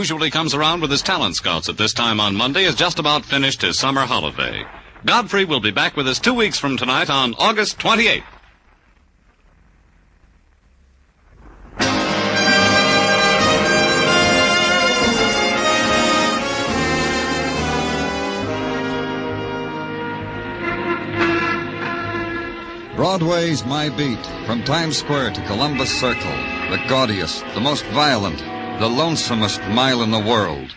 usually comes around with his talent scouts at this time on Monday, has just about finished his summer holiday. Godfrey will be back with us 2 weeks from tonight on August 28th. Broadway's my beat, from Times Square to Columbus Circle, the gaudiest, the most violent, the lonesomest mile in the world.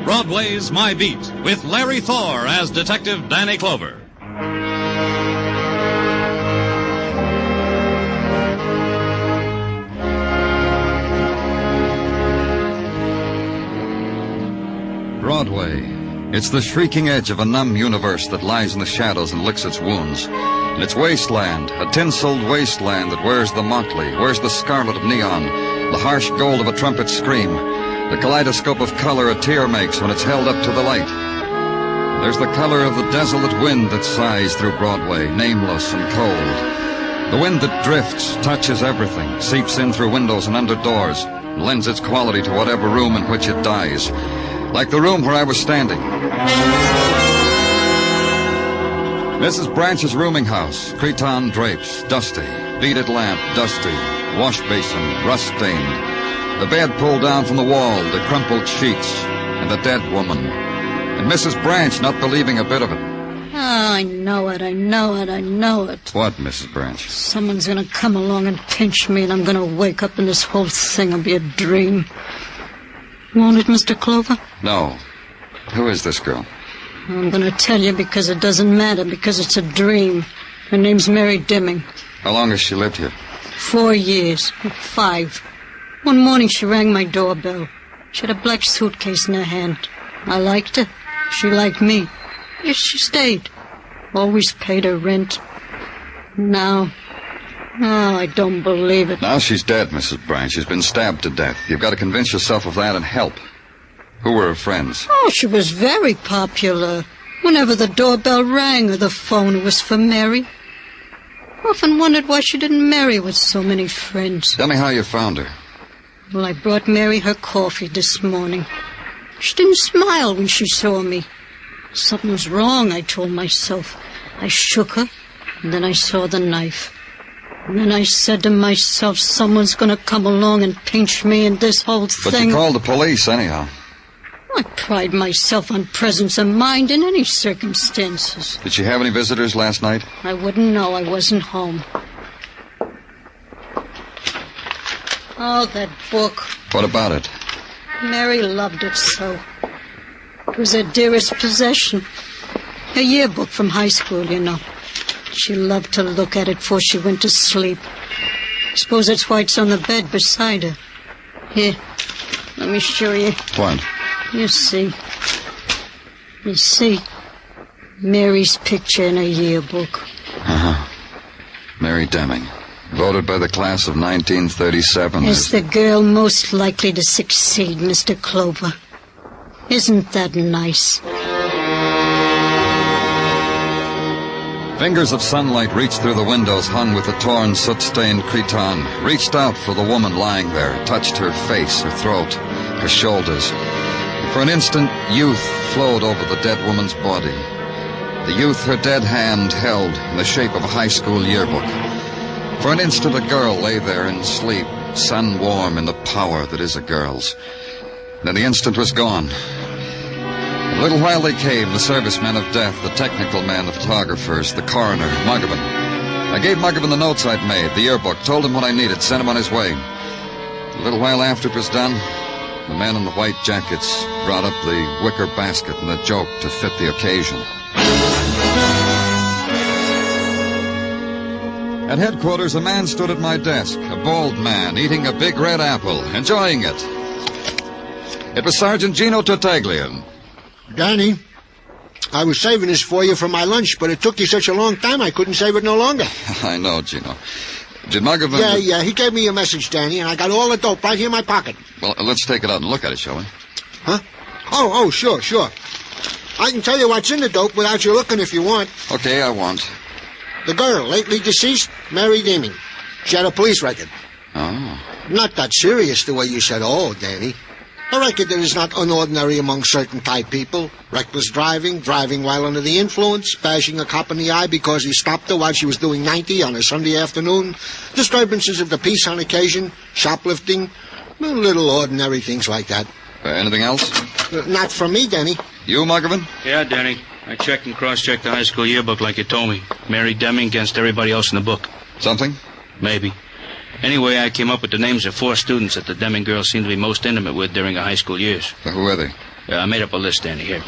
Broadway's My Beat, with Larry Thor as Detective Danny Clover. Broadway. It's the shrieking edge of a numb universe that lies in the shadows and licks its wounds. And it's wasteland, a tinseled wasteland that wears the motley, wears the scarlet of neon, the harsh gold of a trumpet scream, the kaleidoscope of color a tear makes when it's held up to the light. There's the color of the desolate wind that sighs through Broadway, nameless and cold. The wind that drifts, touches everything, seeps in through windows and under doors, and lends its quality to whatever room in which it dies. Like the room where I was standing. Mrs. Branch's rooming house, cretonne drapes, dusty, beaded lamp, dusty, wash basin, rust-stained, the bed pulled down from the wall, the crumpled sheets, and the dead woman. And Mrs. Branch not believing a bit of it. Oh, I know it. What, Mrs. Branch? Someone's gonna come along and pinch me, and I'm gonna wake up and this whole thing will be a dream. Won't it, Mr. Clover? No. Who is this girl? I'm going to tell you because it doesn't matter, because it's a dream. Her name's Mary DEMMING. How long has she lived here? 4 years. 5. One morning she rang my doorbell. She had a black suitcase in her hand. I liked her. She liked me. Yes, she stayed. Always paid her rent. Now... Oh, I don't believe it. Now she's dead, Mrs. Branch. She's been stabbed to death. You've got to convince yourself of that and help. Who were her friends? Oh, she was very popular. Whenever the doorbell rang or the phone, it was for Mary. Often wondered why she didn't marry with so many friends. Tell me how you found her. Well, I brought Mary her coffee this morning. She didn't smile when she saw me. Something was wrong, I told myself. I shook her, and then I saw the knife. And then I said to myself, someone's going to come along and pinch me in this whole thing. But you called the police, anyhow. I pride myself on presence of mind in any circumstances. Did she have any visitors last night? I wouldn't know. I wasn't home. Oh, that book. What about it? Mary loved it so. It was her dearest possession. Her yearbook from high school, you know. She loved to look at it before she went to sleep. I suppose that's why it's on the bed beside her. Here, let me show you. What? You see, Mary's picture in her yearbook. Uh-huh. Mary DEMMING, voted by the class of 1937 as the girl most likely to succeed, Mr. Clover. Isn't that nice? Fingers of sunlight reached through the windows hung with the torn, soot-stained cretonne, reached out for the woman lying there, touched her face, her throat, her shoulders. For an instant, youth flowed over the dead woman's body. The youth her dead hand held in the shape of a high school yearbook. For an instant, a girl lay there in sleep, sun-warm in the power that is a girl's. Then the instant was gone. A little while they came, the servicemen of death, the technical men, the photographers, the coroner, Muggavan. I gave Muggavan the notes I'd made, the yearbook, told him what I needed, sent him on his way. A little while after it was done, the men in the white jackets brought up the wicker basket and the joke to fit the occasion. At headquarters, a man stood at my desk, a bald man, eating a big red apple, enjoying it. It was Sergeant Gino Tartaglia. Danny, I was saving this for you for my lunch, but it took you such a long time I couldn't save it no longer. I know, Gino. Did Muggavan... Yeah, he gave me a message, Danny, and I got all the dope right here in my pocket. Well, let's take it out and look at it, shall we? Huh? Oh, sure. I can tell you what's in the dope without you looking if you want. Okay, I want. The girl, lately deceased, Mary Deming. She had a police record. Oh. Not that serious the way you said, oh, Danny. A record that is not unordinary among certain type people. Reckless driving, driving while under the influence, bashing a cop in the eye because he stopped her while she was doing 90 on a Sunday afternoon, disturbances of the peace on occasion, shoplifting, little ordinary things like that. Anything else? Not from me, Danny. You, Muggavan? Yeah, Danny. I checked and cross-checked the high school yearbook like you told me. Mary Deming against everybody else in the book. Something? Maybe. Anyway, I came up with the names of 4 students that the Deming girls seemed to be most intimate with during her high school years. Who are they? I made up a list, Danny, here.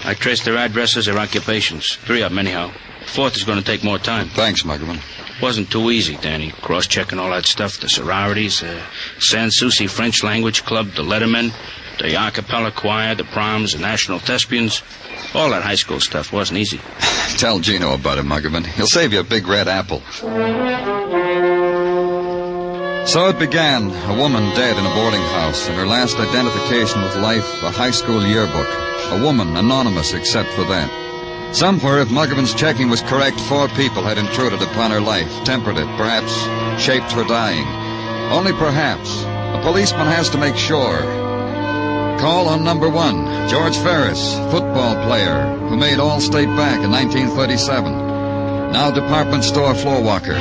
I traced their addresses, their occupations. 3 of them, anyhow. 4th is going to take more time. Thanks, Muggavan. Wasn't too easy, Danny. Cross-checking all that stuff. The sororities, Sans Souci French Language Club, the Lettermen, the a cappella choir, the proms, the national thespians. All that high school stuff wasn't easy. Tell Gino about it, Muggavan. He'll save you a big red apple. So it began, a woman dead in a boarding house, and her last identification with life, a high school yearbook. A woman, anonymous except for that. Somewhere, if Muggavan's checking was correct, 4 people had intruded upon her life, tempered it, perhaps shaped her dying. Only perhaps. A policeman has to make sure. Call on number 1, George Ferris, football player, who made All-State back in 1937. Now department store floor walker.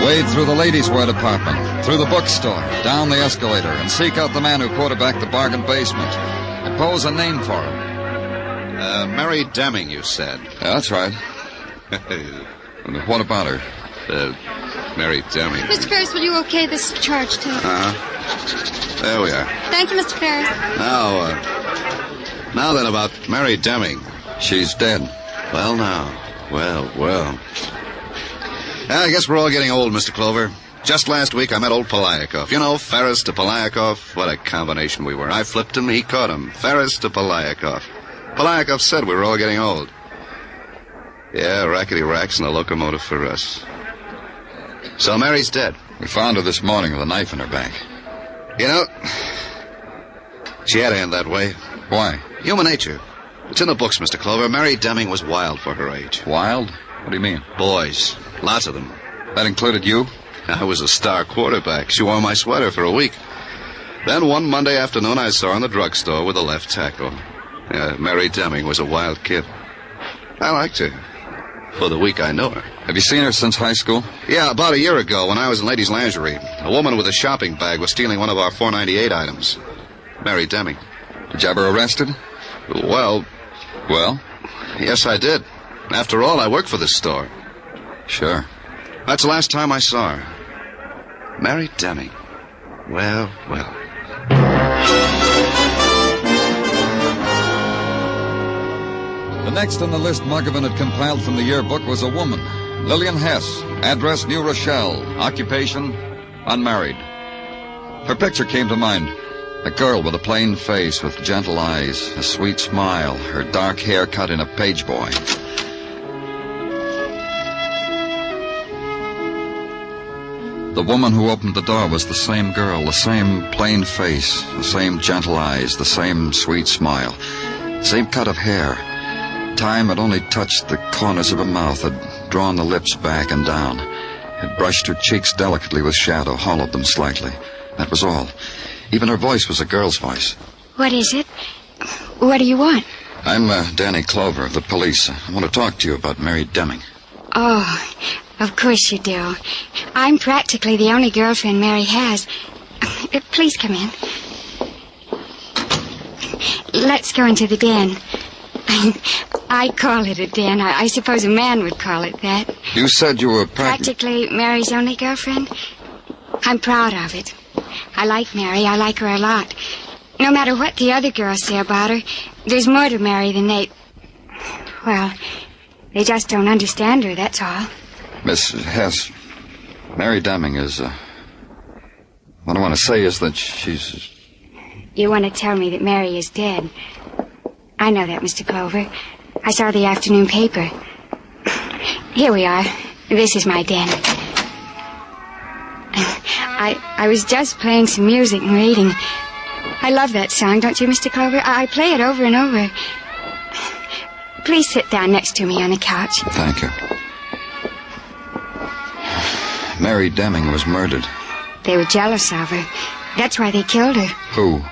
Wade through the ladies' wear department, through the bookstore, down the escalator, and seek out the man who quarterbacked the bargain basement. Impose a name for him. Mary Deming, you said. Yeah, that's right. What about her? Mary Deming. Mr. Ferris, will you okay this charge, too? Uh-huh. There we are. Thank you, Mr. Ferris. Now then, about Mary Deming. She's dead. Well, now. Well. I guess we're all getting old, Mr. Clover. Just last week I met old Polyakov. You know, Ferris to Polyakov. What a combination we were. I flipped him, he caught him. Ferris to Polyakov. Polyakov said we were all getting old. Yeah, rackety racks and a locomotive for us. So Mary's dead. We found her this morning with a knife in her back. You know, she had to end that way. Why? Human nature. It's in the books, Mr. Clover. Mary Deming was wild for her age. Wild? What do you mean? Boys. Lots of them. That included you? I was a star quarterback. She wore my sweater for a week. Then one Monday afternoon I saw her in the drugstore with a left tackle. Mary Deming was a wild kid. I liked her. For the week I knew her. Have you seen her since high school? Yeah, about a year ago when I was in ladies' lingerie. A woman with a shopping bag was stealing one of our 498 items. Mary Deming. Did you have her arrested? Well? Yes, I did. After all, I work for this store. Sure. That's the last time I saw her. Mary Deming. Well. The next on the list Muggavan had compiled from the yearbook was a woman, Lillian Hess, address New Rochelle, occupation unmarried. Her picture came to mind. A girl with a plain face with gentle eyes, a sweet smile, her dark hair cut in a page boy. The woman who opened the door was the same girl, the same plain face, the same gentle eyes, the same sweet smile, same cut of hair. Time had only touched the corners of her mouth, had drawn the lips back and down, had brushed her cheeks delicately with shadow, hollowed them slightly. That was all. Even her voice was a girl's voice. What is it? What do you want? I'm Danny Clover of the police. I want to talk to you about Mary Deming. Oh, of course you do. I'm practically the only girlfriend Mary has. Please come in. Let's go into the den. I call it a den. I suppose a man would call it that. You said you were practically Mary's only girlfriend? I'm proud of it. I like Mary. I like her a lot. No matter what the other girls say about her, there's more to Mary than they just don't understand her, that's all. Miss Hess, Mary Deming is, what I want to say is that she's... You want to tell me that Mary is dead? I know that, Mr. Clover. I saw the afternoon paper. Here we are. This is my den. I was just playing some music and reading. I love that song, don't you, Mr. Clover? I play it over and over. Please sit down next to me on the couch. Thank you. Mary Demming was murdered. They were jealous of her. That's why they killed her. Who?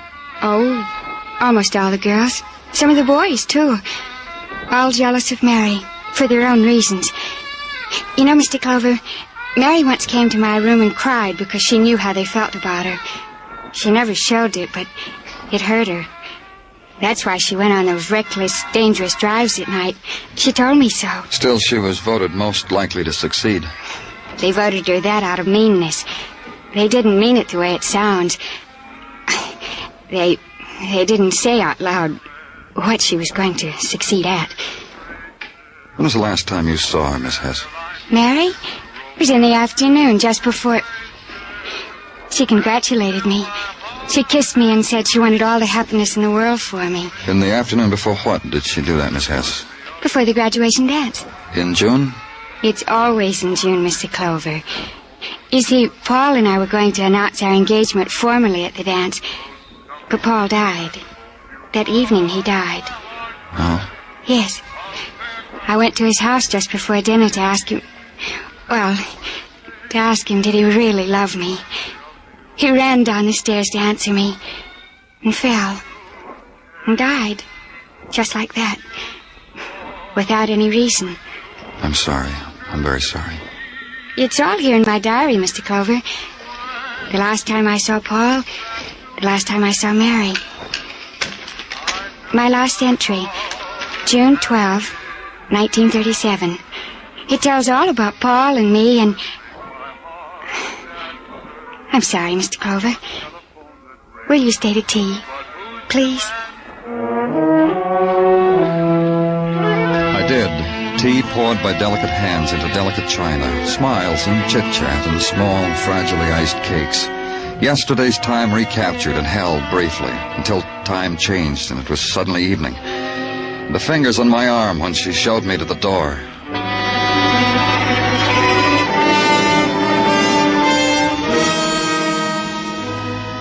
Oh, almost all the girls. Some of the boys, too. All jealous of Mary, for their own reasons. You know, Mr. Clover, Mary once came to my room and cried because she knew how they felt about her. She never showed it, but it hurt her. That's why she went on those reckless, dangerous drives at night. She told me so. Still, she was voted most likely to succeed. They voted her that out of meanness. They didn't mean it the way it sounds. They didn't say out loud what she was going to succeed at. When was the last time you saw her, Miss Hess? Mary? It was in the afternoon, just before... She congratulated me. She kissed me and said she wanted all the happiness in the world for me. In the afternoon before what did she do that, Miss Hess? Before the graduation dance. In June? It's always in June, Mr. Clover. You see, Paul and I were going to announce our engagement formally at the dance, but Paul died. That evening he died. Oh? Yes. I went to his house just before dinner to ask him... Well, to ask him did he really love me. He ran down the stairs to answer me, and fell, and died, just like that, without any reason. I'm sorry. I'm very sorry. It's all here in my diary, Mr. Clover. The last time I saw Paul, the last time I saw Mary. My last entry, June 12, 1937. It tells all about Paul and me and... I'm sorry, Mr. Clover. Will you stay to tea, please? I did. Tea poured by delicate hands into delicate china. Smiles and chit-chat and small, fragilely iced cakes. Yesterday's time recaptured and held briefly, until time changed and it was suddenly evening. The fingers on my arm when she showed me to the door.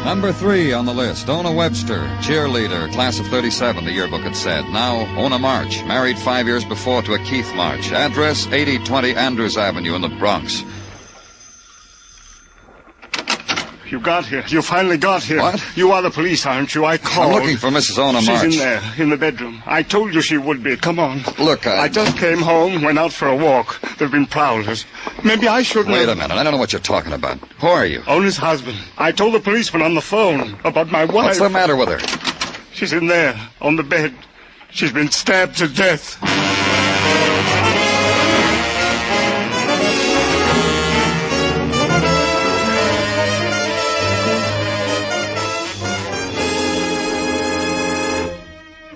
Number 3 on the list, Ona Webster, cheerleader, class of 37, the yearbook had said. Now, Ona March, married 5 years before to a Keith March. Address, 8020 Andrews Avenue in the Bronx. You got here. You finally got here. What? You are the police, aren't you? I called. I'm looking for Mrs. Ona March. She's in there, in the bedroom. I told you she would be. Come on. Look, I just came home, went out for a walk. There have been prowlers. Maybe I shouldn't Wait a minute. I don't know what you're talking about. Who are you? Ona's husband. I told the policeman on the phone about my wife. What's the matter with her? She's in there, on the bed. She's been stabbed to death.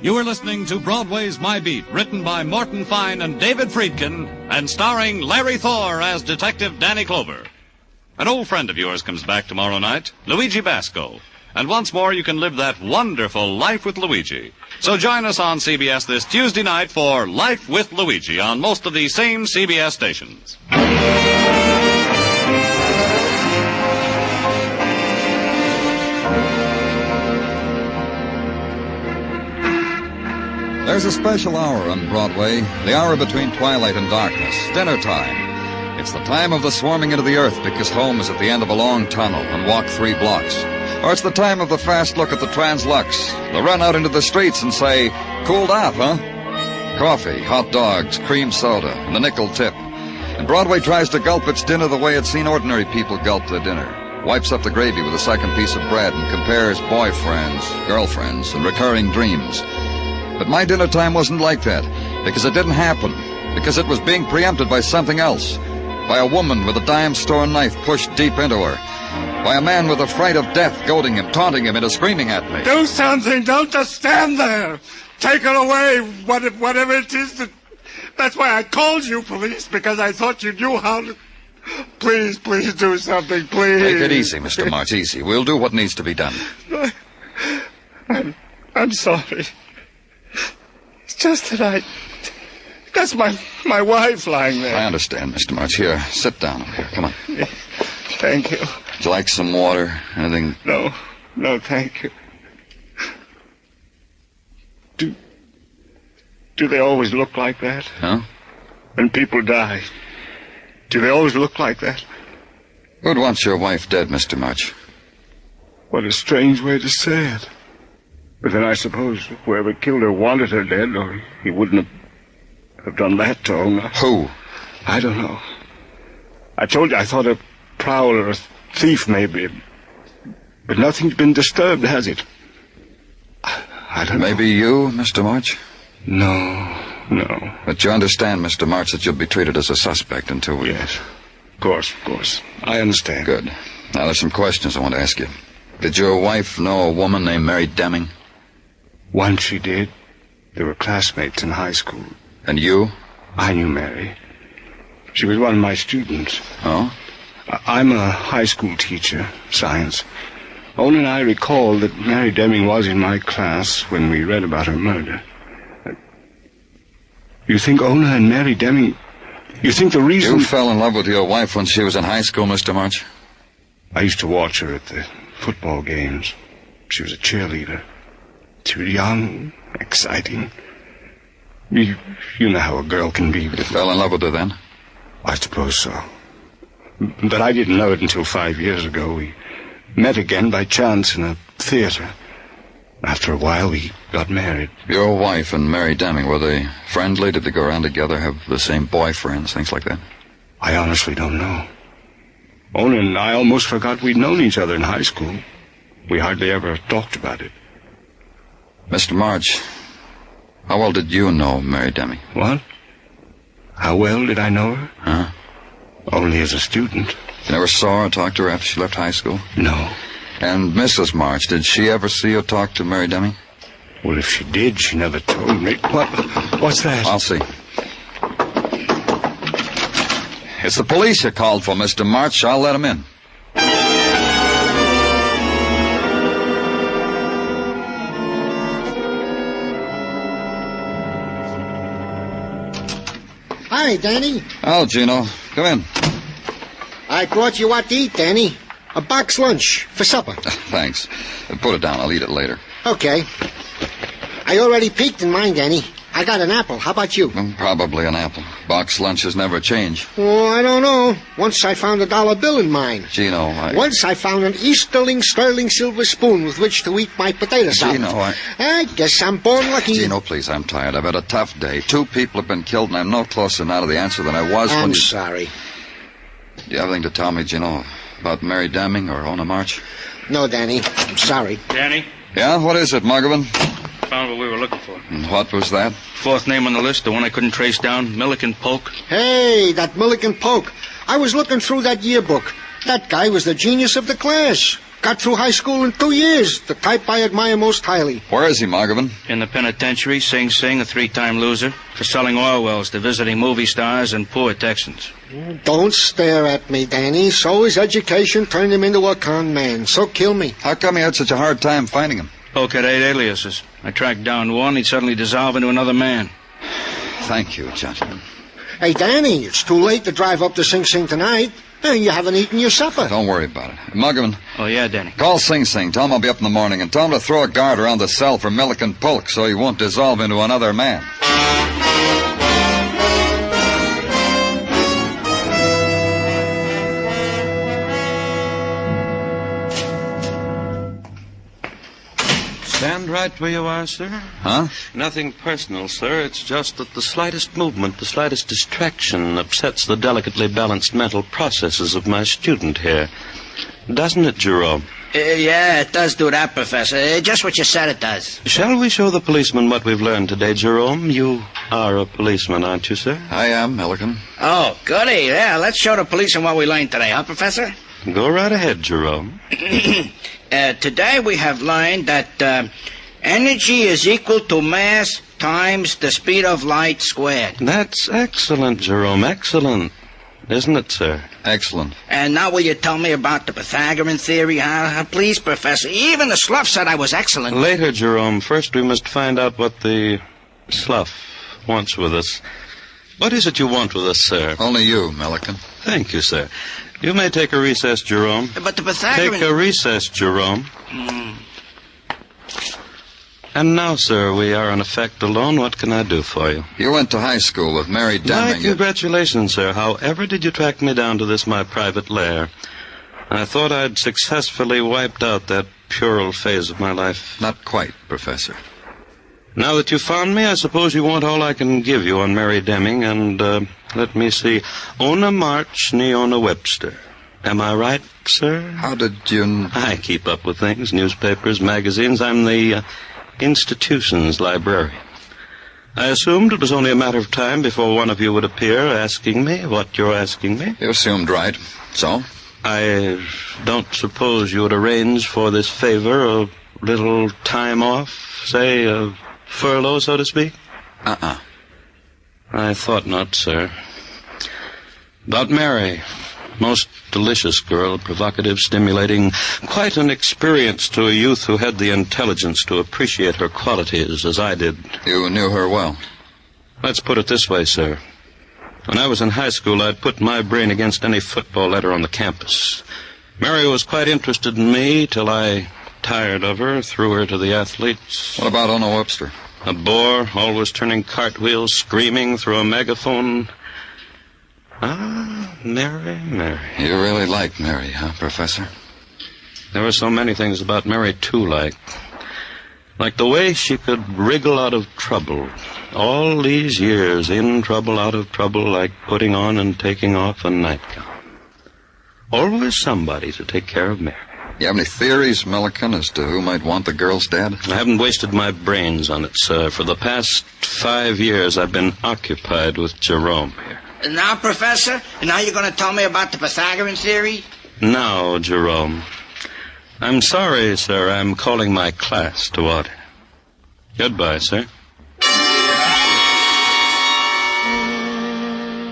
You are listening to Broadway's My Beat, written by Morton Fine and David Friedkin, and starring Larry Thor as Detective Danny Clover. An old friend of yours comes back tomorrow night, Luigi Basco. And once more you can live that wonderful Life with Luigi. So join us on CBS this Tuesday night for Life with Luigi on most of the same CBS stations. There's a special hour on Broadway, the hour between twilight and darkness, dinner time. It's the time of the swarming into the earth because home is at the end of a long tunnel and walk 3 blocks. Or it's the time of the fast look at the Translux, the run out into the streets and say, cooled off, huh? Coffee, hot dogs, cream soda, and a nickel tip. And Broadway tries to gulp its dinner the way it's seen ordinary people gulp their dinner. Wipes up the gravy with a second piece of bread and compares boyfriends, girlfriends, and recurring dreams. But my dinner time wasn't like that, because it didn't happen, because it was being preempted by something else, by a woman with a dime store knife pushed deep into her, by a man with a fright of death goading him, taunting him into screaming at me. Do something, don't just stand there. Take her away, whatever it is. That's why I called you, police, because I thought you knew how to... Please do something, please. Take it easy, Mr. March, easy. We'll do what needs to be done. I'm sorry. It's just that that's my wife lying there. I understand, Mr. March. Here, sit down over here. Come on. Thank you. Would you like some water? Anything? No, thank you. Do they always look like that? Huh? When people die, do they always look like that? Who'd want your wife dead, Mr. March? What a strange way to say it. But then I suppose whoever killed her wanted her dead, or he wouldn't have done that to Ona. Who? I don't know. I told you I thought a prowler or a thief, maybe. But nothing's been disturbed, has it? I don't know. Maybe you, Mr. March? No. But you understand, Mr. March, that you'll be treated as a suspect until we... Yes. Of course. I understand. Good. Now, there's some questions I want to ask you. Did your wife know a woman named Mary Demming? Once she did. They were classmates in high school. And you? I knew Mary. She was one of my students. Oh? I'm a high school teacher, science. Ona and I recall that Mary Demming was in my class when we read about her murder. You think Ona and Mary Demming... You think the reason... You fell in love with your wife when she was in high school, Mr. March? I used to watch her at the football games. She was a cheerleader. She was young, exciting. You know how a girl can be. You fell in love with her then? I suppose so. But I didn't know it until 5 years ago. We met again by chance in a theater. After a while, we got married. Your wife and Mary Demming, were they friendly? Did they go around together, have the same boyfriends, things like that? I honestly don't know. Ona and I almost forgot we'd known each other in high school. We hardly ever talked about it. Mr. March, how well did you know Mary Demming? What? How well did I know her? Huh? Only as a student. You never saw her or talked to her after she left high school? No. And Mrs. March, did she ever see or talk to Mary Demming? Well, if she did, she never told me. What's that? I'll see. It's the police you called for, Mr. March. I'll let them in. Hi, Danny. Oh, Gino. Come in. I brought you what to eat, Danny. A box lunch for supper. Thanks. Put it down. I'll eat it later. Okay. I already peeked in mine, Danny. I got an apple. How about you? Probably an apple. Box lunches never change. Oh, I don't know. Once I found $1 bill in mine. Gino, Once I found an Easterling sterling silver spoon with which to eat my potato salad. Gino, I guess I'm born lucky. Gino, please, I'm tired. I've had a tough day. 2 people have been killed, and I'm no closer now to the answer than I was when I'm sorry. Do you have anything to tell me, Gino, about Mary Demming or Ona March? No, Danny. I'm sorry. Danny? Yeah? What is it, Muggavan? Found what we were looking for. And what was that? 4th name on the list, the one I couldn't trace down, Milliken Polk. Hey, that Milliken Polk. I was looking through that yearbook. That guy was the genius of the class. Got through high school in 2 years. The type I admire most highly. Where is he, Muggavan? In the penitentiary, Sing Sing, a 3-time loser, for selling oil wells to visiting movie stars and poor Texans. Don't stare at me, Danny. So his education turned him into a con man. So kill me. How come you had such a hard time finding him? Polk had 8 aliases. I tracked down one, he'd suddenly dissolve into another man. Thank you, gentlemen. Hey, Danny, it's too late to drive up to Sing Sing tonight. You haven't eaten your supper. Don't worry about it. Muggavan. Oh, yeah, Danny. Call Sing Sing. Tell him I'll be up in the morning, and tell him to throw a guard around the cell for Milliken Polk so he won't dissolve into another man. Stand right where you are, sir. Huh? Nothing personal, sir. It's just that the slightest movement, the slightest distraction upsets the delicately balanced mental processes of my student here. Doesn't it, Jerome? Yeah, it does do that, Professor. Just what you said it does. Shall we show the policeman what we've learned today, Jerome? You are a policeman, aren't you, sir? I am, Milliken. Oh, goody. Yeah, let's show the policeman what we learned today, huh, Professor? Go right ahead, Jerome. Today we have learned that energy is equal to mass times the speed of light squared. That's excellent, Jerome. Excellent. Isn't it, sir? Excellent. And now will you tell me about the Pythagorean theory, huh? Please, Professor. Even the slough said I was excellent. Later, Jerome. First we must find out what the slough wants with us. What is it you want with us, sir? Only you, Milliken. Thank you, sir. You may take a recess, Jerome. But the Pythagorean... Take a recess, Jerome. And now, sir, we are in effect alone. What can I do for you? You went to high school with Mary Demming. My congratulations, sir. However did you track me down to this, my private lair? I thought I'd successfully wiped out that puerile phase of my life. Not quite, Professor. Now that you found me, I suppose you want all I can give you on Mary Demming and, let me see, Ona March, Neona Webster. Am I right, sir? How did you... I keep up with things, newspapers, magazines. I'm the institution's librarian. I assumed it was only a matter of time before one of you would appear asking me what you're asking me. You assumed right. So? I don't suppose you would arrange for this favor a little time off, say, a furlough, so to speak? I thought not, sir. About Mary. Most delicious girl, provocative, stimulating, quite an experience to a youth who had the intelligence to appreciate her qualities as I did. You knew her well? Let's put it this way, sir. When I was in high school, I'd put my brain against any football letter on the campus. Mary was quite interested in me till I tired of her, threw her to the athletes. What about Ona Webster? A bore, always turning cartwheels, screaming through a megaphone. Mary. You really liked Mary, huh, Professor? There were so many things about Mary, too, like the way she could wriggle out of trouble. All these years, in trouble, out of trouble, like putting on and taking off a nightgown. Always somebody to take care of Mary. You have any theories, Milliken, as to who might want the girls dead? I haven't wasted my brains on it, sir. For the past 5 years, I've been occupied with Jerome here. Now, Professor, now you're going to tell me about the Pythagorean theory? Now, Jerome. I'm sorry, sir. I'm calling my class to order. Goodbye, sir.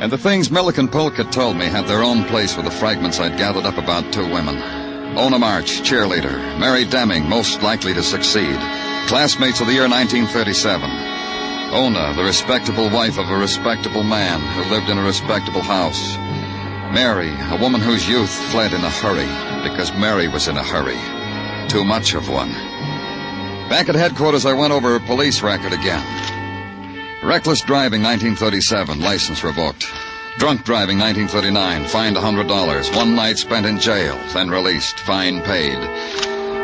And the things Milliken Polk had told me had their own place with the fragments I'd gathered up about two women. Ona March, cheerleader. Mary Demming, most likely to succeed. Classmates of the year 1937. Ona, the respectable wife of a respectable man who lived in a respectable house. Mary, a woman whose youth fled in a hurry, because Mary was in a hurry. Too much of one. Back at headquarters, I went over her police record again. Reckless driving, 1937, license revoked. Drunk driving, 1939, fined $100. 1 night spent in jail, then released, fine paid.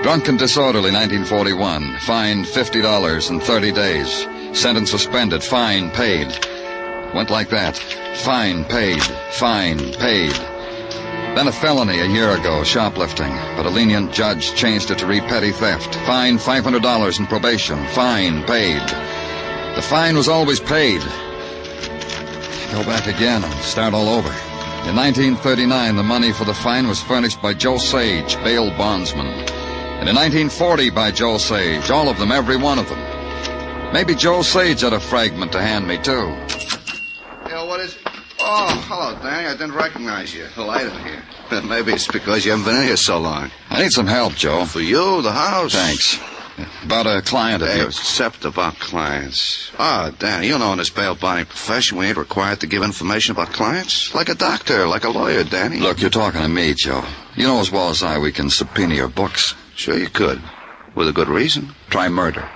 Drunk and disorderly, 1941, fined $50 and 30 days. Sentence suspended, fine paid. Went like that. Fine paid, fine paid. Then a felony a year ago, shoplifting, but a lenient judge changed it to read petty theft. Fine $500 and probation, fine paid. The fine was always paid. Go back again and start all over. In 1939, the money for the fine was furnished by Joe Sage, bail bondsman. And in 1940 by Joe Sage, all of them, every one of them. Maybe Joe Sage had a fragment to hand me, too. Yeah, what is it? Oh, hello, Danny. I didn't recognize you. Light in here. Maybe it's because you haven't been in here so long. I need some help, Joe. For you, the house? Thanks. About a client of yours. Except about clients. Oh, Danny, you know in this bail bonding profession we ain't required to give information about clients. Like a doctor, like a lawyer, Danny. Look, you're talking to me, Joe. You know as well as I we can subpoena your books. Sure you could. With a good reason. Try murder.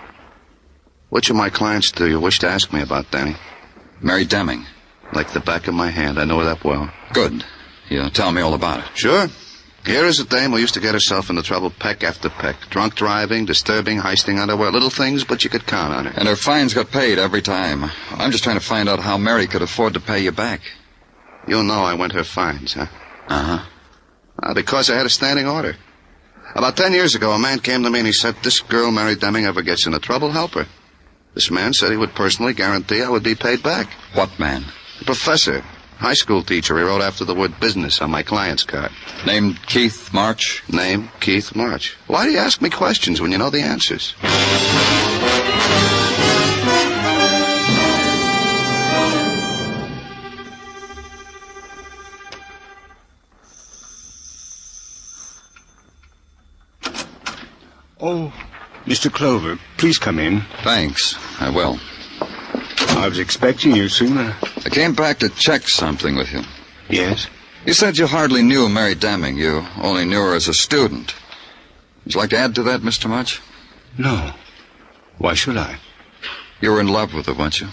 Which of my clients do you wish to ask me about, Danny? Mary Demming. Like the back of my hand. I know her that well. Good. You tell me all about it. Sure. Here is a dame who used to get herself into trouble peck after peck. Drunk driving, disturbing, heisting underwear. Little things, but you could count on her. And her fines got paid every time. I'm just trying to find out how Mary could afford to pay you back. You know I went her fines, huh? Uh-huh. Because I had a standing order. About 10 years ago, a man came to me and he said, this girl, Mary Demming, ever gets into trouble, help her. This man said he would personally guarantee I would be paid back. What man? The professor. High school teacher. He wrote after the word business on my client's card. Named Keith March? Name, Keith March. Why do you ask me questions when you know the answers? Oh, Mr. Clover, please come in. Thanks. I will. I was expecting you sooner. I came back to check something with you. Yes? You said you hardly knew Mary Demming. You only knew her as a student. Would you like to add to that, Mr. March? No. Why should I? You were in love with her, weren't you?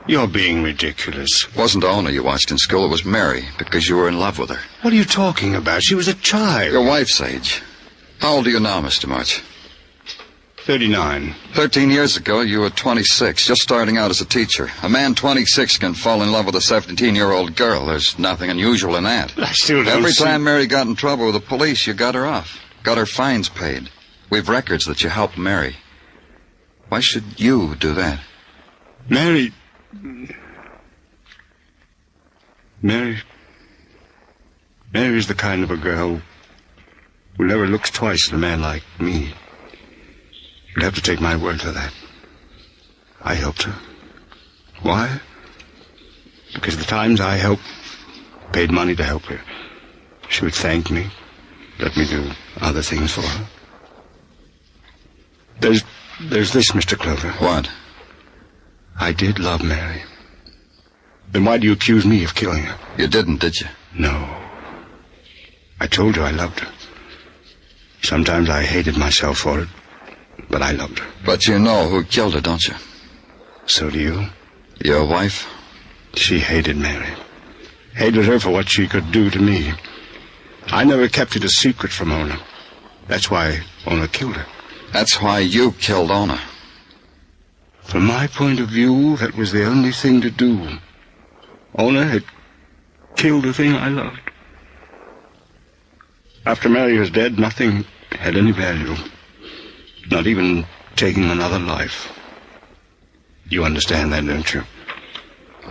You're being ridiculous. It wasn't Ona you watched in school, it was Mary, because you were in love with her. What are you talking about? She was a child. Your wife's age. How old are you now, Mr. March? 39. 13 years ago, you were 26, just starting out as a teacher. A man 26 can fall in love with a 17-year-old girl. There's nothing unusual in that. I still don't Every see... time Mary got in trouble with the police, you got her off. Got her fines paid. We've records that you helped Mary. Why should you do that? Mary's the kind of a girl who never looks twice at a man like me. You'd have to take my word for that. I helped her. Why? Because the times I helped, paid money to help her, she would thank me, let me do other things for her. There's this, Mr. Clover. What? I did love Mary. Then why do you accuse me of killing her? You didn't, did you? No. I told you I loved her. Sometimes I hated myself for it, but I loved her. But you know who killed her, don't you? So do you? Your wife? She hated Mary. Hated her for what she could do to me. I never kept it a secret from Ona. That's why Ona killed her. That's why you killed Ona. From my point of view, that was the only thing to do. Ona had killed the thing I loved. After Mary was dead, nothing had any value. Not even taking another life. You understand that, don't you?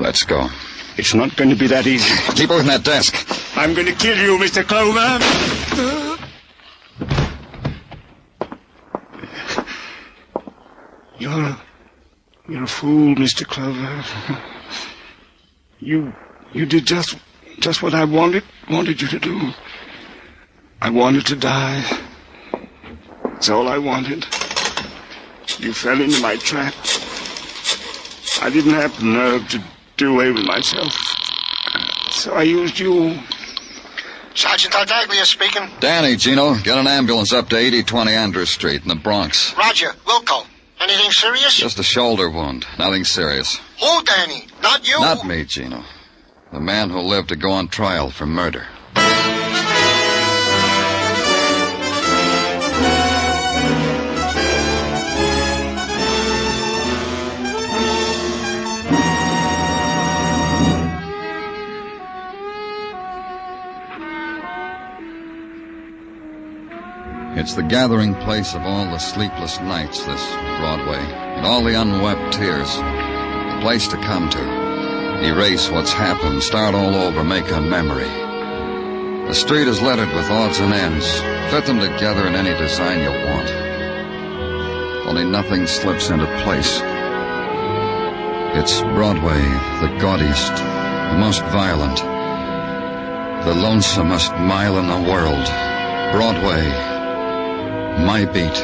Let's go. It's not going to be that easy. Keep away from that desk. I'm going to kill you, Mr. Clover. You're a fool, Mr. Clover. You did just what I wanted you to do. I wanted to die. That's all I wanted. You fell into my trap. I didn't have the nerve to do away with myself. So I used you. Sergeant Tartaglia speaking. Danny, Gino, get an ambulance up to 8020 Andrews Street in the Bronx. Roger. Wilco. Anything serious? Just a shoulder wound. Nothing serious. Who, Danny? Not you? Not me, Gino. The man who lived to go on trial for murder. It's the gathering place of all the sleepless nights, this Broadway, and all the unwept tears. The place to come to. Erase what's happened, start all over, make a memory. The street is littered with odds and ends. Fit them together in any design you want. Only nothing slips into place. It's Broadway, the gaudiest, the most violent, the lonesomest mile in the world. Broadway. My beat.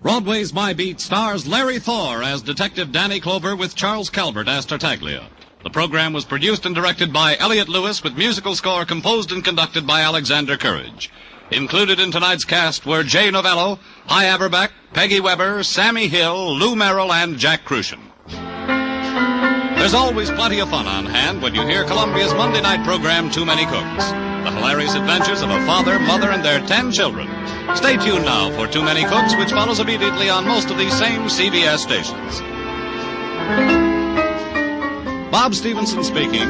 Broadway's My Beat stars Larry Thor as Detective Danny Clover with Charles Calvert as Tartaglia. The program was produced and directed by Elliott Lewis with musical score composed and conducted by Alexander Courage. Included in tonight's cast were Jay Novello, Hy Averback, Peggy Weber, Sammy Hill, Lou Merrill, and Jack Crucian. There's always plenty of fun on hand when you hear Columbia's Monday night program, Too Many Cooks. The hilarious adventures of a father, mother, and their 10 children. Stay tuned now for Too Many Cooks, which follows immediately on most of these same CBS stations. Bob Stevenson speaking.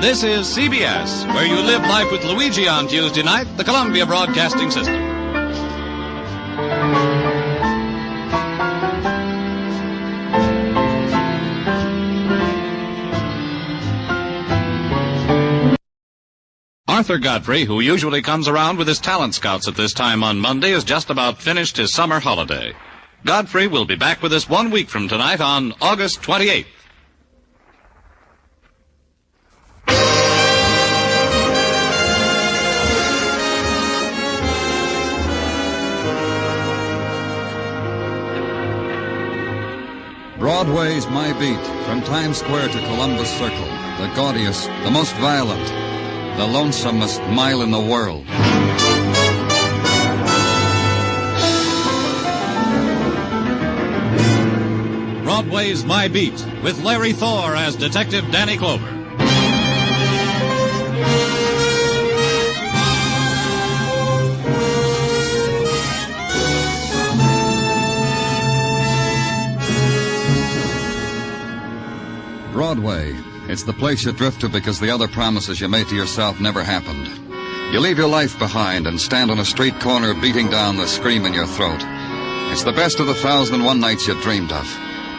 This is CBS, where you live life with Luigi on Tuesday night, the Columbia Broadcasting System. Arthur Godfrey, who usually comes around with his talent scouts at this time on Monday, has just about finished his summer holiday. Godfrey will be back with us 1 week from tonight on August 28th. Broadway's My Beat, from Times Square to Columbus Circle, the gaudiest, the most violent, the lonesomest mile in the world. Broadway's My Beat, with Larry Thor as Detective Danny Clover. Broadway. It's the place you drift to because the other promises you made to yourself never happened. You leave your life behind and stand on a street corner beating down the scream in your throat. It's the best of the 1,001 nights you dreamed of.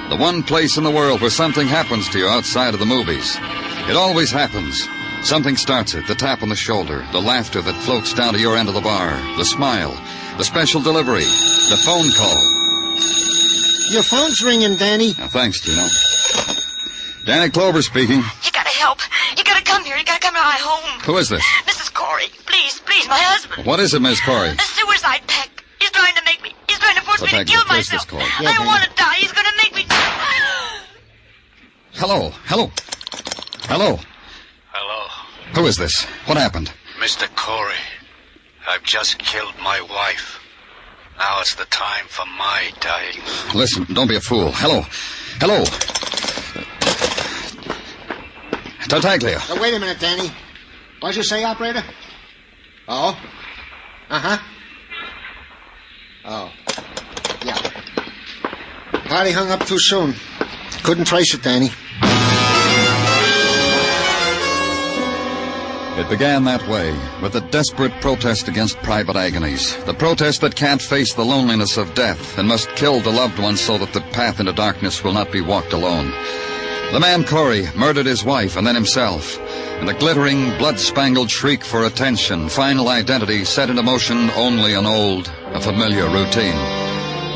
The one place in the world where something happens to you outside of the movies. It always happens. Something starts it, the tap on the shoulder, the laughter that floats down to your end of the bar, the smile, the special delivery, the phone call. Your phone's ringing, Danny. Now, thanks, Gino. Danny Clover speaking. You gotta help. You gotta come here. You gotta come to my home. Who is this? Mrs. Corey. Please, my husband. What is it, Miss Corey? A suicide pact. He's trying to force me to kill myself. I don't want to die. He's gonna make me... Hello. Hello. Who is this? What happened? Mr. Corey, I've just killed my wife. Now is the time for my dying. Listen, don't be a fool. Hello. Tartaglia. Wait a minute, Danny. What'd you say, operator? Oh? Uh-huh. Oh. Yeah. Glad he hung up too soon. Couldn't trace it, Danny. It began that way, with a desperate protest against private agonies. The protest that can't face the loneliness of death and must kill the loved ones so that the path into darkness will not be walked alone. The man Corey murdered his wife and then himself. And the glittering, blood-spangled shriek for attention, final identity, set into motion only an old, a familiar routine.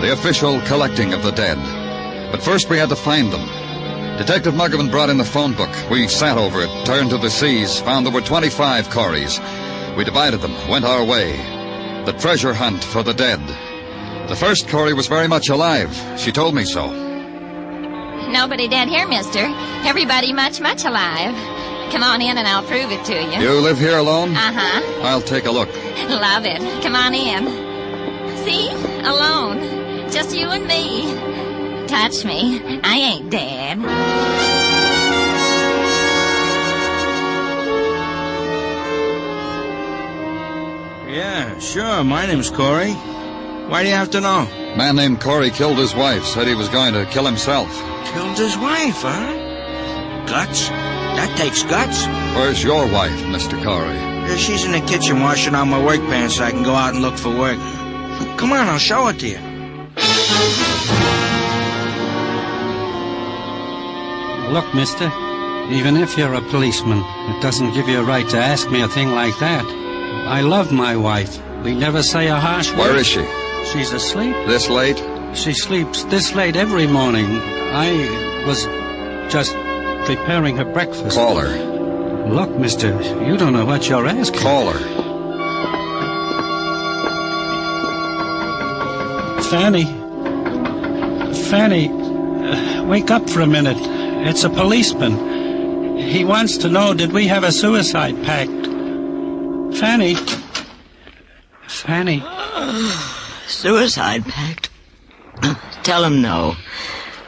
The official collecting of the dead. But first we had to find them. Detective Muggavan brought in the phone book. We sat over it, turned to the seas, found there were 25 Coreys. We divided them, went our way. The treasure hunt for the dead. The first Corey was very much alive. She told me so. Nobody dead here, mister. Everybody much alive. Come on in and I'll prove it to you. You live here alone? Uh-huh. I'll take a look. Love it. Come on in. See? Alone. Just you and me. Touch me. I ain't dead. Yeah, sure. My name's Corey. Why do you have to know? Man named Corey killed his wife, said he was going to kill himself. Killed his wife, huh? Guts? That takes guts. Where's your wife, Mr. Corey? She's in the kitchen washing out my work pants so I can go out and look for work. Come on, I'll show it to you. Look, mister, even if you're a policeman, it doesn't give you a right to ask me a thing like that. I love my wife. We never say a harsh word. Where is she? She's asleep. This late? She sleeps this late every morning. I was just preparing her breakfast. Call her. Look, mister, you don't know what you're asking. Call her. Fanny, wake up for a minute. It's a policeman. He wants to know, did we have a suicide pact? Fanny. Suicide pact? Tell him no,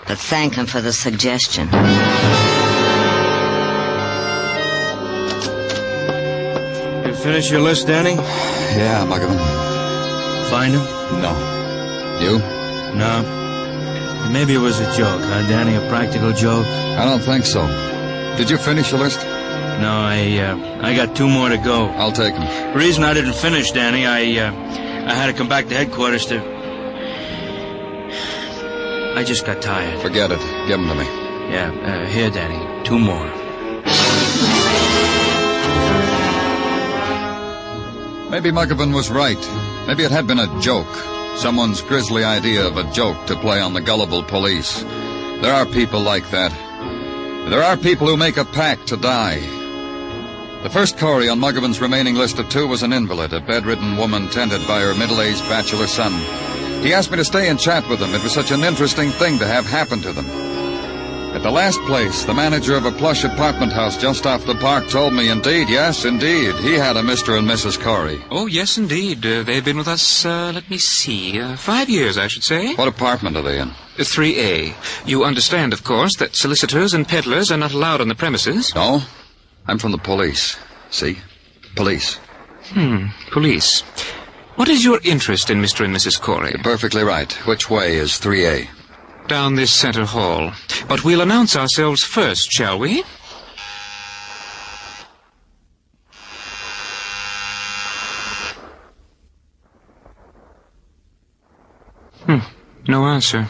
but thank him for the suggestion. You finish your list, Danny? Yeah, Muggavan. Find him? No. You? No. Maybe it was a joke, huh, Danny? A practical joke? I don't think so. Did you finish your list? No, I got 2 more to go. I'll take them. The reason I didn't finish, Danny, I had to come back to headquarters to... I just got tired. Forget it. Give them to me. Yeah, here, Danny. 2 more. Maybe Muggavan was right. Maybe it had been a joke. Someone's grisly idea of a joke to play on the gullible police. There are people like that. There are people who make a pact to die. The first Corey on Muggavan's remaining list of 2 was an invalid, a bedridden woman tended by her middle-aged bachelor son. He asked me to stay and chat with them. It was such an interesting thing to have happen to them. At the last place, the manager of a plush apartment house just off the park told me, indeed, yes, indeed, he had a Mr. and Mrs. Corey. Oh, yes, indeed. They've been with us, 5 years, I should say. What apartment are they in? 3A. You understand, of course, that solicitors and peddlers are not allowed on the premises. No? I'm from the police. See? Police. Police. What is your interest in Mr. and Mrs. Corey? You're perfectly right. Which way is 3A? Down this center hall. But we'll announce ourselves first, shall we? No answer.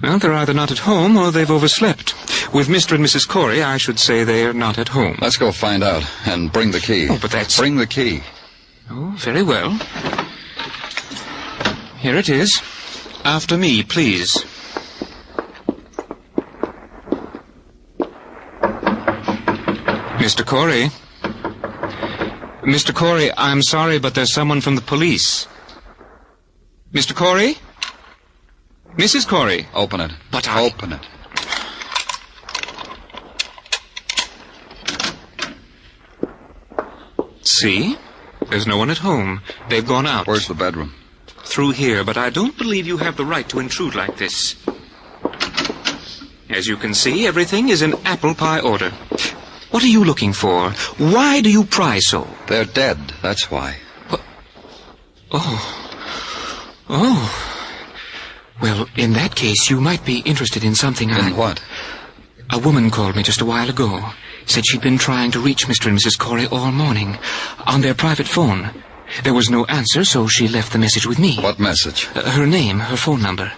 Well, they're either not at home or they've overslept. With Mr. and Mrs. Corey, I should say they're not at home. Let's go find out. And bring the key. Oh, but that's... Bring the key. Oh, very well. Here it is. After me, please. Mr. Corey. Mr. Corey, I'm sorry, but there's someone from the police. Mr. Corey? Mrs. Corey? Open it. But Open it. See? There's no one at home. They've gone out. Where's the bedroom? Through here, but I don't believe you have the right to intrude like this. As you can see, everything is in apple pie order. What are you looking for? Why do you pry so? They're dead, that's why. What? Oh. Well, in that case, you might be interested in something In what? A woman called me just a while ago. Said she'd been trying to reach Mr. and Mrs. Corey all morning on their private phone. There was no answer, so she left the message with me. What message? Her name, her phone number.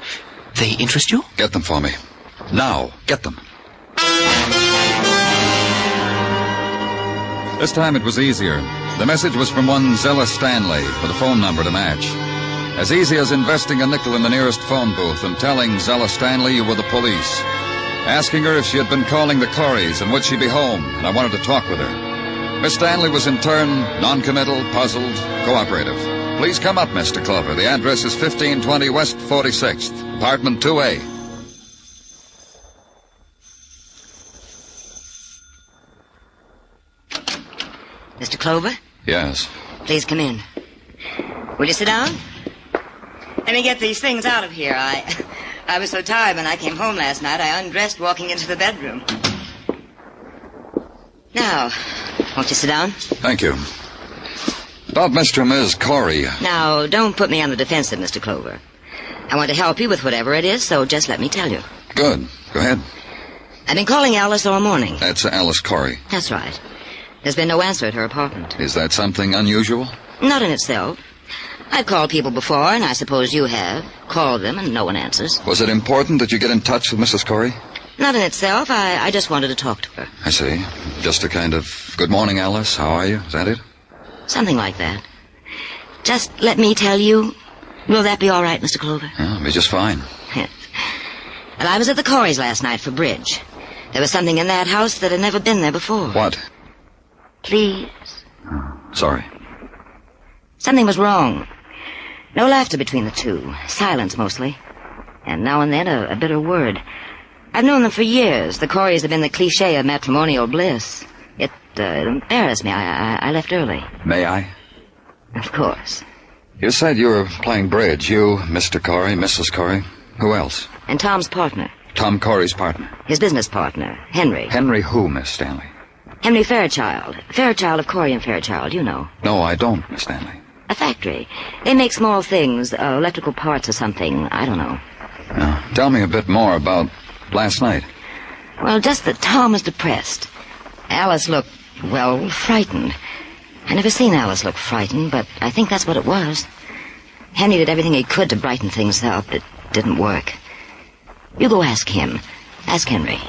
They interest you? Get them for me. Now, get them. This time it was easier. The message was from one Zella Stanley, with a phone number to match. As easy as investing a nickel in the nearest phone booth and telling Zella Stanley you were the police. Asking her if she had been calling the Coreys and would she be home, and I wanted to talk with her. Miss Stanley was in turn non-committal, puzzled, cooperative. Please come up, Mr. Clover. The address is 1520 West 46th, apartment 2A. Mr. Clover? Yes. Please come in. Will you sit down? Let me get these things out of here. I was so tired when I came home last night, I undressed walking into the bedroom. Now, won't you sit down? Thank you. About Mr. and Ms. Corey. Now, don't put me on the defensive, Mr. Clover. I want to help you with whatever it is, so just let me tell you. Good. Go ahead. I've been calling Alice all morning. That's Alice Corey. That's right. There's been no answer at her apartment. Is that something unusual? Not in itself. I've called people before, and I suppose you have. Called them, and no one answers. Was it important that you get in touch with Mrs. Corey? Not in itself. I just wanted to talk to her. I see. Just a kind of, good morning, Alice. How are you? Is that it? Something like that. Just let me tell you. Will that be all right, Mr. Clover? Yeah, it'll be just fine. Yes. Well, I was at the Coreys last night for bridge. There was something in that house that had never been there before. What? Please. Oh, sorry. Something was wrong. No laughter between the two. Silence, mostly. And now and then a bitter word. I've known them for years. The Coreys have been the cliché of matrimonial bliss. It embarrassed me. I left early. May I? Of course. You said you were playing bridge. You, Mr. Corey, Mrs. Corey. Who else? And Tom's partner. Tom Corey's partner. His business partner, Henry. Henry who, Miss Stanley? Henry Fairchild. Fairchild of Corey and Fairchild, you know. No, I don't, Miss Stanley. A factory. They make small things, electrical parts or something. I don't know. Tell me a bit more about last night. Well, just that Tom was depressed. Alice looked, well, frightened. I never seen Alice look frightened, but I think that's what it was. Henry did everything he could to brighten things up. It didn't work. You go ask him. Ask Henry.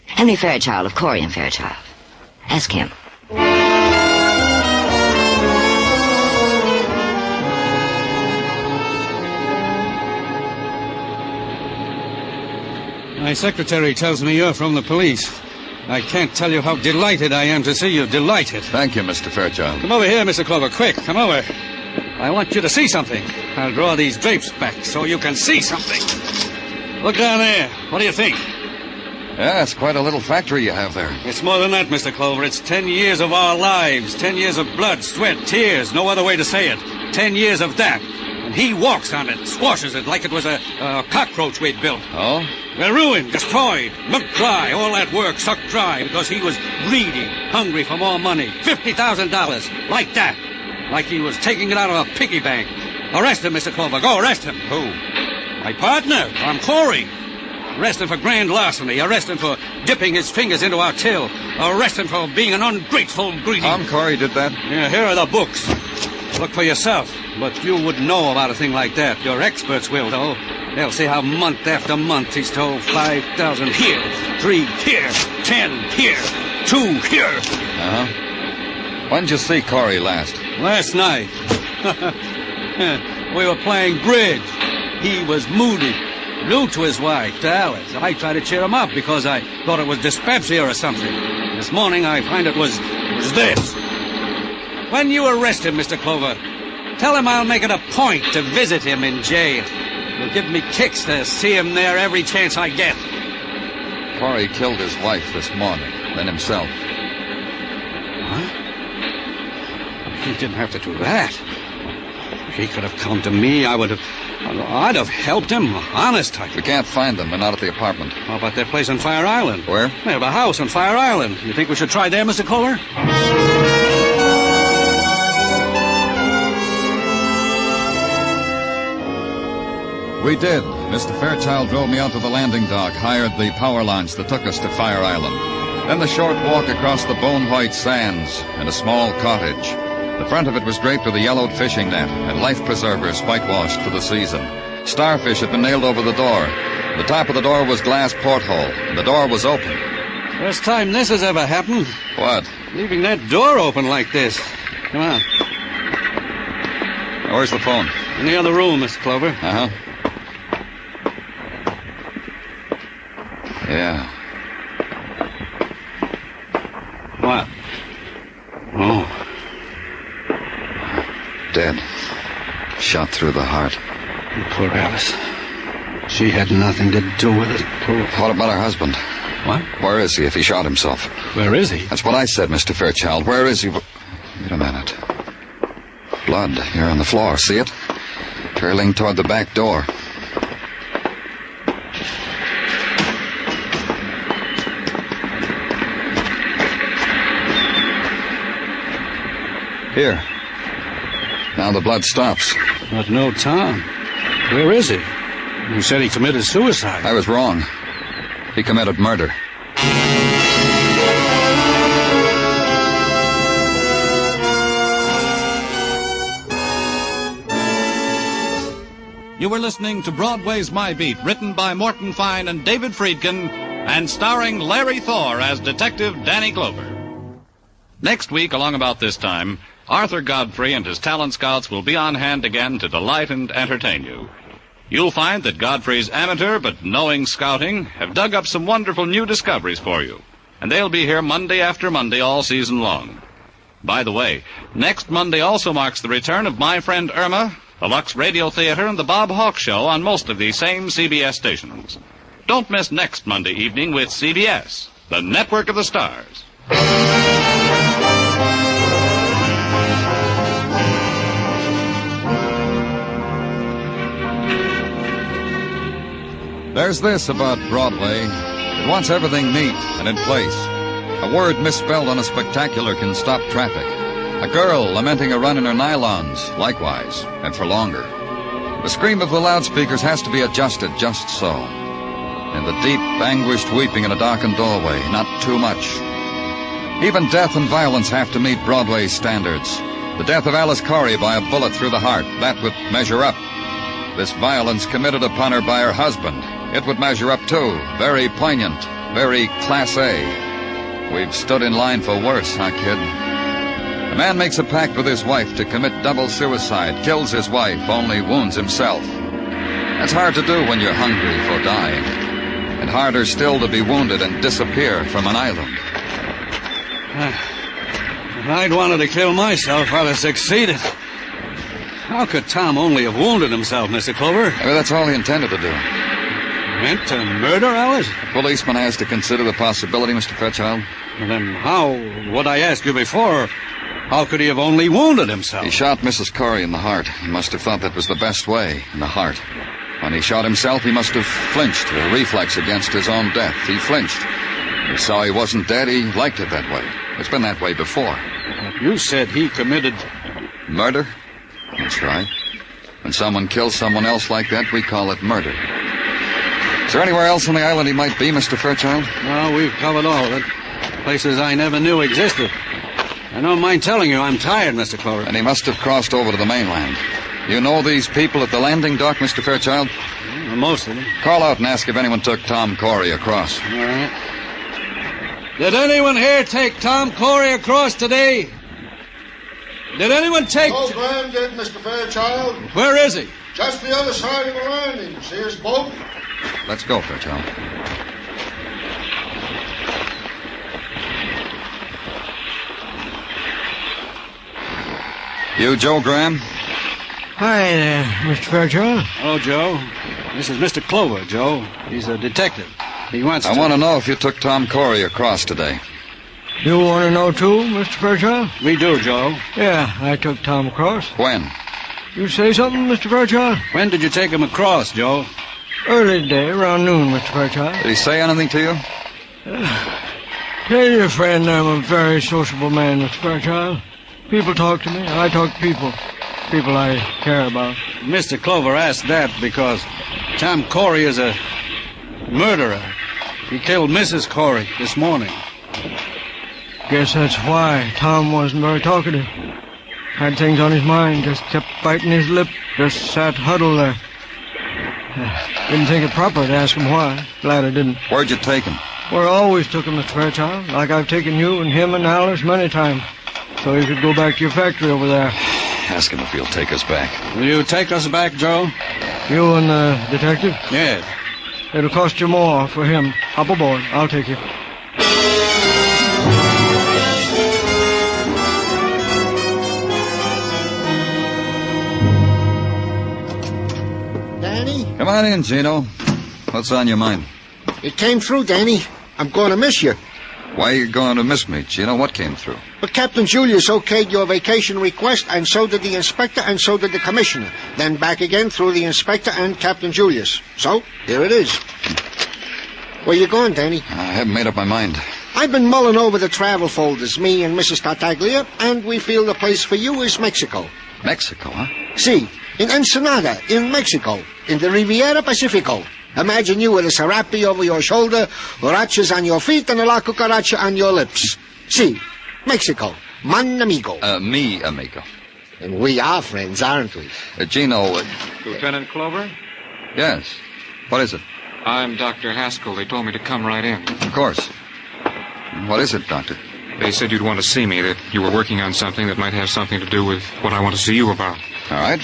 Henry Fairchild of Corey and Fairchild. Ask him. My secretary tells me you're from the police. I can't tell you how delighted I am to see you. Delighted. Thank you, Mr. Fairchild. Come over here, Mr. Clover. Quick, come over. I want you to see something. I'll draw these drapes back so you can see something. Look down there. What do you think? Yeah, it's quite a little factory you have there. It's more than that, Mr. Clover. It's 10 years of our lives. 10 years of blood, sweat, tears. No other way to say it. 10 years of that. And he walks on it, squashes it like it was a cockroach we'd built. Oh? We're ruined, destroyed, milked dry. All that work sucked dry because he was greedy, hungry for more money. $50,000. Like that. Like he was taking it out of a piggy bank. Arrest him, Mr. Clover. Go arrest him. Who? My partner, Tom Corey. Arrest him for grand larceny. Arrest him for dipping his fingers into our till. Arrest him for being an ungrateful, greedy... Tom Corey did that? Yeah, here are the books. Look for yourself. But you wouldn't know about a thing like that. Your experts will, though. They'll see how month after month he stole 5,000 here, 3 here, 10 here, 2 here. Uh-huh. When did you see Corey last? Last night. We were playing bridge. He was moody. New to his wife, to Alice. I tried to cheer him up because I thought it was dyspepsia or something. This morning I find it was this. When you arrest him, Mr. Clover, tell him I'll make it a point to visit him in jail. It'll give me kicks to see him there every chance I get. Corey killed his wife this morning, then himself. What? He didn't have to do that. He could have come to me. I'd have helped him. Honest. We can't find them. They're not at the apartment. How about their place on Fire Island? Where? They have a house on Fire Island. You think we should try there, Mr. Kohler? We did. Mr. Fairchild drove me out to the landing dock, hired the power launch that took us to Fire Island. Then the short walk across the bone-white sands and a small cottage. The front of it was draped with a yellowed fishing net and life preservers whitewashed for the season. Starfish had been nailed over the door. The top of the door was glass porthole, and the door was open. First time this has ever happened. What? Leaving that door open like this. Come on. Where's the phone? In the other room, Mr. Clover. Uh-huh. Yeah. What? Oh. Dead. Shot through the heart. Poor Alice. She had nothing to do with it. Poor... What about her husband? What? Where is he if he shot himself? Where is he? That's what I said, Mr. Fairchild. Where is he? Wait a minute. Blood here on the floor. See it? Trailing toward the back door. Here. Now the blood stops. But no Tom. Where is he? You said he committed suicide. I was wrong. He committed murder. You were listening to Broadway's My Beat, written by Morton Fine and David Friedkin, and starring Larry Thor as Detective Danny Glover. Next week, along about this time, Arthur Godfrey and his talent scouts will be on hand again to delight and entertain you. You'll find that Godfrey's amateur but knowing scouting have dug up some wonderful new discoveries for you, and they'll be here Monday after Monday all season long. By the way, next Monday also marks the return of my friend Irma, the Lux Radio Theater, and the Bob Hawk Show on most of these same CBS stations. Don't miss next Monday evening with CBS, the network of the stars. There's this about Broadway. It wants everything neat and in place. A word misspelled on a spectacular can stop traffic. A girl lamenting a run in her nylons, likewise, and for longer. The scream of the loudspeakers has to be adjusted just so. And the deep, anguished weeping in a darkened doorway, not too much. Even death and violence have to meet Broadway's standards. The death of Alice Corey by a bullet through the heart, that would measure up. This violence committed upon her by her husband, it would measure up too. Very poignant, very Class A. We've stood in line for worse, huh, kid? A man makes a pact with his wife to commit double suicide, kills his wife, only wounds himself. That's hard to do when you're hungry for dying. and harder still to be wounded and disappear from an island. If I'd wanted to kill myself, I'd have succeeded. How could Tom only have wounded himself, Mr. Clover? Maybe that's all he intended to do. Meant to murder Alice? A policeman has to consider the possibility, Mr. Fairchild. Well, then how, what I asked you before, how could he have only wounded himself? He shot Mrs. Corey in the heart. He must have thought that was the best way, in the heart. When he shot himself, he must have flinched, a reflex against his own death. He flinched. He saw he wasn't dead. He liked it that way. It's been that way before. But you said he committed... Murder? That's right. When someone kills someone else like that, we call it murder. Is there anywhere else on the island he might be, Mr. Fairchild? No, we've covered all of it. Places I never knew existed. I don't mind telling you, I'm tired, Mr. Clover. And he must have crossed over to the mainland. You know these people at the landing dock, Mr. Fairchild? Well, most of them. Call out and ask if anyone took Tom Corey across. All right. Did anyone here take Tom Corey across today? Did anyone take... Oh, Graham did, Mr. Fairchild. Where is he? Just the other side of the landing. See his boat? Let's go, Fairchild. You, Joe Graham? Hi there, Mr. Fairchild. Hello, Joe. This is Mr. Clover, Joe. He's a detective. He wants I want to know if you took Tom Corey across today. You want to know, too, Mr. Fairchild? We do, Joe. Yeah, I took Tom across. When? You say something, Mr. Fairchild? When did you take him across, Joe? Early today, around noon, Mr. Fairchild. Did he say anything to you? Tell your friend I'm a very sociable man, Mr. Fairchild. People talk to me. I talk to people. People I care about. Mr. Clover asked that because Tom Corey is a murderer. He killed Mrs. Corey this morning. Guess that's why Tom wasn't very talkative. Had things on his mind, just kept biting his lip, just sat huddled there. Didn't think it proper to ask him why. Glad I didn't. Where'd you take him? Where I always took him, Mr. Fairchild, like I've taken you and him and Alice many times. So you could go back to your factory over there. Ask him if he'll take us back. Will you take us back, Joe? You and the detective? Yes. It'll cost you more for him. Hop aboard. I'll take you. Danny? Come on in, Gino. What's on your mind? It came through, Danny. I'm going to miss you. Why are you going to miss me, Gino? What came through? But Captain Julius okayed your vacation request, and so did the inspector, and so did the commissioner. Then back again through the inspector and Captain Julius. So, here it is. Where you going, Danny? I haven't made up my mind. I've been mulling over the travel folders, me and Mrs. Tartaglia, and we feel the place for you is Mexico. Mexico, huh? See, in Ensenada, in Mexico, in the Riviera Pacifico. Imagine you with a serape over your shoulder, huaraches on your feet, and a la cucaracha on your lips. See, Mexico, mon amigo. Me amigo. And we are friends, aren't we? Gino... Lieutenant Clover? Yes. What is it? I'm Dr. Haskell. They told me to come right in. Of course. What is it, Doctor? They said you'd want to see me, that you were working on something that might have something to do with what I want to see you about. All right.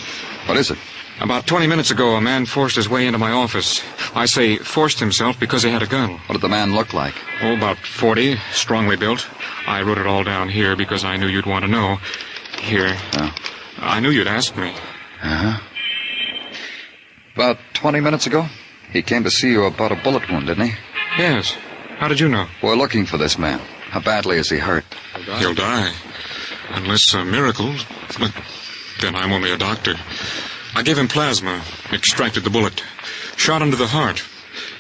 What is it? About 20 minutes ago, a man forced his way into my office. I say forced himself because he had a gun. What did the man look like? Oh, about 40, strongly built. I wrote it all down here because I knew you'd want to know. Here. Oh. I knew you'd ask me. Uh-huh. About 20 minutes ago, he came to see you about a bullet wound, didn't he? Yes. How did you know? We're looking for this man. How badly is he hurt? He'll die. Unless a miracle. But then I'm only a doctor. I gave him plasma, extracted the bullet, shot into the heart.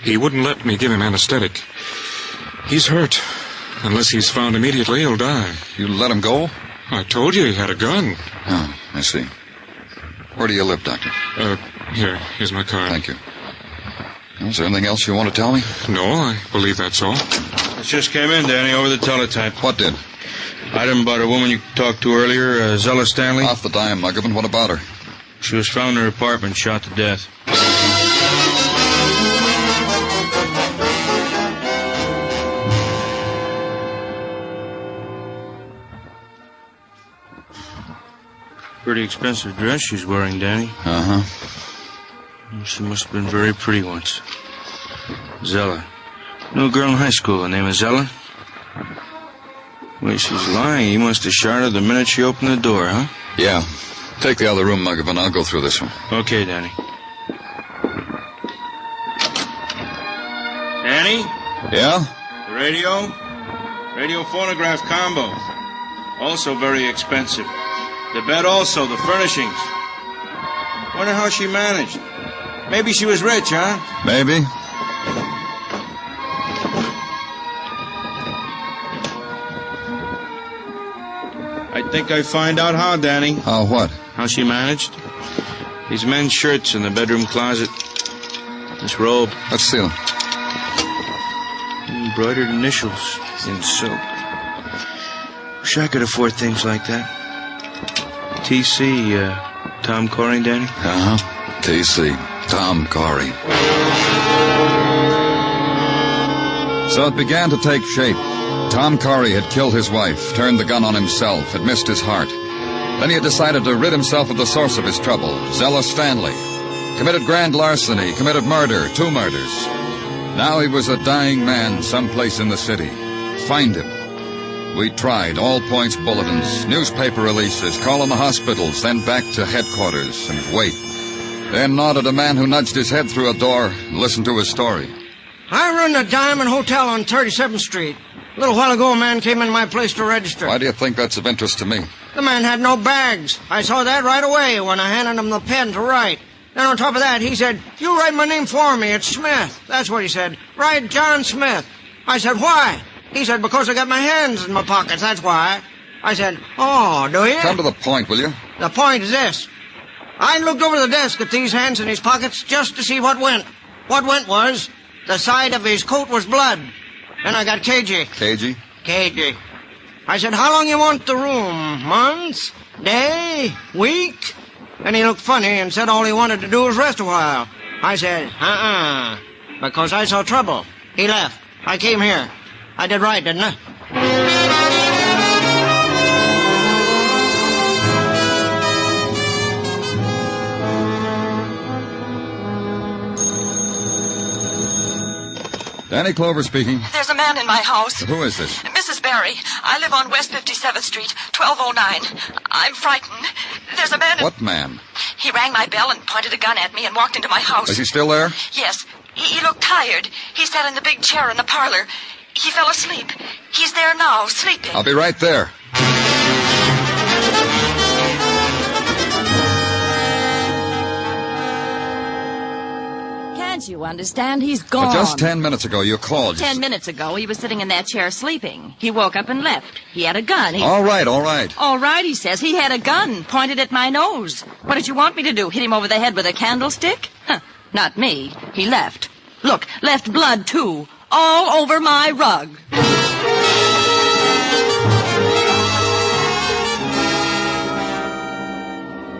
He wouldn't let me give him anesthetic. He's hurt. Unless he's found immediately, he'll die. You let him go? I told you he had a gun. Oh, I see. Where do you live, Doctor? Here's my card. Thank you. Is there anything else you want to tell me? No, I believe that's all. It just came in, Danny, over the teletype. What did? Item about a woman you talked to earlier, Zella Stanley. Off the dime, Muggerman. What about her? She was found in her apartment, shot to death. Pretty expensive dress she's wearing, Danny. Uh-huh. She must have been very pretty once. Zella. Knew a girl in high school. Her name is Zella. Well, she's lying. He must have shot her the minute she opened the door, huh? Yeah. Take the other room, Muggavan. I'll go through this one. Okay, Danny. Danny? Yeah? The radio? Radio phonograph combo. Also very expensive. The bed also, the furnishings. Wonder how she managed. Maybe she was rich, huh? Maybe. I think I find out how, Danny. How what? How she managed. These men's shirts in the bedroom closet. This robe. Let's see them. Embroidered initials in silk. Wish I could afford things like that. T.C., Tom Corey, Danny? Uh-huh. T.C., Tom Corey. So it began to take shape. Tom Corey had killed his wife, turned the gun on himself, had missed his heart. Then he had decided to rid himself of the source of his trouble, Zella Stanley. Committed grand larceny, committed murder, 2 murders. Now he was a dying man someplace in the city. Find him. We tried all points bulletins, newspaper releases, call in the hospitals, then back to headquarters and wait. Then nodded a man who nudged his head through a door and listened to his story. I run the Diamond Hotel on 37th Street. A little while ago, a man came in my place to register. Why do you think that's of interest to me? The man had no bags. I saw that right away when I handed him the pen to write. Then on top of that, he said, "You write my name for me. It's Smith." That's what he said. "Write John Smith." I said, "Why?" He said, "Because I got my hands in my pockets, that's why." I said, "Oh, do you?" Come to the point, will you? The point is this. I looked over the desk at these hands in his pockets just to see what went. What went was the side of his coat was blood. Then I got cagey. Cagey? Cagey. I said, "How long you want the room? Months? Day? Week?" And he looked funny and said all he wanted to do was rest a while. I said, because I saw trouble. He left. I came here. I did right, didn't I? Danny Clover speaking. There's a man in my house. Who is this? Mrs. Barry. I live on West 57th Street, 1209. I'm frightened. There's a man... What man? He rang my bell and pointed a gun at me and walked into my house. Is he still there? Yes. He looked tired. He sat in the big chair in the parlor. He fell asleep. He's there now, sleeping. I'll be right there. Can't you understand? He's gone. But just 10 minutes ago, you called. 10 minutes ago, he was sitting in that chair sleeping. He woke up and left. He had a gun. All right. All right, he says. He had a gun pointed at my nose. What did you want me to do? Hit him over the head with a candlestick? Not me. He left. Look, left blood, too. All over my rug.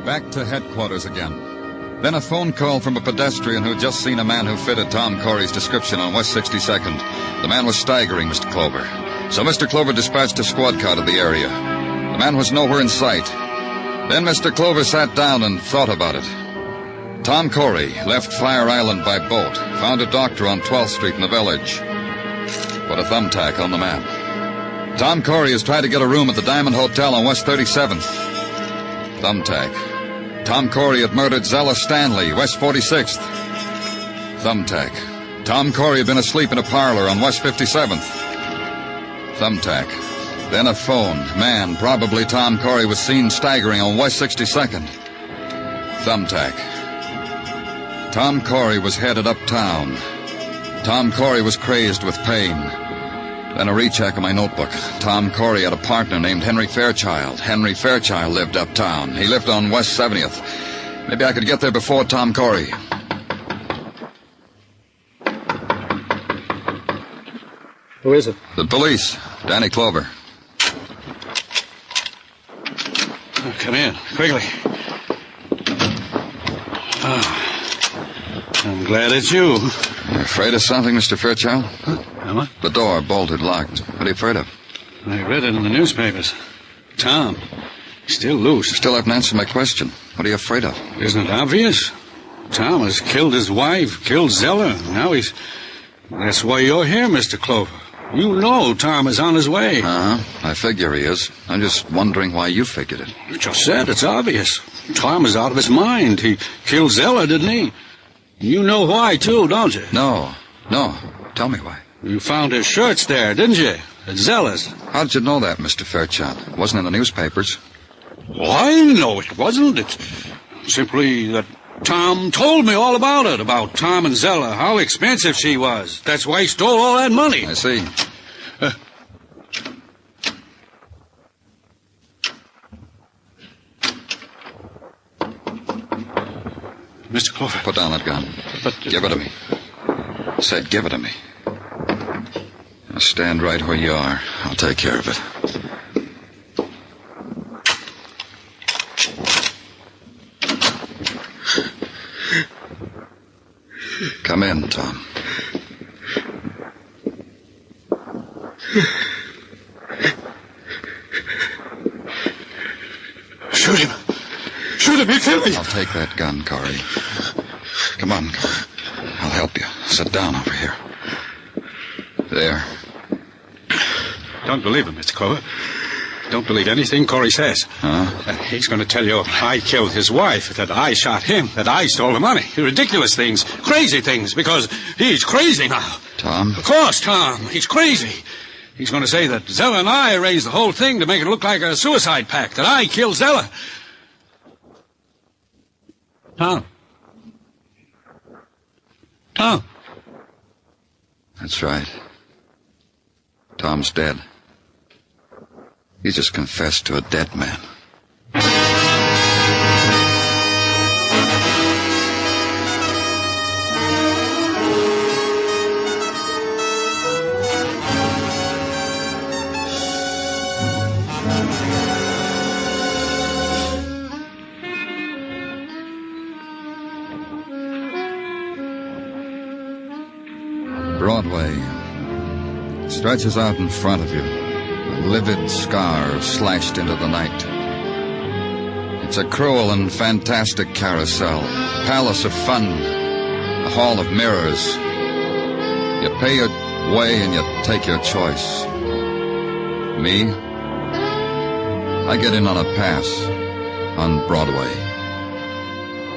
Back to headquarters again. Then a phone call from a pedestrian who had just seen a man who fitted Tom Corey's description on West 62nd. The man was staggering, Mr. Clover. So Mr. Clover dispatched a squad car to the area. The man was nowhere in sight. Then Mr. Clover sat down and thought about it. Tom Corey left Fire Island by boat, found a doctor on 12th Street in the village. Put a thumbtack on the map. Tom Corey has tried to get a room at the Diamond Hotel on West 37th. Thumbtack. Tom Corey had murdered Zella Stanley, West 46th. Thumbtack. Tom Corey had been asleep in a parlor on West 57th. Thumbtack. Then a phone. Man, probably Tom Corey, was seen staggering on West 62nd. Thumbtack. Tom Corey was headed uptown. Tom Corey was crazed with pain. Then a recheck of my notebook. Tom Corey had a partner named Henry Fairchild. Henry Fairchild lived uptown. He lived on West 70th. Maybe I could get there before Tom Corey. Who is it? The police. Danny Clover. Oh, come in, quickly. Oh, I'm glad it's you. You afraid of something, Mr. Fairchild? Am I? The door bolted locked. What are you afraid of? I read it in the newspapers. Tom. He's still loose. You still haven't answered my question. What are you afraid of? Isn't it obvious? Tom has killed his wife, killed Zella. Now he's That's why you're here, Mr. Clover. You know Tom is on his way. I figure he is. I'm just wondering why you figured it. You just said it's obvious. Tom is out of his mind. He killed Zella, didn't he? You know why, too, don't you? No. Tell me why. You found his shirts there, didn't you? At Zella's. How did you know that, Mr. Fairchild? It wasn't in the newspapers. Why? No, it wasn't. It's simply that Tom told me all about it, about Tom and Zella, how expensive she was. That's why he stole all that money. I see. Mr. Clover. Put down that gun. Give it to me. I said give it to me. Now stand right where you are. I'll take care of it. Come in, Tom. Shoot him. Shoot him, he'll kill me. I'll take that gun, Corey. Come on, Corey. I'll help you. Sit down over here. There. Don't believe him, Mr. Clover. Don't believe anything Corey says. He's going to tell you I killed his wife, that I shot him, that I stole the money. Ridiculous things, crazy things, because he's crazy now. Tom? Of course, Tom. He's crazy. He's going to say that Zella and I arranged the whole thing to make it look like a suicide pact, that I killed Zella. Tom. That's right. Tom's dead. He just confessed to a dead man. Broadway stretches out in front of you, a livid scar slashed into the night. It's a cruel and fantastic carousel, a palace of fun, a hall of mirrors. You pay your way and you take your choice. Me? I get in on a pass on Broadway.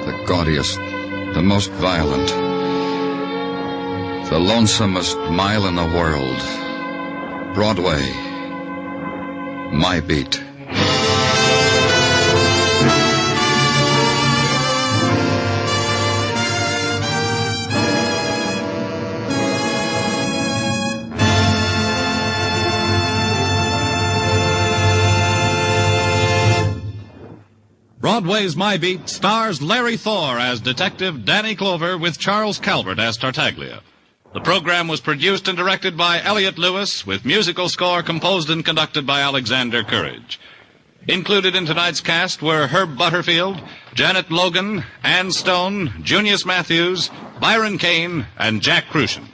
The gaudiest, the most violent, the lonesomest mile in the world. Broadway, my beat. Broadway's My Beat stars Larry Thor as Detective Danny Clover with Charles Calvert as Tartaglia. The program was produced and directed by Elliott Lewis, with musical score composed and conducted by Alexander Courage. Included in tonight's cast were Herb Butterfield, Janet Logan, Ann Stone, Junius Matthews, Byron Kane, and Jack Crucian.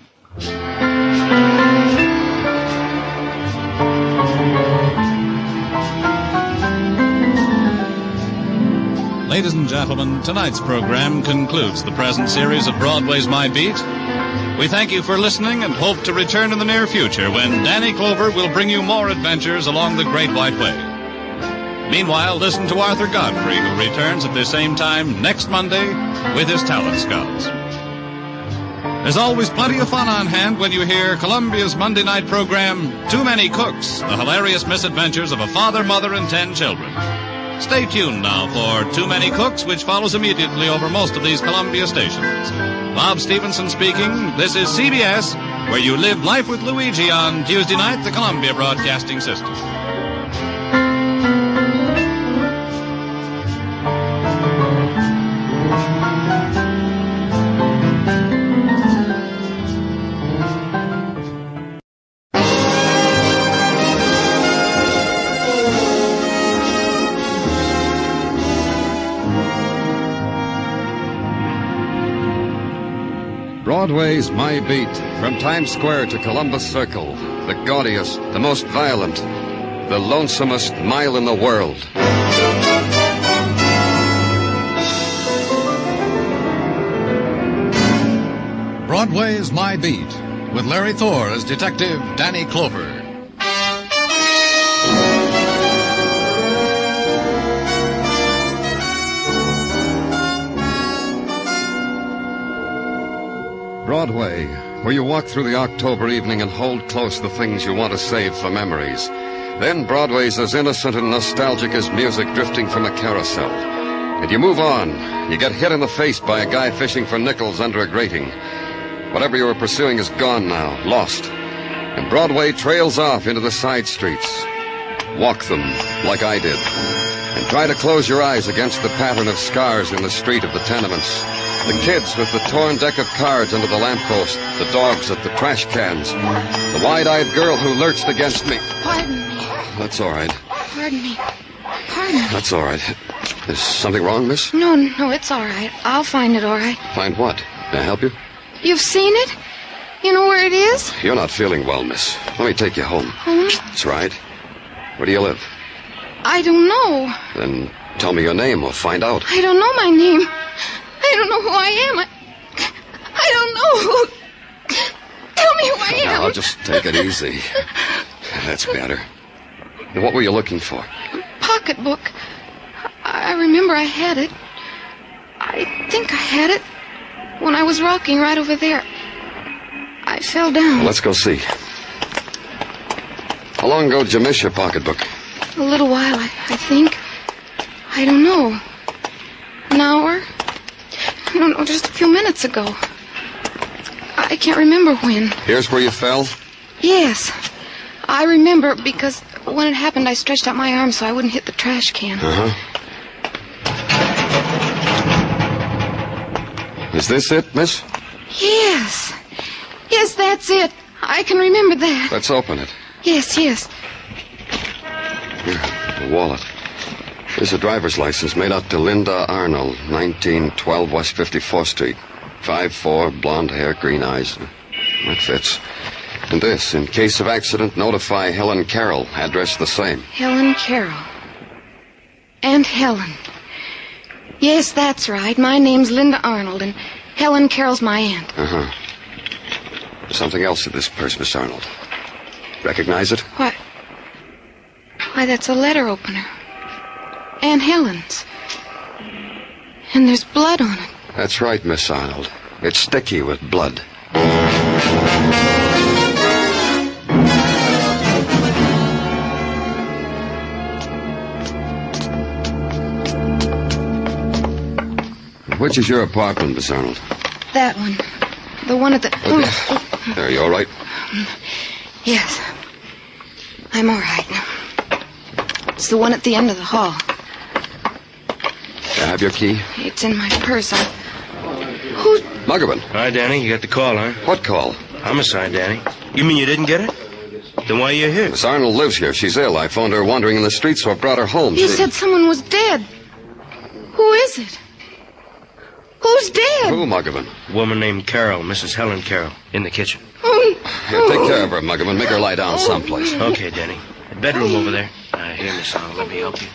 Ladies and gentlemen, tonight's program concludes the present series of Broadway's My Beat. We thank you for listening and hope to return in the near future when Danny Clover will bring you more adventures along the Great White Way. Meanwhile, listen to Arthur Godfrey, who returns at the same time next Monday with his Talent Scouts. There's always plenty of fun on hand when you hear Columbia's Monday night program, Too Many Cooks, the hilarious misadventures of a father, mother, and 10 children. Stay tuned now for Too Many Cooks, which follows immediately over most of these Columbia stations. Bob Stevenson speaking. This is CBS, where you live life with Luigi on Tuesday night, the Columbia Broadcasting System. Broadway's My Beat, from Times Square to Columbus Circle, the gaudiest, the most violent, the lonesomest mile in the world. Broadway's My Beat, with Larry Thor as Detective Danny Clover. Broadway, where you walk through the October evening and hold close the things you want to save for memories. Then Broadway's as innocent and nostalgic as music drifting from a carousel. And you move on. You get hit in the face by a guy fishing for nickels under a grating. Whatever you were pursuing is gone now, lost. And Broadway trails off into the side streets. Walk them, like I did. And try to close your eyes against the pattern of scars in the street of the tenements. The kids with the torn deck of cards under the lamppost. The dogs at the trash cans. The wide-eyed girl who lurched against me. Pardon me. That's all right. Pardon me. Pardon me. That's all right. Is something wrong, miss? No, it's all right. I'll find it all right. Find what? May I help you? You've seen it? You know where it is? You're not feeling well, miss. Let me take you home. Home? That's right. Where do you live? I don't know. Then tell me your name. We'll find out. I don't know my name. I don't know who I am. I don't know who... Tell me who I am. Now, just take it easy. That's better. What were you looking for? Pocketbook. I remember I had it. I think I had it when I was rocking right over there. I fell down. Well, let's go see. How long ago did you miss your pocketbook? A little while, I think. I don't know. An hour? I don't know, just a few minutes ago. I can't remember when. Here's where you fell? Yes. I remember because when it happened, I stretched out my arm so I wouldn't hit the trash can. Uh-huh. Is this it, miss? Yes. Yes, that's it. I can remember that. Let's open it. Yes. Here, the wallet. There's a driver's license made out to Linda Arnold, 1912 West 54th Street. 5'4", blonde hair, green eyes. That fits. And this, in case of accident, notify Helen Carroll. Address the same. Helen Carroll. Aunt Helen. Yes, that's right. My name's Linda Arnold, and Helen Carroll's my aunt. Uh-huh. Something else to this purse, Miss Arnold. Recognize it? What? Why, that's a letter opener. Aunt Helen's. And there's blood on it. That's right, Miss Arnold. It's sticky with blood. Which is your apartment, Miss Arnold? That one. The one at the... Are you all right? Yes. I'm all right. It's the one at the end of the hall. I have your key? It's in my purse. Who... Muggavan. Hi, Danny. You got the call, huh? What call? Homicide, Danny. You mean you didn't get it? Then why are you here? Miss Arnold lives here. She's ill. I phoned her wandering in the streets, so I brought her home. You said someone was dead. Who is it? Who's dead? Who, Muggavan? A woman named Carroll, Mrs. Helen Carroll, in the kitchen. Here, take care of her, Muggavan. Make her lie down someplace. Okay, Danny. The bedroom over there. Here, Miss Arnold. Let me help you.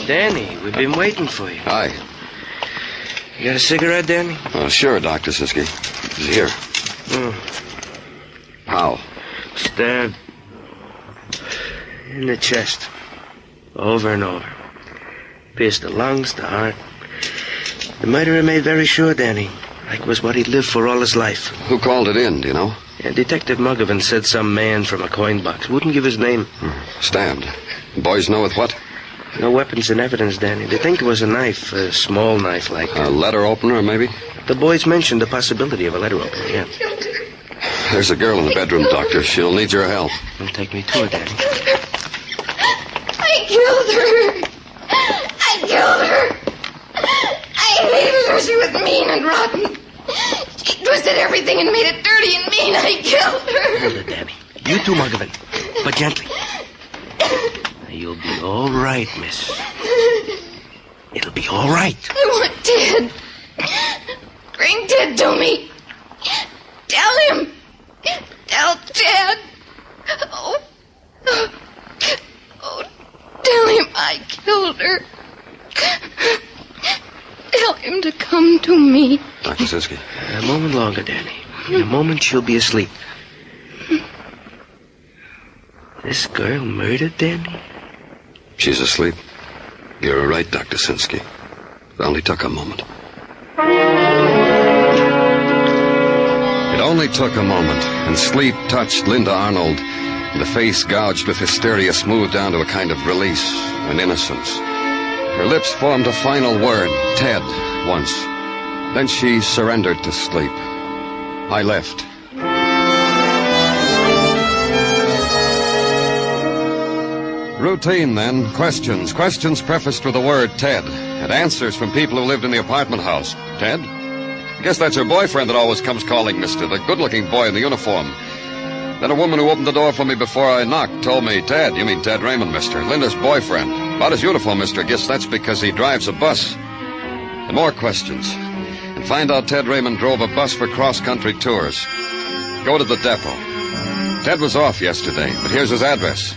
Danny, we've been waiting for you. Hi. You got a cigarette, Danny? Sure, Dr. Siski. Here. How? Stabbed in the chest. Over and over. Pierced the lungs, the heart. The murderer made very sure, Danny. Like it was what he'd lived for all his life. Who called it in, do you know? Yeah, Detective Muggavan said some man from a coin box. Wouldn't give his name. Stabbed. The boys know with what? No weapons and evidence, Danny. They think it was a knife, a small knife like... A letter opener, maybe? The boys mentioned the possibility of a letter opener, yeah. There's a girl in the bedroom, Doctor. She'll need your help. Well, take me to her, Danny. I killed her. I hated her. She was mean and rotten. She twisted everything and made it dirty and mean. I killed her. Hold it, Danny. You too, Muggavan. But gently. You'll be all right, miss. It'll be all right. I want Ted. Bring Ted to me. Tell him. Tell Ted. Oh, tell him I killed her. Tell him to come to me. Dr. Sinsky. A moment longer, Danny. In a moment, she'll be asleep. This girl murdered Danny? She's asleep. You're right, Dr. Sinsky. It only took a moment. It only took a moment, and sleep touched Linda Arnold, and the face gouged with hysteria smoothed down to a kind of release and innocence. Her lips formed a final word, Ted, once. Then she surrendered to sleep. I left. Routine, then. Questions. Questions prefaced with the word Ted. And answers from people who lived in the apartment house. Ted? I guess that's her boyfriend that always comes calling, mister. The good-looking boy in the uniform. Then a woman who opened the door for me before I knocked told me, Ted, you mean Ted Raymond, mister. Linda's boyfriend. About his uniform, mister. I guess that's because he drives a bus. And more questions. And find out Ted Raymond drove a bus for cross-country tours. Go to the depot. Ted was off yesterday, but here's his address.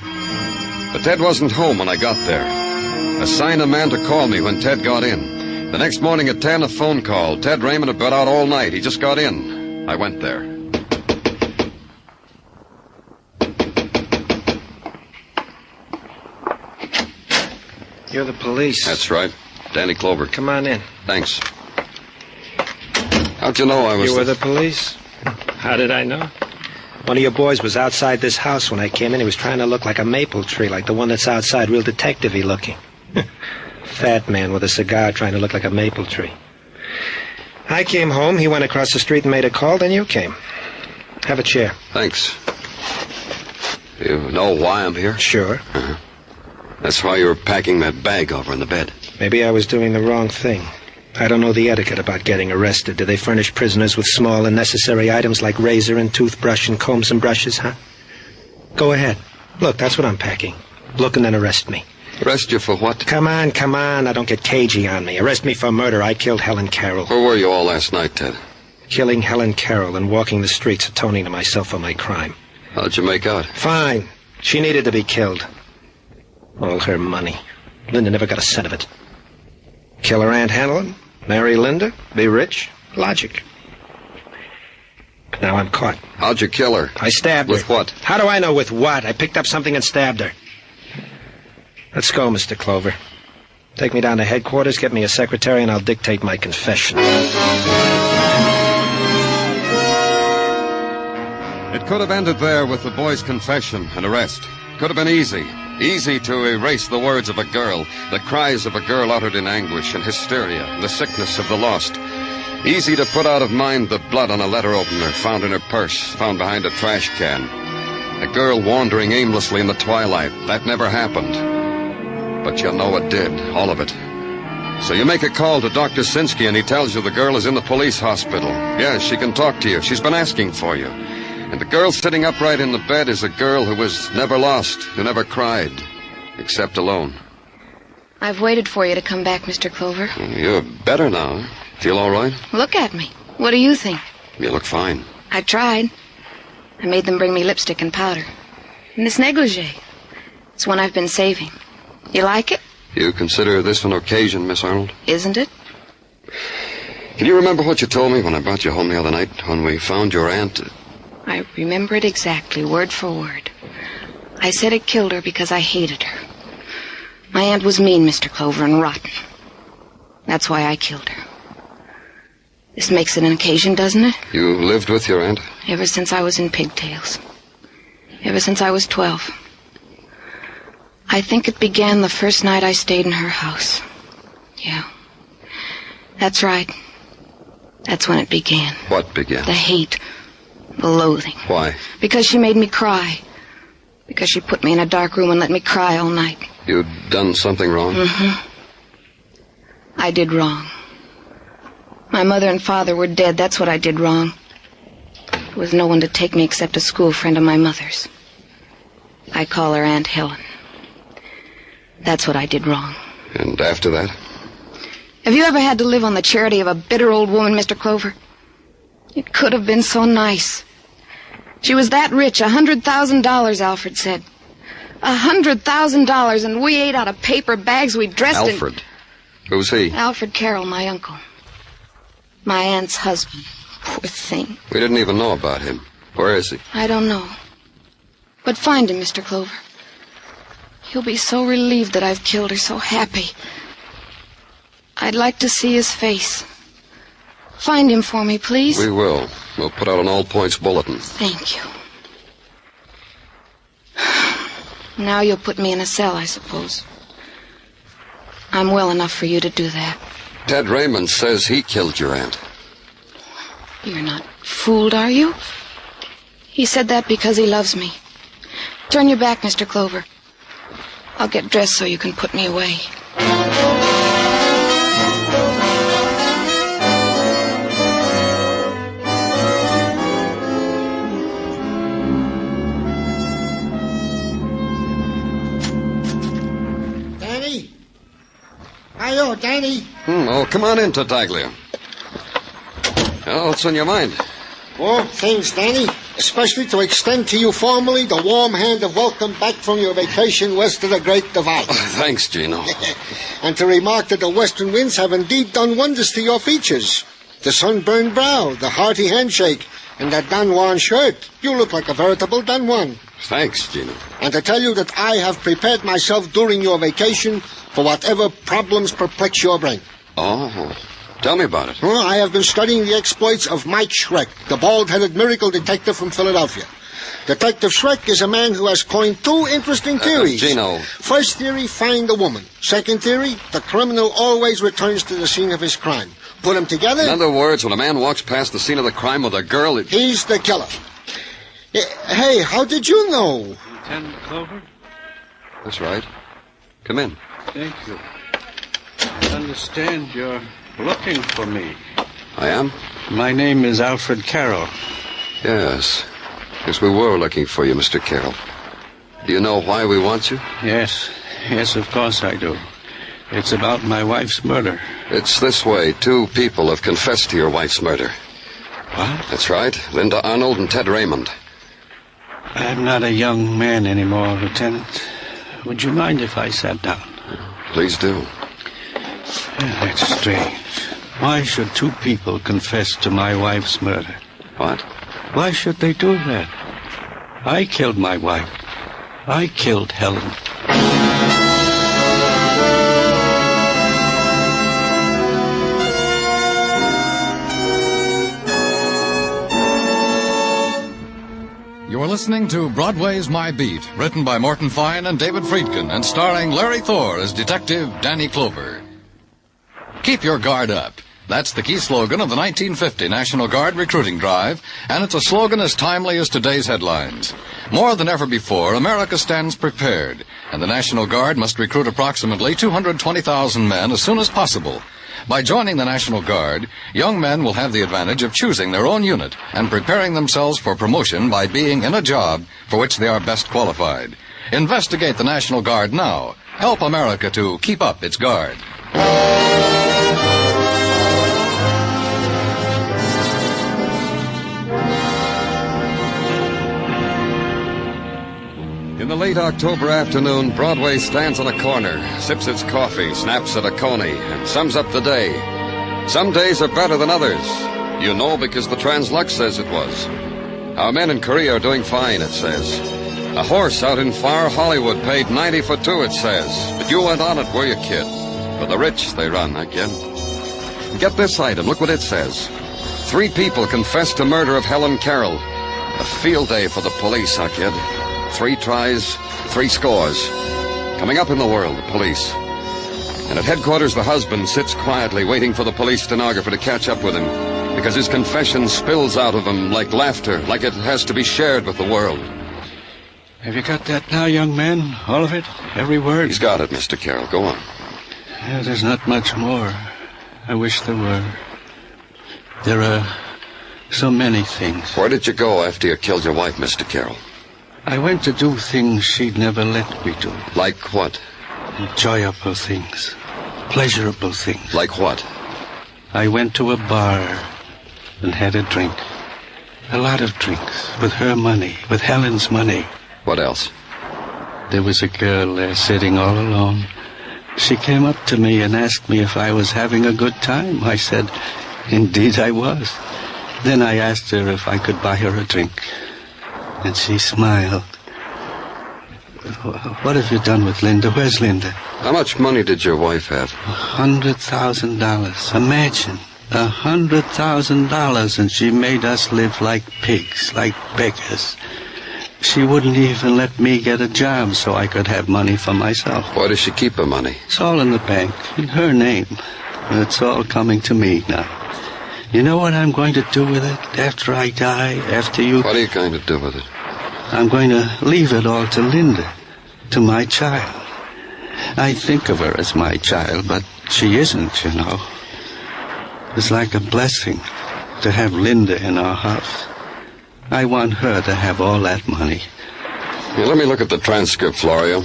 But Ted wasn't home when I got there. Assign a man to call me when Ted got in. The next morning at 10, a phone call. Ted Raymond had been out all night. He just got in. I went there. You're the police. That's right. Danny Clover. Come on in. Thanks. How'd you know I was... You were the police? How did I know? One of your boys was outside this house when I came in. He was trying to look like a maple tree, like the one that's outside, real detective-y looking. Fat man with a cigar trying to look like a maple tree. I came home, he went across the street and made a call, then you came. Have a chair. Thanks. You know why I'm here? Sure. Uh-huh. That's why you were packing that bag over in the bed. Maybe I was doing the wrong thing. I don't know the etiquette about getting arrested. Do they furnish prisoners with small and necessary items like razor and toothbrush and combs and brushes, huh? Go ahead. Look, that's what I'm packing. Look and then arrest me. Arrest you for what? Come on. Now don't get cagey on me. Arrest me for murder. I killed Helen Carroll. Where were you all last night, Ted? Killing Helen Carroll and walking the streets atoning to myself for my crime. How'd you make out? Fine. She needed to be killed. All her money. Linda never got a cent of it. Kill her Aunt Helen, marry Linda, be rich. Logic. But now I'm caught. How'd you kill her? I stabbed her. With what? How do I know with what? I picked up something and stabbed her. Let's go, Mr. Clover. Take me down to headquarters, get me a secretary, and I'll dictate my confession. It could have ended there with the boy's confession and arrest. Could have been easy. Easy to erase the words of a girl, the cries of a girl uttered in anguish and hysteria, the sickness of the lost. Easy to put out of mind the blood on a letter opener found in her purse, found behind a trash can. A girl wandering aimlessly in the twilight. That never happened. But you know it did, all of it. So you make a call to Dr. Sinsky and he tells you the girl is in the police hospital. Yes, she can talk to you. She's been asking for you. And the girl sitting upright in the bed is a girl who was never lost, who never cried, except alone. I've waited for you to come back, Mr. Clover. You're better now. Feel all right? Look at me. What do you think? You look fine. I tried. I made them bring me lipstick and powder. And this negligee. It's one I've been saving. You like it? You consider this an occasion, Miss Arnold? Isn't it? Can you remember what you told me when I brought you home the other night, when we found your aunt? I remember it exactly, word for word. I said it killed her because I hated her. My aunt was mean, Mr. Clover, and rotten. That's why I killed her. This makes it an occasion, doesn't it? You lived with your aunt? Ever since I was in pigtails. Ever since I was 12. I think it began the first night I stayed in her house. Yeah. That's right. That's when it began. What began? The hate. The loathing. Why? Because she made me cry. Because she put me in a dark room and let me cry all night. You'd done something wrong? Mm-hmm. I did wrong. My mother and father were dead. That's what I did wrong. There was no one to take me except a school friend of my mother's. I call her Aunt Helen. That's what I did wrong. And after that? Have you ever had to live on the charity of a bitter old woman, Mr. Clover? It could have been so nice. She was that rich, $100,000, Alfred said. $100,000, and we ate out of paper bags we dressed in. Alfred. Who's he? Alfred Carroll, my uncle. My aunt's husband. Poor thing. We didn't even know about him. Where is he? I don't know. But find him, Mr. Clover. He'll be so relieved that I've killed her, so happy. I'd like to see his face. Find him for me, please. We will. We'll put out an all-points bulletin. Thank you. Now you'll put me in a cell, I suppose. I'm well enough for you to do that. Ted Raymond says he killed your aunt. You're not fooled, are you? He said that because he loves me. Turn your back, Mr. Clover. I'll get dressed so you can put me away. Danny? Hi-yo, Danny. Oh, come on in, Tartaglia. Oh, what's on your mind? Well, things, Danny. Especially to extend to you formally the warm hand of welcome back from your vacation west of the Great Divide. Oh, thanks, Gino. And to remark that the western winds have indeed done wonders to your features. The sunburned brow, the hearty handshake, and that Don Juan shirt. You look like a veritable Don Juan. Thanks, Gino. And to tell you that I have prepared myself during your vacation for whatever problems perplex your brain. Oh, tell me about it. Well, I have been studying the exploits of Mike Schreck, the bald-headed miracle detective from Philadelphia. Detective Schreck is a man who has coined two interesting theories. Gino. First theory, find the woman. Second theory, the criminal always returns to the scene of his crime. Put them together... In other words, when a man walks past the scene of the crime with a girl... He's the killer. Hey, how did you know? Lieutenant Clover? That's right. Come in. Thank you. I understand you're looking for me. I am? My name is Alfred Carroll. Yes. Yes, we were looking for you, Mr. Carroll. Do you know why we want you? Yes. Yes, of course I do. It's about my wife's murder. It's this way. Two people have confessed to your wife's murder. What? That's right. Linda Arnold and Ted Raymond. I'm not a young man anymore, Lieutenant. Would you mind if I sat down? Please do. That's strange. Why should two people confess to my wife's murder? What? Why should they do that? I killed my wife. I killed Helen. You're listening to Broadway's My Beat, written by Morton Fine and David Friedkin, and starring Larry Thor as Detective Danny Clover. Keep your guard up. That's the key slogan of the 1950 National Guard recruiting drive, and it's a slogan as timely as today's headlines. More than ever before, America stands prepared, and the National Guard must recruit approximately 220,000 men as soon as possible. By joining the National Guard, young men will have the advantage of choosing their own unit and preparing themselves for promotion by being in a job for which they are best qualified. Investigate the National Guard now. Help America to keep up its guard. In the late October afternoon, Broadway stands on a corner, sips its coffee, snaps at a coney, and sums up the day. Some days are better than others. You know because the Translux says it was. Our men in Korea are doing fine, it says. A horse out in far Hollywood paid 90 for two, it says. But you went on it, were you, kid? For the rich, they run, again. Get this item, look what it says. 3 people confessed to murder of Helen Carroll. A field day for the police, huh, kid? 3 tries, 3 scores. Coming up in the world, the police. And at headquarters, the husband sits quietly waiting for the police stenographer to catch up with him, because his confession spills out of him like laughter, like it has to be shared with the world. Have you got that now, young man? All of it? Every word? He's got it, Mr. Carroll. Go on. Yeah, there's not much more. I wish there were. There are so many things. Where did you go after you killed your wife, Mr. Carroll? I went to do things she'd never let me do. Like what? Enjoyable things. Pleasurable things. Like what? I went to a bar and had a drink. A lot of drinks. With her money. With Helen's money. What else? There was a girl there sitting all alone. She came up to me and asked me if I was having a good time. I said, indeed I was. Then I asked her if I could buy her a drink. And she smiled. What have you done with Linda? Where's Linda? How much money did your wife have? $100,000. Imagine. $100,000, and she made us live like pigs, like beggars. She wouldn't even let me get a job so I could have money for myself. Why does she keep her money? It's all in the bank, in her name. It's all coming to me now. You know what I'm going to do with it after I die, after you... What are you going to do with it? I'm going to leave it all to Linda, to my child. I think of her as my child, but she isn't, you know. It's like a blessing to have Linda in our house. I want her to have all that money. Here, let me look at the transcript, Florio.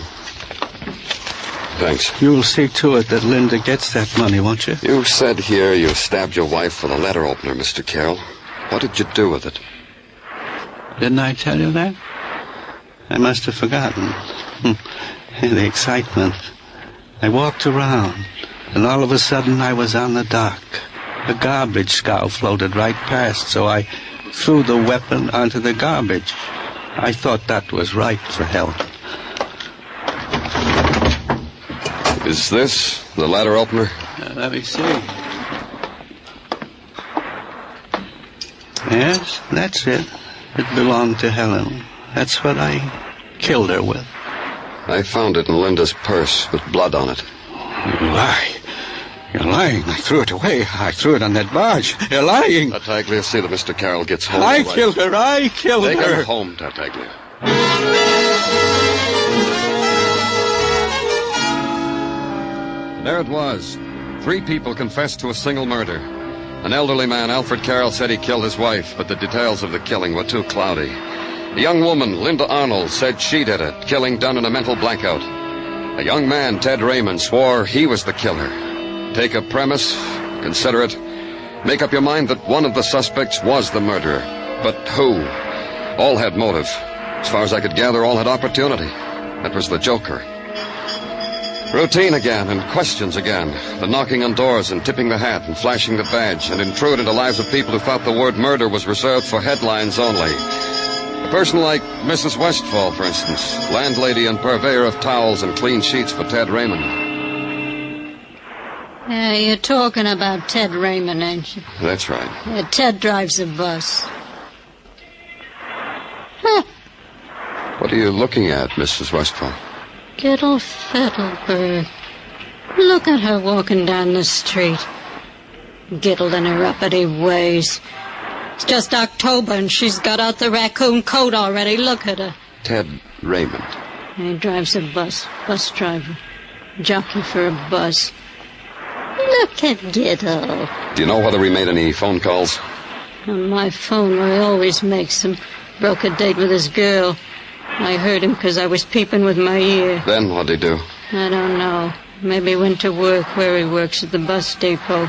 Thanks. You'll see to it that Linda gets that money, won't you? You said here you stabbed your wife with a letter opener, Mr. Carroll. What did you do with it? Didn't I tell you that? I must have forgotten. In the excitement. I walked around, and all of a sudden I was on the dock. A garbage scow floated right past, so I threw the weapon onto the garbage. I thought that was right for Helen. Is this the letter opener? Let me see. Yes, that's it. It belonged to Helen. That's what I killed her with. I found it in Linda's purse with blood on it. You lie. You're lying. I threw it away. I threw it on that barge. You're lying. Tartaglia, see that Mr. Carroll gets home. I killed her. I killed her. Take her home, Tartaglia. There it was. 3 people confessed to a single murder. An elderly man, Alfred Carroll, said he killed his wife, but the details of the killing were too cloudy. A young woman, Linda Arnold, said she did it, killing done in a mental blackout. A young man, Ted Raymond, swore he was the killer. Take a premise, consider it. Make up your mind that one of the suspects was the murderer. But who? All had motive. As far as I could gather, all had opportunity. That was the Joker. Routine again, and questions again. The knocking on doors and tipping the hat and flashing the badge and intrude into lives of people who thought the word murder was reserved for headlines only. A person like Mrs. Westfall, for instance, landlady and purveyor of towels and clean sheets for Ted Raymond. You're talking about Ted Raymond, ain't you? That's right. Ted drives a bus. What are you looking at, Mrs. Westfall? Gettle Fettelberg. Look at her walking down the street. Gittled in her uppity ways. It's just October and she's got out the raccoon coat already. Look at her. Ted Raymond. He drives a bus driver. Jockey for a bus. Look at Gittle. Do you know whether he made any phone calls? On my phone, where he always makes them. Broke a date with his girl. I heard him because I was peeping with my ear. Then what'd he do? I don't know. Maybe he went to work where he works at the bus depot.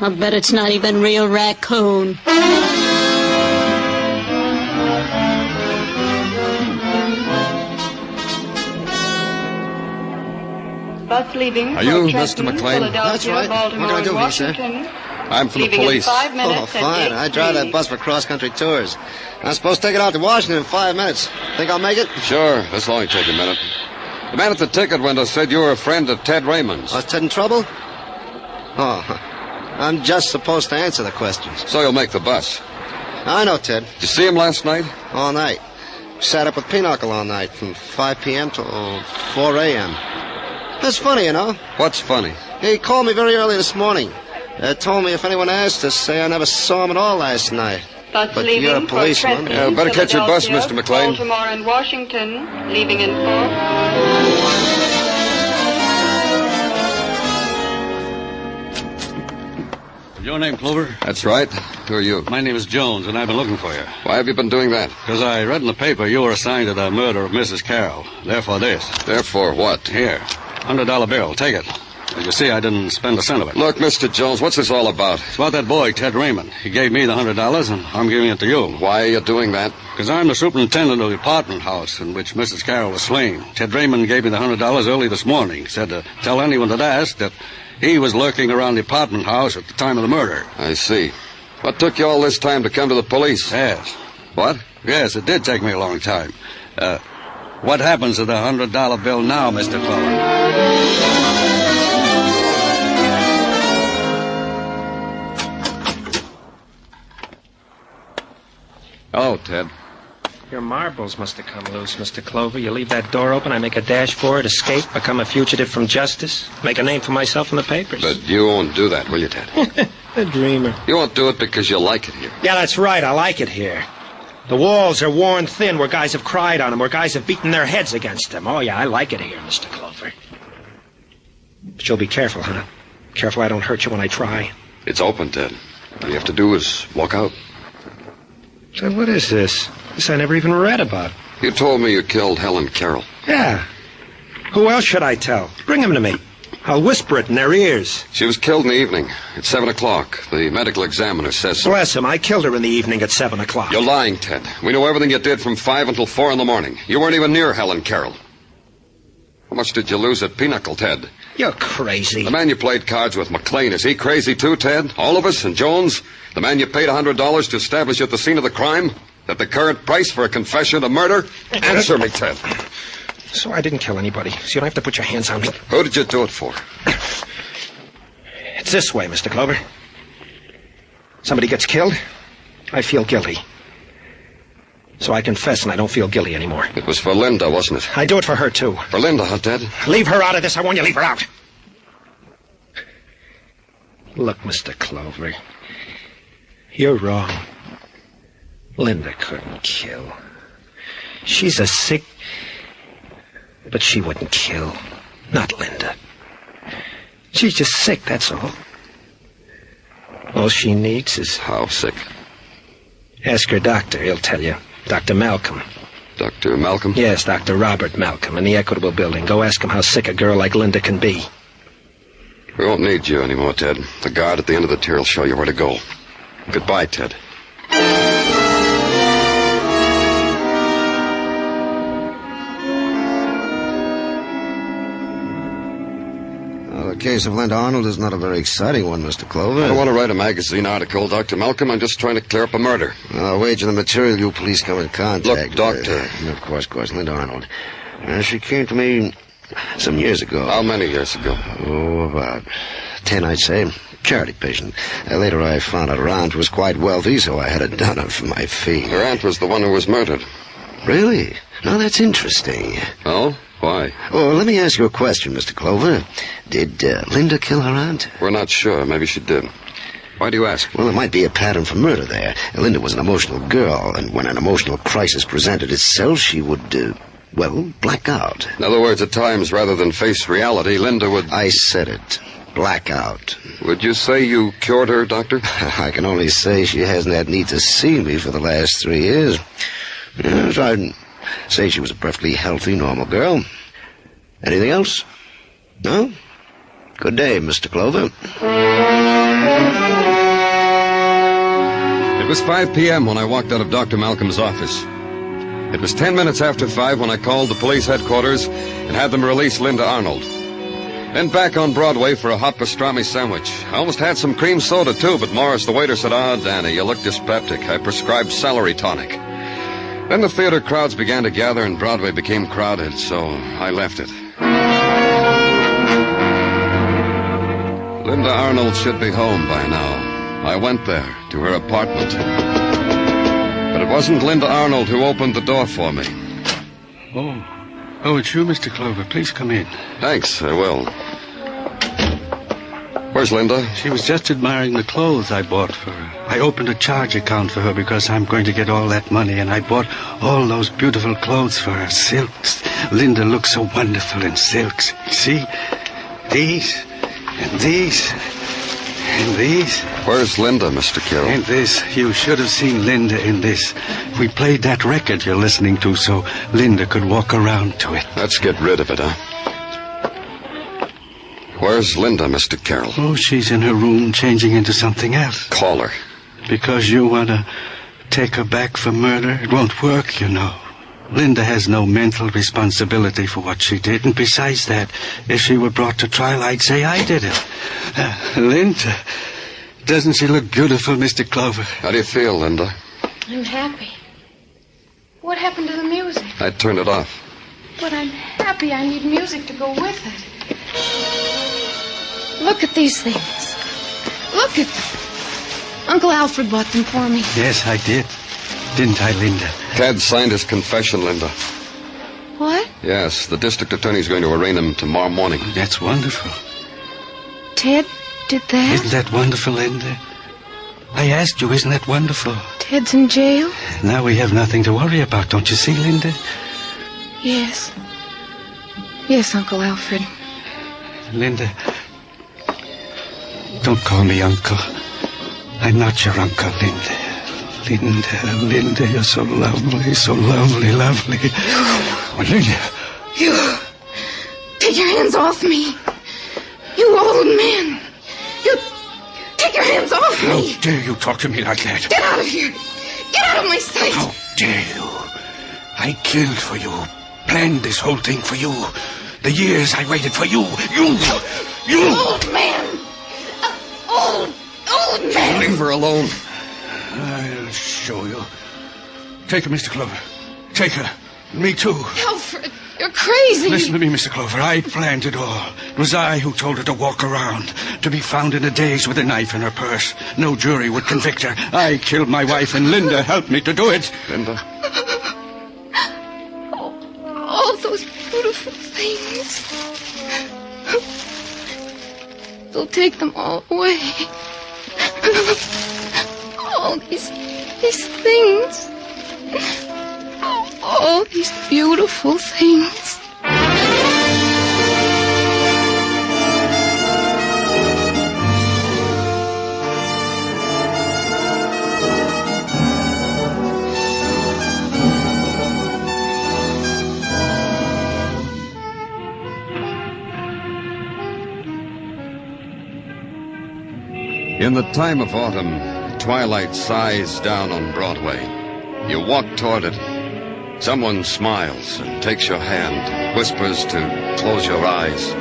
I'll bet it's not even real raccoon. Bus leaving. Are you Mr. McLean? That's right. What can I do for you, sir? I'm from the police. Oh, fine. I drive that bus for cross-country tours. I'm supposed to take it out to Washington in 5 minutes. Think I'll make it? Sure. This'll only take a minute. The man at the ticket window said you were a friend of Ted Raymond's. Was Ted in trouble? Oh, I'm just supposed to answer the questions. So you'll make the bus. I know Ted. Did you see him last night? All night. Sat up with Pinochle all night from 5 p.m. till 4 a.m. That's funny, you know. What's funny? He called me very early this morning. Told me if anyone asked to say I never saw him at all last night. But you're a policeman. Yeah, better catch your bus, Mr. McLean. Baltimore and Washington, leaving in 4. Your name, Clover? That's right. Who are you? My name is Jones, and I've been looking for you. Why have you been doing that? Because I read in the paper you were assigned to the murder of Mrs. Carroll. Therefore this. Therefore what? Here. $100 bill. Take it. You see, I didn't spend a cent of it. Look, Mr. Jones, what's this all about? It's about that boy, Ted Raymond. He gave me the $100, and I'm giving it to you. Why are you doing that? Because I'm the superintendent of the apartment house in which Mrs. Carroll was slain. Ted Raymond gave me the $100 early this morning. He said to tell anyone that asked that he was lurking around the apartment house at the time of the murder. I see. What took you all this time to come to the police? Yes. What? Yes, it did take me a long time. What happens to the $100 bill now, Mr. Clover? Oh, Ted. Your marbles must have come loose, Mr. Clover. You leave that door open, I make a dash for it, escape, become a fugitive from justice, make a name for myself in the papers. But you won't do that, will you, Ted? A dreamer. You won't do it because you like it here. Yeah, that's right. I like it here. The walls are worn thin where guys have cried on them, where guys have beaten their heads against them. Oh, yeah, I like it here, Mr. Clover. But you'll be careful, huh? Careful I don't hurt you when I try. It's open, Ted. All you have to do is walk out. Ted, what is this? This I never even read about. You told me you killed Helen Carroll. Yeah. Who else should I tell? Bring them to me. I'll whisper it in their ears. She was killed in the evening at 7 o'clock. The medical examiner says so. Bless him, I killed her in the evening at 7 o'clock. You're lying, Ted. We know everything you did from 5 until 4 in the morning. You weren't even near Helen Carroll. How much did you lose at Pinochle, Ted? You're crazy. The man you played cards with, McLean, is he crazy too, Ted? All of us and Jones? The man you paid $100 to establish at the scene of the crime? At the current price for a confession of murder? Answer me, Ted. So I didn't kill anybody, so you don't have to put your hands on me. Who did you do it for? It's this way, Mr. Clover. Somebody gets killed, I feel guilty. So I confess and I don't feel guilty anymore. It was for Linda, wasn't it? I do it for her, too. For Linda, huh, Ted? Leave her out of this. I want you to leave her out. Look, Mr. Clover, you're wrong. Linda couldn't kill. She's a sick... But she wouldn't kill. Not Linda. She's just sick, that's all. All she needs is... How sick? Ask her doctor, he'll tell you. Dr. Malcolm. Dr. Malcolm? Yes, Dr. Robert Malcolm in the Equitable Building. Go ask him how sick a girl like Linda can be. We won't need you anymore, Ted. The guard at the end of the tier will show you where to go. Goodbye, Ted. The case of Linda Arnold is not a very exciting one, Mr. Clover. I don't want to write a magazine article, Dr. Malcolm. I'm just trying to clear up a murder. I'll wager the material you police come in contact Look, Doctor. Of course, Linda Arnold. She came to me some years ago. How many years ago? Oh, about 10, I'd say. Charity patient. Later I found out her aunt was quite wealthy, so I had it done up for my fee. Her aunt was the one who was murdered. Really? Now that's interesting. Oh? Why? Oh, let me ask you a question, Mr. Clover. Did Linda kill her aunt? We're not sure. Maybe she did. Why do you ask? Well, there might be a pattern for murder there. Linda was an emotional girl, and when an emotional crisis presented itself, she would, black out. In other words, at times, rather than face reality, Linda would... I said it. Black out. Would you say you cured her, Doctor? I can only say she hasn't had need to see me for the last 3 years. Yes, I'd say she was a perfectly healthy, normal girl. Anything else? No? Good day, Mr. Clover. It was 5 p.m. when I walked out of Dr. Malcolm's office. It was 10 minutes after 5 when I called the police headquarters and had them release Linda Arnold. Then back on Broadway for a hot pastrami sandwich. I almost had some cream soda, too, but Morris, the waiter, said, Danny, you look dyspeptic. I prescribed celery tonic. Then the theater crowds began to gather and Broadway became crowded, so I left it. Linda Arnold should be home by now. I went there, to her apartment. But it wasn't Linda Arnold who opened the door for me. Oh, it's you, Mr. Clover. Please come in. Thanks, I will. Where's Linda? She was just admiring the clothes I bought for her. I opened a charge account for her because I'm going to get all that money, and I bought all those beautiful clothes for her. Silks. Linda looks so wonderful in silks. See? These, and these, and these. Where's Linda, Mr. Carroll? And this. You should have seen Linda in this. We played that record you're listening to so Linda could walk around to it. Let's get rid of it, huh? Where's Linda, Mr. Carroll? Oh, she's in her room changing into something else. Call her. Because you want to take her back for murder? It won't work, you know. Linda has no mental responsibility for what she did, and besides that, if she were brought to trial, I'd say I did it. Linda, doesn't she look beautiful, Mr. Clover? How do you feel, Linda? I'm happy. What happened to the music? I turned it off. But I'm happy. I need music to go with it. Look at these things. Look at them. Uncle Alfred bought them for me. Yes, I did. Didn't I, Linda? Ted signed his confession, Linda. What? Yes, the district attorney's going to arraign him tomorrow morning. That's wonderful. Ted did that? Isn't that wonderful, Linda? I asked you, isn't that wonderful? Ted's in jail? Now we have nothing to worry about, don't you see, Linda? Yes. Yes, Uncle Alfred. Linda, don't call me Uncle. I'm not your uncle, Linda. Linda, you're so lovely, lovely. Oh, Linda. You. Take your hands off me. You old man. You. Take your hands off me. How dare you talk to me like that? Get out of here. Get out of my sight. How dare you? I killed for you. Planned this whole thing for you. The years I waited for you. You. Old man. Old man. Leave her alone. I'll show you. Take her, Mr. Clover. Take her. Me too. Alfred, you're crazy. Listen to me, Mr. Clover. I planned it all. It was I who told her to walk around, to be found in a daze with a knife in her purse. No jury would convict her. I killed my wife, and Linda helped me to do it. Linda? All those beautiful things. They'll take them all away. All these things. All these beautiful things. In the time of autumn, twilight sighs down on Broadway. You walk toward it. Someone smiles and takes your hand, whispers to close your eyes,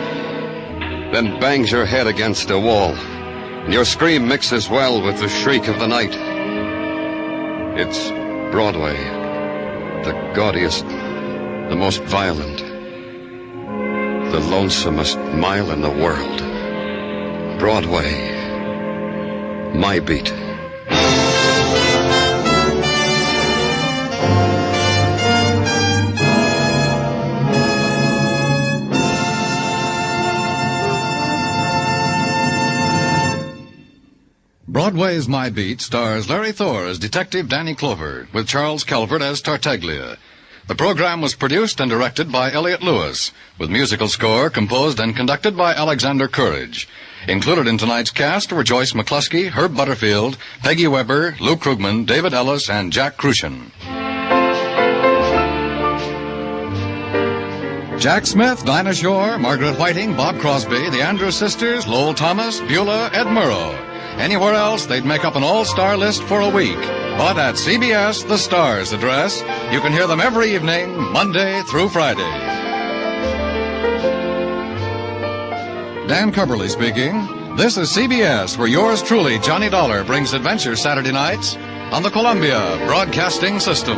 then bangs your head against a wall, and your scream mixes well with the shriek of the night. It's Broadway, the gaudiest, the most violent, the lonesomest mile in the world. Broadway, my beat. Broadway's My Beat stars Larry Thor as Detective Danny Clover, with Charles Calvert as Tartaglia. The program was produced and directed by Elliott Lewis, with musical score composed and conducted by Alexander Courage. Included in tonight's cast were Joyce McCluskey, Herb Butterfield, Peggy Weber, Lou Krugman, David Ellis, and Jack Crucian. Jack Smith, Dinah Shore, Margaret Whiting, Bob Crosby, the Andrews Sisters, Lowell Thomas, Beulah, Ed Murrow. Anywhere else, they'd make up an all-star list for a week. But at CBS, the Stars address, you can hear them every evening, Monday through Friday. Dan Cubberly speaking. This is CBS, where yours truly, Johnny Dollar, brings adventure Saturday nights on the Columbia Broadcasting System.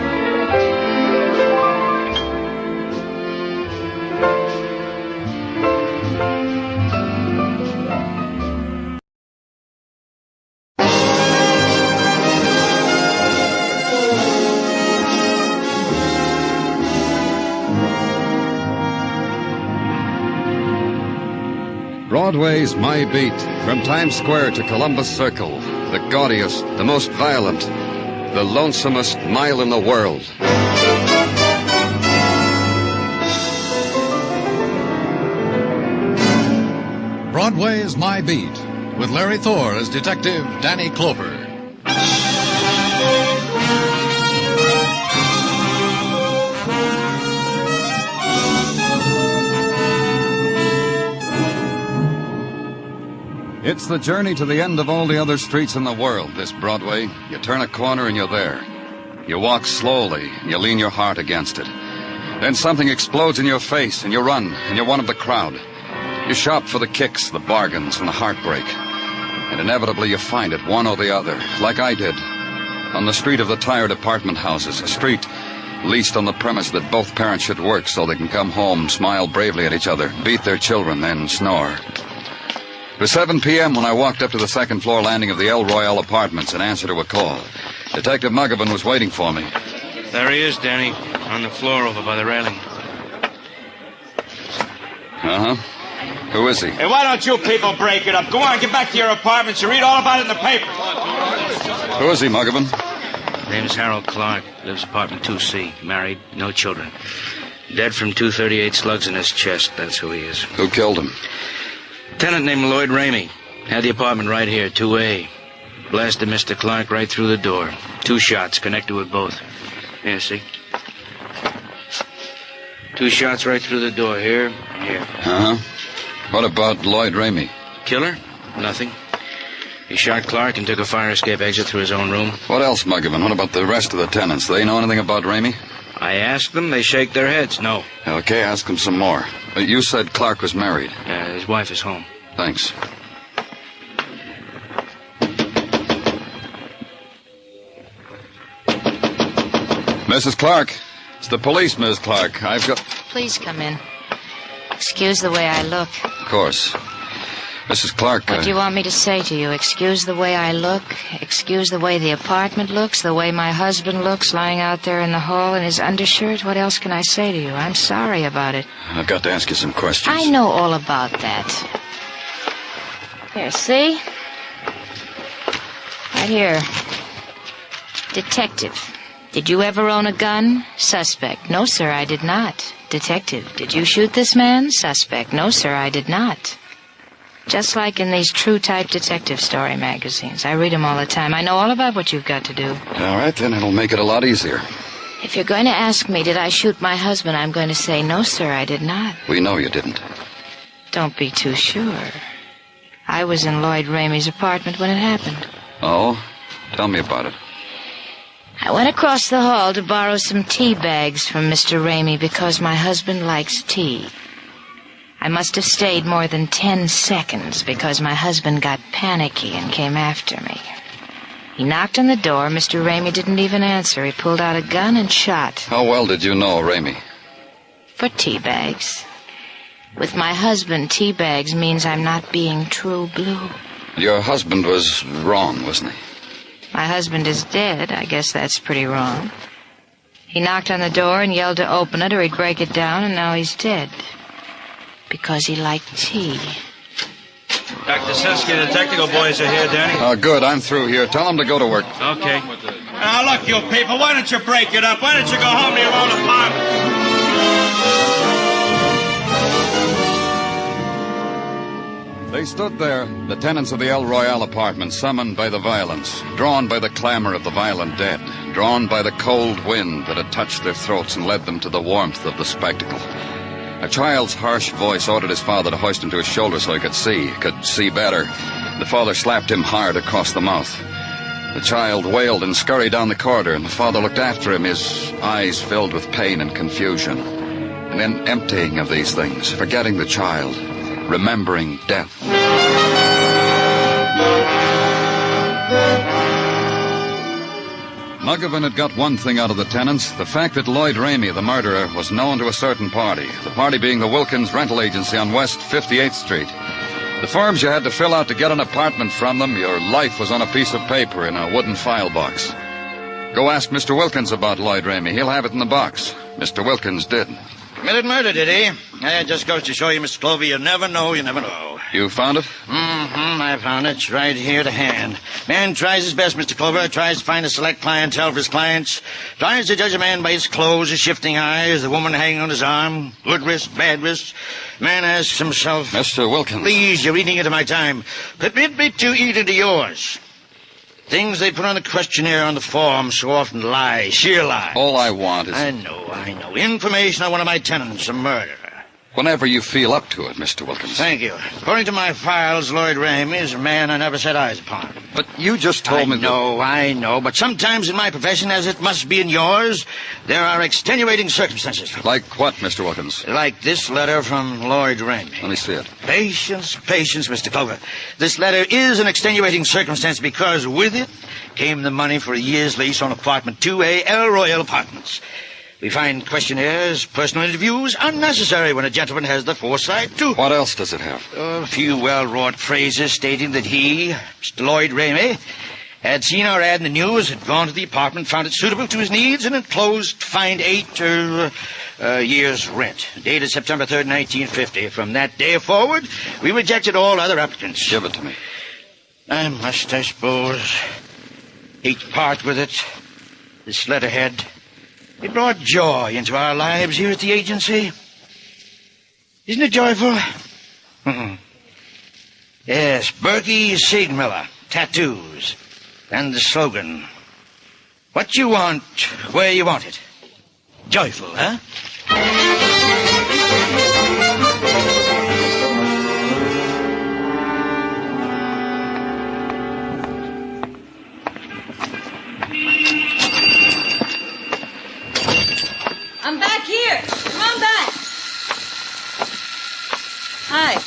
Broadway's My Beat, from Times Square to Columbus Circle, the gaudiest, the most violent, the lonesomest mile in the world. Broadway's My Beat, with Larry Thor as Detective Danny Clover. It's the journey to the end of all the other streets in the world, this Broadway. You turn a corner and you're there. You walk slowly and you lean your heart against it. Then something explodes in your face and you run and you're one of the crowd. You shop for the kicks, the bargains, and the heartbreak. And inevitably you find it, one or the other, like I did. On the street of the tired apartment houses, a street leased on the premise that both parents should work so they can come home, smile bravely at each other, beat their children, then snore. It was 7 p.m. when I walked up to the second-floor landing of the El Royale Apartments in answer to a call. Detective Muggavan was waiting for me. There he is, Danny, on the floor over by the railing. Uh-huh. Who is he? Hey, why don't you people break it up? Go on, get back to your apartments. You read all about it in the paper. Who is he, Muggavan? Name's Harold Clark. Lives apartment 2C. Married, no children. Dead from 238 slugs in his chest. That's who he is. Who killed him? Tenant named Lloyd Ramey. Had the apartment right here, 2A. Blasted Mr. Clark right through the door. 2 shots connected with both. Here, see? 2 shots right through the door, here and here. Uh-huh. What about Lloyd Ramey? Killer? Nothing. He shot Clark and took a fire escape exit through his own room. What else, Muggavan? What about the rest of the tenants? They know anything about Ramey? I asked them. They shake their heads. No. Okay, ask them some more. You said Clark was married. His wife is home. Thanks. Mrs. Clark. It's the police, Miss Clark. I've got... Please come in. Excuse the way I look. Of course. Mrs. Clark... What do you want me to say to you? Excuse the way I look? Excuse the way the apartment looks? The way my husband looks lying out there in the hall in his undershirt? What else can I say to you? I'm sorry about it. I've got to ask you some questions. I know all about that. Here, see? Right here. Detective. Did you ever own a gun? Suspect. No, sir, I did not. Detective. Did you shoot this man? Suspect. No, sir, I did not. Just like in these true-type detective story magazines. I read them all the time. I know all about what you've got to do. All right, then it'll make it a lot easier. If you're going to ask me, did I shoot my husband, I'm going to say, no, sir, I did not. We know you didn't. Don't be too sure. I was in Lloyd Ramey's apartment when it happened. Oh? Tell me about it. I went across the hall to borrow some tea bags from Mr. Ramey because my husband likes tea. I must have stayed more than 10 seconds because my husband got panicky and came after me. He knocked on the door. Mr. Ramey didn't even answer. He pulled out a gun and shot. How well did you know Ramey? For tea bags. With my husband, tea bags means I'm not being true blue. Your husband was wrong, wasn't he? My husband is dead. I guess that's pretty wrong. He knocked on the door and yelled to open it or he'd break it down, and now he's dead. Because he liked tea. Dr. Sesky, the technical boys are here, Danny. Oh, good. I'm through here. Tell them to go to work. Okay. Now, look, you people, why don't you break it up? Why don't you go home to your own apartment? They stood there, the tenants of the El Royale apartment, summoned by the violence, drawn by the clamor of the violent dead, drawn by the cold wind that had touched their throats and led them to the warmth of the spectacle. A child's harsh voice ordered his father to hoist him to his shoulder so he could see better. The father slapped him hard across the mouth. The child wailed and scurried down the corridor, and the father looked after him, his eyes filled with pain and confusion. And then emptying of these things, forgetting the child, remembering death. Muggavan had got one thing out of the tenants, the fact that Lloyd Ramey, the murderer, was known to a certain party, the party being the Wilkins Rental Agency on West 58th Street. The forms you had to fill out to get an apartment from them, your life was on a piece of paper in a wooden file box. Go ask Mr. Wilkins about Lloyd Ramey. He'll have it in the box. Mr. Wilkins did. Committed murder, did he? It just goes to show you, Mr. Clover, you never know, you never know. You found it? I found it. It's right here to hand. Man tries his best, Mr. Clover. Tries to find a select clientele for his clients. Tries to judge a man by his clothes, his shifting eyes, the woman hanging on his arm. Good wrist, bad wrist. Man asks himself... Mr. Wilkins. Please, you're eating into my time. Permit me to eat into yours. Things they put on the questionnaire on the form so often lie, sheer lie. All I want is... I know. Information on one of my tenants, a murderer. Whenever you feel up to it, Mr. Wilkins. Thank you. According to my files, Lloyd Ramey is a man I never set eyes upon. But you just told me that... I know. But sometimes in my profession, as it must be in yours, there are extenuating circumstances. Like what, Mr. Wilkins? Like this letter from Lloyd Ramey. Let me see it. Patience, Mr. Clover. This letter is an extenuating circumstance because with it came the money for a year's lease on apartment 2A, El Royal Apartments. We find questionnaires, personal interviews unnecessary when a gentleman has the foresight to... What else does it have? A few well-wrought phrases stating that he, Mr. Lloyd Ramey, had seen our ad in the news, had gone to the apartment, found it suitable to his needs, and enclosed fined 8 years' rent. Dated September 3rd, 1950. From that day forward, we rejected all other applicants. Give it to me. I must, I suppose, hate to part with it. This letterhead... It brought joy into our lives here at the agency. Isn't it joyful? Yes, Berkey Siegmiller, tattoos. And the slogan, what you want, where you want it. Joyful, huh? I'm back here. Come on back. Hi.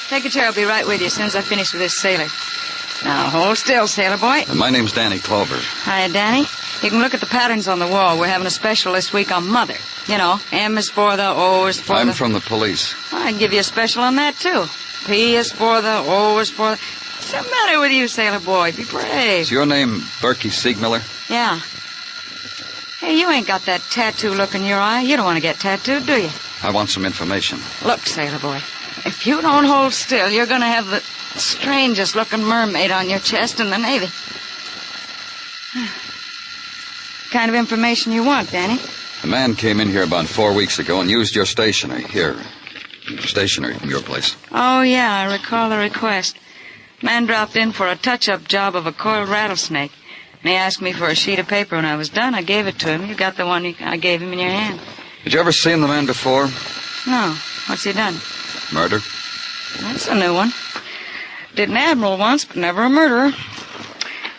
Take a chair. I'll be right with you as soon as I finish with this sailor. Now, hold still, sailor boy. My name's Danny Clover. Hi, Danny. You can look at the patterns on the wall. We're having a special this week on mother. You know, M is for the, O is for I'm from the police. I'd give you a special on that, too. P is for the, O is for the... What's the matter with you, sailor boy? Be brave. Is your name Berkey Siegmiller? Yeah. Hey, you ain't got that tattoo look in your eye. You don't want to get tattooed, do you? I want some information. Look, sailor boy, if you don't hold still, you're going to have the strangest-looking mermaid on your chest in the Navy. What kind of information you want, Danny? A man came in here about 4 weeks ago and used your stationery. Here. Stationery from your place. Oh, yeah, I recall the request. Man dropped in for a touch-up job of a coiled rattlesnake. And he asked me for a sheet of paper. When I was done, I gave it to him. You got the one I gave him in your hand. Did you ever see the man before? No. What's he done? Murder? That's a new one. Did an admiral once, but never a murderer.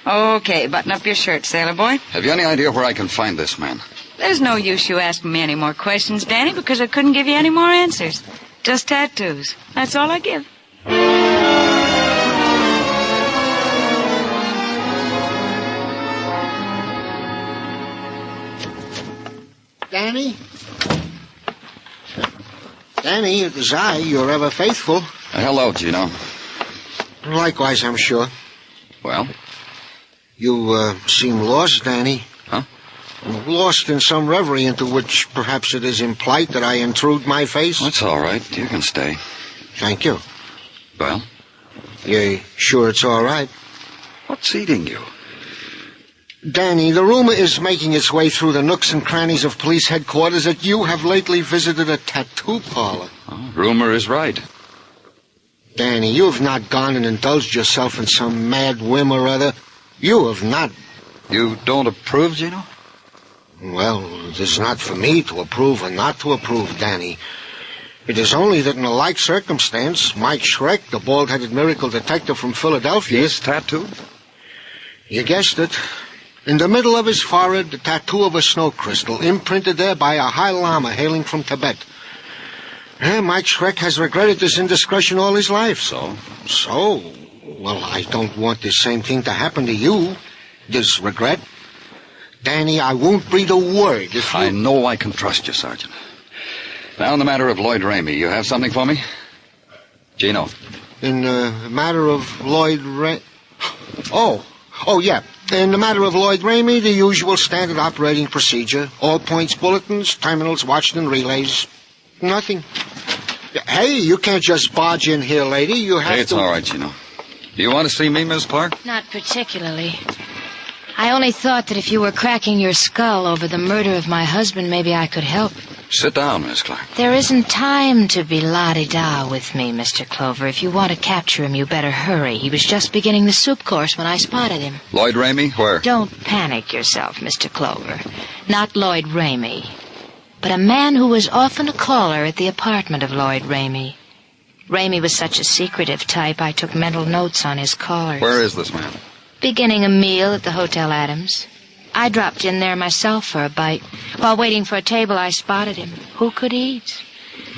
Okay, button up your shirt, sailor boy. Have you any idea where I can find this man? There's no use you asking me any more questions, Danny, because I couldn't give you any more answers. Just tattoos. That's all I give. Danny? Danny, it is I, your ever faithful. Hello, Gino. Likewise, I'm sure. Well? You seem lost, Danny. Huh? Lost in some reverie into which perhaps it is implied that I intrude my face. That's all right. You can stay. Thank you. Well? You sure it's all right? What's eating you? Danny, the rumor is making its way through the nooks and crannies of police headquarters that you have lately visited a tattoo parlor. Oh, rumor is right. Danny, you have not gone and indulged yourself in some mad whim or other. You have not. You don't approve, Gino? Well, it is not for me to approve or not to approve, Danny. It is only that in a like circumstance, Mike Schreck, the bald-headed miracle detective from Philadelphia... is tattooed? You guessed it. In the middle of his forehead, the tattoo of a snow crystal, imprinted there by a high lama hailing from Tibet. Mike Schreck has regretted this indiscretion all his life. So? So? Well, I don't want the same thing to happen to you. This regret. Danny, I won't breathe a word if you... I know I can trust you, Sergeant. Now, in the matter of Lloyd Ramey, you have something for me? Gino. In the matter of Lloyd Ramey... Oh, yeah. In the matter of Lloyd Ramey, the usual standard operating procedure. All points bulletins, terminals watched and relays. Nothing. Hey, you can't just barge in here, lady. You have Hey, it's all right, Gino. Do you want to see me, Miss Park? Not particularly. I only thought that if you were cracking your skull over the murder of my husband, maybe I could help. Sit down, Miss Clark. There isn't time to be la-di-da with me, Mr. Clover. If you want to capture him, you better hurry. He was just beginning the soup course when I spotted him. Lloyd Ramey? Where? Don't panic yourself, Mr. Clover. Not Lloyd Ramey. but a man who was often a caller at the apartment of Lloyd Ramey. Ramey was such a secretive type, I took mental notes on his callers. Where is this man? Beginning a meal at the Hotel Adams. I dropped in there myself for a bite. While waiting for a table, I spotted him. Who could eat?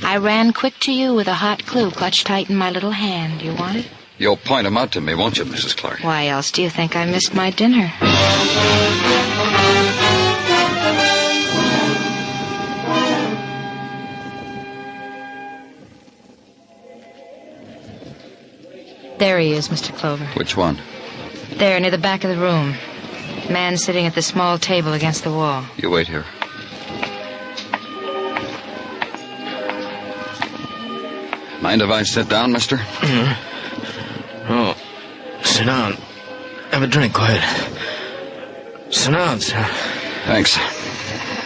I ran quick to you with a hot clue clutched tight in my little hand. You want it? You'll point him out to me, won't you, Mrs. Clark? Why else do you think I missed my dinner? There he is, Mr. Clover. Which one? There, near the back of the room. Man sitting at the small table against the wall. You wait here. Mind if I sit down, mister? Oh, sit down. Have a drink, go ahead. Sit down, sir. Thanks.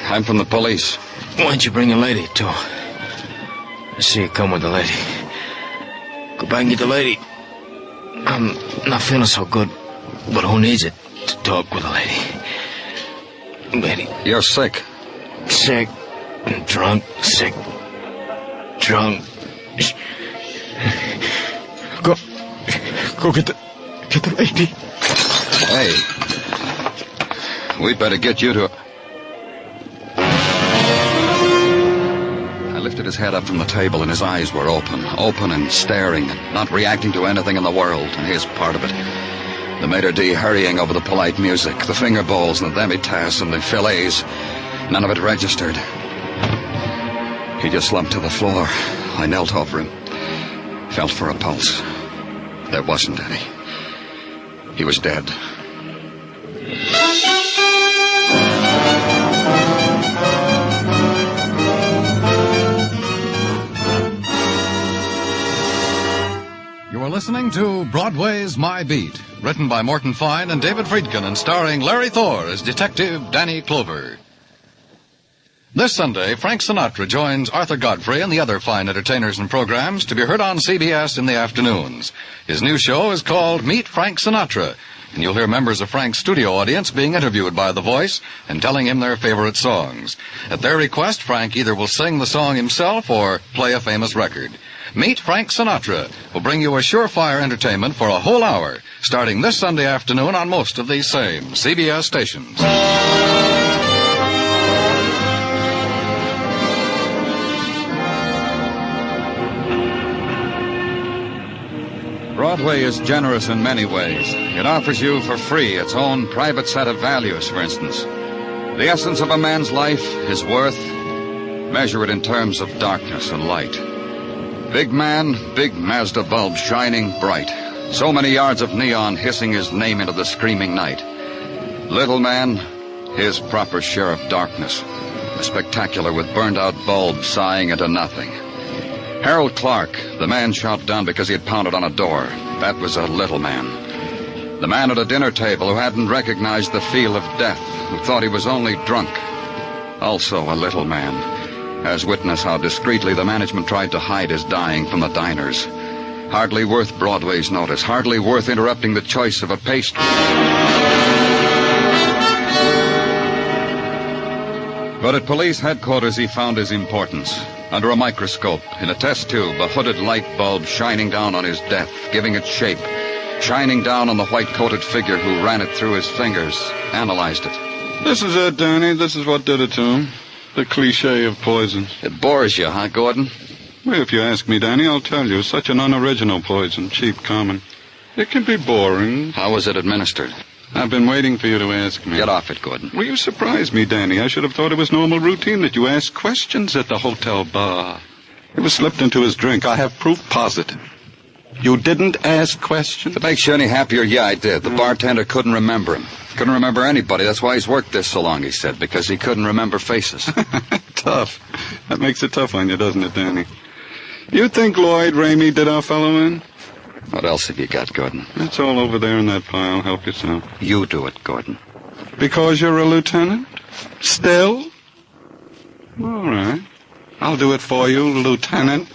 I'm from the police. Why'd you bring a lady, too? I see you come with the lady. Go back and get the lady. I'm not feeling so good, but who needs it to talk with a lady? Lady. You're sick. Sick. Drunk. Sick. Drunk. Go get the lady. Hey. We'd better get you to... I lifted his head up from the table and his eyes were open and staring and not reacting to anything in the world, and his part of it. The maitre d' hurrying over the polite music, the finger bowls and the demi-tasse and the fillets. None of it registered. He just slumped to the floor. I knelt over him. Felt for a pulse. There wasn't any. He was dead. You are listening to Broadway's My Beat, written by Morton Fine and David Friedkin and starring Larry Thor as Detective Danny Clover. This Sunday, Frank Sinatra joins Arthur Godfrey and the other fine entertainers and programs to be heard on CBS in the afternoons. His new show is called Meet Frank Sinatra, and you'll hear members of Frank's studio audience being interviewed by The Voice and telling him their favorite songs. At their request, Frank either will sing the song himself or play a famous record. Meet Frank Sinatra will bring you a surefire entertainment for a whole hour, starting this Sunday afternoon on most of these same CBS stations. Broadway is generous in many ways. It offers you for free its own private set of values, for instance. The essence of a man's life, his worth, measure it in terms of darkness and light. Big man, big Mazda bulb shining bright. So many yards of neon hissing his name into the screaming night. Little man, his proper share of darkness. A spectacular with burned-out bulbs sighing into nothing. Harold Clark, the man shot down because he had pounded on a door. That was a little man. The man at a dinner table who hadn't recognized the feel of death, who thought he was only drunk. Also a little man. As witness how discreetly the management tried to hide his dying from the diners. Hardly worth Broadway's notice, hardly worth interrupting the choice of a pastry. But at police headquarters he found his importance. Under a microscope, in a test tube, a hooded light bulb shining down on his death, giving it shape, shining down on the white-coated figure who ran it through his fingers, analyzed it. This is it, Danny. This is what did it to him. The cliché of poison. It bores you, huh, Gordon? Well, if you ask me, Danny, I'll tell you. Such an unoriginal poison, cheap, common. It can be boring. How was it administered? I've been waiting for you to ask me. Get off it, Gordon. Well, you surprised me, Danny. I should have thought it was normal routine that you ask questions at the hotel bar. It was slipped into his drink. I have proof positive. You didn't ask questions? If it makes you any happier, yeah, I did. The bartender couldn't remember him. Couldn't remember anybody. That's why he's worked this so long, he said, because he couldn't remember faces. Tough. That makes it tough on you, doesn't it, Danny? You think Lloyd Ramey did our fellow in? What else have you got, Gordon? It's all over there in that pile. Help yourself. You do it, Gordon. Because you're a lieutenant? Still? All right. I'll do it for you, Lieutenant.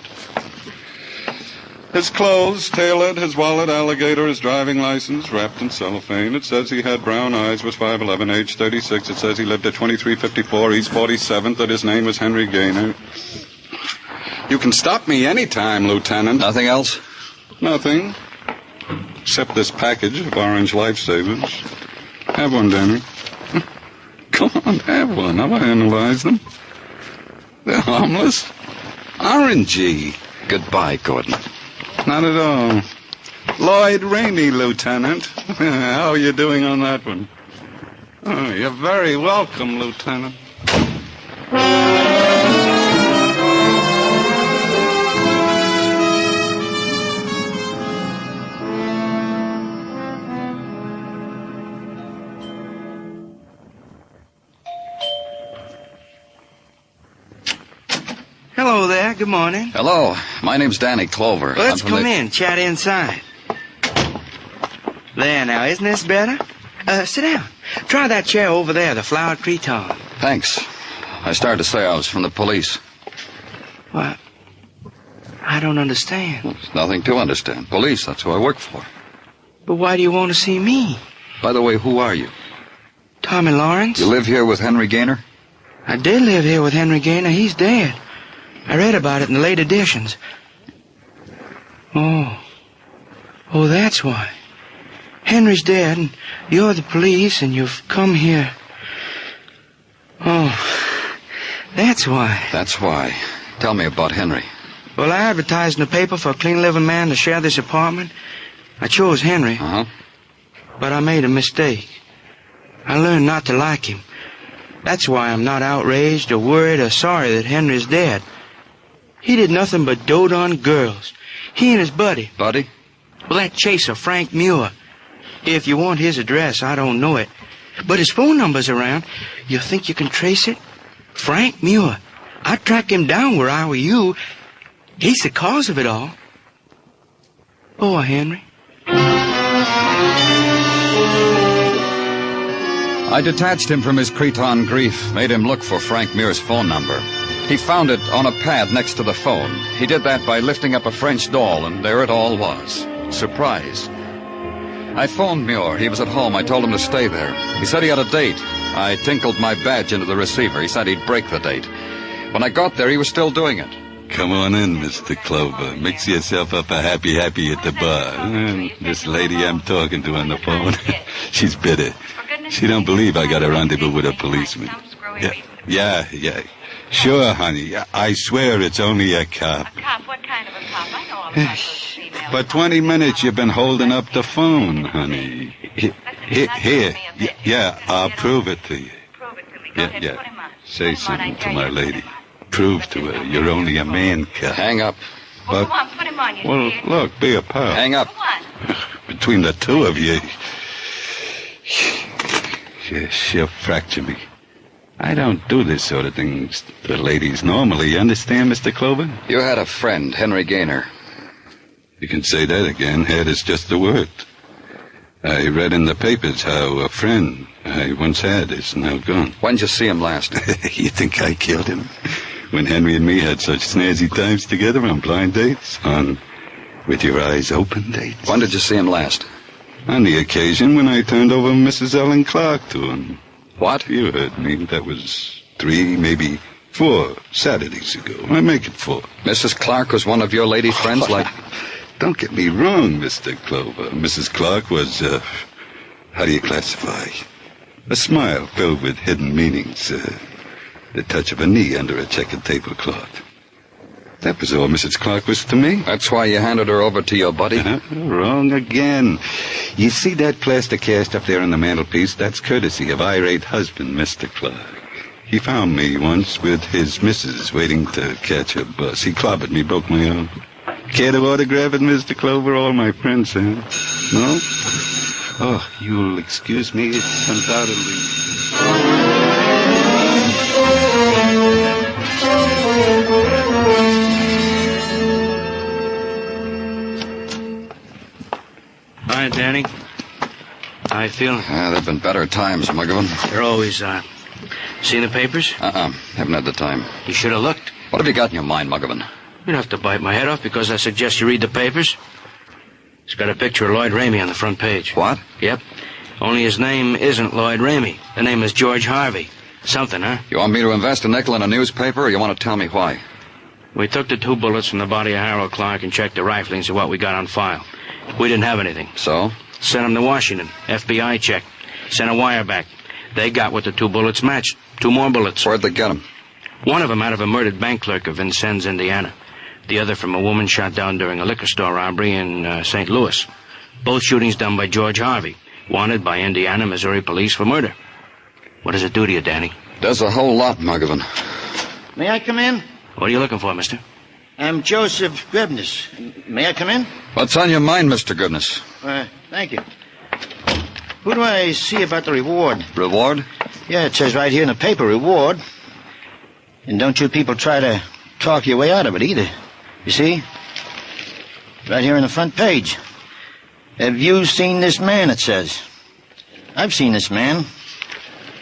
His clothes, tailored, his wallet, alligator, his driving license, wrapped in cellophane. It says he had brown eyes, was 5'11", age 36. It says he lived at 2354 East 47th, that his name was Henry Gaynor. You can stop me any time, Lieutenant. Nothing else? Nothing. Except this package of orange lifesavers. Have one, Danny. Come on, have one. I'll analyze them. They're harmless. Orangey. Goodbye, Gordon. Not at all. Lloyd Rainey, Lieutenant. How are you doing on that one? Oh, you're very welcome, Lieutenant. Hello there. Good morning. Hello. My name's Danny Clover. Let's come in. Chat inside. There now. Isn't this better? Sit down. Try that chair over there, the flowered cretonne. Thanks. I started to say I was from the police. What? I don't understand. There's nothing to understand. Police, that's who I work for. But why do you want to see me? By the way, who are you? Tommy Lawrence. You live here with Henry Gaynor? I did live here with Henry Gaynor. He's dead. I read about it in the late editions. Oh, that's why. Henry's dead, and you're the police, and you've come here. Oh, that's why. That's why. Tell me about Henry. Well, I advertised in the paper for a clean-living man to share this apartment. I chose Henry. Uh-huh. But I made a mistake. I learned not to like him. That's why I'm not outraged or worried or sorry that Henry's dead. He did nothing but dote on girls. He and his buddy. Buddy? Well, that chaser, Frank Muir. If you want his address, I don't know it. But his phone number's around. You think you can trace it? Frank Muir. I'd track him down where I were you. He's the cause of it all. Poor Henry. I detached him from his cretonne grief, made him look for Frank Muir's phone number. He found it on a pad next to the phone. He did that by lifting up a French doll, and there it all was. Surprise. I phoned Muir. He was at home. I told him to stay there. He said he had a date. I tinkled my badge into the receiver. He said he'd break the date. When I got there, he was still doing it. Come on in, Mr. Clover. Mix yourself up a happy at the bar. And this lady I'm talking to on the phone, she's bitter. She don't believe I got a rendezvous with a policeman. Yeah. Sure, honey. I swear it's only a cop. A cop? What kind of a cop? I know all about those females. For 20 minutes you've been holding up the phone, honey. Here. Yeah, I'll prove it to you. Prove it to me. Go ahead, put him on. Say something to my lady. Prove to her you're only a man cop. Hang up. Well, come on, put him on, you Well, dear. look, be a pal. Hang up. Between the two of you, she'll fracture me. I don't do this sort of things to ladies normally. You understand, Mr. Clover? You had a friend, Henry Gaynor. You can say that again. Had is just the word. I read in the papers how a friend I once had is now gone. When'd you see him last? You think I killed him? When Henry and me had such snazzy times together on blind dates? On with your eyes open dates? When did you see him last? On the occasion when I turned over Mrs. Ellen Clark to him. What? You heard me. That was 3, maybe 4 Saturdays ago. I make it 4. Mrs. Clark was one of your lady friends, like... Don't get me wrong, Mr. Clover. Mrs. Clark was, how do you classify? A smile filled with hidden meanings. The touch of a knee under a checkered tablecloth. That was all Mrs. Clark was to me. That's why you handed her over to your buddy? Wrong again. You see that plaster cast up there on the mantelpiece? That's courtesy of irate husband, Mr. Clark. He found me once with his missus waiting to catch a bus. He clobbered me, broke my arm. Care to autograph it, Mr. Clover? All my friends have. No? Oh, you'll excuse me. It's undoubtedly... Hi, Danny. How you feeling? There've been better times, McGovern. There always are. Seen the papers? Haven't had the time. You should have looked. What have you got in your mind, McGovern? You don't have to bite my head off because I suggest you read the papers. It's got a picture of Lloyd Ramey on the front page. What? Yep. Only his name isn't Lloyd Ramey. The name is George Harvey. Something, huh? You want me to invest a nickel in a newspaper, or you want to tell me why? We took the 2 bullets from the body of Harold Clark and checked the riflings of what we got on file. We didn't have anything. So? Sent them to Washington. FBI check. Sent a wire back. They got what the 2 bullets matched. 2 more bullets. Where'd they get them? One of them out of a murdered bank clerk of Vincennes, Indiana. The other from a woman shot down during a liquor store robbery in St. Louis. Both shootings done by George Harvey, wanted by Indiana, Missouri police for murder. What does it do to you, Danny? Does a whole lot, Muggavan. May I come in? What are you looking for, mister? I'm Joseph Grebness. May I come in? What's on your mind, Mr. Goodness? Thank you. Who do I see about the reward? Reward? Yeah, it says right here in the paper, reward. And don't you people try to talk your way out of it either. You see? Right here on the front page. Have you seen this man, it says. I've seen this man.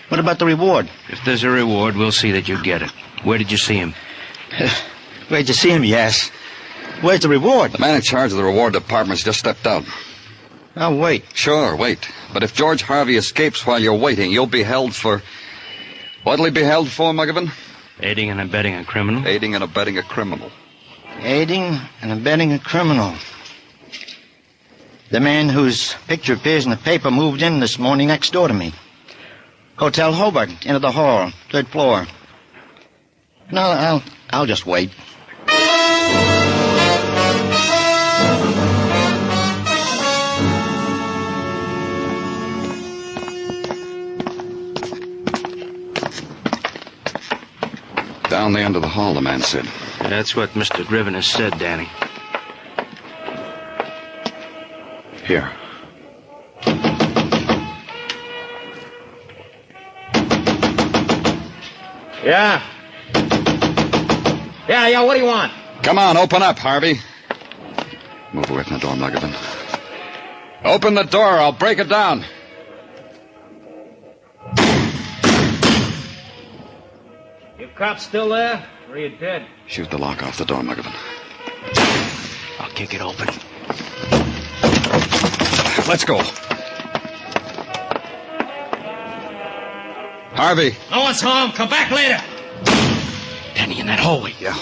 What about the reward? If there's a reward, we'll see that you get it. Where did you see him? Where'd you see him, yes? Where's the reward? The man in charge of the reward department's just stepped out. I'll wait. Sure, wait. But if George Harvey escapes while you're waiting, you'll be held for... What'll he be held for, Muggavan? Aiding and abetting a criminal. Aiding and abetting a criminal. Aiding and abetting a criminal. The man whose picture appears in the paper moved in this morning next door to me. Hotel Hobart, into the hall, 3rd floor. No, I'll just wait. Down the end of the hall, the man said. That's what Mr. Griven has said, Danny. Here. Yeah? Yeah, what do you want? Come on, open up, Harvey. Move away from the door, Muggavan. Open the door, I'll break it down. You cops still there? Or are you dead? Shoot the lock off the door, Muggavan. I'll kick it open. Let's go. Harvey. No one's home. Come back later. Danny, in that hallway. Yeah.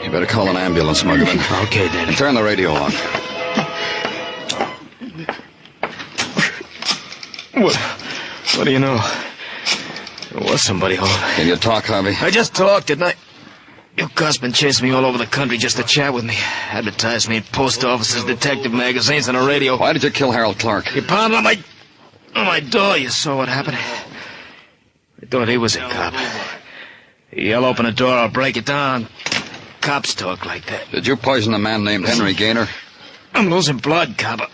You better call an ambulance, Muggavan. Okay, Danny. Turn the radio on. What do you know? There was somebody home. Can you talk, Harvey? I just talked, didn't I? You cops been chasing me all over the country just to chat with me. Advertised me in post offices, detective magazines, and the radio. Why did you kill Harold Clark? You pounded on my door. You saw what happened. I thought he was a cop. Yell open the door, I'll break it down. Cops talk like that. Did you poison a man named Henry Gaynor? I'm losing blood, cop.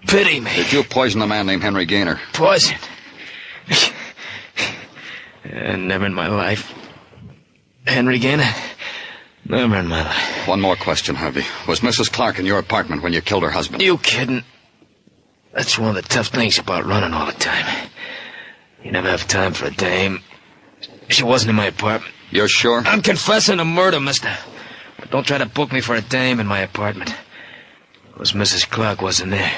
Pity me. Did you poison a man named Henry Gaynor? Poison? Never in my life. Henry Gaynor? Never in my life. One more question, Harvey. Was Mrs. Clark in your apartment when you killed her husband? You kidding? That's one of the tough things about running all the time. You never have time for a dame. She wasn't in my apartment. You're sure? I'm confessing a murder, mister. But don't try to book me for a dame in my apartment. Because Mrs. Clark wasn't there.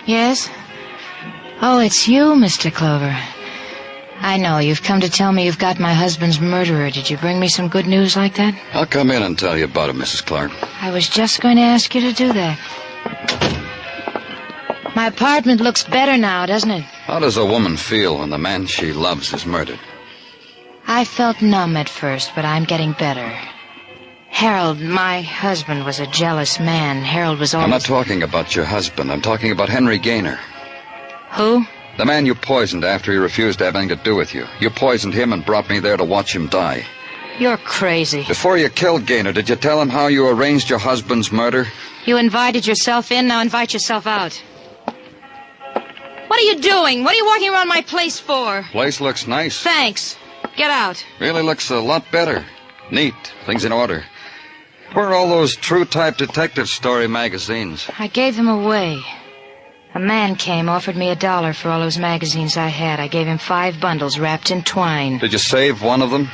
Yes? Oh, it's you, Mr. Clover. I know. You've come to tell me you've got my husband's murderer. Did you bring me some good news like that? I'll come in and tell you about it, Mrs. Clark. I was just going to ask you to do that. My apartment looks better now, doesn't it? How does a woman feel when the man she loves is murdered? I felt numb at first, but I'm getting better. Harold, my husband, was a jealous man. Harold was always... I'm not talking about your husband. I'm talking about Henry Gaynor. Who? The man you poisoned after he refused to have anything to do with you. You poisoned him and brought me there to watch him die. You're crazy. Before you killed Gaynor, did you tell him how you arranged your husband's murder? You invited yourself in, now invite yourself out. What are you doing? What are you walking around my place for? Place looks nice. Thanks. Get out. Really looks a lot better. Neat. Things in order. Where are all those true-type detective story magazines? I gave them away. A man came, offered me $1 for all those magazines I had. I gave him 5 bundles wrapped in twine. Did you save one of them?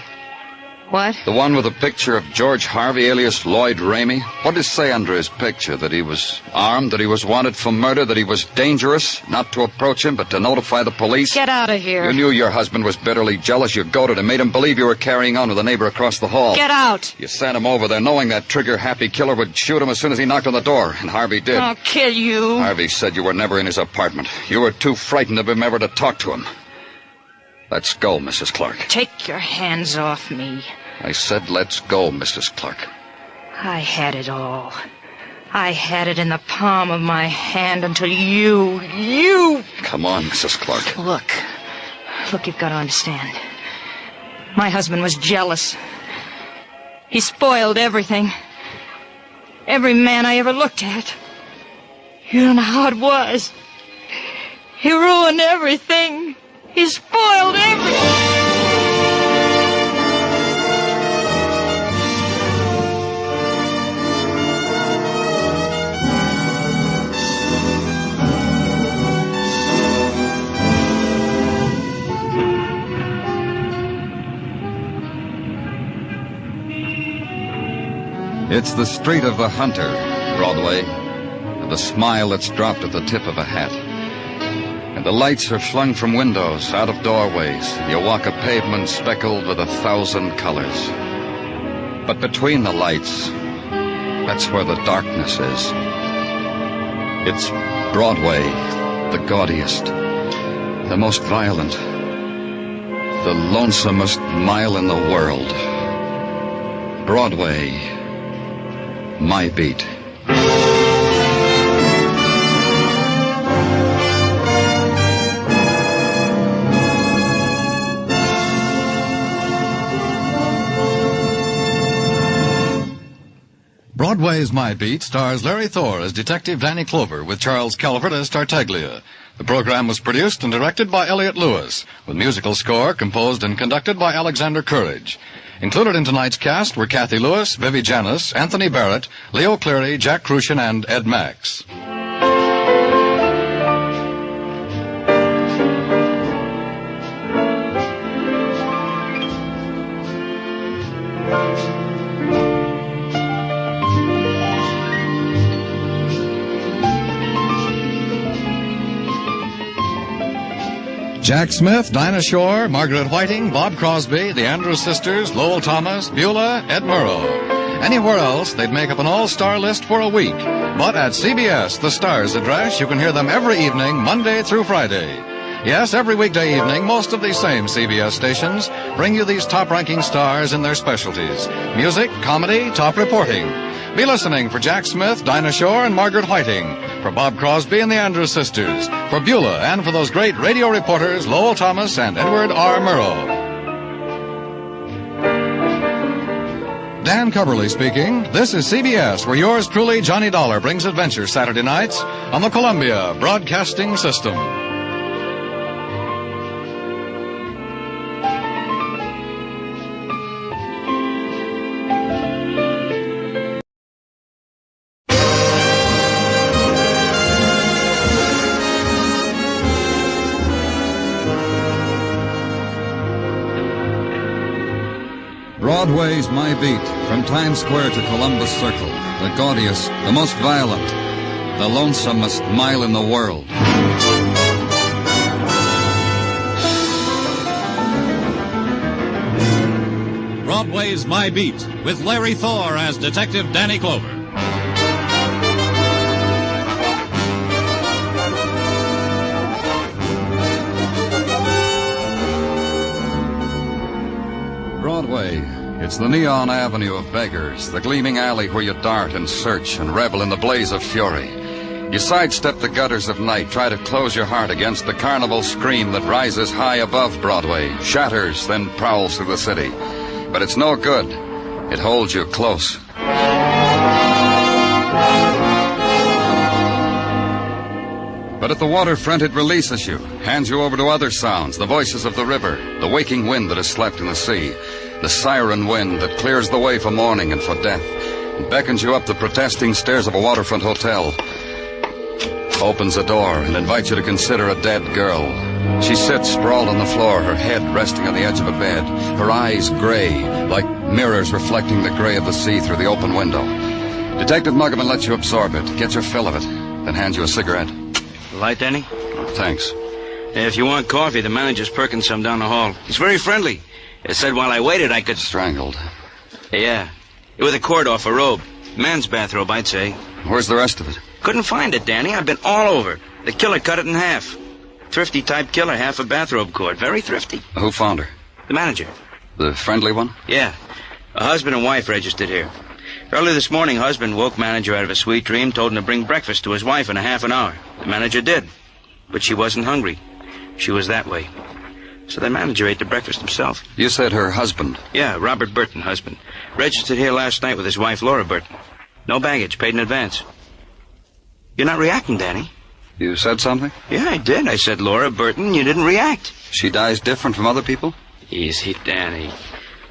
What? The one with a picture of George Harvey, alias Lloyd Ramey. What did it say under his picture? That he was armed, that he was wanted for murder, that he was dangerous, not to approach him, but to notify the police? Get out of here. You knew your husband was bitterly jealous. You goaded him, made him believe you were carrying on with a neighbor across the hall. Get out. You sent him over there knowing that trigger-happy killer would shoot him as soon as he knocked on the door, and Harvey did. I'll kill you. Harvey said you were never in his apartment. You were too frightened of him ever to talk to him. Let's go, Mrs. Clark. Take your hands off me. I said let's go, Mrs. Clark. I had it all. I had it in the palm of my hand until you... Come on, Mrs. Clark. Look, you've got to understand. My husband was jealous. He spoiled everything. Every man I ever looked at. You don't know how it was. He ruined everything. He spoiled everything. It's the street of the hunter, Broadway, and the smile that's dropped at the tip of a hat. And the lights are flung from windows, out of doorways. You walk a pavement speckled with 1,000 colors. But between the lights, that's where the darkness is. It's Broadway, the gaudiest, the most violent, the lonesomest mile in the world. Broadway, my beat. Broadway's My Beat stars Larry Thor as Detective Danny Clover with Charles Calvert as Tartaglia. The program was produced and directed by Elliott Lewis, with musical score composed and conducted by Alexander Courage. Included in tonight's cast were Kathy Lewis, Vivi Janis, Anthony Barrett, Leo Cleary, Jack Crucian, and Ed Max. Jack Smith, Dinah Shore, Margaret Whiting, Bob Crosby, the Andrews Sisters, Lowell Thomas, Beulah, Ed Murrow. Anywhere else, they'd make up an all-star list for a week. But at CBS, the Stars address, you can hear them every evening, Monday through Friday. Yes, every weekday evening, most of these same CBS stations bring you these top-ranking stars in their specialties. Music, comedy, top reporting. Be listening for Jack Smith, Dinah Shore, and Margaret Whiting, for Bob Crosby and the Andrews Sisters, for Beulah, and for those great radio reporters, Lowell Thomas and Edward R. Murrow. Dan Coverly speaking. This is CBS, where yours truly, Johnny Dollar, brings adventure Saturday nights on the Columbia Broadcasting System. Broadway's My Beat, from Times Square to Columbus Circle, the gaudiest, the most violent, the lonesomest mile in the world. Broadway's My Beat, with Larry Thor as Detective Danny Clover. Broadway, it's the neon avenue of beggars, the gleaming alley where you dart and search and revel in the blaze of fury. You sidestep the gutters of night, try to close your heart against the carnival scream that rises high above Broadway, shatters, then prowls through the city. but it's no good. It holds you close. But at the waterfront, it releases you, hands you over to other sounds, the voices of the river, the waking wind that has slept in the sea, the siren wind that clears the way for morning and for death, and beckons you up the protesting stairs of a waterfront hotel, opens a door and invites you to consider a dead girl. She sits sprawled on the floor, her head resting on the edge of a bed, her eyes gray, like mirrors reflecting the gray of the sea through the open window. Detective Muggavan lets you absorb it, gets your fill of it, then hands you a cigarette. Light, Danny? Thanks. If you want coffee, the manager's perking some down the hall. He's very friendly. It said while I waited I could... Strangled. Yeah. With a cord off a robe. Man's bathrobe, I'd say. Where's the rest of it? Couldn't find it, Danny. I've been all over. The killer cut it in half. Thrifty type killer, half a bathrobe cord. Very thrifty. Who found her? The manager. The friendly one? Yeah. A husband and wife registered here. Early this morning, husband woke manager out of a sweet dream, told him to bring breakfast to his wife in a half an hour. The manager did. But she wasn't hungry. She was that way. So the manager ate the breakfast himself. You said her husband? Yeah, Robert Burton, husband. Registered here last night with his wife, Laura Burton. No baggage, paid in advance. You're not reacting, Danny. You said something? Yeah, I did. I said Laura Burton. You didn't react. She dies different from other people? Easy, Danny.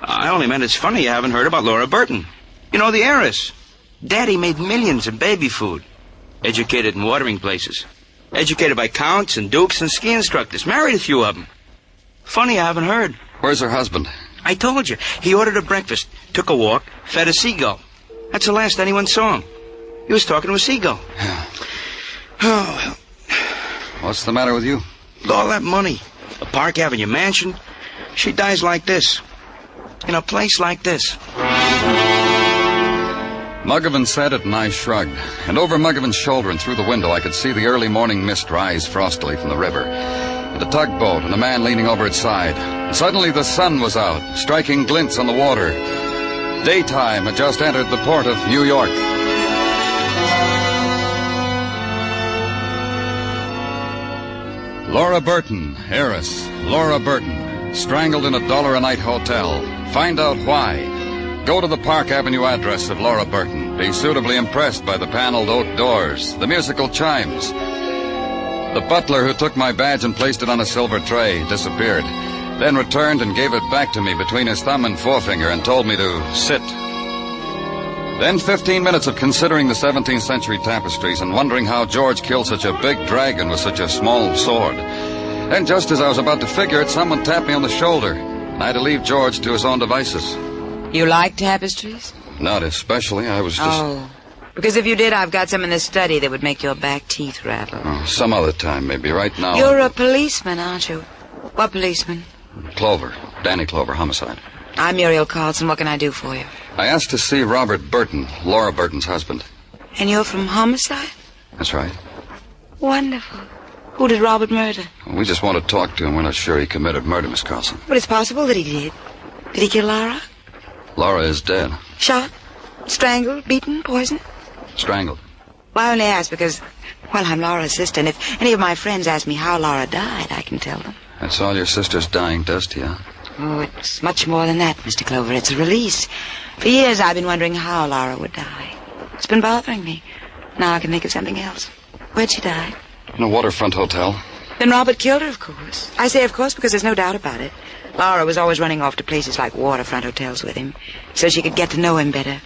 I only meant it's funny you haven't heard about Laura Burton. You know, the heiress. Daddy made millions of baby food. Educated in watering places. Educated by counts and dukes and ski instructors. Married a few of them. Funny I haven't heard. Where's her husband? I told you. He ordered a breakfast, took a walk, fed a seagull. That's the last anyone saw him. He was talking to a seagull. Yeah. Oh, well. What's the matter with you? With all that money. A Park Avenue mansion. She dies like this. In a place like this. Muggavan said it and I shrugged. And over Muggavan's shoulder and through the window I could see the early morning mist rise frostily from the river. And a tugboat and a man leaning over its side. And suddenly the sun was out, striking glints on the water. Daytime had just entered the port of New York. Laura Burton, heiress, Laura Burton, strangled in a $1-a-night hotel. Find out why. Go to the Park Avenue address of Laura Burton. Be suitably impressed by the paneled oak doors, the musical chimes. The butler who took my badge and placed it on a silver tray disappeared, then returned and gave it back to me between his thumb and forefinger and told me to sit. Then 15 minutes of considering the 17th century tapestries and wondering how George killed such a big dragon with such a small sword. Then just as I was about to figure it, someone tapped me on the shoulder, and I had to leave George to his own devices. You like tapestries? Not especially. I was just... Oh, because if you did, I've got some in the study that would make your back teeth rattle. Oh, some other time, maybe. Right now... You're a policeman, aren't you? What policeman? Clover. Danny Clover, homicide. I'm Muriel Carlson. What can I do for you? I asked to see Robert Burton, Laura Burton's husband. And you're from homicide? That's right. Wonderful. Who did Robert murder? We just want to talk to him. We're not sure he committed murder, Miss Carlson. But it's possible that he did. Did he kill Laura? Laura is dead. Shot? Strangled? Beaten? Poisoned? Strangled. Well, I only ask because, well, I'm Laura's sister, and if any of my friends ask me how Laura died, I can tell them. That's all your sister's dying does to you, huh? Oh, it's much more than that, Mr. Clover. It's a release. For years I've been wondering how Laura would die. It's been bothering me. Now I can think of something else. Where'd she die? In a waterfront hotel. Then Robert killed her, of course. I say of course because there's no doubt about it. Laura was always running off to places like waterfront hotels with him, so she could get to know him better.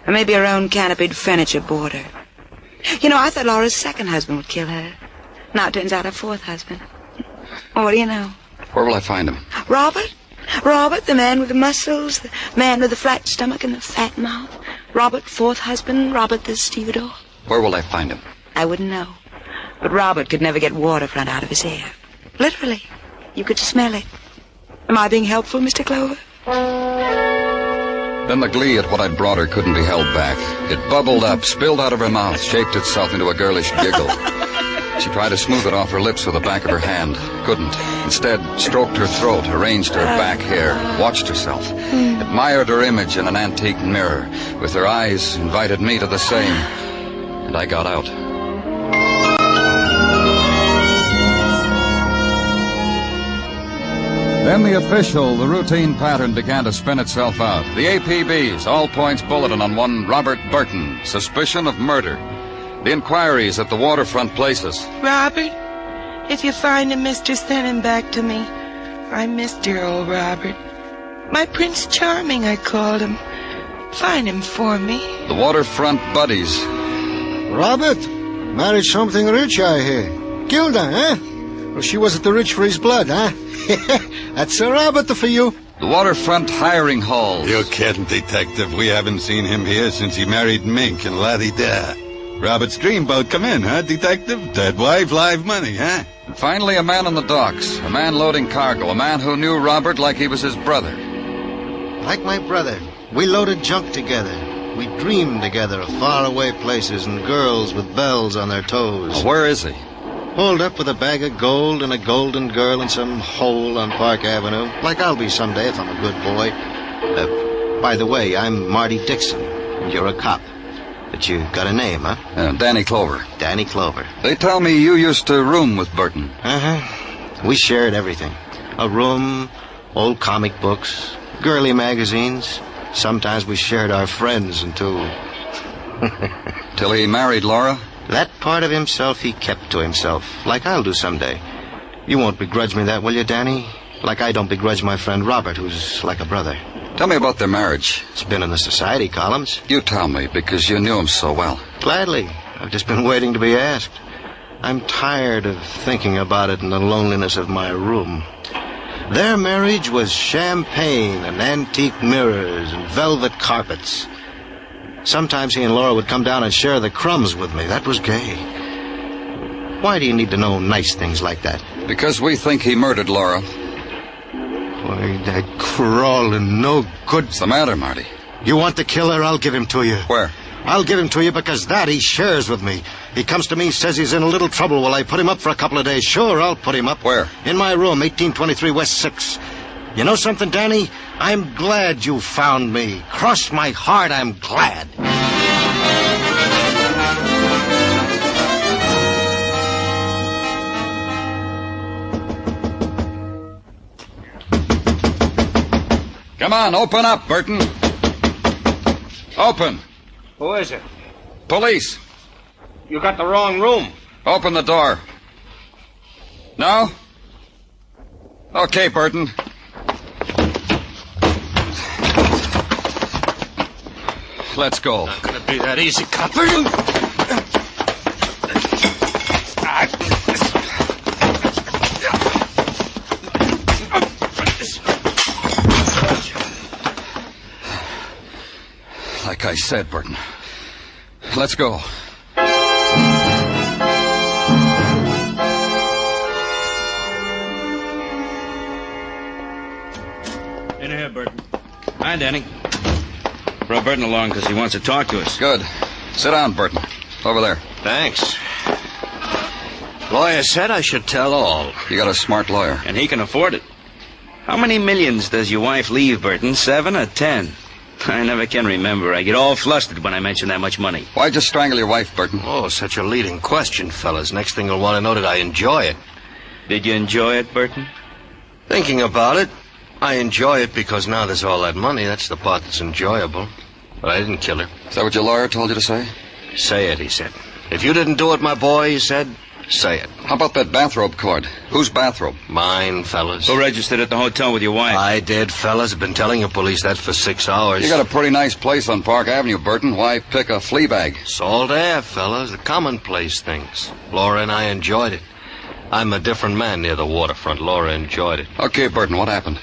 Or maybe her own canopied furniture boarder. You know, I thought Laura's second husband would kill her. Now it turns out her fourth husband. Well, what do you know? Where will I find him? Robert? Robert, the man with the muscles, the man with the flat stomach and the fat mouth. Robert, fourth husband, Robert the stevedore. Where will I find him? I wouldn't know. But Robert could never get waterfront out of his hair. Literally. You could smell it. Am I being helpful, Mr. Clover? Then the glee at what I'd brought her couldn't be held back. It bubbled up, spilled out of her mouth, shaped itself into a girlish giggle. She tried to smooth it off her lips with the back of her hand. Couldn't. Instead, stroked her throat, arranged her back hair, watched herself, admired her image in an antique mirror. With her eyes, invited me to the same. And I got out. Then the routine pattern began to spin itself out. The APB's all-points bulletin on one Robert Burton, suspicion of murder. The inquiries at the waterfront places. Robert, if you find him, mister, send him back to me. I miss dear old Robert. My Prince Charming, I called him. Find him for me. The waterfront buddies. Robert, married something rich, I hear. Gilda, eh? Well, she wasn't the rich for his blood, huh? That's a Robert for you. The waterfront hiring halls. You're kidding, Detective. We haven't seen him here since he married Mink and la-di-da. Robert's dreamboat come in, huh, Detective? Dead wife, live money, huh? And finally, a man on the docks. A man loading cargo. A man who knew Robert like he was his brother. Like my brother. We loaded junk together. We dreamed together of faraway places and girls with bells on their toes. Oh, where is he? Holed up with a bag of gold and a golden girl in some hole on Park Avenue. Like I'll be someday if I'm a good boy. By the way, I'm Marty Dixon, and you're a cop. But you got a name, huh? Danny Clover. Danny Clover. They tell me you used to room with Burton. Uh-huh. We shared everything. A room, old comic books, girly magazines. Sometimes we shared our friends, until... Till he married Laura? That part of himself he kept to himself, like I'll do someday. You won't begrudge me that, will you, Danny? Like I don't begrudge my friend Robert, who's like a brother. Tell me about their marriage. It's been in the society columns. You tell me, because you knew him so well. Gladly. I've just been waiting to be asked. I'm tired of thinking about it in the loneliness of my room. Their marriage was champagne and antique mirrors and velvet carpets. Sometimes he and Laura would come down and share the crumbs with me. That was gay. Why do you need to know nice things like that? Because we think he murdered Laura. Boy, that crawling no good. What's the matter, Marty? You want the killer? I'll give him to you. Where? I'll give him to you because that he shares with me. He comes to me, says he's in a little trouble. Will I put him up for a couple of days? Sure, I'll put him up. Where? In my room, 1823 West 6. You know something, Danny? I'm glad you found me. Cross my heart, I'm glad. Come on, open up, Burton. Open. Who is it? Police. You got the wrong room. Open the door. No? Okay, Burton. Let's go. Not gonna be that easy, copper. Like I said, Burton. Let's go. In here, Burton. Hi, Danny. Brought Burton along because he wants to talk to us. Good. Sit down, Burton. Over there. Thanks. Lawyer said I should tell all. You got a smart lawyer. And he can afford it. How many millions does your wife leave, Burton? 7 or 10? I never can remember. I get all flustered when I mention that much money. Why'd you strangle your wife, Burton? Oh, such a leading question, fellas. Next thing you'll want to know, did I enjoy it? Did you enjoy it, Burton? Thinking about it, I enjoy it because now there's all that money. That's the part that's enjoyable. But I didn't kill her. Is that what your lawyer told you to say? Say it, he said. If you didn't do it, my boy, he said, say it. How about that bathrobe cord? Whose bathrobe? Mine, fellas. Who registered at the hotel with your wife? I did, fellas. I've been telling the police that for 6 hours. You got a pretty nice place on Park Avenue, Burton. Why pick a flea bag? Salt air, fellas. The commonplace things. Laura and I enjoyed it. I'm a different man near the waterfront. Laura enjoyed it. Okay, Burton, what happened?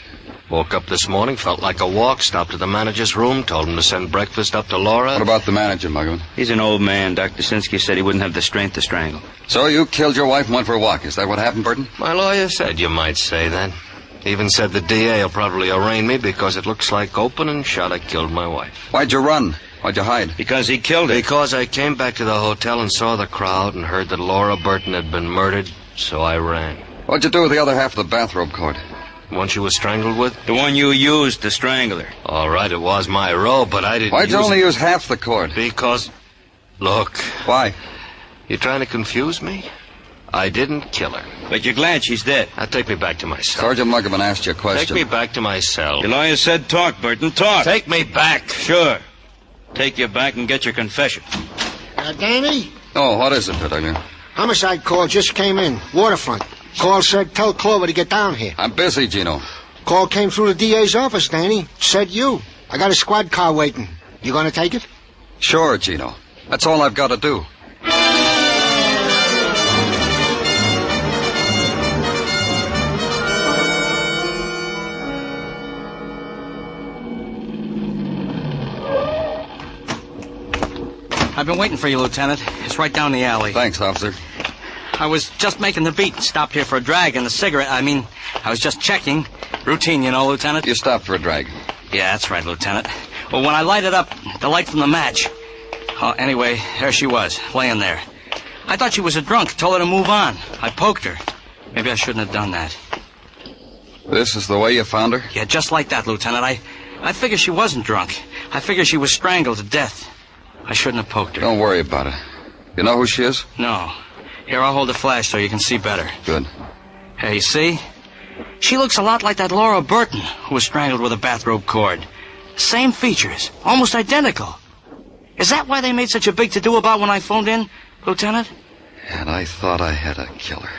Woke up this morning, felt like a walk, stopped at the manager's room, told him to send breakfast up to Laura. What about the manager, Muggavan? He's an old man. Dr. Sinsky said he wouldn't have the strength to strangle. So you killed your wife and went for a walk. Is that what happened, Burton? My lawyer said you might say that. Even said the DA will probably arraign me because it looks like opening shot I killed my wife. Why'd you run? Why'd you hide? Because he killed her. Because I came back to the hotel and saw the crowd and heard that Laura Burton had been murdered, so I ran. What'd you do with the other half of the bathrobe cord? The one she was strangled with? The one you used to strangle her. All right, it was my robe, but I didn't Why'd you only use half the cord? Because... Look. Why? You trying to confuse me? I didn't kill her. But you're glad she's dead. Now take me back to my cell. Sergeant Muggerman asked you a Take question. me back to my cell. Your lawyer said talk, Burton, talk. Take me back. Sure. Take you back and get your confession. Danny? Oh, what is it, Petunia? Homicide call just came in. Waterfront. Call said tell Clover to get down here. I'm busy, Gino. Call came through the DA's office, Danny. Said you. I got a squad car waiting. You gonna take it? Sure, Gino. That's all I've got to do. I've been waiting for you, Lieutenant. It's right down the alley. Thanks, officer. I was just making the beat. Stopped here for a drag and a cigarette. I was just checking. Routine, you know, Lieutenant. You stopped for a drag. Yeah, that's right, Lieutenant. Well, when I lighted up, the light from the match. Oh, anyway, there she was, laying there. I thought she was a drunk. Told her to move on. I poked her. Maybe I shouldn't have done that. This is the way you found her? Yeah, just like that, Lieutenant. I figure she wasn't drunk. I figure she was strangled to death. I shouldn't have poked her. Don't worry about it. You know who she is? No. Here, I'll hold the flash so you can see better. Good. Hey, see? She looks a lot like that Laura Burton who was strangled with a bathrobe cord. Same features. Almost identical. Is that why they made such a big to-do about when I phoned in, Lieutenant? And I thought I had a killer.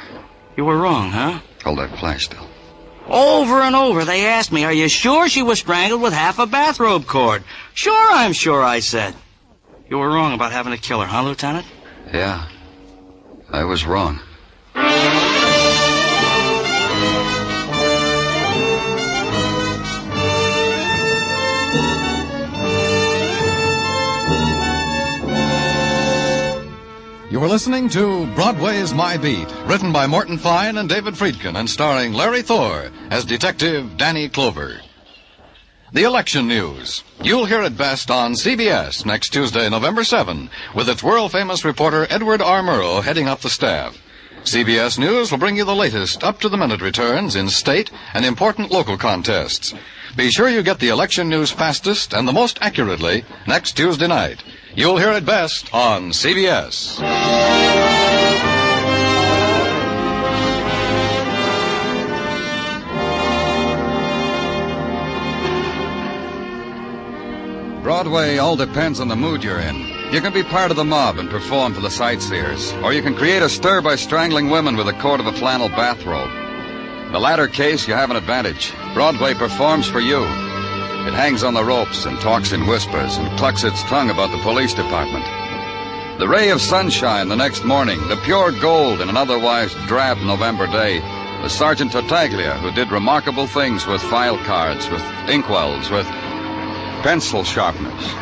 You were wrong, huh? Hold that flash still. Over and over, they asked me, are you sure she was strangled with half a bathrobe cord? Sure, I'm sure, I said. You were wrong about having a killer, huh, Lieutenant? Yeah. I was wrong. You were listening to Broadway's My Beat, written by Morton Fine and David Friedkin, and starring Larry Thor as Detective Danny Clover. The election news. You'll hear it best on CBS next Tuesday, November 7, with its world-famous reporter Edward R. Murrow heading up the staff. CBS News will bring you the latest up-to-the-minute returns in state and important local contests. Be sure you get the election news fastest and the most accurately next Tuesday night. You'll hear it best on CBS. Broadway all depends on the mood you're in. You can be part of the mob and perform for the sightseers, or you can create a stir by strangling women with the cord of a flannel bathrobe. In the latter case, you have an advantage. Broadway performs for you. It hangs on the ropes and talks in whispers and clucks its tongue about the police department. The ray of sunshine the next morning, the pure gold in an otherwise drab November day, was Sergeant Tartaglia, who did remarkable things with file cards, with inkwells, with pencil sharpeners.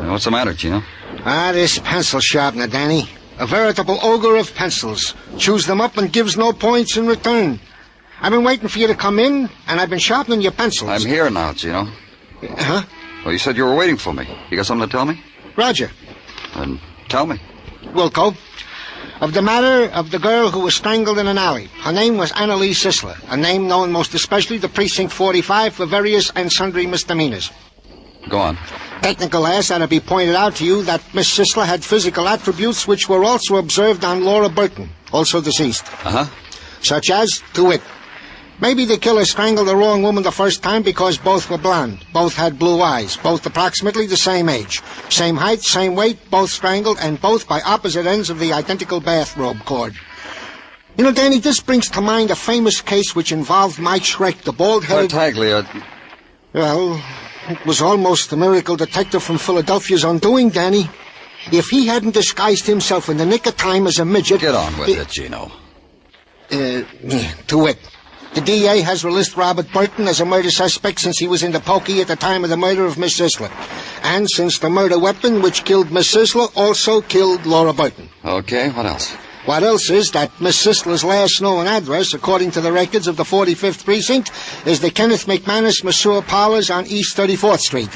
What's the matter, Gino? This pencil sharpener, Danny. A veritable ogre of pencils. Chews them up and gives no points in return. I've been waiting for you to come in, and I've been sharpening your pencils. I'm here now, Gino. Huh? Well, you said you were waiting for me. You got something to tell me? Roger. Then tell me. Wilco. Of the matter of the girl who was strangled in an alley. Her name was Annalise Sisler, a name known most especially to Precinct 45 for various and sundry misdemeanors. Go on. Technical ask that it be pointed out to you that Miss Sisler had physical attributes which were also observed on Laura Burton, also deceased. Uh-huh. Such as, to wit, maybe the killer strangled the wrong woman the first time because both were blonde, both had blue eyes, both approximately the same age, same height, same weight, both strangled, and both by opposite ends of the identical bathrobe cord. You know, Danny, this brings to mind a famous case which involved Mike Schreck, the bald-headed... Tartaglia. Well, it was almost the miracle detective from Philadelphia's undoing, Danny. If he hadn't disguised himself in the nick of time as a midget... Get on with it, Gino. To wit, the DA has released Robert Burton as a murder suspect since he was in the pokey at the time of the murder of Miss Sisler. And since the murder weapon which killed Miss Sisler also killed Laura Burton. Okay, what else? What else is that Miss Sisler's last known address, according to the records of the 45th Precinct, is the Kenneth McManus Masseur Parlors on East 34th Street.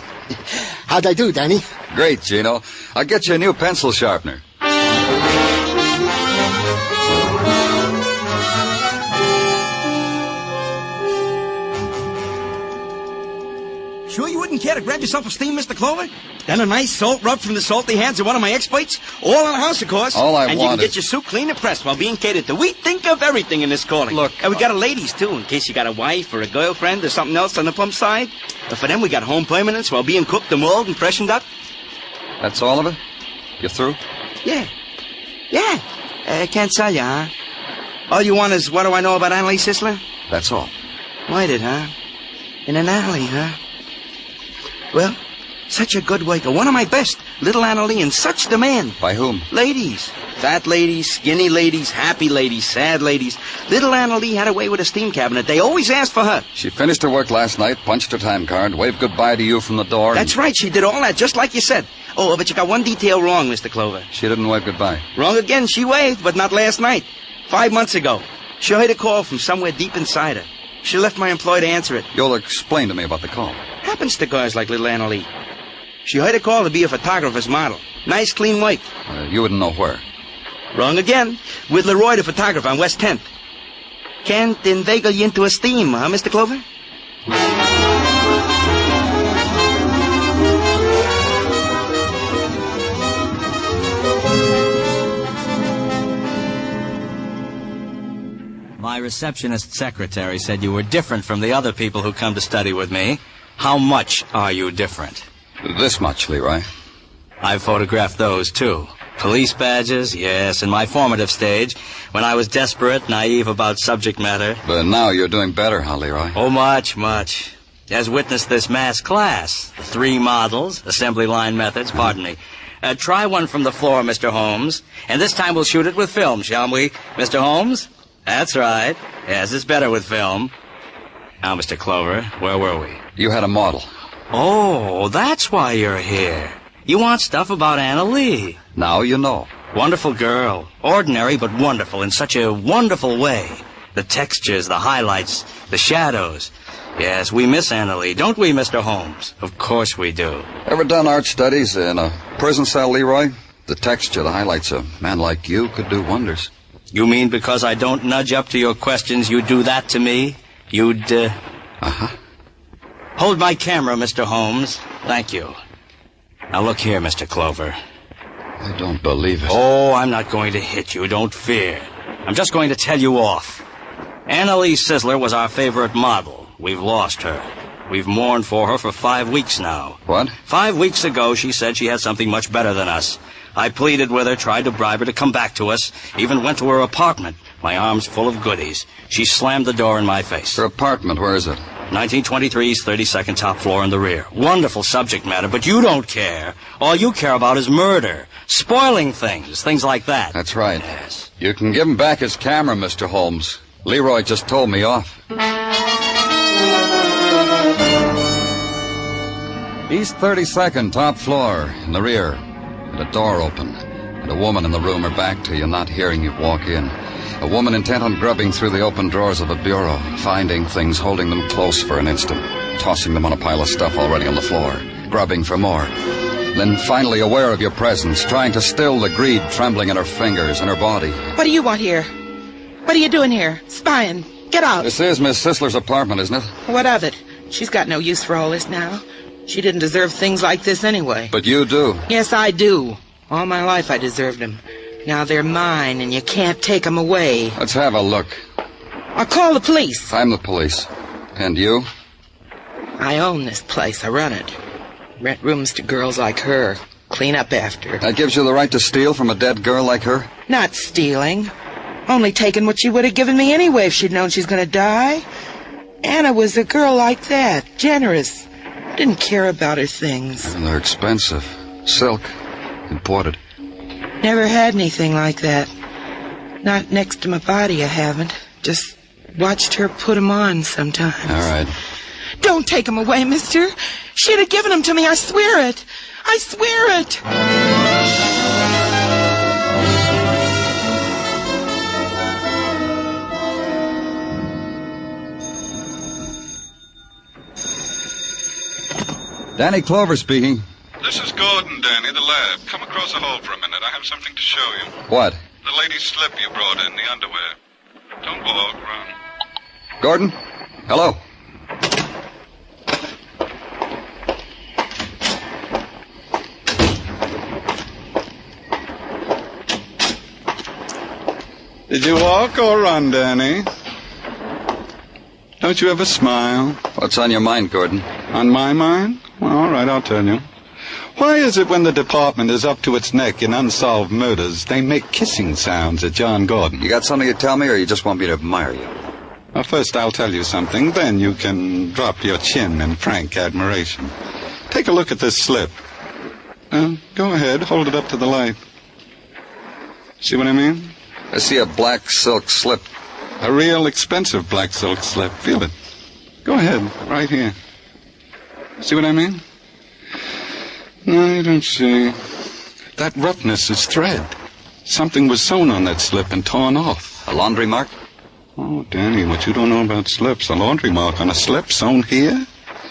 How'd I do, Danny? Great, Gino. I'll get you a new pencil sharpener. Sure you wouldn't care to grab yourself a steam, Mr. Clover? Then a nice salt rub from the salty hands of one of my experts? All in the house, of course. All I and want you can is- get your suit clean and pressed while being catered to. We think of everything in this calling. Look, And we got a ladies, too, in case you got a wife or a girlfriend or something else on the pump side. But for them, we got home permanence while being cooked and mulled and freshened up. That's all of it? You through? Yeah. Can't tell you, huh? All you want is, what do I know about Annalise Sisler? That's all. Waited, huh? In an alley, huh? Well, such a good worker. One of my best. Little Annalie in such demand. By whom? Ladies. Fat ladies, skinny ladies, happy ladies, sad ladies. Little Annalie had a way with a steam cabinet. They always asked for her. She finished her work last night, punched her time card, waved goodbye to you from the door. That's right. She did all that, just like you said. Oh, but you got one detail wrong, Mr. Clover. She didn't wave goodbye. Wrong again. She waved, but not last night. 5 months ago. She heard a call from somewhere deep inside her. She left my employee to answer it. You'll explain to me about the call. Happens to girls like little Annalie. She heard a call to be a photographer's model. Nice, clean wife. You wouldn't know where. Wrong again. With Leroy, the photographer, on West 10th. Can't inveigle you into a steam, huh, Mr. Clover? My receptionist secretary said you were different from the other people who come to study with me. How much are you different? This much, Leroy. I've photographed those, too. Police badges, yes, in my formative stage, when I was desperate, naive about subject matter. But now you're doing better, huh, Leroy? Oh, much, much. As witness this mass class. 3 models, assembly line methods, pardon me. Try one from the floor, Mr. Holmes. And this time we'll shoot it with film, shall we, Mr. Holmes? That's right. Yes, it's better with film. Now, Mr. Clover, where were we? You had a model. Oh, that's why you're here. You want stuff about Anna Lee. Now you know. Wonderful girl. Ordinary, but wonderful in such a wonderful way. The textures, the highlights, the shadows. Yes, we miss Anna Lee, don't we, Mr. Holmes? Of course we do. Ever done art studies in a prison cell, Leroy? The texture, the highlights, a man like you could do wonders. You mean because I don't nudge up to your questions, you'd do that to me? You'd, Uh-huh. Hold my camera, Mr. Holmes. Thank you. Now look here, Mr. Clover. I don't believe it. Oh, I'm not going to hit you, don't fear. I'm just going to tell you off. Anna Lee Sisler was our favorite model. We've lost her. We've mourned for her for 5 weeks now. What? 5 weeks ago, she said she had something much better than us. I pleaded with her, tried to bribe her to come back to us, even went to her apartment, my arms full of goodies. She slammed the door in my face. Her apartment, where is it? 1923's 32nd top floor in the rear. Wonderful subject matter, but you don't care. All you care about is murder, spoiling things like that. That's right. Yes. You can give him back his camera, Mr. Holmes. Leroy just told me off. East 32nd, top floor, in the rear. And a door open. And a woman in the room, her back to you, not hearing you walk in. A woman intent on grubbing through the open drawers of a bureau, finding things, holding them close for an instant, tossing them on a pile of stuff already on the floor, grubbing for more. Then finally aware of your presence, trying to still the greed trembling in her fingers and her body. What do you want here? What are you doing here? Spying. Get out. This is Miss Sisler's apartment, isn't it? What of it? She's got no use for all this now. She didn't deserve things like this anyway. But you do. Yes, I do. All my life I deserved them. Now they're mine, and you can't take them away. Let's have a look. I'll call the police. I'm the police. And you? I own this place. I run it. Rent rooms to girls like her. Clean up after. That gives you the right to steal from a dead girl like her? Not stealing. Only taking what she would have given me anyway if she'd known she's going to die. Anna was a girl like that. Generous. Didn't care about her things. And they're expensive. Silk. Imported. Never had anything like that. Not next to my body, I haven't. Just watched her put 'em on sometimes. All right. Don't take 'em away, mister. She'd have given 'em to me, I swear it. I swear it. Danny Clover speaking. This is Gordon, Danny, the lab. Come across the hall for a minute. I have something to show you. What? The lady's slip you brought in, the underwear. Don't walk, run. Gordon? Hello? Did you walk or run, Danny? Don't you ever smile? What's on your mind, Gordon? On my mind? Well, all right, I'll tell you. Why is it when the department is up to its neck in unsolved murders, they make kissing sounds at John Gordon? You got something to tell me, or you just want me to admire you? Well, first I'll tell you something, then you can drop your chin in frank admiration. Take a look at this slip. Go ahead, hold it up to the light. See what I mean? I see a black silk slip. A real expensive black silk slip. Feel it. Go ahead, right here. See what I mean? No, you don't see. That roughness is thread. Something was sewn on that slip and torn off. A laundry mark? Oh, Danny, what you don't know about slips. A laundry mark on a slip sewn here?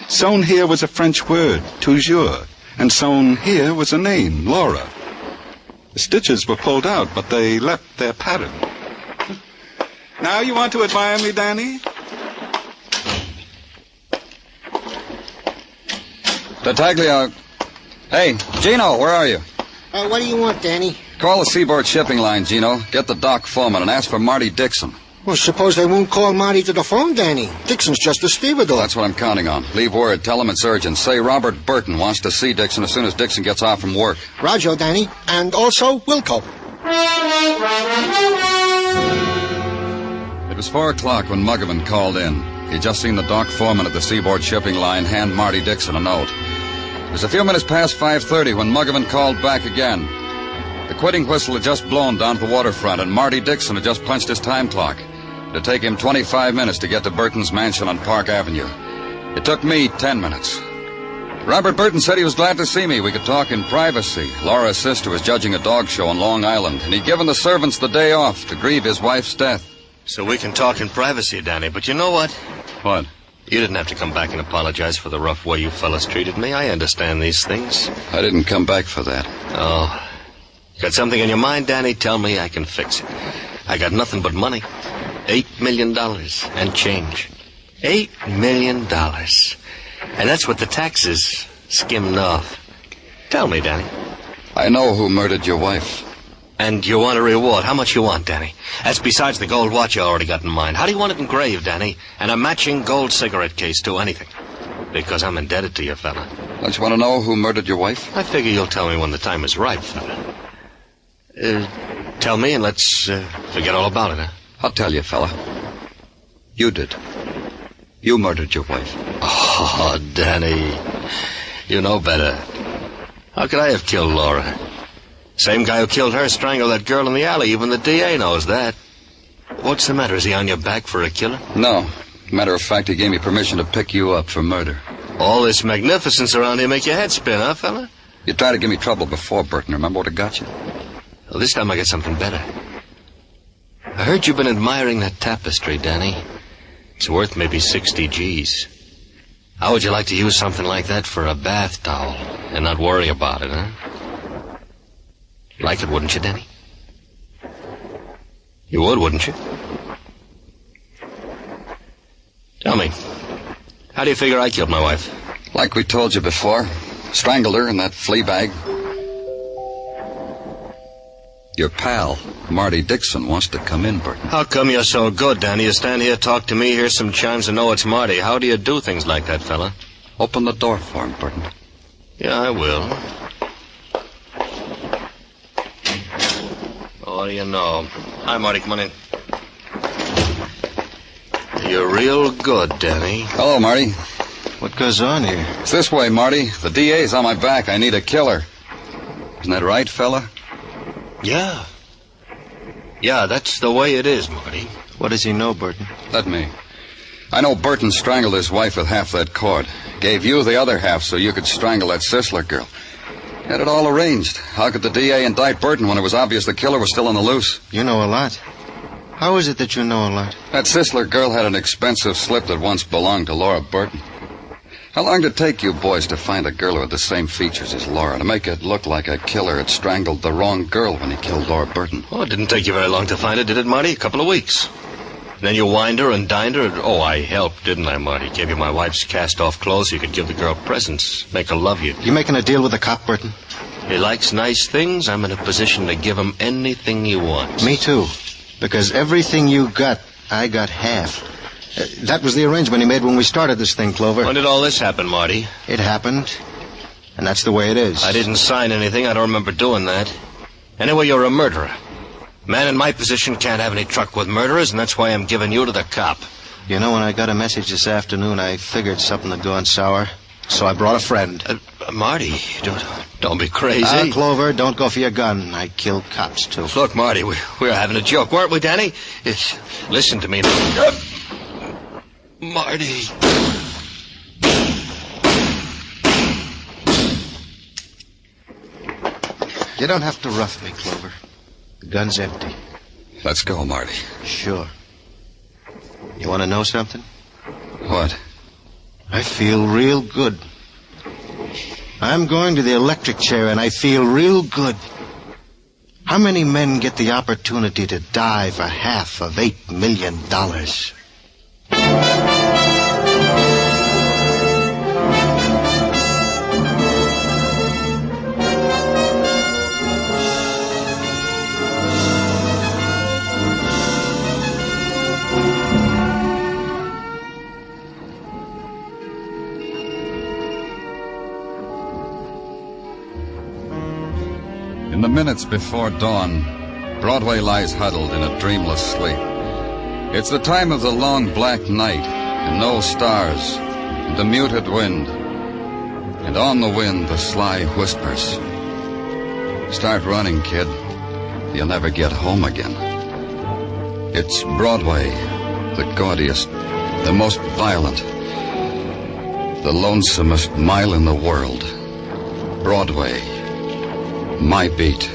Sewn here was a French word, toujours. And sewn here was a name, Laura. The stitches were pulled out, but they left their pattern. Now you want to admire me, Danny? Tartaglia. Hey, Gino, where are you? What do you want, Danny? Call the Seaboard Shipping Line, Gino. Get the dock foreman and ask for Marty Dixon. Well, suppose they won't call Marty to the phone, Danny. Dixon's just a stevedore. That's what I'm counting on. Leave word. Tell him it's urgent. Say Robert Burton wants to see Dixon as soon as Dixon gets off from work. Roger, Danny. And also, Wilco. It was 4 o'clock when Muggavan called in. He'd just seen the dock foreman at the Seaboard Shipping Line hand Marty Dixon a note. It was a few minutes past 5:30 when Muggavan called back again. The quitting whistle had just blown down to the waterfront, and Marty Dixon had just punched his time clock. It'd take him 25 minutes to get to Burton's mansion on Park Avenue. It took me 10 minutes. Robert Burton said he was glad to see me. We could talk in privacy. Laura's sister was judging a dog show on Long Island, and he'd given the servants the day off to grieve his wife's death. So we can talk in privacy, Danny, but you know what? What? You didn't have to come back and apologize for the rough way you fellas treated me. I understand these things. I didn't come back for that. Oh. Got something on your mind, Danny? Tell me, I can fix it. I got nothing but money. $8 million and change. $8 million. And that's what the taxes skimmed off. Tell me, Danny. I know who murdered your wife. And you want a reward. How much you want, Danny? That's besides the gold watch you already got in mind. How do you want it engraved, Danny? And a matching gold cigarette case, too, anything. Because I'm indebted to you, fella. Don't you want to know who murdered your wife? I figure you'll tell me when the time is right, fella. Tell me and let's forget all about it, huh? I'll tell you, fella. You did. You murdered your wife. Oh, Danny. You know better. How could I have killed Laura? Same guy who killed her strangled that girl in the alley. Even the DA knows that. What's the matter? Is he on your back for a killer? No. Matter of fact, he gave me permission to pick you up for murder. All this magnificence around here make your head spin, huh, fella? You tried to give me trouble before, Burton. Remember what it got you? Well, this time I got something better. I heard you've been admiring that tapestry, Danny. It's worth maybe 60 G's. How would you like to use something like that for a bath towel and not worry about it, huh? Like it, wouldn't you, Danny? You would, wouldn't you? Tell me, how do you figure I killed my wife? Like we told you before. Strangled her in that flea bag. Your pal, Marty Dixon, wants to come in, Burton. How come you're so good, Danny? You stand here, talk to me, hear some chimes, and know it's Marty. How do you do things like that, fella? Open the door for him, Burton. Yeah, I will. What do you know? Hi, Marty, come on in. You're real good, Danny. Hello, Marty. What goes on here? It's this way, Marty. The DA's on my back. I need a killer. Isn't that right, fella? Yeah. Yeah, that's the way it is, Marty. What does he know, Burton? Let me. I know Burton strangled his wife with half that cord. Gave you the other half so you could strangle that Sisler girl. Had it all arranged. How could the DA indict Burton when it was obvious the killer was still on the loose? You know a lot. How is it that you know a lot? That Sisler girl had an expensive slip that once belonged to Laura Burton. How long did it take you boys to find a girl who had the same features as Laura, to make it look like a killer had strangled the wrong girl when he killed Laura Burton? Oh, it didn't take you very long to find it, did it, Marty? A couple of weeks. Then you wined her and dined her. Oh, I helped, didn't I, Marty? Gave you my wife's cast-off clothes so you could give the girl presents. Make her love you. You making a deal with the cop, Burton? He likes nice things. I'm in a position to give him anything he wants. Me too. Because everything you got, I got half. That was the arrangement he made when we started this thing, Clover. When did all this happen, Marty? It happened, and that's the way it is. I didn't sign anything. I don't remember doing that. Anyway, you're a murderer. Man in my position can't have any truck with murderers, and that's why I'm giving you to the cop. You know, when I got a message this afternoon, I figured something had gone sour. So I brought a friend. Marty, don't be crazy. Clover, don't go for your gun. I kill cops, too. Look, Marty, we were having a joke, weren't we, Danny? Listen to me. Marty. You don't have to rough me, Clover. The gun's empty. Let's go, Marty. Sure. You want to know something? What? I feel real good. I'm going to the electric chair, and I feel real good. How many men get the opportunity to die for half of $8 million? In the minutes before dawn, Broadway lies huddled in a dreamless sleep. It's the time of the long black night, and no stars, and the muted wind. And on the wind, the sly whispers. Start running, kid. You'll never get home again. It's Broadway, the gaudiest, the most violent, the lonesomest mile in the world. Broadway. My beat.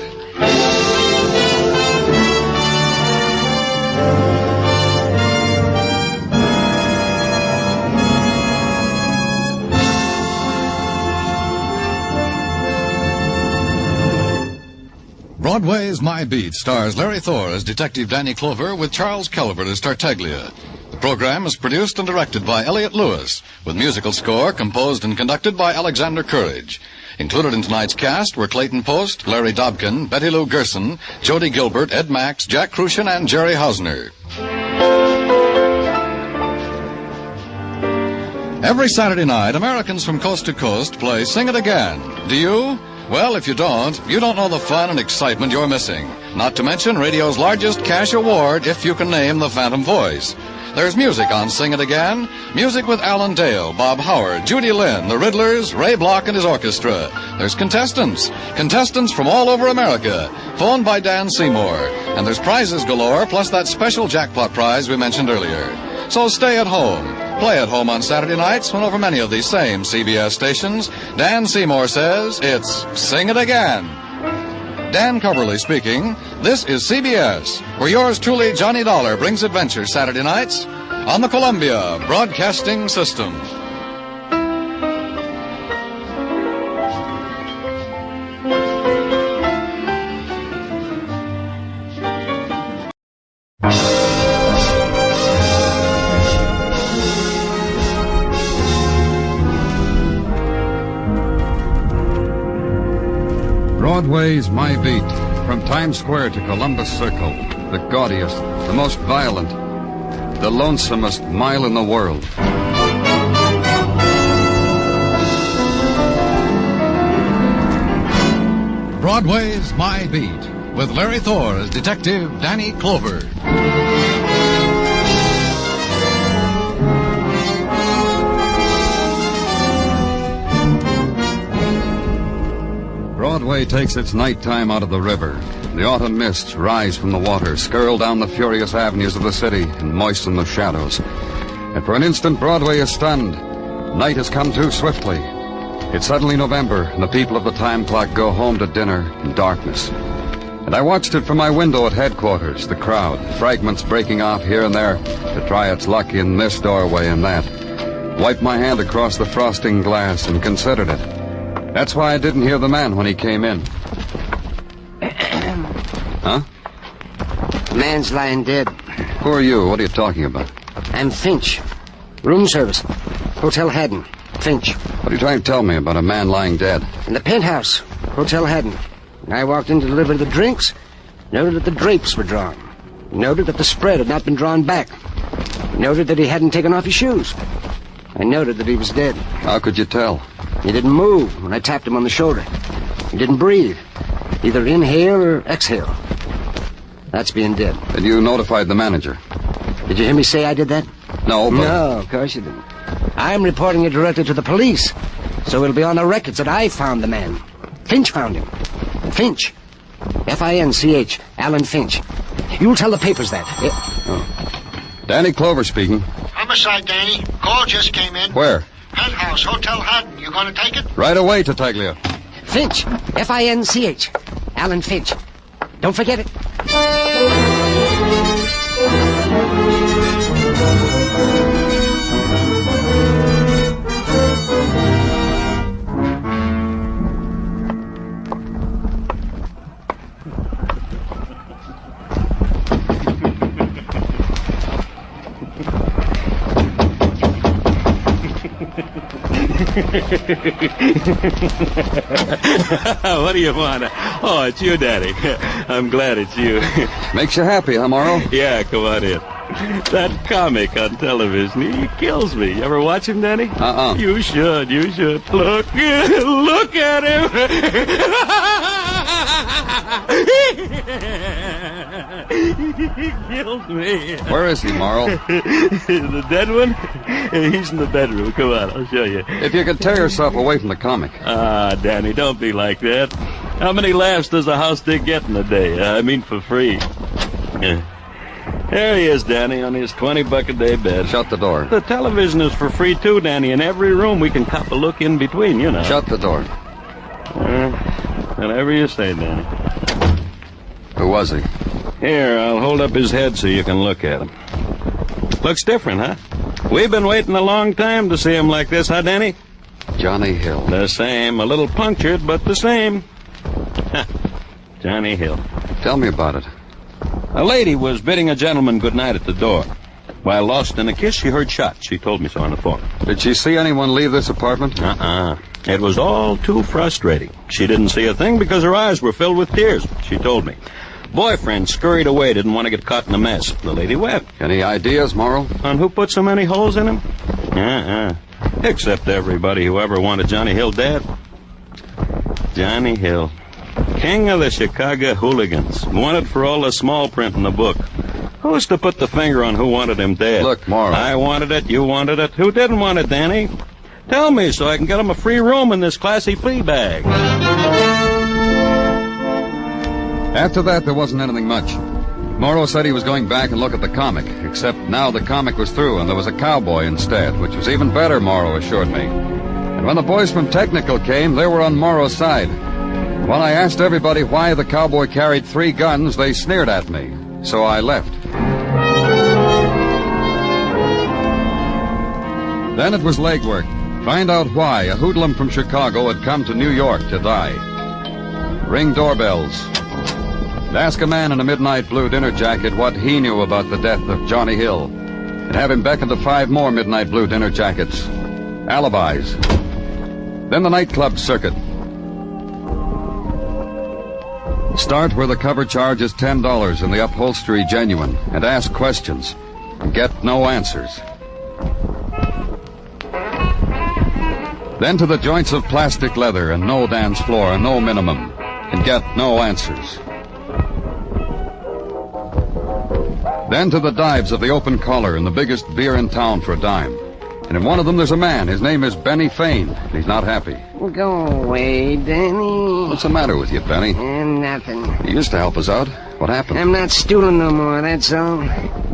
Broadway's My Beat stars Larry Thor as Detective Danny Clover with Charles Calvert as Tartaglia. The program is produced and directed by Elliott Lewis, with musical score composed and conducted by Alexander Courage. Included in tonight's cast were Clayton Post, Larry Dobkin, Betty Lou Gerson, Jody Gilbert, Ed Max, Jack Crucian, and Jerry Hausner. Every Saturday night, Americans from coast to coast play Sing It Again. Do you? Well, if you don't know the fun and excitement you're missing. Not to mention radio's largest cash award if you can name the Phantom Voice. There's music on Sing It Again. Music with Alan Dale, Bob Howard, Judy Lynn, the Riddlers, Ray Block and his orchestra. There's contestants from all over America, phoned by Dan Seymour. And there's prizes galore, plus that special jackpot prize we mentioned earlier. So stay at home. Play at home on Saturday nights when over many of these same CBS stations, Dan Seymour says it's Sing It Again. Dan Coverly speaking. This is CBS, where yours truly, Johnny Dollar, brings adventure Saturday nights on the Columbia Broadcasting System. Broadway's My Beat, from Times Square to Columbus Circle, the gaudiest, the most violent, the lonesomest mile in the world. Broadway's My Beat, with Larry Thor as Detective Danny Clover. Broadway takes its nighttime out of the river. The autumn mists rise from the water, skirl down the furious avenues of the city, and moisten the shadows. And for an instant, Broadway is stunned. Night has come too swiftly. It's suddenly November, and the people of the time clock go home to dinner in darkness. And I watched it from my window at headquarters, the crowd, fragments breaking off here and there to try its luck in this doorway and that. Wiped my hand across the frosting glass and considered it. That's why I didn't hear the man when he came in. Huh? Man's lying dead. Who are you? What are you talking about? I'm Finch. Room service. Hotel Haddon. Finch. What are you trying to tell me about a man lying dead? In the penthouse. Hotel Haddon. I walked in to deliver the drinks. Noted that the drapes were drawn. He noted that the spread had not been drawn back. He noted that he hadn't taken off his shoes. I noted that he was dead. How could you tell? He didn't move when I tapped him on the shoulder. He didn't breathe. Either inhale or exhale. That's being dead. And you notified the manager? Did you hear me say I did that? No, but... No, of course you didn't. I'm reporting it directly to the police. So it'll be on the records that I found the man. Finch found him. Finch. F-I-N-C-H. Alan Finch. You'll tell the papers that. Danny Clover speaking. Homicide, Danny. Call just came in. Where? Penthouse, Hotel Haddon. You gonna take it? Right away, Tartaglia. Finch. F-I-N-C-H. Alan Finch. Don't forget it. What do you want? Oh, it's you, Daddy. I'm glad it's you. Makes you happy, huh, Morrow? Yeah, come on in. That comic on television, he kills me. You ever watch him, Danny? You should. Look at him. He killed me. Where is he, Morrow? The dead one? He's in the bedroom. Come on, I'll show you. If you could tear yourself away from the comic. Danny, don't be like that. How many laughs does a house dick get in a day? I mean, for free. There he is, Danny, on his $20 a day bed. Shut the door. The television is for free, too, Danny. In every room, we can cop a look in between, you know. Shut the door. Whatever you say, Danny. Who was he? Here, I'll hold up his head so you can look at him. Looks different, huh? We've been waiting a long time to see him like this, huh, Danny? Johnny Hill. The same. A little punctured, but the same. Johnny Hill. Tell me about it. A lady was bidding a gentleman good night at the door. While lost in a kiss, she heard shots. She told me so on the phone. Did she see anyone leave this apartment? It was all too frustrating. She didn't see a thing because her eyes were filled with tears. She told me. Boyfriend scurried away, didn't want to get caught in a mess. The lady wept. Any ideas, Morrow? On who put so many holes in him? Except everybody who ever wanted Johnny Hill dead. Johnny Hill. King of the Chicago hooligans. Wanted for all the small print in the book. Who's to put the finger on who wanted him dead? Look, Morrow. I wanted it, you wanted it. Who didn't want it, Danny? Tell me so I can get him a free room in this classy flea bag. After that, there wasn't anything much. Morrow said he was going back and look at the comic, except now the comic was through and there was a cowboy instead, which was even better, Morrow assured me. And when the boys from Technical came, they were on Morrow's side. When I asked everybody why the cowboy carried 3 guns, they sneered at me. So I left. Then it was legwork. Find out why a hoodlum from Chicago had come to New York to die. Ring doorbells. And ask a man in a midnight blue dinner jacket what he knew about the death of Johnny Hill. And have him beckon to 5 more midnight blue dinner jackets. Alibis. Then the nightclub circuit. Start where the cover charge is $10 and the upholstery genuine, and ask questions, and get no answers. Then to the joints of plastic leather and no dance floor and no minimum, and get no answers. Then to the dives of the open collar and the biggest beer in town for a dime. And in one of them there's a man. His name is Benny Fane. He's not happy. Go away, Danny. What's the matter with you, Benny? Nothing. You used to help us out. What happened? I'm not stooling no more, that's all.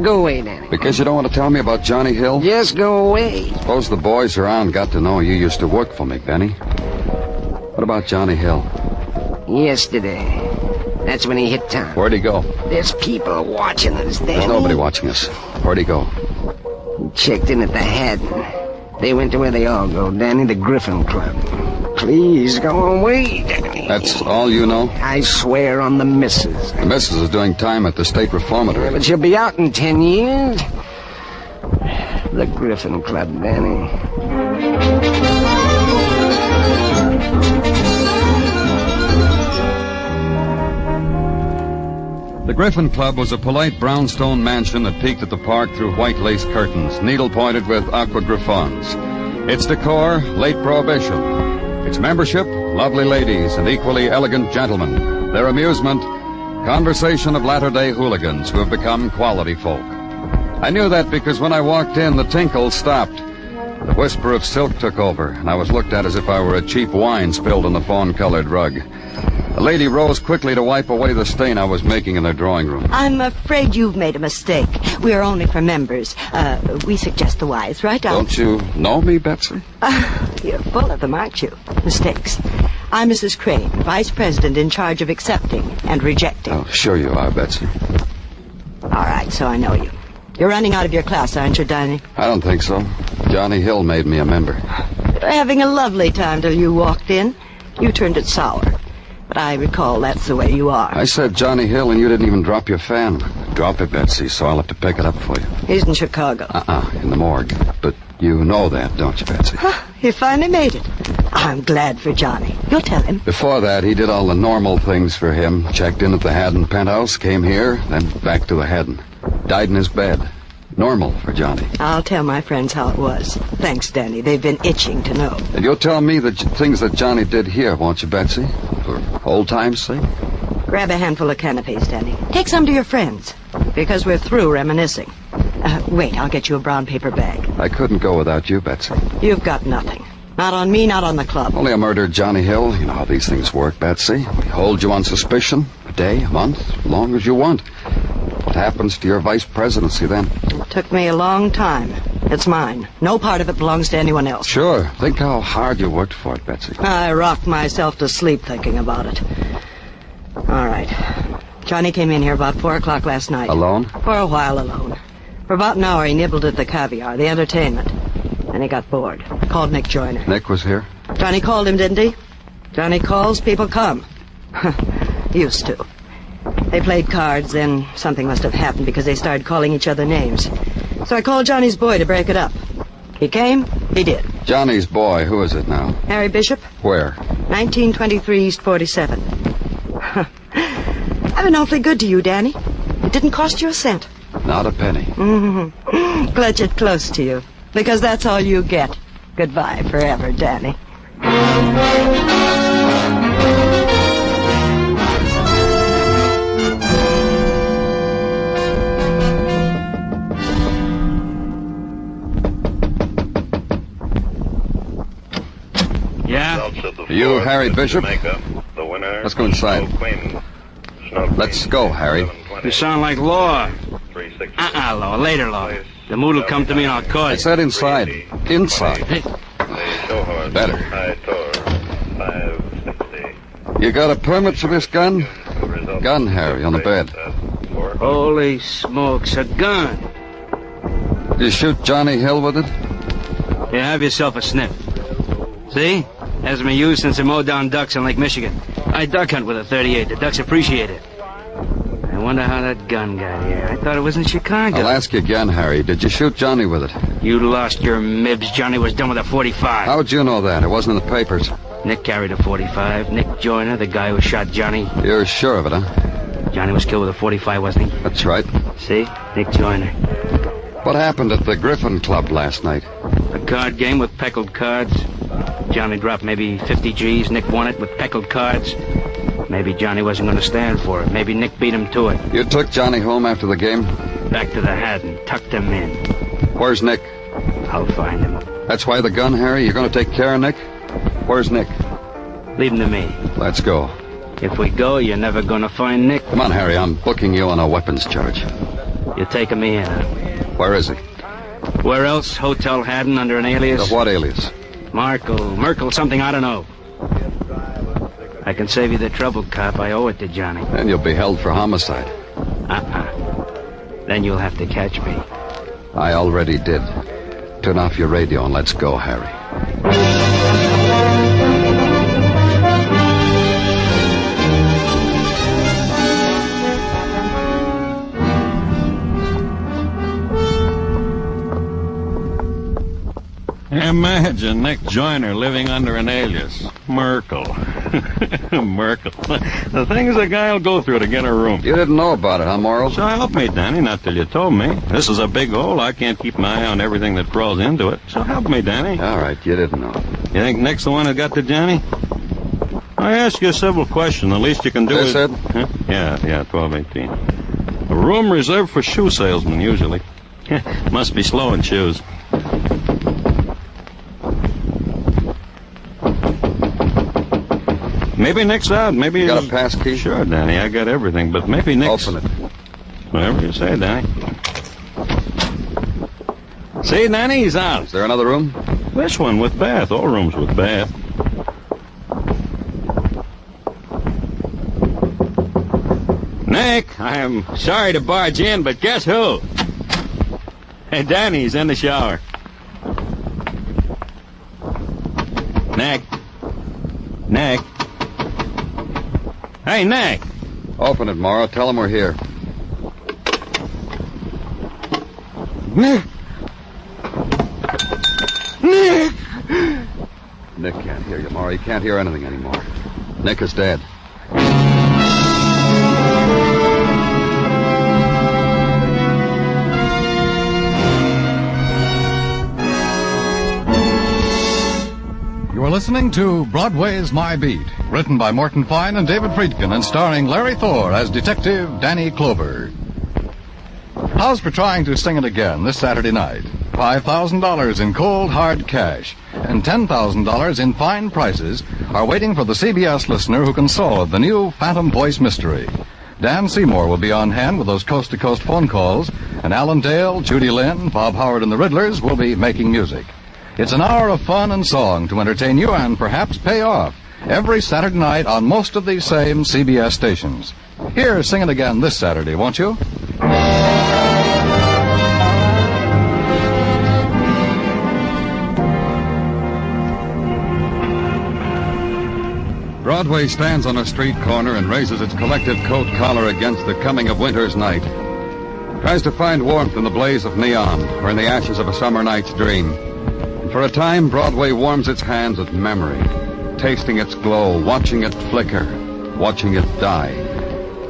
Go away, Danny. Because you don't want to tell me about Johnny Hill? Just go away. Suppose the boys around got to know you used to work for me, Benny. What about Johnny Hill? Yesterday. That's when he hit town. Where'd he go? There's people watching us, Danny. There's nobody watching us. Where'd he go? He checked in at the Haddon. They went to where they all go, Danny, the Griffin Club. Please go away, Danny. That's all you know? I swear on the missus. The missus is doing time at the state reformatory. Yeah, but she'll be out in 10 years. The Griffin Club, Danny. The Griffin Club was a polite brownstone mansion that peeked at the park through white lace curtains, needle-pointed with aqua griffons. Its decor, late Prohibition. Its membership, lovely ladies and equally elegant gentlemen. Their amusement, conversation of latter-day hooligans who have become quality folk. I knew that because when I walked in, the tinkle stopped. The whisper of silk took over, and I was looked at as if I were a cheap wine spilled on the fawn-colored rug. A lady rose quickly to wipe away the stain I was making in their drawing room. I'm afraid you've made a mistake. We are only for members. We suggest the wise, right? Don't you know me, Betsy? You're full of them, aren't you? Mistakes. I'm Mrs. Crane, Vice President in charge of accepting and rejecting. Oh, sure you are, Betsy. All right, so I know you. You're running out of your class, aren't you, Danny? I don't think so. Johnny Hill made me a member. You were having a lovely time till you walked in. You turned it sour. But I recall that's the way you are. I said Johnny Hill, and you didn't even drop your fan. Drop it, Betsy, so I'll have to pick it up for you. He's in Chicago. In the morgue. But you know that, don't you, Betsy? You finally made it. I'm glad for Johnny. You'll tell him. Before that, he did all the normal things for him. Checked in at the Haddon penthouse, came here, then back to the Haddon. Died in his bed. Normal for Johnny. I'll tell my friends how it was. Thanks, Danny. They've been itching to know. And you'll tell me the things that Johnny did here, won't you, Betsy? For old time's sake? Grab a handful of canapes, Danny. Take some to your friends, because we're through reminiscing. Wait, I'll get you a brown paper bag. I couldn't go without you, Betsy. You've got nothing. Not on me, not on the club. Only a murdered Johnny Hill. You know how these things work, Betsy. We hold you on suspicion. A day, a month, as long as you want. What happens to your vice presidency then? It took me a long time. It's mine. No part of it belongs to anyone else. Sure. Think how hard you worked for it, Betsy. I rocked myself to sleep thinking about it. All right. Johnny came in here about 4 o'clock last night. Alone? For a while alone. For about an hour he nibbled at the caviar, the entertainment. Then he got bored. Called Nick Joyner. Nick was here? Johnny called him, didn't he? Johnny calls, people come. Used to. They played cards, then something must have happened because they started calling each other names. So I called Johnny's boy to break it up. He came, he did. Johnny's boy, who is it now? Harry Bishop. Where? 1923 East 47. I've been awfully good to you, Danny. It didn't cost you a cent. Not a penny. Clutch it close to you, because that's all you get. Goodbye forever, Danny. Yeah? You, Harry Bishop? Let's go inside. Let's go, Harry. You sound like Law. Law. Later, Law. The mood will come to me and I'll call you. I said inside. Inside. Better. You got a permit for this gun? Gun, Harry, on the bed. Holy smokes, a gun. Did you shoot Johnny Hill with it? Yeah, have yourself a sniff. See? Hasn't been used since they mowed down ducks in Lake Michigan. I duck hunt with a 38. The ducks appreciate it. I wonder how that gun got here. I thought it was in Chicago. I'll ask you again, Harry. Did you shoot Johnny with it? You lost your mibs. Johnny was done with a 45. How'd you know that? It wasn't in the papers. Nick carried a 45. Nick Joyner, the guy who shot Johnny. You're sure of it, huh? Johnny was killed with a 45, wasn't he? That's right. See? Nick Joyner. What happened at the Griffin Club last night? A card game with peckled cards. Johnny dropped maybe 50 G's. Nick won it with peckled cards. Maybe Johnny wasn't going to stand for it. Maybe Nick beat him to it. You took Johnny home after the game? Back to the Haddon. Tucked him in. Where's Nick? I'll find him. That's why the gun, Harry? You're going to take care of Nick? Where's Nick? Leave him to me. Let's go. If we go, you're never going to find Nick. Come on, Harry. I'm booking you on a weapons charge. You're taking me in, huh? Where is he? Where else? Hotel Haddon under an alias? What alias? Merkel, something I don't know. I can save you the trouble, cop. I owe it to Johnny. Then you'll be held for homicide. Then you'll have to catch me. I already did. Turn off your radio and let's go, Harry. imagine Nick Joyner living under an alias. Merkel. Merkel. The things a guy will go through to get a room. You didn't know about it, huh, Morrow? So help me, Danny, not till you told me. This is a big hole. I can't keep my eye on everything that crawls into it. So help me, Danny. All right, you didn't know. You think Nick's the one who got to Johnny? I ask you a civil question. The least you can do is... This it? Huh? Yeah, 1218. A room reserved for shoe salesmen, usually. Must be slow in shoes. Maybe Nick's out. Maybe you got a pass key? Sure, Danny. I got everything. But maybe Nick's... Open it. Whatever you say, Danny. See, Danny, he's out. Is there another room? This one with bath. All rooms with bath. Nick, I'm sorry to barge in, but guess who? Hey, Danny's in the shower. Nick. Nick. Hey, Nick. Open it, Morrow. Tell him we're here. Nick. Nick. Nick can't hear you, Morrow. He can't hear anything anymore. Nick is dead. You are listening to Broadway's My Beat, written by Morton Fine and David Friedkin, and starring Larry Thor as Detective Danny Clover. How's for trying to sing it again this Saturday night? $5,000 in cold, hard cash and $10,000 in fine prizes are waiting for the CBS listener who can solve the new Phantom Voice mystery. Dan Seymour will be on hand with those coast-to-coast phone calls, and Alan Dale, Judy Lynn, Bob Howard, and the Riddlers will be making music. It's an hour of fun and song to entertain you and perhaps pay off every Saturday night on most of these same CBS stations. Here, sing it again this Saturday, won't you? Broadway stands on a street corner and raises its collective coat collar against the coming of winter's night. Tries to find warmth in the blaze of neon or in the ashes of a summer night's dream. For a time, Broadway warms its hands with memory, tasting its glow, watching it flicker, watching it die.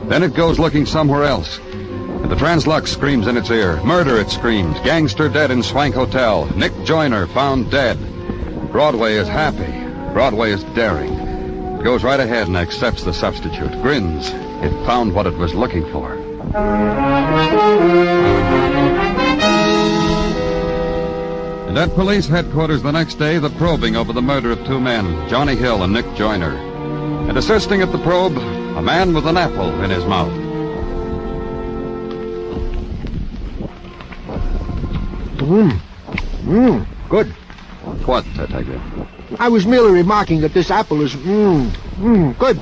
Then it goes looking somewhere else, and the Translux screams in its ear. Murder, it screams. Gangster dead in Swank Hotel. Nick Joyner found dead. Broadway is happy. Broadway is daring. It goes right ahead and accepts the substitute. Grins. It found what it was looking for. And at police headquarters the next day, the probing over the murder of two men, Johnny Hill and Nick Joyner. And assisting at the probe, a man with an apple in his mouth. Good. What, Detective? I was merely remarking that this apple is, good.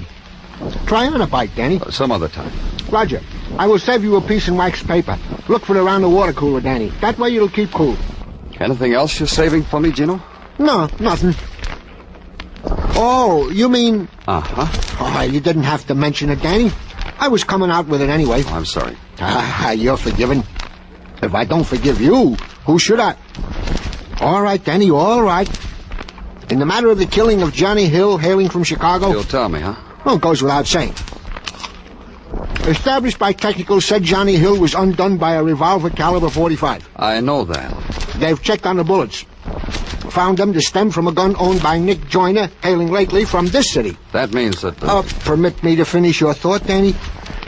Try on a bite, Danny. Some other time. Roger. I will save you a piece in wax paper. Look for it around the water cooler, Danny. That way it'll keep cool. Anything else you're saving for me, Gino? No, nothing. Oh, you mean... Uh-huh. Oh, you didn't have to mention it, Danny. I was coming out with it anyway. I'm sorry. You're forgiven. If I don't forgive you, who should I? All right, Danny, all right. In the matter of the killing of Johnny Hill, hailing from Chicago... You'll tell me, huh? Well, it goes without saying. Established by technical, said Johnny Hill was undone by a revolver caliber .45. I know that. They've checked on the bullets. Found them to stem from a gun owned by Nick Joyner, hailing lately from this city. That means that... Permit me to finish your thought, Danny.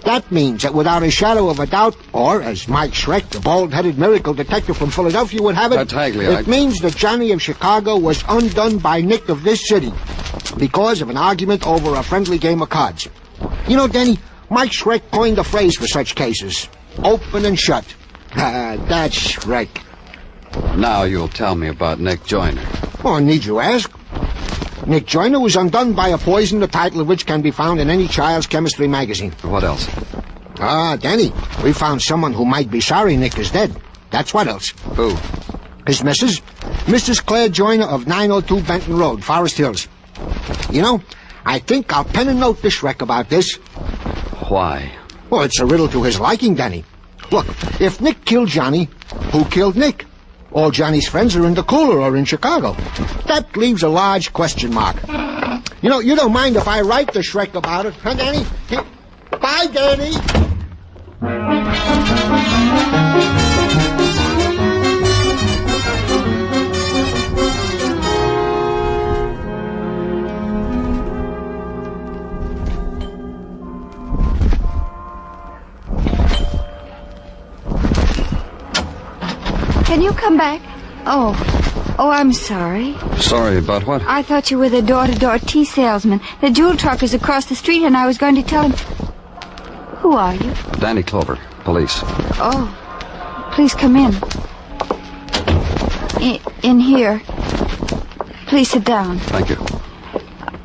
That means that without a shadow of a doubt, or as Mike Schreck, the bald-headed miracle detective from Philadelphia would have it, it means that Johnny of Chicago was undone by Nick of this city because of an argument over a friendly game of cards. You know, Danny, Mike Schreck coined a phrase for such cases. Open and shut. That's Schreck. Now you'll tell me about Nick Joyner. Oh, need you ask? Nick Joyner was undone by a poison, the title of which can be found in any child's chemistry magazine. What else? Danny, we found someone who might be sorry Nick is dead. That's what else. Who? His missus. Mrs. Claire Joyner of 902 Benton Road, Forest Hills. You know, I think I'll pen a note to Schreck about this. Why? Well, it's a riddle to his liking, Danny. Look, if Nick killed Johnny, who killed Nick? All Johnny's friends are in the cooler or in Chicago. That leaves a large question mark. You know, you don't mind if I write to Shrek about it, huh, Danny? Bye, Danny. Can you come back? Oh, I'm sorry. Sorry about what? I thought you were the door-to-door tea salesman. The jewel truck is across the street, and I was going to tell him... Who are you? Danny Clover, police. Oh, please come in. In here. Please sit down. Thank you.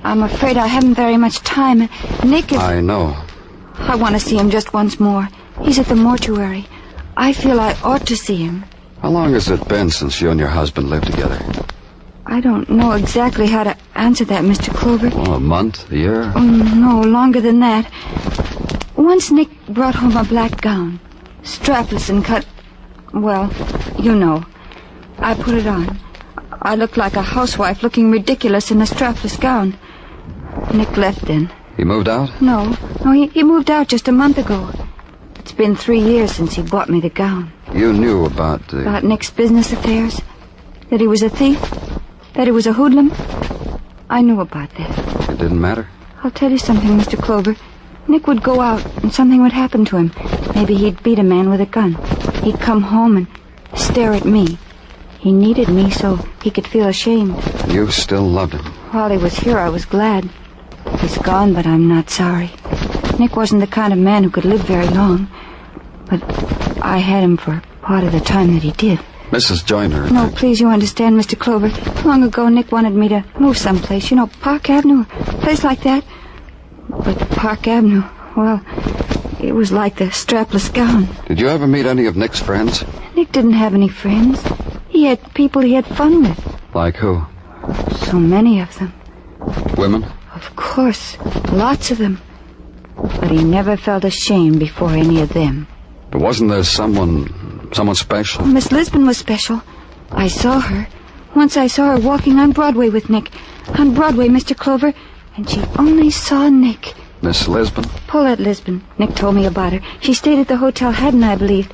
I'm afraid I haven't very much time. Nick is... I know. I want to see him just once more. He's at the mortuary. I feel I ought to see him. How long has it been since you and your husband lived together? I don't know exactly how to answer that, Mr. Clover. Well, a month, a year? No, longer than that. Once Nick brought home a black gown, strapless and cut... Well, you know. I put it on. I looked like a housewife looking ridiculous in a strapless gown. Nick left then. He moved out? No, he moved out just a month ago. It's been 3 years since he bought me the gown. You knew about the... About Nick's business affairs? That he was a thief? That he was a hoodlum? I knew about that. It didn't matter? I'll tell you something, Mr. Clover. Nick would go out and something would happen to him. Maybe he'd beat a man with a gun. He'd come home and stare at me. He needed me so he could feel ashamed. You still loved him? While he was here, I was glad. He's gone, but I'm not sorry. Nick wasn't the kind of man who could live very long. But I had him for part of the time that he did. Mrs. Joyner... No, please, you understand, Mr. Clover. Long ago, Nick wanted me to move someplace. You know, Park Avenue, a place like that. But Park Avenue, well, it was like the strapless gown. Did you ever meet any of Nick's friends? Nick didn't have any friends. He had people he had fun with. Like who? So many of them. Women? Of course, lots of them. But he never felt ashamed before any of them. But wasn't there someone special? Miss Lisbon was special. I saw her. Once I saw her walking on Broadway with Nick. On Broadway, Mr. Clover. And she only saw Nick. Miss Lisbon? Paulette Lisbon. Nick told me about her. She stayed at the Hotel Haddon, I believe.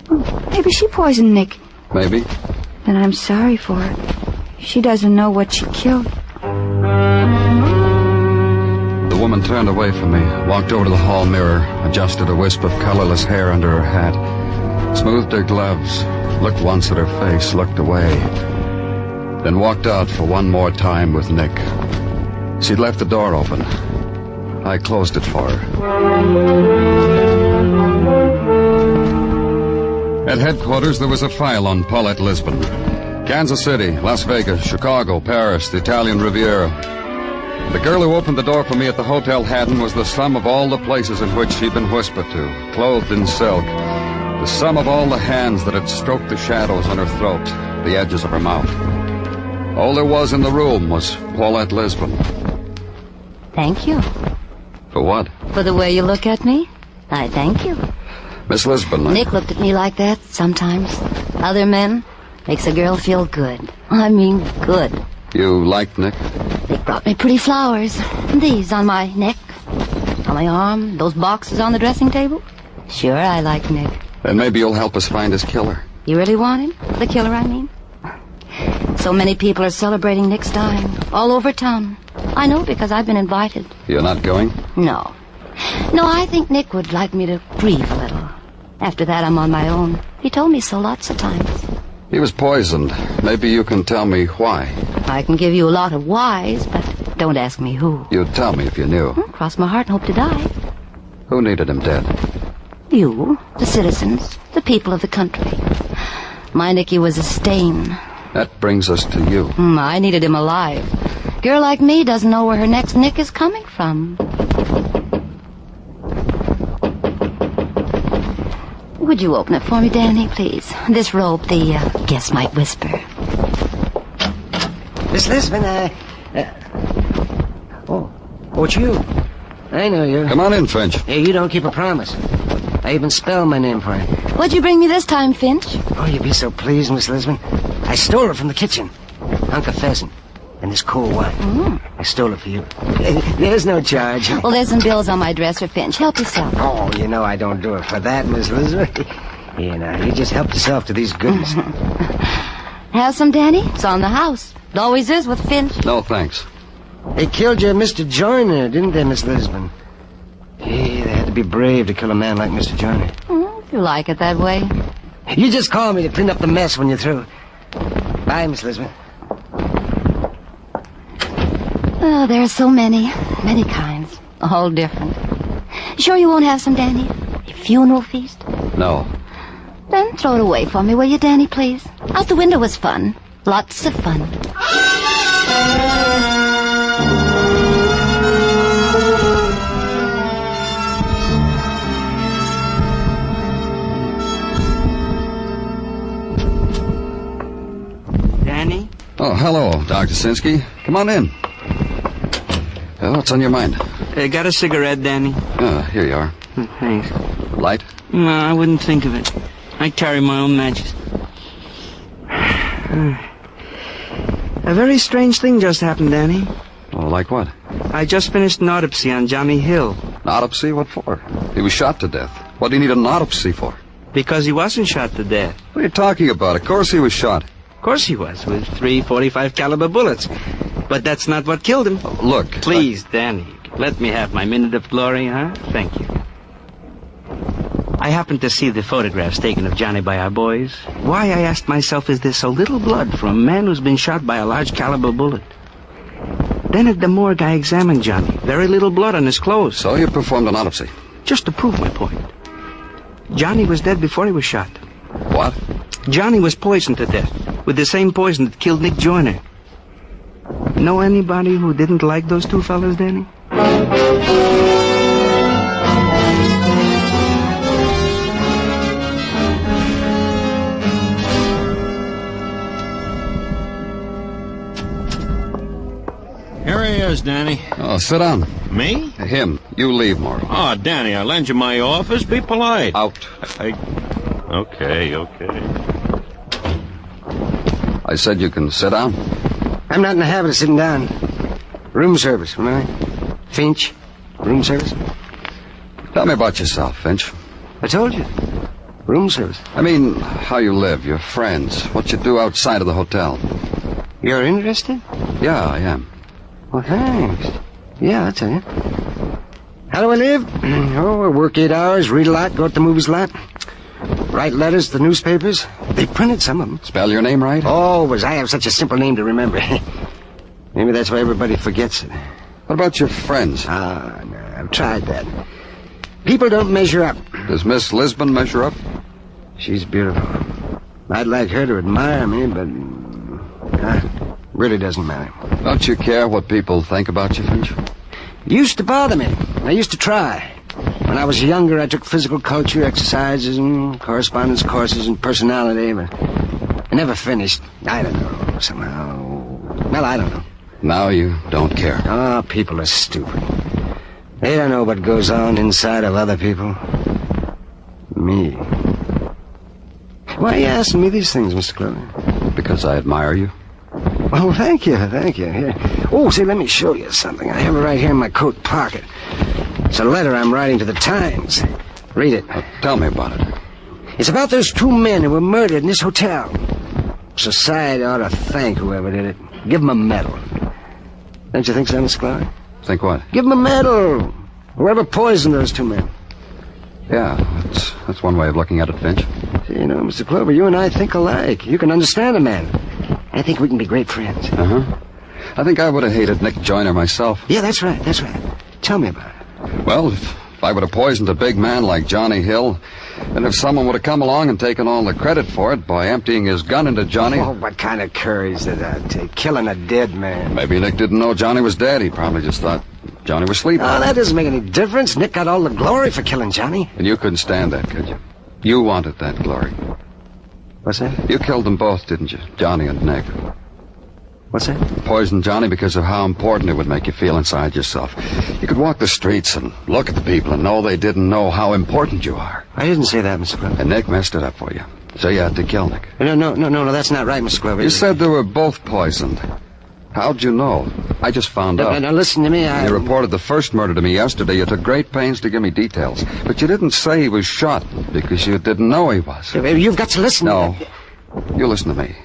Oh, maybe she poisoned Nick. Maybe. Then I'm sorry for her. She doesn't know what she killed. The woman turned away from me, walked over to the hall mirror, adjusted a wisp of colorless hair under her hat, smoothed her gloves, looked once at her face, looked away, then walked out for one more time with Nick. She'd left the door open. I closed it for her. At headquarters, there was a file on Paulette Lisbon. Kansas City, Las Vegas, Chicago, Paris, the Italian Riviera. The girl who opened the door for me at the Hotel Haddon was the sum of all the places in which she'd been whispered to, clothed in silk. The sum of all the hands that had stroked the shadows on her throat, the edges of her mouth. All there was in the room was Paulette Lisbon. Thank you. For what? For the way you look at me. I thank you. Miss Lisbon, Nick looked at me like that sometimes. Other men makes a girl feel good. I mean good. You liked Nick? Nick brought me pretty flowers. These on my neck, on my arm, those boxes on the dressing table. Sure, I like Nick. Then maybe you'll help us find his killer. You really want him? The killer, I mean? So many people are celebrating Nick's dying all over town. I know because I've been invited. You're not going? No. No, I think Nick would like me to grieve a little. After that, I'm on my own. He told me so lots of times. He was poisoned. Maybe you can tell me why. I can give you a lot of whys, but don't ask me who. You'd tell me if you knew. Cross my heart and hope to die. Who needed him dead? You, the citizens, the people of the country. My Nicky was a stain. That brings us to you. I needed him alive. Girl like me doesn't know where her next Nick is coming from. Would you open it for me, Danny, please? This robe, the guest might whisper. Miss Lisbon, Oh, it's you. I know you. Come on in, Finch. Hey, you don't keep a promise. I even spelled my name for you. What'd you bring me this time, Finch? Oh, you'd be so pleased, Miss Lisbon. I stole it from the kitchen. Hunk of pheasant. And this cold wine. I stole it for you. There's no charge. Well, there's some bills on my dresser, Finch. Help yourself. Oh, you know I don't do it for that, Miss Lisbon. You know, you just help yourself to these goodies. Have some, Danny? It's on the house. It always is with Finch. No, thanks. They killed your Mr. Joyner, didn't they, Miss Lisbon? Yeah, they had to be brave to kill a man like Mr. Joyner. If you like it that way. You just call me to clean up the mess when you're through. Bye, Miss Lisbon. Oh, there are so many kinds. All different. Sure you won't have some, Danny? A funeral feast? No. Then throw it away for me, will you, Danny, please? Out the window was fun. Lots of fun. Danny? Oh, hello, Dr. Sinsky. Come on in. What's on your mind? Got a cigarette, Danny? Here you are. Thanks. Light? No, I wouldn't think of it. I carry my own matches. A very strange thing just happened, Danny. Oh, like what? I just finished an autopsy on Johnny Hill. An autopsy? What for? He was shot to death. What do you need an autopsy for? Because he wasn't shot to death. What are you talking about? Of course he was shot. Of course he was, with 3 .45 caliber bullets. But that's not what killed him. Oh, look. Please, Danny, let me have my minute of glory, huh? Thank you. I happened to see the photographs taken of Johnny by our boys. Why, I asked myself, is there so little blood from a man who's been shot by a large caliber bullet? Then at the morgue I examined Johnny. Very little blood on his clothes. So you performed an autopsy? Just to prove my point. Johnny was dead before he was shot. What? Johnny was poisoned to death with the same poison that killed Nick Joyner. Know anybody who didn't like those two fellas, Danny? Here he is, Danny. Oh, sit down. Me? Him. You leave, Morgan. Oh, Danny, I lend you my office. Be polite. Out. Okay. I said you can sit down. I'm not in the habit of sitting down. Room service, remember? Finch, room service. Tell me about yourself, Finch. I told you. Room service. I mean, how you live, your friends, what you do outside of the hotel. You're interested? Yeah, I am. Well, thanks. Yeah, I'll tell you. How do I live? Oh, I work 8 hours, read a lot, go to the movies a lot. Write letters to the newspapers. They printed some of them. Spell your name right? Always. I have such a simple name to remember. Maybe that's why everybody forgets it. What about your friends? No, I've tried that. People don't measure up. Does Miss Lisbon measure up? She's beautiful. I'd like her to admire me, but really doesn't matter. Don't you care what people think about you, Finch? It used to bother me. I used to try. When I was younger, I took physical culture exercises and correspondence courses and personality, but I never finished. I don't know, somehow. Well, I don't know. Now you don't care. Oh, people are stupid. They don't know what goes on inside of other people. Me. Why are you asking me these things, Mr. Clover? Because I admire you. Oh, thank you. Here. Oh, see, let me show you something. I have it right here in my coat pocket. It's a letter I'm writing to the Times. Read it. Tell me about it. It's about those 2 men who were murdered in this hotel. Society ought to thank whoever did it. Give them a medal. Don't you think so, Mr. Clark? Think what? Give them a medal. Whoever poisoned those 2 men. Yeah, that's one way of looking at it, Finch. See, you know, Mr. Clover, you and I think alike. You can understand a man. I think we can be great friends. Uh-huh. I think I would have hated Nick Joyner myself. Yeah, that's right. Tell me about it. Well, if I would have poisoned a big man like Johnny Hill, and if someone would have come along and taken all the credit for it by emptying his gun into Johnny... Oh, what kind of courage did that take? Killing a dead man. Maybe Nick didn't know Johnny was dead. He probably just thought Johnny was sleeping. Oh, that doesn't make any difference. Nick got all the glory for killing Johnny. And you couldn't stand that, could you? You wanted that glory. What's that? You killed them both, didn't you? Johnny and Nick. What's that? Poisoned Johnny because of how important it would make you feel inside yourself. You could walk the streets and look at the people and know they didn't know how important you are. I didn't say that, Mr. Glover. And Nick messed it up for you. So you had to kill Nick. No, that's not right, Mr. Glover. You said they were both poisoned. How'd you know? I just found out. Now, listen to me, You reported the first murder to me yesterday. You took great pains to give me details. But you didn't say he was shot because you didn't know he was. You've got to listen. No. You listen to me.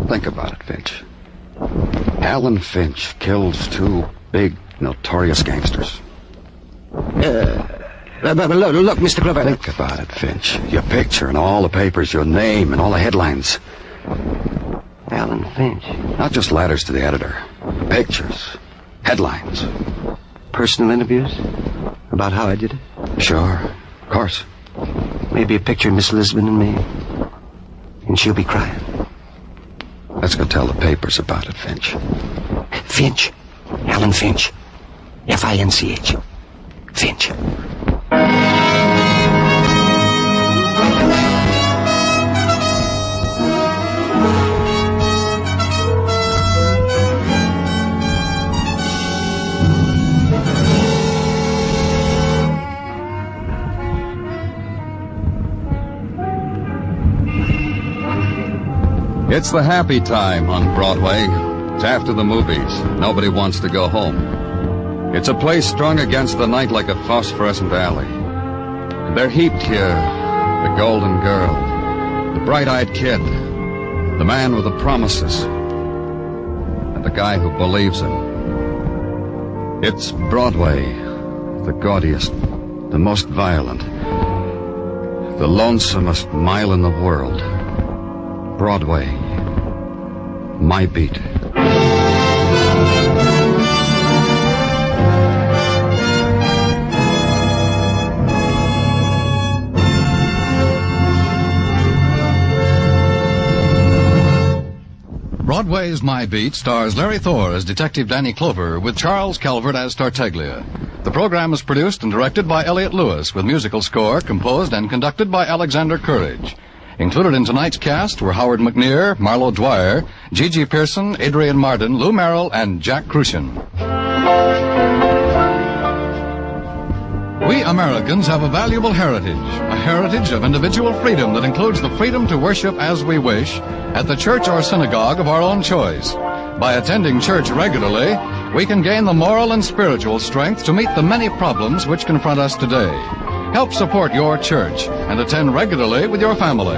Think about it, Finch. Helen Finch kills two big, notorious gangsters. Look, Mr. Glover. Think about it, Finch. Your picture in all the papers, your name and all the headlines. Helen Finch. Not just letters to the editor. Pictures. Headlines. Personal interviews? About how I did it? Sure. Of course. Maybe a picture of Miss Lisbon and me. And she'll be crying. Let's go tell the papers about it, Finch. Finch. Helen Finch. F-I-N-C-H. Finch. It's the happy time on Broadway. It's after the movies. Nobody wants to go home. It's a place strung against the night like a phosphorescent alley. And they're heaped here. The golden girl, the bright-eyed kid, the man with the promises, and the guy who believes him. It's Broadway, the gaudiest, the most violent, the lonesomest mile in the world. Broadway, my beat. Broadway's My Beat stars Larry Thor as Detective Danny Clover with Charles Calvert as Tartaglia. The program is produced and directed by Elliott Lewis with musical score composed and conducted by Alexander Courage. Included in tonight's cast were Howard McNear, Marlo Dwyer, Gigi Pearson, Adrian Marden, Lou Merrill, and Jack Crucian. We Americans have a valuable heritage, a heritage of individual freedom that includes the freedom to worship as we wish at the church or synagogue of our own choice. By attending church regularly, we can gain the moral and spiritual strength to meet the many problems which confront us today. Help support your church and attend regularly with your family.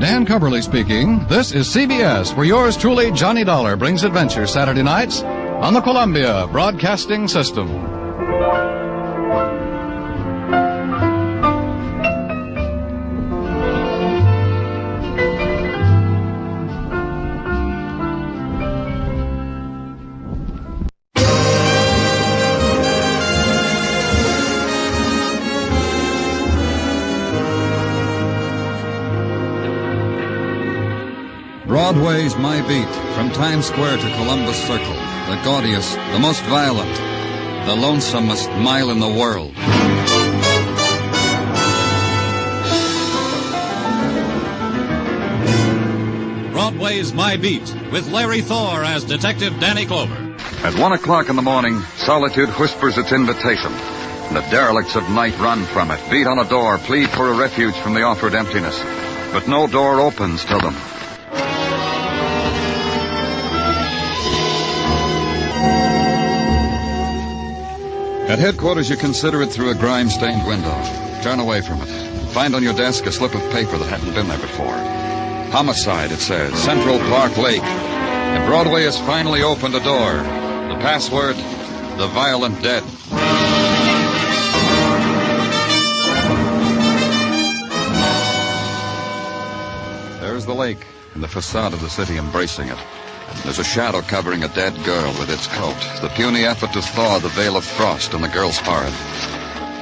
Dan Coverly speaking. This is CBS, where yours truly, Johnny Dollar, brings adventure Saturday nights on the Columbia Broadcasting System. Broadway's My Beat, from Times Square to Columbus Circle, the gaudiest, the most violent, the lonesomest mile in the world. Broadway's My Beat, with Larry Thor as Detective Danny Clover. At 1 o'clock in the morning, solitude whispers its invitation. And the derelicts of night run from it, beat on a door, plead for a refuge from the offered emptiness. But no door opens to them. At headquarters, you consider it through a grime-stained window. Turn away from it. Find on your desk a slip of paper that hadn't been there before. Homicide, it says. Central Park Lake. And Broadway has finally opened a door. The password, the violent dead. There's the lake and the facade of the city embracing it. There's a shadow covering a dead girl with its coat. The puny effort to thaw the veil of frost on the girl's forehead.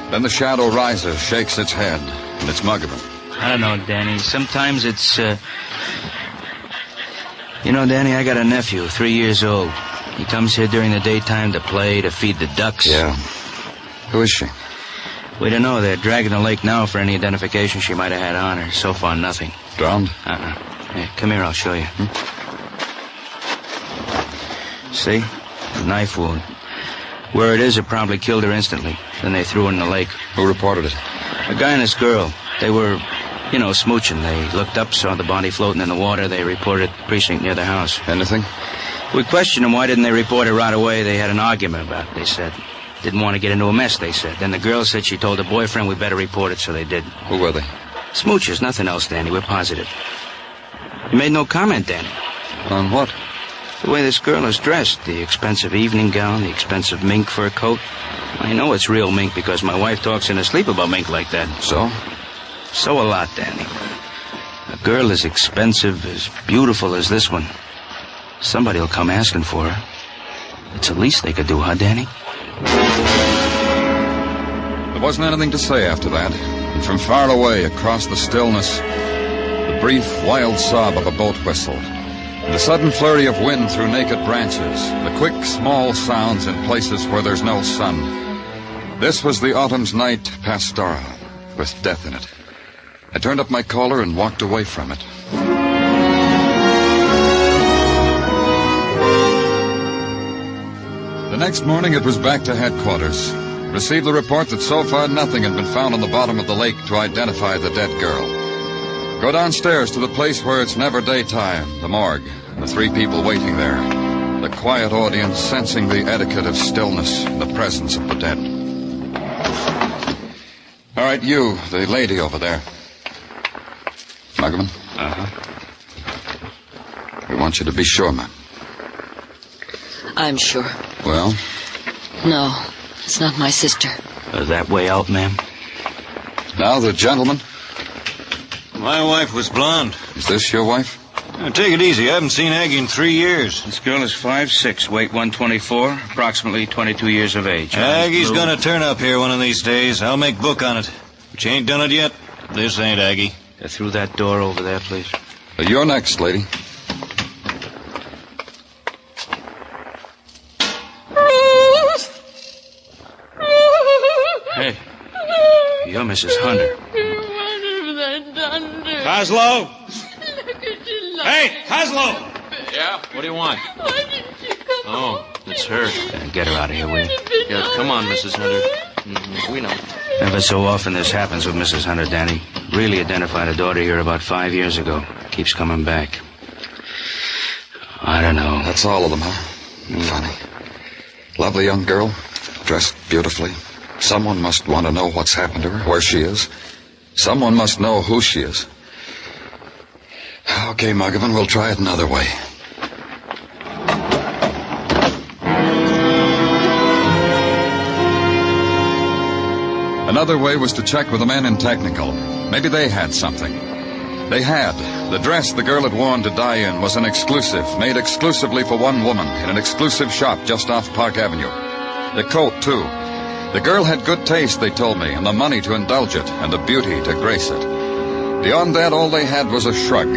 Then the shadow rises, shakes its head, and it's Muggavan. I don't know, Danny. Sometimes it's, You know, Danny, I got a nephew, 3 years old. He comes here during the daytime to play, to feed the ducks. Yeah. Who is she? We don't know. They're dragging the lake now for any identification she might have had on her. So far, nothing. Drowned? Here, come here, I'll show you. See? A knife wound. Where it is, it probably killed her instantly. Then they threw her in the lake. Who reported it? A guy and his girl. They were, smooching. They looked up, saw the body floating in the water. They reported the precinct near the house. Anything? We questioned them. Why didn't they report it right away? They had an argument about it, they said. Didn't want to get into a mess, they said. Then the girl said she told her boyfriend we better report it, so they did. Who were they? Smoochers, nothing else, Danny. We're positive. You made no comment, Danny. On what? The way this girl is dressed. The expensive evening gown, the expensive mink fur coat. I know it's real mink because my wife talks in her sleep about mink like that. So? So a lot, Danny. A girl as expensive, as beautiful as this one. Somebody will come asking for her. It's the least they could do, huh, Danny? There wasn't anything to say after that. And from far away, across the stillness, the brief, wild sob of a boat whistle. The sudden flurry of wind through naked branches. The quick, small sounds in places where there's no sun. This was the autumn's night pastoral, with death in it. I turned up my collar and walked away from it. The next morning it was back to headquarters. Received the report that so far nothing had been found on the bottom of the lake to identify the dead girl. Go downstairs to the place where it's never daytime, the morgue, the 3 people waiting there. The quiet audience sensing the etiquette of stillness in the presence of the dead. All right, you, the lady over there. Muggavan? We want you to be sure, ma'am. I'm sure. Well? No, it's not my sister. That way out, ma'am? Now, the gentleman. My wife was blonde. Is this your wife? Take it easy. I haven't seen Aggie in 3 years. This girl is 5'6", weight 124, approximately 22 years of age. Aggie's gonna turn up here one of these days. I'll make book on it. But you ain't done it yet. This ain't Aggie. Through that door over there, please. You're next, lady. Hey, you're Mrs. Hunter. What have they done to her? Coslow? Look at you like Hey, Coslow! Yeah, what do you want? Why didn't you come? Oh, it's her. Get her out of here, will you? Yeah, come on, Mrs. Hunter. We know. Ever so often this happens with Mrs. Hunter, Danny. Really identified a daughter here about 5 years ago. Keeps coming back. I don't know. That's all of them, huh? Funny. Lovely young girl, dressed beautifully. Someone must want to know what's happened to her, where she is. Someone must know who she is. Okay, Muggavan, we'll try it another way. Another way was to check with the men in technical. Maybe they had something. They had. The dress the girl had worn to die in was an exclusive, made exclusively for one woman in an exclusive shop just off Park Avenue. The coat, too. The girl had good taste, they told me, and the money to indulge it, and the beauty to grace it. Beyond that, all they had was a shrug.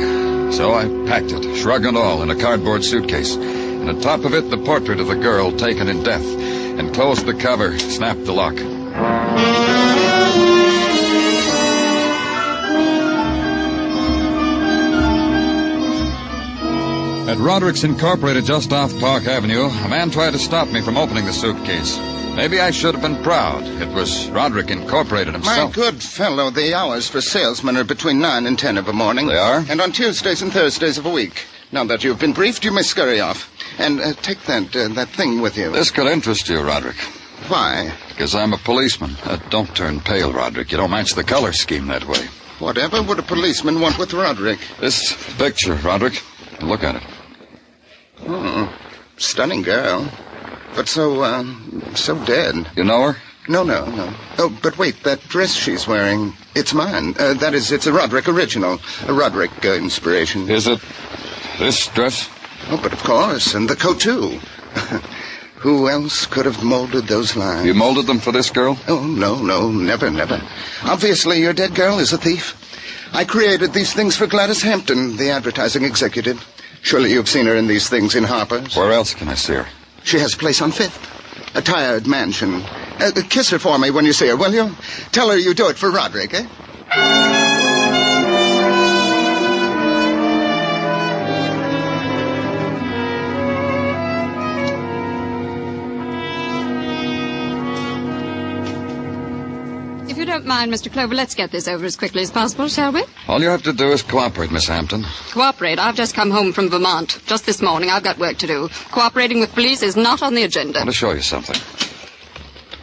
So I packed it, shrug and all, in a cardboard suitcase. And on top of it, the portrait of the girl taken in death, and closed the cover, snapped the lock. At Roderick's Incorporated just off Park Avenue, a man tried to stop me from opening the suitcase. Maybe I should have been proud. It was Roderick Incorporated himself. My good fellow, the hours for salesmen are between 9 and 10 of a morning. They are? And on Tuesdays and Thursdays of a week. Now that you've been briefed, you may scurry off. And take that thing with you. This could interest you, Roderick. Why? Because I'm a policeman. Don't turn pale, Roderick. You don't match the color scheme that way. Whatever would a policeman want with Roderick? This picture, Roderick. Look at it. Oh, stunning girl. But so dead. You know her? No. Oh, but wait, that dress she's wearing, it's mine. That is, it's a Roderick original. A Roderick inspiration. Is it this dress? Oh, but of course, and the coat, too. Who else could have molded those lines? You molded them for this girl? Oh, no, never. Obviously, your dead girl is a thief. I created these things for Gladys Hampton, the advertising executive. Surely you've seen her in these things in Harper's. Where else can I see her? She has a place on 5th. a tired mansion. Kiss her for me when you see her, will you? Tell her you do it for Roderick, eh? If you don't mind, Mr. Clover, let's get this over as quickly as possible, shall we? All you have to do is cooperate, Miss Hampton. Cooperate? I've just come home from Vermont. Just this morning. I've got work to do. Cooperating with police is not on the agenda. I want to show you something.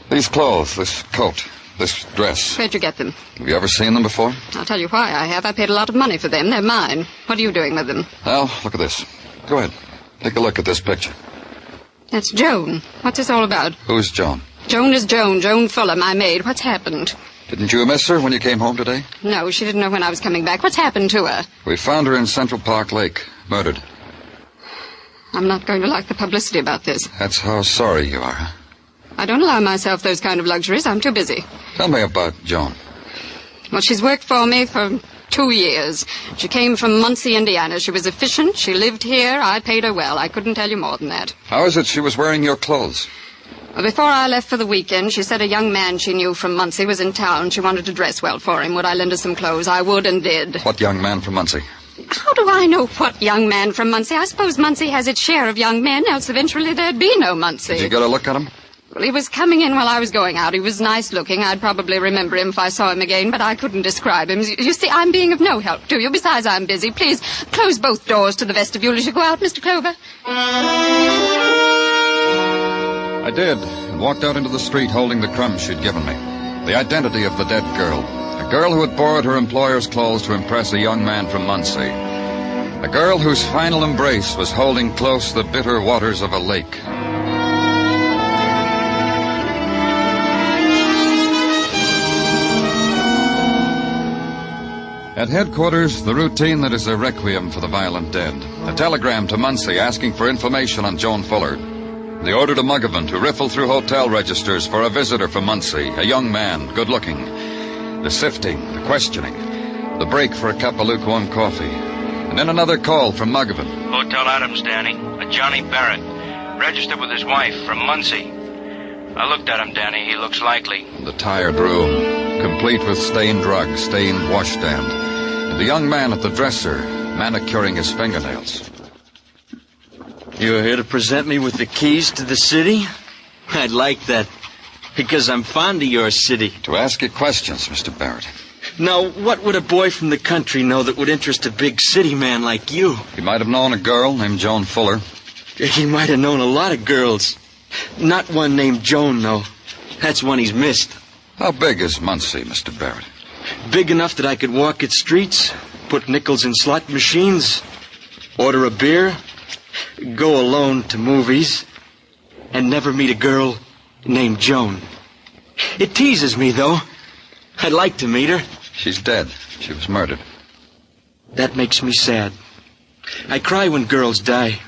These clothes, this coat, this dress. Where'd you get them? Have you ever seen them before? I'll tell you why I have. I paid a lot of money for them. They're mine. What are you doing with them? Well, look at this. Go ahead. Take a look at this picture. That's Joan. What's this all about? Who's Joan? Joan is Joan. Joan Fuller, my maid. What's happened? Didn't you miss her when you came home today? No, she didn't know when I was coming back. What's happened to her? We found her in Central Park Lake, murdered. I'm not going to like the publicity about this. That's how sorry you are, huh? I don't allow myself those kind of luxuries. I'm too busy. Tell me about Joan. Well, she's worked for me for 2 years. She came from Muncie, Indiana. She was efficient. She lived here. I paid her well. I couldn't tell you more than that. How is it she was wearing your clothes? Well, before I left for the weekend, she said a young man she knew from Muncie was in town. She wanted to dress well for him. Would I lend her some clothes? I would and did. What young man from Muncie? How do I know what young man from Muncie? I suppose Muncie has its share of young men, else eventually there'd be no Muncie. Did you get a look at him? Well, he was coming in while I was going out. He was nice looking. I'd probably remember him if I saw him again, but I couldn't describe him. You see, I'm being of no help to you. Besides, I'm busy. Please, close both doors to the vestibule as you go out, Mr. Clover. I did, and walked out into the street holding the crumbs she'd given me. The identity of the dead girl. A girl who had borrowed her employer's clothes to impress a young man from Muncie. A girl whose final embrace was holding close the bitter waters of a lake. At headquarters, the routine that is a requiem for the violent dead. A telegram to Muncie asking for information on Joan Fuller. The order to Muggavan to riffle through hotel registers for a visitor from Muncie, a young man, good-looking. The sifting, the questioning, the break for a cup of lukewarm coffee. And then another call from Muggavan. Hotel Adams, Danny. A Johnny Barrett. Registered with his wife from Muncie. I looked at him, Danny. He looks likely. The tired room, complete with stained rug, stained washstand. And the young man at the dresser, manicuring his fingernails. You're here to present me with the keys to the city? I'd like that, because I'm fond of your city. To ask you questions, Mr. Barrett. Now, what would a boy from the country know that would interest a big city man like you? He might have known a girl named Joan Fuller. He might have known a lot of girls. Not one named Joan, though. That's one he's missed. How big is Muncie, Mr. Barrett? Big enough that I could walk its streets, put nickels in slot machines, order a beer, go alone to movies, and never meet a girl named Joan. It teases me, though. I'd like to meet her. She's dead. She was murdered. That makes me sad. I cry when girls die.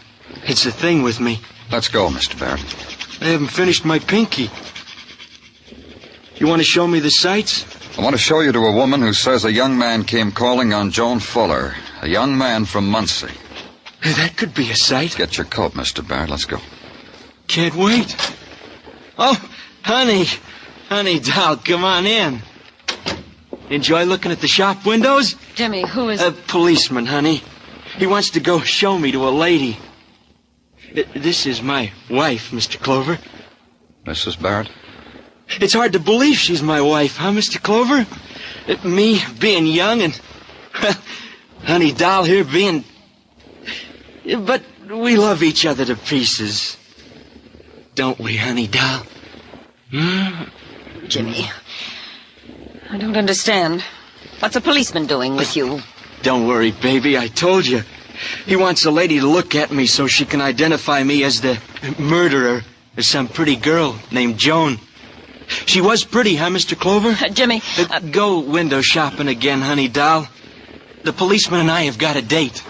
It's a thing with me. Let's go, Mr. Barrett. I haven't finished my pinky. You want to show me the sights? I want to show you to a woman who says a young man came calling on Joan Fuller, a young man from Muncie. That could be a sight. Get your coat, Mr. Barrett. Let's go. Can't wait. Oh, honey, doll, come on in. Enjoy looking at the shop windows? Jimmy, who is... A policeman, honey. He wants to go show me to a lady. This is my wife, Mr. Clover. Mrs. Barrett? It's hard to believe she's my wife, huh, Mr. Clover? Me being young and, well, honey doll here being... But we love each other to pieces. Don't we, honey doll? Jimmy, I don't understand. What's a policeman doing with you? Don't worry, baby, I told you. He wants a lady to look at me so she can identify me as the murderer of some pretty girl named Joan. She was pretty, huh, Mr. Clover? Jimmy... Go window shopping again, honey doll. The policeman and I have got a date.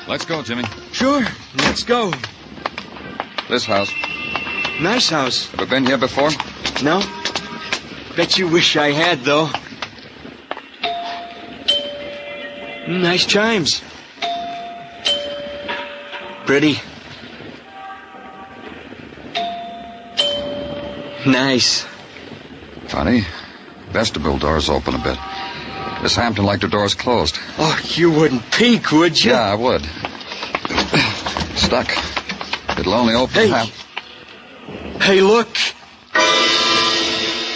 Let's go, Jimmy. Sure, let's go. This house. Nice house. Ever been here before? No. Bet you wish I had, though. Nice chimes. Pretty. Nice. Funny. Vestibule door's open a bit. Miss Hampton liked her doors closed. Oh, you wouldn't peek, would you? Yeah, I would. Stuck. It'll only open half. Hey, look.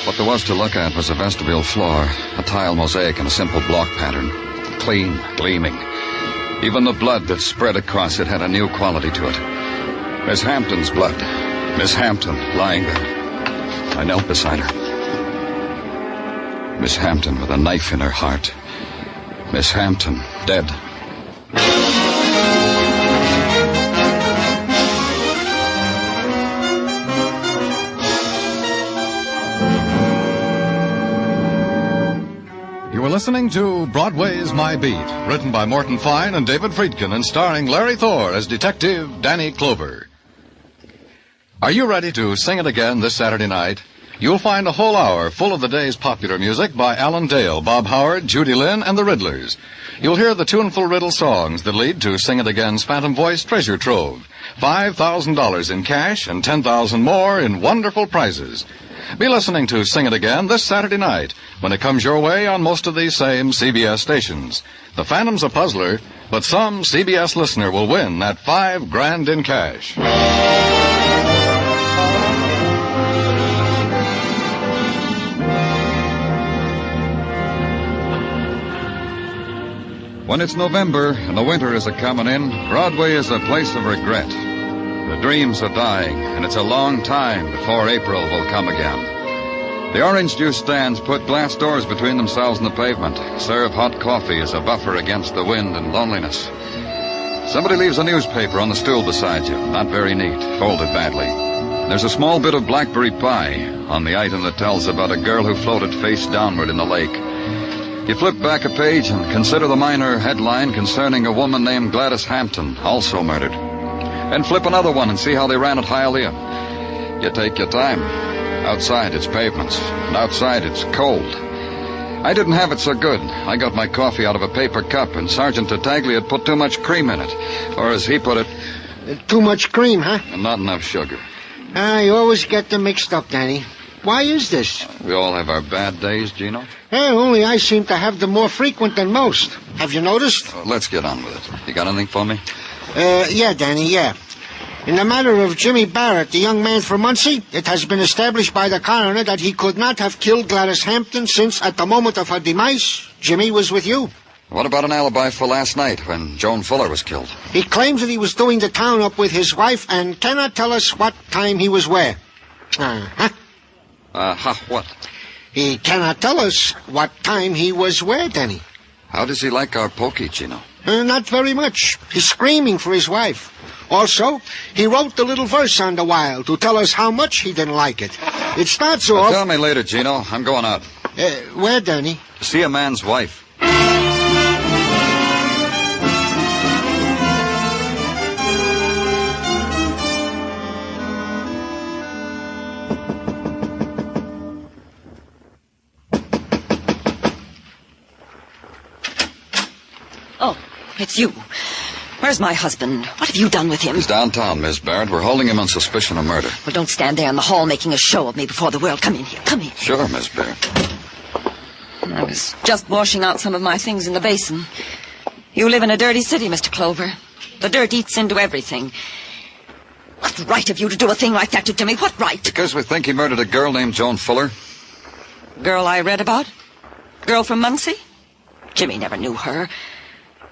What there was to look at was a vestibule floor, a tile mosaic in a simple block pattern. Clean, gleaming. Even the blood that spread across it had a new quality to it. Miss Hampton's blood. Miss Hampton lying there. I knelt beside her. Miss Hampton with a knife in her heart. Miss Hampton dead. You were listening to Broadway's My Beat, written by Morton Fine and David Friedkin and starring Larry Thor as Detective Danny Clover. Are you ready to sing it again this Saturday night? You'll find a whole hour full of the day's popular music by Alan Dale, Bob Howard, Judy Lynn, and the Riddlers. You'll hear the tuneful riddle songs that lead to Sing It Again's Phantom Voice Treasure Trove. $5,000 in cash and $10,000 more in wonderful prizes. Be listening to Sing It Again this Saturday night when it comes your way on most of these same CBS stations. The Phantom's a puzzler, but some CBS listener will win that $5,000 in cash. When it's November and the winter is a-comin' in, Broadway is a place of regret. The dreams are dying, and it's a long time before April will come again. The orange juice stands put glass doors between themselves and the pavement, serve hot coffee as a buffer against the wind and loneliness. Somebody leaves a newspaper on the stool beside you, not very neat, folded badly. There's a small bit of blackberry pie on the item that tells about a girl who floated face downward in the lake. You flip back a page and consider the minor headline concerning a woman named Gladys Hampton, also murdered. And flip another one and see how they ran at Hialeah. You take your time. Outside it's pavements, and outside it's cold. I didn't have it so good. I got my coffee out of a paper cup, and Sergeant Tartaglia had put too much cream in it. Or as he put it... Too much cream, huh? And not enough sugar. You always get them mixed up, Danny. Why is this? We all have our bad days, Gino. Only I seem to have them more frequent than most. Have you noticed? Let's get on with it. You got anything for me? Yeah, Danny, yeah. In the matter of Jimmy Barrett, the young man from Muncie, it has been established by the coroner that he could not have killed Gladys Hampton since, at the moment of her demise, Jimmy was with you. What about an alibi for last night when Joan Fuller was killed? He claims that he was doing the town up with his wife and cannot tell us what time he was where. What? He cannot tell us what time he was where, Danny. How does he like our pokey, Gino? Not very much. He's screaming for his wife. Also, he wrote the little verse on the wire to tell us how much he didn't like it. It starts off... Tell me later, Gino. I'm going out. Where, Danny? To see a man's wife. Oh, it's you. Where's my husband? What have you done with him? He's downtown, Miss Barrett. We're holding him on suspicion of murder. Well, don't stand there in the hall making a show of me before the world. Come in here. Come in. Sure, Miss Barrett. I was just washing out some of my things in the basin. You live in a dirty city, Mr. Clover. The dirt eats into everything. What right have you to do a thing like that to Jimmy? What right? Because we think he murdered a girl named Joan Fuller. Girl I read about? Girl from Muncie? Jimmy never knew her.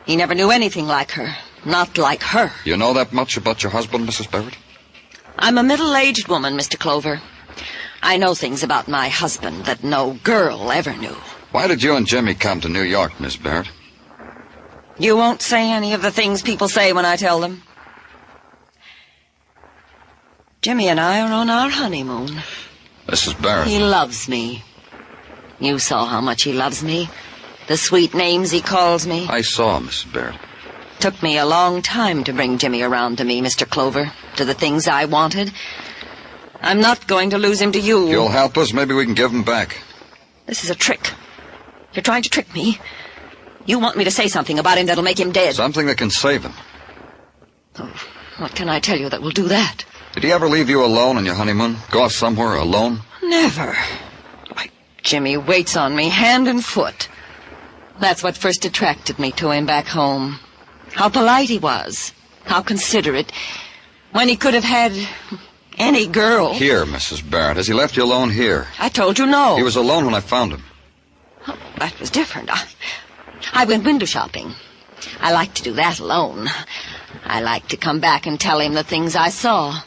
He never knew anything like her. Not like her. You know that much about your husband, Mrs. Barrett? I'm a middle-aged woman, Mr. Clover. I know things about my husband that no girl ever knew. Why did you and Jimmy come to New York, Miss Barrett? You won't say any of the things people say when I tell them. Jimmy and I are on our honeymoon. Mrs. Barrett. He loves me. You saw how much he loves me. The sweet names he calls me. I saw, Mrs. Barrett. Took me a long time to bring Jimmy around to me, Mr. Clover, to the things I wanted. I'm not going to lose him to you. If you'll help us, maybe we can give him back. This is a trick. You're trying to trick me. You want me to say something about him that'll make him dead. Something that can save him. Oh, what can I tell you that will do that? Did he ever leave you alone on your honeymoon? Go off somewhere alone? Never. Why, Jimmy waits on me hand and foot. That's what first attracted me to him back home. How polite he was. How considerate. When he could have had any girl. Here, Mrs. Barrett. Has he left you alone here? I told you no. He was alone when I found him. Oh, that was different. I went window shopping. I like to do that alone. I like to come back and tell him the things I saw.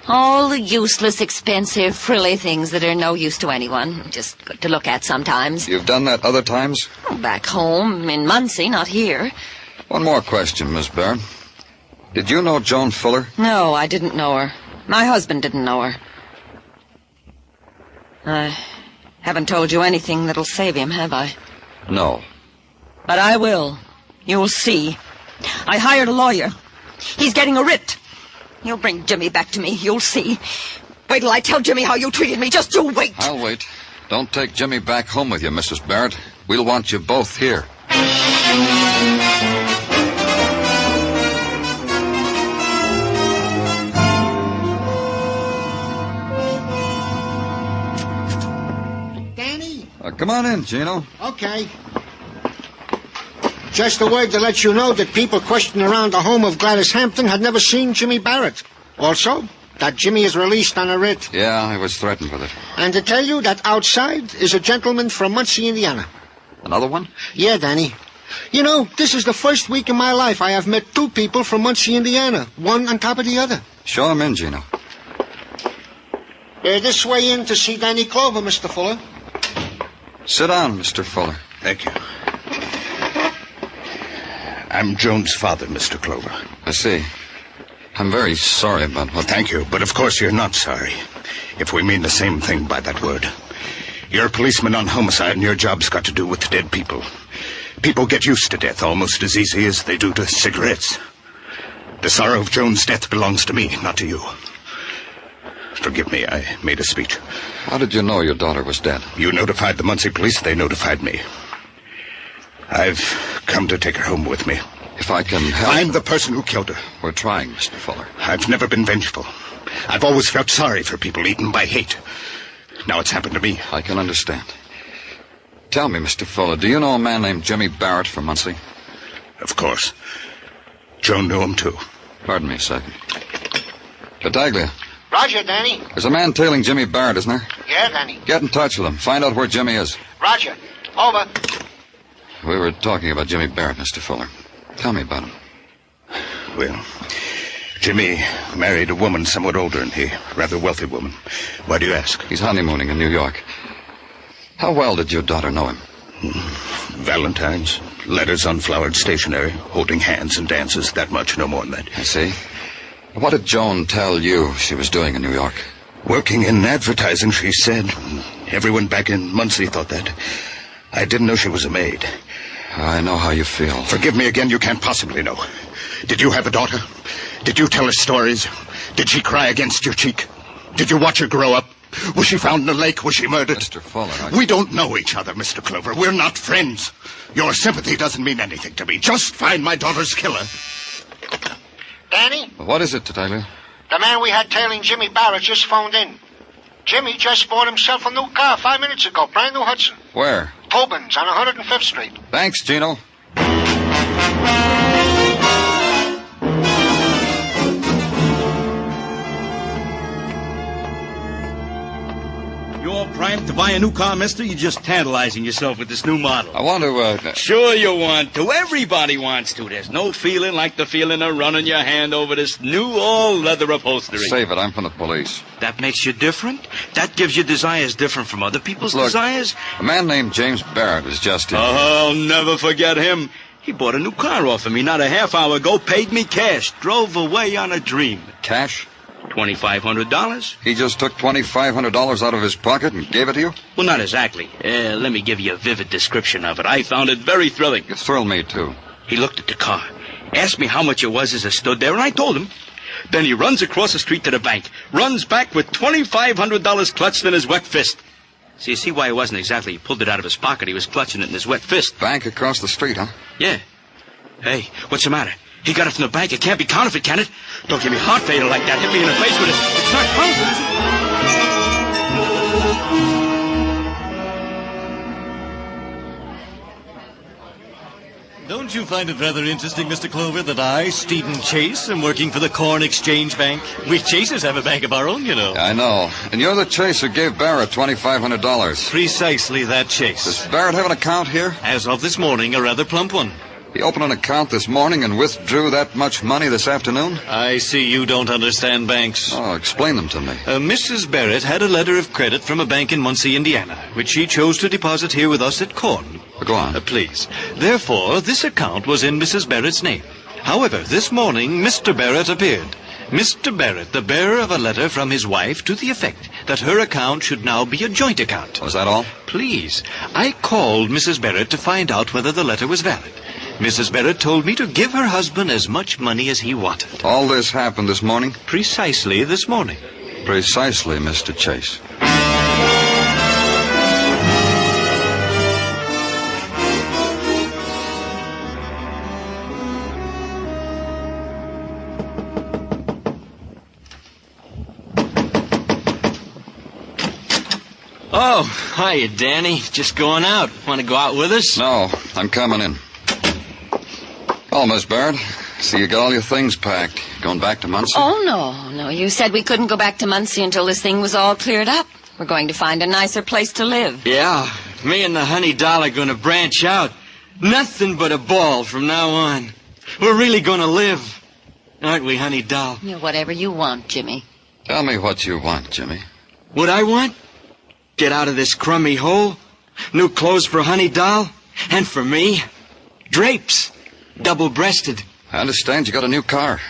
All the useless, expensive, frilly things that are no use to anyone. Just good to look at sometimes. You've done that other times? Back home, in Muncie, not here. One more question, Miss Barrett. Did you know Joan Fuller? No, I didn't know her. My husband didn't know her. I haven't told you anything that'll save him, have I? No. But I will. You'll see. I hired a lawyer. He's getting a writ. He'll bring Jimmy back to me. You'll see. Wait till I tell Jimmy how you treated me. Just you wait. I'll wait. Don't take Jimmy back home with you, Mrs. Barrett. We'll want you both here. Danny? Come on in, Gino. Okay. Just a word to let you know that people questioning around the home of Gladys Hampton had never seen Jimmy Barrett. Also, that Jimmy is released on a writ. Yeah, I was threatened with it. And to tell you that outside is a gentleman from Muncie, Indiana. Another one? Yeah, Danny. You know, this is the first week in my life I have met two people from Muncie, Indiana, one on top of the other. Show him in, Gino. This way in to see Danny Clover, Mr. Fuller. Sit down, Mr. Fuller. Thank you. I'm Joan's father, Mr. Clover. I see. I'm very sorry about what... Thank you, but of course you're not sorry. If we mean the same thing by that word. You're a policeman on homicide, and your job's got to do with dead people. People get used to death almost as easy as they do to cigarettes. The sorrow of Joan's death belongs to me, not to you. Forgive me, I made a speech. How did you know your daughter was dead? You notified the Muncie police, they notified me. I've come to take her home with me. If I can help... I'm the person who killed her. We're trying, Mr. Fuller. I've never been vengeful. I've always felt sorry for people eaten by hate. Now it's happened to me. I can understand. Tell me, Mr. Fuller, do you know a man named Jimmy Barrett from Muncie? Of course. Joan knew him, too. Pardon me a second. Battaglia. Roger, Danny. There's a man tailing Jimmy Barrett, isn't there? Yeah, Danny. Get in touch with him. Find out where Jimmy is. Roger. Over. We were talking about Jimmy Barrett, Mr. Fuller. Tell me about him. Well, Jimmy married a woman somewhat older than he. Rather wealthy woman. Why do you ask? He's honeymooning in New York. How well did your daughter know him? Valentines, letters on flowered stationery, holding hands and dances, that much, no more than that. I see. What did Joan tell you she was doing in New York? Working in advertising, she said. Everyone back in Muncie thought that. I didn't know she was a maid. I know how you feel. Forgive me again, you can't possibly know. Did you have a daughter? Did you tell her stories? Did she cry against your cheek? Did you watch her grow up? Was she found in a lake? Was she murdered? Mr. Fuller, We don't know each other, Mr. Clover. We're not friends. Your sympathy doesn't mean anything to me. Just find my daughter's killer. Danny? What is it, Tattaglia? The man we had tailing Jimmy Barrett just phoned in. Jimmy just bought himself a new car 5 minutes ago. Brand new Hudson. Where? Tobin's on 105th Street. Thanks, Gino. You're primed to buy a new car, mister? You're just tantalizing yourself with this new model. I want to, Sure you want to. Everybody wants to. There's no feeling like the feeling of running your hand over this new all-leather upholstery. Save it. I'm from the police. That makes you different? That gives you desires different from other people's desires? A man named James Barrett was just in. Oh, I'll never forget him. He bought a new car off of me not a half hour ago, paid me cash, drove away on a dream. Cash? $2,500. He just took $2,500 out of his pocket and gave it to you? Well, not exactly. Let me give you a vivid description of it. I found it very thrilling. It thrilled me, too. He looked at the car, asked me how much it was as I stood there, and I told him. Then he runs across the street to the bank, runs back with $2,500 clutched in his wet fist. So you see why he wasn't exactly. He pulled it out of his pocket. He was clutching it in his wet fist. Bank across the street, huh? Yeah. Hey, what's the matter? He got it from the bank. It can't be counterfeit, can it? Don't give me heart failure like that. Hit me in the face with it. It's not counterfeit, is it? Don't you find it rather interesting, Mr. Clover, that I, Stephen Chase, am working for the Corn Exchange Bank? We Chasers have a bank of our own, you know. I know. And you're the Chase who gave Barrett $2,500. Precisely that Chase. Does Barrett have an account here? As of this morning, a rather plump one. He opened an account this morning and withdrew that much money this afternoon? I see you don't understand banks. Oh, explain them to me. Mrs. Barrett had a letter of credit from a bank in Muncie, Indiana, which she chose to deposit here with us at Corn. Go on. Please. Therefore, this account was in Mrs. Barrett's name. However, this morning, Mr. Barrett appeared. Mr. Barrett, the bearer of a letter from his wife to the effect that her account should now be a joint account. Was that all? Please. I called Mrs. Barrett to find out whether the letter was valid. Mrs. Barrett told me to give her husband as much money as he wanted. All this happened this morning? Precisely this morning. Precisely, Mr. Chase. Oh, hiya, Danny. Just going out. Want to go out with us? No, I'm coming in. Oh, Miss Barrett, see you got all your things packed. Going back to Muncie? Oh, no. You said we couldn't go back to Muncie until this thing was all cleared up. We're going to find a nicer place to live. Yeah, me and the Honey Doll are going to branch out. Nothing but a ball from now on. We're really going to live. Aren't we, Honey Doll? Yeah, whatever you want, Jimmy. Tell me what you want, Jimmy. What I want? Get out of this crummy hole. New clothes for Honey Doll. And for me. Drapes. Double-breasted. I understand you got a new car.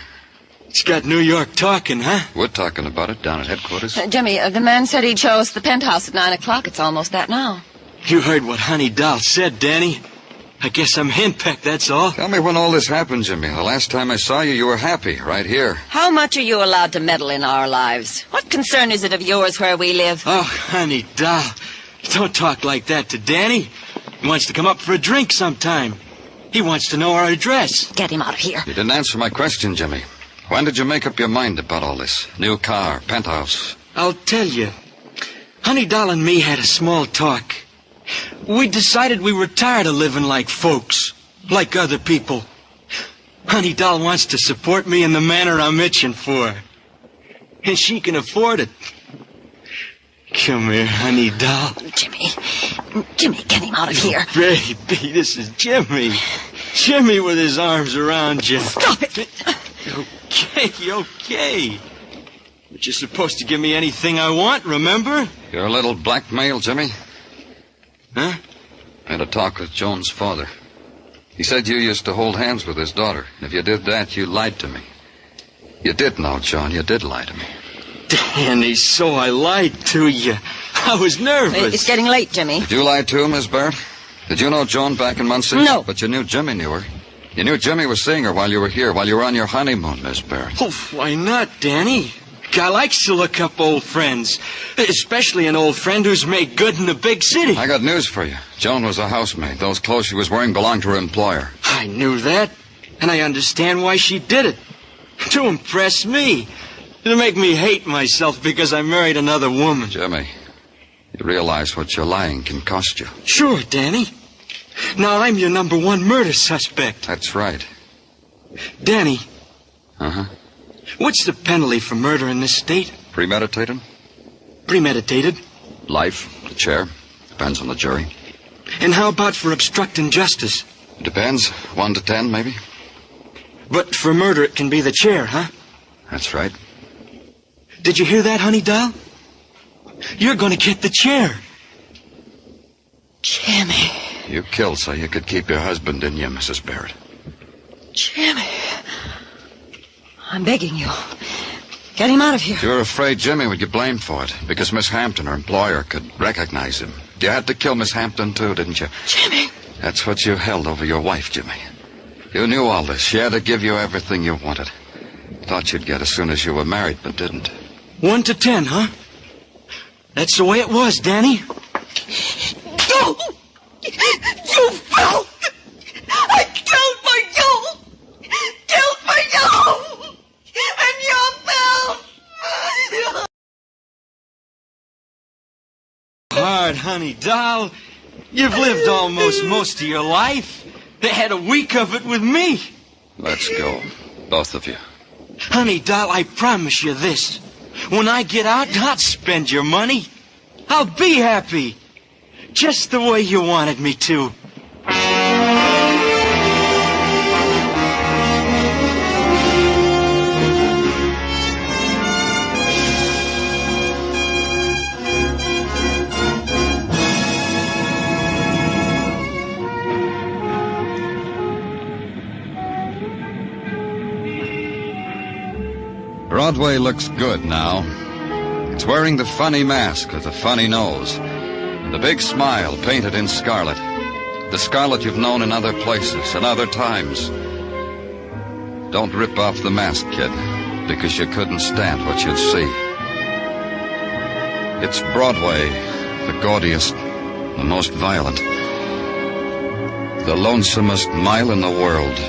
It's got New York talking, huh? We're talking about it down at headquarters. Jimmy, the man said he'd show us the penthouse at 9 o'clock. It's almost that now. You heard what Honey Doll said, Danny. I guess I'm henpecked, that's all. Tell me when all this happened, Jimmy. The last time I saw you, you were happy, right here. How much are you allowed to meddle in our lives? What concern is it of yours where we live? Oh, Honey Doll, don't talk like that to Danny. He wants to come up for a drink sometime. He wants to know our address. Get him out of here. You didn't answer my question, Jimmy. When did you make up your mind about all this? New car, penthouse. I'll tell you. Honey Doll and me had a small talk. We decided we were tired of living like folks, like other people. Honey Doll wants to support me in the manner I'm itching for. And she can afford it. Come here, Honey Doll. Jimmy, get him out of here. Baby, this is Jimmy. Jimmy with his arms around you. Stop it. Okay. But you're supposed to give me anything I want, remember? You're a little blackmail, Jimmy. Huh? I had a talk with Joan's father. He said you used to hold hands with his daughter. If you did that, you lied to me. You did now, John. You did lie to me. Danny, so I lied to you. I was nervous. It's getting late, Jimmy. Did you lie too, Miss Barrett? Did you know Joan back in Muncie? No. But you knew Jimmy knew her. You knew Jimmy was seeing her while you were here, while you were on your honeymoon, Miss Barrett. Oh, why not, Danny? Guy likes to look up old friends, especially an old friend who's made good in a big city. I got news for you. Joan was a housemaid. Those clothes she was wearing belonged to her employer. I knew that, and I understand why she did it. To impress me. To make me hate myself because I married another woman. Jimmy, you realize what your lying can cost you. Sure, Danny. Now I'm your number one murder suspect. That's right. Danny. Uh-huh. What's the penalty for murder in this state? Premeditated? Premeditated? Life, the chair. Depends on the jury. And how about for obstructing justice? Depends. 1 to 10, maybe. But for murder, it can be the chair, huh? That's right. Did you hear that, Honey Doll? You're going to get the chair. Jimmy. You killed so you could keep your husband, didn't you, Mrs. Barrett? Jimmy. I'm begging you. Get him out of here. You're afraid Jimmy would get blamed for it because Miss Hampton, her employer, could recognize him. You had to kill Miss Hampton, too, didn't you? Jimmy. That's what you held over your wife, Jimmy. You knew all this. She had to give you everything you wanted. Thought you'd get as soon as you were married, but didn't. 1 to 10, huh? That's the way it was, Danny. You! You fool! I killed for you! Killed for you! And you fell! Hard, honey, doll. You've lived almost most of your life. They had a week of it with me. Let's go, both of you. Honey, doll, I promise you this. When I get out, I'll spend your money. I'll be happy. Just the way you wanted me to. Broadway looks good now. It's wearing the funny mask with the funny nose, and the big smile painted in scarlet. The scarlet you've known in other places and other times. Don't rip off the mask, kid, because you couldn't stand what you'd see. It's Broadway, the gaudiest, the most violent, the lonesomest mile in the world.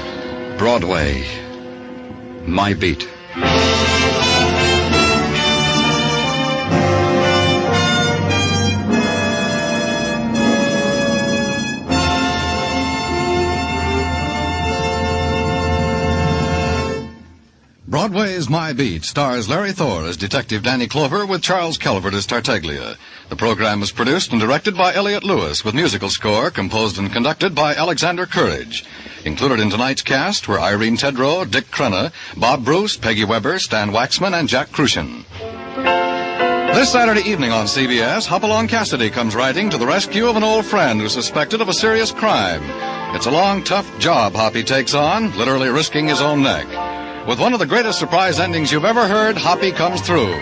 Broadway, my beat. Broadway's My Beat stars Larry Thor as Detective Danny Clover with Charles Calvert as Tartaglia. The program was produced and directed by Elliott Lewis with musical score composed and conducted by Alexander Courage. Included in tonight's cast were Irene Tedrow, Dick Crenna, Bob Bruce, Peggy Weber, Stan Waxman, and Jack Crucian. This Saturday evening on CBS, Hopalong Cassidy comes riding to the rescue of an old friend who's suspected of a serious crime. It's a long, tough job Hoppy takes on, literally risking his own neck. With one of the greatest surprise endings you've ever heard, Hoppy comes through.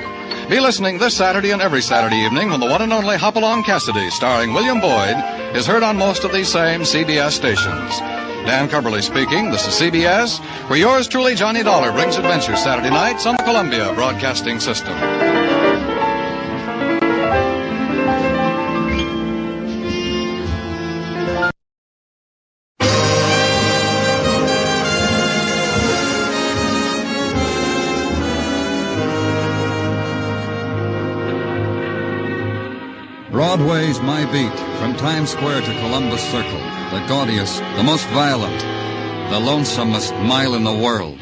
Be listening this Saturday and every Saturday evening when the one and only Hopalong Cassidy, starring William Boyd, is heard on most of these same CBS stations. Dan Cumberly speaking. This is CBS, where yours truly, Johnny Dollar, brings adventures Saturday nights on the Columbia Broadcasting System. Broadway's My Beat, from Times Square to Columbus Circle, the gaudiest, the most violent, the lonesomest mile in the world.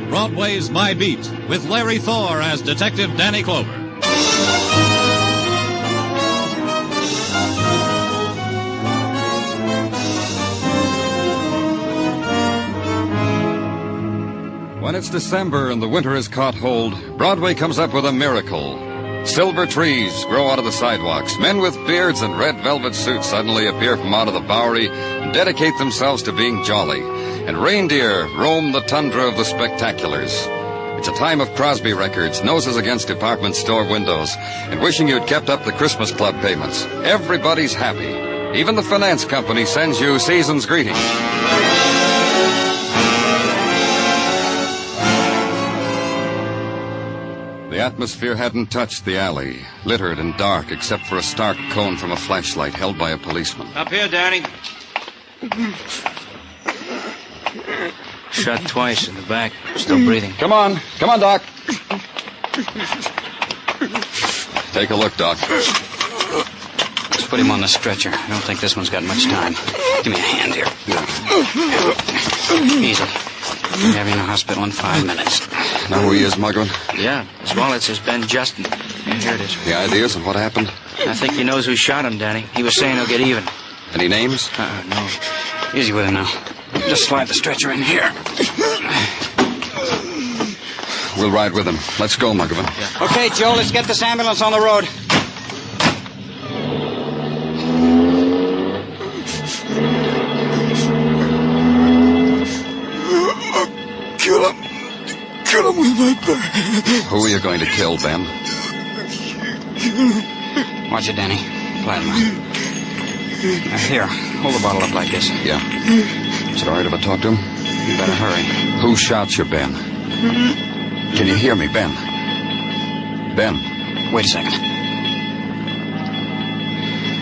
Broadway's My Beat, with Larry Thor as Detective Danny Clover. When it's December and the winter has caught hold, Broadway comes up with a miracle. Silver trees grow out of the sidewalks. Men with beards and red velvet suits suddenly appear from out of the Bowery and dedicate themselves to being jolly. And reindeer roam the tundra of the spectaculars. It's a time of Crosby records, noses against department store windows, and wishing you'd kept up the Christmas Club payments. Everybody's happy. Even the finance company sends you season's greetings. The atmosphere hadn't touched the alley, littered and dark except for a stark cone from a flashlight held by a policeman. Up here, Danny. Shot twice in the back. Still breathing. Come on, Doc. Take a look, Doc. Let's put him on the stretcher. I don't think this one's got much time. Give me a hand here. Easy. We'll have you in the hospital in 5 minutes. Know who he is, Mugwin? Yeah, his wallet says Ben Justin. Yeah, here it is. The ideas of what happened? I think he knows who shot him, Danny. He was saying he'll get even. Any names? No. Easy with him now. Just slide the stretcher in here. We'll ride with him. Let's go, Mugwin. Yeah. Okay, Joe, let's get this ambulance on the road. Kill him with my bare. Who are you going to kill, Ben? Watch it, Danny. Flatten Here, hold the bottle up like this. Yeah. Is it all right if I talk to him? You better hurry. Who shot you, Ben? Can you hear me, Ben? Ben? Wait a second.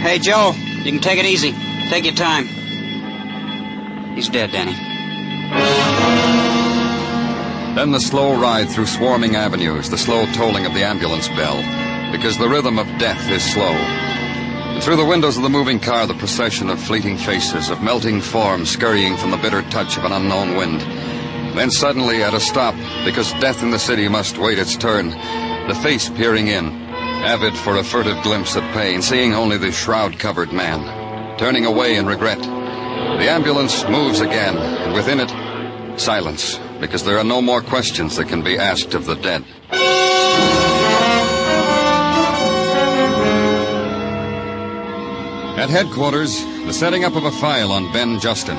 Hey, Joe, you can take it easy. Take your time. He's dead, Danny. Then the slow ride through swarming avenues, the slow tolling of the ambulance bell, because the rhythm of death is slow. And through the windows of the moving car, the procession of fleeting faces, of melting forms scurrying from the bitter touch of an unknown wind. Then suddenly, at a stop, because death in the city must wait its turn, the face peering in, avid for a furtive glimpse of pain, seeing only the shroud-covered man, turning away in regret. The ambulance moves again, and within it, silence, because there are no more questions that can be asked of the dead. At headquarters, the setting up of a file on Ben Justin.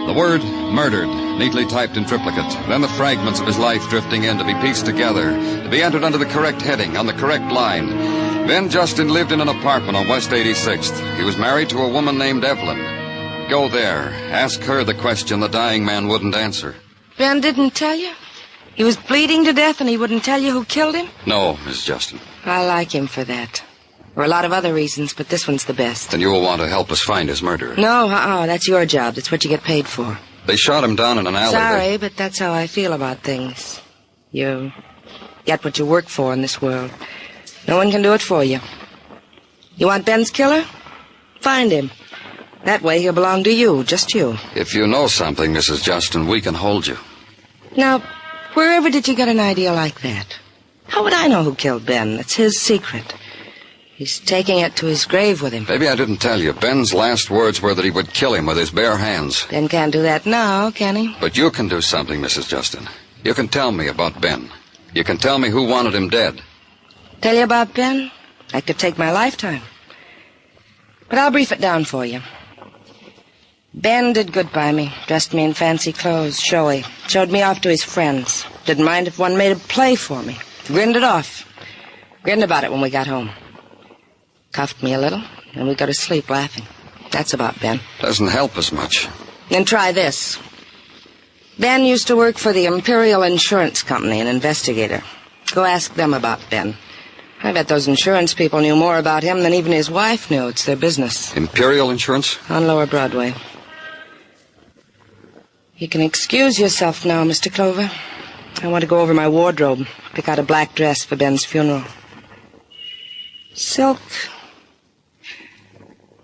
The word murdered, neatly typed in triplicate. Then the fragments of his life drifting in to be pieced together, to be entered under the correct heading, on the correct line. Ben Justin lived in an apartment on West 86th. He was married to a woman named Evelyn. Go there. Ask her the question the dying man wouldn't answer. Ben didn't tell you? He was bleeding to death and he wouldn't tell you who killed him? No, Miss Justin. I like him for that. There are a lot of other reasons, but this one's the best. Then you will want to help us find his murderer. No, that's your job. That's what you get paid for. They shot him down in an alley. Sorry, but that's how I feel about things. You get what you work for in this world. No one can do it for you. You want Ben's killer? Find him. That way he'll belong to you, just you. If you know something, Mrs. Justin, we can hold you. Now, wherever did you get an idea like that? How would I know who killed Ben? That's his secret. He's taking it to his grave with him. Maybe I didn't tell you. Ben's last words were that he would kill him with his bare hands. Ben can't do that now, can he? But you can do something, Mrs. Justin. You can tell me about Ben. You can tell me who wanted him dead. Tell you about Ben? That could take my lifetime. But I'll brief it down for you. Ben did good by me, dressed me in fancy clothes, showy, showed me off to his friends. Didn't mind if one made a play for me. Grinned it off. Grinned about it when we got home. Cuffed me a little, and we go to sleep laughing. That's about Ben. Doesn't help us much. Then try this. Ben used to work for the Imperial Insurance Company, an investigator. Go ask them about Ben. I bet those insurance people knew more about him than even his wife knew. It's their business. Imperial Insurance? On Lower Broadway. You can excuse yourself now, Mr. Clover. I want to go over my wardrobe, pick out a black dress for Ben's funeral. Silk?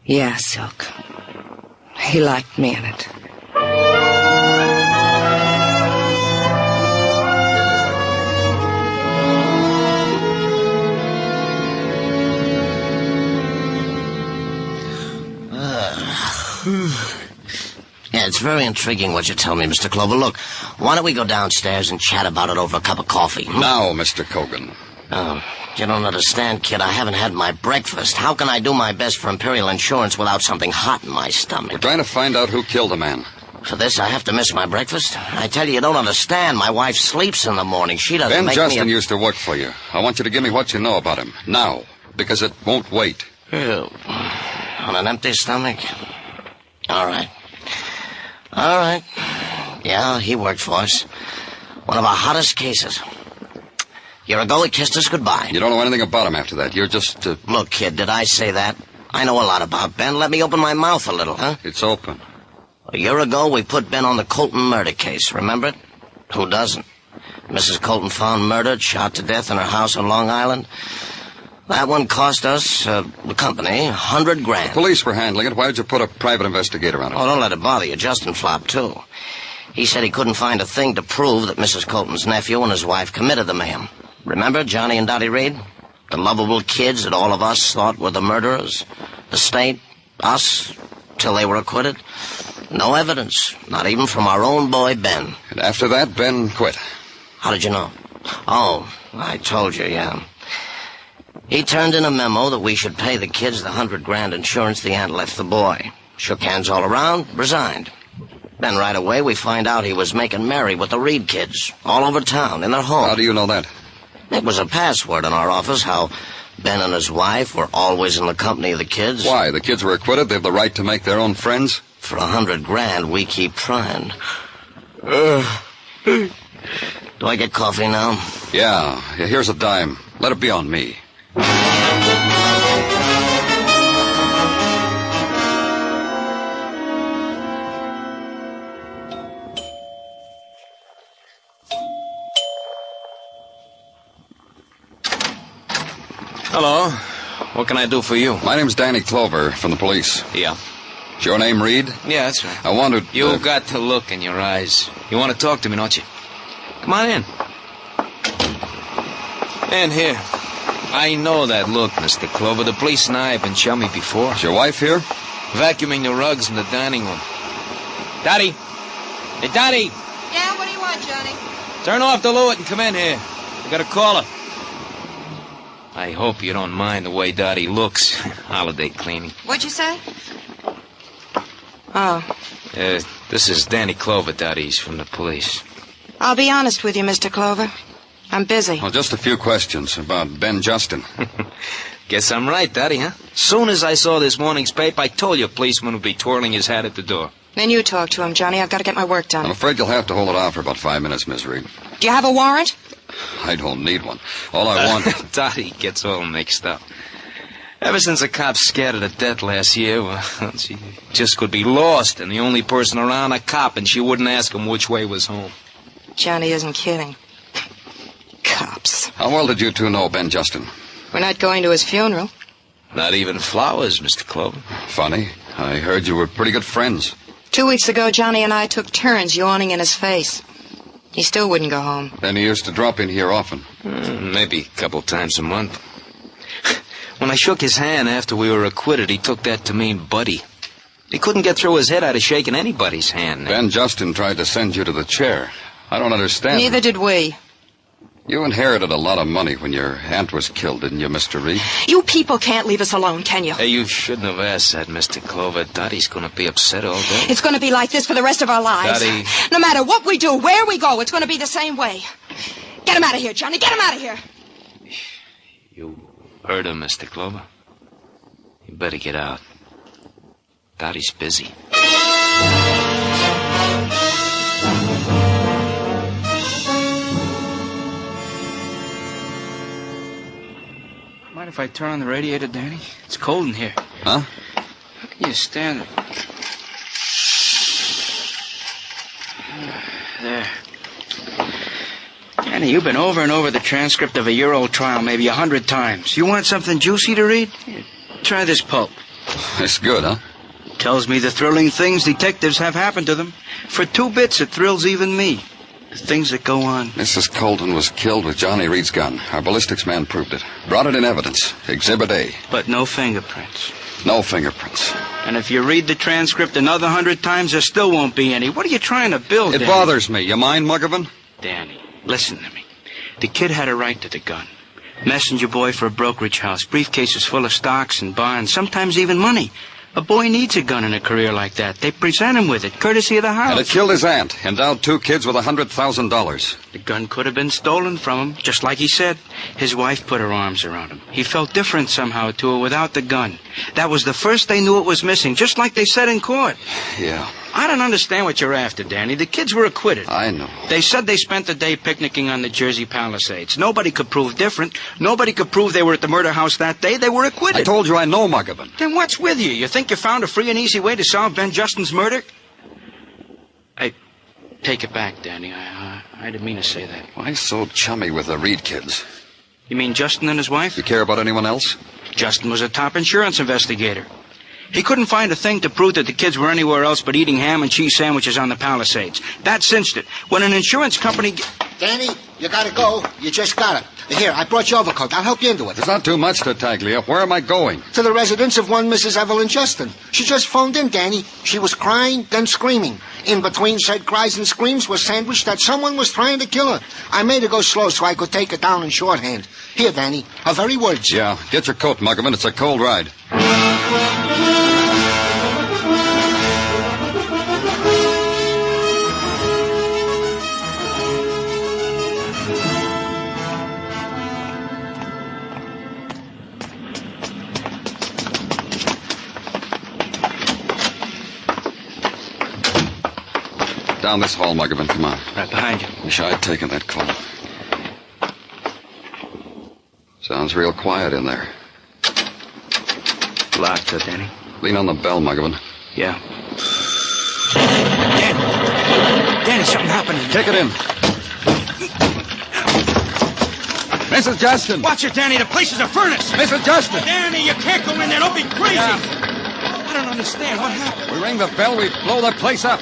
Yeah, silk. He liked me in it. Yeah, it's very intriguing what you tell me, Mr. Clover. Look, why don't we go downstairs and chat about it over a cup of coffee? Now, Mr. Cogan. Oh, you don't understand, kid. I haven't had my breakfast. How can I do my best for Imperial Insurance without something hot in my stomach? We're trying to find out who killed the man. For this, I have to miss my breakfast? I tell you don't understand. My wife sleeps in the morning. She doesn't make me... Ben Justin used to work for you. I want you to give me what you know about him. Now. Because it won't wait. Oh, on an empty stomach? All right. All right. Yeah, he worked for us. One of our hottest cases. A year ago, he kissed us goodbye. You don't know anything about him after that. You're just... Look, kid, did I say that? I know a lot about Ben. Let me open my mouth a little, huh? It's open. A year ago, we put Ben on the Colton murder case. Remember it? Who doesn't? Mrs. Colton found murdered, shot to death in her house on Long Island. That one cost us, the company, $100,000. The police were handling it. Why did you put a private investigator on it? Oh, don't let it bother you. Justin flopped, too. He said he couldn't find a thing to prove that Mrs. Colton's nephew and his wife committed the mayhem. Remember Johnny and Dottie Reed? The lovable kids that all of us thought were the murderers? The state, us, till they were acquitted? No evidence, not even from our own boy, Ben. And after that, Ben quit. How did you know? Oh, I told you, yeah. He turned in a memo that we should pay the kids the $100,000 insurance the aunt left the boy. Shook hands all around, resigned. Then right away we find out he was making merry with the Reed kids, all over town, in their home. How do you know that? It was a password in our office, how Ben and his wife were always in the company of the kids. Why? The kids were acquitted? They have the right to make their own friends? For $100,000, we keep trying. The Do I get coffee now? Yeah, here's a dime. Let it be on me. Hello. What can I do for you? My name's Danny Clover from the police. Yeah. Is your name Reed? Yeah, that's right. I wanted... You got the look in your eyes. You want to talk to me, don't you? Come on in. And here. I know that look, Mr. Clover. The police and I have been chummy before. Is your wife here? Vacuuming the rugs in the dining room. Dottie! Hey, Dottie! Yeah, what do you want, Johnny? Turn off the Lewitt and come in here. I got a caller. I hope you don't mind the way Dottie looks. Holiday cleaning. What'd you say? Oh. This is Danny Clover, Dottie. He's from the police. I'll be honest with you, Mr. Clover. I'm busy. Well, just a few questions about Ben Justin. Guess I'm right, Dottie, huh? Soon as I saw this morning's paper, I told you a policeman would be twirling his hat at the door. Then you talk to him, Johnny. I've got to get my work done. I'm afraid you'll have to hold it off for about 5 minutes, Miss Reed. Do you have a warrant? I don't need one. All I want... Dottie gets all mixed up. Ever since the cops scared her to death last year, well, she just could be lost, and the only person around a cop, and she wouldn't ask him which way was home. Johnny isn't kidding. Cops. How well did you two know Ben Justin? We're not going to his funeral. Not even flowers, Mr. Clover. Funny. I heard you were pretty good friends. 2 weeks ago, Johnny and I took turns yawning in his face. He still wouldn't go home. Then he used to drop in here often. Maybe a couple times a month. When I shook his hand after we were acquitted, he took that to mean buddy. He couldn't get through his head out of shaking anybody's hand. Ben Justin tried to send you to the chair. I don't understand. Neither did we. You inherited a lot of money when your aunt was killed, didn't you, Mr. Reed? You people can't leave us alone, can you? Hey, you shouldn't have asked that, Mr. Clover. Dottie's going to be upset all day. It's going to be like this for the rest of our lives. Dottie. No matter what we do, where we go, it's going to be the same way. Get him out of here, Johnny. Get him out of here. You heard him, Mr. Clover. You better get out. Dottie's busy. Mind if I turn on the radiator, Danny? It's cold in here. Huh? How can you stand it? There. Danny, you've been over and over the transcript of a year-old trial maybe 100 times. You want something juicy to read? Here, try this pulp. It's good, huh? Tells me the thrilling things detectives have happened to them. For 2 bits, it thrills even me. The things that go on. Mrs. Colton was killed with Johnny Reed's gun. Our ballistics man proved it. Brought it in evidence. Exhibit A. But no fingerprints. No fingerprints. And if you read the transcript another 100 times, there still won't be any. What are you trying to build, It Danny? bothers me. You mind, Muggavan? Danny, listen to me. The kid had a right to the gun. Messenger boy for a brokerage house. Briefcases full of stocks and bonds. Sometimes even money. A boy needs a gun in a career like that. They present him with it, courtesy of the house. And it killed his aunt. Endowed 2 kids with $100,000. The gun could have been stolen from him, just like he said. His wife put her arms around him. He felt different somehow to her without the gun. That was the first they knew it was missing, just like they said in court. Yeah. I don't understand what you're after, Danny. The kids were acquitted. I know. They said they spent the day picnicking on the Jersey Palisades. Nobody could prove different. Nobody could prove they were at the murder house that day. They were acquitted. I told you I know Muggavan. Then what's with you? You think you found a free and easy way to solve Ben Justin's murder? I take it back, Danny. I didn't mean to say that. Why so chummy with the Reed kids? You mean Justin and his wife? You care about anyone else? Justin was a top insurance investigator. He couldn't find a thing to prove that the kids were anywhere else but eating ham and cheese sandwiches on the Palisades. That cinched it. When an insurance company... Danny, you gotta go. You just got it. Here, I brought your overcoat. I'll help you into it. There's not too much to Taglia. Where am I going? To the residence of one Mrs. Evelyn Justin. She just phoned in, Danny. She was crying, then screaming. In between said cries and screams was sandwiched that someone was trying to kill her. I made her go slow so I could take her down in shorthand. Here, Danny, her very words. Yeah, get your coat, Muggavan. It's a cold ride. Down this hall, Muggavan. Come on. Right behind you. Wish I'd taken that call. Sounds real quiet in there. Locked, Danny. Lean on the bell, Muggavan. Yeah. Danny, something happened. Kick it in. Mrs. Justin! Watch it, Danny. The place is a furnace. Mrs. Justin! Danny, you can't go in there. Don't be crazy. Yeah. I don't understand. What happened? We ring the bell, we blow the place up.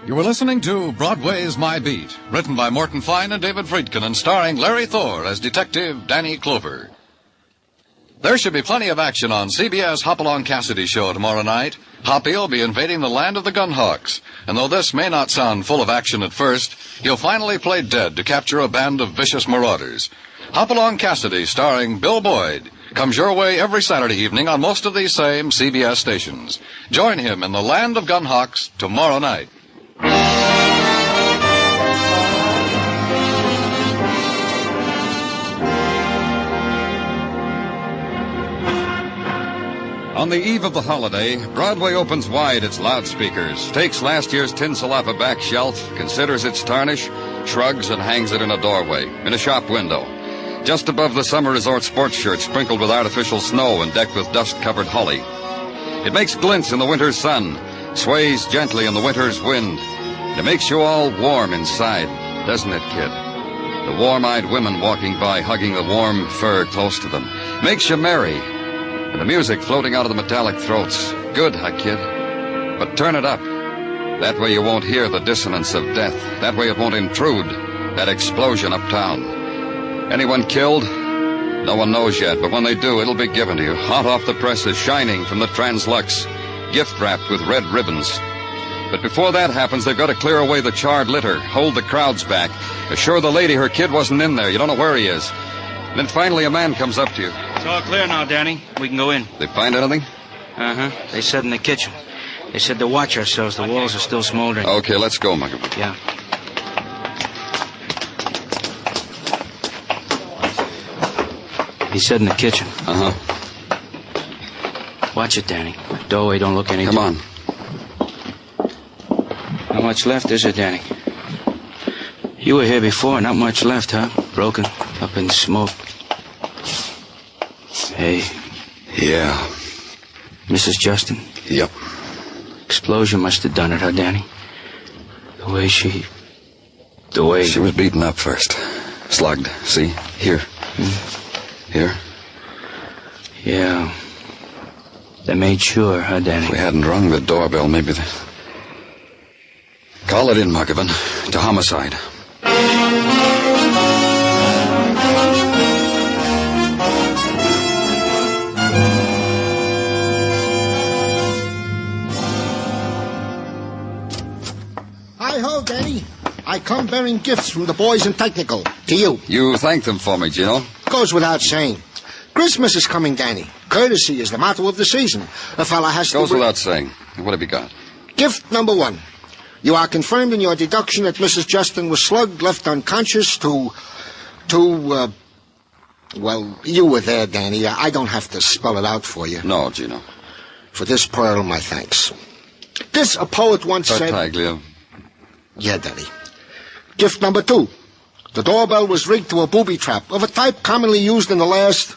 You were listening to Broadway's My Beat, written by Morton Fine and David Friedkin and starring Larry Thor as Detective Danny Clover. There should be plenty of action on CBS Hopalong Cassidy show tomorrow night. Hoppy will be invading the land of the Gunhawks, and though this may not sound full of action at first, he'll finally play dead to capture a band of vicious marauders. Hopalong Cassidy, starring Bill Boyd, comes your way every Saturday evening on most of these same CBS stations. Join him in the land of Gunhawks tomorrow night. On the eve of the holiday, Broadway opens wide its loudspeakers, takes last year's tinsel off a back shelf, considers its tarnish, shrugs and hangs it in a doorway, in a shop window, just above the summer resort sports shirt sprinkled with artificial snow and decked with dust-covered holly. It makes glints in the winter's sun, sways gently in the winter's wind. It makes you all warm inside, doesn't it, kid? The warm-eyed women walking by, hugging the warm fur close to them. Makes you merry. And the music floating out of the metallic throats. Good, huh, kid? But turn it up. That way you won't hear the dissonance of death. That way it won't intrude. That explosion uptown. Anyone killed? No one knows yet, but when they do, it'll be given to you. Hot off the presses, shining from the Translux. Gift-wrapped with red ribbons. But before that happens, they've got to clear away the charred litter, hold the crowds back, assure the lady her kid wasn't in there. You don't know where he is. Then finally a man comes up to you. It's all clear now, Danny. We can go in. They find anything? Uh-huh. They said in the kitchen. They said to watch ourselves. The walls are still smoldering. Okay, let's go, Muggavan. Yeah. He said in the kitchen. Uh-huh. Watch it, Danny. The doorway don't look any... Come on. Not much left, is there, Danny? You were here before. Not much left, huh? Broken, up in smoke. Hey. Yeah. Mrs. Justin? Yep. Explosion must have done it, huh, Danny? The way she... She was beaten up first. Slugged. See? Here. Here. Yeah. They made sure, huh, Danny? If we hadn't rung the doorbell, maybe the... Call it in, Muggavan. To homicide. Hi-ho, Danny. I come bearing gifts from the boys in technical. To you. You thank them for me, Gino. Goes without saying. Christmas is coming, Danny. Courtesy is the motto of the season. A fella has to... Goes without saying. What have you got? Gift number 1. You are confirmed in your deduction that Mrs. Justin was slugged, left unconscious well, you were there, Danny. I don't have to spell it out for you. No, Gino. For this pearl, my thanks. This, a poet once said... Tartaglia. Yeah, Danny. Gift number 2. The doorbell was rigged to a booby trap of a type commonly used in the last...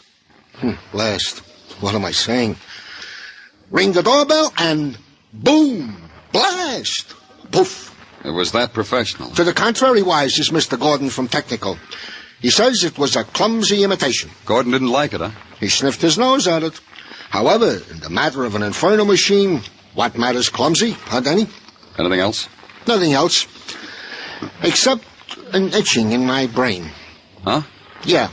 What am I saying? Ring the doorbell and... boom! Blast! Poof. It was that professional. To the contrary, wise is Mr. Gordon from Technical. He says it was a clumsy imitation. Gordon didn't like it, huh? He sniffed his nose at it. However, in the matter of an inferno machine, what matters clumsy, huh, Danny? Anything else? Nothing else. Except an itching in my brain. Huh? Yeah.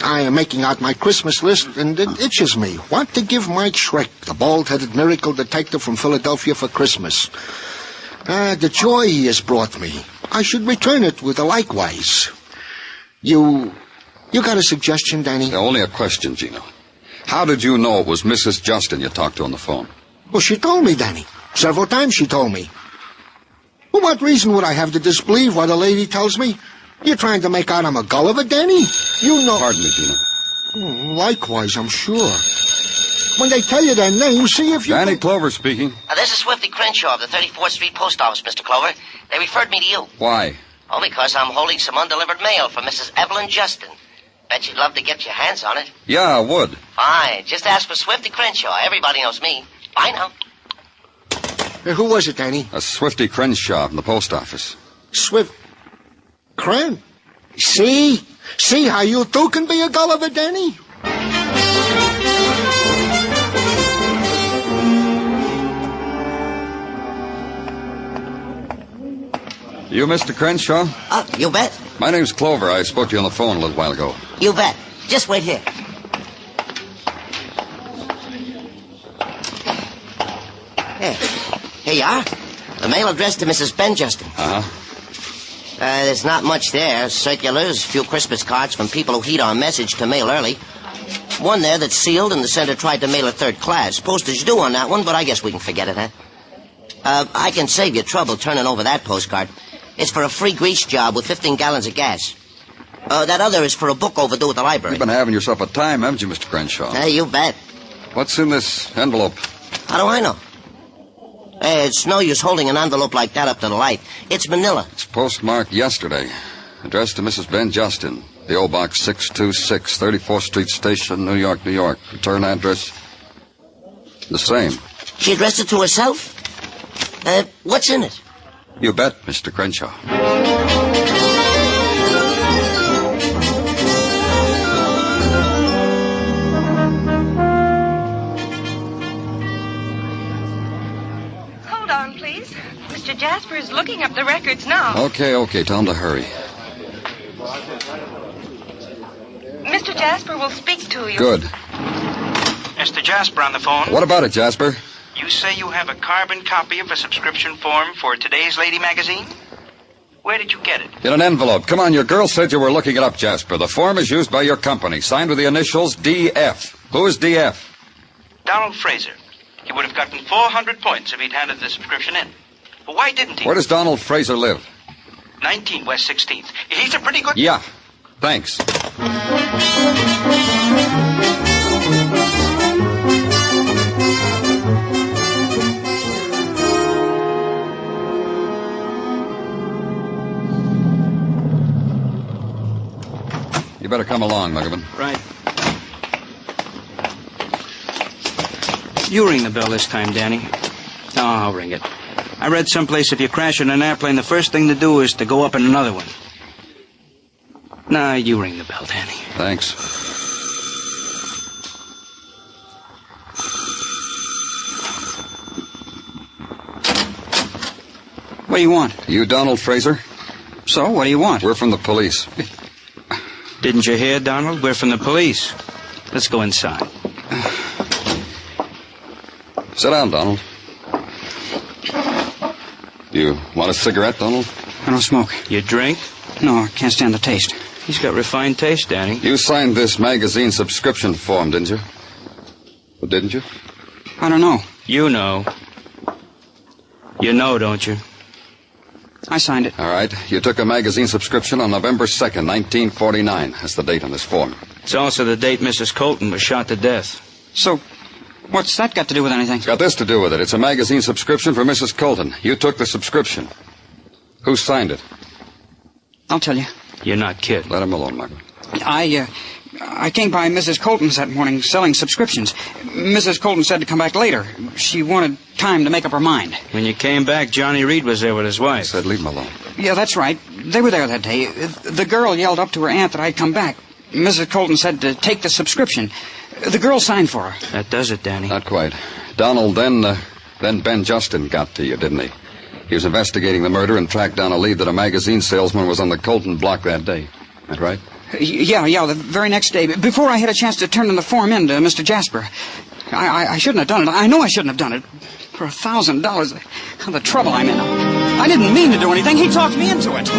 I am making out my Christmas list, and it itches me. What to give Mike Schreck, the bald-headed miracle detective from Philadelphia, for Christmas? The joy he has brought me. I should return it with a likewise. You got a suggestion, Danny? Only a question, Gino. How did you know it was Mrs. Justin you talked to on the phone? Well, she told me, Danny. Several times she told me. Well, what reason would I have to disbelieve what a lady tells me? You're trying to make out I'm a Gulliver, Danny? You know... Pardon me, Gina. Likewise, I'm sure. When they tell you their name, see if you... Danny Clover speaking. This is Swifty Crenshaw of the 34th Street Post Office, Mr. Clover. They referred me to you. Why? Oh, because I'm holding some undelivered mail from Mrs. Evelyn Justin. Bet you'd love to get your hands on it. Yeah, I would. Fine. Just ask for Swifty Crenshaw. Everybody knows me. Bye now. Who was it, Danny? A Swifty Crenshaw from the post office. Cren? See? See how you too can be a Gulliver, Danny? You Mr. Crenshaw? You bet. My name's Clover. I spoke to you on the phone a little while ago. You bet. Just wait here. Here you are. The mail addressed to Mrs. Ben Justin. There's not much there. Circulars, a few Christmas cards from people who heed our message to mail early. One there that's sealed, and the sender tried to mail it third class. Postage due on that one, but I guess we can forget it, huh? I can save you trouble turning over that postcard. It's for a free grease job with 15 gallons of gas. That other is for a book overdue at the library. You've been having yourself a time, haven't you, Mr. Crenshaw? You bet. What's in this envelope? How do I know? It's no use holding an envelope like that up to the light. It's manila. It's postmarked yesterday. Addressed to Mrs. Ben Justin. P.O. Box 626, 34th Street Station, New York, New York. Return address? The same. She addressed it to herself? What's in it? You bet, Mr. Crenshaw. Hold on, please. Mr. Jasper is looking up the records now. Okay. Tell him to hurry. Mr. Jasper will speak to you. Good. Mr. Jasper on the phone. What about it, Jasper? You say you have a carbon copy of a subscription form for today's Lady magazine? Where did you get it? In an envelope. Come on, your girl said you were looking it up, Jasper. The form is used by your company, signed with the initials DF. Who is DF? Donald Fraser. He would have gotten 400 points if he'd handed the subscription in. But why didn't he? Where does Donald Fraser live? 19 West 16th. He's a pretty good... Yeah. Thanks. You better come along, Muggavan. Right. You ring the bell this time, Danny. No, I'll ring it. I read someplace if you crash in an airplane, the first thing to do is to go up in another one. Nah, you ring the bell, Danny. Thanks. What do you want? You Donald Fraser? So, what do you want? We're from the police. Didn't you hear, Donald? We're from the police. Let's go inside. Sit down, Donald. You want a cigarette, Donald? I don't smoke. You drink? No, I can't stand the taste. He's got refined taste, Danny. You signed this magazine subscription form, didn't you? Or didn't you? I don't know. You know. You know, don't you? I signed it. All right. You took a magazine subscription on November 2nd, 1949. That's the date on this form. It's also the date Mrs. Colton was shot to death. So, what's that got to do with anything? It's got this to do with it. It's a magazine subscription for Mrs. Colton. You took the subscription. Who signed it? I'll tell you. You're not kidding. Let him alone, Margaret. I came by Mrs. Colton's that morning selling subscriptions. Mrs. Colton said to come back later. She wanted time to make up her mind. When you came back, Johnny Reed was there with his wife. I said leave him alone. Yeah, that's right. They were there that day. The girl yelled up to her aunt that I'd come back. Mrs. Colton said to take the subscription. The girl signed for her. That does it, Danny. Not quite. Donald, then Ben Justin got to you, didn't he? He was investigating the murder and tracked down a lead that a magazine salesman was on the Colton block that day. That right? Yeah, the very next day. Before I had a chance to turn the form in to Mr. Jasper. I shouldn't have done it. I know I shouldn't have done it. For $1,000, the trouble I'm in. I didn't mean to do anything. He talked me into it.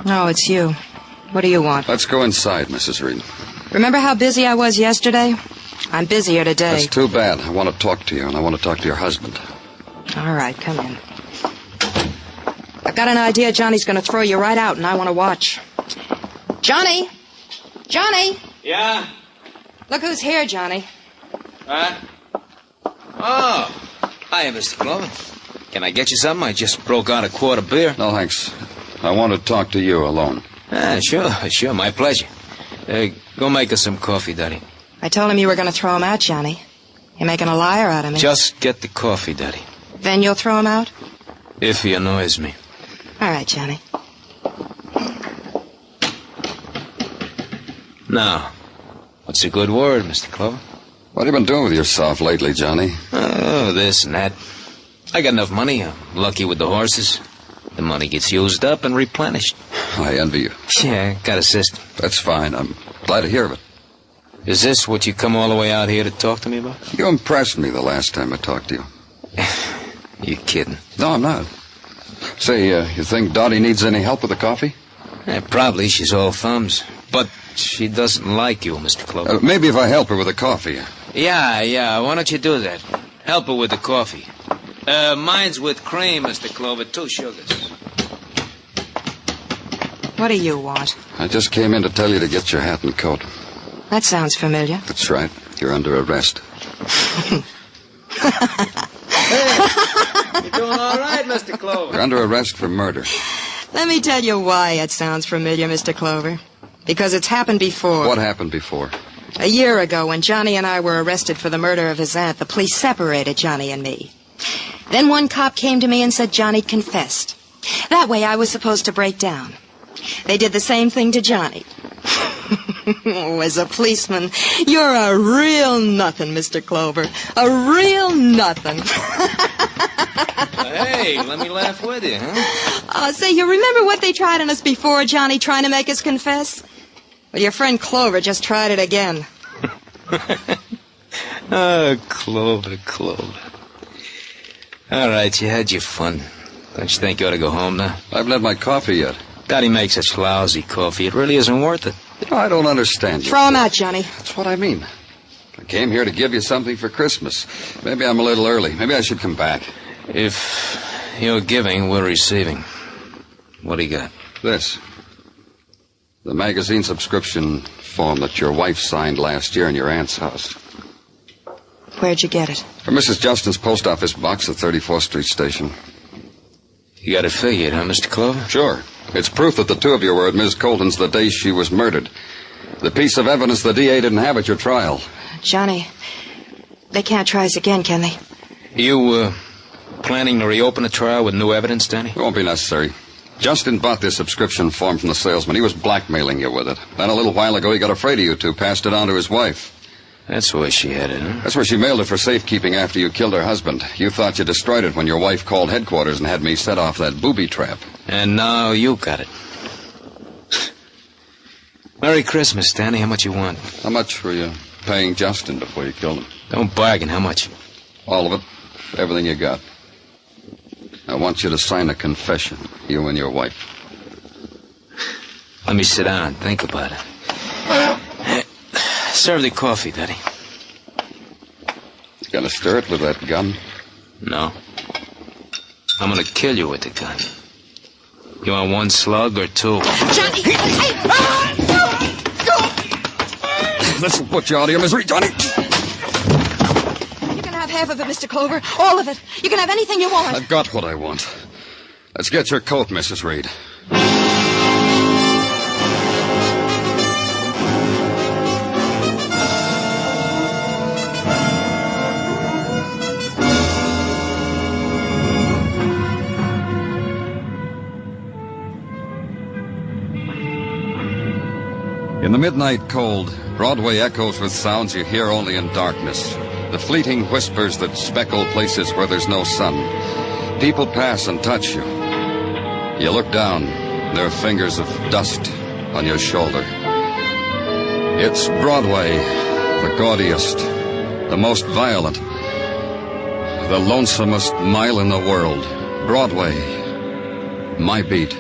Oh, it's you. What do you want? Let's go inside, Mrs. Reed. Remember how busy I was yesterday? I'm busier today. That's too bad. I want to talk to you, and I want to talk to your husband. All right, come in. I've got an idea Johnny's going to throw you right out, and I want to watch. Johnny! Johnny! Yeah? Look who's here, Johnny. Huh? Oh. Hiya, Mr. Clover. Can I get you something? I just broke out a quart of beer. No, thanks. I want to talk to you alone. Sure, my pleasure. Go make us some coffee, Daddy. I told him you were going to throw him out, Johnny. You're making a liar out of me. Just get the coffee, Daddy. Then you'll throw him out? If he annoys me. All right, Johnny. Now, what's a good word, Mr. Clover? What have you been doing with yourself lately, Johnny? Oh, this and that. I got enough money. I'm lucky with the horses. The money gets used up and replenished. I envy you. Yeah, got a system. That's fine. I'm glad to hear of it. Is this what you come all the way out here to talk to me about? You impressed me the last time I talked to you. You kidding? No, I'm not. Say, you think Dottie needs any help with the coffee? Probably. She's all thumbs. But she doesn't like you, Mr. Clover. Maybe if I help her with the coffee. Yeah. Why don't you do that? Help her with the coffee. Mine's with cream, Mr. Clover. 2 sugars. What do you want? I just came in to tell you to get your hat and coat. That sounds familiar. That's right. You're under arrest. You're doing all right, Mr. Clover. You're under arrest for murder. Let me tell you why it sounds familiar, Mr. Clover. Because it's happened before. What happened before? A year ago, when Johnny and I were arrested for the murder of his aunt, the police separated Johnny and me. Then one cop came to me and said Johnny'd confessed. That way I was supposed to break down. They did the same thing to Johnny. Oh, as a policeman, you're a real nothing, Mr. Clover. A real nothing. Hey, let me laugh with you, huh? Say, you remember what they tried on us before, Johnny, trying to make us confess? Well, your friend Clover just tried it again. Oh, Clover. All right, you had your fun. Don't you think you ought to go home now? I haven't had my coffee yet. Daddy makes such lousy coffee. It really isn't worth it. You know, I don't understand you. Throw him out, Johnny. That's what I mean. I came here to give you something for Christmas. Maybe I'm a little early. Maybe I should come back. If you're giving, we're receiving. What do you got? This. The magazine subscription form that your wife signed last year in your aunt's house. Where'd you get it? From Mrs. Justin's post office box at 34th Street Station. You got it figured, huh, Mr. Clover? Sure. It's proof that the two of you were at Ms. Colton's the day she was murdered. The piece of evidence the DA didn't have at your trial. Johnny, they can't try us again, can they? You, planning to reopen the trial with new evidence, Danny? It won't be necessary. Justin bought this subscription form from the salesman. He was blackmailing you with it. Then a little while ago, he got afraid of you two, passed it on to his wife. That's where she had it, huh? That's where she mailed it for safekeeping after you killed her husband. You thought you destroyed it when your wife called headquarters and had me set off that booby trap. And now you got it. Merry Christmas, Danny. How much you want? How much were you paying Justin before you killed him? Don't bargain. How much? All of it. Everything you got. I want you to sign a confession, you and your wife. Let me sit down and think about it. Serve the coffee, Daddy. You gonna stir it with that gun? No. I'm gonna kill you with the gun. You want 1 slug or 2? Johnny! This will put you out of your misery, Johnny. You can have half of it, Mr. Clover. All of it. You can have anything you want. I've got what I want. Let's get your coat, Mrs. Reed. In the midnight cold, Broadway echoes with sounds you hear only in darkness. The fleeting whispers that speckle places where there's no sun. People pass and touch you. You look down, there are fingers of dust on your shoulder. It's Broadway, the gaudiest, the most violent, the lonesomest mile in the world. Broadway, my beat.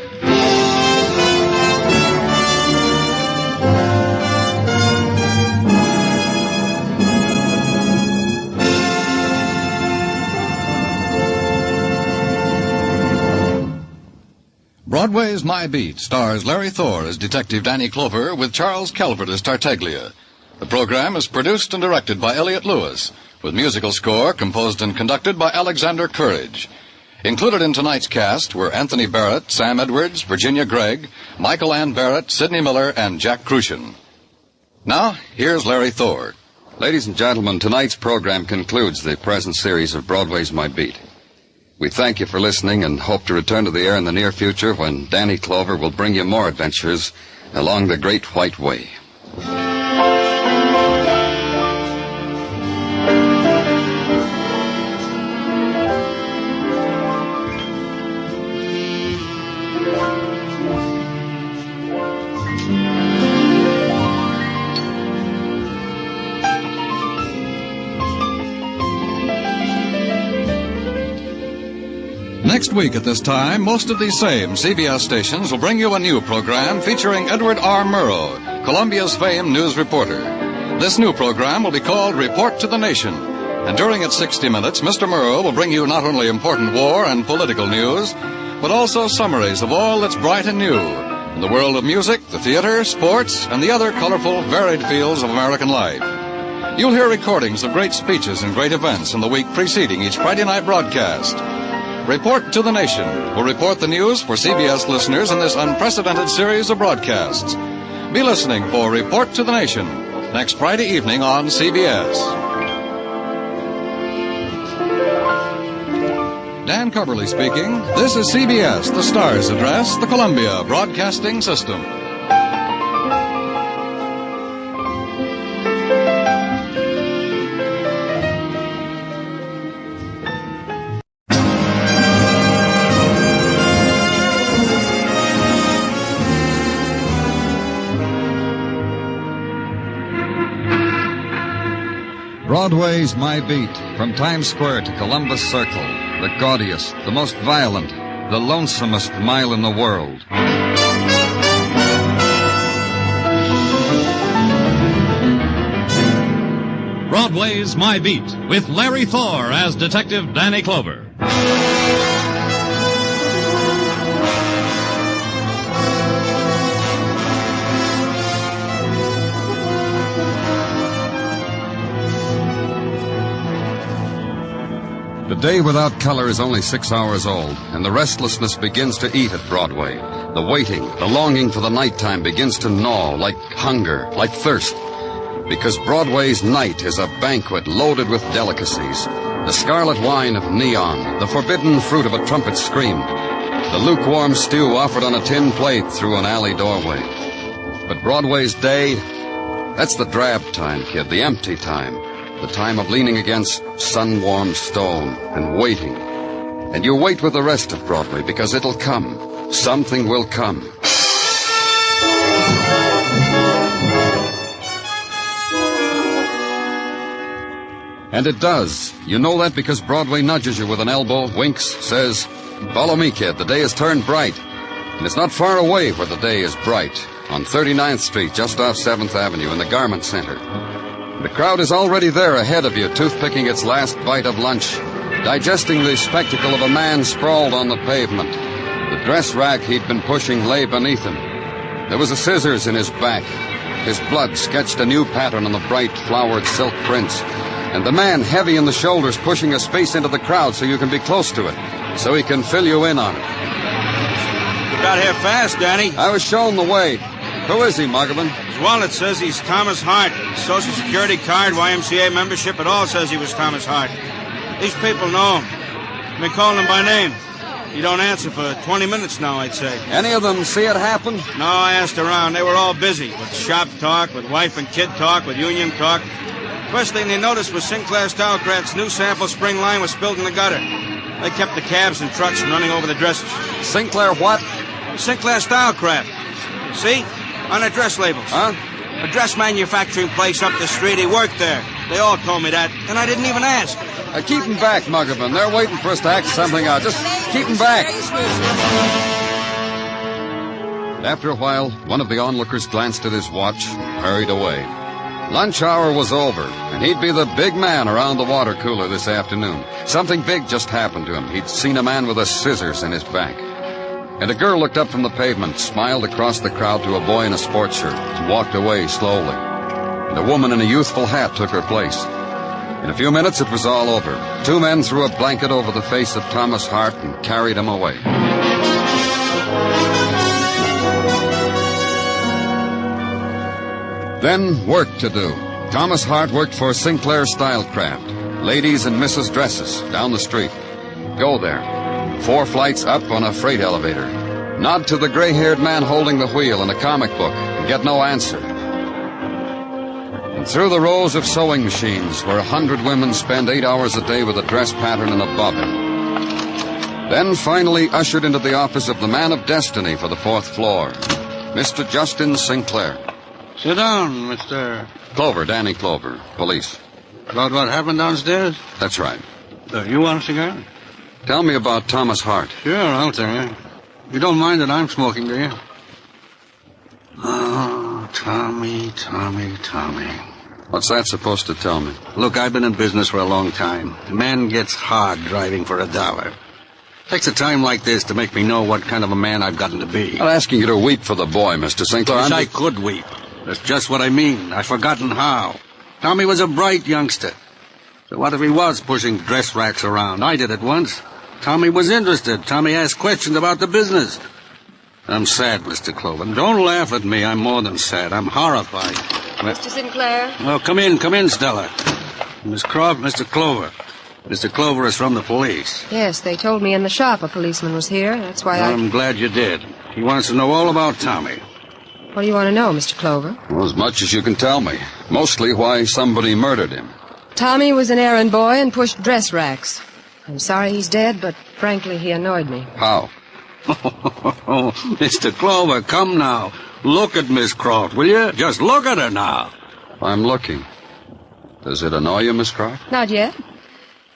Broadway's My Beat stars Larry Thor as Detective Danny Clover with Charles Calvert as Tartaglia. The program is produced and directed by Elliott Lewis, with musical score composed and conducted by Alexander Courage. Included in tonight's cast were Anthony Barrett, Sam Edwards, Virginia Gregg, Michael Ann Barrett, Sidney Miller, and Jack Crucian. Now, here's Larry Thor. Ladies and gentlemen, tonight's program concludes the present series of Broadway's My Beat. We thank you for listening and hope to return to the air in the near future when Danny Clover will bring you more adventures along the Great White Way. Next week at this time, most of these same CBS stations will bring you a new program featuring Edward R. Murrow, Columbia's famed news reporter. This new program will be called Report to the Nation, and during its 60 minutes, Mr. Murrow will bring you not only important war and political news, but also summaries of all that's bright and new in the world of music, the theater, sports, and the other colorful, varied fields of American life. You'll hear recordings of great speeches and great events in the week preceding each Friday night broadcast. Report to the Nation will report the news for CBS listeners in this unprecedented series of broadcasts. Be listening for Report to the Nation next Friday evening on CBS. Dan Coverly speaking. This is CBS, the Stars Address, the Columbia Broadcasting System. Broadway's My Beat, from Times Square to Columbus Circle, the gaudiest, the most violent, the lonesomest mile in the world. Broadway's My Beat, with Larry Thor as Detective Danny Clover. The day without color is only 6 hours old, and the restlessness begins to eat at Broadway. The waiting, the longing for the nighttime begins to gnaw like hunger, like thirst. Because Broadway's night is a banquet loaded with delicacies. The scarlet wine of neon, the forbidden fruit of a trumpet scream, the lukewarm stew offered on a tin plate through an alley doorway. But Broadway's day, that's the drab time, kid, the empty time. The time of leaning against sun-warmed stone and waiting. And you wait with the rest of Broadway because it'll come. Something will come. And it does. You know that because Broadway nudges you with an elbow, winks, says, "Follow me, kid, the day has turned bright." And it's not far away where the day is bright, on 39th Street, just off 7th Avenue, in the Garment Center. The crowd is already there ahead of you, toothpicking its last bite of lunch, digesting the spectacle of a man sprawled on the pavement. The dress rack he'd been pushing lay beneath him. There was a scissors in his back. His blood sketched a new pattern on the bright, flowered silk prints. And the man, heavy in the shoulders, pushing a space into the crowd so you can be close to it, so he can fill you in on it. You got here fast, Danny. I was shown the way. Who is he, Muggerman? His wallet says he's Thomas Hart. His Social Security card, YMCA membership, it all says he was Thomas Hart. These people know him. I've been calling him by name. He don't answer for 20 minutes now, I'd say. Any of them see it happen? No, I asked around. They were all busy with shop talk, with wife and kid talk, with union talk. First thing they noticed was Sinclair Stylecraft's new sample spring line was spilled in the gutter. They kept the cabs and trucks from running over the dresses. Sinclair what? Sinclair Stylecraft. See? On the dress labels. Huh? A dress manufacturing place up the street. He worked there. They all told me that, and I didn't even ask. Keep them back, Muggerman. They're waiting for us to act something out. Just keep them back. After a while, one of the onlookers glanced at his watch and hurried away. Lunch hour was over, and he'd be the big man around the water cooler this afternoon. Something big just happened to him. He'd seen a man with a scissors in his back. And a girl looked up from the pavement, smiled across the crowd to a boy in a sports shirt, and walked away slowly. And a woman in a youthful hat took her place. In a few minutes, it was all over. 2 men threw a blanket over the face of Thomas Hart and carried him away. Then, work to do. Thomas Hart worked for Sinclair Stylecraft. Ladies and Mrs. Dresses, down the street. Go there. 4 flights up on a freight elevator. Nod to the gray-haired man holding the wheel in a comic book and get no answer. And through the rows of sewing machines where 100 women spend 8 hours a day with a dress pattern and a bobbin. Then finally ushered into the office of the man of destiny for the 4th floor, Mr. Justin Sinclair. Sit down, Mr. Clover, Danny Clover, police. About what happened downstairs? That's right. You want a cigar? Tell me about Thomas Hart. Sure, I'll tell you. You don't mind that I'm smoking, do you? Oh, Tommy. What's that supposed to tell me? Look, I've been in business for a long time. A man gets hard driving for $1. Takes a time like this to make me know what kind of a man I've gotten to be. I'm asking you to weep for the boy, Mr. Sinclair. Wish I could weep. That's just what I mean. I've forgotten how. Tommy was a bright youngster. So what if he was pushing dress racks around? I did it once. Tommy was interested. Tommy asked questions about the business. I'm sad, Mr. Clover. Don't laugh at me. I'm more than sad. I'm horrified. Mr. Sinclair? Oh, come in, Stella. Miss Croft, Mr. Clover. Mr. Clover is from the police. Yes, they told me in the shop a policeman was here. That's why I'm glad you did. He wants to know all about Tommy. What do you want to know, Mr. Clover? Well, as much as you can tell me. Mostly why somebody murdered him. Tommy was an errand boy and pushed dress racks. I'm sorry he's dead, but frankly, he annoyed me. How? Mr. Clover, come now. Look at Miss Croft, will you? Just look at her now. I'm looking. Does it annoy you, Miss Croft? Not yet.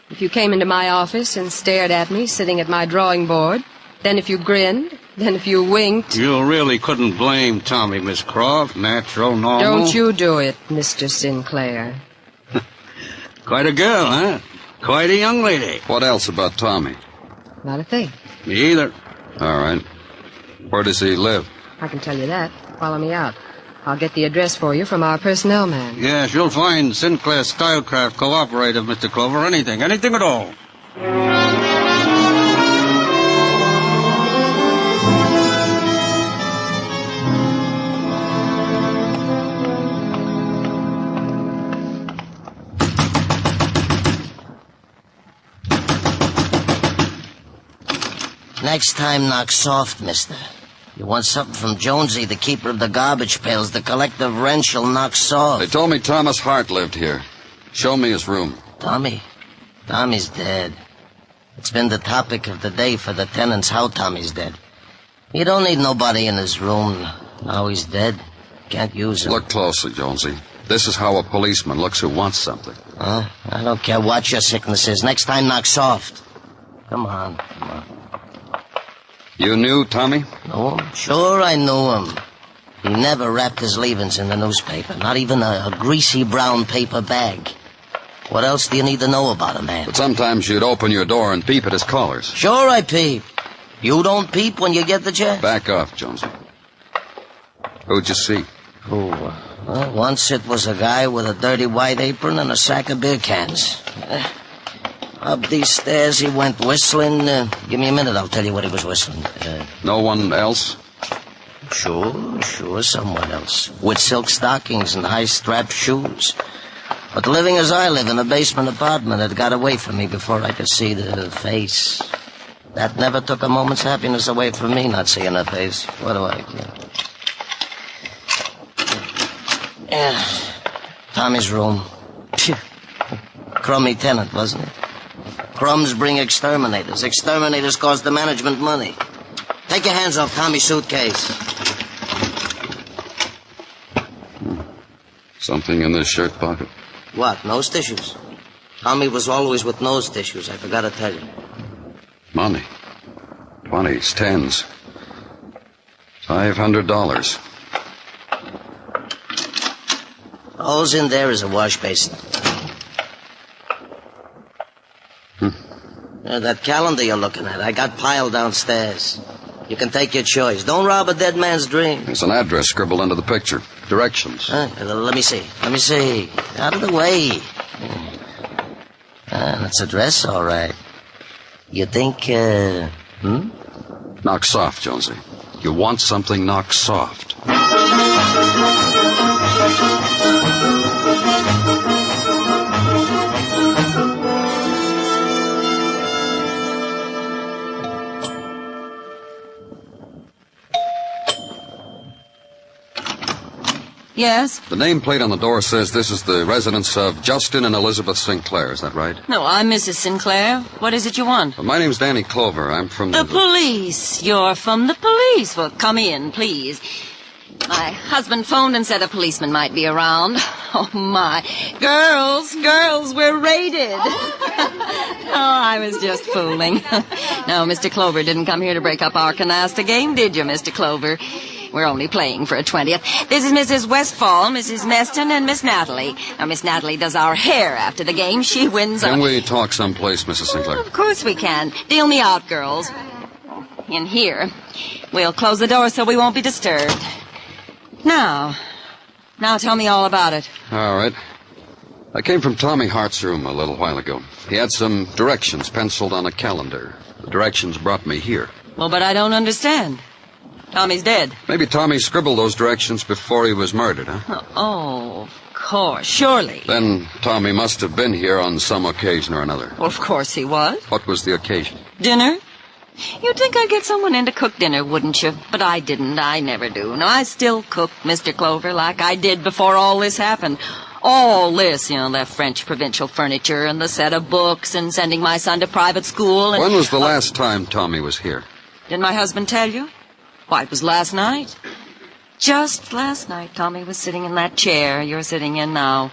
If you came into my office and stared at me sitting at my drawing board, then if you grinned, then if you winked... You really couldn't blame Tommy, Miss Croft. Natural, normal. Don't you do it, Mr. Sinclair. Quite a girl, huh? Quite a young lady. What else about Tommy? Not a thing. Me either. All right. Where does he live? I can tell you that. Follow me out. I'll get the address for you from our personnel man. Yes, you'll find Sinclair Stylecraft Cooperative, Mr. Clover. Anything at all. Next time, knock soft, mister. You want something from Jonesy, the keeper of the garbage pails, the collective wrench will knock soft. They told me Thomas Hart lived here. Show me his room. Tommy? Tommy's dead. It's been the topic of the day for the tenants how Tommy's dead. You don't need nobody in his room. Now he's dead. Can't use him. Look closely, Jonesy. This is how a policeman looks who wants something. Huh? I don't care what your sickness is. Next time, knock soft. Come on. You knew Tommy? No, sure I knew him. He never wrapped his leavings in the newspaper, not even a greasy brown paper bag. What else do you need to know about a man? But sometimes you'd open your door and peep at his callers. Sure I peep. You don't peep when you get the check? Back off, Jonesy. Who'd you see? Who? Well, once it was a guy with a dirty white apron and a sack of beer cans. Up these stairs he went whistling. Give me a minute, I'll tell you what he was whistling. No one else? Sure, someone else. With silk stockings and high-strapped shoes. But living as I live in a basement apartment, it got away from me before I could see the face. That never took a moment's happiness away from me, not seeing her face. What do I care? Yeah. Tommy's room. Phew. Crummy tenant, wasn't it? Crumbs bring exterminators. Exterminators cost the management money. Take your hands off Tommy's suitcase. Something in this shirt pocket. What, nose tissues? Tommy was always with nose tissues. I forgot to tell you. Money. 20s, 10s. $500. All's in there is a wash basin. That calendar you're looking at, I got piled downstairs. You can take your choice. Don't rob a dead man's dream. There's an address scribbled into the picture. Directions. Let me see. Out of the way. That's address, all right. You think, Knock soft, Jonesy. You want something, knock soft. Yes? The nameplate on the door says this is the residence of Justin and Elizabeth Sinclair. Is that right? No, I'm Mrs. Sinclair. What is it you want? Well, my name's Danny Clover. I'm from The police. You're from the police. Well, come in, please. My husband phoned and said a policeman might be around. Oh, my. Girls, we're raided. Oh, I was just fooling. No, Mr. Clover didn't come here to break up our canasta game, did you, Mr. Clover? We're only playing for a 20th. This is Mrs. Westfall, Mrs. Meston, and Miss Natalie. Now, Miss Natalie does our hair after the game. She wins Can we talk someplace, Mrs. Sinclair? Of course we can. Deal me out, girls. In here. We'll close the door so we won't be disturbed. Now tell me all about it. All right. I came from Tommy Hart's room a little while ago. He had some directions penciled on a calendar. The directions brought me here. Well, but I don't understand. Tommy's dead. Maybe Tommy scribbled those directions before he was murdered, huh? Oh, of course. Surely. Then Tommy must have been here on some occasion or another. Well, of course he was. What was the occasion? Dinner? You'd think I'd get someone in to cook dinner, wouldn't you? But I didn't. I never do. No, I still cook, Mr. Clover, like I did before all this happened. All this, the French provincial furniture and the set of books and sending my son to private school and... When was the last time Tommy was here? Didn't my husband tell you? Why, it was last night. Just last night, Tommy was sitting in that chair you're sitting in now,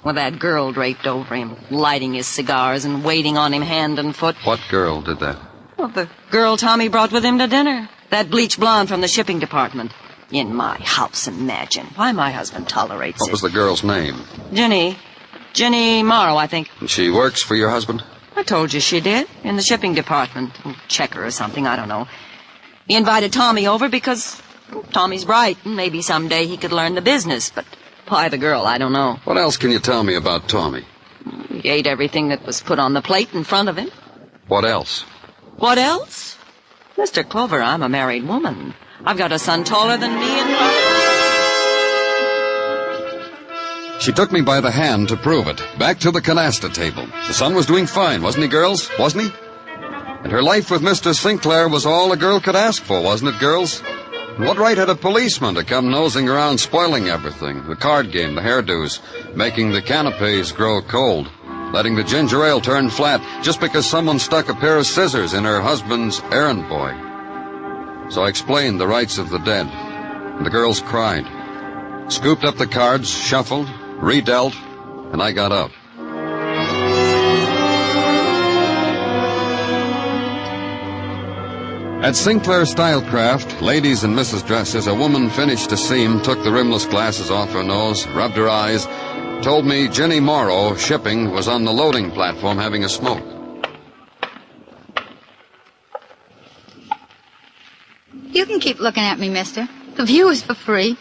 with that girl draped over him, lighting his cigars and waiting on him hand and foot. What girl did that? Well, the girl Tommy brought with him to dinner. That bleached blonde from the shipping department. In my house, imagine. Why my husband tolerates What was the girl's name? Jenny Morrow, I think. And she works for your husband? I told you she did. In the shipping department. Checker or something, I don't know. He invited Tommy over because Tommy's bright, and maybe someday he could learn the business, but why the girl, I don't know. What else can you tell me about Tommy? He ate everything that was put on the plate in front of him. What else? What else? Mr. Clover, I'm a married woman. I've got a son taller than me and... She took me by the hand to prove it. Back to the canasta table. The son was doing fine, wasn't he, girls? Wasn't he? And her life with Mr. Sinclair was all a girl could ask for, wasn't it, girls? And what right had a policeman to come nosing around spoiling everything? The card game, the hairdos, making the canapes grow cold, letting the ginger ale turn flat just because someone stuck a pair of scissors in her husband's errand boy. So I explained the rights of the dead, and the girls cried. Scooped up the cards, shuffled, redealt, and I got up. At Sinclair Stylecraft, ladies and Mrs. Dresses, a woman finished a seam, took the rimless glasses off her nose, rubbed her eyes, told me Jenny Morrow, shipping, was on the loading platform having a smoke. You can keep looking at me, mister. The view is for free.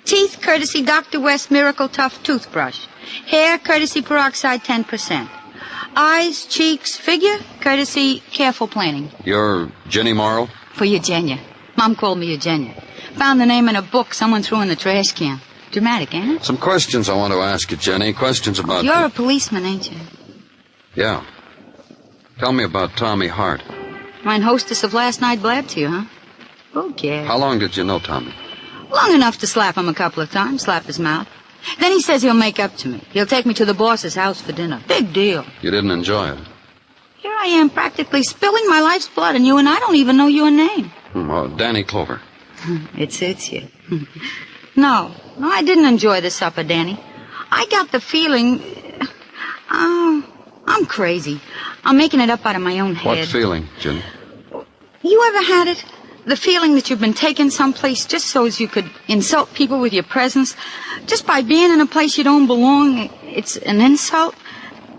Teeth, courtesy Dr. West Miracle Tough Toothbrush. Hair, courtesy Peroxide 10%. Eyes, cheeks, figure, courtesy Careful Planning. You're Jenny Morrow? For Eugenia. Mom called me Eugenia. Found the name in a book someone threw in the trash can. Dramatic, ain't it? Some questions I want to ask you, Jenny. Questions about... You're a policeman, ain't you? Yeah. Tell me about Tommy Hart. Mine hostess of last night blabbed to you, huh? Okay. How long did you know Tommy? Long enough to slap him a couple of times, slap his mouth. Then he says he'll make up to me. He'll take me to the boss's house for dinner. Big deal. You didn't enjoy it? Here I am practically spilling my life's blood on you, and I don't even know your name. Well, Danny Clover. It suits you. No, I didn't enjoy the supper, Danny. I got the feeling... I'm crazy. I'm making it up out of my own head. What feeling, Jenny? You ever had it? The feeling that you've been taken someplace just so as you could insult people with your presence? Just by being in a place you don't belong, it's an insult?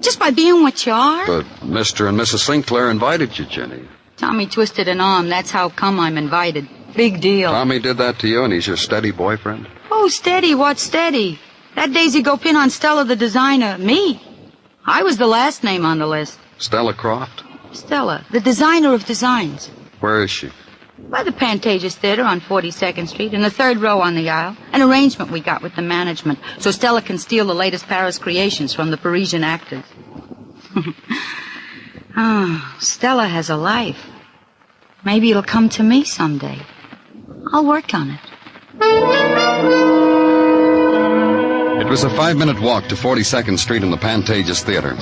Just by being what you are? But Mr. and Mrs. Sinclair invited you, Jenny. Tommy twisted an arm. That's how come I'm invited. Big deal. Tommy did that to you, and he's your steady boyfriend? Oh, steady. What's steady? That Daisy go pin on Stella the designer. Me. I was the last name on the list. Stella Croft? Stella, the designer of designs. Where is she? By the Pantages Theater on 42nd Street, in the third row on the aisle. An arrangement we got with the management, so Stella can steal the latest Paris creations from the Parisian actors. Oh, Stella has a life. Maybe it'll come to me someday. I'll work on it. It was a 5-minute walk to 42nd Street in the Pantages Theater.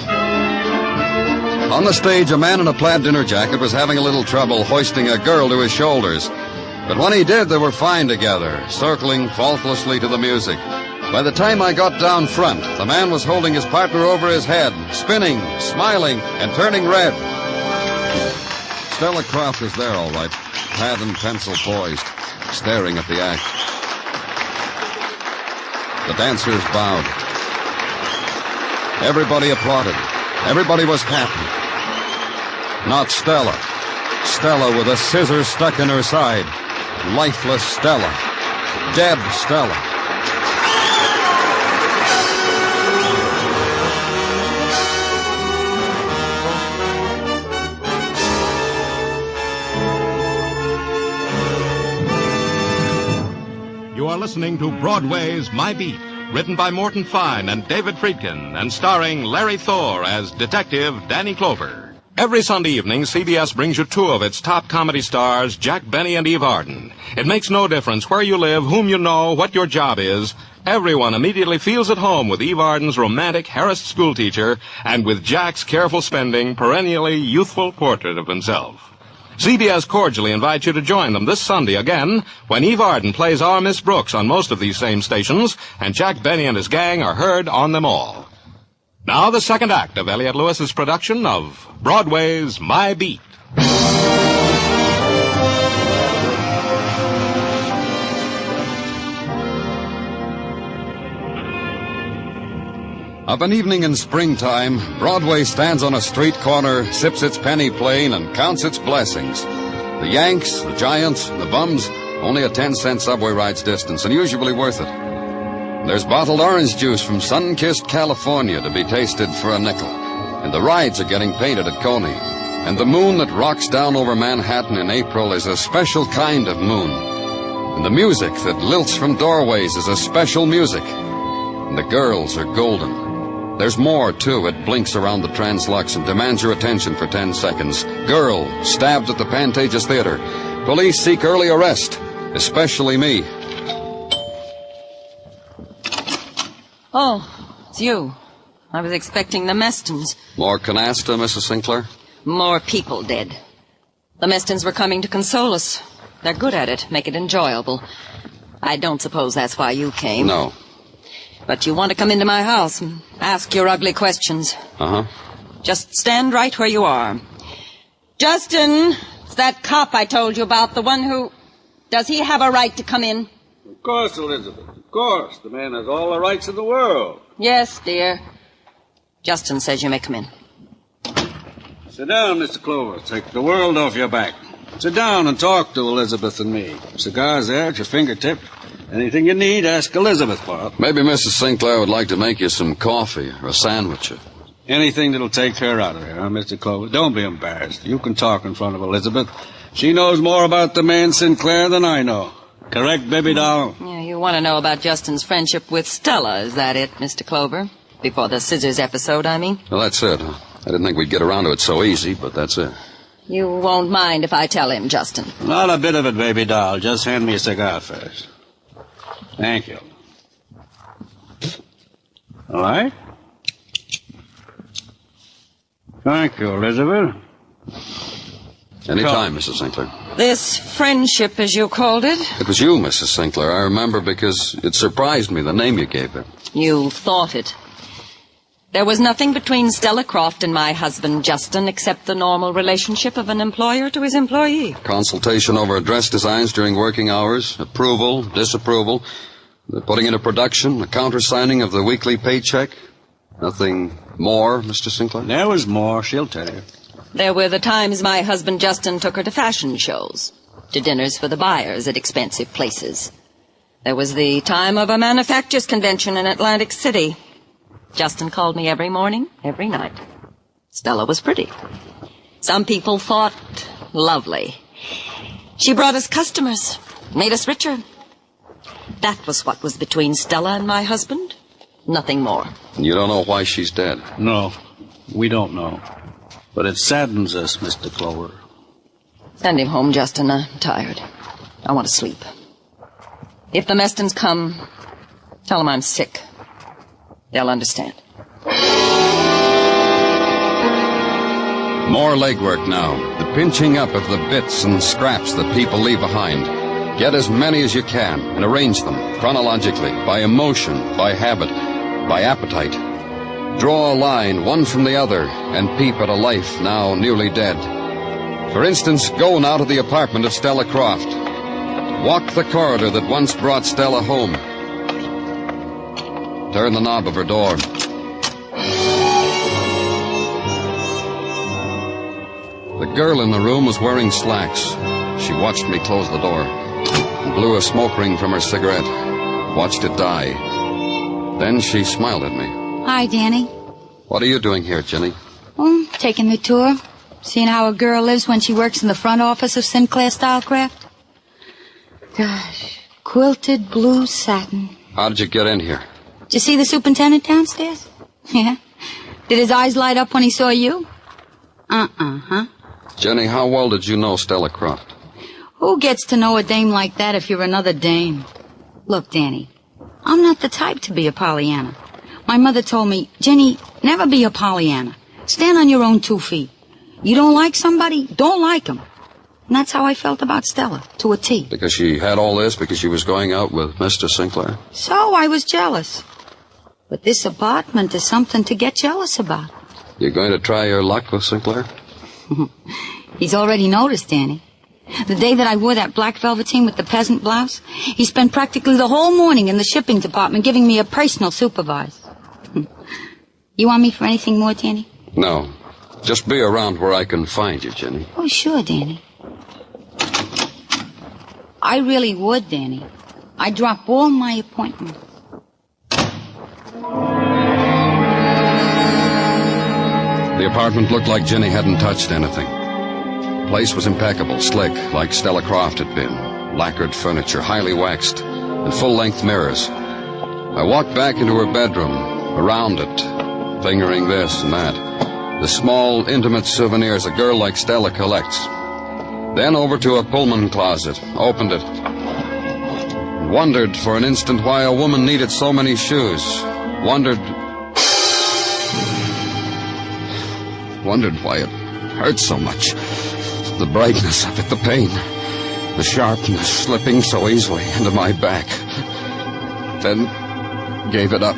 On the stage, a man in a plaid dinner jacket was having a little trouble hoisting a girl to his shoulders. But when he did, they were fine together, circling faultlessly to the music. By the time I got down front, the man was holding his partner over his head, spinning, smiling, and turning red. Stella Croft was there, all right, pad and pencil poised, staring at the act. The dancers bowed. Everybody applauded. Everybody was happy. Not Stella. Stella with a scissor stuck in her side. Lifeless Stella. Dead Stella. You are listening to Broadway's My Beat, written by Morton Fine and David Friedkin, and starring Larry Thor as Detective Danny Clover. Every Sunday evening, CBS brings you two of its top comedy stars, Jack Benny and Eve Arden. It makes no difference where you live, whom you know, what your job is. Everyone immediately feels at home with Eve Arden's romantic, harassed schoolteacher, and with Jack's careful spending, perennially youthful portrait of himself. CBS cordially invites you to join them this Sunday again when Eve Arden plays our Miss Brooks on most of these same stations, and Jack Benny and his gang are heard on them all. Now the second act of Elliott Lewis's production of Broadway's My Beat. Of an evening in springtime, Broadway stands on a street corner, sips its penny plain, and counts its blessings. The Yanks, the Giants, the Bums, only a 10-cent subway ride's distance, and usually worth it. There's bottled orange juice from sun-kissed California to be tasted for a nickel. And the rides are getting painted at Coney. And the moon that rocks down over Manhattan in April is a special kind of moon. And the music that lilts from doorways is a special music. And the girls are golden. There's more, too. It blinks around the Translux and demands your attention for 10 seconds. Girl stabbed at the Pantages Theater. Police seek early arrest, especially me. Oh, it's you. I was expecting the Mestons. More canasta, Mrs. Sinclair? More people dead. The Mestons were coming to console us. They're good at it, make it enjoyable. I don't suppose that's why you came. No. But you want to come into my house and ask your ugly questions. Uh-huh. Just stand right where you are. Justin, it's that cop I told you about, the one who... Does he have a right to come in? Of course, Elizabeth. Of course. The man has all the rights in the world. Yes, dear. Justin says you may come in. Sit down, Mr. Clover. Take the world off your back. Sit down and talk to Elizabeth and me. Cigars there at your fingertip. Anything you need, ask Elizabeth for it. Maybe Mrs. Sinclair would like to make you some coffee or a sandwich. Anything that'll take her out of here, huh, Mr. Clover? Don't be embarrassed. You can talk in front of Elizabeth. She knows more about the man Sinclair than I know. Correct, baby doll? Yeah, you want to know about Justin's friendship with Stella, is that it, Mr. Clover? Before the scissors episode, I mean? Well, that's it. I didn't think we'd get around to it so easy, but that's it. You won't mind if I tell him, Justin? Not a bit of it, baby doll. Just hand me a cigar first. Thank you. All right? Thank you, Elizabeth. Anytime, Mrs. Sinclair. This friendship, as you called it? It was you, Mrs. Sinclair. I remember because it surprised me, the name you gave it. You thought it. There was nothing between Stella Croft and my husband, Justin, except the normal relationship of an employer to his employee. Consultation over dress designs during working hours, approval, disapproval, the putting into production, the countersigning of the weekly paycheck. Nothing more, Mr. Sinclair? There was more, she'll tell you. There were the times my husband Justin took her to fashion shows, to dinners for the buyers at expensive places. There was the time of a manufacturers' convention in Atlantic City. Justin called me every morning, every night. Stella was pretty. Some people thought lovely. She brought us customers, made us richer. That was what was between Stella and my husband. Nothing more. And you don't know why she's dead? No, we don't know. But it saddens us, Mr. Clover. Send him home, Justin. I'm tired. I want to sleep. If the Mestons come, tell them I'm sick. They'll understand. More legwork now. The pinching up of the bits and scraps that people leave behind. Get as many as you can and arrange them chronologically, by emotion, by habit, by appetite. Draw a line, one from the other, and peep at a life now nearly dead. For instance, go now to the apartment of Stella Croft. Walk the corridor that once brought Stella home. Turn the knob of her door. The girl in the room was wearing slacks. She watched me close the door and blew a smoke ring from her cigarette. Watched it die. Then she smiled at me. Hi, Danny. What are you doing here, Jenny? Oh, taking the tour. Seeing how a girl lives when she works in the front office of Sinclair Stylecraft. Gosh, quilted blue satin. How did you get in here? Did you see the superintendent downstairs? Yeah. Did his eyes light up when he saw you? Huh? Jenny, how well did you know Stella Croft? Who gets to know a dame like that if you're another dame? Look, Danny, I'm not the type to be a Pollyanna. My mother told me, Jenny, never be a Pollyanna. Stand on your own 2 feet. You don't like somebody, don't like them. And that's how I felt about Stella, to a T. Because she had all this, because she was going out with Mr. Sinclair? So I was jealous. But this apartment is something to get jealous about. You going to try your luck with Sinclair? He's already noticed, Danny. The day that I wore that black velveteen with the peasant blouse, he spent practically the whole morning in the shipping department giving me a personal supervise. You want me for anything more, Danny? No. Just be around where I can find you, Jenny. Oh, sure, Danny. I really would, Danny. I'd drop all my appointments. The apartment looked like Jenny hadn't touched anything. The place was impeccable, slick, like Stella Croft had been. Lacquered furniture, highly waxed, and full-length mirrors. I walked back into her bedroom, around it, fingering this and that. The small, intimate souvenirs a girl like Stella collects. Then over to a Pullman closet, opened it. Wondered for an instant why a woman needed so many shoes. Wondered why it hurt so much. The brightness of it, the pain, the sharpness slipping so easily into my back. Then gave it up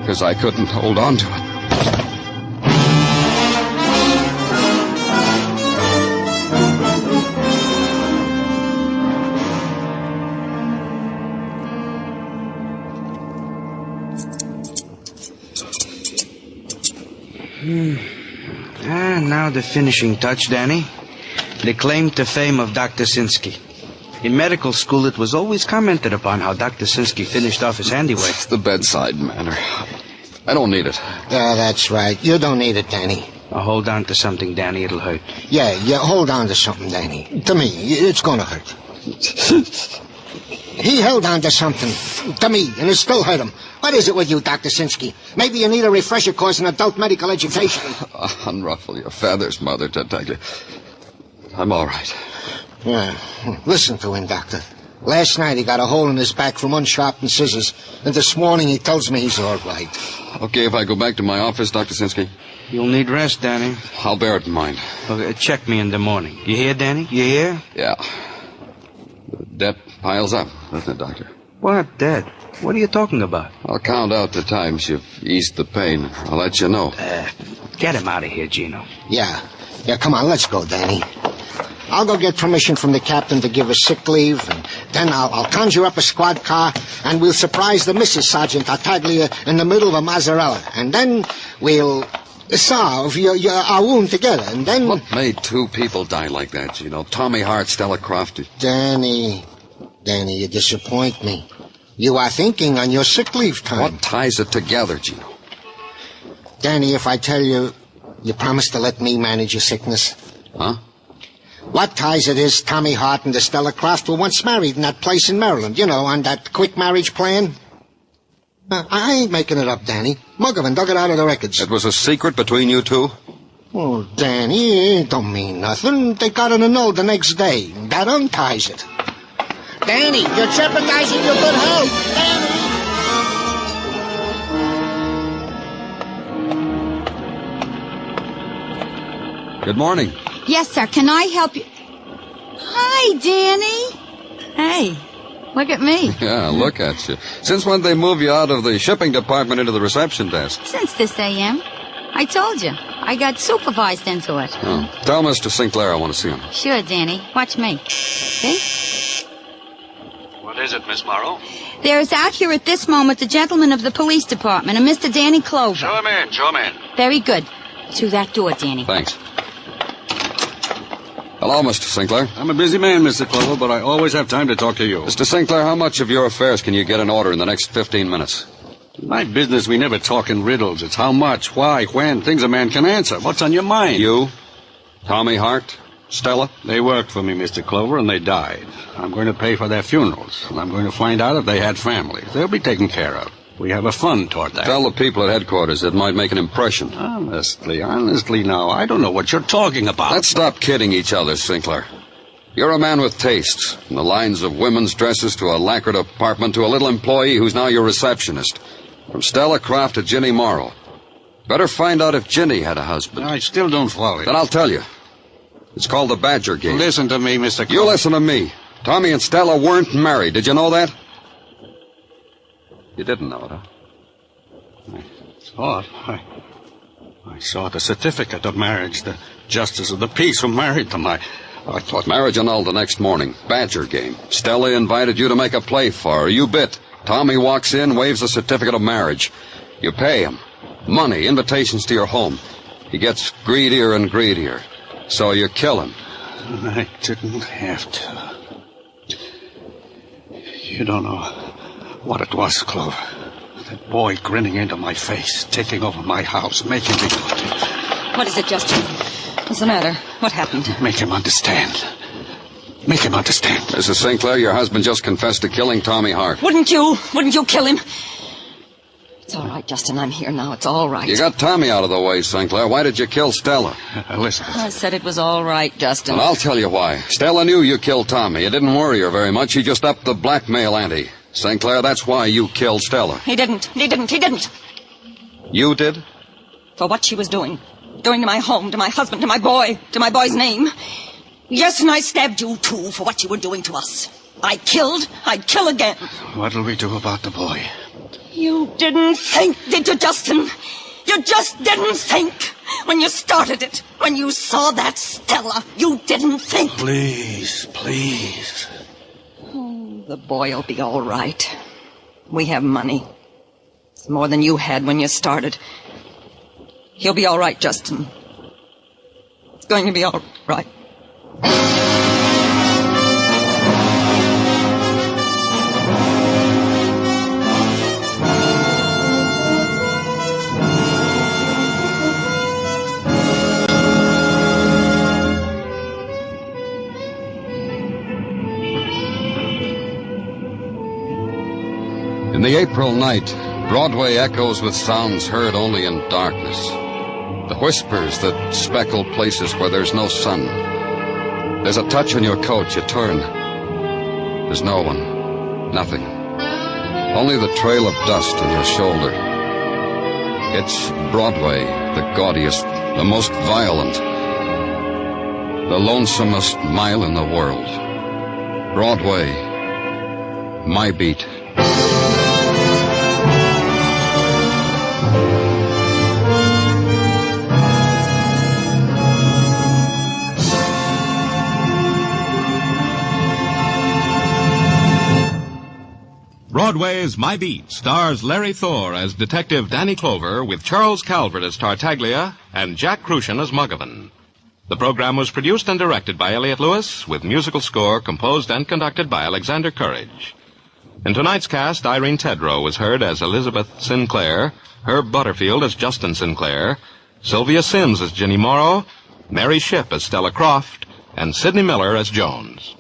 because I couldn't hold on to it. Now the finishing touch, Danny. The claim to fame of Dr. Sinsky. In medical school, it was always commented upon how Dr. Sinsky finished off his handiwork. It's the bedside manner. I don't need it. Yeah, that's right. You don't need it, Danny. Now hold on to something, Danny. It'll hurt. Yeah, hold on to something, Danny. To me, it's gonna hurt. He held on to something. To me, and it still hurt him. What is it with you, Dr. Sinsky? Maybe you need a refresher course in adult medical education. Unruffle your feathers, Mother Detective. I'm all right. Yeah. Listen to him, Doctor. Last night he got a hole in his back from unsharpened scissors, and this morning he tells me he's all right. Okay, if I go back to my office, Dr. Sinsky? You'll need rest, Danny. I'll bear it in mind. Okay, check me in the morning. You hear, Danny? You hear? Yeah. The debt piles up, doesn't it, Doctor? What debt? What are you talking about? I'll count out the times you've eased the pain. I'll let you know. Get him out of here, Gino. Yeah, come on, let's go, Danny. I'll go get permission from the captain to give us sick leave, and then I'll conjure up a squad car, and we'll surprise the Mrs. Sergeant Tartaglia in the middle of a mozzarella, and then we'll... Salve our wound together, and then... What made two people die like that, Gino? Tommy Hart, Stella Croft. Danny, you disappoint me. You are thinking on your sick leave time. What ties it together, Gino? Danny, if I tell you, you promise to let me manage your sickness? Huh? What ties it is Tommy Hart and Stella Croft were once married in that place in Maryland, on that quick marriage plan? I ain't making it up, Danny. Muggerman dug it out of the records. It was a secret between you two? Oh, Danny, it don't mean nothing. They got it annulled the next day. That unties it. Danny, you're jeopardizing your good health. Danny! Good morning. Yes, sir. Can I help you? Hi, Danny. Hey, look at me. Yeah, look at you. Since when did they move you out of the shipping department into the reception desk? Since this a.m. I told you. I got supervised into it. Oh. Tell Mr. Sinclair I want to see him. Sure, Danny. Watch me. See? What is it, Miss Morrow? There is out here at this moment the gentleman of the police department, a Mr. Danny Clover. Show him in, show him in. Very good. To that door, Danny. Thanks. Hello, Mr. Sinclair. I'm a busy man, Mr. Clover, but I always have time to talk to you. Mr. Sinclair, how much of your affairs can you get in order in the next 15 minutes? In my business, we never talk in riddles. It's how much, why, when, things a man can answer. What's on your mind? You, Tommy Hart, Stella? They worked for me, Mr. Clover, and they died. I'm going to pay for their funerals, and I'm going to find out if they had families. They'll be taken care of. We have a fund toward that. Tell the people at headquarters it might make an impression. Honestly now, I don't know what you're talking about. Let's stop kidding each other, Sinclair. You're a man with tastes, from the lines of women's dresses to a lacquered apartment to a little employee who's now your receptionist. From Stella Croft to Ginny Morrow. Better find out if Ginny had a husband. I still don't follow you. Then I'll tell you. It's called the Badger Game. Listen to me, Mr. Clover. You listen to me. Tommy and Stella weren't married. Did you know that? You didn't know it, huh? I saw the certificate of marriage. The justice of the peace who married them. I thought... Marriage annulled the next morning. Badger Game. Stella invited you to make a play for her. You bit. Tommy walks in, waves a certificate of marriage. You pay him. Money, invitations to your home. He gets greedier and greedier. So you kill him. I didn't have to. You don't know what it was, Clover. That boy grinning into my face, taking over my house, making me... What is it, Justin? What's the matter? What happened? Make him understand. Make him understand. Mrs. Sinclair, your husband just confessed to killing Tommy Hart. Wouldn't you kill him? It's all right, Justin. I'm here now. It's all right. You got Tommy out of the way, Sinclair. Why did you kill Stella? Listen. I said it was all right, Justin. And I'll tell you why. Stella knew you killed Tommy. It didn't worry her very much. He just upped the blackmail ante. Sinclair, that's why you killed Stella. He didn't. You did? For what she was doing. Doing to my home, to my husband, to my boy's name. Yes, and I stabbed you, too, for what you were doing to us. I'd kill again. What'll we do about the boy? You didn't think, did you, Justin? You just didn't think. When you started it, when you saw that Stella, you didn't think. Please. Oh, the boy'll be all right. We have money. It's more than you had when you started. He'll be all right, Justin. It's going to be all right. In the April night, Broadway echoes with sounds heard only in darkness. The whispers that speckle places where there's no sun. There's a touch on your coat, you turn. There's no one, nothing. Only the trail of dust on your shoulder. It's Broadway, the gaudiest, the most violent, the lonesomest mile in the world. Broadway, my beat. Broadway Broadway's My Beat stars Larry Thor as Detective Danny Clover with Charles Calvert as Tartaglia and Jack Crucian as Muggavan. The program was produced and directed by Elliott Lewis with musical score composed and conducted by Alexander Courage. In tonight's cast, Irene Tedrow was heard as Elizabeth Sinclair, Herb Butterfield as Justin Sinclair, Sylvia Sims as Ginny Morrow, Mary Shipp as Stella Croft, and Sidney Miller as Jones.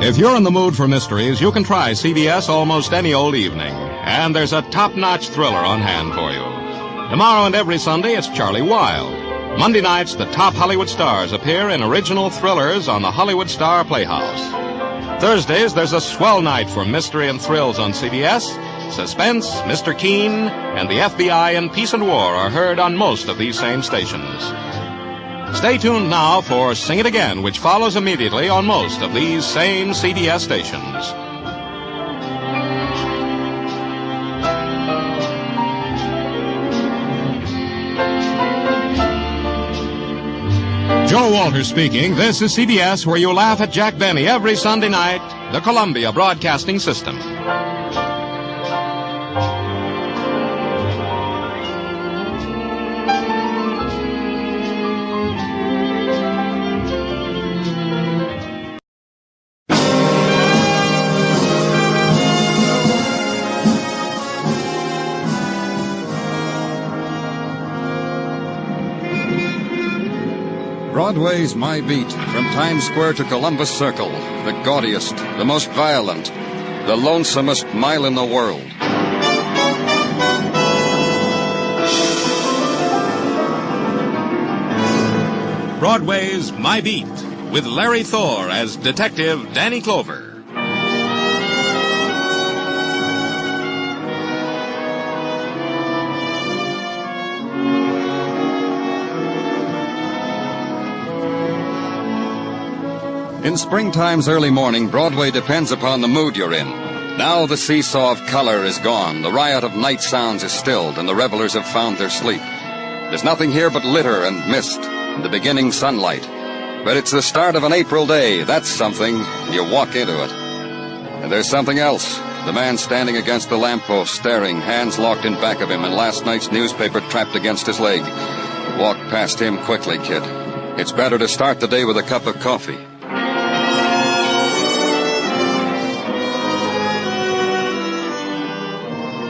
If you're in the mood for mysteries, you can try CBS almost any old evening. And there's a top-notch thriller on hand for you. Tomorrow and every Sunday, it's Charlie Wilde. Monday nights, the top Hollywood stars appear in original thrillers on the Hollywood Star Playhouse. Thursdays, there's a swell night for mystery and thrills on CBS. Suspense, Mr. Keen, and the FBI and Peace and War are heard on most of these same stations. Stay tuned now for Sing It Again, which follows immediately on most of these same CBS stations. Joe Walters speaking. This is CBS, where you laugh at Jack Benny every Sunday night, the Columbia Broadcasting System. Broadway's My Beat, from Times Square to Columbus Circle, the gaudiest, the most violent, the lonesomest mile in the world. Broadway's My Beat, with Larry Thor as Detective Danny Clover. In springtime's early morning, Broadway depends upon the mood you're in. Now the seesaw of color is gone, the riot of night sounds is stilled, and the revelers have found their sleep. There's nothing here but litter and mist, and the beginning sunlight. But it's the start of an April day. That's something. You walk into it. And there's something else. The man standing against the lamppost, staring, hands locked in back of him, and last night's newspaper trapped against his leg. Walk past him quickly, kid. It's better to start the day with a cup of coffee.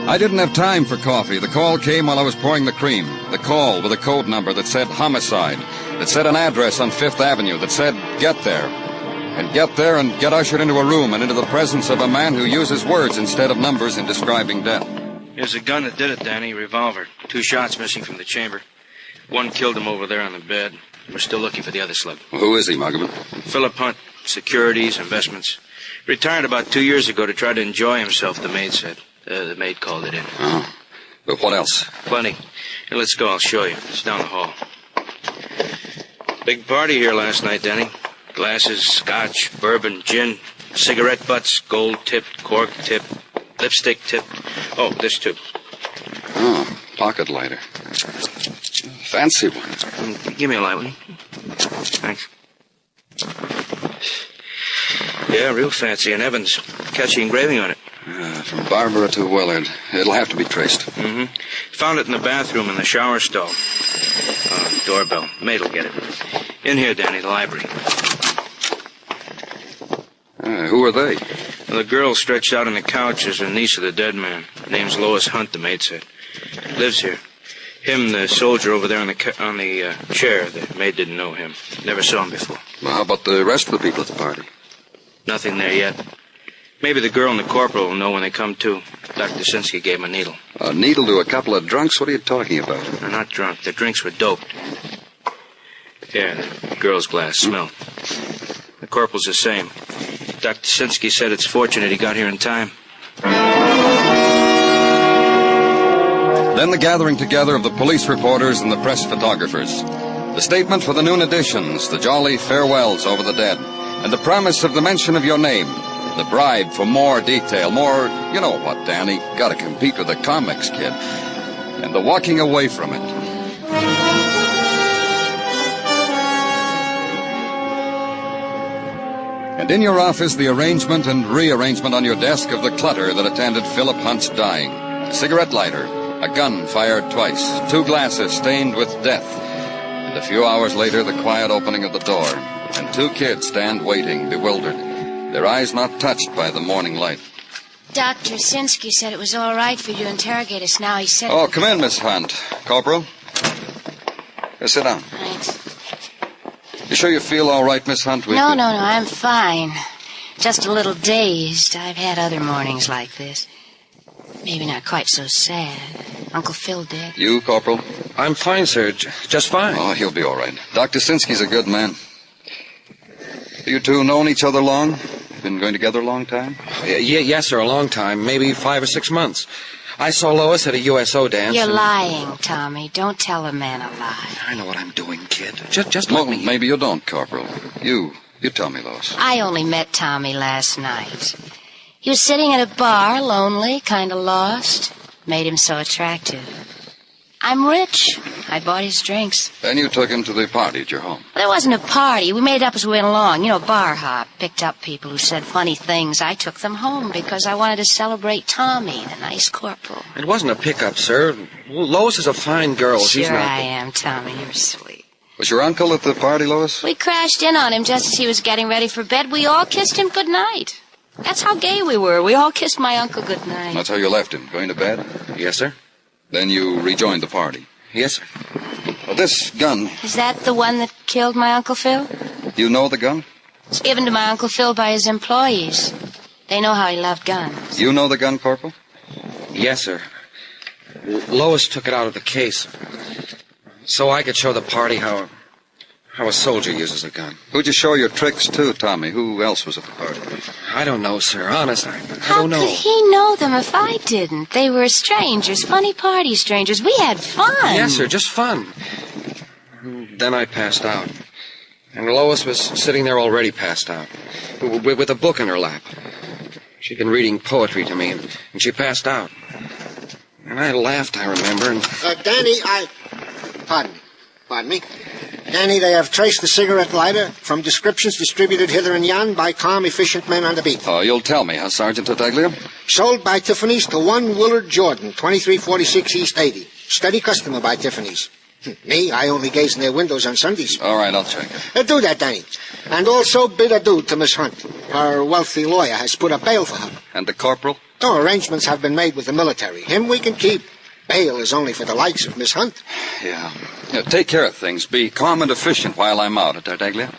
I didn't have time for coffee. The call came while I was pouring the cream. The call with a code number that said homicide, that said an address on Fifth Avenue, that said get there. And get there and get ushered into a room and into the presence of a man who uses words instead of numbers in describing death. Here's the gun that did it, Danny. Revolver. 2 shots missing from the chamber. 1 killed him over there on the bed. We're still looking for the other slug. Well, who is he, Muggavan? Philip Hunt. Securities, investments. Retired about 2 years ago to try to enjoy himself, the maid said. The maid called it in. Oh. But what else? Plenty. Here, let's go. I'll show you. It's down the hall. Big party here last night, Danny. Glasses, scotch, bourbon, gin, cigarette butts, gold-tipped, cork-tipped, lipstick-tipped. Oh, this too. Oh, pocket lighter. Fancy one. Give me a light, will you? Thanks. Yeah, real fancy. And Evans. Catchy engraving on it. From Barbara to Willard. It'll have to be traced. Mm-hmm. Found it in the bathroom in the shower stall. Doorbell. Maid'll get it. In here, Danny, the library. Who are they? Well, the girl stretched out on the couch is a niece of the dead man. Her name's Lois Hunt, the maid said. Lives here. Him, the soldier over there on the chair. The maid didn't know him. Never saw him before. Well, how about the rest of the people at the party? Nothing there yet. Maybe the girl and the corporal will know when they come to. Dr. Sinsky gave him a needle. A needle to a couple of drunks? What are you talking about? They're not drunk. Their drinks were doped. Here, the girl's glass. Smell. The corporal's the same. Dr. Sinsky said it's fortunate he got here in time. Then the gathering together of the police reporters and the press photographers. The statement for the noon editions, the jolly farewells over the dead, and the promise of the mention of your name. The bribe for more detail, more, you know what, Danny, gotta compete with the comics, kid. And the walking away from it. And in your office, the arrangement and rearrangement on your desk of the clutter that attended Philip Hunt's dying. A cigarette lighter, a gun fired twice, 2 glasses stained with death, and a few hours later, the quiet opening of the door, and 2 kids stand waiting, bewildered, their eyes not touched by the morning light. Dr. Sinsky said it was all right for you to interrogate us now. He said... Oh, come in, Miss Hunt. Corporal. Sit down. Thanks. You sure you feel all right, Miss Hunt? No, I'm fine. Just a little dazed. I've had other mornings like this. Maybe not quite so sad. Uncle Phil dead. You, Corporal? I'm fine, sir. Just fine. Oh, he'll be all right. Dr. Sinsky's a good man. You two known each other long? Been going together a long time? Yes, sir, a long time. Maybe 5 or 6 months. I saw Lois at a USO dance. You're lying, Tommy. Don't tell a man a lie. I know what I'm doing, kid. Just well, let me... maybe you don't, Corporal. You tell me, Lois. I only met Tommy last night. He was sitting at a bar, lonely, kind of lost. Made him so attractive. I'm rich. I bought his drinks. Then you took him to the party at your home. Well, there wasn't a party. We made it up as we went along. You know, bar hop. Picked up people who said funny things. I took them home because I wanted to celebrate Tommy, the nice corporal. It wasn't a pickup, sir. Lois is a fine girl. She's Sure not... I am, Tommy. You're sweet. Was your uncle at the party, Lois? We crashed in on him just as he was getting ready for bed. We all kissed him goodnight. That's how gay we were. We all kissed my uncle goodnight. That's how you left him, going to bed? Yes, sir. Then you rejoined the party? Yes, sir. Well, this gun... Is that the one that killed my Uncle Phil? You know the gun? It's given to my Uncle Phil by his employees. They know how he loved guns. You know the gun, Corporal? Yes, sir. Lois took it out of the case so I could show the party how a soldier uses a gun. Who'd you show your tricks to, Tommy? Who else was at the party? I don't know, sir. Honest, I How don't know. could he know them if I didn't? They were strangers, funny party strangers. We had fun. Yes, sir, just fun. Then I passed out. And Lois was sitting there already passed out, with a book in her lap. She'd been reading poetry to me, and she passed out. And I laughed, I remember, and... Danny, Pardon me. Danny, they have traced the cigarette lighter from descriptions distributed hither and yon by calm, efficient men on the beat. Oh, you'll tell me, huh, Sergeant Tartaglia? Sold by Tiffany's to one Willard Jordan, 2346 East 80. Steady customer by Tiffany's. Me, I only gaze in their windows on Sundays. All right, I'll check. Do that, Danny. And also bid adieu to Miss Hunt. Her wealthy lawyer has put up bail for her. And the corporal? No, arrangements have been made with the military. Him we can keep. Bail is only for the likes of Miss Hunt. Yeah, take care of things. Be calm and efficient while I'm out, Tartaglia.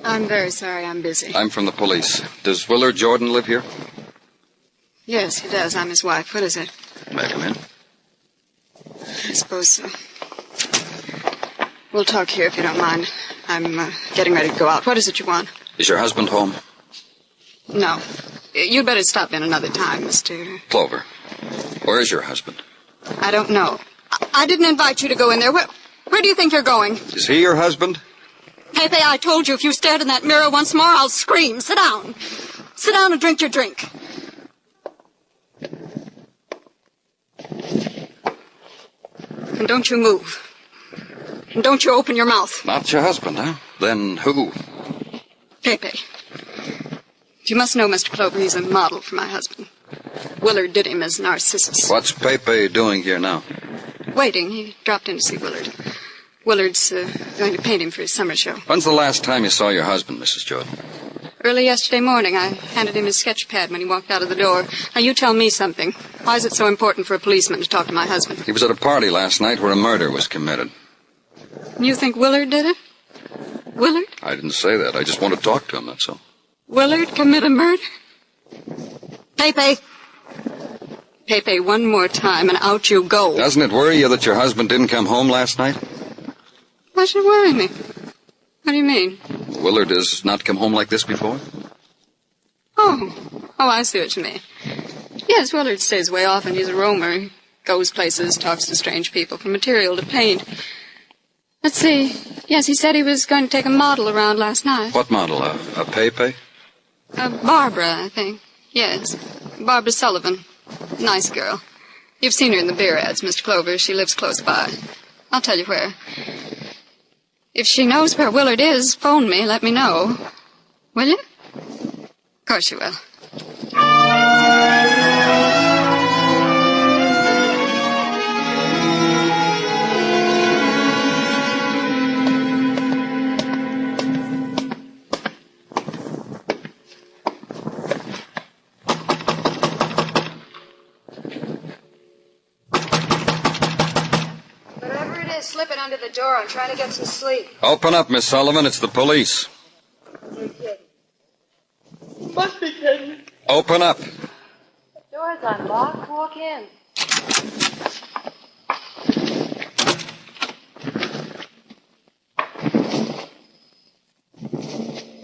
I'm very sorry I'm busy. I'm from the police. Does Willard Jordan live here? Yes, he does. I'm his wife. What is it? May I come in? I suppose so. We'll talk here if you don't mind. I'm getting ready to go out. What is it you want? Is your husband home? No. You'd better stop in another time, Mr. Clover. Where is your husband? I don't know. I didn't invite you to go in there. Where do you think you're going? Is he your husband? Pepe, I told you if you stared in that mirror once more, I'll scream. Sit down. Sit down and drink your drink. And don't you move. And don't you open your mouth. Not your husband, huh? Then who? Pepe. You must know, Mr. Clover, he's a model for my husband. Willard did him as Narcissus. What's Pepe doing here now? Waiting. He dropped in to see Willard. Willard's going to paint him for his summer show. When's the last time you saw your husband, Mrs. Jordan? Early yesterday morning. I handed him his sketch pad when he walked out of the door. Now, you tell me something. Why is it so important for a policeman to talk to my husband? He was at a party last night where a murder was committed. You think Willard did it? Willard? I didn't say that. I just want to talk to him, that's all. Willard commit a murder? Pepe. Pepe, one more time and out you go. Doesn't it worry you that your husband didn't come home last night? Why should it worry me? What do you mean? Willard has not come home like this before? Oh, I see what you mean. Yes, Willard stays way off and he's a roamer. He goes places, talks to strange people for material to paint. Let's see. Yes, he said he was going to take a model around last night. What model? A Pepe? Barbara, I think. Yes. Barbara Sullivan. Nice girl. You've seen her in the beer ads, Mr. Clover. She lives close by. I'll tell you where. If she knows where Willard is, phone me. Let me know. Will you? Of course you will. Slip it under the door. I'm trying to get some sleep. Open up, Miss Sullivan. It's the police. Must be kidding. Open up. The door's unlocked. Walk in.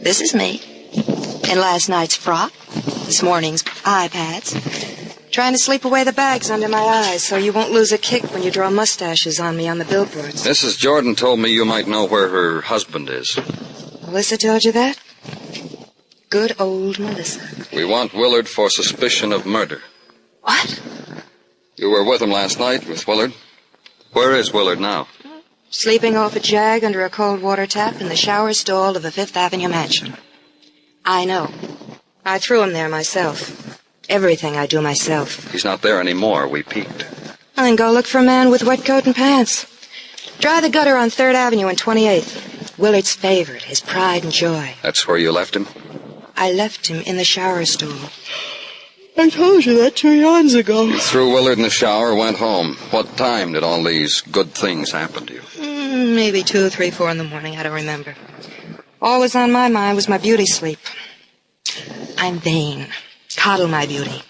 This is me. In last night's frock. This morning's iPads. Trying to sleep away the bags under my eyes so you won't lose a kick when you draw mustaches on me on the billboards. Mrs. Jordan told me you might know where her husband is. Melissa told you that? Good old Melissa. We want Willard for suspicion of murder. What? You were with him last night, with Willard. Where is Willard now? Sleeping off a jag under a cold water tap in the shower stall of a Fifth Avenue mansion. I know. I threw him there myself. Everything I do myself. He's not there anymore. We peeked. Well, then go look for a man with wet coat and pants. Dry the gutter on 3rd Avenue and 28th. Willard's favorite, his pride and joy. That's where you left him? I left him in the shower stall. I told you that 2 yards ago. You threw Willard in the shower, went home. What time did all these good things happen to you? Maybe 2, 3, 4 in the morning. I don't remember. All was on my mind was my beauty sleep. I'm vain. Coddle my beauty.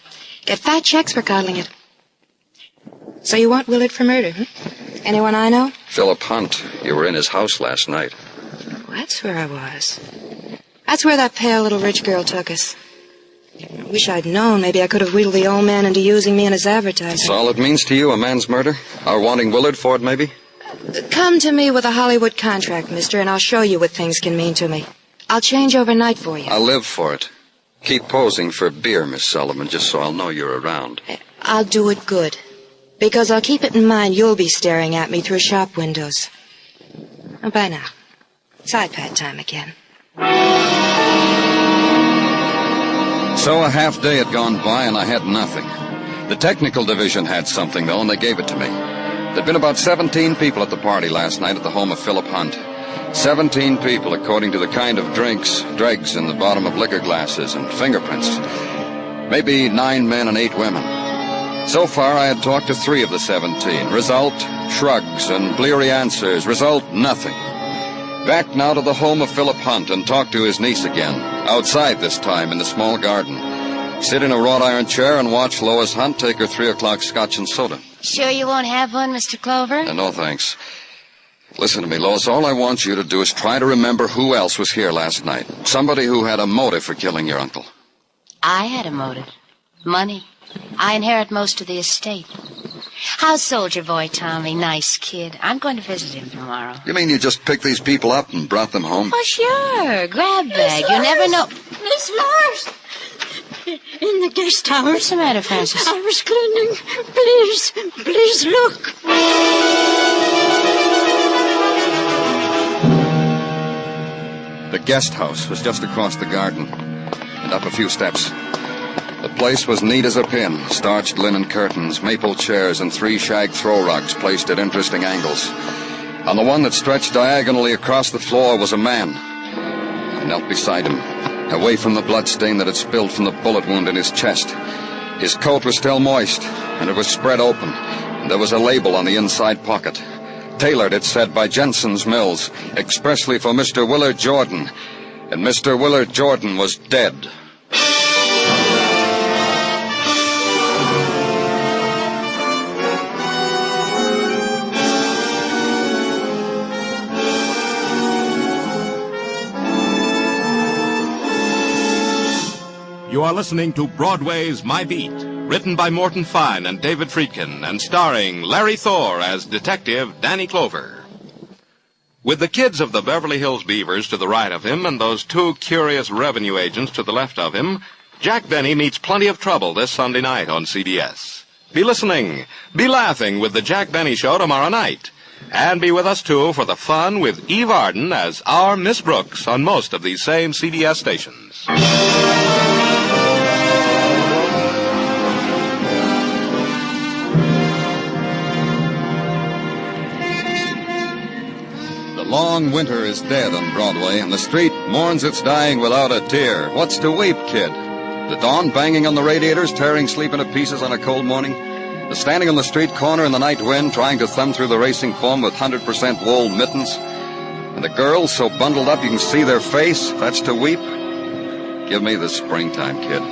Get fat checks for coddling it. So you want Willard for murder, Anyone I know? Philip Hunt. You were in his house last night. Well, that's where I was. That's where that pale little rich girl took us. I wish I'd known. Maybe I could have wheedled the old man into using me in his advertising. That's all it means to you, a man's murder? Our wanting Willard for it, maybe? Come to me with a Hollywood contract, mister, and I'll show you what things can mean to me. I'll change overnight for you. I'll live for it. Keep posing for beer, Miss Sullivan, just so I'll know you're around. I'll do it good. Because I'll keep it in mind you'll be staring at me through shop windows. And bye now. It's iPad time again. So a half day had gone by and I had nothing. The technical division had something, though, and they gave it to me. There'd been about 17 people at the party last night at the home of Philip Hunt. 17 people, according to the kind of dregs in the bottom of liquor glasses and fingerprints. Maybe 9 men and 8 women. So far, I had talked to 3 of the 17. Result, shrugs and bleary answers. Result, nothing. Back now to the home of Philip Hunt and talk to his niece again. Outside this time, in the small garden. Sit in a wrought iron chair and watch Lois Hunt take her 3 o'clock scotch and soda. Sure you won't have one, Mr. Clover? No, thanks. Listen to me, Lois. All I want you to do is try to remember who else was here last night. Somebody who had a motive for killing your uncle. I had a motive. Money. I inherit most of the estate. How's Soldier Boy Tommy? Nice kid. I'm going to visit him tomorrow. You mean you just picked these people up and brought them home? Oh, sure. Grab bag. You never know. Miss Lars! In the guest house. What's the matter, Francis? I was cleaning. Please look. The guest house was just across the garden and up a few steps. The place was neat as a pin. Starched linen curtains, maple chairs, and 3 shag throw rugs placed at interesting angles. On the one that stretched diagonally across the floor was a man. I knelt beside him, away from the bloodstain that had spilled from the bullet wound in his chest. His coat was still moist, and it was spread open, and there was a label on the inside pocket. Tailored, it said, by Jensen's Mills, expressly for Mr. Willard Jordan. And Mr. Willard Jordan was dead. You are listening to Broadway's My Beat, written by Morton Fine and David Friedkin, and starring Larry Thor as Detective Danny Clover. With the kids of the Beverly Hills Beavers to the right of him and those two curious revenue agents to the left of him, Jack Benny meets plenty of trouble this Sunday night on CBS. Be listening, be laughing with the Jack Benny Show tomorrow night. And be with us, too, for the fun with Eve Arden as our Miss Brooks on most of these same CBS stations. The long winter is dead on Broadway, and the street mourns its dying without a tear. What's to weep, kid? The dawn banging on the radiators, tearing sleep into pieces on a cold morning? The standing on the street corner in the night wind, trying to thumb through the racing foam with 100% wool mittens? And the girls so bundled up you can see their face? That's to weep? Give me the springtime, kid.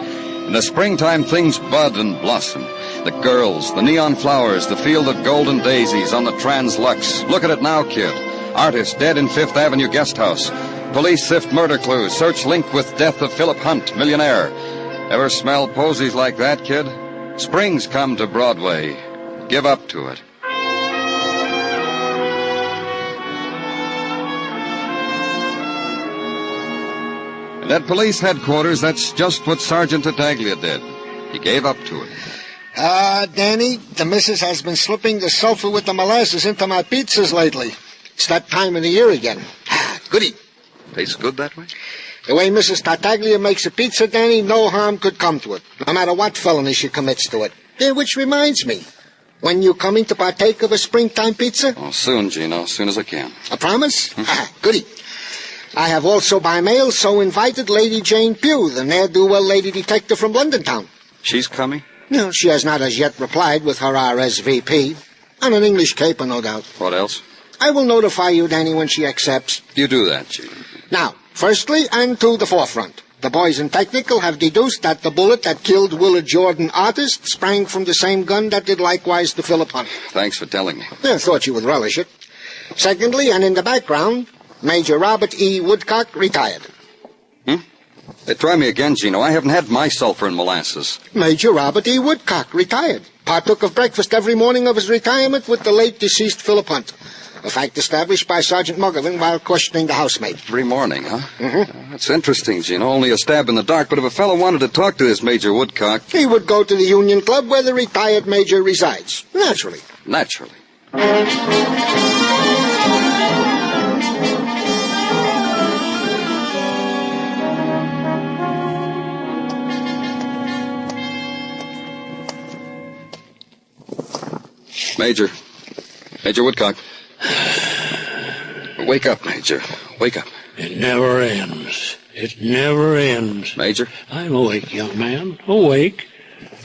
In the springtime, things bud and blossom. The girls, the neon flowers, the field of golden daisies on the Translux. Look at it now, kid. Artist dead in Fifth Avenue guest house. Police sift murder clues. Search linked with death of Philip Hunt, millionaire. Ever smell posies like that, kid? Spring's come to Broadway. Give up to it. And at police headquarters, that's just what Sergeant Tartaglia did. He gave up to it. Danny, the missus has been slipping the sulfur with the molasses into my pizzas lately. It's that time of the year again. Goody. Tastes good that way? The way Mrs. Tartaglia makes a pizza, Danny, no harm could come to it, no matter what felony she commits to it. Which reminds me, when you coming to partake of a springtime pizza? Oh, soon, Gino, as soon as I can. A promise? Goody. I have also by mail so invited Lady Jane Pugh, the ne'er-do-well lady detective from London town. She's coming? No, she has not as yet replied with her RSVP. On an English caper, no doubt. What else? I will notify you, Danny, when she accepts. You do that, Gino. Now, firstly, and to the forefront. The boys in technical have deduced that the bullet that killed Willard Jordan, artist, sprang from the same gun that did likewise to Philip Hunt. Thanks for telling me. I thought you would relish it. Secondly, and in the background, Major Robert E. Woodcock, retired. Try me again, Gino. I haven't had my sulfur and molasses. Major Robert E. Woodcock, retired. Partook of breakfast every morning of his retirement with the late deceased Philip Hunt. A fact established by Sergeant Muggerman while questioning the housemaid. Every morning, huh? Mm-hmm. That's interesting, Gino. Only a stab in the dark, but if a fellow wanted to talk to this Major Woodcock... He would go to the Union Club where the retired major resides. Naturally. Naturally. Major Woodcock. Wake up, Major. Wake up. It never ends. It never ends. Major? I'm awake, young man. Awake.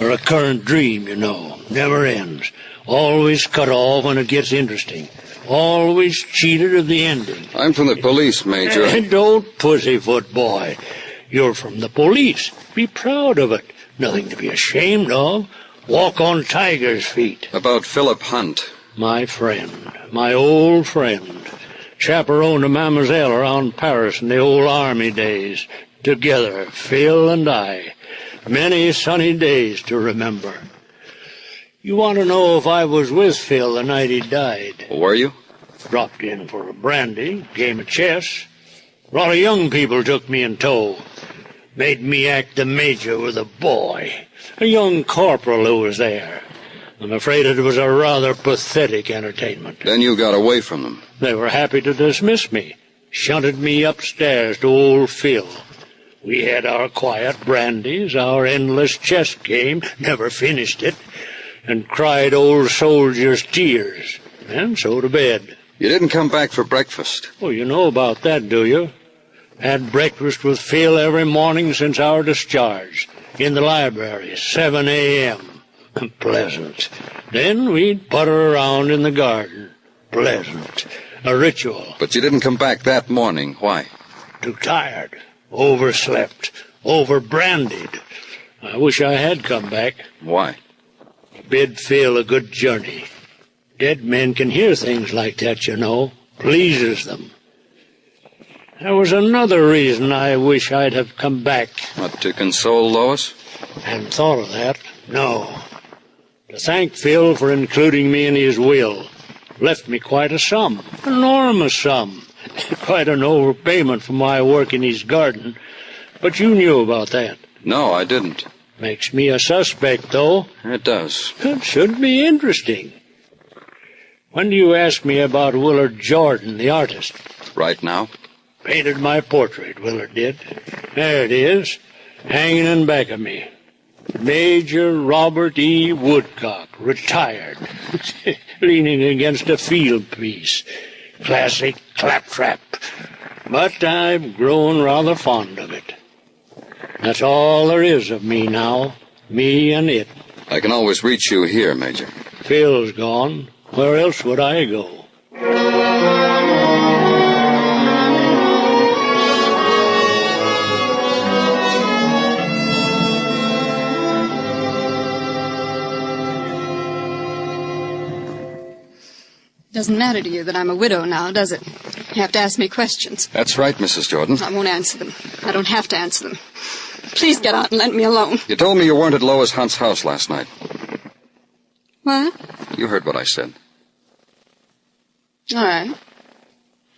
A recurrent dream, you know. Never ends. Always cut off when it gets interesting. Always cheated of the ending. I'm from the police, Major. Don't pussyfoot, boy. You're from the police. Be proud of it. Nothing to be ashamed of. Walk on tiger's feet. About Philip Hunt. My friend. My old friend. Chaperoned a mademoiselle around Paris in the old army days. Together, Phil and I. Many sunny days to remember. You want to know if I was with Phil the night he died? Were you? Dropped in for a brandy, game of chess. A lot of young people took me in tow. Made me act the major with a boy. A young corporal who was there. I'm afraid it was a rather pathetic entertainment. Then you got away from them. They were happy to dismiss me. Shunted me upstairs to old Phil. We had our quiet brandies, our endless chess game, never finished it, and cried old soldiers' tears, and so to bed. You didn't come back for breakfast. Oh, you know about that, do you? Had breakfast with Phil every morning since our discharge. In the library, 7 a.m. Pleasant. Then we'd putter around in the garden. Pleasant. A ritual. But you didn't come back that morning. Why? Too tired. Overslept. Over-brandied. I wish I had come back. Why? Bid Phil a good journey. Dead men can hear things like that, you know. Pleases them. There was another reason I wish I'd have come back. What, to console Lois? Hadn't thought of that. No. To thank Phil for including me in his will. Left me quite a sum, enormous sum. Quite an overpayment for my work in his garden. But you knew about that. No, I didn't. Makes me a suspect, though. It does. It should be interesting. When do you ask me about Willard Jordan, the artist? Right now? Painted my portrait, Willard did. There it is, hanging in back of me. Major Robert E. Woodcock, retired, leaning against a field piece. Classic claptrap. But I've grown rather fond of it. That's all there is of me now, me and it. I can always reach you here, Major. Phil's gone. Where else would I go? Doesn't matter to you that I'm a widow now, does it? You have to ask me questions. That's right, Mrs. Jordan. I won't answer them. I don't have to answer them. Please get out and let me alone. You told me you weren't at Lois Hunt's house last night. What? You heard what I said. All right.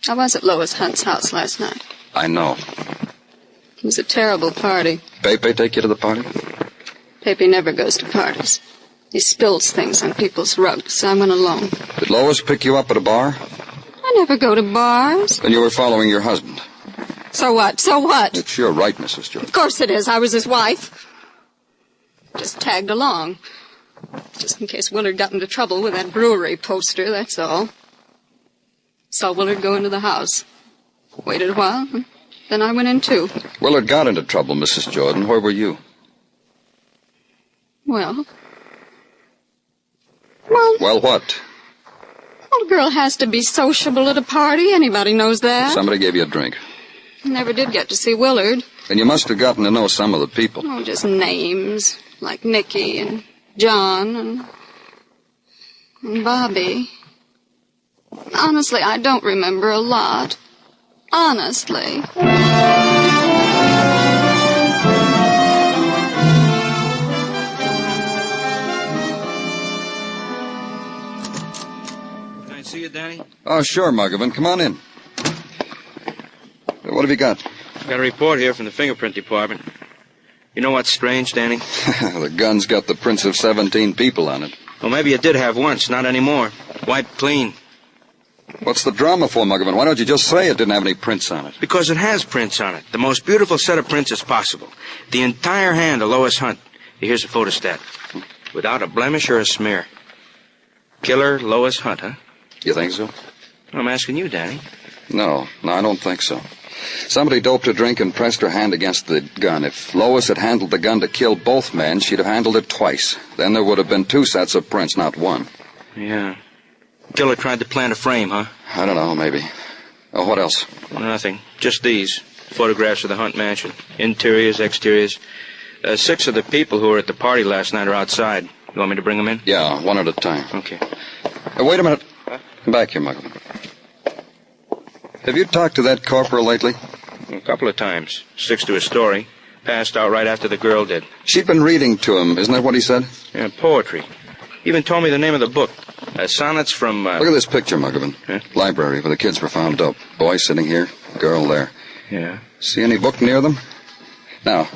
I was at Lois Hunt's house last night. I know. It was a terrible party. Pepe take you to the party? Pepe never goes to parties. He spills things on people's rugs, so I went alone. Did Lois pick you up at a bar? I never go to bars. Then you were following your husband. So what? So what? It's your right, Mrs. Jordan. Of course it is. I was his wife. Just tagged along. Just in case Willard got into trouble with that brewery poster, that's all. Saw Willard go into the house. Waited a while, then I went in too. Willard got into trouble, Mrs. Jordan. Where were you? Well, what? Well, a girl has to be sociable at a party. Anybody knows that. Somebody gave you a drink. I never did get to see Willard. And you must have gotten to know some of the people. Oh, just names. Like Nicky and John and Bobby. Honestly, I don't remember a lot. Honestly. Can I see you, Danny? Oh, sure, Muggavan. Come on in. What have you got? Got a report here from the fingerprint department. You know what's strange, Danny? The gun's got the prints of 17 people on it. Well, maybe it did have once, not anymore. Wiped clean. What's the drama for, Muggavan? Why don't you just say it didn't have any prints on it? Because it has prints on it. The most beautiful set of prints as possible. The entire hand of Lois Hunt. Here's a photostat. Without a blemish or a smear. Killer Lois Hunt, huh? You think so? I'm asking you, Danny. No, I don't think so. Somebody doped a drink and pressed her hand against the gun. If Lois had handled the gun to kill both men, she'd have handled it twice. Then there would have been 2 sets of prints, not 1. Yeah. Killer tried to plant a frame, huh? I don't know, maybe. Oh, what else? Nothing. Just these. Photographs of the Hunt mansion. Interiors, exteriors. 6 of the people who were at the party last night are outside. You want me to bring them in? Yeah, 1 at a time. Okay. Wait a minute. Come back here, Muggavan. Have you talked to that corporal lately? A couple of times. Sticks to his story. Passed out right after the girl did. She'd been reading to him, isn't that what he said? Yeah, poetry. Even told me the name of the book. Sonnets from... Look at this picture, Muggavan. Huh? Library where the kids were found dope. Boy sitting here, girl there. Yeah. See any book near them? Now,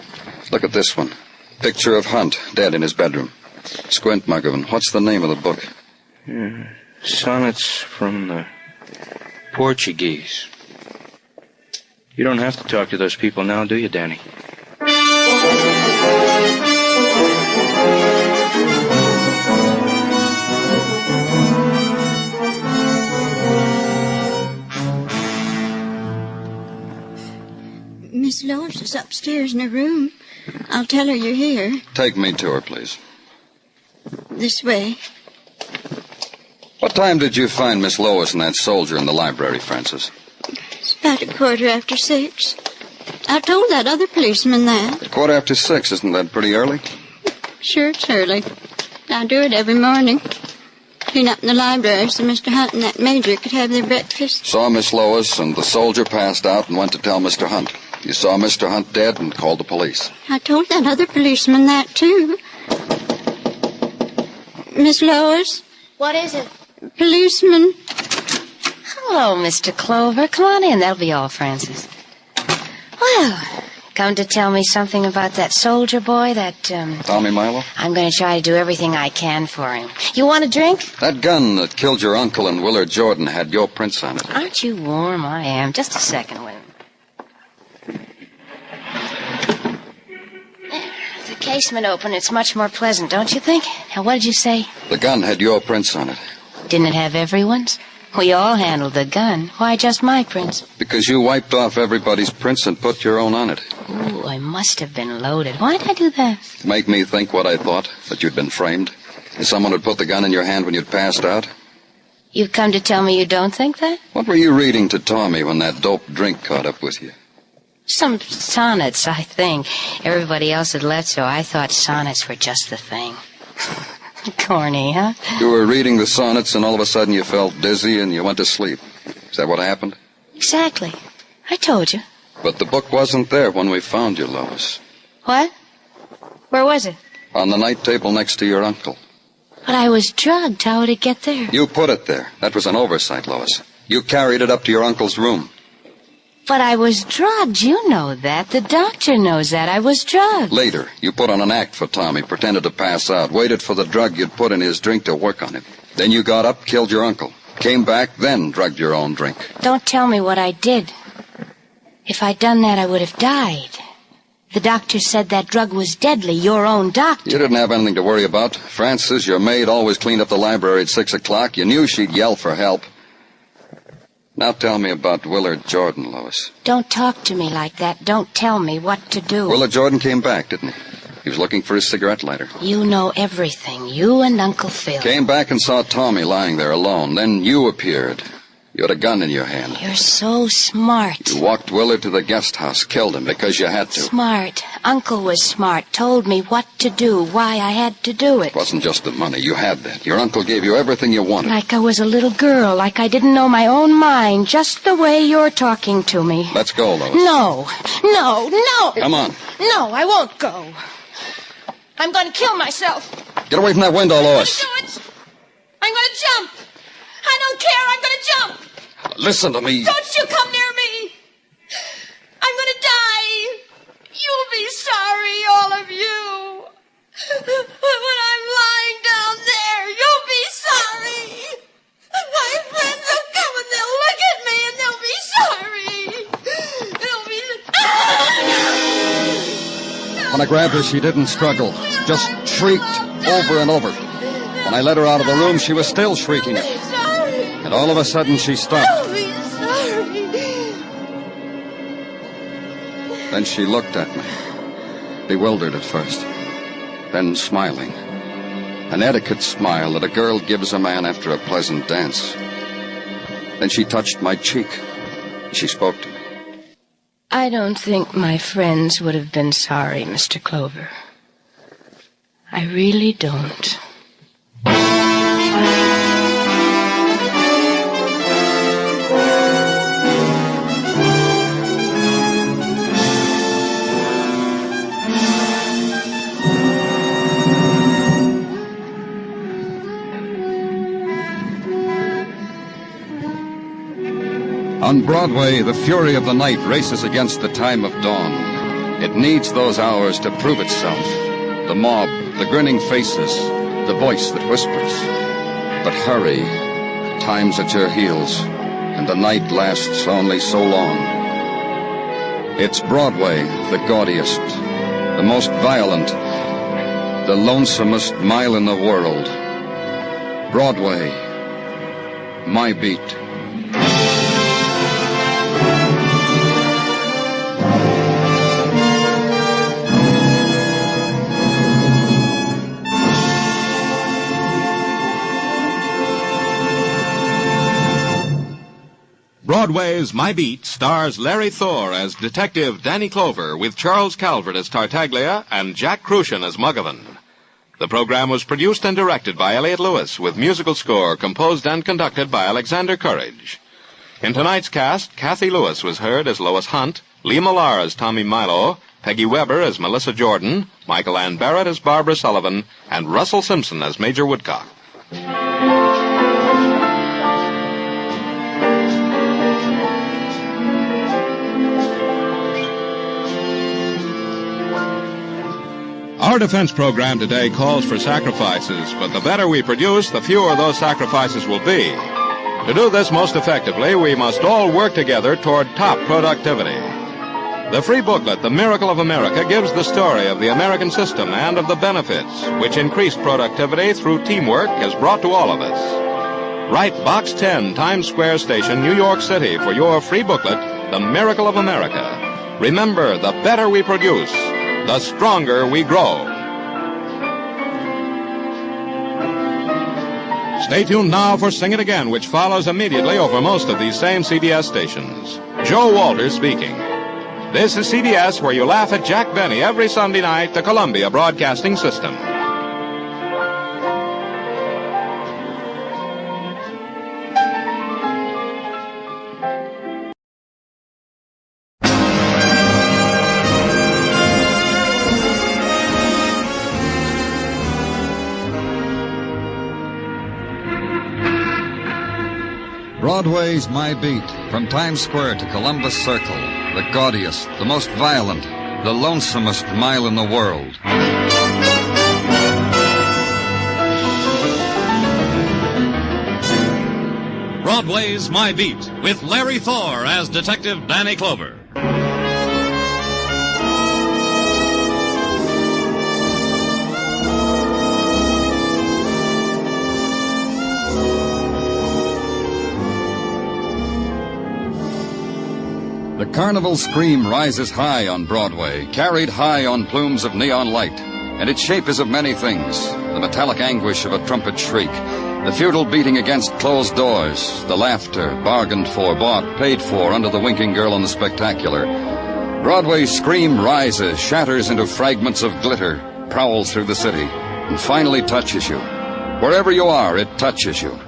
look at this one. Picture of Hunt, dead in his bedroom. Squint, Muggavan. What's the name of the book? Yeah. Sonnets from the Portuguese. You don't have to talk to those people now, do you, Danny? Miss Lois is upstairs in her room. I'll tell her you're here. Take me to her, please. This way. What time did you find Miss Lois and that soldier in the library, Francis? It's about 6:15. I told that other policeman that. 6:15. Isn't that pretty early? Sure, it's early. I do it every morning. Clean up in the library so Mr. Hunt and that major could have their breakfast. Saw Miss Lois and the soldier passed out and went to tell Mr. Hunt. You saw Mr. Hunt dead and called the police. I told that other policeman that, too. Miss Lois? What is it? Policeman. Hello, Mr. Clover. Come on in. That'll be all, Francis. Well, come to tell me something about that soldier boy, Tommy Milo? I'm going to try to do everything I can for him. You want a drink? That gun that killed your uncle and Willard Jordan had your prints on it. Aren't you warm? I am. Just a second, William. The casement open, it's much more pleasant, don't you think? Now, what did you say? The gun had your prints on it. Didn't it have everyone's? We all handled the gun. Why just my prints? Because you wiped off everybody's prints and put your own on it. Ooh, I must have been loaded. Why'd I do that? To make me think what I thought, that you'd been framed. And someone had put the gun in your hand when you'd passed out. You've come to tell me you don't think that? What were you reading to Tommy when that dope drink caught up with you? Some sonnets, I think. Everybody else had left, so I thought sonnets were just the thing. Corny, huh? You were reading the sonnets and all of a sudden you felt dizzy and you went to sleep. Is that what happened? Exactly. I told you. But the book wasn't there when we found you, Lois. What? Where was it? On the night table next to your uncle. But I was drugged. How would it get there? You put it there. That was an oversight, Lois. You carried it up to your uncle's room. But I was drugged. You know that. The doctor knows that. I was drugged. Later, you put on an act for Tommy, pretended to pass out, waited for the drug you'd put in his drink to work on him. Then you got up, killed your uncle. Came back, then drugged your own drink. Don't tell me what I did. If I'd done that, I would have died. The doctor said that drug was deadly. Your own doctor. You didn't have anything to worry about. Frances, your maid, always cleaned up the library at 6 o'clock. You knew she'd yell for help. Now tell me about Willard Jordan, Lois. Don't talk to me like that. Don't tell me what to do. Willard Jordan came back, didn't he? He was looking for his cigarette lighter. You know everything. You and Uncle Phil. Came back and saw Tommy lying there alone. Then you appeared. You had a gun in your hand. You're so smart. You walked Willard to the guest house, killed him because you had to. Smart. Uncle was smart. Told me what to do, why I had to do it. It wasn't just the money. You had that. Your uncle gave you everything you wanted. Like I was a little girl, like I didn't know my own mind, just the way you're talking to me. Let's go, Lois. No. Come on. No, I won't go. I'm going to kill myself. Get away from that window, Lois. I'm going to do it. I'm going to jump. I don't care. I'm going to jump. Listen to me. Don't you come near me. I'm going to die. You'll be sorry, all of you. When I'm lying down there, you'll be sorry. My friends will come and they'll look at me and they'll be sorry. They'll be... When I grabbed her, she didn't struggle. Just shrieked over and over. When I led her out of the room, she was still shrieking it. And all of a sudden, she stopped. I'll be sorry. Then she looked at me, bewildered at first, then smiling. An etiquette smile that a girl gives a man after a pleasant dance. Then she touched my cheek. She spoke to me. I don't think my friends would have been sorry, Mr. Clover. I really don't. On Broadway, the fury of the night races against the time of dawn. It needs those hours to prove itself. The mob, the grinning faces, the voice that whispers. But hurry, time's at your heels, and the night lasts only so long. It's Broadway, the gaudiest, the most violent, the lonesomest mile in the world. Broadway, my beat. Broadway's My Beat stars Larry Thor as Detective Danny Clover with Charles Calvert as Tartaglia and Jack Crucian as Muggavan. The program was produced and directed by Elliott Lewis with musical score composed and conducted by Alexander Courage. In tonight's cast, Kathy Lewis was heard as Lois Hunt, Lee Millar as Tommy Milo, Peggy Weber as Melissa Jordan, Michael Ann Barrett as Barbara Sullivan, and Russell Simpson as Major Woodcock. Our defense program today calls for sacrifices, but the better we produce, the fewer those sacrifices will be. To do this most effectively, we must all work together toward top productivity. The free booklet, The Miracle of America, gives the story of the American system and of the benefits which increased productivity through teamwork has brought to all of us. Write Box 10, Times Square Station, New York City for your free booklet, The Miracle of America. Remember, the better we produce, the stronger we grow. Stay tuned now for Sing It Again, which follows immediately over most of these same CBS stations. Joe Walters speaking. This is CBS, where you laugh at Jack Benny every Sunday night, the Columbia Broadcasting System. Broadway's My Beat, from Times Square to Columbus Circle, the gaudiest, the most violent, the lonesomest mile in the world. Broadway's My Beat, with Larry Thor as Detective Danny Clover. The carnival scream rises high on Broadway, carried high on plumes of neon light, and its shape is of many things. The metallic anguish of a trumpet shriek, the futile beating against closed doors, the laughter, bargained for, bought, paid for under the winking girl in the spectacular. Broadway's scream rises, shatters into fragments of glitter, prowls through the city, and finally touches you. Wherever you are, it touches you.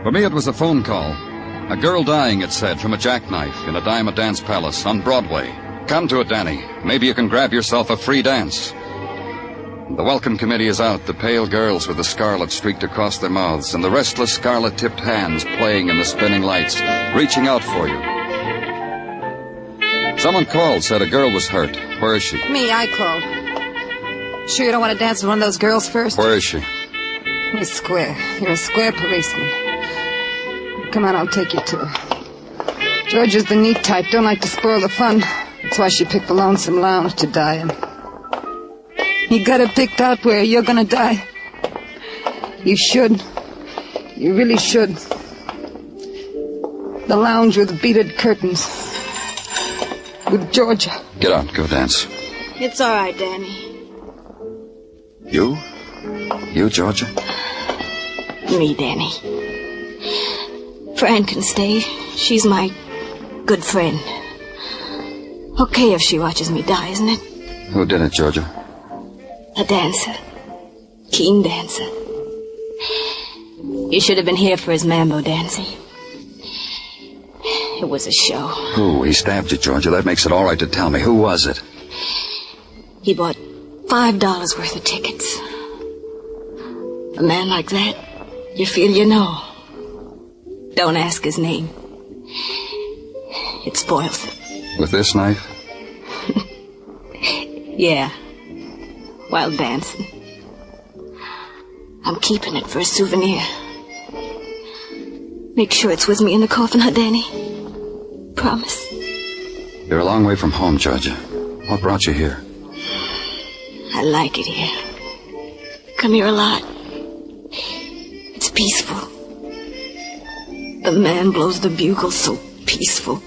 For me, it was a phone call. A girl dying, it said, from a jackknife in a dime a dance palace on Broadway. Come to it, Danny. Maybe you can grab yourself a free dance. The welcome committee is out, the pale girls with the scarlet streaked across their mouths, and the restless scarlet-tipped hands playing in the spinning lights, reaching out for you. Someone called, said a girl was hurt. Where is she? Me, I called. Sure you don't want to dance with one of those girls first? Where is she? Miss Square. You're a square policeman. Come on, I'll take you to her. Georgia's the neat type, don't like to spoil the fun. That's why she picked the lonesome lounge to die in. You got it picked out where you're gonna die. You should. You really should. The lounge with beaded curtains. With Georgia. Get out, go dance. It's all right, Danny. You? You, Georgia? Me, Danny. Fran can stay. She's my good friend. Okay if she watches me die, isn't it? Who did it, Georgia? A dancer. Keen dancer. You should have been here for his mambo dancing. It was a show. Who? He stabbed you, Georgia. That makes it all right to tell me. Who was it? He bought $5 worth of tickets. A man like that, you feel you know. Don't ask his name. It spoils it. With this knife? Yeah. While dancing. I'm keeping it for a souvenir. Make sure it's with me in the coffin, huh, Danny? Promise. You're a long way from home, Georgia. What brought you here? I like it here. Come here a lot. It's peaceful. The man blows the bugle so peaceful.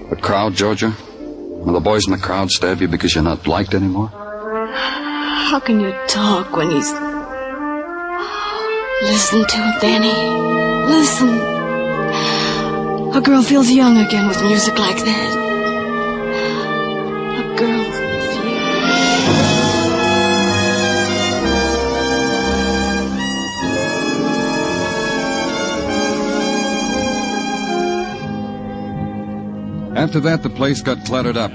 The crowd, Georgia? Will the boys in the crowd stab you because you're not liked anymore? How can you talk when he's... Listen to it, Danny. Listen. A girl feels young again with music like that. A girl feels... After that, the place got cluttered up.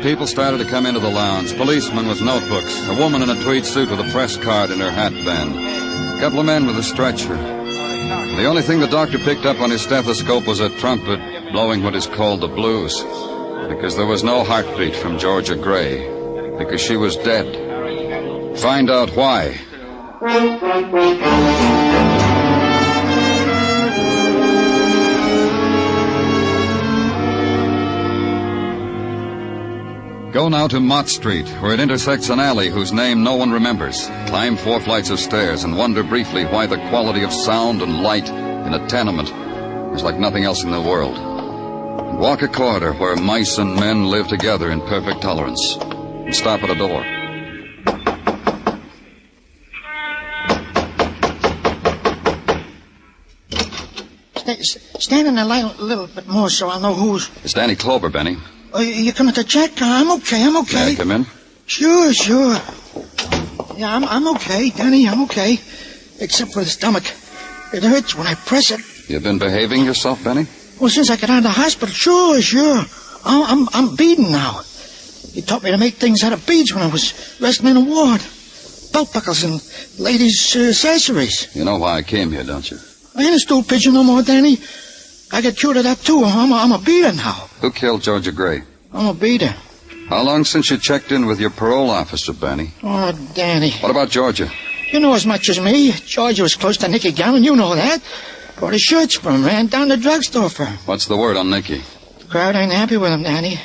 People started to come into the lounge. Policemen with notebooks. A woman in a tweed suit with a press card in her hat band. A couple of men with a stretcher. The The only thing the doctor picked up on his stethoscope was a trumpet blowing what is called the blues, because there was no heartbeat from Georgia Gray, because she was dead. Find out why. Go now to Mott Street, where it intersects an alley whose name no one remembers. Climb 4 flights of stairs and wonder briefly why the quality of sound and light in a tenement is like nothing else in the world. And walk a corridor where mice and men live together in perfect tolerance. And stop at a door. Stand in the light a little bit more so I'll know who's... It's Danny Clover, Benny. You coming to check? I'm okay. May I come in? Sure. Yeah, I'm okay, Danny, I'm okay. Except for the stomach. It hurts when I press it. You've been behaving yourself, Benny? Well, since I got out of the hospital, sure. I'm beading now. He taught me to make things out of beads when I was resting in a ward. Belt buckles and ladies' accessories. You know why I came here, don't you? I ain't a stool pigeon no more, Danny. I got cured of that, too. I'm a beater now. Who killed Georgia Gray? I'm a beater. How long since you checked in with your parole officer, Benny? Oh, Danny. What about Georgia? You know as much as me. Georgia was close to Nicky Gannon, you know that. Bought his shirts for him, ran down to the drugstore for him. What's the word on Nicky? The crowd ain't happy with him, Danny.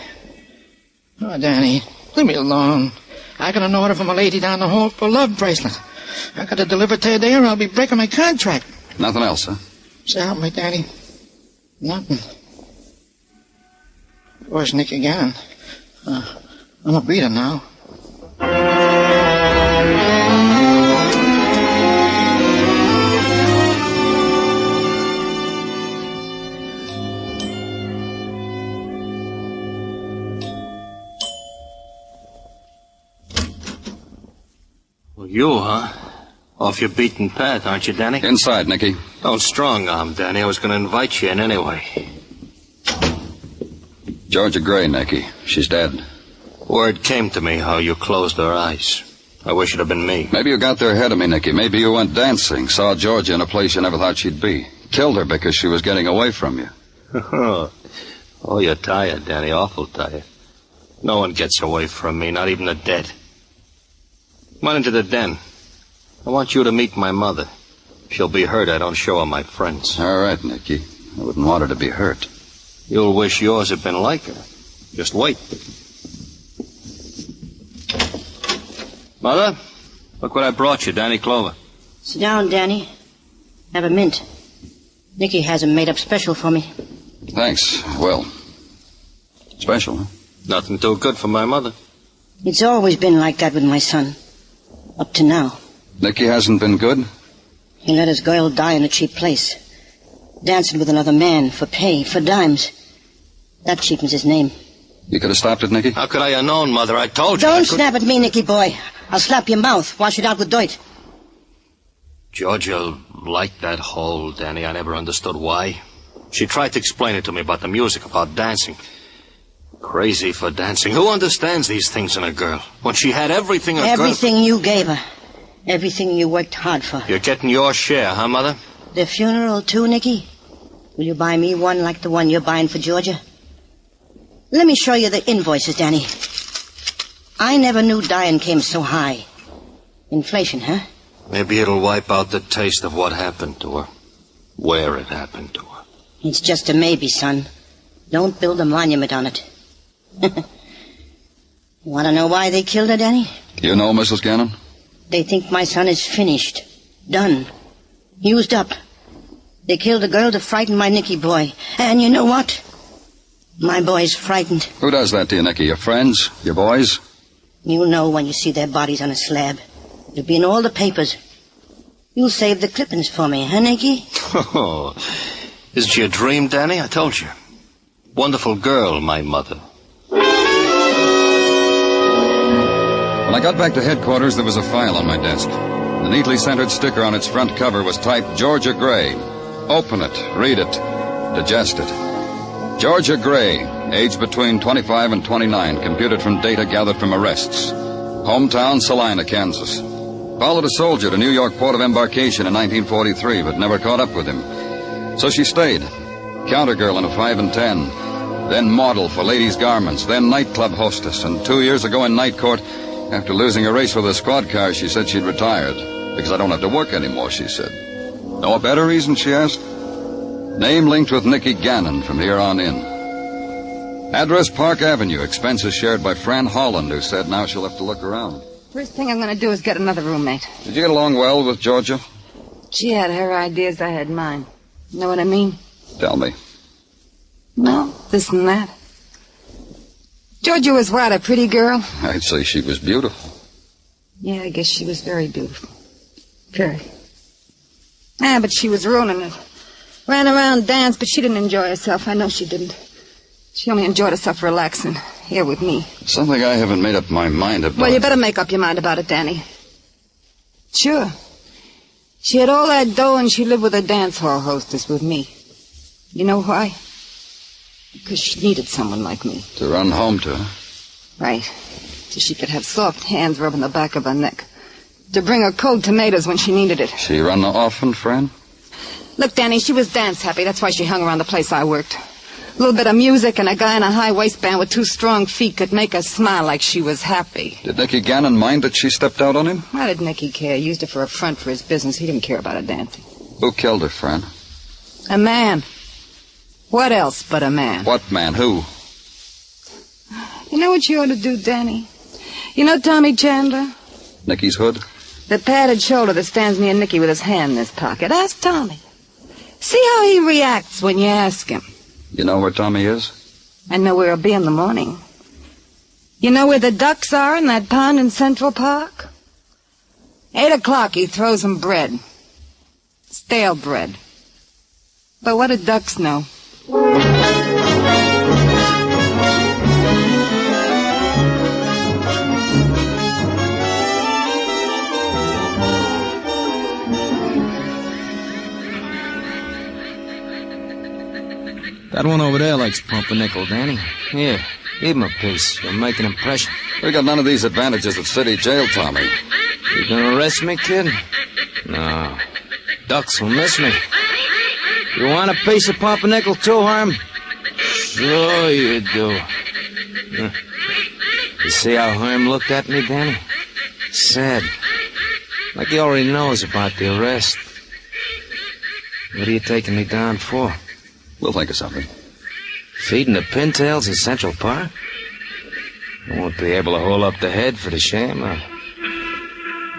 Oh, Danny, leave me alone. I got an order from a lady down the hall for a love bracelet. I got to deliver it to her there or I'll be breaking my contract. Nothing else, huh? So help me, Danny. Nothing. Where's Nicky Gannon? I'm a beater now. Well, you, huh? Off your beaten path, aren't you, Danny? Inside, Nicky. Don't strong-arm, Danny. I was going to invite you in anyway. Georgia Gray, Nicky. She's dead. Word came to me how you closed her eyes. I wish it had been me. Maybe you got there ahead of me, Nicky. Maybe you went dancing, saw Georgia in a place you never thought she'd be. Killed her because she was getting away from you. Oh, you're tired, Danny. Awful tired. No one gets away from me, not even the dead. Come on into the den. I want you to meet my mother. She'll be hurt I don't show her my friends. All right, Nicky. I wouldn't want her to be hurt. You'll wish yours had been like her. Just wait. Mother, look what I brought you, Danny Clover. Sit down, Danny. Have a mint. Nicky has 'em made up special for me. Thanks. Well, special, huh? Nothing too good for my mother. It's always been like that with my son. Up to now. Nicky hasn't been good? He let his girl die in a cheap place. Dancing with another man for pay, for dimes. That cheapens his name. You could have stopped it, Nicky? How could I have known, Mother? I told you. Don't snap at me, Nicky boy. I'll slap your mouth, wash it out with dirt. Georgia liked that hole, Danny. I never understood why. She tried to explain it to me about the music, about dancing. Crazy for dancing. Who understands these things in a girl? When she had everything a girl... Everything you gave her. Everything you worked hard for. You're getting your share, huh, Mother? The funeral, too, Nicky? Will you buy me one like the one you're buying for Georgia? Let me show you the invoices, Danny. I never knew dying came so high. Inflation, huh? Maybe it'll wipe out the taste of what happened to her. Where it happened to her. It's just a maybe, son. Don't build a monument on it. Want to know why they killed her, Danny? You know, Mrs. Gannon? They think my son is finished. Done. Used up. They killed a girl to frighten my Nicky boy. And you know what? My boy's frightened. Who does that to you, Nicky? Your friends? Your boys? You'll know when you see their bodies on a slab. It'll be in all the papers. You'll save the clippings for me, huh, Nicky? Oh, isn't she a dream, Danny? I told you. Wonderful girl, my mother. When I got back to headquarters, there was a file on my desk. The neatly centered sticker on its front cover was typed Georgia Gray. Open it, read it, digest it. Georgia Gray, age between 25 and 29, computed from data gathered from arrests. Hometown, Salina, Kansas. Followed a soldier to New York port of embarkation in 1943, but never caught up with him. So she stayed. Counter girl in a 5 and 10. Then model for ladies' garments. Then nightclub hostess. And 2 years ago in night court, after losing a race with a squad car, she said she'd retired. Because I don't have to work anymore, she said. Know a better reason, she asked? Name linked with Nicky Gannon from here on in. Address Park Avenue. Expenses shared by Fran Holland, who said now she'll have to look around. First thing I'm going to do is get another roommate. Did you get along well with Georgia? She had her ideas, I had mine. Know what I mean? Tell me. No, this and that. Georgia was what, a pretty girl? I'd say she was beautiful. Yeah, I guess she was very beautiful. Very. But she was ruining it. Ran around, danced, but she didn't enjoy herself. I know she didn't. She only enjoyed herself relaxing here with me. Something I haven't made up my mind about. Well, you better make up your mind about it, Danny. Sure. She had all that dough and she lived with a dance hall hostess with me. You know why? Because she needed someone like me. To run home to her? Right. So she could have soft hands rubbing the back of her neck. To bring her cold tomatoes when she needed it. She run often, friend? Look, Danny, she was dance happy. That's why she hung around the place I worked. A little bit of music and a guy in a high waistband with 2 strong feet could make her smile like she was happy. Did Nicky Gannon mind that she stepped out on him? Why did Nicky care? He used her for a front for his business. He didn't care about her dancing. Who killed her, friend? A man. What else but a man? What man? Who? You know what you ought to do, Danny? You know Tommy Chandler? Nicky's hood? The padded shoulder that stands near Nicky with his hand in his pocket. Ask Tommy. See how he reacts when you ask him. You know where Tommy is? I know where he'll be in the morning. You know where the ducks are in that pond in Central Park? 8 o'clock, he throws them bread. Stale bread. But what do ducks know? That one over there likes pumpernickel, Danny. Here, give him a piece. You'll make an impression. We got none of these advantages at city jail, Tommy. You gonna arrest me, kid? No. Ducks will miss me. You want a piece of pumpernickel too, Herm? Sure you do. You see how Herm looked at me, Danny? Sad. Like he already knows about the arrest. What are you taking me down for? We'll think of something. Feeding the pintails in Central Park? I won't be able to hold up the head for the shame.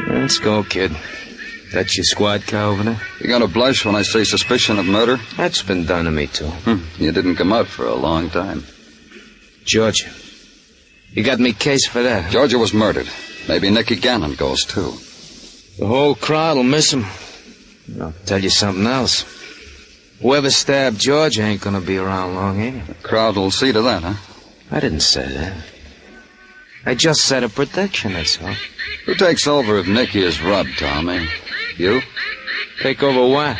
Let's go, kid. That's your squad car over there? You gonna blush when I say suspicion of murder? That's been done to me, too. You didn't come out for a long time. Georgia. You got me case for that, huh? Georgia was murdered. Maybe Nicky Gannon goes, too. The whole crowd will miss him. I'll tell you something else. Whoever stabbed George ain't gonna be around long, ain't he? The crowd will see to that, huh? I didn't say that. I just said a prediction, that's all. Who takes over if Nicky is rubbed, Tommy? You? Take over what?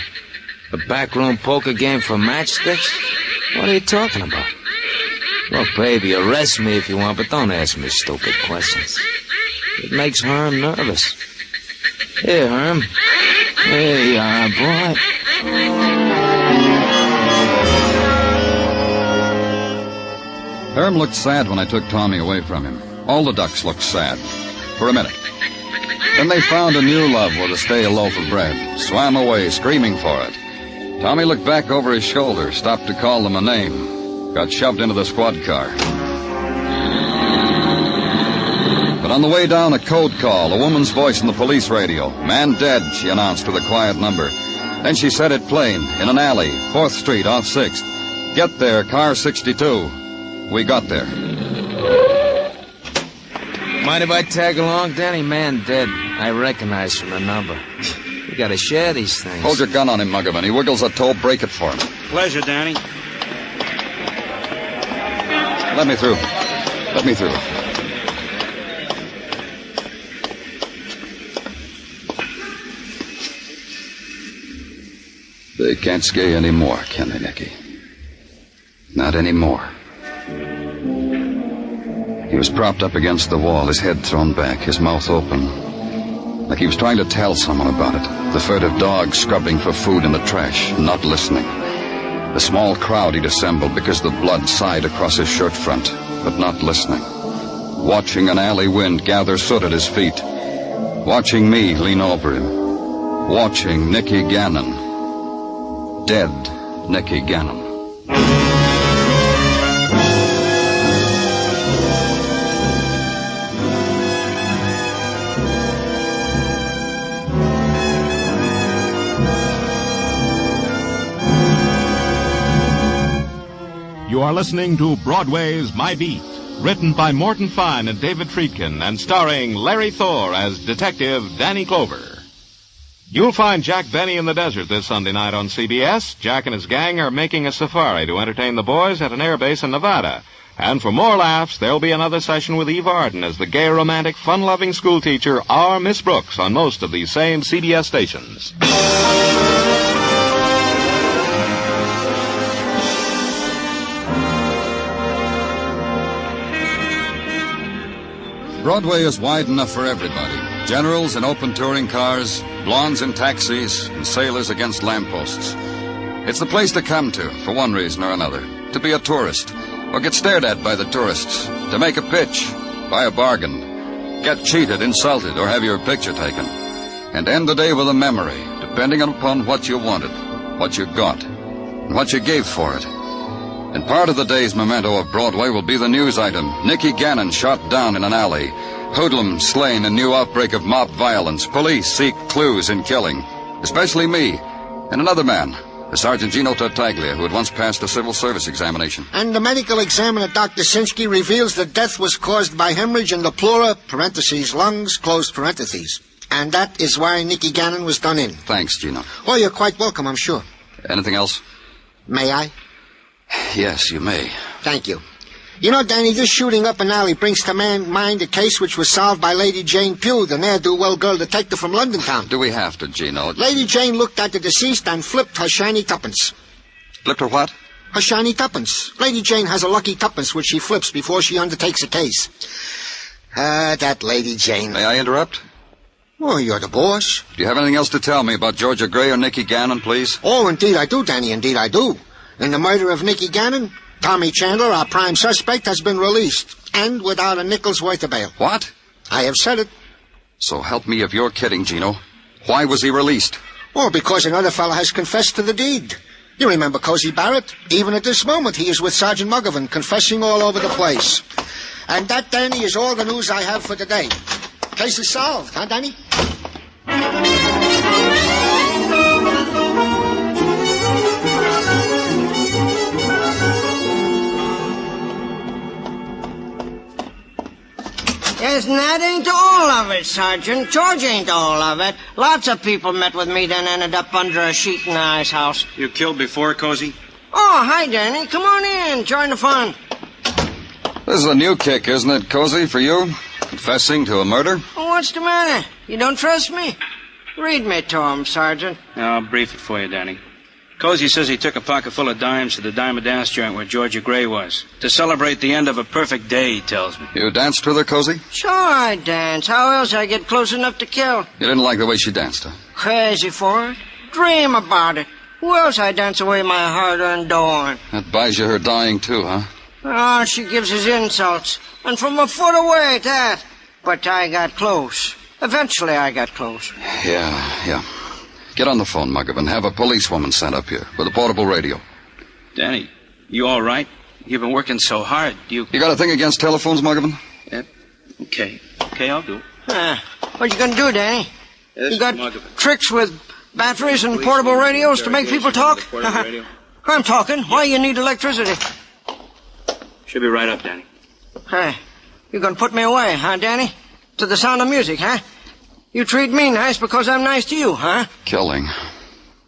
A backroom poker game for matchsticks? What are you talking about? Look, baby, arrest me if you want, but don't ask me stupid questions. It makes Herm nervous. Here, Herm. Here you are, boy. Herm looked sad when I took Tommy away from him. All the ducks looked sad. For a minute. Then they found a new love with a stale loaf of bread. Swam away, screaming for it. Tommy looked back over his shoulder, stopped to call them a name. Got shoved into the squad car. But on the way down, a code call, a woman's voice in the police radio. Man dead, she announced with a quiet number. Then she said it plain, in an alley, 4th Street off 6th. Get there, car 62. We got there. Mind if I tag along, Danny? Man dead. I recognize from the number. We gotta share these things. Hold your gun on him, Muggavan. He wiggles a toe, break it for him. Pleasure, Danny. Let me through. Let me through. They can't scare you anymore, can they, Nicky? Not anymore. He was propped up against the wall, his head thrown back, his mouth open. Like he was trying to tell someone about it. The furtive dog scrubbing for food in the trash, not listening. The small crowd he'd assembled because the blood sighed across his shirt front, but not listening. Watching an alley wind gather soot at his feet. Watching me lean over him. Watching Nicky Gannon. Dead Nicky Gannon. You are listening to Broadway's My Beat, written by Morton Fine and David Friedkin, and starring Larry Thor as Detective Danny Clover. You'll find Jack Benny in the desert this Sunday night on CBS. Jack and his gang are making a safari to entertain the boys at an airbase in Nevada. And for more laughs, there'll be another session with Eve Arden as the gay, romantic, fun-loving schoolteacher, our Miss Brooks, on most of these same CBS stations. Broadway is wide enough for everybody. Generals in open touring cars, blondes in taxis, and sailors against lampposts. It's the place to come to, for one reason or another. To be a tourist, or get stared at by the tourists. To make a pitch, buy a bargain, get cheated, insulted, or have your picture taken. And end the day with a memory, depending upon what you wanted, what you got, and what you gave for it. And part of the day's memento of Broadway will be the news item. Nicky Gannon shot down in an alley. Hoodlum slain in new outbreak of mob violence. Police seek clues in killing. Especially me. And another man, a Sergeant Gino Tartaglia, who had once passed a civil service examination. And the medical examiner, Dr. Sinsky, reveals the death was caused by hemorrhage in the pleura, parentheses, lungs, closed parentheses. And that is why Nicky Gannon was done in. Thanks, Gino. Oh, you're quite welcome, I'm sure. Anything else? May I? Yes, you may. Thank you. You know, Danny, this shooting up an alley brings to mind a case which was solved by Lady Jane Pugh, the ne'er-do-well girl detective from London town. Do we have to, Gino? Lady Jane looked at the deceased and flipped her shiny tuppence. Flipped her what? Her shiny tuppence. Lady Jane has a lucky tuppence which she flips before she undertakes a case. That Lady Jane. May I interrupt? Oh, you're the boss. Do you have anything else to tell me about Georgia Gray or Nicky Gannon, please? Oh, indeed I do, Danny, indeed I do. In the murder of Nicky Gannon, Tommy Chandler, our prime suspect, has been released, and without a nickel's worth of bail. What? I have said it. So help me if you're kidding, Gino. Why was he released? Oh, because another fellow has confessed to the deed. You remember Cozy Barrett? Even at this moment, he is with Sergeant Muggovan, confessing all over the place. And that, Danny, is all the news I have for today. Case is solved, huh, Danny? Yes, and that ain't all of it, Sergeant. George ain't all of it. Lots of people met with me, then ended up under a sheet in the ice house. You killed before, Cozy? Oh, hi, Danny. Come on in. Join the fun. This is a new kick, isn't it, Cozy, for you? Confessing to a murder? Oh, what's the matter? You don't trust me? Read me to him, Sergeant. I'll brief it for you, Danny. Cozy says he took a pocket full of dimes to the Dime a Dance joint where Georgia Gray was. To celebrate the end of a perfect day, he tells me. You danced with her, Cozy? Sure I dance. How else I get close enough to kill? You didn't like the way she danced, huh? Crazy for it. Dream about it. Who else I dance away my hard-earned dough on? That buys you her dying, too, huh? Oh, she gives us insults. And from a foot away at that. But I got close. Eventually I got close. Yeah. Get on the phone, Muggovan. Have a policewoman sent up here with a portable radio. Danny, you all right? You've been working so hard. You got a thing against telephones, Muggovan? Yep. Okay, I'll do it. What you gonna do, Danny? Yes, you got Muggovan. tricks with batteries and portable radios to make people talk? I'm talking. Why you need electricity? Should be right up, Danny. Hey, you gonna put me away, huh, Danny? To the sound of music, huh? You treat me nice because I'm nice to you, huh? Killing. A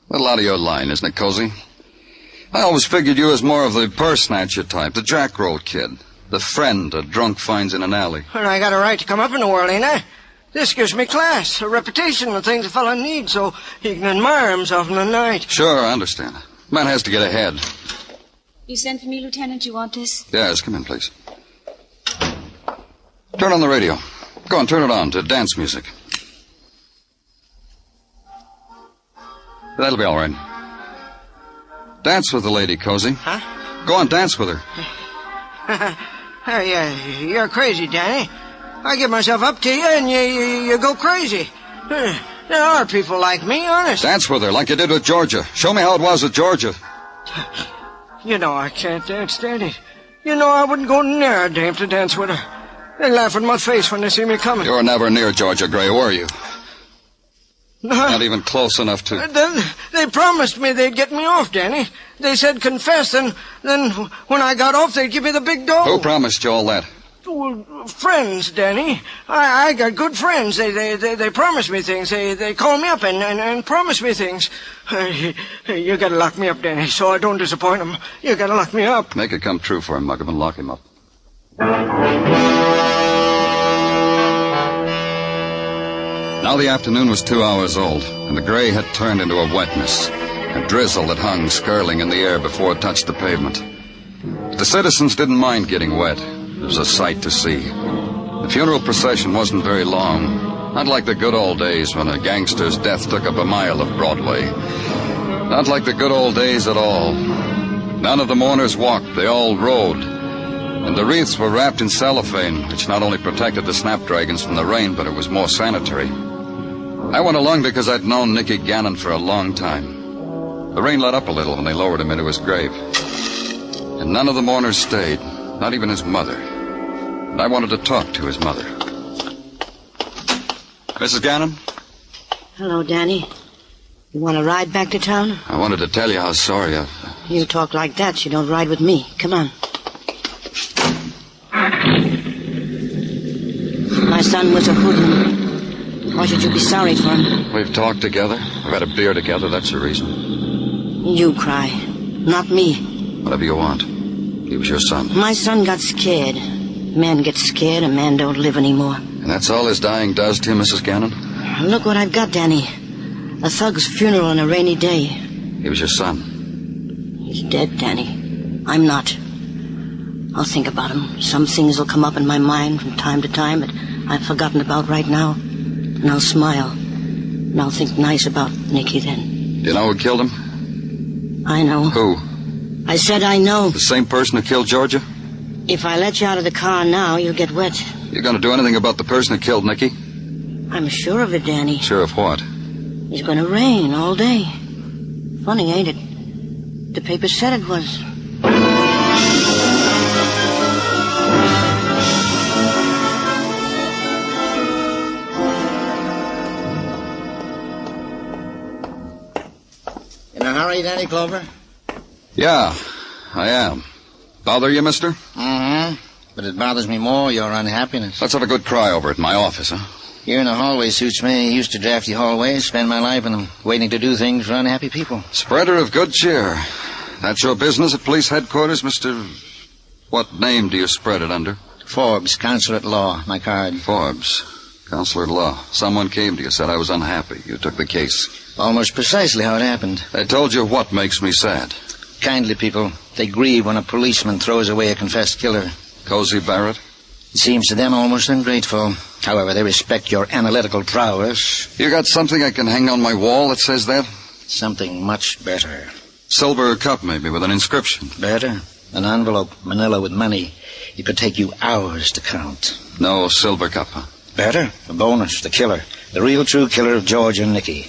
little out of your line, isn't it, Cozy? I always figured you as more of the purse snatcher type, the jackroll kid, the friend a drunk finds in an alley. And I got a right to come up in the world, ain't I? This gives me class, a reputation, the things a fella needs so he can admire himself in the night. Sure, I understand. Man has to get ahead. You sent for me, Lieutenant? You want this? Yes, come in, please. Turn on the radio. Go on, turn it on to dance music. That'll be all right. Dance with the lady, Cozy. Huh? Go on, dance with her. Hey, you're crazy, Danny. I give myself up to you, and you go crazy. There are people like me, honest. Dance with her, like you did with Georgia. Show me how it was with Georgia. You know I can't dance, Danny. You know I wouldn't go near a dame to dance with her. They laugh in my face when they see me coming. You were never near Georgia Gray, were you? Not even close enough to... Then they promised me they'd get me off, Danny. They said confess, and then when I got off, they'd give me the big dough. Who promised you all that? Well, friends, Danny. I got good friends. They promise me things. They call me up and promise me things. You gotta lock me up, Danny, so I don't disappoint them. You gotta lock me up. Make it come true for him, Muggavan. Lock him up. Now the afternoon was 2 hours old, and the gray had turned into a wetness, a drizzle that hung skirling in the air before it touched the pavement. The citizens didn't mind getting wet. It was a sight to see. The funeral procession wasn't very long, not like the good old days when a gangster's death took up a mile of Broadway. Not like the good old days at all. None of the mourners walked, they all rode. And the wreaths were wrapped in cellophane, which not only protected the snapdragons from the rain, but it was more sanitary. I went along because I'd known Nicky Gannon for a long time. The rain let up a little when they lowered him into his grave. And none of the mourners stayed, not even his mother. And I wanted to talk to his mother. Mrs. Gannon? Hello, Danny. You want to ride back to town? I wanted to tell you how sorry I've... You talk like that, you don't ride with me. Come on. My son was a hoodlum. Why should you be sorry for him? We've talked together. We've had a beer together. That's the reason. You cry, not me. Whatever you want. He was your son. My son got scared. Men get scared, a man don't live anymore. And that's all his dying does to you, Mrs. Gannon? Look what I've got, Danny. A thug's funeral on a rainy day. He was your son. He's dead, Danny. I'm not. I'll think about him. Some things will come up in my mind from time to time that I've forgotten about right now. And I'll smile. And I'll think nice about Nicky then. Do you know who killed him? I know. Who? I said I know. The same person who killed Georgia? If I let you out of the car now, you'll get wet. You gonna do anything about the person who killed Nicky? I'm sure of it, Danny. Sure of what? It's gonna rain all day. Funny, ain't it? The paper said it was. In a hurry, Danny Clover? Yeah, I am. Bother you, mister? Mm-hmm. But it bothers me more, your unhappiness. Let's have a good cry over it in my office, huh? Here in the hallway suits me. Used to drafty hallways, spend my life in them, waiting to do things for unhappy people. Spreader of good cheer. That's your business at police headquarters, Mr... What name do you spread it under? Forbes, Counselor at Law, my card. Forbes, Counselor at Law. Someone came to you, said I was unhappy. You took the case. Almost precisely how it happened. They told you what makes me sad. Kindly people, they grieve when a policeman throws away a confessed killer. Cozy Barrett? It seems to them almost ungrateful. However, they respect your analytical prowess. You got something I can hang on my wall that says that? Something much better. Silver cup, maybe, with an inscription. Better. An envelope, manila with money. It could take you hours to count. No silver cup, huh? Better. A bonus. The killer. The real true killer of George and Nicky.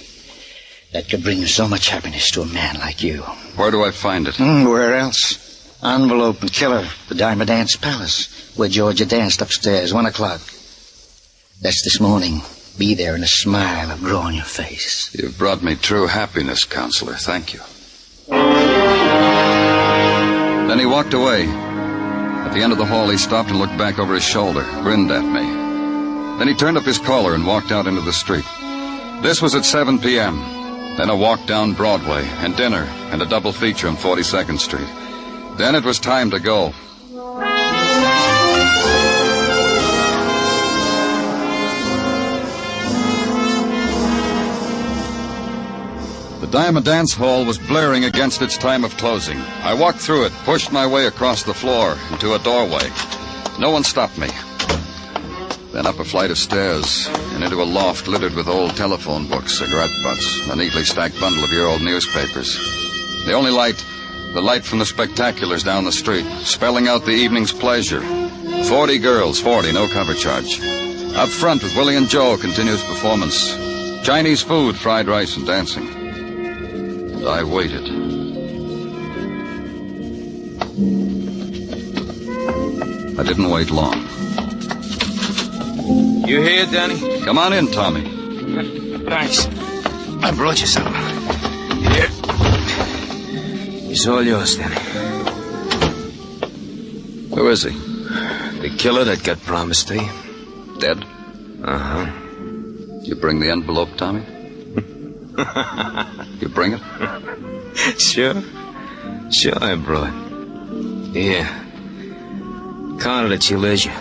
That could bring so much happiness to a man like you. Where do I find it? Where else? Envelope and killer. The Diamond Dance Palace, where Georgia danced upstairs, 1 o'clock. That's this morning. Be there and a smile will grow on your face. You've brought me true happiness, Counselor. Thank you. Then he walked away. At the end of the hall, he stopped and looked back over his shoulder, grinned at me. Then he turned up his collar and walked out into the street. This was at 7 p.m. Then a walk down Broadway, and dinner, and a double feature on 42nd Street. Then it was time to go. The Diamond Dance Hall was blaring against its time of closing. I walked through it, pushed my way across the floor into a doorway. No one stopped me. Then up a flight of stairs and into a loft littered with old telephone books, cigarette butts, a neatly stacked bundle of year-old newspapers. The only light The light from the spectaculars down the street, spelling out the evening's pleasure. 40 girls, 40, no cover charge. Up front with Willie and Joe continues performance. Chinese food, fried rice, and dancing. And I waited. I didn't wait long. You here, Danny? Come on in, Tommy. Thanks. I brought you something. Here. It's all yours, Danny. Who is he? The killer that got promised to you. Dead? Uh-huh. You bring the envelope, Tommy? You bring it? Sure. Sure I brought. Here. Count it at your leisure.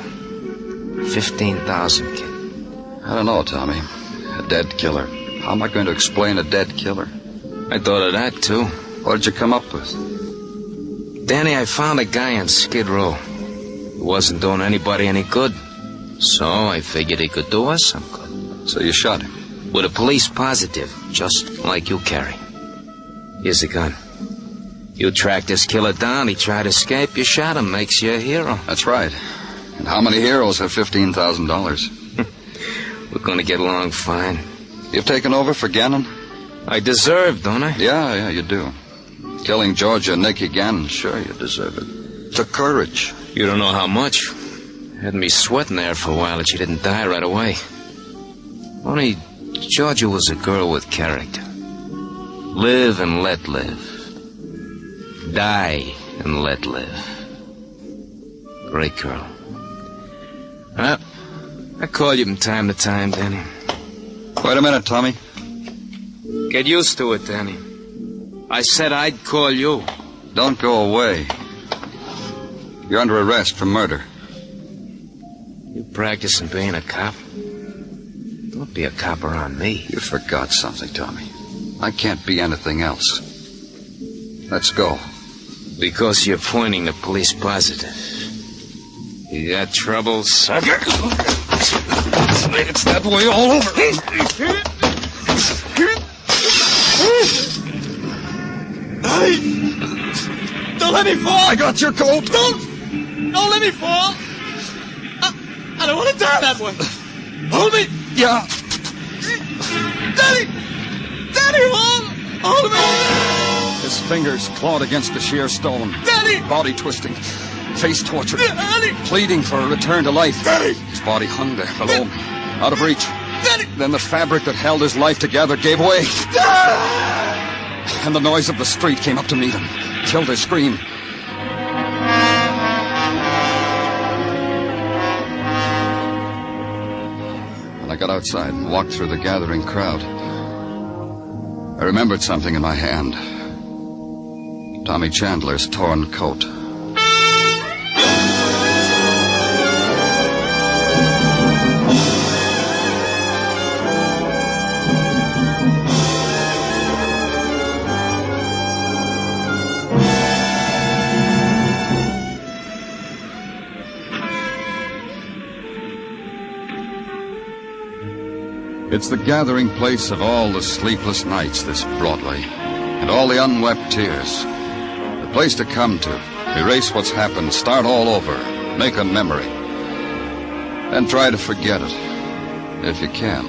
15,000, kid. I don't know, Tommy. A dead killer. How am I going to explain a dead killer? I thought of that, too. What did you come up with? Danny, I found a guy on Skid Row. He wasn't doing anybody any good. So I figured he could do us some good. So you shot him? With a police positive, just like you carry. Here's the gun. You tracked this killer down, he tried to escape, you shot him, makes you a hero. That's right. And how many heroes have $15,000? We're gonna get along fine. You've taken over for Gannon? I deserve, don't I? Yeah, you do. Killing Georgia and Nicky Gannon, sure you deserve it. Took courage. You don't know how much. Had me sweating there for a while that she didn't die right away. Only Georgia was a girl with character. Live and let live. Die and let live. Great girl. Well, I call you from time to time, Danny. Wait a minute, Tommy. Get used to it, Danny. I said I'd call you. Don't go away. You're under arrest for murder. You practicing being a cop? Don't be a cop around me. You forgot something, Tommy. I can't be anything else. Let's go. Because you're pointing the police positive. You got trouble, sucker? It's that way all over. Don't let me fall! I got your coat. Don't let me fall! I don't want to die that way. Hold me! Yeah. Daddy, hold me! His fingers clawed against the sheer stone. Daddy! Body twisting. Face tortured. Daddy! Pleading for a return to life. Daddy! His body hung there below me, out of reach. Daddy! Then the fabric that held his life together gave way. And the noise of the street came up to meet him. Killed his scream. When I got outside and walked through the gathering crowd, I remembered something in my hand. Tommy Chandler's torn coat. It's the gathering place of all the sleepless nights, this Broadway, and all the unwept tears. The place to come to, erase what's happened, start all over, make a memory, and try to forget it, if you can.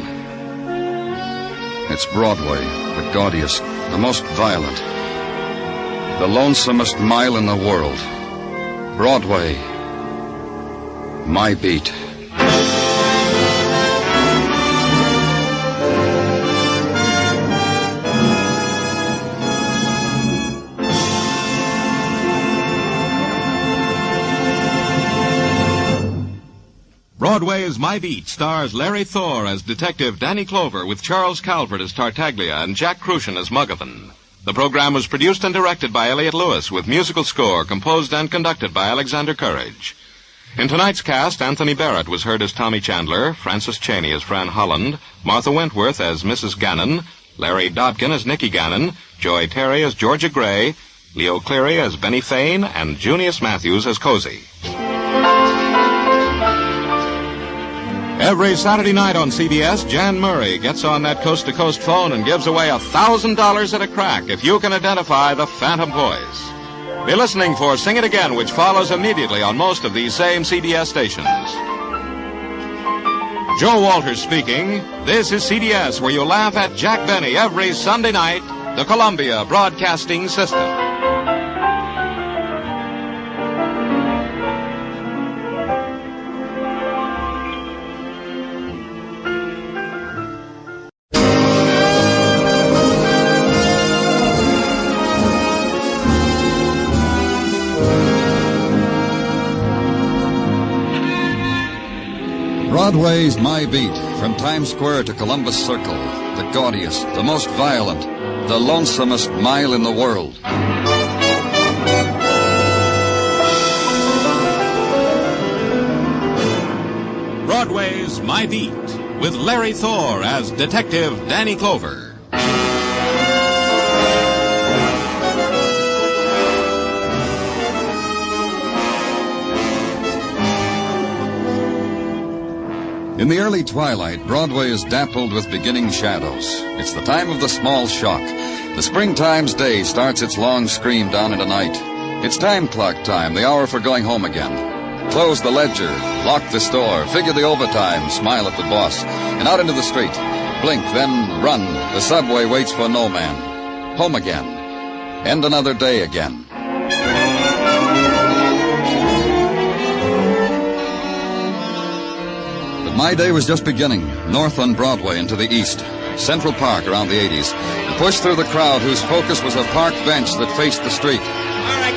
It's Broadway, the gaudiest, the most violent, the lonesomest mile in the world. Broadway, my beat. Broadway is My Beat stars Larry Thor as Detective Danny Clover with Charles Calvert as Tartaglia and Jack Crucian as Muggavan. The program was produced and directed by Elliott Lewis with musical score composed and conducted by Alexander Courage. In tonight's cast, Anthony Barrett was heard as Tommy Chandler, Frances Cheney as Fran Holland, Martha Wentworth as Mrs. Gannon, Larry Dobkin as Nicky Gannon, Joy Terry as Georgia Gray, Leo Cleary as Benny Fane, and Junius Matthews as Cozy. Every Saturday night on CBS, Jan Murray gets on that coast-to-coast phone and gives away $1,000 at a crack if you can identify the Phantom Voice. Be listening for Sing It Again, which follows immediately on most of these same CBS stations. Joe Walters speaking. This is CBS, where you laugh at Jack Benny every Sunday night, the Columbia Broadcasting System. Broadway's My Beat, from Times Square to Columbus Circle, the gaudiest, the most violent, the lonesomest mile in the world. Broadway's My Beat, with Larry Thor as Detective Danny Clover. In the early twilight, Broadway is dappled with beginning shadows. It's the time of the small shock. The springtime's day starts its long scream down into night. It's time clock time, the hour for going home again. Close the ledger, lock the store, figure the overtime, smile at the boss, and out into the street. Blink, then run. The subway waits for no man. Home again. End another day again. My day was just beginning, north on Broadway and to the east, Central Park around the 80s, and pushed through the crowd whose focus was a park bench that faced the street. All right,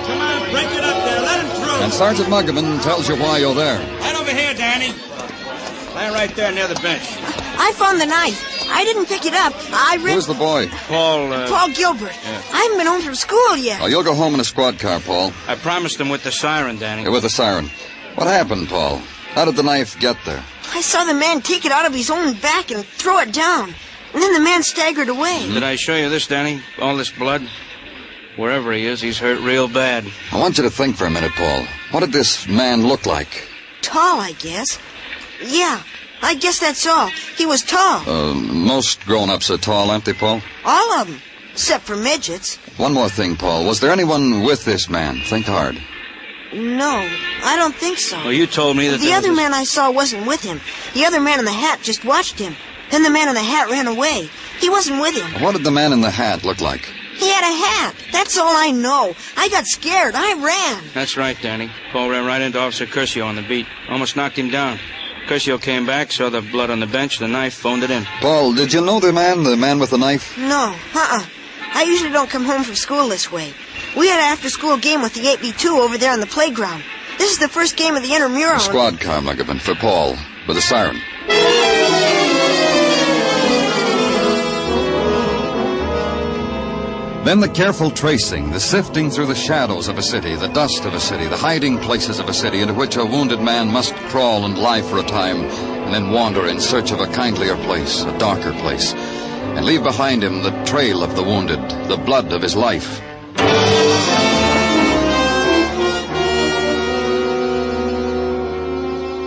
come on, break it up there, let him through. And Sergeant Muggerman tells you why you're there. Right over here, Danny. Stand right there near the bench. I found the knife. I didn't pick it up. Who's the boy? Paul Gilbert. Yeah. I haven't been home from school yet. Oh, you'll go home in a squad car, Paul. I promised him with the siren, Danny. Yeah, with the siren. What happened, Paul? How did the knife get there? I saw the man take it out of his own back and throw it down. And then the man staggered away. Did I show you this, Danny? All this blood? Wherever he is, he's hurt real bad. I want you to think for a minute, Paul. What did this man look like? Tall, I guess. Yeah, I guess that's all. He was tall. Most grown-ups are tall, aren't they, Paul? All of them, except for midgets. One more thing, Paul. Was there anyone with this man? Think hard. No, I don't think so. Well, you told me that the other man I saw wasn't with him. The other man in the hat just watched him. Then the man in the hat ran away. He wasn't with him. What did the man in the hat look like? He had a hat. That's all I know. I got scared. I ran. That's right, Danny. Paul ran right into Officer Curcio on the beat. Almost knocked him down. Curcio came back, saw the blood on the bench, the knife, phoned it in. Paul, did you know the man with the knife? No, I usually don't come home from school this way. We had an after-school game with the 8B2 over there on the playground. This is the first game of the intramural. A squad car, Muggerman, for Paul, with a siren. Then the careful tracing, the sifting through the shadows of a city, the dust of a city, the hiding places of a city into which a wounded man must crawl and lie for a time, and then wander in search of a kindlier place, a darker place, and leave behind him the trail of the wounded, the blood of his life.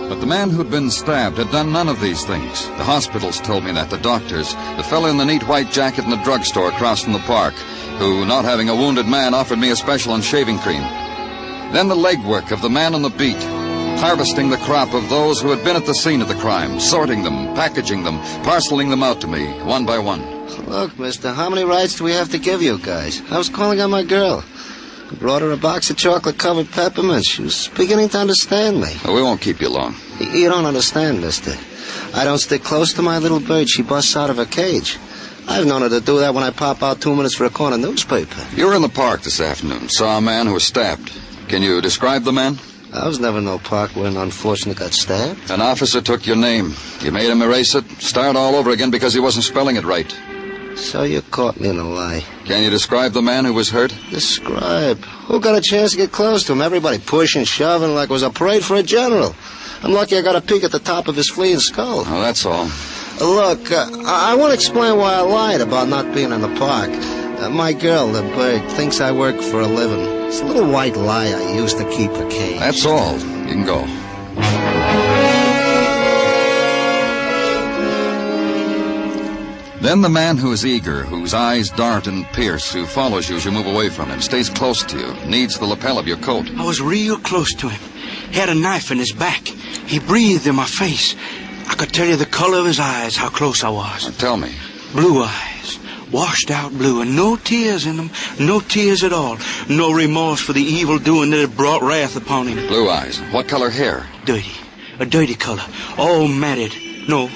But the man who'd been stabbed had done none of these things. The hospitals told me that, the doctors, the fellow in the neat white jacket in the drugstore across from the park, who, not having a wounded man, offered me a special on shaving cream. Then the legwork of the man on the beat, harvesting the crop of those who had been at the scene of the crime, sorting them, packaging them, parceling them out to me, one by one. Look, mister, how many rides do we have to give you guys? I was calling on my girl. I brought her a box of chocolate-covered peppermints. She was beginning to understand me. We won't keep you long. You don't understand, mister. I don't stick close to my little bird. She busts out of her cage. I've known her to do that when I pop out 2 minutes for a corner newspaper. You were in the park this afternoon, saw a man who was stabbed. Can you describe the man? I was never in no park where an unfortunate got stabbed. An officer took your name. You made him erase it, start all over again because he wasn't spelling it right. So you caught me in a lie. Can you describe the man who was hurt? Describe? Who got a chance to get close to him? Everybody pushing, shoving like it was a parade for a general. I'm lucky I got a peek at the top of his fleeing skull. Oh, that's all. Look, I want to explain why I lied about not being in the park. My girl, the bird, thinks I work for a living. It's a little white lie I used to keep her caged. That's all. You can go. Then the man who is eager, whose eyes dart and pierce, who follows you as you move away from him, stays close to you, needs the lapel of your coat. I was real close to him. He had a knife in his back. He breathed in my face. I could tell you the color of his eyes, how close I was. Now tell me. Blue eyes. Washed out blue, and no tears in them. No tears at all. No remorse for the evil doing that had brought wrath upon him. Blue eyes. What color hair? Dirty. A dirty color. All matted. No,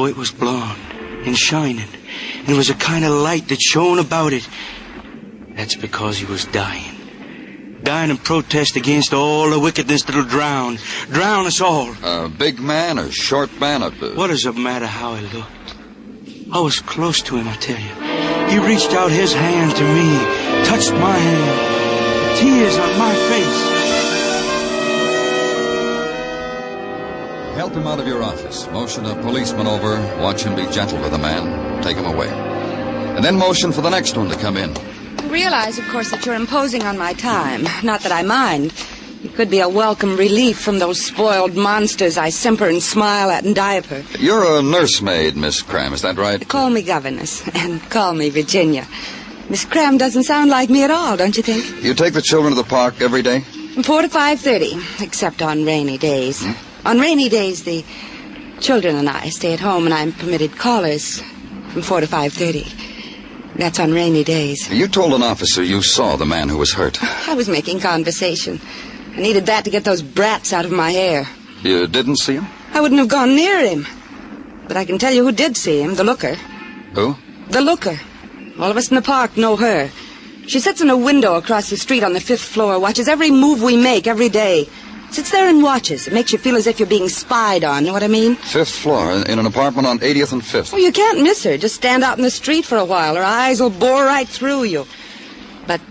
it was blonde and shining. And there was a kind of light that shone about it. That's because he was dying. Dying in protest against all the wickedness that'll drown us all. A big man, a short man, What does it matter how he looked? I was close to him, I tell you. He reached out his hand to me, touched my hand, tears on my face. Help him out of your office. Motion a policeman over. Watch him be gentle with the man. Take him away. And then motion for the next one to come in. Realize, of course, that you're imposing on my time. Not that I mind. It could be a welcome relief from those spoiled monsters I simper and smile at and diaper. You're a nursemaid, Miss Cram, is that right? Call me governess, and call me Virginia. Miss Cram doesn't sound like me at all, don't you think? You take the children to the park every day? From 4 to 5:30, except on rainy days. On rainy days, the children and I stay at home, and I'm permitted callers from 4 to 5:30. That's on rainy days. You told an officer you saw the man who was hurt. I was making conversation. I needed that to get those brats out of my hair. You didn't see him? I wouldn't have gone near him. But I can tell you who did see him, the looker. Who? The looker. All of us in the park know her. She sits in a window across the street on the 5th floor, watches every move we make every day. Sits there and watches. It makes you feel as if you're being spied on, know what I mean? 5th floor, in an apartment on 80th and 5th. Well, you can't miss her. Just stand out in the street for a while. Her eyes will bore right through you. But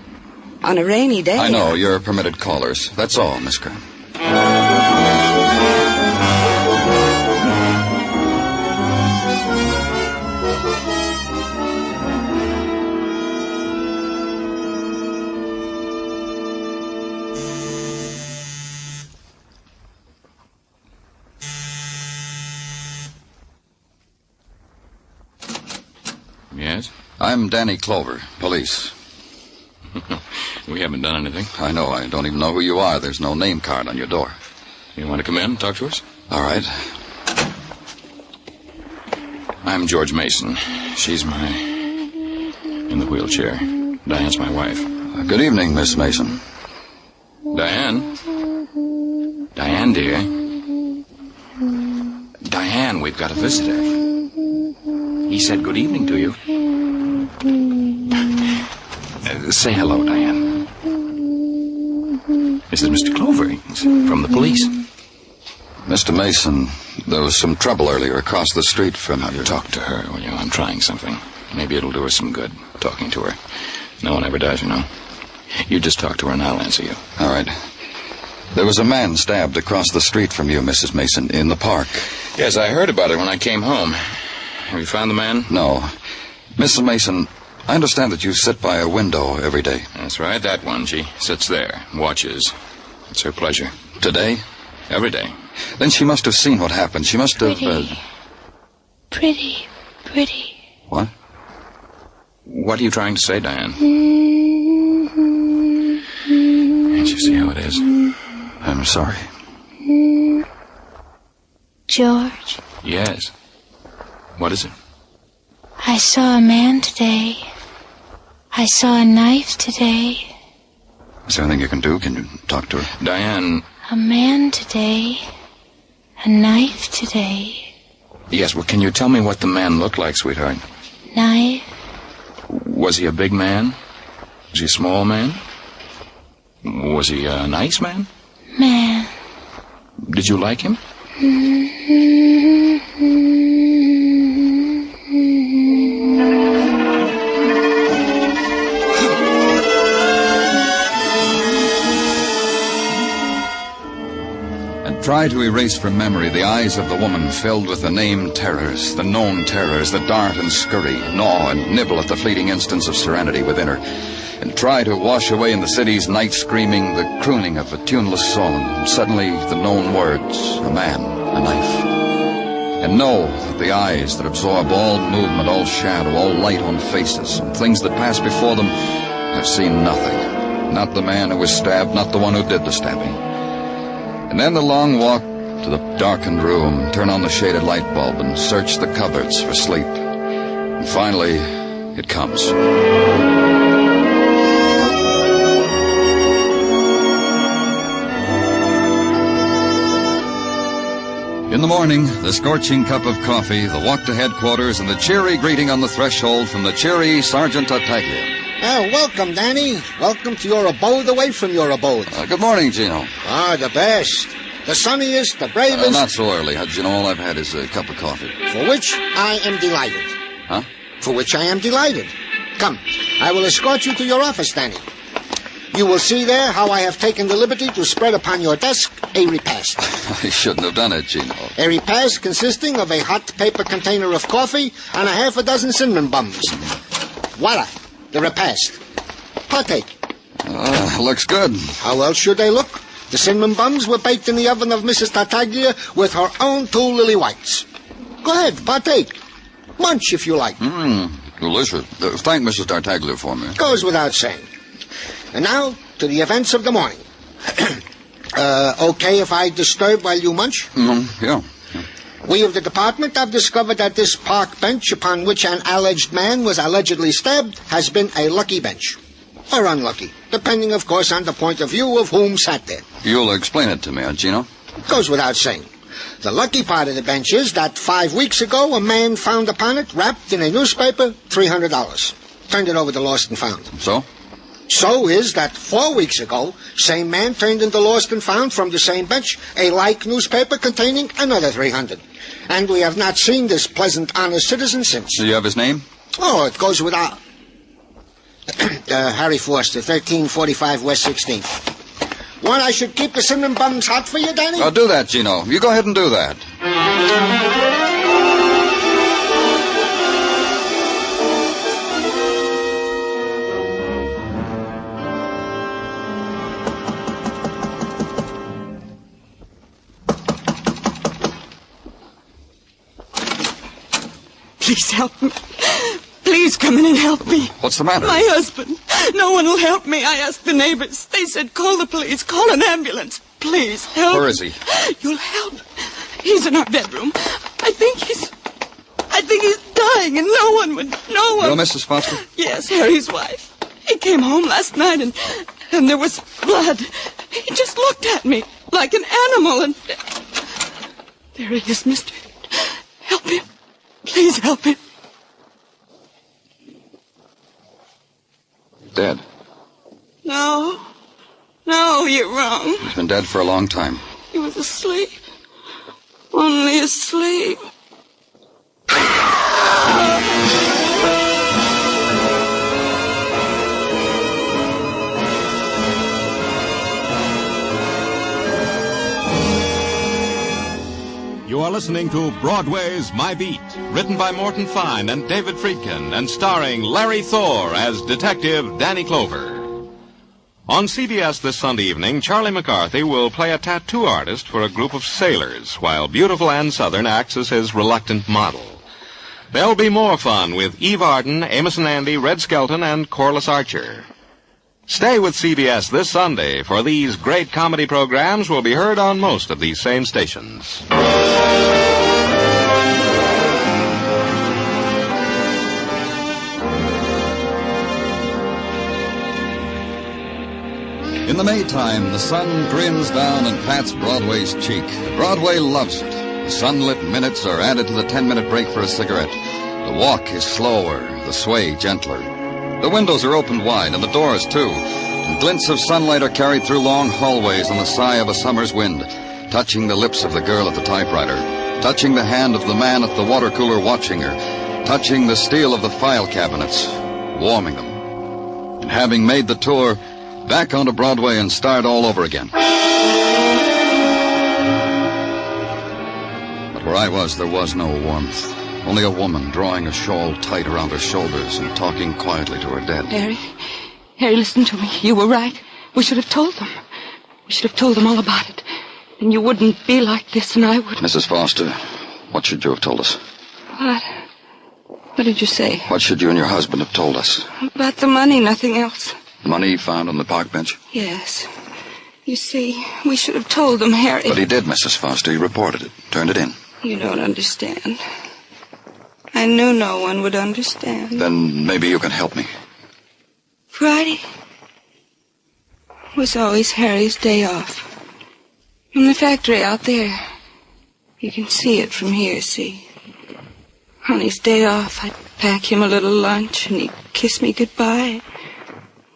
on a rainy day... I know, you're permitted callers. That's all, Miss Cram. Yes? I'm Danny Clover, police. We haven't done anything. I know. I don't even know who you are. There's no name card on your door. You want to come in and talk to us? All right. I'm George Mason. She's in the wheelchair. Diane's my wife. Good evening, Miss Mason. Diane? Diane, dear. Diane, we've got a visitor. He said good evening to you. Say hello, Diane. This is Mr. Clover. He's from the police. Mr. Mason, there was some trouble earlier across the street from you. Talk to her, will you? I'm trying something. Maybe it'll do her some good, talking to her. No one ever does, you know. You just talk to her and I'll answer you. All right. There was a man stabbed across the street from you, Mrs. Mason, in the park. Yes, I heard about it when I came home. Have you found the man? No. Mrs. Mason, I understand that you sit by a window every day. That's right, that one. She sits there, watches. It's her pleasure. Today? Every day. Then she must have seen what happened. She must have... Pretty. What? What are you trying to say, Diane? Can't you see how it is? I'm sorry. George, Yes. What is it? I saw a man today. I saw a knife today. Is there anything you can do? Can you talk to her? Diane... A man today. A knife today. Yes, well, can you tell me what the man looked like, sweetheart? Knife. Was he a big man? Was he a small man? Was he a nice man? Man. Did you like him? And try to erase from memory the eyes of the woman filled with the named terrors, the known terrors that dart and scurry, gnaw and nibble at the fleeting instants of serenity within her. And try to wash away in the city's night screaming the crooning of a tuneless song, and suddenly the known words, a man, a knife. and know that the eyes that absorb all movement, all shadow, all light on faces, and things that pass before them, have seen nothing. Not the man who was stabbed, not the one who did the stabbing. And then the long walk to the darkened room, turn on the shaded light bulb, and search the cupboards for sleep. And finally, it comes. In the morning, the scorching cup of coffee, the walk to headquarters, and the cheery greeting on the threshold from the cheery Sergeant Tartaglia. Oh, welcome, Danny. Welcome to your abode away from your abode. Good morning, Gino. Ah, the best. The sunniest, the bravest. Not so early. Gino, all I've had is a cup of coffee. For which I am delighted. Huh? For which I am delighted. Come, I will escort you to your office, Danny. You will see there how I have taken the liberty to spread upon your desk a repast. I shouldn't have done it, Gino. A repast consisting of a hot paper container of coffee and a half a dozen cinnamon buns. Voila, the repast. Partake. Looks good. How else should they look? The cinnamon buns were baked in the oven of Mrs. Tartaglia with her own 2 lily whites. Go ahead, partake. Munch if you like. Delicious. Thank Mrs. Tartaglia for me. Goes without saying. And now, to the events of the morning. Okay if I disturb while you munch? Yeah. We of the department have discovered that this park bench upon which an alleged man was allegedly stabbed has been a lucky bench. Or unlucky, depending, of course, on the point of view of whom sat there. You'll explain it to me, Gino? Goes without saying. The lucky part of the bench is that 5 weeks ago, a man found upon it, wrapped in a newspaper, $300. Turned it over to Lost and Found. So? So is that 4 weeks ago, same man turned into Lost and Found from the same bench a like newspaper containing another $300. And we have not seen this pleasant, honest citizen since. Do you have his name? Oh, it goes without... Harry Forster, 1345 West 16th. Want I should keep the cinnamon buns hot for you, Danny? I'll do that, Gino. You go ahead and do that. Please help me. Please come in and help me. What's the matter? My husband. No one will help me. I asked the neighbors. They said, call the police, call an ambulance. Please help. Where is he? You'll help. He's in our bedroom. I think he's dying, and no one. You're Mrs. Foster? Yes, Harry's wife. He came home last night, and there was blood. He just looked at me like an animal, and there he is, mister. Help him. Please help him. Dead. No, you're wrong. He's been dead for a long time. He was asleep. Only asleep. You are listening to Broadway's My Beat, written by Morton Fine and David Friedkin, and starring Larry Thor as Detective Danny Clover. On CBS this Sunday evening, Charlie McCarthy will play a tattoo artist for a group of sailors, while beautiful Ann Southern acts as his reluctant model. There'll be more fun with Eve Arden, Amos and Andy, Red Skelton, and Corliss Archer. Stay with CBS this Sunday, for these great comedy programs will be heard on most of these same stations. In the Maytime, the sun grins down and pats Broadway's cheek. Broadway loves it. The sunlit minutes are added to the 10-minute break for a cigarette. The walk is slower, the sway gentler. The windows are opened wide, and the doors, too. And glints of sunlight are carried through long hallways on the sigh of a summer's wind, touching the lips of the girl at the typewriter, touching the hand of the man at the water cooler watching her, touching the steel of the file cabinets, warming them. And having made the tour, back onto Broadway and start all over again. But where I was, there was no warmth. Only a woman drawing a shawl tight around her shoulders and talking quietly to her dead. Harry, listen to me. You were right. We should have told them. We should have told them all about it. Then you wouldn't be like this, and I would. Mrs. Foster, What should you have told us? What? What did you say? What should you and your husband have told us? About the money, nothing else. Money found on the park bench? Yes. You see, we should have told them, Harry. But he did, Mrs. Foster. He reported it. Turned it in. You don't understand. I knew no one would understand. Then maybe you can help me. Friday was always Harry's day off. In the factory out there. You can see it from here, see? On his day off, I'd pack him a little lunch, and he'd kiss me goodbye.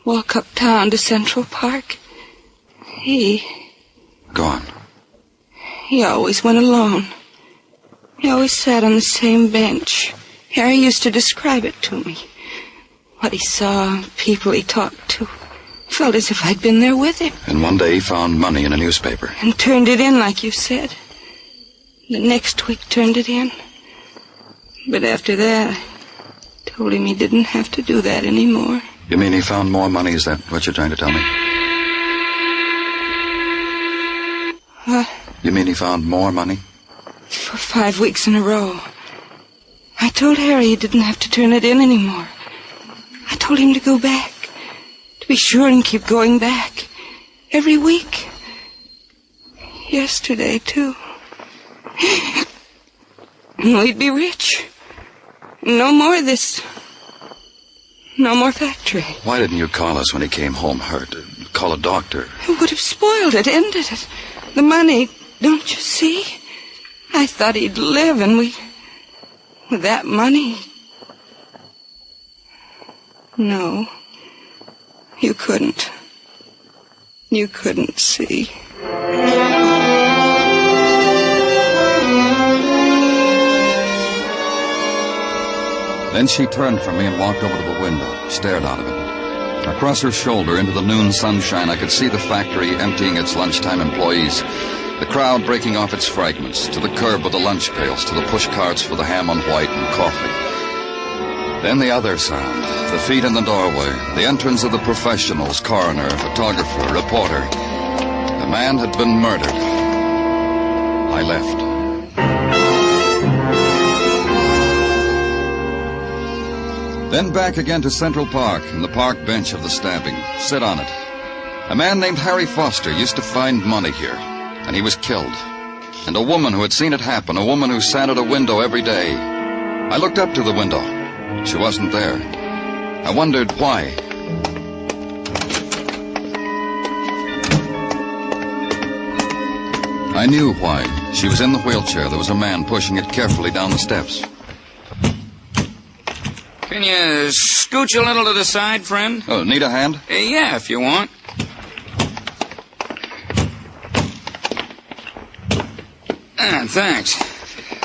Walk uptown to Central Park. Go on. He always went alone. He always sat on the same bench. Harry used to describe it to me. What he saw, people he talked to. Felt as if I'd been there with him. And one day he found money in a newspaper. And turned it in like you said. The next week turned it in. But after that, I told him he didn't have to do that anymore. You mean he found more money? Is that what you're trying to tell me? What? You mean he found more money? For 5 weeks in a row. I told Harry he didn't have to turn it in anymore. I told him to go back. To be sure and keep going back. Every week. Yesterday, too. And we'd be rich. No more of this. No more factory. Why didn't you call us when he came home hurt? Call a doctor. It would have spoiled it, ended it. The money, don't you see? I thought he'd live, and we... With that money... No. You couldn't. You couldn't see. Then she turned from me and walked over to the window, stared out of it. Across her shoulder into the noon sunshine, I could see the factory emptying its lunchtime employees, the crowd breaking off its fragments, to the curb with the lunch pails, to the push carts for the ham on white and coffee. Then the other sound, the feet in the doorway, the entrance of the professionals, coroner, photographer, reporter. The man had been murdered. I left. Then back again to Central Park and the park bench of the stabbing. Sit on it. A man named Harry Foster used to find money here, and he was killed. And a woman who had seen it happen, a woman who sat at a window every day. I looked up to the window. She wasn't there. I wondered why. I knew why. She was in the wheelchair. There was a man pushing it carefully down the steps. Can you scooch a little to the side, friend? Oh, need a hand? Yeah, if you want. Thanks.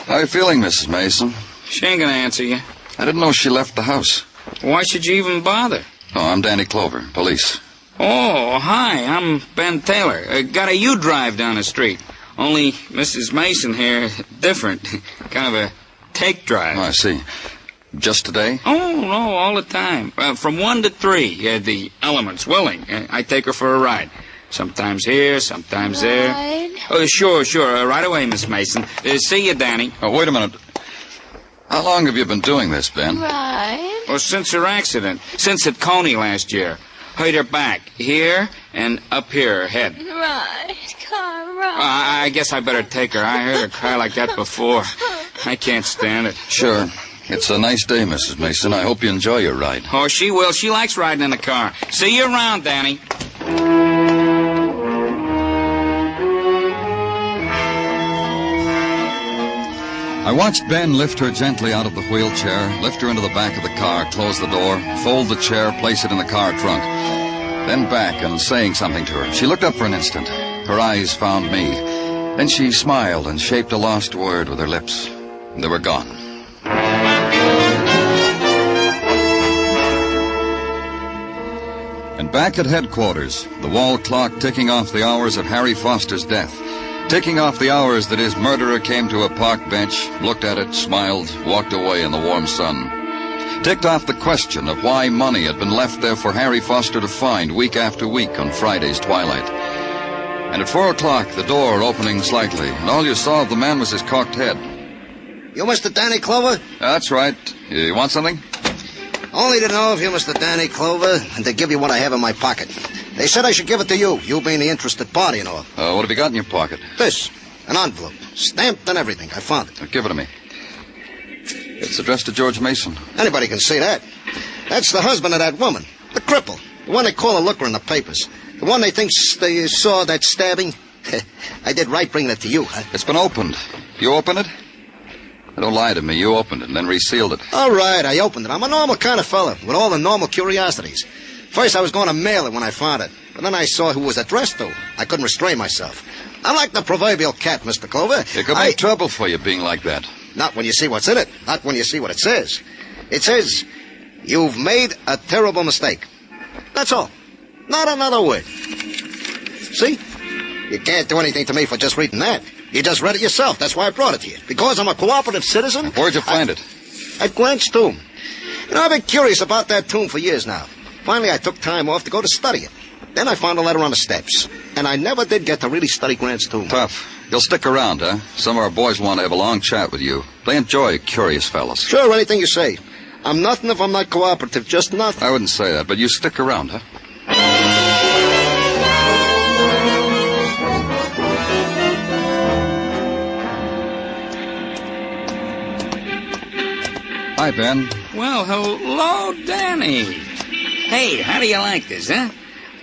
How are you feeling, Mrs. Mason? She ain't gonna answer you. I didn't know she left the house. Why should you even bother? Oh, I'm Danny Clover, police. Oh, hi, I'm Ben Taylor. Got a U-drive down the street. Only Mrs. Mason here, different. Kind of a take drive. Oh, I see. Just today? Oh, no, all the time. From 1 to 3, the elements willing. I take her for a ride. Sometimes here, sometimes there. Oh, sure. Right away, Miss Mason. See you, Danny. Oh, wait a minute. How long have you been doing this, Ben? Right. Well, since her accident. Since at Coney last year. Hurt her back. Here and up here, her head. Right. Car, right. I guess I better take her. I heard her cry like that before. I can't stand it. Sure. It's a nice day, Mrs. Mason. I hope you enjoy your ride. Oh, she will. She likes riding in the car. See you around, Danny. I watched Ben lift her gently out of the wheelchair, lift her into the back of the car, close the door, fold the chair, place it in the car trunk. Then back and saying something to her. She looked up for an instant. Her eyes found me. Then she smiled and shaped a lost word with her lips. They were gone. And back at headquarters, the wall clock ticking off the hours of Harry Foster's death. Ticking off the hours that his murderer came to a park bench, looked at it, smiled, walked away in the warm sun. Ticked off the question of why money had been left there for Harry Foster to find week after week on Friday's twilight. And at 4 o'clock, the door opening slightly, and all you saw of the man was his cocked head. You Mr. Danny Clover? That's right. You want something? Only to know if you're Mr. Danny Clover and to give you what I have in my pocket. They said I should give it to you, you being the interested party and all. What have you got in your pocket? This. An envelope. Stamped and everything. I found it. Give it to me. It's addressed to George Mason. Anybody can see that. That's the husband of that woman. The cripple. The one they call a looker in the papers. The one they think they saw that stabbing. I did right bringing it to you, huh? It's been opened. You opened it? Don't lie to me. You opened it and then resealed it. All right, I opened it. I'm a normal kind of fella with all the normal curiosities. First, I was going to mail it when I found it. But then I saw who it was addressed to. I couldn't restrain myself. I'm like the proverbial cat, Mr. Clover. It could make trouble for you being like that. Not when you see what's in it. Not when you see what it says. It says, you've made a terrible mistake. That's all. Not another word. See? You can't do anything to me for just reading that. You just read it yourself. That's why I brought it to you. Because I'm a cooperative citizen. Where'd you find it? At Grant's tomb. You know, I've been curious about that tomb for years now. Finally, I took time off to go to study it. Then I found a letter on the steps. And I never did get to really study Grant's tomb. Tough. You'll stick around, huh? Some of our boys want to have a long chat with you. They enjoy curious fellas. Sure, anything you say. I'm nothing if I'm not cooperative. Just nothing. I wouldn't say that, but you stick around, huh? Hi, Ben. Well, hello, Danny. Hey, how do you like this, huh?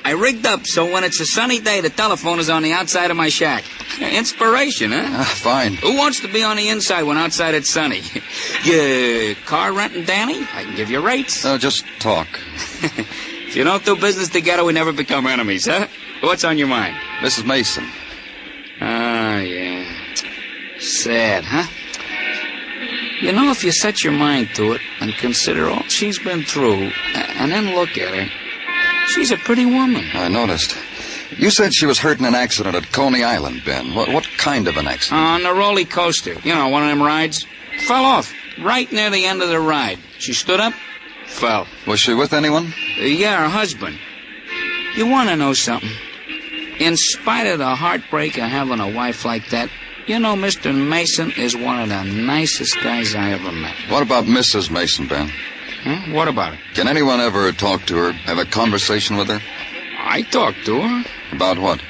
I rigged up so when it's a sunny day, the telephone is on the outside of my shack. Inspiration, huh? Fine. Who wants to be on the inside when outside it's sunny? You car renting, Danny? I can give you rates. Just talk. If you don't do business together, we never become enemies, huh? What's on your mind? Mrs. Mason. Ah, yeah. Sad, huh? You know, if you set your mind to it and consider all she's been through, and then look at her, she's a pretty woman. I noticed. You said she was hurt in an accident at Coney Island, Ben. What kind of an accident? On the roller coaster. You know, one of them rides. Fell off right near the end of the ride. She stood up, fell. Was she with anyone? Yeah, her husband. You want to know something? In spite of the heartbreak of having a wife like that, you know, Mr. Mason is one of the nicest guys I ever met. What about Mrs. Mason, Ben? Huh? What about her? Can anyone ever talk to her, have a conversation with her? I talked to her. About what?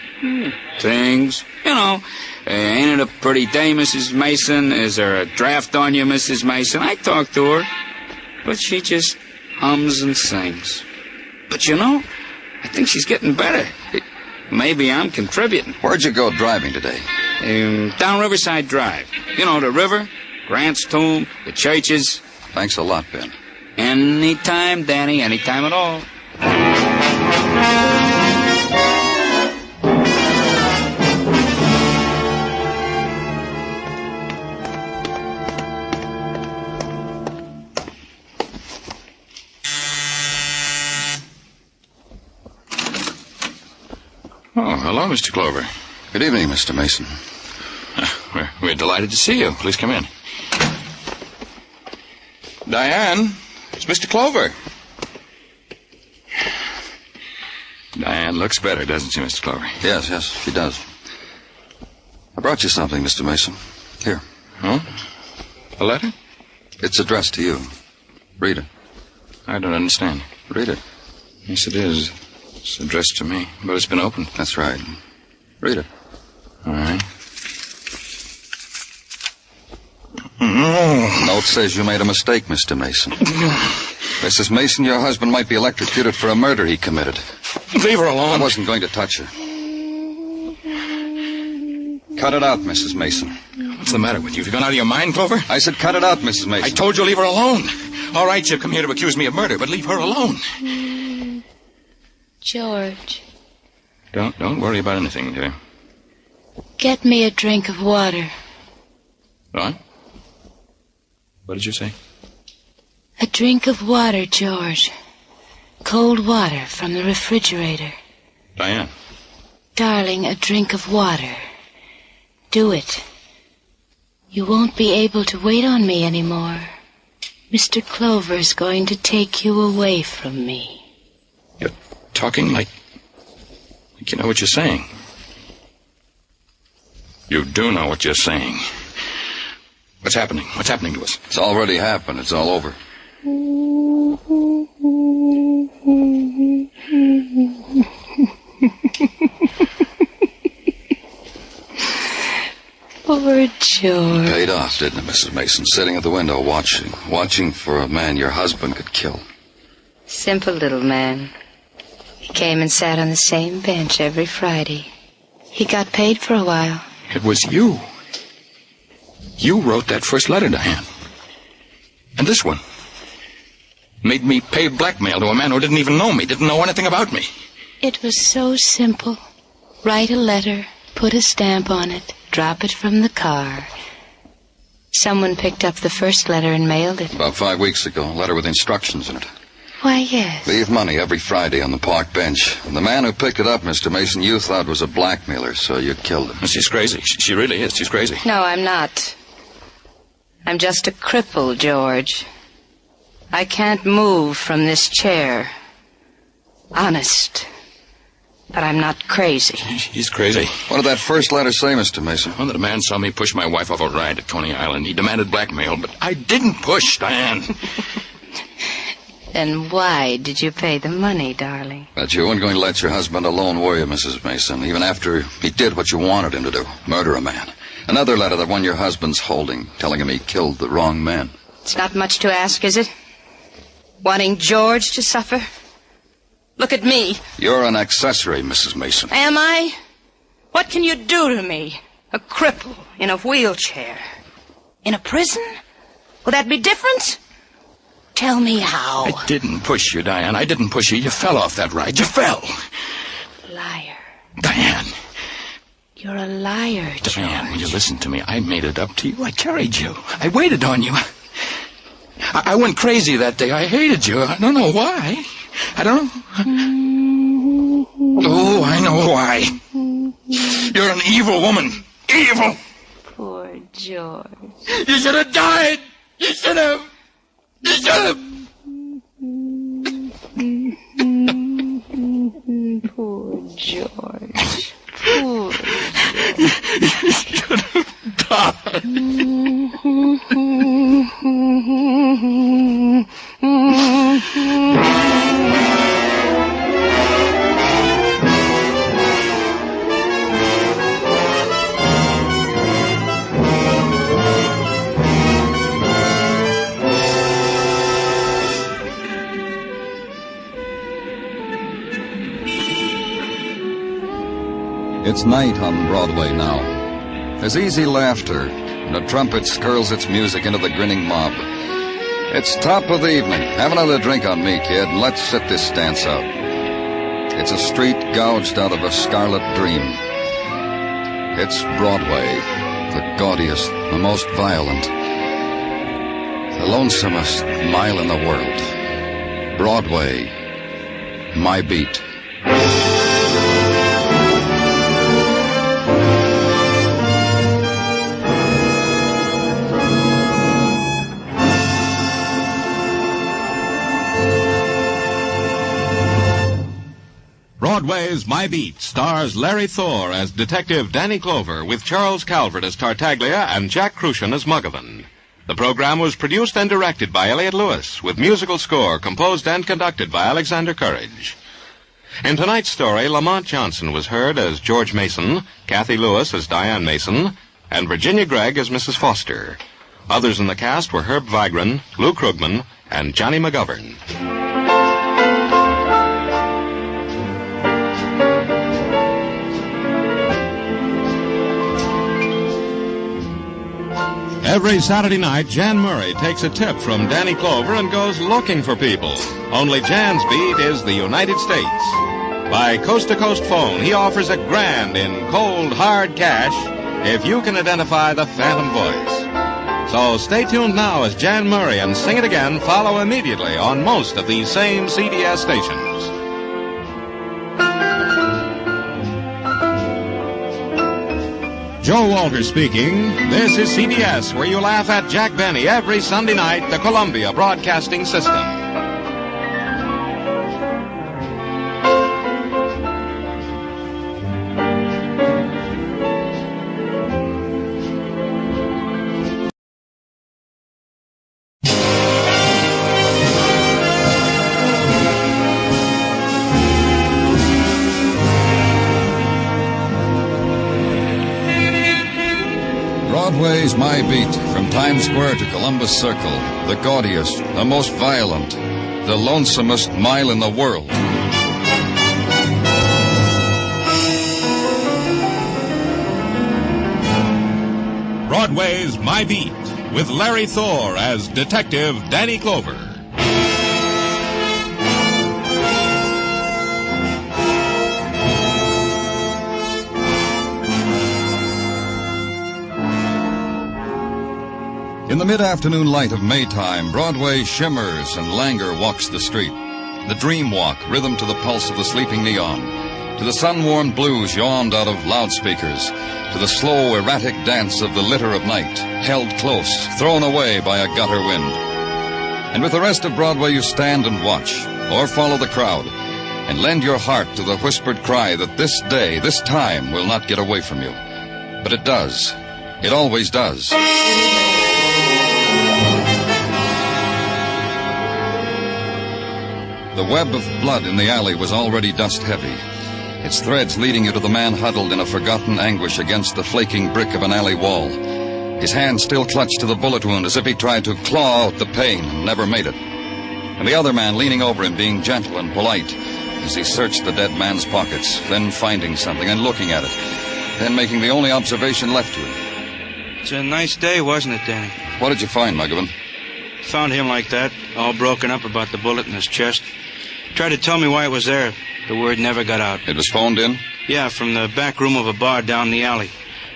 Things. You know, ain't it a pretty day, Mrs. Mason? Is there a draft on you, Mrs. Mason? I talked to her. But she just hums and sings. But you know, I think she's getting better. Maybe I'm contributing. Where'd you go driving today? Down Riverside Drive. You know, the river, Grant's tomb, the churches. Thanks a lot, Ben. Anytime, Danny, anytime at all. Oh, hello, Mr. Clover. Good evening, Mr. Mason. We're delighted to see you. Please come in. Diane, it's Mr. Clover. Diane looks better, doesn't she, Mr. Clover? Yes, she does. I brought you something, Mr. Mason. Here. Huh? A letter? It's addressed to you. Read it. I don't understand. Read it. Yes, it is. It's addressed to me, but it's been opened. That's right. Read it. All right. Note says you made a mistake, Mr. Mason. Mrs. Mason, your husband might be electrocuted for a murder he committed. Leave her alone. I wasn't going to touch her. Cut it out, Mrs. Mason. What's the matter with you? Have you gone out of your mind, Clover? I said cut it out, Mrs. Mason. I told you leave her alone. All right, you've come here to accuse me of murder, but leave her alone. George. Don't worry about anything, dear. Get me a drink of water. What? What did you say? A drink of water, George. Cold water from the refrigerator. Diane. Darling, a drink of water. Do it. You won't be able to wait on me anymore. Mr. Clover's going to take you away from me. You're talking like you know what you're saying. You do know what you're saying. What's happening? What's happening to us? It's already happened. It's all over. Poor George. Paid off, didn't it, Mrs. Mason? Sitting at the window watching for a man your husband could kill. Simple little man. He came and sat on the same bench every Friday. He got paid for a while. It was you. You wrote that first letter, Diane. And this one. Made me pay blackmail to a man who didn't even know me, didn't know anything about me. It was so simple. Write a letter, put a stamp on it, drop it from the car. Someone picked up the first letter and mailed it. About 5 weeks ago, a letter with instructions in it. Why, yes. Leave money every Friday on the park bench. And the man who picked it up, Mr. Mason, you thought was a blackmailer, so you killed him. She's crazy. She really is. She's crazy. No, I'm not. I'm just a cripple, George. I can't move from this chair. Honest. But I'm not crazy. She's crazy. What did that first letter say, Mr. Mason? Well, the man saw me push my wife off a ride at Coney Island. He demanded blackmail, but I didn't push, Diane. Then why did you pay the money, darling? But you weren't going to let your husband alone, were you, Mrs. Mason? Even after he did what you wanted him to do, murder a man. Another letter that one your husband's holding, telling him he killed the wrong man. It's not much to ask, is it? Wanting George to suffer? Look at me. You're an accessory, Mrs. Mason. Am I? What can you do to me? A cripple in a wheelchair. In a prison? Will that be different? Tell me how. I didn't push you, Diane. I didn't push you. You fell off that ride. You fell. Liar. Diane. You're a liar, George. Diane, will you listen to me? I made it up to you. I carried you. I waited on you. I went crazy that day. I hated you. I don't know why. I don't know. Oh, I know why. You're an evil woman. Evil. Poor George. You should have died. You should have. You should have. Poor George. Poor George. You should have died. It's night on Broadway now. There's easy laughter, and a trumpet skirls its music into the grinning mob. It's top of the evening. Have another drink on me, kid, and let's sit this dance out. It's a street gouged out of a scarlet dream. It's Broadway, the gaudiest, the most violent, the lonesomest mile in the world. Broadway, my beat. Broadway's My Beat stars Larry Thor as Detective Danny Clover with Charles Calvert as Tartaglia and Jack Crucian as Muggavan. The program was produced and directed by Elliott Lewis with musical score composed and conducted by Alexander Courage. In tonight's story, Lamont Johnson was heard as George Mason, Kathy Lewis as Diane Mason, and Virginia Gregg as Mrs. Foster. Others in the cast were Herb Vigran, Lou Krugman, and Johnny McGovern. Every Saturday night, Jan Murray takes a tip from Danny Clover and goes looking for people. Only Jan's beat is the United States. By coast-to-coast phone, he offers a grand in cold, hard cash if you can identify the phantom voice. So stay tuned now as Jan Murray and Sing It Again follow immediately on most of these same CBS stations. Joe Walter speaking. This is CBS, where you laugh at Jack Benny every Sunday night, the Columbia Broadcasting System. Broadway's My Beat, from Times Square to Columbus Circle, the gaudiest, the most violent, the lonesomest mile in the world. Broadway's My Beat, with Larry Thor as Detective Danny Clover. In the mid-afternoon light of Maytime, Broadway shimmers and languor walks the street. The dream walk, rhythm to the pulse of the sleeping neon, to the sun-warmed blues yawned out of loudspeakers, to the slow, erratic dance of the litter of night, held close, thrown away by a gutter wind. And with the rest of Broadway you stand and watch, or follow the crowd, and lend your heart to the whispered cry that this day, this time, will not get away from you. But it does. It always does. The web of blood in the alley was already dust-heavy, its threads leading you to the man huddled in a forgotten anguish against the flaking brick of an alley wall, his hand still clutched to the bullet wound as if he tried to claw out the pain and never made it, and the other man leaning over him being gentle and polite as he searched the dead man's pockets, then finding something and looking at it, then making the only observation left to him. It's a nice day, wasn't it, Danny? What did you find, Muggavan? Found him like that, all broken up about the bullet in his chest. Tried to tell me why it was there. The word never got out. It was phoned in? Yeah, from the back room of a bar down the alley.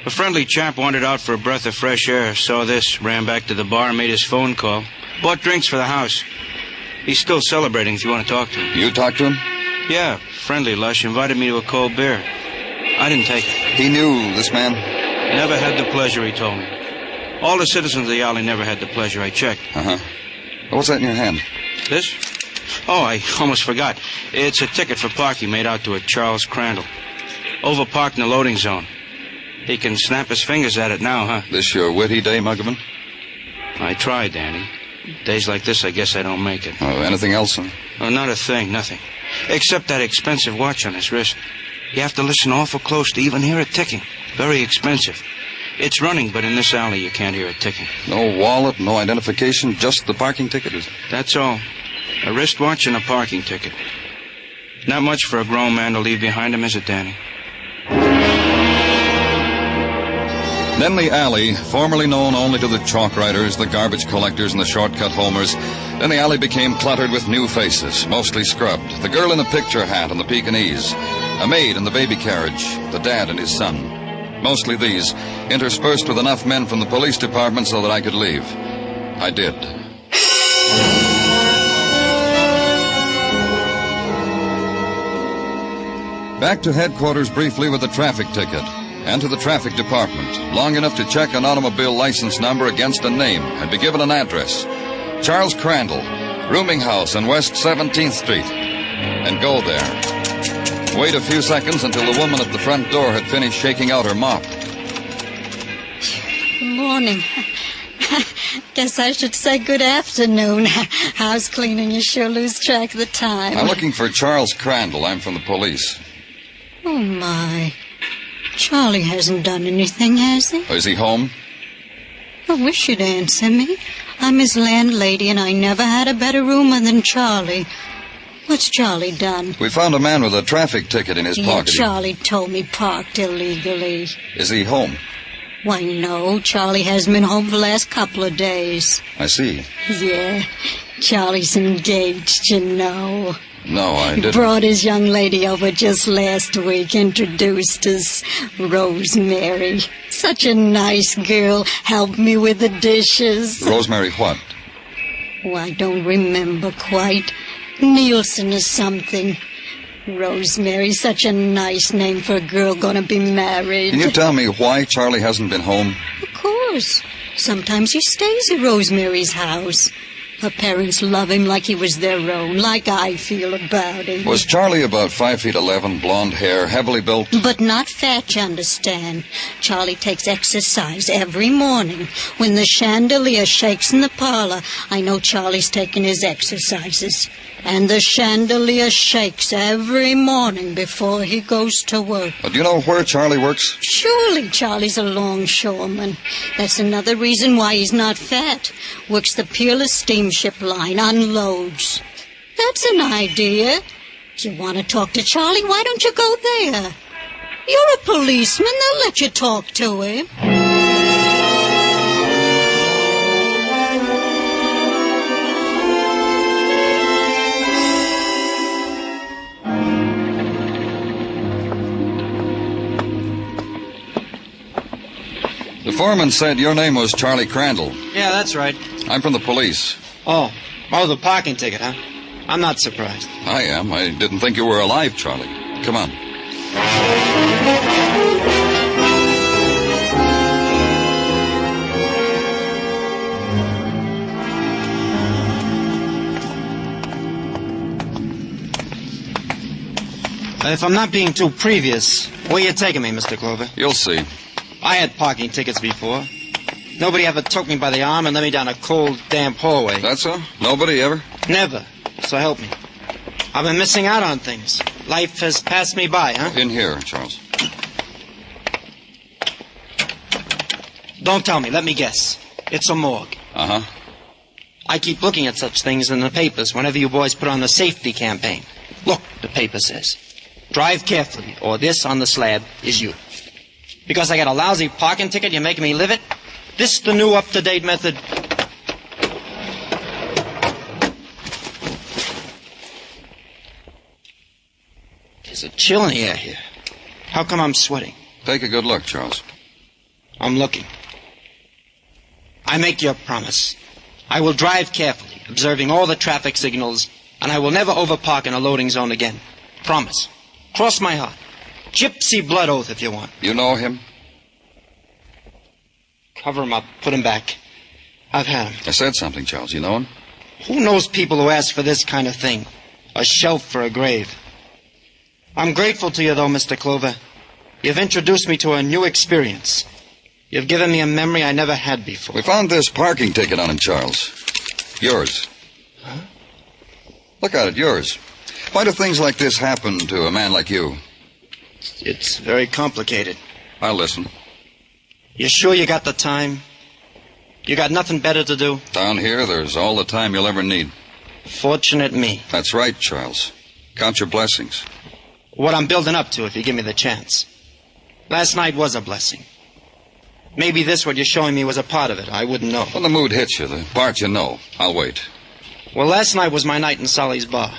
A friendly chap wandered out for a breath of fresh air, saw this, ran back to the bar, made his phone call. Bought drinks for the house. He's still celebrating if you want to talk to him. You talked to him? Yeah, friendly lush, invited me to a cold beer. I didn't take it. He knew this man? Never had the pleasure, he told me. All the citizens of the alley never had the pleasure, I checked. Uh-huh. What's that in your hand? This? Oh, I almost forgot. It's a ticket for parking made out to a Charles Crandall. Overparked in the loading zone. He can snap his fingers at it now, huh? This your witty day, Muggavan? I tried, Danny. Days like this, I guess I don't make it. Oh, anything else, huh? Oh, not a thing, nothing. Except that expensive watch on his wrist. You have to listen awful close to even hear it ticking. Very expensive. It's running, but in this alley you can't hear it ticking. No wallet, no identification, just the parking ticket, is it? That's all. A wristwatch and a parking ticket. Not much for a grown man to leave behind him, is it, Danny? Then the alley, formerly known only to the chalk writers, the garbage collectors, and the shortcut homers, then the alley became cluttered with new faces, mostly scrubbed. The girl in the picture hat and the Pekingese, a maid in the baby carriage, the dad and his son. Mostly these, interspersed with enough men from the police department so that I could leave. I did. Back to headquarters briefly with a traffic ticket, and to the traffic department, long enough to check an automobile license number against a name and be given an address. Charles Crandall, rooming house on West 17th Street. And go there. Wait a few seconds until the woman at the front door had finished shaking out her mop. Good morning. Guess I should say good afternoon. House cleaning, you sure lose track of the time. I'm looking for Charles Crandall. I'm from the police. Oh, my. Charlie hasn't done anything, has he? Is he home? I wish you'd answer me. I'm his landlady, and I never had a better roomer than Charlie. What's Charlie done? We found a man with a traffic ticket in his pocket. Charlie told me parked illegally. Is he home? Why, no. Charlie hasn't been home for the last couple of days. I see. Yeah. Charlie's engaged, you know. No, I didn't. Brought his young lady over just last week, introduced us, Rosemary. Such a nice girl, helped me with the dishes. Rosemary what? Oh, I don't remember quite. Nielsen or something. Rosemary, such a nice name for a girl gonna be married. Can you tell me why Charlie hasn't been home? Of course. Sometimes he stays at Rosemary's house. Her parents love him like he was their own, like I feel about him. Was Charlie about 5'11", blonde hair, heavily built? But not fat, you understand. Charlie takes exercise every morning. When the chandelier shakes in the parlor, I know Charlie's taking his exercises. And the chandelier shakes every morning before he goes to work. Do you know where Charlie works? Surely Charlie's a longshoreman. That's another reason why he's not fat. Works the Peerless steamship line, unloads. That's an idea. If you want to talk to Charlie, why don't you go there? You're a policeman. They'll let you talk to him. The foreman said your name was Charlie Crandall. Yeah, that's right. I'm from the police. Oh, the parking ticket, huh? I'm not surprised. I am. I didn't think you were alive, Charlie. Come on. If I'm not being too previous, where you taking me, Mr. Clover? You'll see. I had parking tickets before. Nobody ever took me by the arm and led me down a cold, damp hallway. That's so? Nobody ever? Never. So help me. I've been missing out on things. Life has passed me by, huh? In here, Charles. Don't tell me. Let me guess. It's a morgue. Uh-huh. I keep looking at such things in the papers whenever you boys put on the safety campaign. Look, the paper says, drive carefully, or this on the slab is you. Because I got a lousy parking ticket, you're making me live it? This the new up-to-date method? There's a chill in the air here. How come I'm sweating? Take a good look, Charles. I'm looking. I make you a promise. I will drive carefully, observing all the traffic signals, and I will never overpark in a loading zone again. Promise. Cross my heart. Gypsy blood oath if you want. You know him? Cover him up. Put him back. I've had him. I said something, Charles. You know him? Who knows people who ask for this kind of thing? A shelf for a grave. I'm grateful to you, though, Mr. Clover. You've introduced me to a new experience. You've given me a memory I never had before. We found this parking ticket on him, Charles. Yours. Huh? Look at it, yours. Why do things like this happen to a man like you? It's very complicated. I'll listen. You sure you got the time? You got nothing better to do? Down here, there's all the time you'll ever need. Fortunate me. That's right, Charles. Count your blessings. What I'm building up to if you give me the chance. Last night was a blessing. Maybe this, what you're showing me, was a part of it. I wouldn't know. When the mood hits you, the part you know. I'll wait. Well, last night was my night in Solly's bar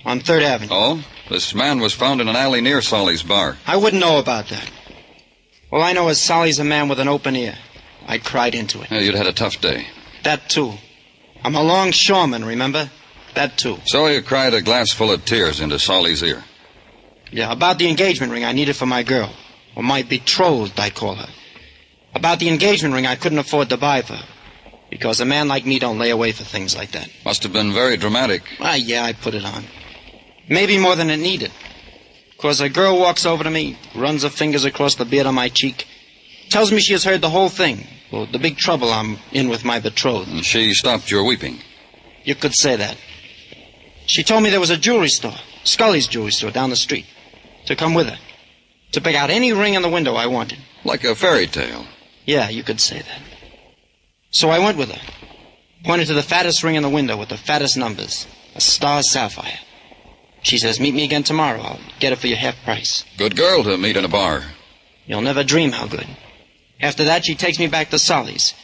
on 3rd Avenue. Oh? This man was found in an alley near Solly's bar. I wouldn't know about that. All I know is Solly's a man with an open ear. I cried into it. Yeah, you'd had a tough day. That, too. I'm a longshoreman, remember? That, too. So you cried a glass full of tears into Solly's ear. Yeah, about the engagement ring I needed for my girl. Or my betrothed, I call her. About the engagement ring I couldn't afford to buy for her. Because a man like me don't lay away for things like that. Must have been very dramatic. Yeah, I put it on. Maybe more than it needed. Because a girl walks over to me, runs her fingers across the beard on my cheek, tells me she has heard the whole thing. Well, the big trouble I'm in with my betrothed. And she stopped your weeping. You could say that. She told me there was a jewelry store, Scully's jewelry store, down the street. To come with her. To pick out any ring in the window I wanted. Like a fairy tale. Yeah, you could say that. So I went with her. Pointed to the fattest ring in the window with the fattest numbers. A star sapphire. She says, meet me again tomorrow. I'll get it for your half price. Good girl to meet in a bar. You'll never dream how good. After that, she takes me back to Solly's.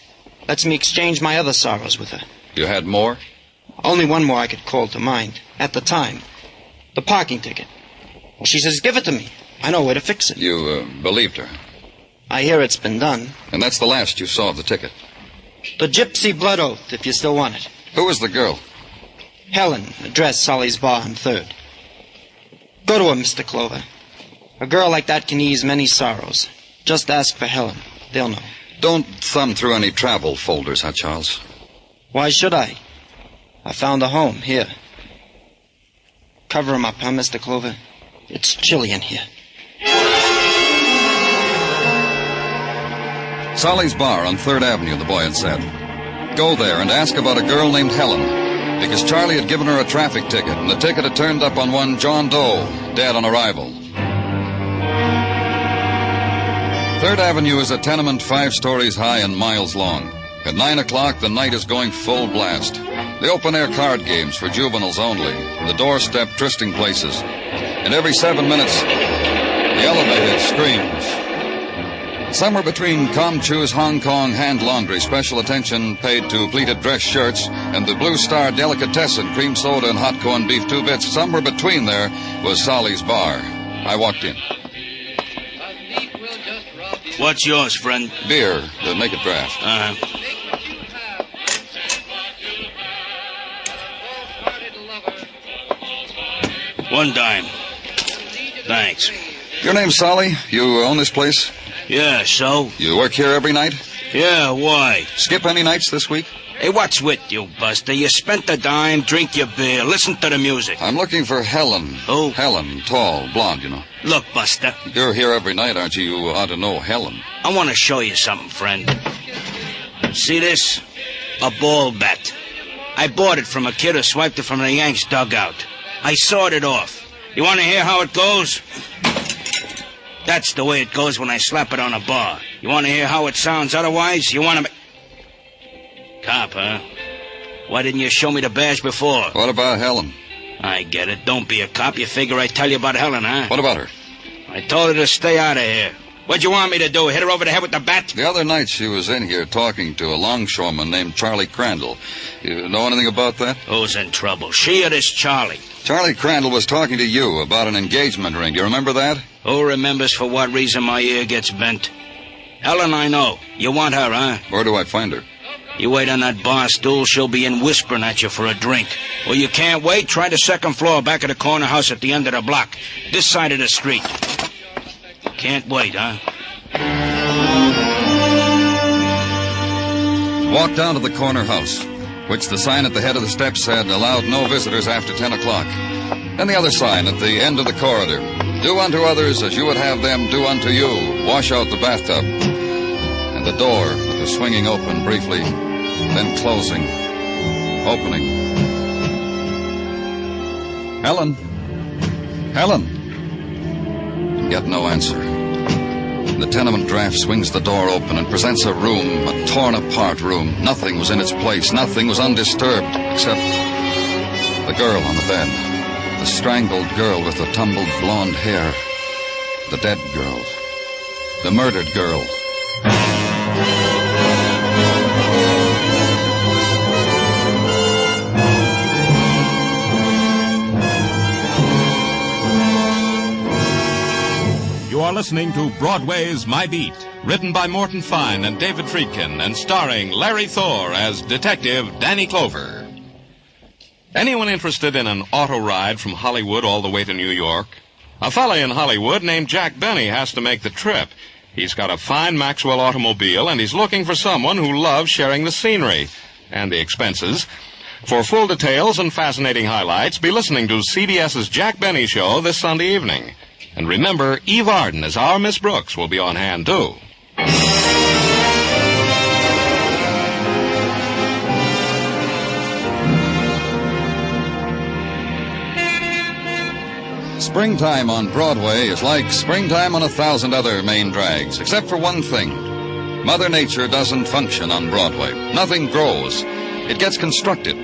Lets me exchange my other sorrows with her. You had more? Only one more I could call to mind. At the time. The parking ticket. Well, she says, give it to me. I know where to fix it. You believed her? I hear it's been done. And that's the last you saw of the ticket? The gypsy blood oath, if you still want it. Who was the girl? Helen, address Solly's bar on 3rd. Go to her, Mr. Clover. A girl like that can ease many sorrows. Just ask for Helen. They'll know. Don't thumb through any travel folders, huh, Charles? Why should I? I found a home here. Cover him up, huh, Mr. Clover? It's chilly in here. Solly's bar on 3rd Avenue, the boy had said. Go there and ask about a girl named Helen. because Charlie had given her a traffic ticket, and the ticket had turned up on one John Doe, dead on arrival. 3rd Avenue is a tenement 5 stories high and miles long. At 9 o'clock, the night is going full blast. The open-air card games for juveniles only, the doorstep trysting places. And every 7 minutes, the elevated screams. Somewhere between Comchu's Hong Kong hand laundry, special attention paid to pleated dress shirts, and the Blue Star delicatessen, cream soda and hot corned beef 2 bits, somewhere between there was Solly's bar. I walked in. What's yours, friend? Beer, to make a draft. $1 dime. Thanks. Your name's Solly? You own this place? Yeah, so? You work here every night? Yeah, why? Skip any nights this week? Hey, what's with you, Buster? You spent the dime, drink your beer, listen to the music. I'm looking for Helen. Who? Helen, tall, blonde, you know. Look, Buster. You're here every night, aren't you? You ought to know Helen. I want to show you something, friend. See this? A ball bat. I bought it from a kid who swiped it from the Yanks' dugout. I sawed it off. You want to hear how it goes? That's the way it goes when I slap it on a bar. You want to hear how it sounds otherwise? You want to... Cop, huh? Why didn't you show me the badge before? What about Helen? I get it. Don't be a cop. You figure I'd tell you about Helen, huh? What about her? I told her to stay out of here. What'd you want me to do? Hit her over the head with the bat? The other night she was in here talking to a longshoreman named Charlie Crandall. You know anything about that? Who's in trouble? She or this Charlie? Charlie Crandall was talking to you about an engagement ring. Do you remember that? Who remembers for what reason my ear gets bent? Helen, I know. You want her, huh? Where do I find her? You wait on that bar stool, she'll be in whispering at you for a drink. Or you can't wait, try the 2nd floor back of the corner house at the end of the block. This side of the street. Can't wait, huh? Walked down to the corner house, which the sign at the head of the steps said allowed no visitors after 10 o'clock. And the other sign at the end of the corridor. Do unto others as you would have them do unto you. Wash out the bathtub. And the door that was swinging open briefly, then closing, opening. Helen? Helen? And yet no answer. The tenement draft swings the door open and presents a room, a torn-apart room. Nothing was in its place. Nothing was undisturbed, except the girl on the bed. The strangled girl with the tumbled blonde hair. The dead girl. The murdered girl. You are listening to Broadway's My Beat, written by Morton Fine and David Friedkin, and starring Larry Thor as Detective Danny Clover. Anyone interested in an auto ride from Hollywood all the way to New York? A fella in Hollywood named Jack Benny has to make the trip. He's got a fine Maxwell automobile, and he's looking for someone who loves sharing the scenery and the expenses. For full details and fascinating highlights, be listening to CBS's Jack Benny Show this Sunday evening. And remember, Eve Arden as our Miss Brooks will be on hand, too. Springtime on Broadway is like springtime on 1,000 other main drags, except for one thing. Mother Nature doesn't function on Broadway. Nothing grows. It gets constructed.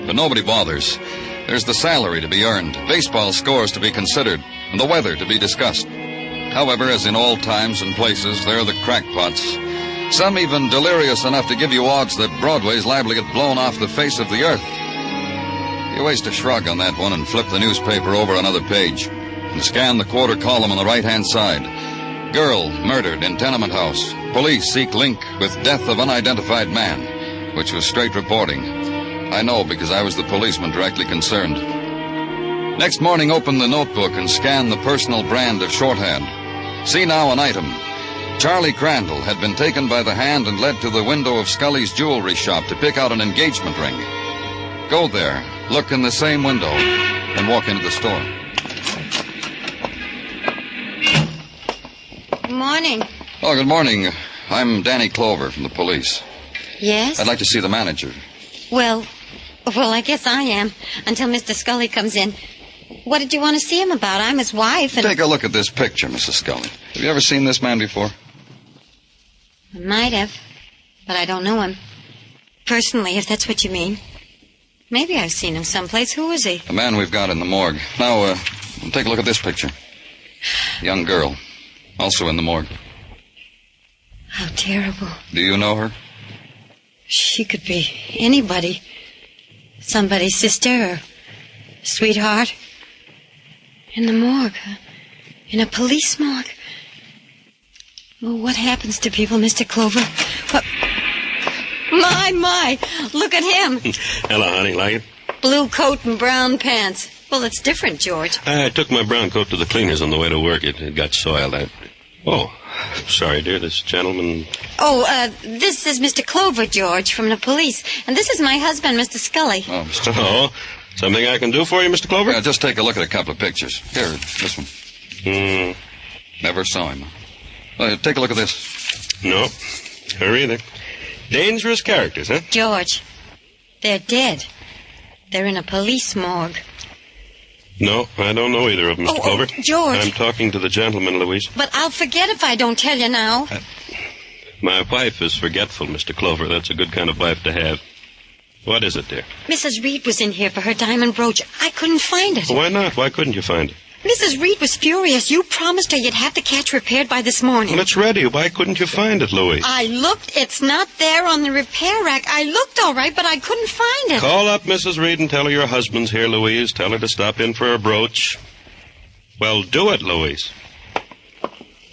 But nobody bothers. There's the salary to be earned, baseball scores to be considered, and the weather to be discussed. However, as in all times and places, there are the crackpots. Some even delirious enough to give you odds that Broadway's liable to get blown off the face of the earth. You waste a shrug on that one and flip the newspaper over another page and scan the quarter column on the right-hand side. Girl murdered in tenement house. Police seek link with death of unidentified man, which was straight reporting. I know because I was the policeman directly concerned. Next morning, open the notebook and scan the personal brand of shorthand. See now an item. Charlie Crandall had been taken by the hand and led to the window of Scully's jewelry shop to pick out an engagement ring. Go there, look in the same window, and walk into the store. Good morning. Oh, good morning. I'm Danny Clover from the police. Yes? I'd like to see the manager. Well, Well, I guess I am, until Mr. Scully comes in. What did you want to see him about? I'm his wife, and... Take a look at this picture, Mrs. Scully. Have you ever seen this man before? I might have, but I don't know him. Personally, if that's what you mean. Maybe I've seen him someplace. Who is he? The man we've got in the morgue. Now, take a look at this picture. Young girl. Also in the morgue. How terrible. Do you know her? She could be anybody. Somebody's sister or sweetheart. In the morgue. In a police morgue. Well, what happens to people, Mr. Clover? My, look at him. Hello, honey, like it? Blue coat and brown pants. Well, it's different, George. I took my brown coat to the cleaners on the way to work. It got soiled. Oh, sorry, dear, this gentleman... Oh, this is Mr. Clover, George, from the police. And this is my husband, Mr. Scully. Oh, Mr. Oh, something I can do for you, Mr. Clover? Yeah, just take a look at a couple of pictures. Here, this one. Never saw him. Take a look at this. No, her either. Dangerous characters, huh? George, they're dead. They're in a police morgue. No, I don't know either of them, Mr. Clover. George. I'm talking to the gentleman, Louise. But I'll forget if I don't tell you now. My wife is forgetful, Mr. Clover. That's a good kind of wife to have. What is it, dear? Mrs. Reed was in here for her diamond brooch. I couldn't find it. Why not? Why couldn't you find it? Mrs. Reed was furious. You promised her you'd have the catch repaired by this morning. Well, it's ready. Why couldn't you find it, Louise? I looked. It's not there on the repair rack. I looked all right, but I couldn't find it. Call up Mrs. Reed and tell her your husband's here, Louise. Tell her to stop in for a brooch. Well, do it, Louise.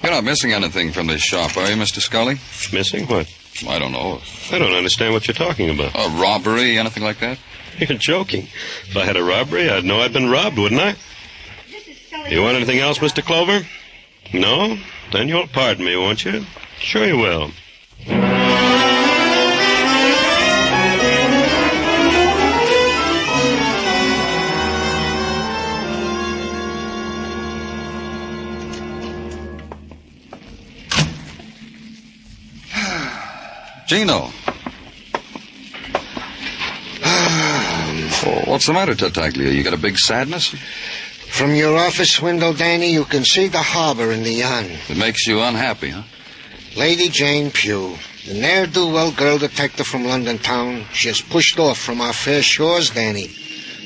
You're not missing anything from this shop, are you, Mr. Scully? Missing what? I don't know. I don't understand what you're talking about. A robbery, anything like that? You're joking. If I had a robbery, I'd know I'd been robbed, wouldn't I? You want anything else, Mr. Clover? No? Then you'll pardon me, won't you? Sure you will. Gino. What's the matter, Tartaglia? You got a big sadness? From your office window, Danny, you can see the harbor in the yawn. It makes you unhappy, huh? Lady Jane Pugh, the ne'er-do-well girl detective from London town. She has pushed off from our fair shores, Danny.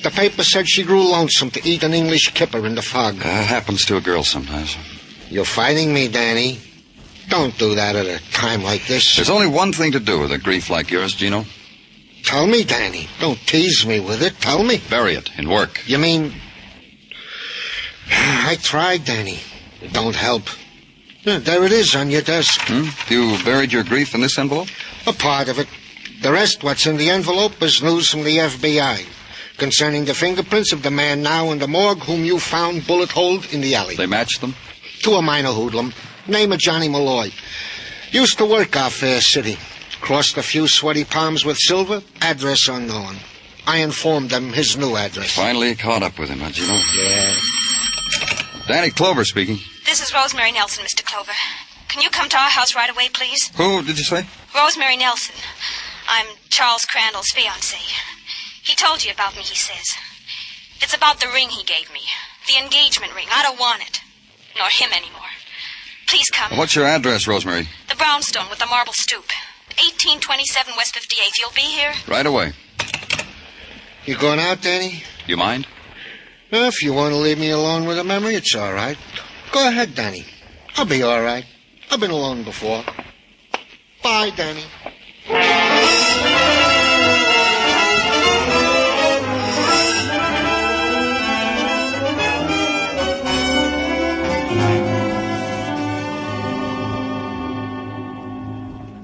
The paper said she grew lonesome to eat an English kipper in the fog. Happens to a girl sometimes. You're fighting me, Danny. Don't do that at a time like this. There's only one thing to do with a grief like yours, Gino. Tell me, Danny. Don't tease me with it. Tell me. Bury it in work. You mean... I tried, Danny. It don't help. There it is on your desk. You buried your grief in this envelope? A part of it. The rest, what's in the envelope, is news from the FBI concerning the fingerprints of the man now in the morgue whom you found bullet-holed in the alley. They matched them? To a minor hoodlum. Name of Johnny Malloy. Used to work our fair city. Crossed a few sweaty palms with silver. Address unknown. I informed them his new address. Finally caught up with him, huh, Gino? Yeah. Danny Clover speaking. This is Rosemary Nelson, Mr. Clover. Can you come to our house right away, please? Who did you say? Rosemary Nelson. I'm Charles Crandall's fiancée. He told you about me, he says. It's about the ring he gave me. The engagement ring. I don't want it. Nor him anymore. Please come. What's your address, Rosemary? The brownstone with the marble stoop. 1827 West 58th. You'll be here? Right away. You going out, Danny? You mind? If you want to leave me alone with a memory, it's all right. Go ahead, Danny. I'll be all right. I've been alone before. Bye, Danny.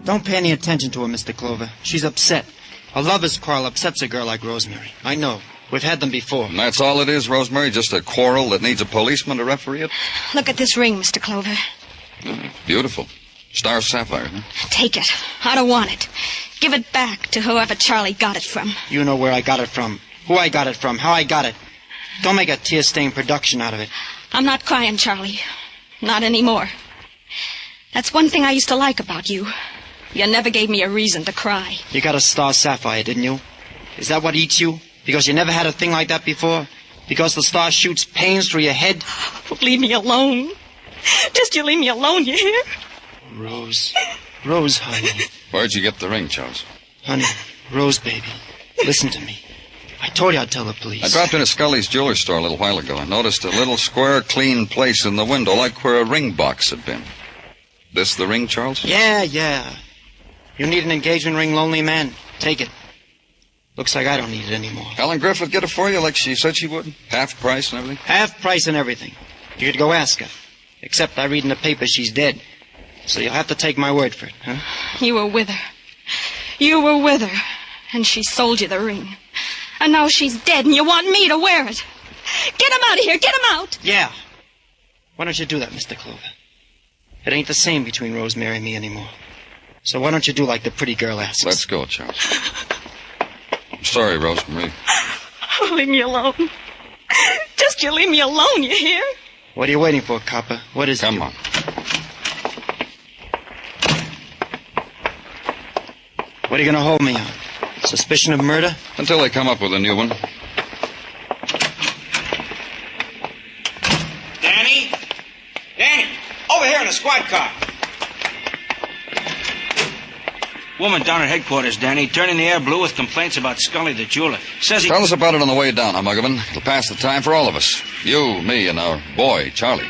Don't pay any attention to her, Mr. Clover. She's upset. A lover's quarrel upsets a girl like Rosemary. I know. We've had them before. And that's all it is, Rosemary? Just a quarrel that needs a policeman to referee it? Look at this ring, Mr. Clover. Beautiful. Star sapphire, huh? Take it. I don't want it. Give it back to whoever Charlie got it from. You know where I got it from, who I got it from, how I got it. Don't make a tear-stained production out of it. I'm not crying, Charlie. Not anymore. That's one thing I used to like about you. You never gave me a reason to cry. You got a star sapphire, didn't you? Is that what eats you? Because you never had a thing like that before? Because the star shoots pains through your head? Leave me alone. Just you leave me alone, you hear? Rose. Rose, honey. Where'd you get the ring, Charles? Honey, Rose, baby. Listen to me. I told you I'd tell the police. I dropped into Scully's jewelry store a little while ago and noticed a little square, clean place in the window, like where a ring box had been. This the ring, Charles? Yeah. You need an engagement ring, lonely man? Take it. Looks like I don't need it anymore. Helen Griffith get it for you like she said she would? Half price and everything? Half price and everything. You could go ask her. Except I read in the paper she's dead. So you'll have to take my word for it, huh? You were with her. You were with her. And she sold you the ring. And now she's dead and you want me to wear it. Get him out of here. Get him out. Yeah. Why don't you do that, Mr. Clover? It ain't the same between Rosemary and me anymore. So why don't you do like the pretty girl asks? Let's go, Charles. I'm sorry, Rosemary. Oh, leave me alone. Just you leave me alone, you hear? What are you waiting for, copper? What is it? Come on. What are you going to hold me on? Suspicion of murder? Until they come up with a new one. Danny? Danny! Over here in the squad car. Woman down at headquarters, Danny, turning the air blue with complaints about Scully the jeweler. Says he... Tell us about it on the way down, Muggavan. It'll pass the time for all of us. You, me, and our boy, Charlie.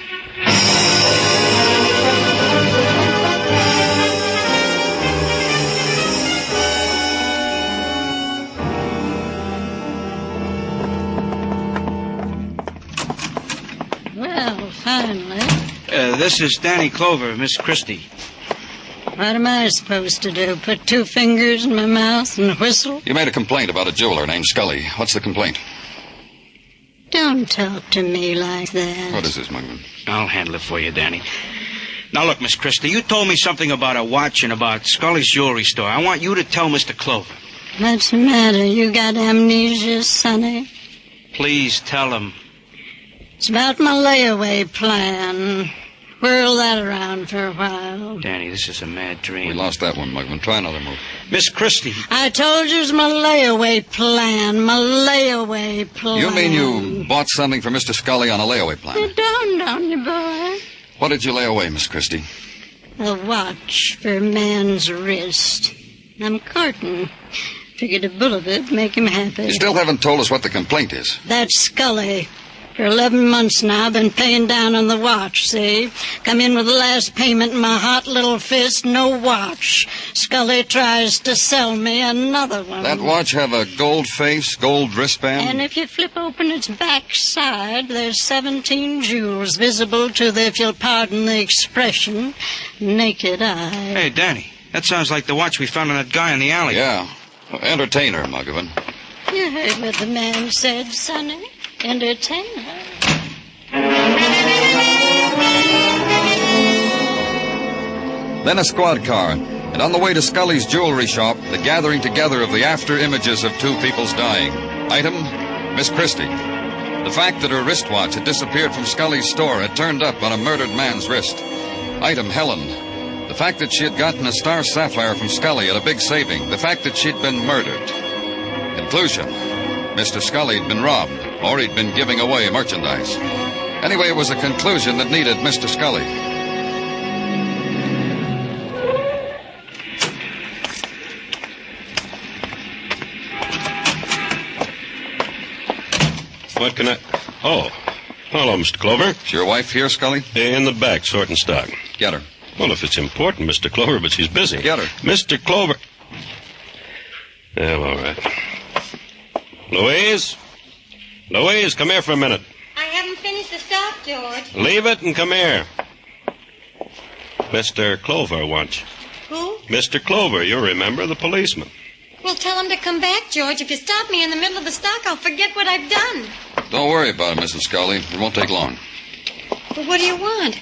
Well, finally. This is Danny Clover, Miss Christie. What am I supposed to do? Put 2 fingers in my mouth and whistle? You made a complaint about a jeweler named Scully. What's the complaint? Don't talk to me like that. What is this, Muggavan? I'll handle it for you, Danny. Now, look, Miss Christie, you told me something about a watch and about Scully's jewelry store. I want you to tell Mr. Clover. What's the matter? You got amnesia, Sonny? Please tell him. It's about my layaway plan. Whirl that around for a while. Danny, this is a mad dream. We lost that one, Muggavan. Try another move. Miss Christie. I told you it's my layaway plan. My layaway plan. You mean you bought something for Mr. Scully on a layaway plan? It dawned on you, boy. What did you lay away, Miss Christie? A watch for a man's wrist. I'm courting. Figured a bull of it make him happy. You still haven't told us what the complaint is. That's Scully. For 11 months now, been paying down on the watch, see? Come in with the last payment in my hot little fist, no watch. Scully tries to sell me another one. That watch have a gold face, gold wristband? And if you flip open its back side, there's 17 jewels visible to the, if you'll pardon the expression, naked eye. Hey, Danny, that sounds like the watch we found on that guy in the alley. Yeah. Entertain her, Muggavan. You heard what the man said, Sonny. Entertain her. Then a squad car, and on the way to Scully's jewelry shop, the gathering together of the after images of 2 people's dying. Item, Miss Christie. The fact that her wristwatch had disappeared from Scully's store had turned up on a murdered man's wrist. Item, Helen. The fact that she had gotten a star sapphire from Scully at a big saving. The fact that she'd been murdered. Conclusion. Mr. Scully had been robbed, or he'd been giving away merchandise. Anyway, it was a conclusion that needed Mr. Scully. What can I... Oh, hello, Mr. Clover. Is your wife here, Scully? In the back, sorting stock. Get her. Well, if it's important, Mr. Clover, but she's busy. Get her. Mr. Clover... Well, all right. Louise? Louise, come here for a minute. I haven't finished the stock, George. Leave it and come here. Mr. Clover wants you. Who? Mr. Clover, you remember, the policeman. Well, tell him to come back, George. If you stop me in the middle of the stock, I'll forget what I've done. Don't worry about it, Mrs. Scully. It won't take long. But what do you want?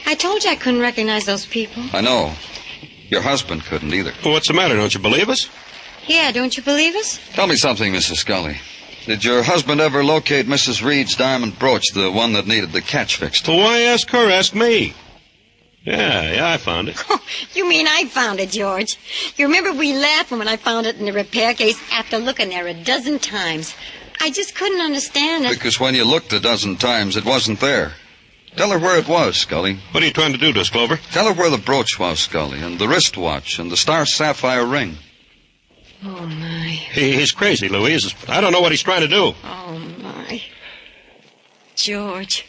I told you I couldn't recognize those people. I know. Your husband couldn't either. Well, what's the matter? Don't you believe us? Yeah, don't you believe us? Tell me something, Mrs. Scully. Did your husband ever locate Mrs. Reed's diamond brooch, the one that needed the catch fixed? Well, why ask her? Ask me. Yeah, I found it. You mean I found it, George? You remember we laughed when I found it in the repair case after looking there a dozen times. I just couldn't understand it. Because when you looked a dozen times, it wasn't there. Tell her where it was, Scully. What are you trying to do to us, Clover? Tell her where the brooch was, Scully, and the wristwatch, and the star sapphire ring. Oh, my. He's crazy, Louise. I don't know what he's trying to do. Oh, my. George.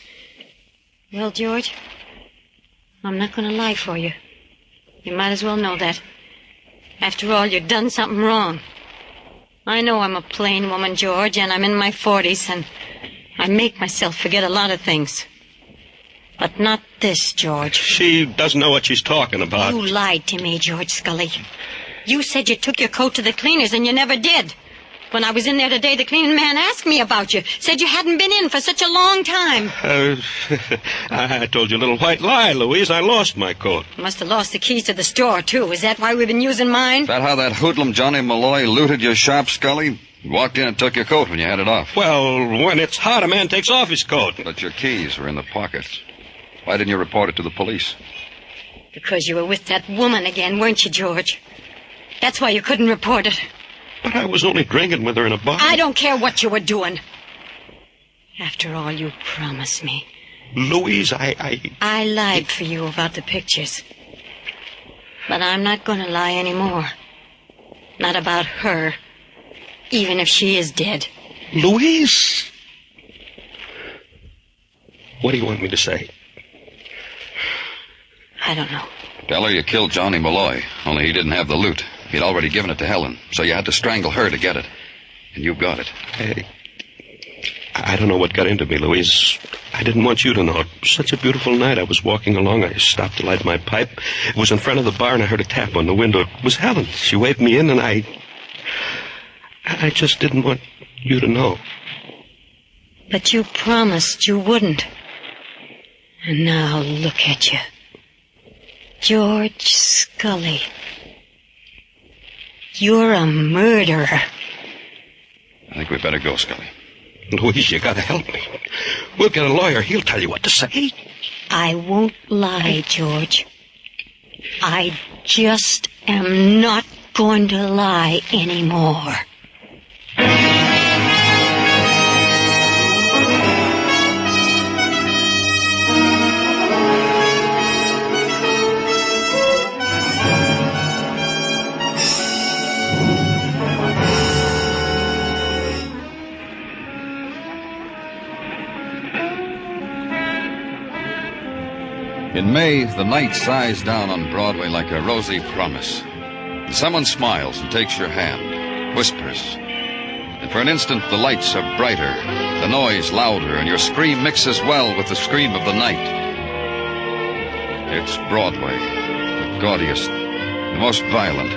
Well, George, I'm not going to lie for you. You might as well know that. After all, you've done something wrong. I know I'm a plain woman, George, and I'm in my 40s, and I make myself forget a lot of things. But not this, George. She doesn't know what she's talking about. You lied to me, George Scully. You said you took your coat to the cleaners, and you never did. When I was in there today, the cleaning man asked me about you. Said you hadn't been in for such a long time. I told you a little white lie, Louise. I lost my coat. Must have lost the keys to the store, too. Is that why we've been using mine? Is that how that hoodlum Johnny Malloy looted your shop, Scully? He walked in and took your coat when you had it off. Well, when it's hot, a man takes off his coat. But your keys were in the pockets. Why didn't you report it to the police? Because you were with that woman again, weren't you, George? That's why you couldn't report it. But I was only drinking with her in a bar. I don't care what you were doing. After all, you promised me. Louise, I lied for you about the pictures. But I'm not going to lie anymore. Not about her, even if she is dead. Louise! What do you want me to say? I don't know. Tell her you killed Johnny Malloy, only he didn't have the loot. He'd already given it to Helen, so you had to strangle her to get it. And you got it. Hey, I don't know what got into me, Louise. I didn't want you to know. It was such a beautiful night. I was walking along. I stopped to light my pipe. It was in front of the bar, and I heard a tap on the window. It was Helen. She waved me in, and I just didn't want you to know. But you promised you wouldn't. And now look at you. George Scully. You're a murderer. I think we better go, Scully. Louise, you gotta help me. We'll get a lawyer. He'll tell you what to say. I won't lie, George. I just am not going to lie anymore. In May, the night sighs down on Broadway like a rosy promise. And someone smiles and takes your hand, whispers. And for an instant, the lights are brighter, the noise louder, and your scream mixes well with the scream of the night. It's Broadway, the gaudiest, the most violent,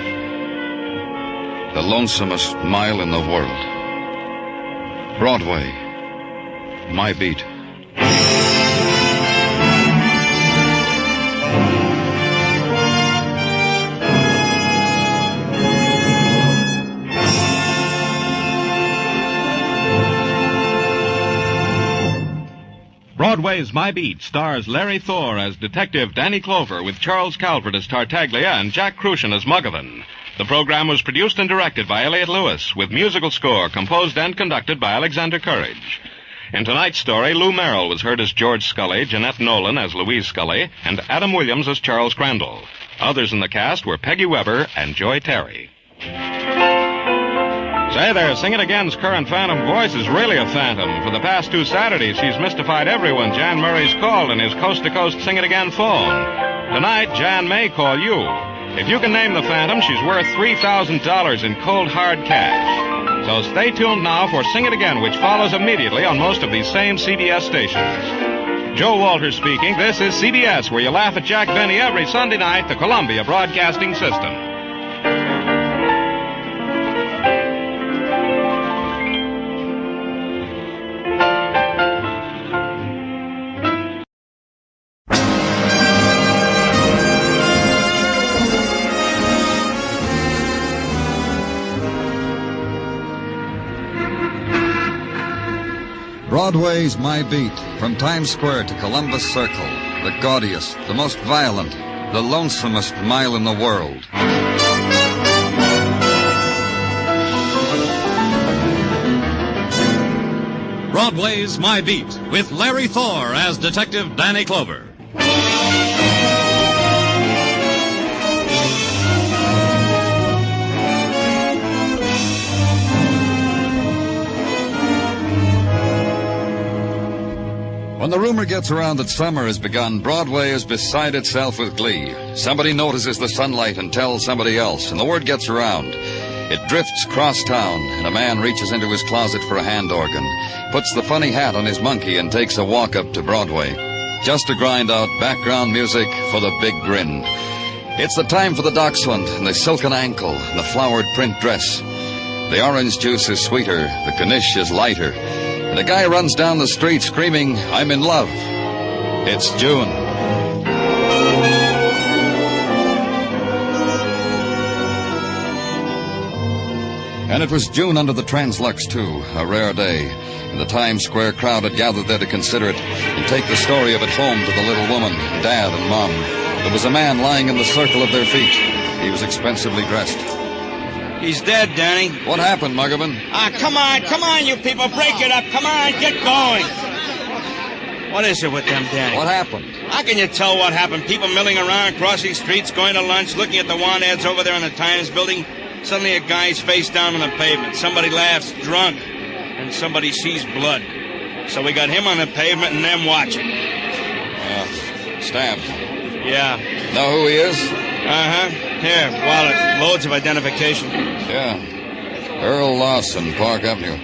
the lonesomest mile in the world. Broadway, my beat. Broadway's My Beat stars Larry Thor as Detective Danny Clover with Charles Calvert as Tartaglia and Jack Crucian as Muggavan. The program was produced and directed by Elliott Lewis, with musical score composed and conducted by Alexander Courage. In tonight's story, Lou Merrill was heard as George Scully, Jeanette Nolan as Louise Scully, and Adam Williams as Charles Crandall. Others in the cast were Peggy Weber and Joy Terry. Say there, Sing It Again's current phantom voice is really a phantom. For the past 2 Saturdays, she's mystified everyone. Jan Murray's called in his coast-to-coast Sing It Again phone. Tonight, Jan may call you. If you can name the phantom, she's worth $3,000 in cold, hard cash. So stay tuned now for Sing It Again, which follows immediately on most of these same CBS stations. Joe Walters speaking. This is CBS, where you laugh at Jack Benny every Sunday night, the Columbia Broadcasting System. Broadway's My Beat, from Times Square to Columbus Circle, the gaudiest, the most violent, the lonesomest mile in the world. Broadway's My Beat, with Larry Thor as Detective Danny Clover. When the rumor gets around that summer has begun, Broadway is beside itself with glee. Somebody notices the sunlight and tells somebody else, and the word gets around. It drifts across town, and a man reaches into his closet for a hand organ, puts the funny hat on his monkey, and takes a walk up to Broadway, just to grind out background music for the big grin. It's the time for the dachshund, and the silken ankle, and the flowered print dress. The orange juice is sweeter, the knish is lighter, and a guy runs down the street screaming, "I'm in love." It's June. And it was June under the Translux, too, a rare day. And the Times Square crowd had gathered there to consider it and take the story of it home to the little woman, Dad and Mom. There was a man lying in the circle of their feet. He was expensively dressed. He's dead, Danny. What happened, Muggavan? Come on, you people. Break it up. Come on, get going. What is it with them, Danny? What happened? How can you tell what happened? People milling around, crossing streets, going to lunch, looking at the want ads over there in the Times building. Suddenly a guy's face down on the pavement. Somebody laughs, drunk, and somebody sees blood. So we got him on the pavement and them watching. Stabbed. Yeah. Know who he is? Uh-huh. Here, wallet. Loads of identification. Yeah. Earl Lawson, Park Avenue.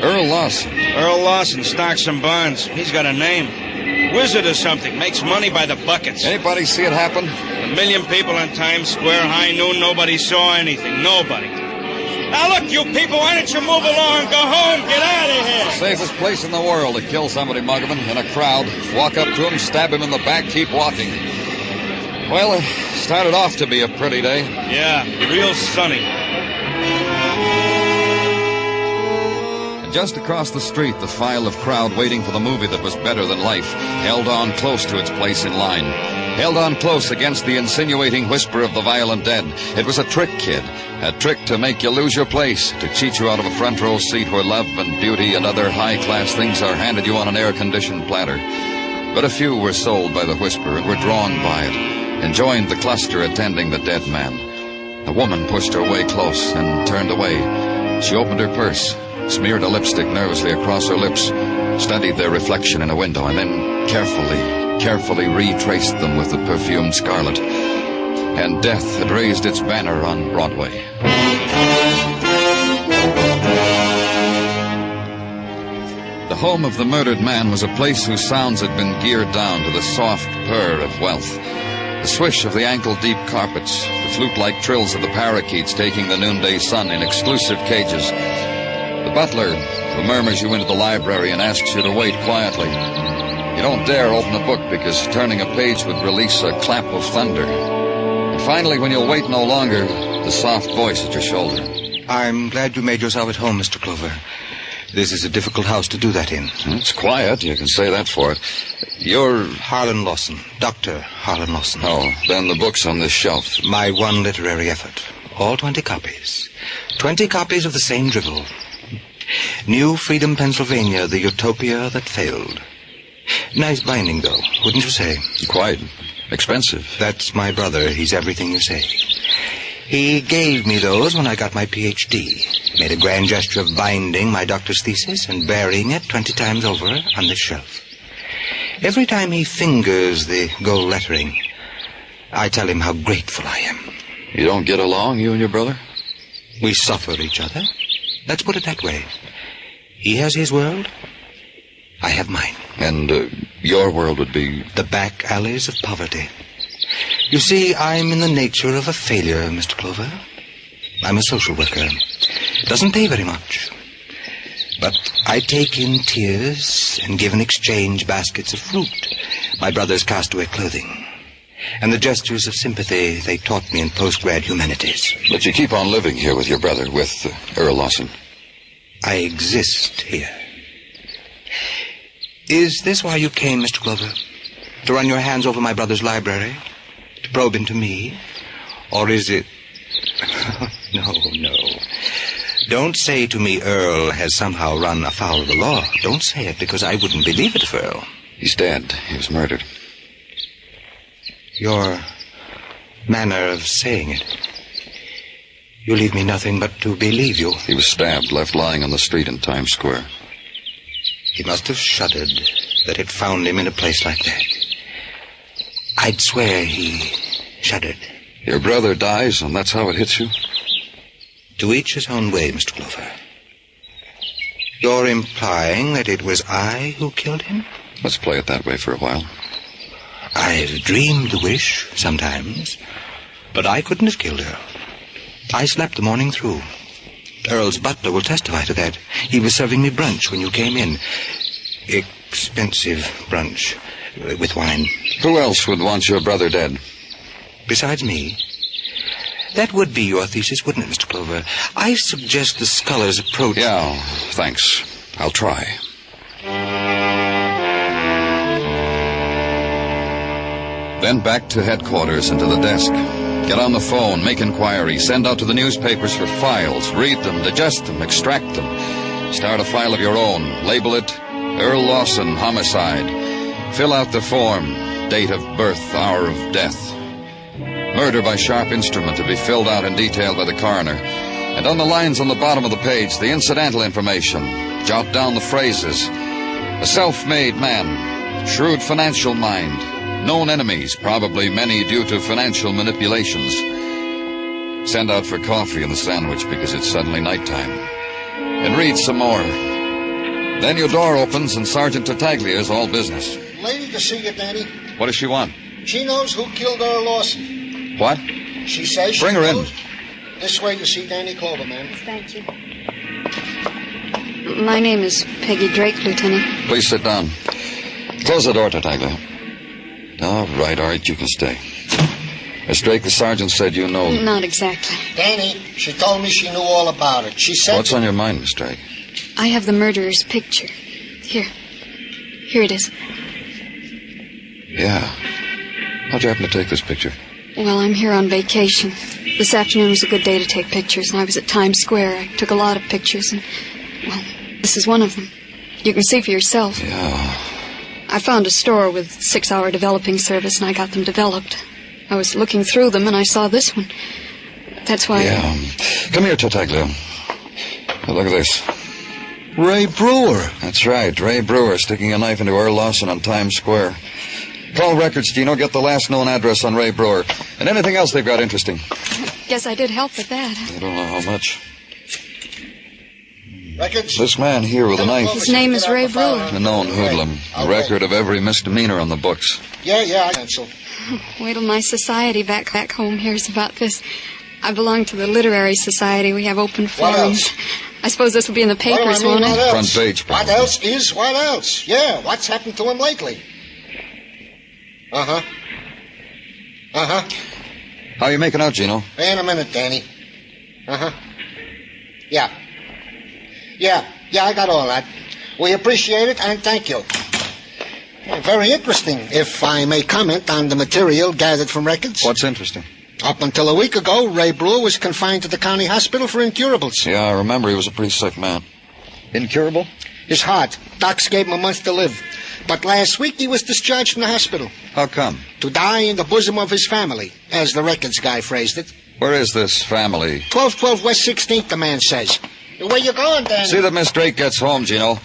Earl Lawson. Earl Lawson, stocks and bonds. He's got a name. Wizard or something. Makes money by the buckets. Anybody see it happen? 1 million people on Times Square, high noon, nobody saw anything. Nobody. Now look, you people, why don't you move along, go home, get out of here. Safest place in the world to kill somebody, Muggavan, in a crowd. Walk up to him, stab him in the back, keep walking. Well, it started off to be a pretty day. Yeah, real sunny. And just across the street, the file of crowd waiting for the movie that was better than life held on close to its place in line. Held on close against the insinuating whisper of the violent dead. It was a trick, kid. A trick to make you lose your place, to cheat you out of a front row seat where love and beauty and other high-class things are handed you on an air-conditioned platter. But a few were sold by the whisper and were drawn by it, and joined the cluster attending the dead man. The woman pushed her way close and turned away. She opened her purse, smeared a lipstick nervously across her lips, studied their reflection in a window, and then carefully retraced them with the perfumed scarlet. And death had raised its banner on Broadway. The home of the murdered man was a place whose sounds had been geared down to the soft purr of wealth. The swish of the ankle-deep carpets, the flute-like trills of the parakeets taking the noonday sun in exclusive cages. The butler who murmurs you into the library and asks you to wait quietly. You don't dare open a book because turning a page would release a clap of thunder. And finally, when you'll wait no longer, the soft voice at your shoulder. I'm glad you made yourself at home, Mr. Clover. This is a difficult house to do that in. It's quiet, you can say that for it. You're... Harlan Lawson, Dr. Harlan Lawson. Oh, then the book's on this shelf. My one literary effort. All 20 copies. 20 copies of the same drivel. New Freedom, Pennsylvania, the utopia that failed. Nice binding, though, wouldn't you say? Quite. Expensive. That's my brother. He's everything you say. He gave me those when I got my Ph.D. Made a grand gesture of binding my doctor's thesis and burying it 20 times over on this shelf. Every time he fingers the gold lettering, I tell him how grateful I am. You don't get along, you and your brother? We suffer each other. Let's put it that way. He has his world. I have mine. And your world would be? The back alleys of poverty. You see, I'm in the nature of a failure, Mr. Clover. I'm a social worker. Doesn't pay very much. But I take in tears and give in exchange baskets of fruit, my brother's castaway clothing, and the gestures of sympathy they taught me in post-grad humanities. But you keep on living here with your brother, with Earl Lawson. I exist here. Is this why you came, Mr. Clover? To run your hands over my brother's library? To probe into me? Or is it... No. Don't say to me Earl has somehow run afoul of the law. Don't say it, because I wouldn't believe it of Earl. He's dead. He was murdered. Your manner of saying it. You leave me nothing but to believe you. He was stabbed, left lying on the street in Times Square. He must have shuddered that it found him in a place like that. I'd swear he shuddered. Your brother dies, and that's how it hits you? To each his own way, Mr. Clover. You're implying that it was I who killed him? Let's play it that way for a while. I've dreamed the wish sometimes, but I couldn't have killed her. I slept the morning through. Earl's butler will testify to that. He was serving me brunch when you came in. Expensive brunch with wine. Who else would want your brother dead? Besides me? That would be your thesis, wouldn't it, Mr. Clover? I suggest the scholar's approach... Yeah, thanks. I'll try. Then back to headquarters and to the desk. Get on the phone, make inquiries, send out to the newspapers for files, read them, digest them, extract them. Start a file of your own. Label it Earl Lawson, homicide. Fill out the form, date of birth, hour of death. Murder by sharp instrument to be filled out in detail by the coroner. And on the lines on the bottom of the page, the incidental information. Jot down the phrases. A self-made man, shrewd financial mind, known enemies, probably many due to financial manipulations. Send out for coffee and the sandwich because it's suddenly nighttime. And read some more. Then your door opens and Sergeant Tartaglia's all business. Lady to see you, Danny. What does she want? She knows who killed Earl Lawson. What? She says she Bring her in. This way to see Danny Clover, ma'am. Thank you. My name is Peggy Drake, Lieutenant. Please sit down. Close the door, Tartaglia. All right, you can stay. Miss Drake, the sergeant said you know... Not exactly. Danny, she told me she knew all about it. She said... What's on your mind, Miss Drake? I have the murderer's picture. Here it is. Yeah. How'd you happen to take this picture? Well, I'm here on vacation. This afternoon was a good day to take pictures, and I was at Times Square. I took a lot of pictures, and, well, this is one of them. You can see for yourself. Yeah. I found a store with 6-hour developing service, and I got them developed. I was looking through them, and I saw this one. That's why... Yeah. Come here, Tartaglia. Now, look at this. Ray Brewer. That's right, Ray Brewer sticking a knife into Earl Lawson on Times Square. Call records, Gino. Get the last known address on Ray Brewer. And anything else they've got interesting. Guess I did help with that. I don't know how much. Records? This man here with a knife. His name is Ray Brewer. A known hoodlum. A record of every misdemeanor on the books. Yeah, I cancel. Wait till my society back home hears about this. I belong to the Literary Society. We have open forums. I suppose this will be in the papers, won't it? Front page, probably. What else is what else? Yeah, what's happened to him lately? Uh-huh. How you making out, Gino? In a minute, Danny. Uh-huh. Yeah, I got all that. We appreciate it, and thank you. Very interesting, if I may comment on the material gathered from records. What's interesting? Up until a week ago, Ray Brewer was confined to the county hospital for incurables. Yeah, I remember he was a pretty sick man. Incurable? His heart. Docs gave him a month to live. But last week he was discharged from the hospital. How come? To die in the bosom of his family, as the records guy phrased it. Where is this family? 1212 West 16th, the man says. Where you going, Danny? See that Miss Drake gets home, Gino.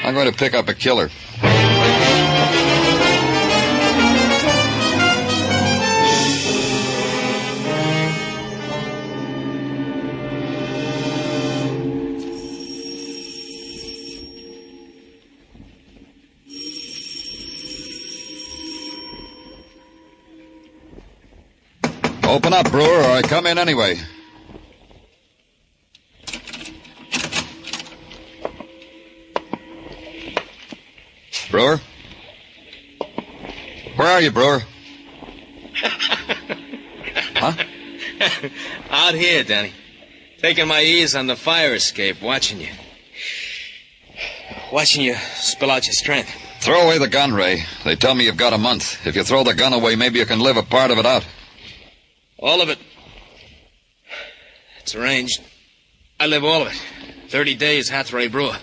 I'm going to pick up a killer. Open up, Brewer, or I come in anyway. Brewer? Where are you, Brewer? Huh? Out here, Danny. Taking my ease on the fire escape, watching you. Watching you spill out your strength. Throw away the gun, Ray. They tell me you've got a month. If you throw the gun away, maybe you can live a part of it out. All of it. It's arranged. I live all of it. 30 days, Hathaway Brewer.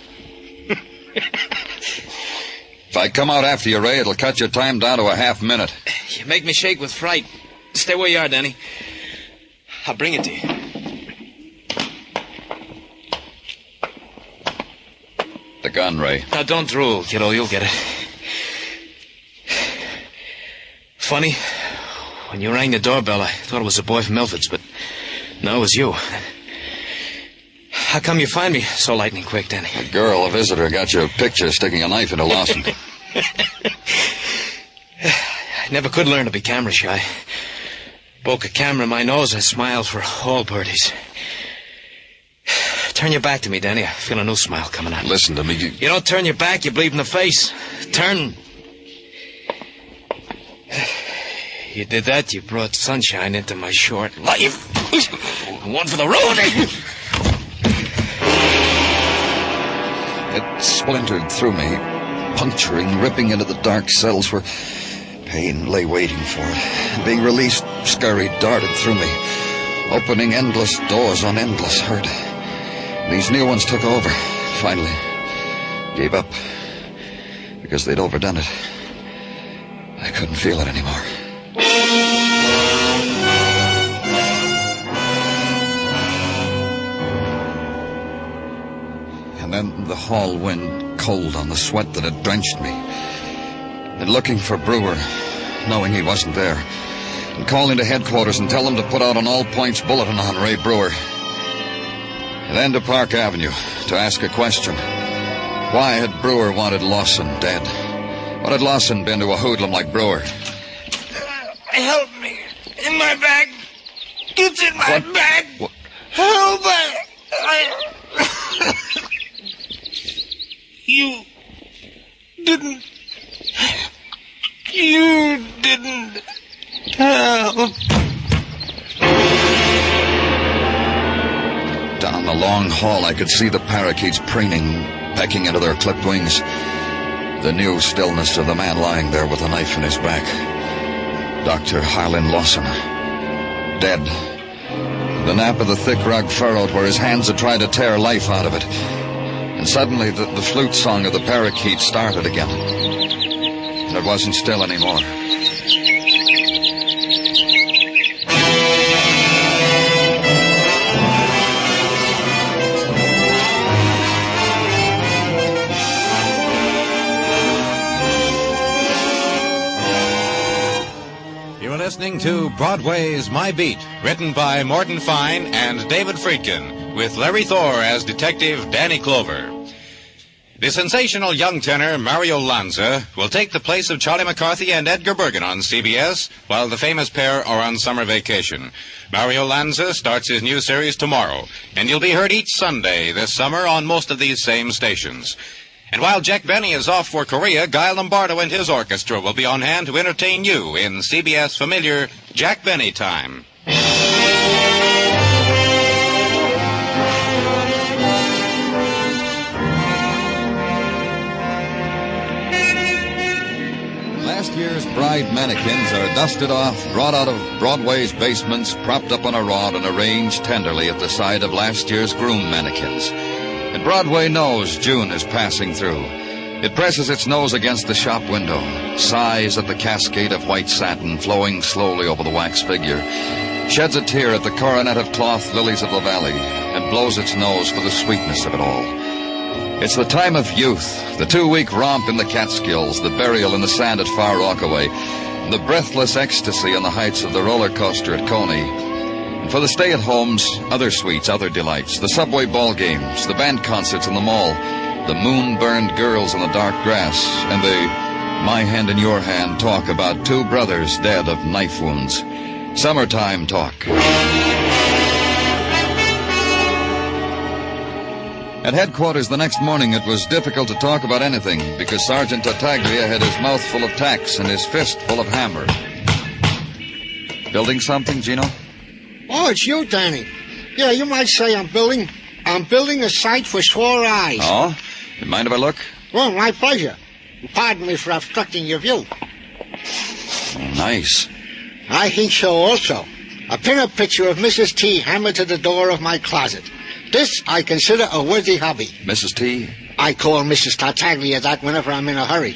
If I come out after you, Ray, it'll cut your time down to a half minute. You make me shake with fright. Stay where you are, Danny. I'll bring it to you. The gun, Ray. Now, don't drool, kiddo. You'll get it. Funny, when you rang the doorbell, I thought it was a boy from Milford's, but no, it was you. How come you find me so lightning quick, Danny? A girl, a visitor, got your picture sticking a knife into Lawson. I never could learn to be camera shy. Broke a camera in my nose, I smiled for all birdies. Turn your back to me, Danny. I feel a new smile coming out. Listen to me. You don't turn your back, you bleed in the face. Turn. You did that, you brought sunshine into my short life. One for the road. It splintered through me, puncturing, ripping into the dark cells where pain lay waiting for it. Being released, scurried, darted through me, opening endless doors on endless hurt. These new ones took over, finally. Gave up, because they'd overdone it. I couldn't feel it anymore. And then the hall wind, cold on the sweat that had drenched me. And looking for Brewer, knowing he wasn't there. And calling to headquarters and tell them to put out an all-points bulletin on Ray Brewer. And then to Park Avenue to ask a question. Why had Brewer wanted Lawson dead? What had Lawson been to a hoodlum like Brewer? Help me. In my bag. It's in my bag. What? Help me. You didn't help. Down the long hall, I could see the parakeets preening, pecking into their clipped wings. The new stillness of the man lying there with a knife in his back. Dr. Harlan Lawson. Dead. The nap of the thick rug furrowed where his hands had tried to tear life out of it. And suddenly the flute song of the parakeet started again. And it wasn't still anymore. Listening to Broadway's My Beat, written by Morton Fine and David Friedkin, with Larry Thor as Detective Danny Clover. The sensational young tenor Mario Lanza will take the place of Charlie McCarthy and Edgar Bergen on CBS, while the famous pair are on summer vacation. Mario Lanza starts his new series tomorrow, and you'll be heard each Sunday this summer on most of these same stations. And while Jack Benny is off for Korea, Guy Lombardo and his orchestra will be on hand to entertain you in CBS familiar Jack Benny time. Last year's bride mannequins are dusted off, brought out of Broadway's basements, propped up on a rod, and arranged tenderly at the side of last year's groom mannequins. And Broadway knows June is passing through. It presses its nose against the shop window, sighs at the cascade of white satin flowing slowly over the wax figure, sheds a tear at the coronet of cloth lilies of the valley, and blows its nose for the sweetness of it all. It's the time of youth, the 2-week romp in the Catskills, the burial in the sand at Far Rockaway, the breathless ecstasy on the heights of the roller coaster at Coney. And for the stay-at-homes, other sweets, other delights, the subway ball games, the band concerts in the mall, the moon-burned girls in the dark grass, and the my hand in your hand talk about two brothers dead of knife wounds. Summertime talk. At headquarters the next morning, it was difficult to talk about anything because Sergeant Tartaglia had his mouth full of tacks and his fist full of hammer. Building something, Gino? Oh, it's you, Danny. Yeah, you might say I'm building a sight for sore eyes. Oh? You mind if I look? Well, my pleasure. Pardon me for obstructing your view. Nice. I think so also. A pin-up picture of Mrs. T hammered to the door of my closet. This I consider a worthy hobby. Mrs. T? I call Mrs. Tartaglia that whenever I'm in a hurry.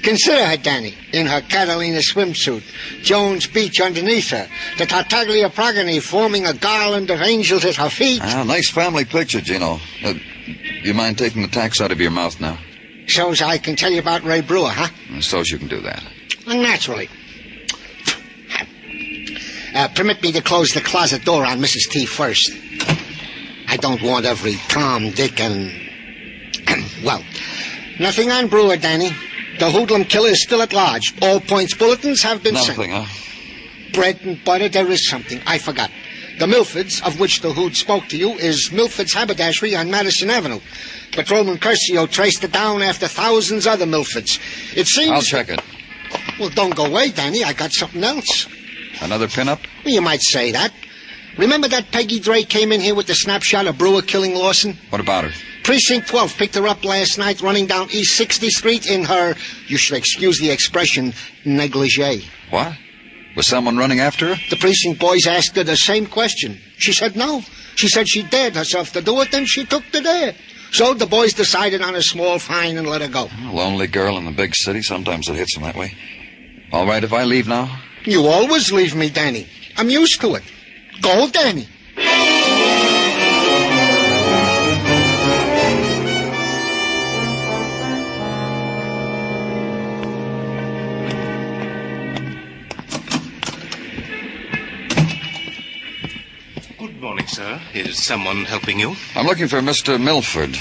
Consider her, Danny, in her Catalina swimsuit, Jones Beach underneath her, the Tartaglia progeny forming a garland of angels at her feet. Nice family picture, Gino. You mind taking the tacks out of your mouth now? So's I can tell you about Ray Brewer, huh? So's you can do that. Naturally. Permit me to close the closet door on Mrs. T first. I don't want every Tom, Dick, and... well, nothing on Brewer, Danny. The hoodlum killer is still at large. All points bulletins have been sent. Nothing, huh? Bread and butter, there is something. I forgot. The Milfords, of which the hood spoke to you, is Milford's haberdashery on Madison Avenue. Patrolman Curcio traced it down after thousands other Milfords. It seems... I'll check it. Well, don't go away, Danny. I got something else. Another pin-up? Well, you might say that. Remember that Peggy Drake came in here with the snapshot of Brewer killing Lawson? What about her? Precinct 12 picked her up last night running down East 60th Street in her, you should excuse the expression, negligee. What? Was someone running after her? The precinct boys asked her the same question. She said no. She said she dared herself to do it, then she took the dare. So the boys decided on a small fine and let her go. A lonely girl in the big city, sometimes it hits them that way. All right if I leave now? You always leave me, Danny. I'm used to it. Go, Danny. Good morning, sir. Is someone helping you? I'm looking for Mr. Milford.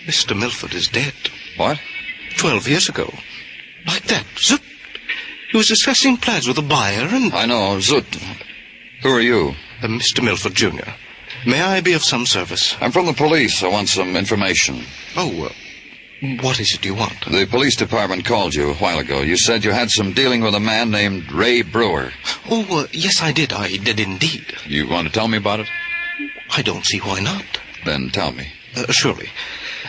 Mr. Milford is dead. What? 12 years ago. Like that. Zut. He was discussing plans with a buyer and... I know. Zut. Who are you? Mr. Milford, Jr. May I be of some service? I'm from the police. I want some information. Oh, what is it you want? The police department called you a while ago. You said you had some dealing with a man named Ray Brewer. Oh, yes, I did. I did indeed. You want to tell me about it? I don't see why not. Then tell me. Surely.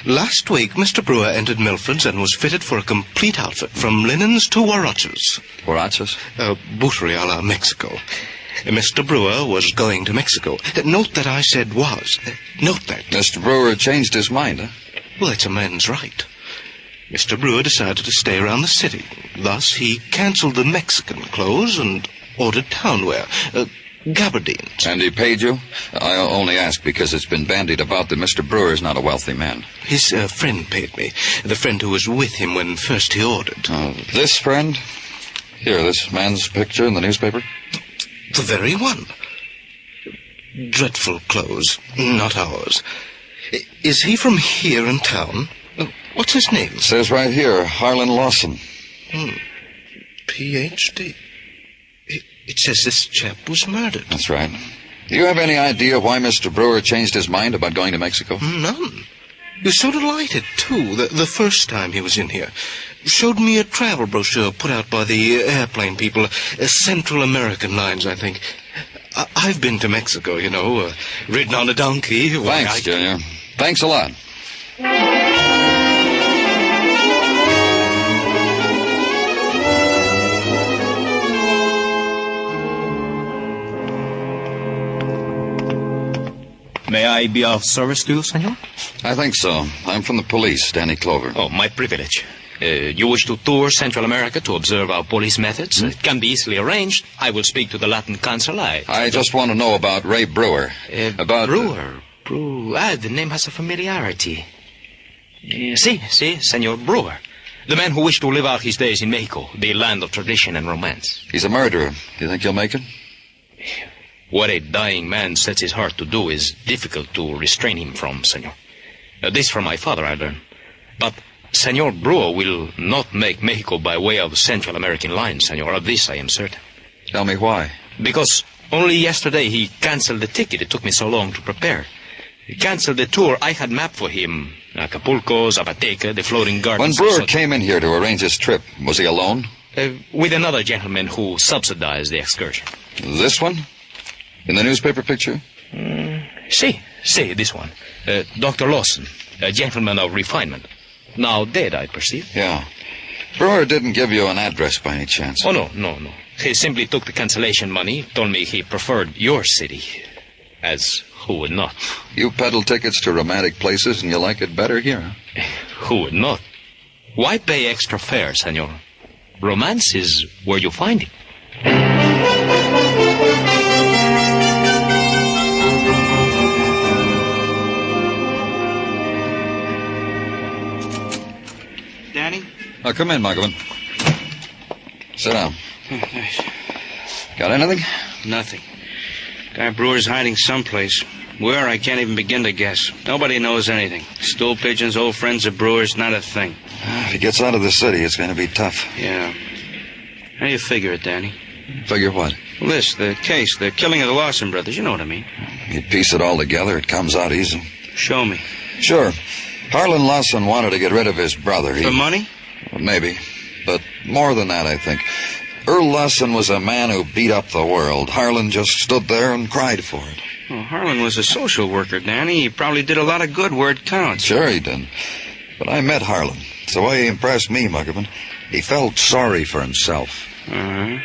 Last week, Mr. Brewer entered Milford's and was fitted for a complete outfit, from linens to huaraches. Huaraches? Buttery a la Mexico. Mr. Brewer was going to Mexico. Note that I said was. Note that. Mr. Brewer changed his mind, huh? Well, it's a man's right. Mr. Brewer decided to stay around the city. Thus, he canceled the Mexican clothes and ordered town wear. Gabardines. And he paid you? I only ask because it's been bandied about that Mr. Brewer is not a wealthy man. His friend paid me. The friend who was with him when first he ordered. This friend? Here, this man's picture in the newspaper? The very one. Dreadful clothes. Not ours. Is he from here in town? What's his name? It says right here, Harlan Lawson. Ph.D. It says this chap was murdered. That's right. Do you have any idea why Mr. Brewer changed his mind about going to Mexico? None. He was so delighted, too, the first time he was in here. Showed me a travel brochure put out by the airplane people, Central American Lines, I think. I've been to Mexico, you know, ridden on a donkey. Thanks, Junior. Thanks a lot. May I be of service to you, senor? I think so. I'm from the police, Danny Clover. Oh, my privilege. You wish to tour Central America to observe our police methods? It can be easily arranged. I will speak to the Latin consul. I just want to know about Ray Brewer. Brewer? The name has a familiarity. Si, Senor Brewer. The man who wished to live out his days in Mexico, the land of tradition and romance. He's a murderer. Do you think he'll make it? What a dying man sets his heart to do is difficult to restrain him from, senor. This from my father I learned. But Senor Brewer will not make Mexico by way of Central American lines, senor. Of this I am certain. Tell me why. Because only yesterday he canceled the ticket. It took me so long to prepare. He canceled the tour I had mapped for him. Acapulco, Zapateca, the floating gardens. When Brewer came in here to arrange his trip, was he alone? With another gentleman who subsidized the excursion. This one? In the newspaper picture? See, this one. Dr. Lawson, a gentleman of refinement. Now dead, I perceive. Yeah. Brewer didn't give you an address by any chance? Oh, no. He simply took the cancellation money, told me he preferred your city. As who would not? You peddle tickets to romantic places and you like it better here, huh? Who would not? Why pay extra fare, senor? Romance is where you find it. Danny? Oh, come in, Muggavan. Sit down. Nice. Got anything? Nothing. Guy Brewer's hiding someplace. Where, I can't even begin to guess. Nobody knows anything. Stool pigeons, old friends of Brewer's, not a thing. If he gets out of the city, it's going to be tough. Yeah. How do you figure it, Danny? Figure what? Well, this, the case, the killing of the Lawson brothers. You know what I mean. You piece it all together, it comes out easy. Show me. Sure. Harlan Lawson wanted to get rid of his brother. For money? Well, maybe. But more than that, I think. Earl Lawson was a man who beat up the world. Harlan just stood there and cried for it. Well, Harlan was a social worker, Danny. He probably did a lot of good where it counts. Sure he did. But I met Harlan. It's the way he impressed me, Muggavan. He felt sorry for himself. Uh-huh.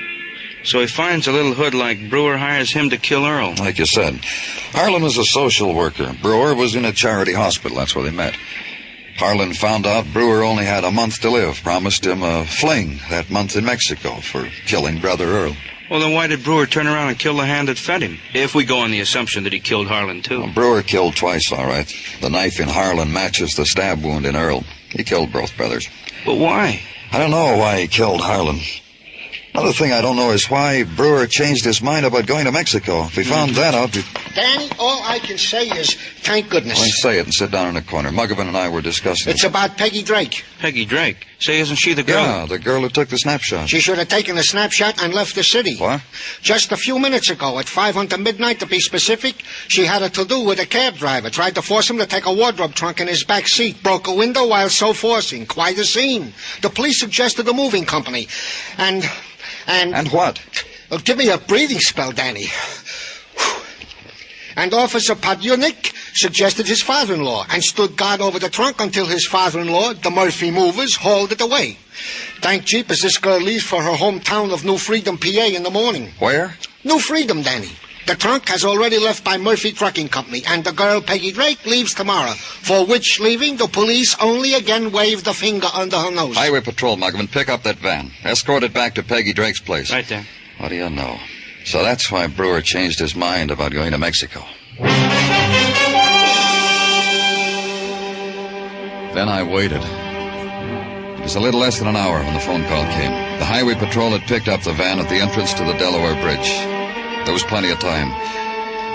So he finds a little hood like Brewer, hires him to kill Earl. Like you said. Harlan was a social worker. Brewer was in a charity hospital. That's where they met. Harlan found out Brewer only had a month to live, promised him a fling that month in Mexico for killing Brother Earl. Well, then why did Brewer turn around and kill the hand that fed him? If we go on the assumption that he killed Harlan, too. Well, Brewer killed twice, all right. The knife in Harlan matches the stab wound in Earl. He killed both brothers. But why? I don't know why he killed Harlan. Another thing I don't know is why Brewer changed his mind about going to Mexico. If we found that out... Danny, all I can say is, thank goodness. Well, say it and sit down in a corner. Muggavan and I were discussing It's about Peggy Drake. Peggy Drake? Say, isn't she the girl? Yeah, the girl who took the snapshot. She should have taken a snapshot and left the city. What? Just a few minutes ago, at 5 until midnight to be specific, she had a to-do with a cab driver. Tried to force him to take a wardrobe trunk in his back seat. Broke a window while so forcing. Quite a scene. The police suggested a moving company. And what? Well, give me a breathing spell, Danny. And Officer Padyunik suggested his father-in-law and stood guard over the trunk until his father-in-law, the Murphy Movers, hauled it away. Thank jeepers this girl leaves for her hometown of New Freedom, PA in the morning. Where? New Freedom, Danny. The trunk has already left by Murphy Trucking Company, and the girl, Peggy Drake, leaves tomorrow, for which leaving the police only again waved the finger under her nose. Highway Patrol, Muggavan, pick up that van. Escort it back to Peggy Drake's place. Right there. What do you know? So that's why Brewer changed his mind about going to Mexico. Then I waited. It was a little less than an hour when the phone call came. The Highway Patrol had picked up the van at the entrance to the Delaware Bridge. There was plenty of time.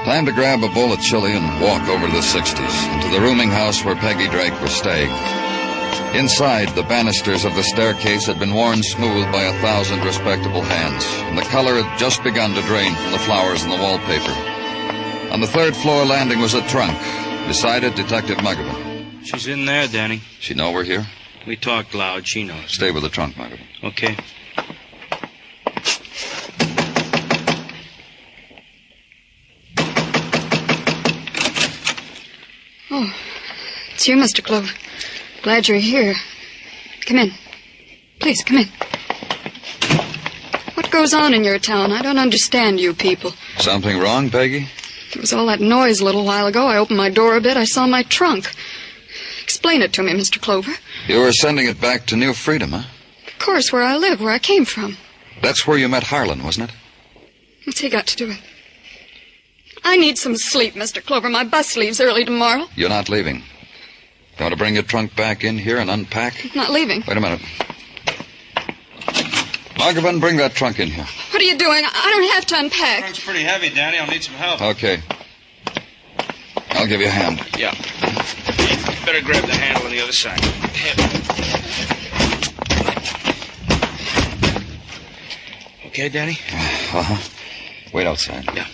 Time to grab a bowl of chili and walk over to the 60s, and to the rooming house where Peggy Drake was staying. Inside, the banisters of the staircase had been worn smooth by 1,000 respectable hands, and the color had just begun to drain from the flowers in the wallpaper. On the third-floor landing was a trunk. Beside it, Detective Muggavan. She's in there, Danny. She know we're here? We talked loud. She knows. Stay with the trunk, Muggavan. Okay. Oh, it's you, Mr. Clover. Glad you're here. Come in. Please, come in. What goes on in your town? I don't understand you people. Something wrong, Peggy? There was all that noise a little while ago. I opened my door a bit. I saw my trunk. Explain it to me, Mr. Clover. You were sending it back to New Freedom, huh? Of course, where I live, where I came from. That's where you met Harlan, wasn't it? What's he got to do with it? I need some sleep, Mr. Clover. My bus leaves early tomorrow. You're not leaving. You want to bring your trunk back in here and unpack? I'm not leaving. Wait a minute. Muggavan, bring that trunk in here. What are you doing? I don't have to unpack. The trunk's pretty heavy, Danny. I'll need some help. Okay. I'll give you a hand. Yeah. Better grab the handle on the other side. Okay, Danny? Uh-huh. Wait outside. Yeah.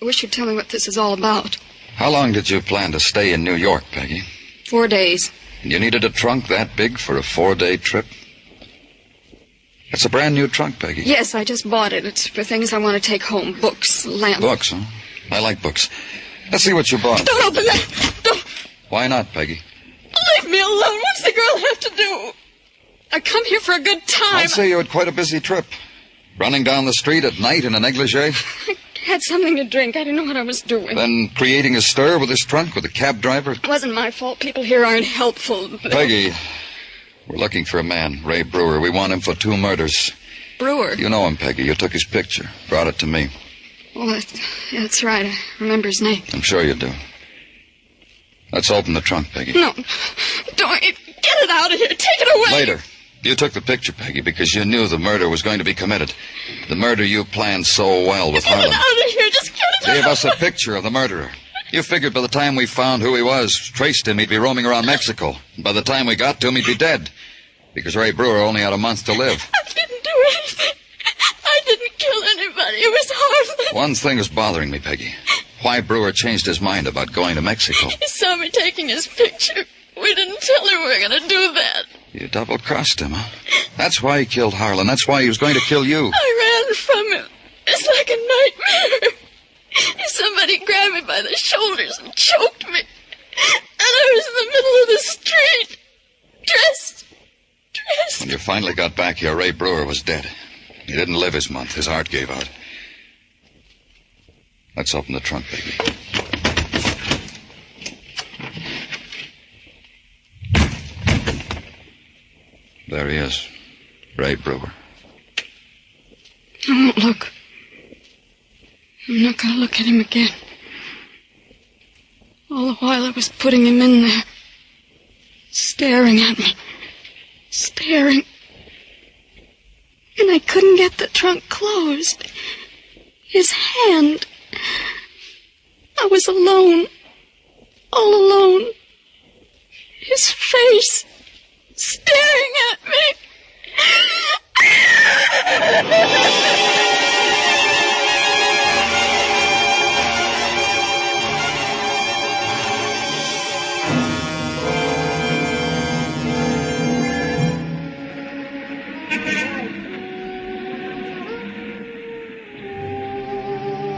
I wish you'd tell me what this is all about. How long did you plan to stay in New York, Peggy? 4 days. You needed a trunk that big for a 4-day trip? It's a brand new trunk, Peggy. Yes, I just bought it. It's for things I want to take home. Books, lamps. Books, huh? I like books. Let's see what you bought. Don't open that! Don't! Why not, Peggy? Leave me alone. What's the girl have to do? I come here for a good time. I'd say you had quite a busy trip. Running down the street at night in a negligee. I had something to drink. I didn't know what I was doing. Then creating a stir with his trunk with a cab driver. It wasn't my fault. People here aren't helpful. Peggy, we're looking for a man, Ray Brewer. We want him for 2 murders. Brewer? You know him, Peggy. You took his picture. Brought it to me. Well, that's right. I remember his name. I'm sure you do. Let's open the trunk, Peggy. No. Don't. Get it out of here. Take it away. Later. You took the picture, Peggy, because you knew the murder was going to be committed. The murder you planned so well with Harlan. Get it out of here. Just get it out. Gave us a picture of the murderer. You figured by the time we found who he was, traced him, he'd be roaming around Mexico. By the time we got to him, he'd be dead. Because Ray Brewer only had a month to live. I didn't do anything. I didn't kill anybody. It was Harlan. One thing is bothering me, Peggy. Why Brewer changed his mind about going to Mexico. He saw me taking his picture. We didn't tell him we were going to do that. You double-crossed him, huh? That's why he killed Harlan. That's why he was going to kill you. I ran from him. It's like a nightmare. Somebody grabbed me by the shoulders and choked me. And I was in the middle of the street. Dressed. When you finally got back here, Ray Brewer was dead. He didn't live his month. His heart gave out. Let's open the trunk, baby. There he is. Ray Brewer. I won't look. I'm not going to look at him again. All the while I was putting him in there. Staring at me. Staring. And I couldn't get the trunk closed. His hand. I was alone. All alone. His face. Staring at me.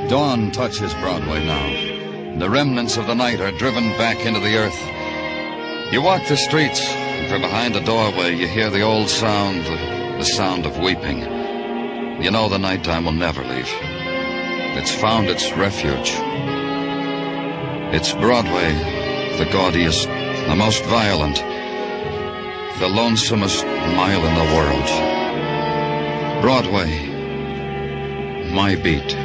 Dawn touches Broadway now. The remnants of the night are driven back into the earth. You walk the streets, and from behind a doorway you hear the old sound, the sound of weeping. You know the nighttime will never leave. It's found its refuge. It's Broadway, the gaudiest, the most violent, the lonesomest mile in the world. Broadway, my beat.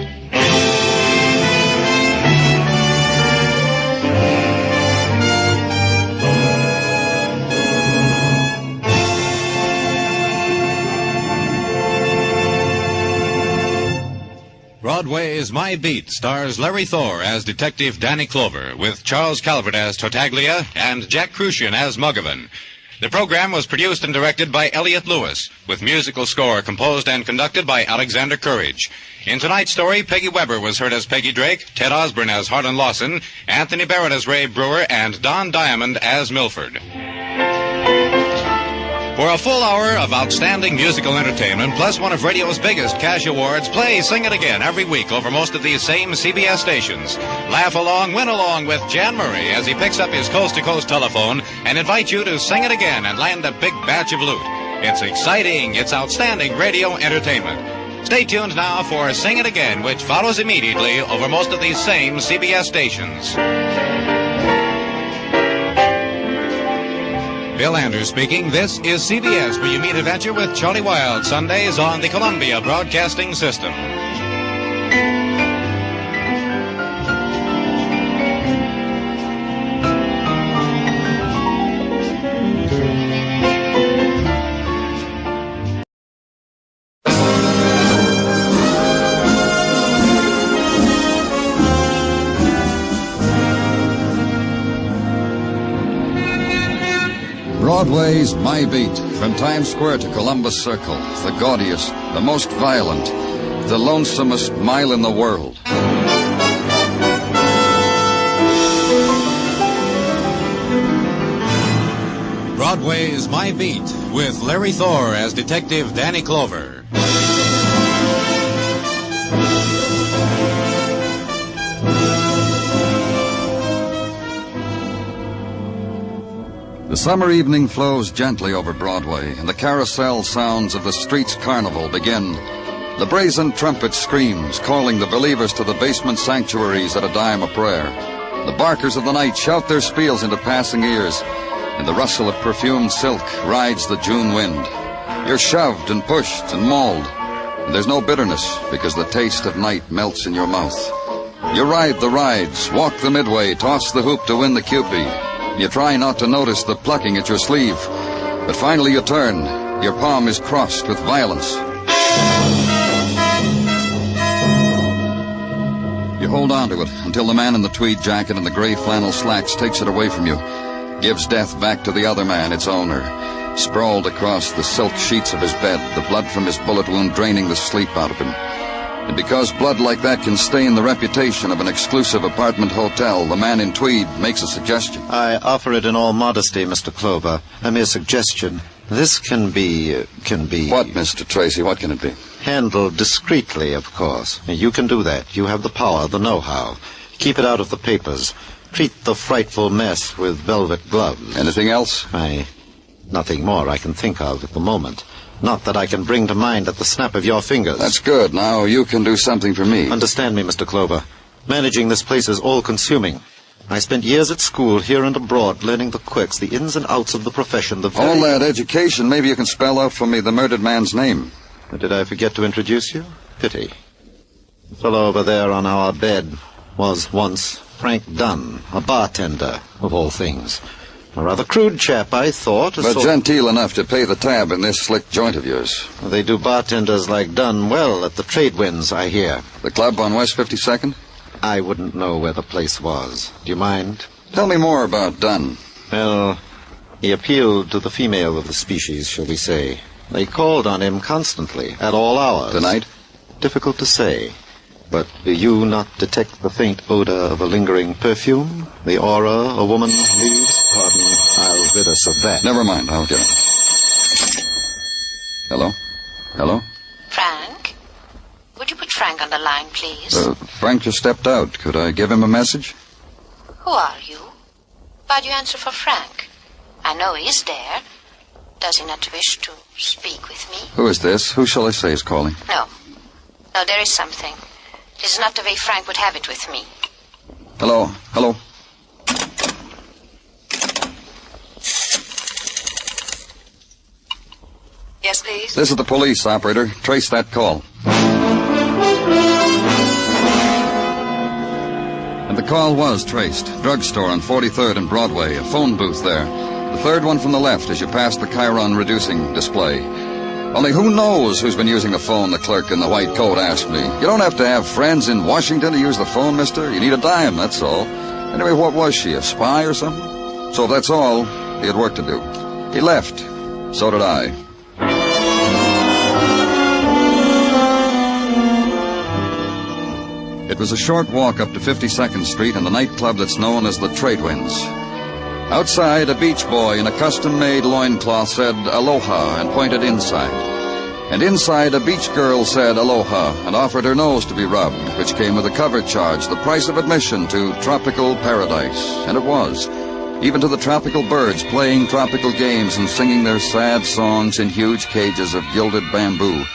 Broadway's My Beat stars Larry Thor as Detective Danny Clover, with Charles Calvert as Tartaglia and Jack Crucian as Muggavan. The program was produced and directed by Elliott Lewis, with musical score composed and conducted by Alexander Courage. In tonight's story, Peggy Weber was heard as Peggy Drake, Ted Osborne as Harlan Lawson, Anthony Barrett as Ray Brewer, and Don Diamond as Milford. For a full hour of outstanding musical entertainment, plus one of radio's biggest cash awards, play Sing It Again every week over most of these same CBS stations. Laugh along, win along with Jan Murray as he picks up his coast-to-coast telephone and invites you to sing it again and land a big batch of loot. It's exciting, it's outstanding radio entertainment. Stay tuned now for Sing It Again, which follows immediately over most of these same CBS stations. Bill Anders speaking. This is CBS, where you meet adventure with Charlie Wilde, Sundays on the Columbia Broadcasting System. Broadway's My Beat, from Times Square to Columbus Circle, the gaudiest, the most violent, the lonesomest mile in the world. Broadway's My Beat, with Larry Thor as Detective Danny Clover. The summer evening flows gently over Broadway, and the carousel sounds of the street's carnival begin. The brazen trumpet screams, calling the believers to the basement sanctuaries at a dime a prayer. The barkers of the night shout their spiels into passing ears. In the rustle of perfumed silk rides the June wind. You're shoved and pushed and mauled. And there's no bitterness, because the taste of night melts in your mouth. You ride the rides, walk the midway, toss the hoop to win the Cupid. You try not to notice the plucking at your sleeve. But finally you turn. Your palm is crossed with violence. You hold on to it until the man in the tweed jacket and the gray flannel slacks takes it away from you. Gives death back to the other man, its owner. Sprawled across the silk sheets of his bed, the blood from his bullet wound draining the sleep out of him. And because blood like that can stain the reputation of an exclusive apartment hotel, the man in tweed makes a suggestion. I offer it in all modesty, Mr. Clover. A mere suggestion. This can be... What, Mr. Tracy? What can it be? Handled discreetly, of course. You can do that. You have the power, the know-how. Keep it out of the papers. Treat the frightful mess with velvet gloves. Anything else? Nothing more I can think of at the moment. Not that I can bring to mind at the snap of your fingers. That's good. Now you can do something for me. Understand me, Mr. Clover. Managing this place is all-consuming. I spent years at school, here and abroad, learning the quirks, the ins and outs of the profession, All that education, maybe you can spell out for me the murdered man's name. Did I forget to introduce you? Pity. The fellow over there on our bed was once Frank Dunn, a bartender, of all things. A rather crude chap, I thought. But genteel enough to pay the tab in this slick joint of yours. They do bartenders like Dunn well at the trade winds, I hear. The club on West 52nd? I wouldn't know where the place was. Do you mind? Tell me more about Dunn. Well, he appealed to the female of the species, shall we say. They called on him constantly, at all hours. Tonight? Difficult to say. But do you not detect the faint odor of a lingering perfume? The aura a woman leaves? Pardon, I'll rid us of that. Never mind, I'll get it. Hello? Hello? Frank? Would you put Frank on the line, please? Frank just stepped out. Could I give him a message? Who are you? Why'd you answer for Frank? I know he's there. Does he not wish to speak with me? Who is this? Who shall I say is calling? No. No, there is something. This is not the way Frank would have it with me. Hello? Hello? Yes, please? This is the police, operator. Trace that call. And the call was traced. Drugstore on 43rd and Broadway. A phone booth there. The third one from the left as you pass the Chiron reducing display. Only who knows who's been using the phone, the clerk in the white coat asked me. You don't have to have friends in Washington to use the phone, mister. You need a dime, that's all. Anyway, what was she, a spy or something? So if that's all, he had work to do. He left. So did I. It was a short walk up to 52nd Street and the nightclub that's known as the Trade Winds. Outside, a beach boy in a custom-made loincloth said aloha and pointed inside. And inside, a beach girl said aloha and offered her nose to be rubbed, which came with a cover charge, the price of admission to tropical paradise. And it was. Even to the tropical birds playing tropical games and singing their sad songs in huge cages of gilded bamboo.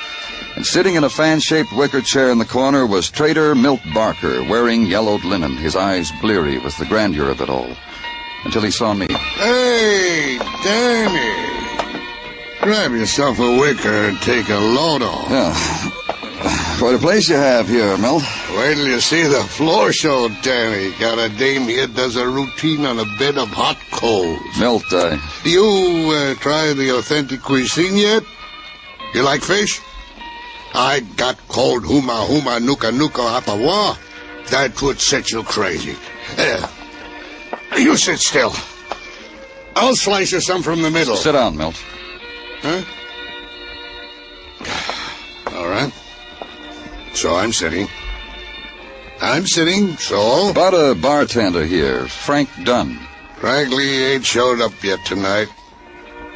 And sitting in a fan-shaped wicker chair in the corner was Trader Milt Barker, wearing yellowed linen, his eyes bleary with the grandeur of it all. Until he saw me. Hey, Danny. Grab yourself a wicker and take a load off. Yeah. Quite a place you have here, Milt. Wait till you see the floor show, Danny. Got a dame here does a routine on a bed of hot coals. Milt, You try the authentic cuisine yet? You like fish? I got cold huma nuka hapawa. That would set you crazy. You sit still. I'll slice you some from the middle. Sit down, Milt. Huh? All right. So I'm sitting. So? About a bartender here, Frank Dunn. Frankly, he ain't showed up yet tonight.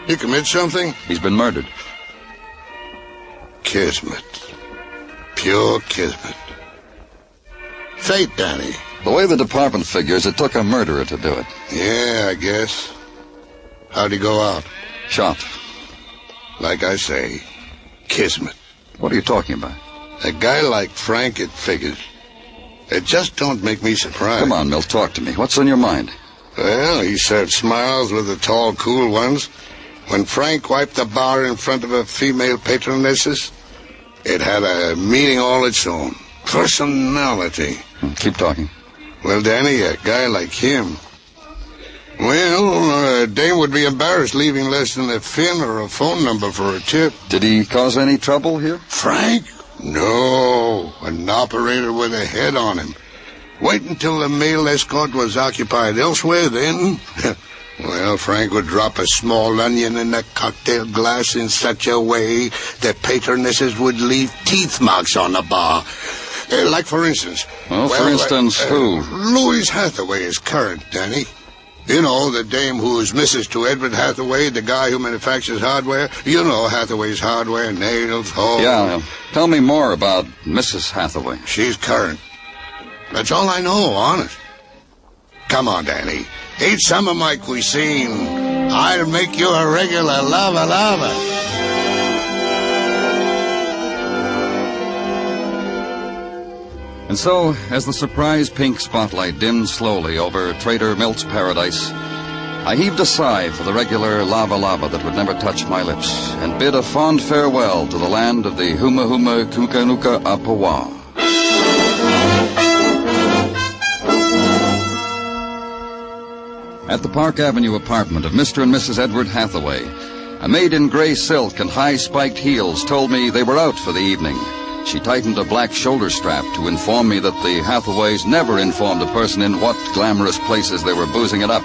He commit something? He's been murdered. Kismet. Pure kismet. Fate, Danny. The way the department figures, it took a murderer to do it. Yeah, I guess. How'd he go out? Shot. Like I say, kismet. What are you talking about? A guy like Frank, it figures. It just don't make me surprised. Come on, Milt, talk to me. What's on your mind? Well, he served smiles with the tall, cool ones. When Frank wiped the bar in front of a female patronesses, it had a meaning all its own. Personality. Keep talking. Well, Danny, a guy like him... Well, a dame would be embarrassed leaving less than a fin or a phone number for a tip. Did he cause any trouble here? Frank? No. An operator with a head on him. Wait until the male escort was occupied elsewhere, then... Well, Frank would drop a small onion in a cocktail glass in such a way that patronesses would leave teeth marks on the bar. Like, for instance... Well, for instance, who? Louise Hathaway is current, Danny. You know, the dame who is Mrs. to Edward Hathaway, the guy who manufactures hardware. You know Hathaway's hardware, nails, hose. Yeah, tell me more about Mrs. Hathaway. She's current. That's all I know, honest. Come on, Danny. Eat some of my cuisine. I'll make you a regular lava. And so, as the surprise pink spotlight dimmed slowly over Trader Milt's paradise, I heaved a sigh for the regular lava that would never touch my lips, and bid a fond farewell to the land of the Huma Huma Kukanuka Apawa. At the Park Avenue apartment of Mr. and Mrs. Edward Hathaway, a maid in gray silk and high-spiked heels told me they were out for the evening. She tightened a black shoulder strap to inform me that the Hathaways never informed a person in what glamorous places they were boozing it up,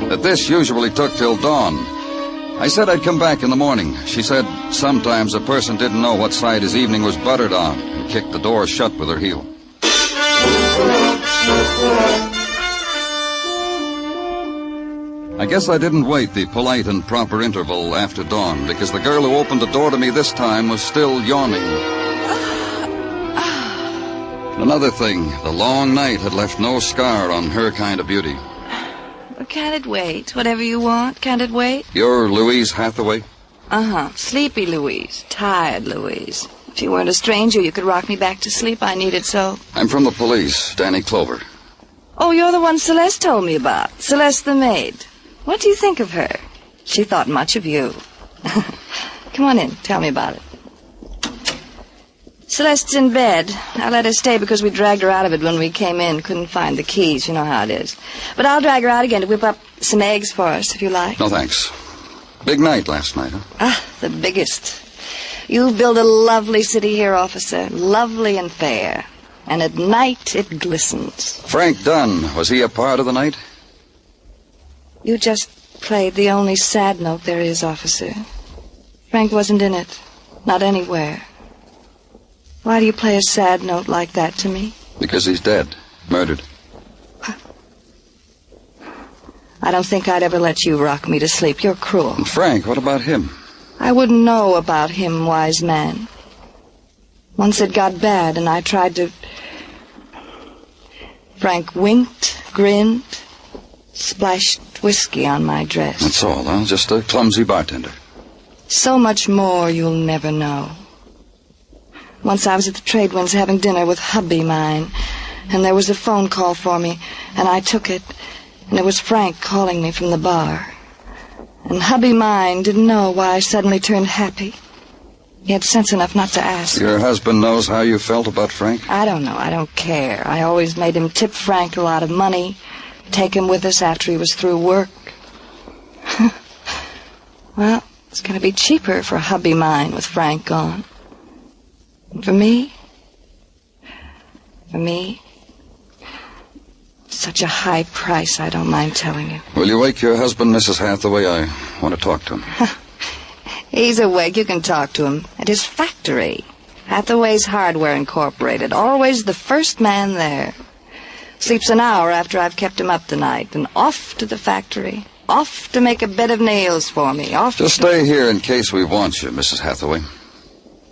that this usually took till dawn. I said I'd come back in the morning. She said sometimes a person didn't know what side his evening was buttered on, and kicked the door shut with her heel. I guess I didn't wait the polite and proper interval after dawn, because the girl who opened the door to me this time was still yawning. Another thing, the long night had left no scar on her kind of beauty. Well, can't it wait? Whatever you want, can't it wait? You're Louise Hathaway? Uh-huh. Sleepy Louise. Tired Louise. If you weren't a stranger, you could rock me back to sleep. I need it so. I'm from the police, Danny Clover. Oh, you're the one Celeste told me about. Celeste the maid. What do you think of her? She thought much of you. Come on in. Tell me about it. Celeste's in bed. I let her stay because we dragged her out of it when we came in. Couldn't find the keys. You know how it is. But I'll drag her out again to whip up some eggs for us, if you like. No, thanks. Big night last night, huh? Ah, the biggest. You build a lovely city here, officer. Lovely and fair. And at night, it glistens. Frank Dunn, was he a part of the night? You just played the only sad note there is, officer. Frank wasn't in it. Not anywhere. Why do you play a sad note like that to me? Because he's dead. Murdered. I don't think I'd ever let you rock me to sleep. You're cruel. And Frank, what about him? I wouldn't know about him, wise man. Once it got bad and I tried to... Frank winked, grinned, splashed whiskey on my dress. That's all, huh? Just a clumsy bartender. So much more you'll never know. Once I was at the Trade Winds having dinner with hubby mine, and there was a phone call for me, and I took it, and it was Frank calling me from the bar. And hubby mine didn't know why I suddenly turned happy. He had sense enough not to ask. Your husband knows how you felt about Frank? I don't know. I don't care. I always made him tip Frank a lot of money, take him with us after he was through work. Well, it's going to be cheaper for hubby mine with Frank gone. And for me, such a high price, I don't mind telling you. Will you wake your husband, Mrs. Hathaway? I want to talk to him. He's awake. You can talk to him. At his factory. Hathaway's Hardware Incorporated. Always the first man there. Sleeps an hour after I've kept him up the night. And off to the factory. Off to make a bed of nails for me. Just stay here in case we want you, Mrs. Hathaway.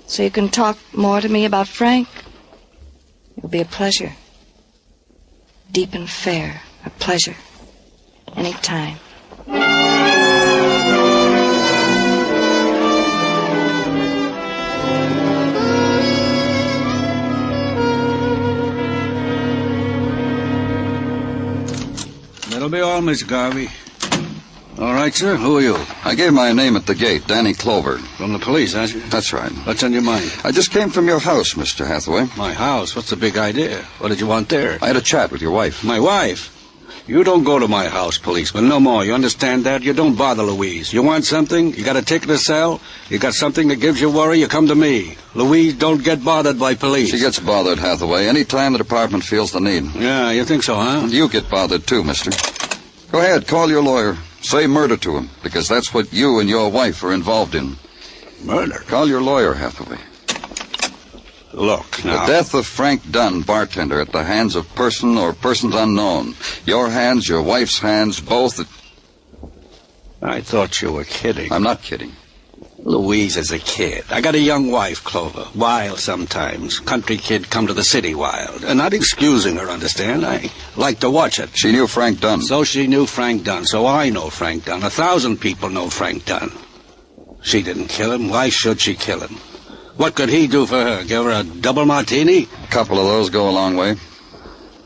So you can talk more to me about Frank? It'll be a pleasure. Deep and fair. A pleasure. Any time. call, Miss Garvey. All right, sir. Who are you? I gave my name at the gate, Danny Clover. From the police, aren't you? That's right. What's on your mind? I just came from your house, Mr. Hathaway. My house? What's the big idea? What did you want there? I had a chat with your wife. My wife? You don't go to my house, policeman. No more. You understand that? You don't bother Louise. You want something? You got a ticket to sell? You got something that gives you worry? You come to me. Louise don't get bothered by police. She gets bothered, Hathaway, any time the department feels the need. Yeah, you think so, huh? You get bothered, too, mister. Go ahead, call your lawyer. Say murder to him, because that's what you and your wife are involved in. Murder? Call your lawyer, Hathaway. Look, now... The death of Frank Dunn, bartender, at the hands of person or persons unknown. Your hands, your wife's hands, both... I thought you were kidding. I'm not kidding. Louise is a kid. I got a young wife, Clover. Wild sometimes. Country kid come to the city wild. And not excusing her, understand? I like to watch it. She knew Frank Dunn. So she knew Frank Dunn. So I know Frank Dunn. 1,000 people know Frank Dunn. She didn't kill him. Why should she kill him? What could he do for her? Give her a double martini? A couple of those go a long way.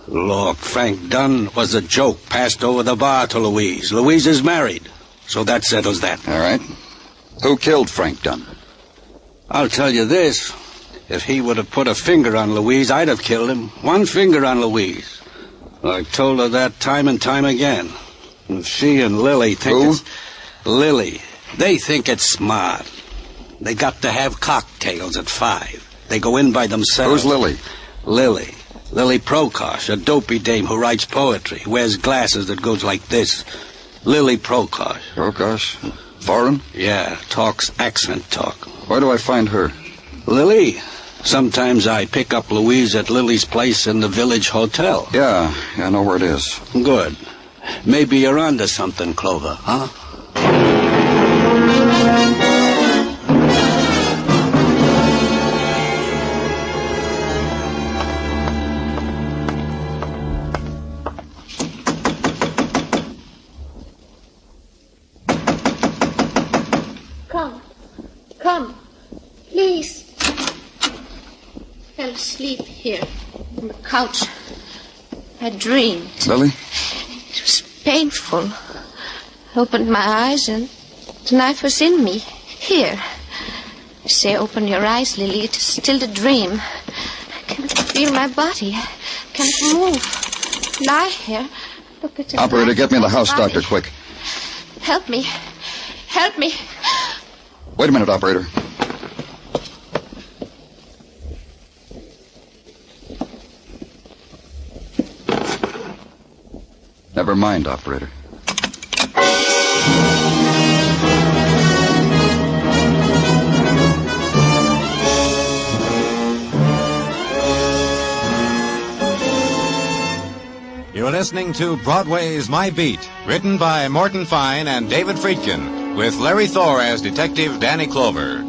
Look, Frank Dunn was a joke passed over the bar to Louise. Louise is married. So that settles that. All right. Who killed Frank Dunn? I'll tell you this. If he would have put a finger on Louise, I'd have killed him. One finger on Louise. I've told her that time and time again. And she and Lily think it's... Lily. They think it's smart. They got to have cocktails at 5. They go in by themselves. Who's Lily? Lily. Lily Prokosh, a dopey dame who writes poetry, wears glasses that goes like this. Lily Prokosh. Prokosh? Foreign? Yeah, talks accent talk. Where do I find her? Lily. Sometimes I pick up Louise at Lily's place in the village hotel. Yeah, I know where it is. Good. Maybe you're onto something, Clover, huh? Come, please. Fell asleep here on the couch. I dreamed. Lily? It was painful. I opened my eyes and the knife was in me. Here. I say, open your eyes, Lily. It is still a dream. I can't feel my body. I can't move. Lie here. Look at the Operator, knife get me the in my house body. doctor, quick. Help me. Help me. Wait a minute, operator. Never mind, operator. You're listening to Broadway's My Beat, written by Morton Fine and David Friedkin, with Larry Thor as Detective Danny Clover.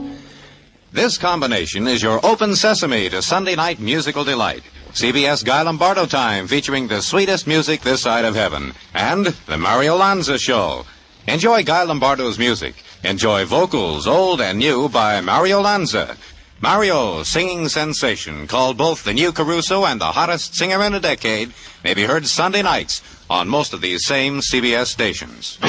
This combination is your open sesame to Sunday night musical delight. CBS Guy Lombardo time, featuring the sweetest music this side of heaven, and the Mario Lanza Show. Enjoy Guy Lombardo's music. Enjoy vocals, old and new, by Mario Lanza. Mario, singing sensation, called both the new Caruso and the hottest singer in a decade, may be heard Sunday nights on most of these same CBS stations.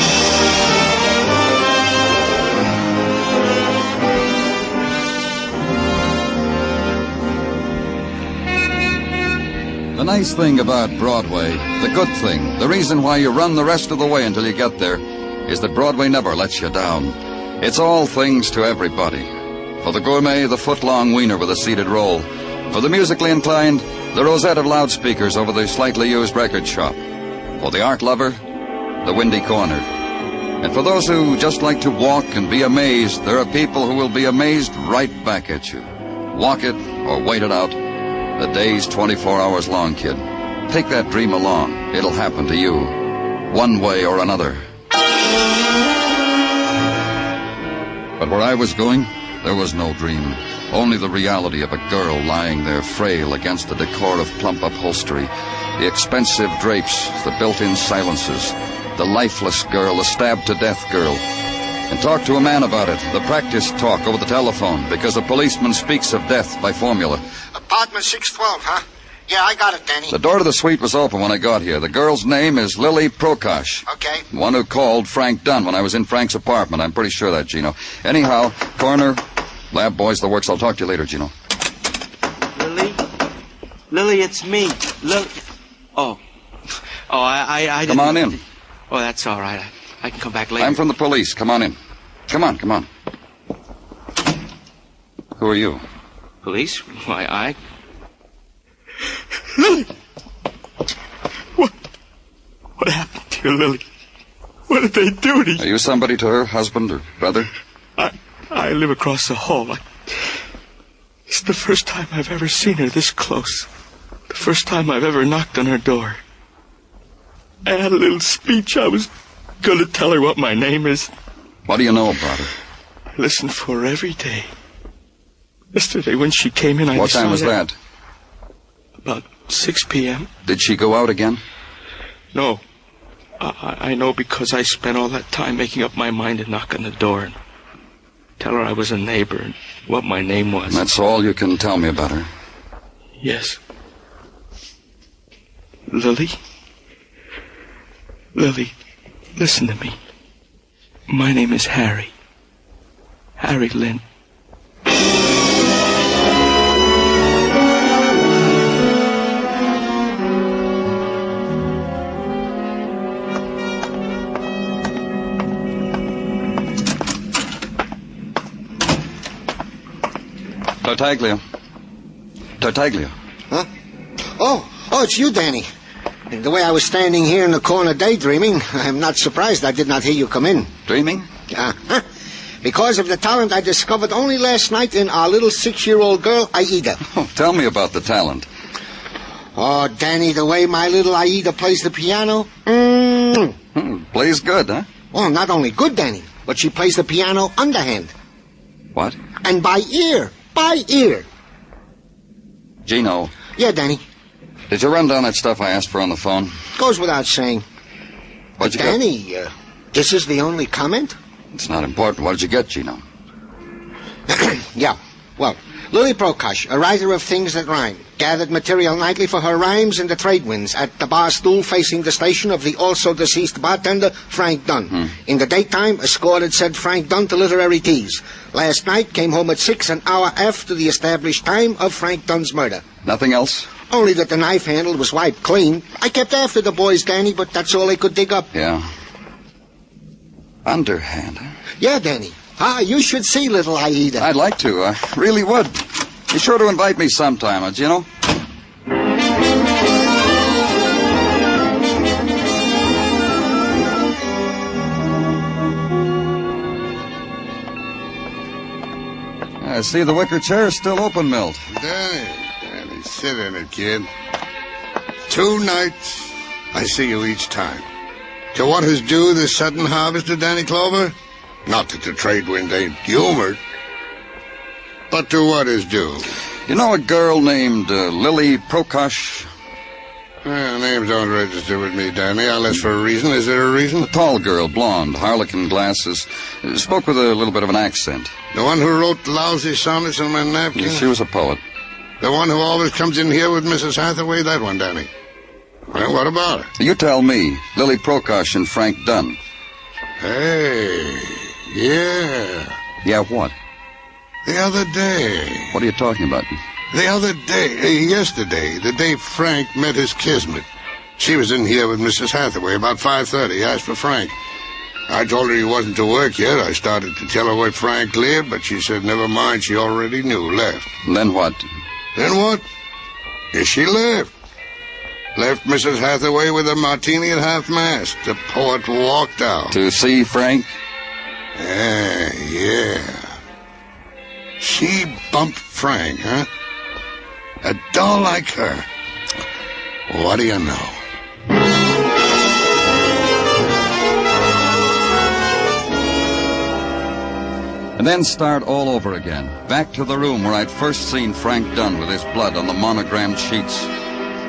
The nice thing about Broadway, the good thing, the reason why you run the rest of the way until you get there, is that Broadway never lets you down. It's all things to everybody. For the gourmet, the foot-long wiener with a seated roll. For the musically inclined, the rosette of loudspeakers over the slightly used record shop. For the art lover, the windy corner. And for those who just like to walk and be amazed, there are people who will be amazed right back at you. Walk it or wait it out. The day's 24 hours long, kid. Take that dream along. It'll happen to you, one way or another. But where I was going, there was no dream. Only the reality of a girl lying there frail against the decor of plump upholstery, the expensive drapes, the built-in silences, the lifeless girl, the stabbed-to-death girl. And talk to a man about it, the practice talk over the telephone, because a policeman speaks of death by formula. Apartment 612, huh? Yeah, I got it, Danny. The door to the suite was open when I got here. The girl's name is Lily Prokosh. Okay. The one who called Frank Dunn when I was in Frank's apartment. I'm pretty sure that, Gino. Anyhow, coroner, lab boys, the works. I'll talk to you later, Gino. Lily, it's me. Lily. Oh, I didn't... Come on in. Oh, that's all right. I can come back later. I'm from the police. Come on in. Come on. Who are you? Police? Why, I... Lily! What happened to you, Lily? What did they do to you? Are you somebody to her, husband or brother? I live across the hall. It's the first time I've ever seen her this close. The first time I've ever knocked on her door. I had a little speech. I was going to tell her what my name is. What do you know about her? I listened for her every day. Yesterday when she came in, What time was that? About 6 p.m. Did she go out again? No. I know because I spent all that time making up my mind to knock on the door and tell her I was a neighbor and what my name was. That's all you can tell me about her? Yes. Lily? Lily, listen to me. My name is Harry. Harry Lynn. Tartaglia. Huh? Oh, it's you, Danny. The way I was standing here in the corner daydreaming, I'm not surprised I did not hear you come in. Dreaming? Because of the talent I discovered only last night in our little 6-year-old girl, Aida. Oh, tell me about the talent. Oh, Danny, the way my little Aida plays the piano. Plays good, huh? Well, not only good, Danny, but she plays the piano underhand. What? And by ear. By ear. Gino. Yeah, Danny. Did you run down that stuff I asked for on the phone? Goes without saying. What'd you Danny, get? this is the only comment? It's not important. What did you get, Gino? Yeah. Well, Lily Prokosh, a writer of things that rhyme, gathered material nightly for her rhymes in the trade winds at the bar stool facing the station of the also deceased bartender, Frank Dunn. In the daytime, escorted said Frank Dunn to literary teas. Last night, came home at 6, an hour after the established time of Frank Dunn's murder. Nothing else? Only that the knife handle was wiped clean. I kept after the boys, Danny, but that's all they could dig up. Yeah. Underhand, huh? Yeah, Danny. You should see little Aida. I'd like to. I really would. Be sure to invite me sometime, Gino. I see the wicker chair is still open, Milt. Danny, sit in it, kid. 2 nights, I see you each time. To what is due this sudden harvest of Danny Clover? Not that the trade wind ain't humored, but to what is due. You know a girl named Lily Prokosh? Well, names don't register with me, Danny, unless for a reason. Is there a reason? A tall girl, blonde, harlequin glasses. Spoke with a little bit of an accent. The one who wrote lousy sonnets on my napkin? Yeah, she was a poet. The one who always comes in here with Mrs. Hathaway? That one, Danny. Well, what about her? You tell me. Lily Prokosh and Frank Dunn. Hey, yeah. Yeah, what? The other day. What are you talking about? The other day, yesterday, the day Frank met his kismet. She was in here with Mrs. Hathaway about 5:30. Asked for Frank. I told her he wasn't to work yet. I started to tell her where Frank lived, but she said never mind, she already knew. Left. And then what? Then what? Yes, she left. Left Mrs. Hathaway with a martini at half-mast. The poet walked out. To see Frank? Yeah. She bumped Frank, huh? A doll like her. What do you know? And then start all over again. Back to the room where I'd first seen Frank Dunn with his blood on the monogrammed sheets.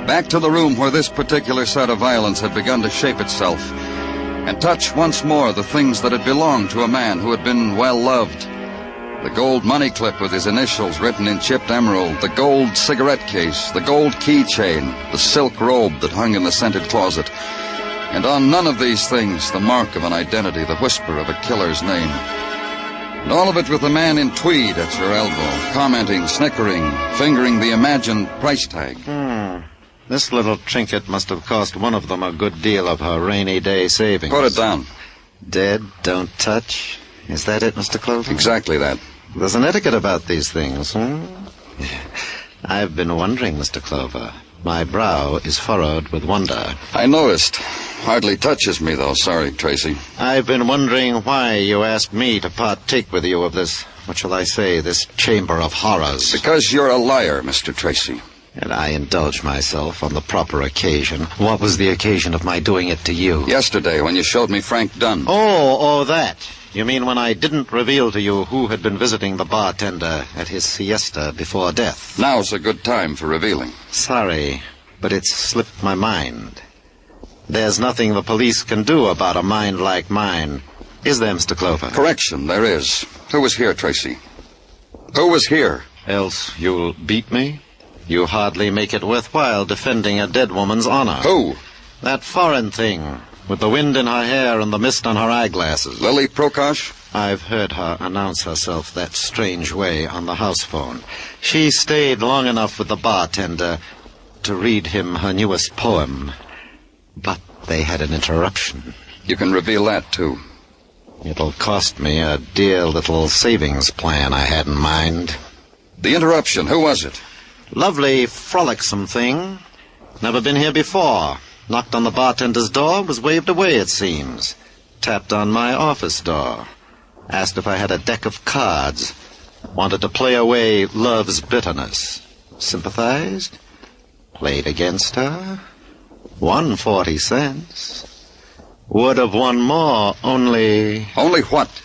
Back to the room where this particular set of violence had begun to shape itself. And touch once more the things that had belonged to a man who had been well loved. The gold money clip with his initials written in chipped emerald, the gold cigarette case, the gold keychain, the silk robe that hung in the scented closet. And on none of these things the mark of an identity, the whisper of a killer's name. And all of it with the man in tweed at your elbow, commenting, snickering, fingering the imagined price tag. This little trinket must have cost one of them a good deal of her rainy day savings. Put it down. Dead, don't touch. Is that it, Mr. Clover? Exactly that. There's an etiquette about these things, I've been wondering, Mr. Clover. My brow is furrowed with wonder. I noticed. Hardly touches me, though. Sorry, Tracy. I've been wondering why you asked me to partake with you of this, what shall I say, this chamber of horrors. Because you're a liar, Mr. Tracy. And I indulge myself on the proper occasion. What was the occasion of my doing it to you? Yesterday, when you showed me Frank Dunn. Oh, that. You mean when I didn't reveal to you who had been visiting the bartender at his siesta before death? Now's a good time for revealing. Sorry, but it's slipped my mind. There's nothing the police can do about a mind like mine. Is there, Mr. Clover? Correction, there is. Who was here, Tracy? Who was here? Else you'll beat me? You hardly make it worthwhile defending a dead woman's honor. Who? That foreign thing, with the wind in her hair and the mist on her eyeglasses. Lily Prokosh? I've heard her announce herself that strange way on the house phone. She stayed long enough with the bartender to read him her newest poem. But they had an interruption. You can reveal that, too. It'll cost me a dear little savings plan I had in mind. The interruption, who was it? Lovely, frolicsome thing. Never been here before. Knocked on the bartender's door, was waved away, it seems. Tapped on my office door. Asked if I had a deck of cards. Wanted to play away love's bitterness. Sympathized. Played against her. Won 40 cents. Would have won more, only... Only what?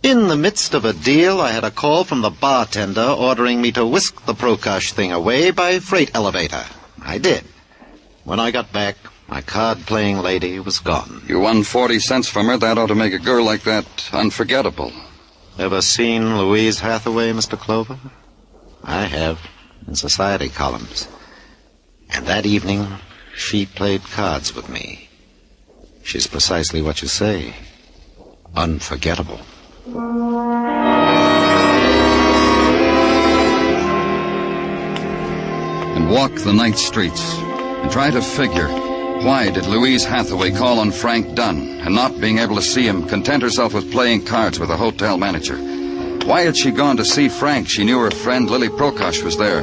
In the midst of a deal, I had a call from the bartender ordering me to whisk the Prokosh thing away by freight elevator. I did. When I got back, my card-playing lady was gone. You won 40 cents from her. That ought to make a girl like that unforgettable. Ever seen Louise Hathaway, Mr. Clover? I have, in society columns. And that evening, she played cards with me. She's precisely what you say. Unforgettable. And walk the night streets and try to figure, why did Louise Hathaway call on Frank Dunn and, not being able to see him, content herself with playing cards with a hotel manager? Why had she gone to see Frank? She knew her friend Lily Prokosh was there.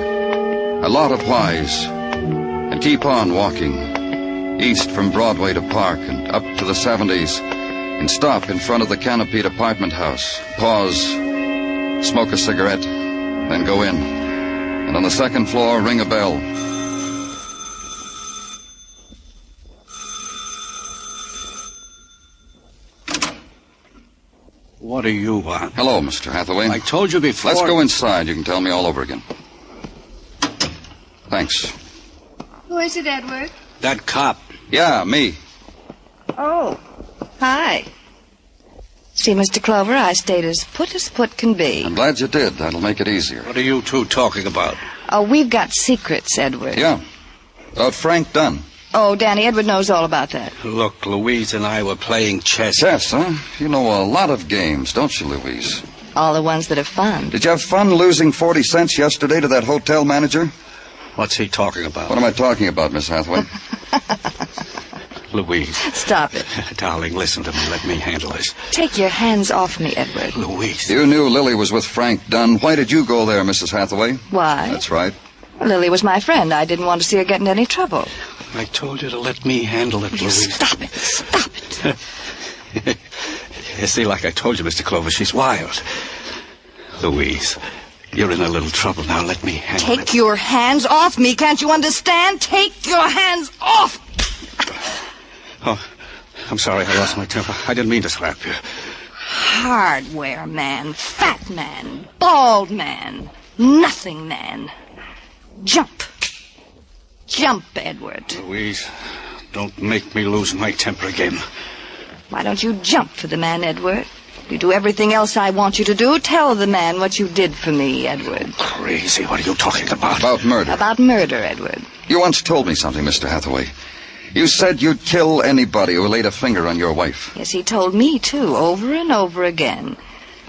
A lot of whys. And keep on walking, east from Broadway to Park and up to the 70s, and stop in front of the canopied apartment house, pause, smoke a cigarette, then go in, and on the second floor ring a bell. What do you want? Hello, Mr. Hathaway. I told you before. Let's go inside. You can tell me all over again. Thanks. Who is it, Edward? That cop. Yeah, me. Oh, hi. See, Mr. Clover, I stayed as put can be. I'm glad you did. That'll make it easier. What are you two talking about? Oh, we've got secrets, Edward. Yeah. About Frank Dunn. Oh, Danny, Edward knows all about that. Look, Louise and I were playing chess. Chess, huh? You know a lot of games, don't you, Louise? All the ones that are fun. Did you have fun losing 40 cents yesterday to that hotel manager? What's he talking about? What am I talking about, Miss Hathaway? Louise. Stop it. Darling, listen to me. Let me handle this. Take your hands off me, Edward. Louise. You knew Lily was with Frank Dunn. Why did you go there, Mrs. Hathaway? Why? That's right. Lily was my friend. I didn't want to see her get into any trouble. I told you to let me handle it, Louise. Stop it. Stop it. You see, like I told you, Mr. Clover, she's wild. Louise, you're in a little trouble now. Let me handle it. Take your hands off me. Can't you understand? Take your hands off. Oh, I'm sorry. I lost my temper. I didn't mean to slap you. Hardware man, fat man, bald man, nothing man. Jump. Jump, Edward. Louise, don't make me lose my temper again. Why don't you jump for the man, Edward? You do everything else I want you to do. Tell the man what you did for me, Edward. Crazy. What are you talking about? About murder. About murder, Edward. You once told me something, Mr. Hathaway. You said you'd kill anybody who laid a finger on your wife. Yes, he told me, too, over and over again.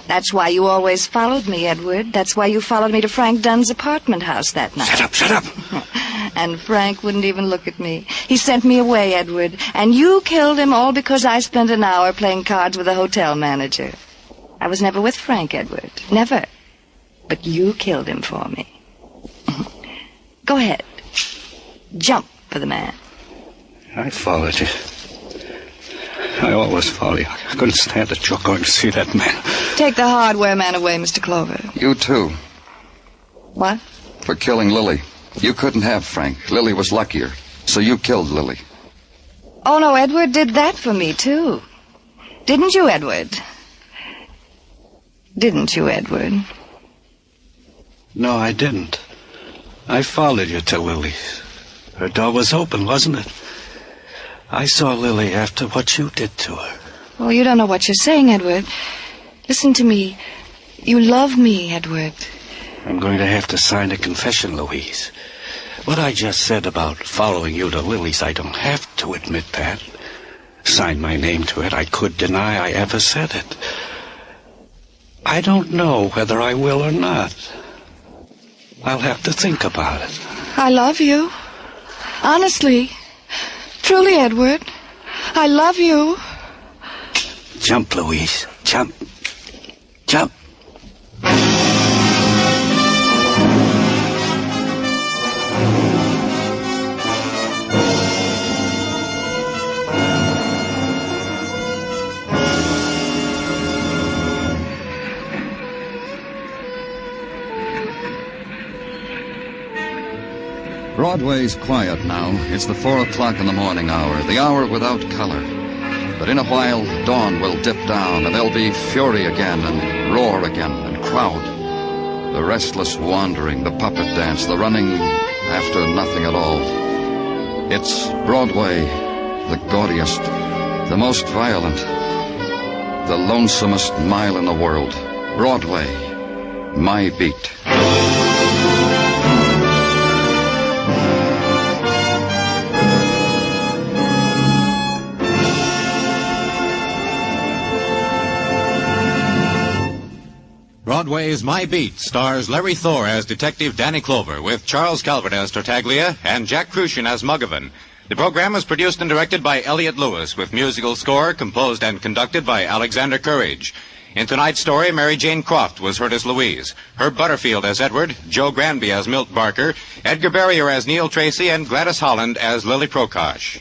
That's why you always followed me, Edward. That's why you followed me to Frank Dunn's apartment house that night. Shut up. And Frank wouldn't even look at me. He sent me away, Edward. And you killed him all because I spent an hour playing cards with a hotel manager. I was never with Frank, Edward. Never. But you killed him for me. Go ahead. Jump for the man. I followed you. I always follow you. I couldn't stand it. You're going to see that man. Take the hardware man away, Mr. Clover. You too. What? For killing Lily. You couldn't have Frank. Lily was luckier. So you killed Lily. Oh, no, Edward did that for me, too. Didn't you, Edward? Didn't you, Edward? No, I didn't. I followed you to Lily's. Her door was open, wasn't it? I saw Lily after what you did to her. Oh, you don't know what you're saying, Edward. Listen to me. You love me, Edward. I'm going to have to sign a confession, Louise. What I just said about following you to Lily's, I don't have to admit that. Sign my name to it. I could deny I ever said it. I don't know whether I will or not. I'll have to think about it. I love you. Honestly. Truly, Edward. I love you. Jump, Louise. Jump. Jump. Broadway's quiet now. It's the 4 o'clock in the morning hour, the hour without color. But in a while, dawn will dip down, and there'll be fury again, and roar again, and crowd. The restless wandering, the puppet dance, the running after nothing at all. It's Broadway, the gaudiest, the most violent, the lonesomest mile in the world. Broadway, my beat. Broadway's My Beat stars Larry Thor as Detective Danny Clover, with Charles Calvert as Tartaglia and Jack Crucian as Muggavan. The program was produced and directed by Elliott Lewis, with musical score composed and conducted by Alexander Courage. In tonight's story, Mary Jane Croft was heard as Louise, Herb Butterfield as Edward, Joe Granby as Milt Barker, Edgar Barrier as Neil Tracy, and Gladys Holland as Lily Prokosh.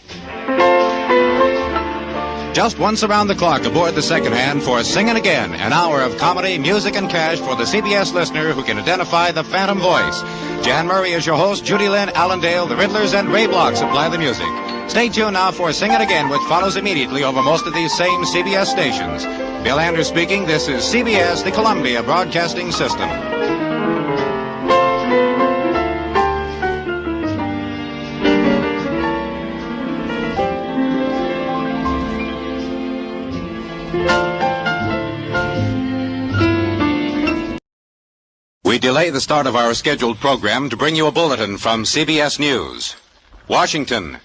Just once around the clock aboard the second hand for Singin' Again, an hour of comedy, music, and cash for the CBS listener who can identify the phantom voice. Jan Murray is your host, Judy Lynn, Allendale, the Riddlers, and Ray Block supply the music. Stay tuned now for Singin' Again, which follows immediately over most of these same CBS stations. Bill Andrews speaking. This is CBS, the Columbia Broadcasting System. We delay the start of our scheduled program to bring you a bulletin from CBS News. Washington.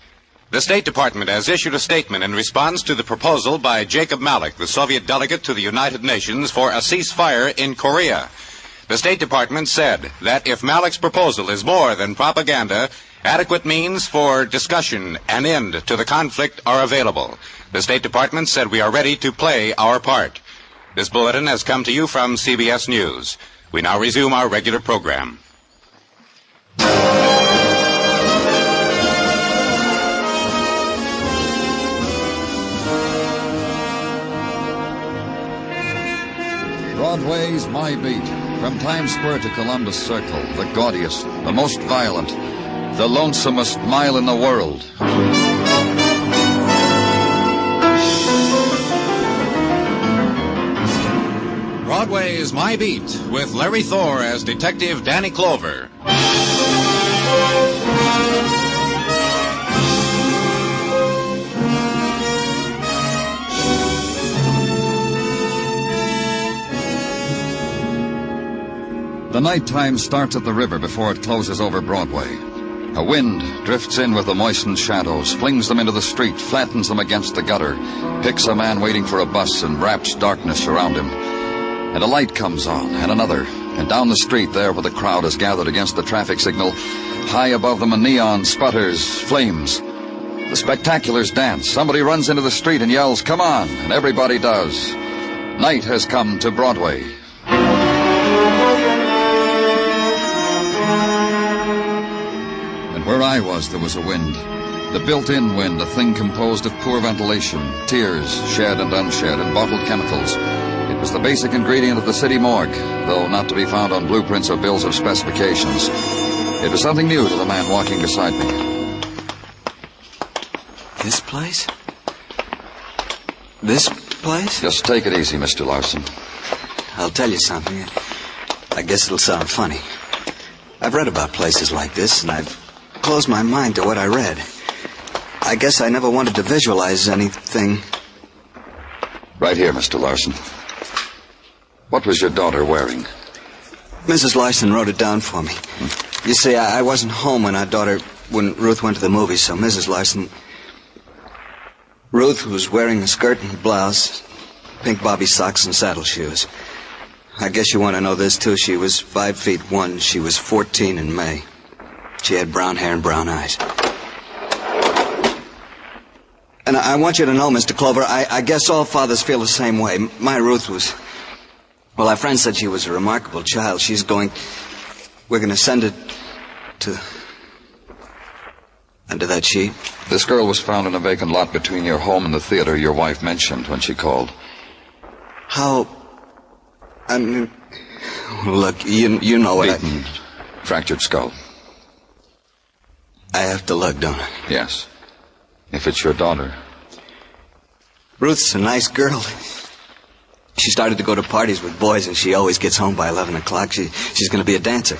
The State Department has issued a statement in response to the proposal by Jacob Malik, the Soviet delegate to the United Nations, for a ceasefire in Korea. The State Department said that if Malik's proposal is more than propaganda, adequate means for discussion and end to the conflict are available. The State Department said we are ready to play our part. This bulletin has come to you from CBS News. We now resume our regular program. Broadway's My Beat. From Times Square to Columbus Circle, the gaudiest, the most violent, the lonesomest mile in the world. Broadway's My Beat, with Larry Thor as Detective Danny Clover. The nighttime starts at the river before it closes over Broadway. A wind drifts in with the moistened shadows, flings them into the street, flattens them against the gutter, picks a man waiting for a bus and wraps darkness around him. And a light comes on, and another, and down the street there where the crowd is gathered against the traffic signal, high above them a neon sputters, flames. The spectaculars dance. Somebody runs into the street and yells, "Come on," and everybody does. Night has come to Broadway. And where I was, there was a wind. The built-in wind, a thing composed of poor ventilation, tears, shed and unshed, and bottled chemicals. It was the basic ingredient of the city morgue, though not to be found on blueprints or bills of specifications. It was something new to the man walking beside me. This place? This place? Just take it easy, Mr. Larson. I'll tell you something. I guess it'll sound funny. I've read about places like this, and I've closed my mind to what I read. I guess I never wanted to visualize anything. Right here, Mr. Larson. What was your daughter wearing? Mrs. Larson wrote it down for me. You see, I wasn't home when Ruth went to the movies, so Mrs. Larson... Ruth was wearing a skirt and blouse, pink bobby socks and saddle shoes. I guess you want to know this, too. She was 5'1". She was 14 in May. She had brown hair and brown eyes. And I want you to know, Mr. Clover, I guess all fathers feel the same way. My Ruth was... Well, our friend said she was a remarkable child. We're going to send it to... Under that sheet. This girl was found in a vacant lot between your home and the theater your wife mentioned when she called. How... I mean... Look, you know what Beaten, fractured skull. I have to look, don't I? Yes. If it's your daughter. Ruth's a nice girl. She started to go to parties with boys, and she always gets home by 11 o'clock. She's going to be a dancer.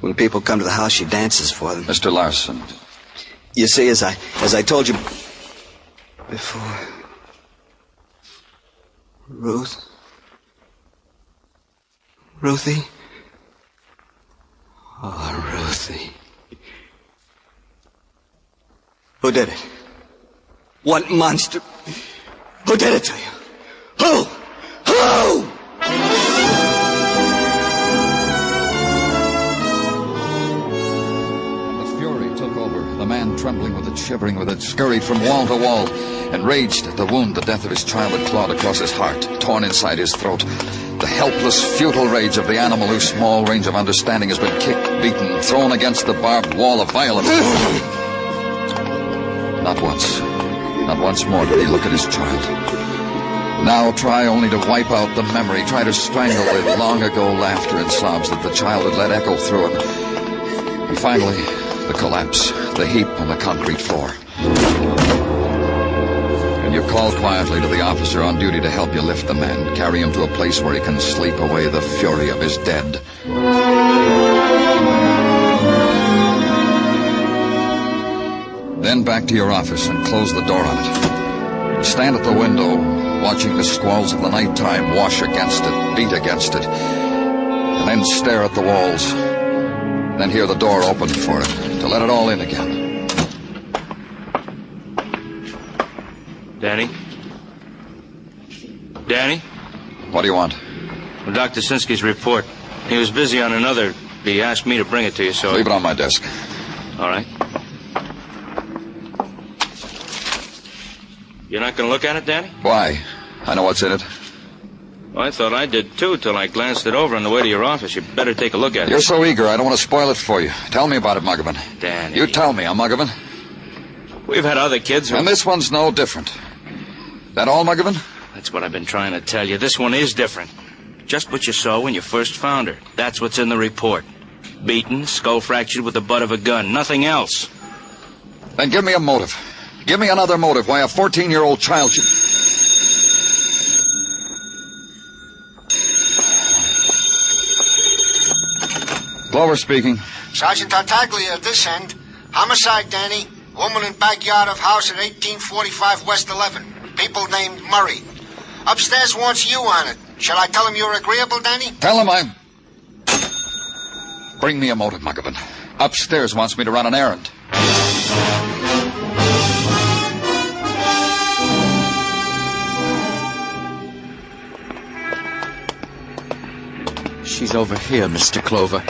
When people come to the house, she dances for them. Mr. Larson. You see, as I told you before, Ruthie? Oh, Ruthie. Who did it? What monster? Who did it to you? Who? The man, trembling with it, shivering with it, scurried from wall to wall, enraged at the wound the death of his child had clawed across his heart, torn inside his throat. The helpless, futile rage of the animal whose small range of understanding has been kicked, beaten, thrown against the barbed wall of violence. Not once more did he look at his child. Now try only to wipe out the memory, try to strangle the long-ago laughter and sobs that the child had let echo through him. And finally, the collapse, the heap on the concrete floor. And you call quietly to the officer on duty to help you lift the man, carry him to a place where he can sleep away the fury of his dead. Then back to your office and close the door on it. Stand at the window, watching the squalls of the nighttime wash against it, beat against it, and then stare at the walls. Then hear the door open for it, to let it all in again. Danny? Danny? What do you want? Well, Dr. Sinsky's report. He was busy on another. He asked me to bring it to you, so... Leave it on my desk. All right. You're not going to look at it, Danny? Why? I know what's in it. Well, I thought I did, too, till I glanced it over on the way to your office. You better take a look at it. You're so eager, I don't want to spoil it for you. Tell me about it, Muggavan. Danny. You tell me, Muggavan. We've had other kids who... And this one's no different. That all, Muggavan? That's what I've been trying to tell you. This one is different. Just what you saw when you first found her. That's what's in the report. Beaten, skull fractured with the butt of a gun. Nothing else. Then give me a motive. Give me another motive why a 14-year-old child should... Clover speaking. Sergeant Tartaglia at this end. Homicide, Danny. Woman in backyard of house at 1845 West 11. People named Murray. Upstairs wants you on it. Shall I tell him you're agreeable, Danny? Tell him I'm... Bring me a motive, Muggavan. Upstairs wants me to run an errand. She's over here, Mr. Clover.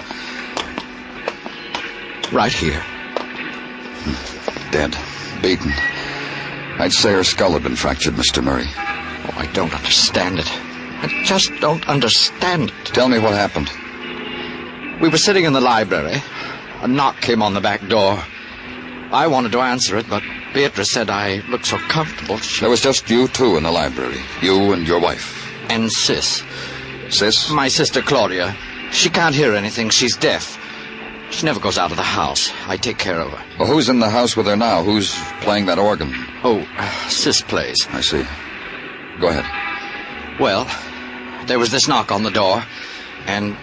Right here. Dead. Beaten. I'd say her skull had been fractured, Mr. Murray. Oh, I don't understand it. I just don't understand it. Tell me what happened. We were sitting in the library. A knock came on the back door. I wanted to answer it, but Beatrice said I looked so comfortable. There was just you two in the library. You and your wife. And Sis. Sis? My sister Claudia. She can't hear anything. She's deaf. She never goes out of the house. I take care of her. Well, who's in the house with her now? Who's playing that organ? Oh, Sis plays. I see. Go ahead. Well, there was this knock on the door, and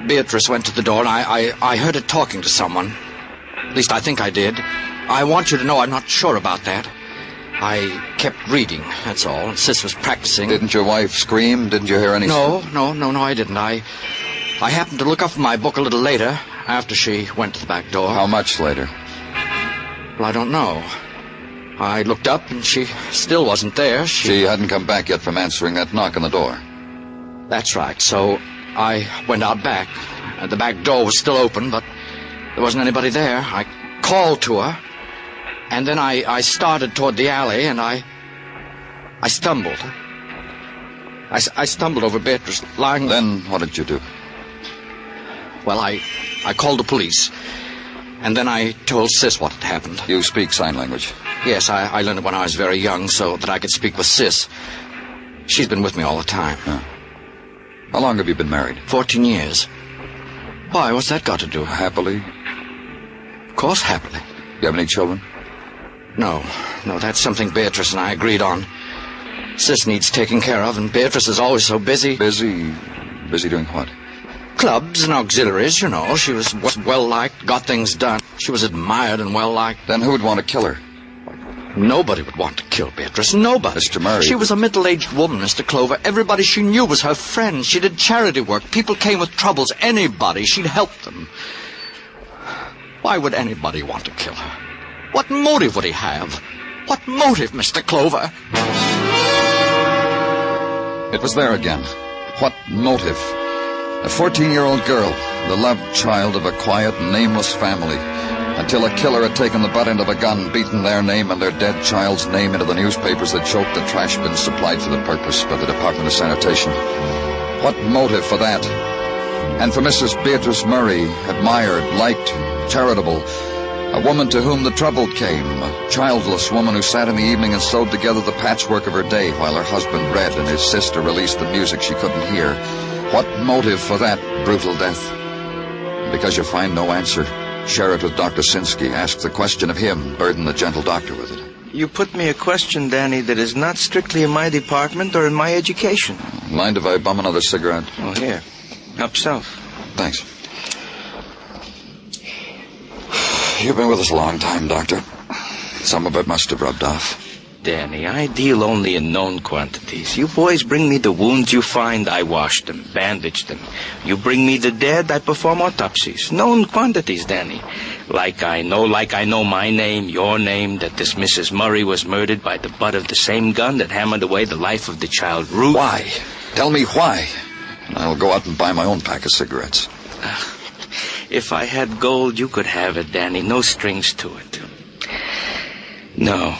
Beatrice went to the door, and I heard it talking to someone. At least I think I did. I want you to know I'm not sure about that. I kept reading, that's all, and Sis was practicing. Didn't your wife scream? Didn't you hear anything? No, I didn't. I happened to look up from my book a little later, after she went to the back door. How much later? Well, I don't know. I looked up, and she still wasn't there. She hadn't come back yet from answering that knock on the door. That's right. So I went out back. The back door was still open, but there wasn't anybody there. I called to her, and then I started toward the alley, and I stumbled. I stumbled over Beatrice lying... Then what did you do? Well, I called the police, and then I told Sis what had happened. You speak sign language? Yes, I learned it when I was very young so that I could speak with Sis. She's been with me all the time. Huh. How long have you been married? 14 years. Why, what's that got to do? Happily? Of course, happily. You have any children? No, that's something Beatrice and I agreed on. Sis needs taking care of, and Beatrice is always so busy. Busy doing what? Clubs and auxiliaries, you know. She was well-liked, got things done. She was admired and well-liked. Then who would want to kill her? Nobody would want to kill Beatrice. Nobody. Mr. Murray. She was a middle-aged woman, Mr. Clover. Everybody she knew was her friend. She did charity work. People came with troubles. Anybody. She'd help them. Why would anybody want to kill her? What motive would he have? What motive, Mr. Clover? It was there again. What motive? A 14-year-old girl, the loved child of a quiet, nameless family, until a killer had taken the butt end of a gun, beaten their name and their dead child's name into the newspapers that choked the trash bins supplied for the purpose by the Department of Sanitation. What motive for that? And for Mrs. Beatrice Murray, admired, liked, charitable, a woman to whom the trouble came, a childless woman who sat in the evening and sewed together the patchwork of her day while her husband read and his sister released the music she couldn't hear. What motive for that brutal death? Because you find no answer, share it with Dr. Sinsky. Ask the question of him. Burden the gentle doctor with it. You put me a question, Danny, that is not strictly in my department or in my education. Mind if I bum another cigarette? Oh, here. Help yourself. Thanks. You've been with us a long time, Doctor. Some of it must have rubbed off. Danny, I deal only in known quantities. You boys bring me the wounds you find, I wash them, bandage them. You bring me the dead, I perform autopsies. Known quantities, Danny. Like I know my name, your name, that this Mrs. Murray was murdered by the butt of the same gun that hammered away the life of the child Ruth. Why? Tell me why. I'll go out and buy my own pack of cigarettes. If I had gold, you could have it, Danny. No strings to it. No.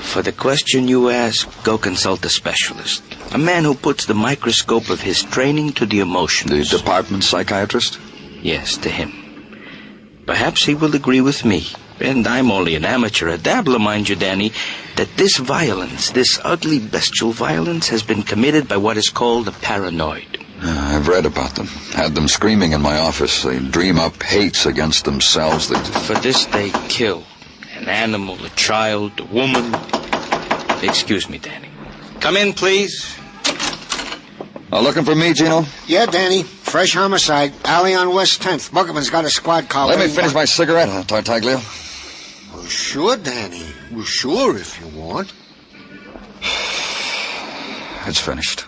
For the question you ask, go consult a specialist. A man who puts the microscope of his training to the emotions. The department psychiatrist? Yes, to him. Perhaps he will agree with me. And I'm only an amateur, a dabbler, mind you, Danny, that this violence, this ugly, bestial violence, has been committed by what is called a paranoid. I've read about them. Had them screaming in my office. They dream up hates against themselves. For this they kill. An animal, a child, a woman. Excuse me, Danny. Come in, please. Looking for me, Gino? Yeah, Danny. Fresh homicide. Alley on West 10th. Buckerman's got a squad car. Let me finish my cigarette, Tartaglia. Well, sure, Danny. Well, sure, if you want. It's finished.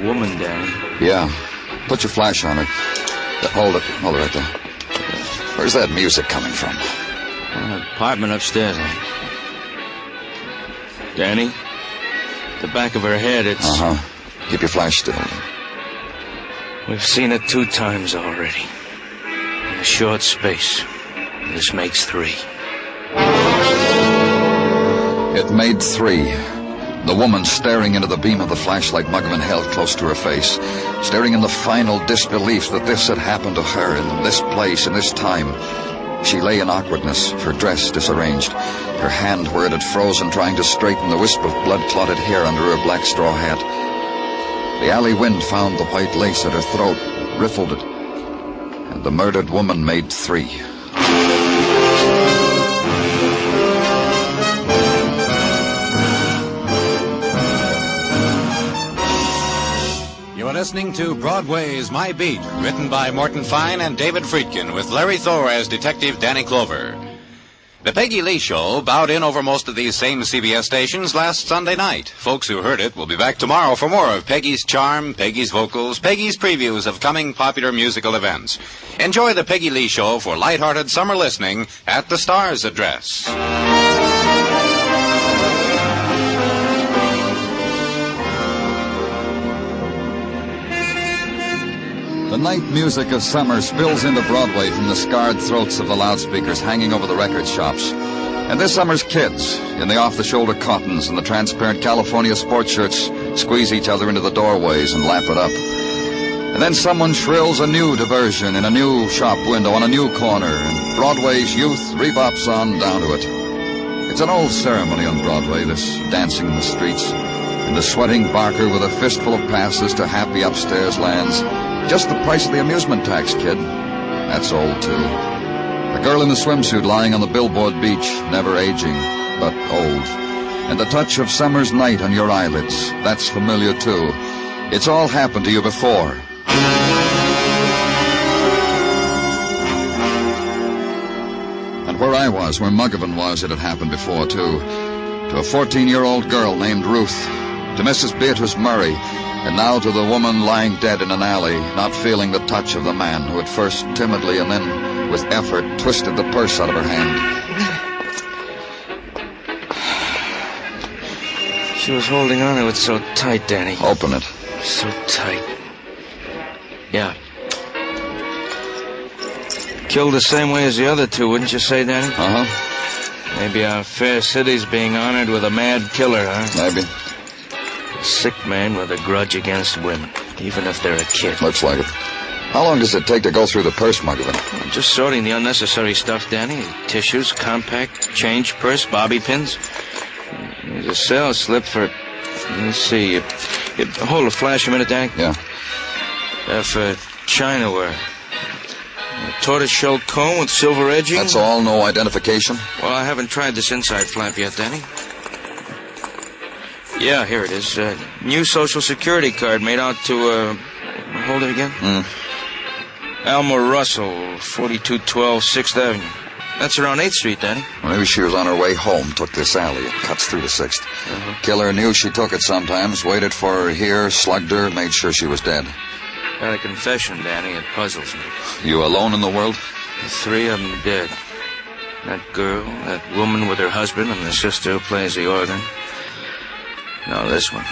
woman, Danny. Yeah. Put your flash on her. Hold it right there. Where's that music coming from? Apartment upstairs, Danny, the back of her head, it's... Uh-huh. Keep your flash still. We've seen it 2 times already. In a short space. This makes 3. It made 3. The woman staring into the beam of the flashlight Muggavan held close to her face, staring in the final disbelief that this had happened to her in this place, in this time. She lay in awkwardness, her dress disarranged, her hand where it had frozen trying to straighten the wisp of blood-clotted hair under her black straw hat. The alley wind found the white lace at her throat, riffled it, and the murdered woman made 3. You are listening to Broadway's My Beat, written by Morton Fine and David Friedkin, with Larry Thor as Detective Danny Clover. The Peggy Lee Show bowed in over most of these same CBS stations last Sunday night. Folks who heard it will be back tomorrow for more of Peggy's charm, Peggy's vocals, Peggy's previews of coming popular musical events. Enjoy the Peggy Lee Show for lighthearted summer listening at the Star's address. The night music of summer spills into Broadway from the scarred throats of the loudspeakers hanging over the record shops. And this summer's kids, in the off-the-shoulder cottons and the transparent California sports shirts, squeeze each other into the doorways and lap it up. And then someone shrills a new diversion in a new shop window on a new corner, and Broadway's youth rebops on down to it. It's an old ceremony on Broadway, this dancing in the streets, and the sweating barker with a fistful of passes to happy upstairs lands. Just the price of the amusement tax, kid. That's old, too. The girl in the swimsuit lying on the billboard beach, never aging, but old. And the touch of summer's night on your eyelids, that's familiar, too. It's all happened to you before. And where I was, where Muggavan was, it had happened before, too. To a 14-year-old girl named Ruth. To Mrs. Beatrice Murray. And now to the woman lying dead in an alley, not feeling the touch of the man who had first timidly and then with effort twisted the purse out of her hand. She was holding on to it so tight, Danny. Open it. So tight. Yeah. Killed the same way as the other 2, wouldn't you say, Danny? Uh-huh. Maybe our fair city's being honored with a mad killer, huh? Maybe. A sick man with a grudge against women, even if they're a kid. Looks like it. How long does it take to go through the purse, Muggavan? I'm just sorting the unnecessary stuff, Danny. Tissues, compact, change purse, bobby pins. There's a sales slip for... Let's see. Hold a flash a minute, Danny. Yeah. For China ware. A tortoiseshell comb with silver edging. That's all? No identification? Well, I haven't tried this inside flap yet, Danny. Yeah, here it is. New Social Security card made out to, hold it again? Alma Russell, 4212 6th Avenue. That's around 8th Street, Danny. Well, maybe she was on her way home, took this alley. It cuts through to 6th. Killer knew she took it sometimes, waited for her here, slugged her, made sure she was dead. Got a confession, Danny. It puzzles me. You alone in the world? 3 of them dead. That girl, that woman with her husband, and the sister who plays the organ. Now, this one.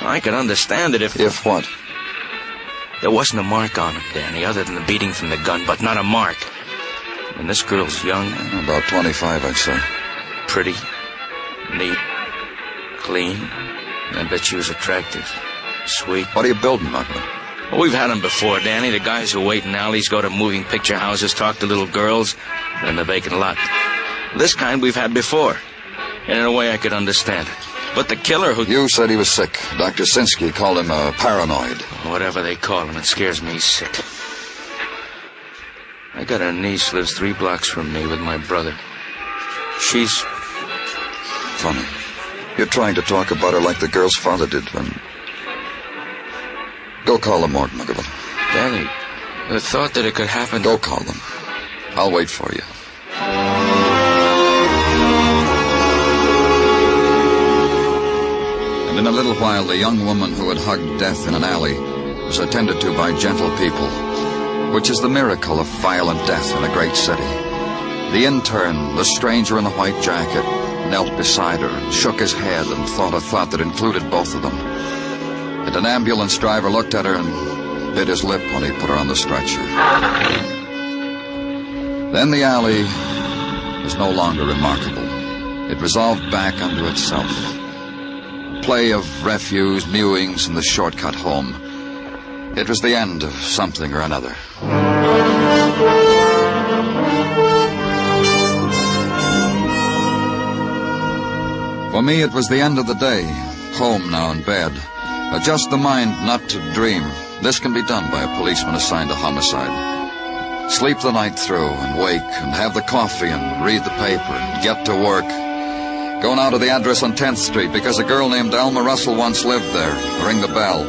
I could understand it if... If what? There wasn't a mark on him, Danny, other than the beating from the gun, but not a mark. And this girl's young. About 25, I'd say. Pretty. Neat. Clean. I bet she was attractive. Sweet. What are you building, Muggavan? Well, we've had them before, Danny. The guys who wait in alleys, go to moving picture houses, talk to little girls, and in the vacant lot. This kind we've had before. And in a way I could understand it. But the killer who... You said he was sick. Dr. Sinsky called him a paranoid. Whatever they call him, it scares me sick. I got a niece lives 3 blocks from me with my brother. She's... Funny. You're trying to talk about her like the girl's father did when... Go call them, Morton, Muggavan. Danny, the thought that it could happen... Go call them. I'll wait for you. In a little while, the young woman who had hugged death in an alley was attended to by gentle people, which is the miracle of violent death in a great city. The intern, the stranger in the white jacket, knelt beside her and shook his head and thought a thought that included both of them. And an ambulance driver looked at her and bit his lip when he put her on the stretcher. Then the alley was no longer remarkable. It resolved back unto itself. Play of refuse, mewings, and the shortcut home. It was the end of something or another. For me, it was the end of the day. Home now in bed. Adjust the mind not to dream. This can be done by a policeman assigned to homicide. Sleep the night through and wake and have the coffee and read the paper and get to work. Go now to the address on 10th Street because a girl named Alma Russell once lived there. Ring the bell.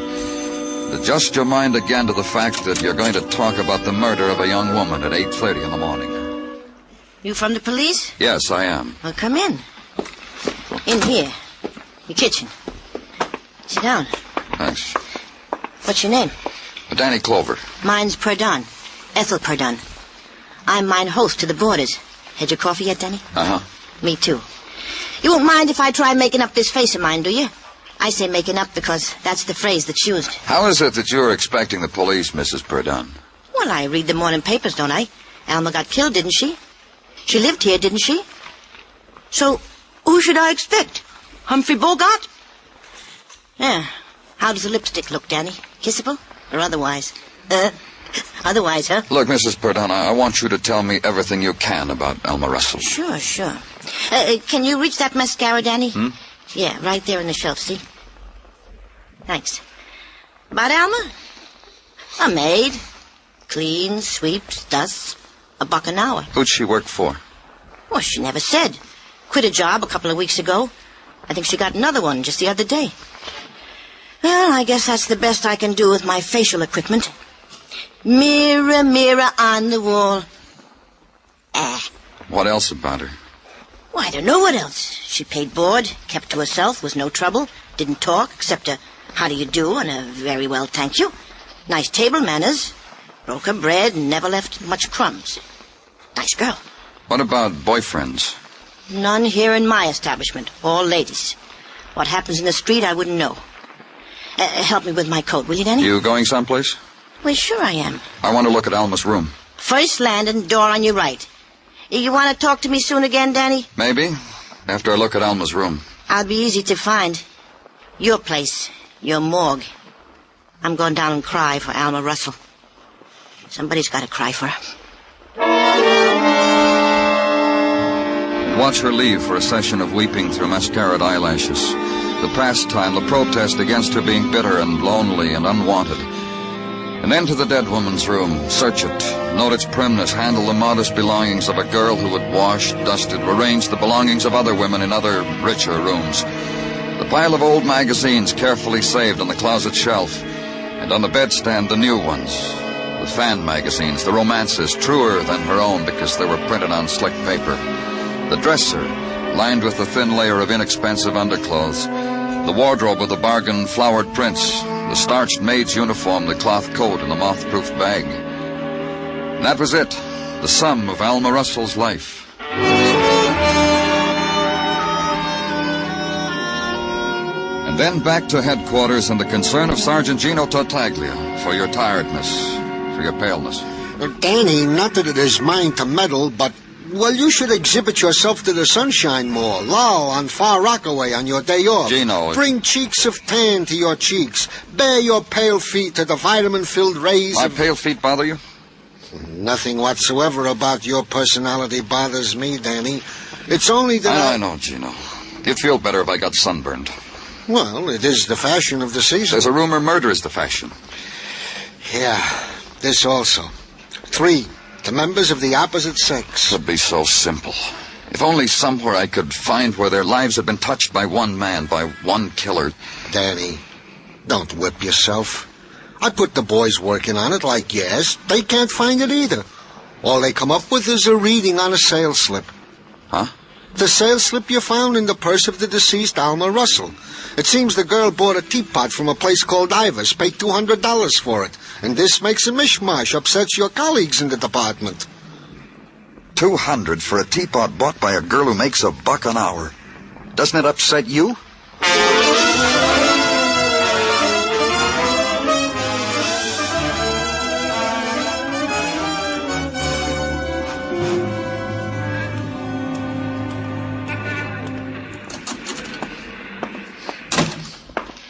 Adjust your mind again to the fact that you're going to talk about the murder of a young woman at 8:30 in the morning. You from the police? Yes, I am. Well, come in. In here. The kitchen. Sit down. Thanks. What's your name? Danny Clover. Mine's Perdon. Ethel Perdon. I'm mine host to the boarders. Had your coffee yet, Danny? Uh-huh. Me too. You won't mind if I try making up this face of mine, do you? I say making up because that's the phrase that's used. How is it that you're expecting the police, Mrs. Perdon? Well, I read the morning papers, don't I? Alma got killed, didn't she? She lived here, didn't she? So, who should I expect? Humphrey Bogart? Yeah. How does the lipstick look, Danny? Kissable or otherwise? Otherwise, huh? Look, Mrs. Perdon, I want you to tell me everything you can about Alma Russell. Sure. Can you reach that mascara, Danny? Yeah, right there on the shelf, see? Thanks. About Alma? A maid. Cleans, sweeps, dusts. $1 an hour. Who'd she work for? Well, she never said. Quit a job a couple of weeks ago. I think she got another one just the other day. Well, I guess that's the best I can do with my facial equipment. Mirror, mirror on the wall. What else about her? Well, I don't know what else. She paid board, kept to herself, was no trouble, didn't talk except a how do you do and a very well thank you. Nice table manners. Broke her bread and never left much crumbs. Nice girl. What about boyfriends? None here in my establishment. All ladies. What happens in the street, I wouldn't know. Help me with my coat, will you, Danny? You going someplace? Well, sure I am. I want to look at Alma's room. First landing, door on your right. You want to talk to me soon again, Danny? Maybe. After I look at Alma's room. I'll be easy to find. Your place. Your morgue. I'm going down and cry for Alma Russell. Somebody's got to cry for her. Watch her leave for a session of weeping through mascaraed eyelashes. The pastime, the protest against her being bitter and lonely and unwanted. And then to the dead woman's room. Search it. Note its primness. Handle the modest belongings of a girl who had washed, dusted, arranged the belongings of other women in other, richer rooms. The pile of old magazines carefully saved on the closet shelf. And on the bedstand, the new ones. The fan magazines, the romances, truer than her own because they were printed on slick paper. The dresser, lined with a thin layer of inexpensive underclothes. The wardrobe with the bargain flowered prints. The starched maid's uniform, the cloth coat, and the moth-proof bag. And that was it. The sum of Alma Russell's life. And then back to headquarters and the concern of Sergeant Gino Tartaglia for your tiredness, for your paleness. Danny, not that it is mine to meddle, but, well, you should exhibit yourself to the sunshine more. Loll on Far Rockaway on your day off. Gino. Bring cheeks of tan to your cheeks. Bare your pale feet to the vitamin-filled rays My pale feet bother you? Nothing whatsoever about your personality bothers me, Danny. It's only that I know, Gino. You'd feel better if I got sunburned. Well, it is the fashion of the season. There's a rumor murder is the fashion. Yeah, this also. 3, the members of the opposite sex. It would be so simple. If only somewhere I could find where their lives had been touched by one man, by one killer. Danny, don't whip yourself. I put the boys working on it like yes. They can't find it either. All they come up with is a reading on a sales slip. Huh? The sales slip you found in the purse of the deceased Alma Russell. It seems the girl bought a teapot from a place called Ivar's, paid $200 for it. And this makes a mishmash, upsets your colleagues in the department. $200 for a teapot bought by a girl who makes $1 an hour. Doesn't it upset you?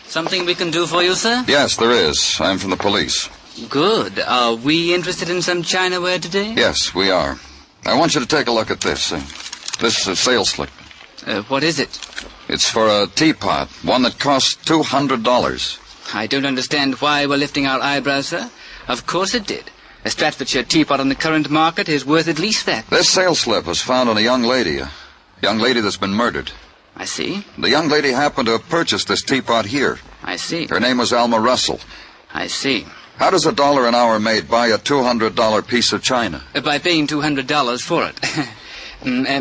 Something we can do for you, sir? Yes, there is. I'm from the police. Good. Are we interested in some Chinaware today? Yes, we are. I want you to take a look at this. This sales slip. What is it? It's for a teapot, one that costs $200. I don't understand why we're lifting our eyebrows, sir. Of course it did. A Stratfordshire teapot on the current market is worth at least that. This sales slip was found on a young lady that's been murdered. I see. The young lady happened to have purchased this teapot here. I see. Her name was Alma Russell. I see. How does $1 an hour maid buy a $200 piece of china? By paying $200 for it.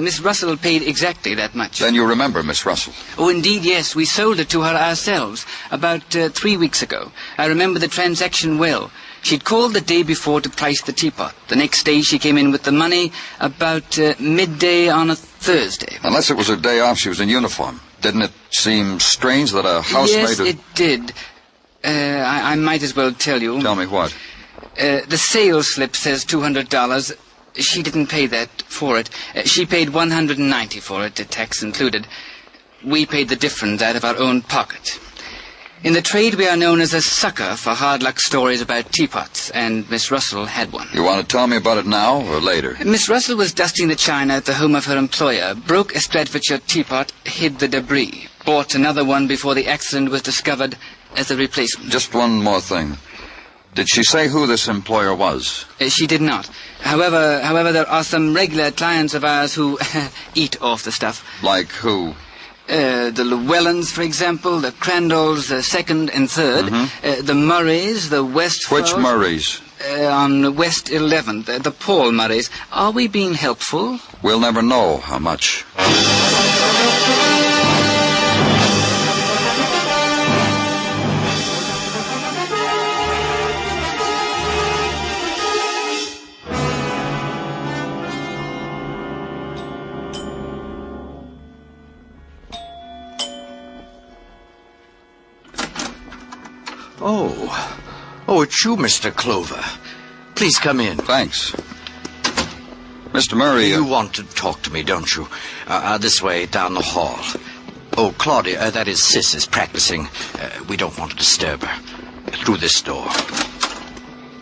Miss Russell paid exactly that much. Then you remember Miss Russell? Oh, indeed, yes. We sold it to her ourselves about 3 weeks ago. I remember the transaction well. She'd called the day before to price the teapot. The next day she came in with the money about midday on a Thursday. Unless it was her day off, she was in uniform. Didn't it seem strange that a housemaid... Yes, it did. I might as well tell you. Tell me what? The sales slip says $200. She didn't pay that for it. She paid $190 for it, tax included. We paid the difference out of our own pocket. In the trade, we are known as a sucker for hard luck stories about teapots, and Miss Russell had one. You want to tell me about it now or later? Miss Russell was dusting the china at the home of her employer, broke a Stratfordshire teapot, hid the debris, bought another one before the accident was discovered as a replacement. Just one more thing. Did she say who this employer was? She did not. However, there are some regular clients of ours who eat off the stuff. Like who? The Llewellyns, for example, the Crandalls, second and third, the Murrays, the Westfalls... Which Murrays? On West 11th, the Paul Murrays. Are we being helpful? We'll never know how much. Oh, it's you, Mr. Clover. Please come in. Thanks. Mr. Murray... You want to talk to me, don't you? This way, down the hall. Oh, Claudia, that is Sis, is practicing. We don't want to disturb her. Through this door.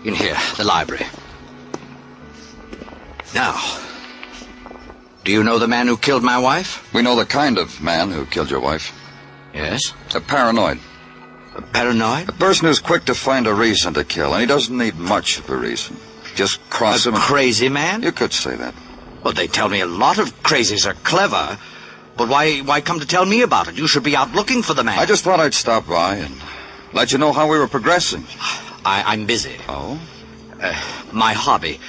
In here, the library. Now, do you know the man who killed my wife? We know the kind of man who killed your wife. Yes? A paranoid. A paranoid? A person who's quick to find a reason to kill, and he doesn't need much of a reason. Just cross him... A crazy man? You could say that. Well, they tell me a lot of crazies are clever, but why come to tell me about it? You should be out looking for the man. I just thought I'd stop by and let you know how we were progressing. I'm busy. Oh? My hobby.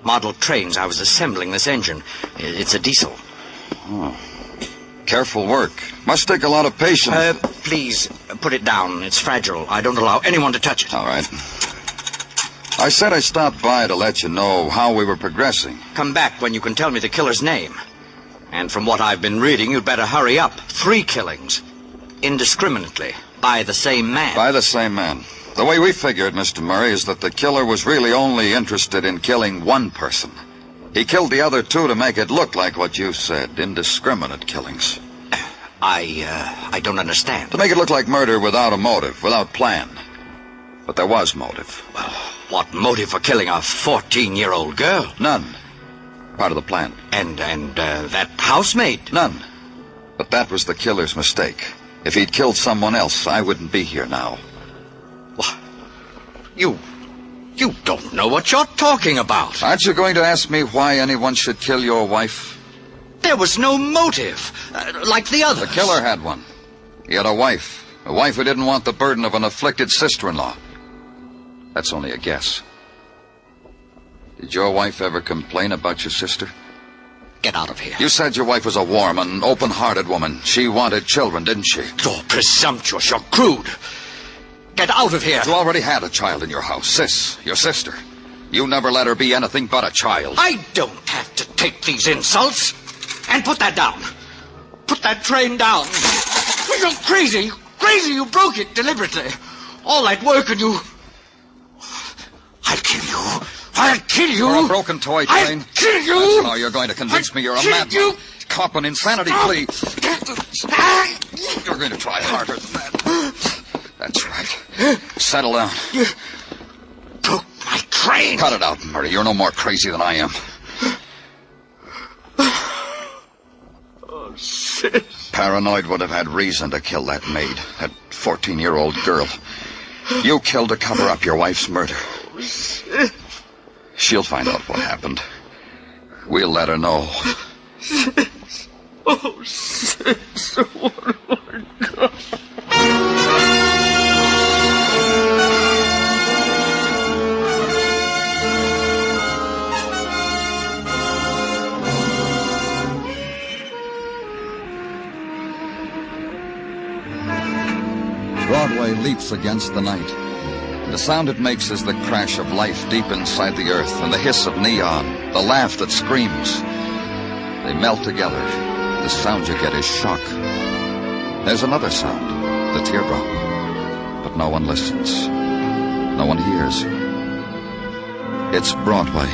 Model trains. I was assembling this engine. It's a diesel. Oh. Careful work. Must take a lot of patience. Please, put it down. It's fragile. I don't allow anyone to touch it. All right. I said I stopped by to let you know how we were progressing. Come back when you can tell me the killer's name. And from what I've been reading, you'd better hurry up. 3 killings. Indiscriminately. By the same man. By the same man. The way we figured, Mr. Murray, is that the killer was really only interested in killing one person. He killed the other 2 to make it look like what you said, indiscriminate killings. I don't understand. To make it look like murder without a motive, without plan. But there was motive. Well, what motive for killing a 14-year-old girl? None. Part of the plan. And that housemaid? None. But that was the killer's mistake. If he'd killed someone else, I wouldn't be here now. What? You don't know what you're talking about. Aren't you going to ask me why anyone should kill your wife? There was no motive, like the others. The killer had one. He had a wife who didn't want the burden of an afflicted sister-in-law. That's only a guess. Did your wife ever complain about your sister? Get out of here. You said your wife was a warm and open-hearted woman. She wanted children, didn't she? You're presumptuous. You're crude. Get out of here. You already had a child in your house. Sis, your sister. You never let her be anything but a child. I don't have to take these insults. And put that down. Put that train down. You're crazy. Crazy. You broke it deliberately. All that work and you... I'll kill you. I'll kill you. For a broken toy train? I'll kill you. That's how you're going to convince me you're a madman. Cop an insanity plea. You're going to try harder than that. That's right. Settle down. You broke my train. Cut it out, Murray. You're no more crazy than I am. Oh, sis. Paranoid would have had reason to kill that maid, that 14-year-old girl. You killed to cover up your wife's murder. Oh, sis. She'll find out what happened. We'll let her know. Sis. Oh, sis. What have I done? Broadway leaps against the night. The sound it makes is the crash of life deep inside the earth, and the hiss of neon, the laugh that screams. They melt together. The sound you get is shock. There's another sound, the teardrop. But no one listens. No one hears. It's Broadway,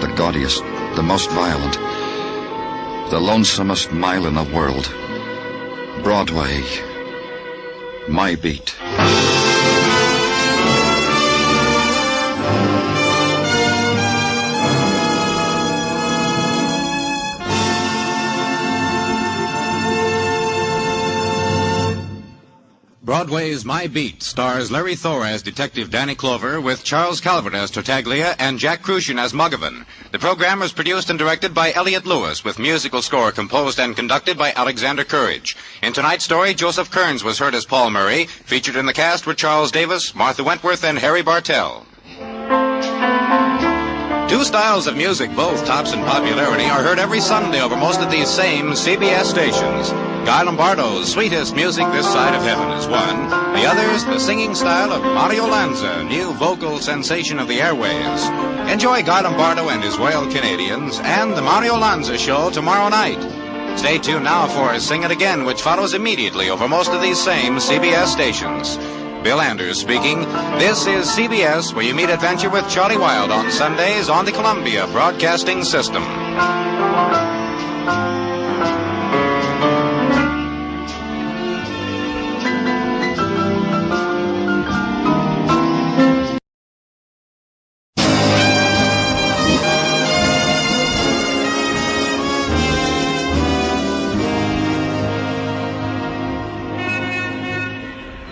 the gaudiest, the most violent, the lonesomest mile in the world. Broadway, my beat. Broadway's My Beat stars Larry Thor as Detective Danny Clover with Charles Calvert as Tartaglia and Jack Crucian as Muggavan. The program was produced and directed by Elliott Lewis with musical score composed and conducted by Alexander Courage. In tonight's story, Joseph Kearns was heard as Paul Murray. Featured in the cast were Charles Davis, Martha Wentworth, and Harry Bartell. Two styles of music, both tops in popularity, are heard every Sunday over most of these same CBS stations. Guy Lombardo's Sweetest Music This Side of Heaven is one. The other's the singing style of Mario Lanza, new vocal sensation of the airwaves. Enjoy Guy Lombardo and his Royal Canadians and the Mario Lanza Show tomorrow night. Stay tuned now for Sing It Again, which follows immediately over most of these same CBS stations. Bill Anders speaking. This is CBS, where you meet adventure with Charlie Wilde on Sundays on the Columbia Broadcasting System.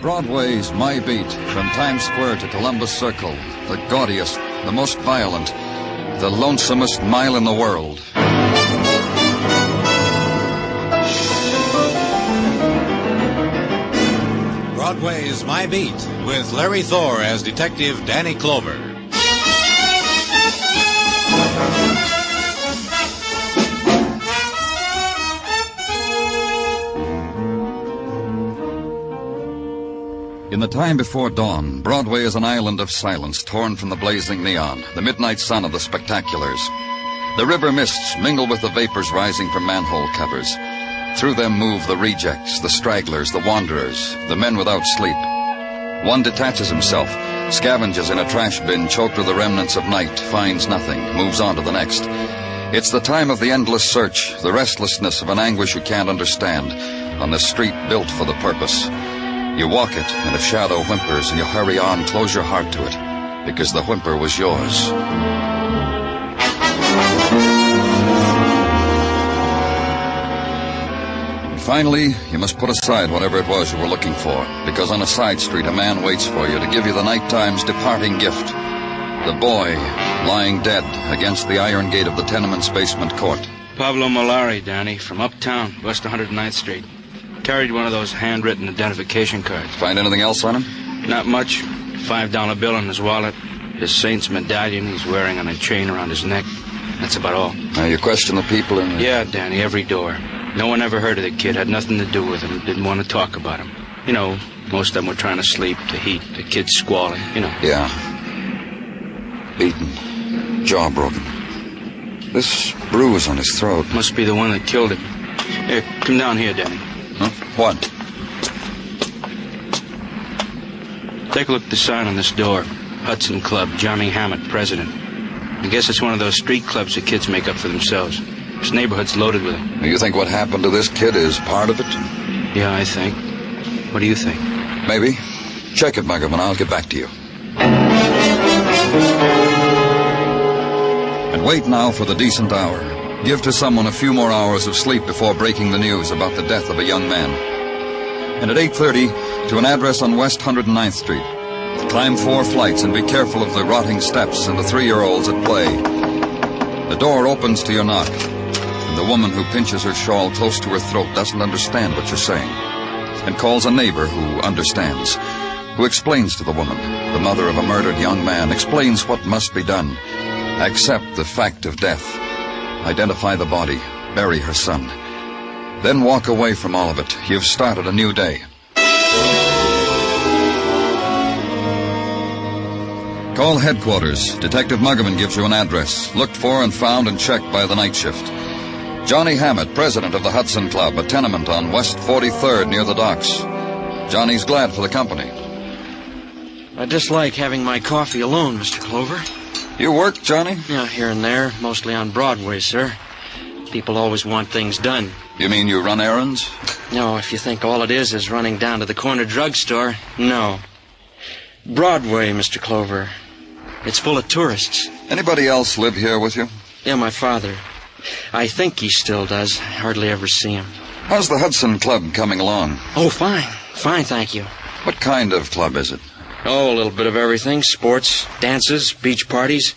Broadway's My Beat, from Times Square to Columbus Circle, the gaudiest, the most violent, the lonesomest mile in the world. Broadway's My Beat, with Larry Thor as Detective Danny Clover. In the time before dawn, Broadway is an island of silence torn from the blazing neon, the midnight sun of the spectaculars. The river mists mingle with the vapors rising from manhole covers. Through them move the rejects, the stragglers, the wanderers, the men without sleep. One detaches himself, scavenges in a trash bin choked with the remnants of night, finds nothing, moves on to the next. It's the time of the endless search, the restlessness of an anguish you can't understand, on the street built for the purpose. You walk it, and if shadow whimpers and you hurry on, close your heart to it, because the whimper was yours. And finally, you must put aside whatever it was you were looking for, because on a side street a man waits for you to give you the nighttime's departing gift. The boy lying dead against the iron gate of the tenement's basement court. Pablo MOLARI, Danny, from uptown, West 109th Street. Carried one of those handwritten identification cards. Find anything else on him? Not much. $5 bill in his wallet. His saint's medallion he's wearing on a chain around his neck. That's about all. Now, you question the people in the... Yeah, Danny, every door. No one ever heard of the kid, had nothing to do with him, didn't want to talk about him. You know, most of them were trying to sleep, the heat, the kids squalling, you know. Yeah. Beaten. Jaw broken. This bruise on his throat. Must be the one that killed him. Here, come down here, Danny. Huh? What? Take a look at the sign on this door. Hudson Club, Johnny Hammett, president. I guess it's one of those street clubs the kids make up for themselves. This neighborhood's loaded with them. You think what happened to this kid is part of it? Yeah, I think. What do you think? Maybe. Check it, Muggerman. I'll get back to you. And wait now for the decent hour. Give to someone a few more hours of sleep before breaking the news about the death of a young man. And at 8:30, to an address on West 109th Street. Climb 4 flights and be careful of the rotting steps and the 3-year-olds at play. The door opens to your knock, and the woman who pinches her shawl close to her throat doesn't understand what you're saying, and calls a neighbor who understands, who explains to the woman, the mother of a murdered young man, explains what must be done. Accept the fact of death. Identify the body. Bury her son. Then walk away from all of it. You've started a new day. Call headquarters. Detective Muggerman gives you an address. Looked for and found and checked by the night shift. Johnny Hammett, president of the Hudson Club, a tenement on West 43rd near the docks. Johnny's glad for the company. I dislike having my coffee alone, Mr. Clover. You work, Johnny? Yeah, here and there, mostly on Broadway, sir. People always want things done. You mean you run errands? No, if you think all it is running down to the corner drugstore, no. Broadway, Mr. Clover. It's full of tourists. Anybody else live here with you? Yeah, my father. I think he still does. I hardly ever see him. How's the Hudson Club coming along? Oh, fine. Fine, thank you. What kind of club is it? Oh, a little bit of everything. Sports, dances, beach parties.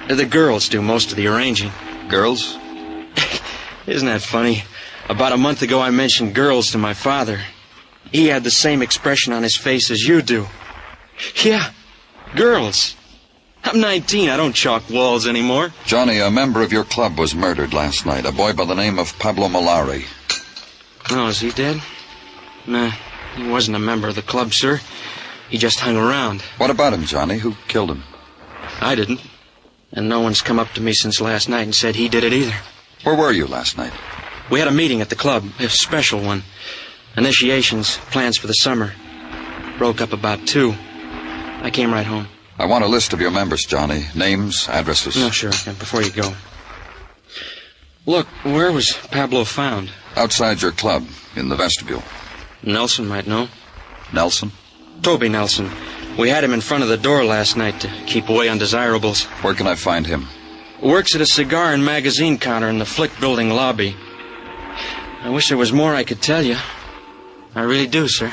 The girls do most of the arranging. Girls? Isn't that funny? About a month ago, I mentioned girls to my father. He had the same expression on his face as you do. Yeah, girls. I'm 19. I don't chalk walls anymore. Johnny, a member of your club was murdered last night. A boy by the name of Pablo MOLARI. Oh, is he dead? Nah, he wasn't a member of the club, sir. He just hung around. What about him, Johnny? Who killed him? I didn't. And no one's come up to me since last night and said he did it either. Where were you last night? We had a meeting at the club, a special one. Initiations, plans for the summer. Broke up about 2. I came right home. I want a list of your members, Johnny. Names, addresses. No, sure. Before you go. Look, where was Pablo found? Outside your club, in the vestibule. Nelson might know. Nelson? Toby Nelson. We had him in front of the door last night to keep away undesirables. Where can I find him? Works at a cigar and magazine counter in the Flick Building lobby. I wish there was more I could tell you. I really do, sir.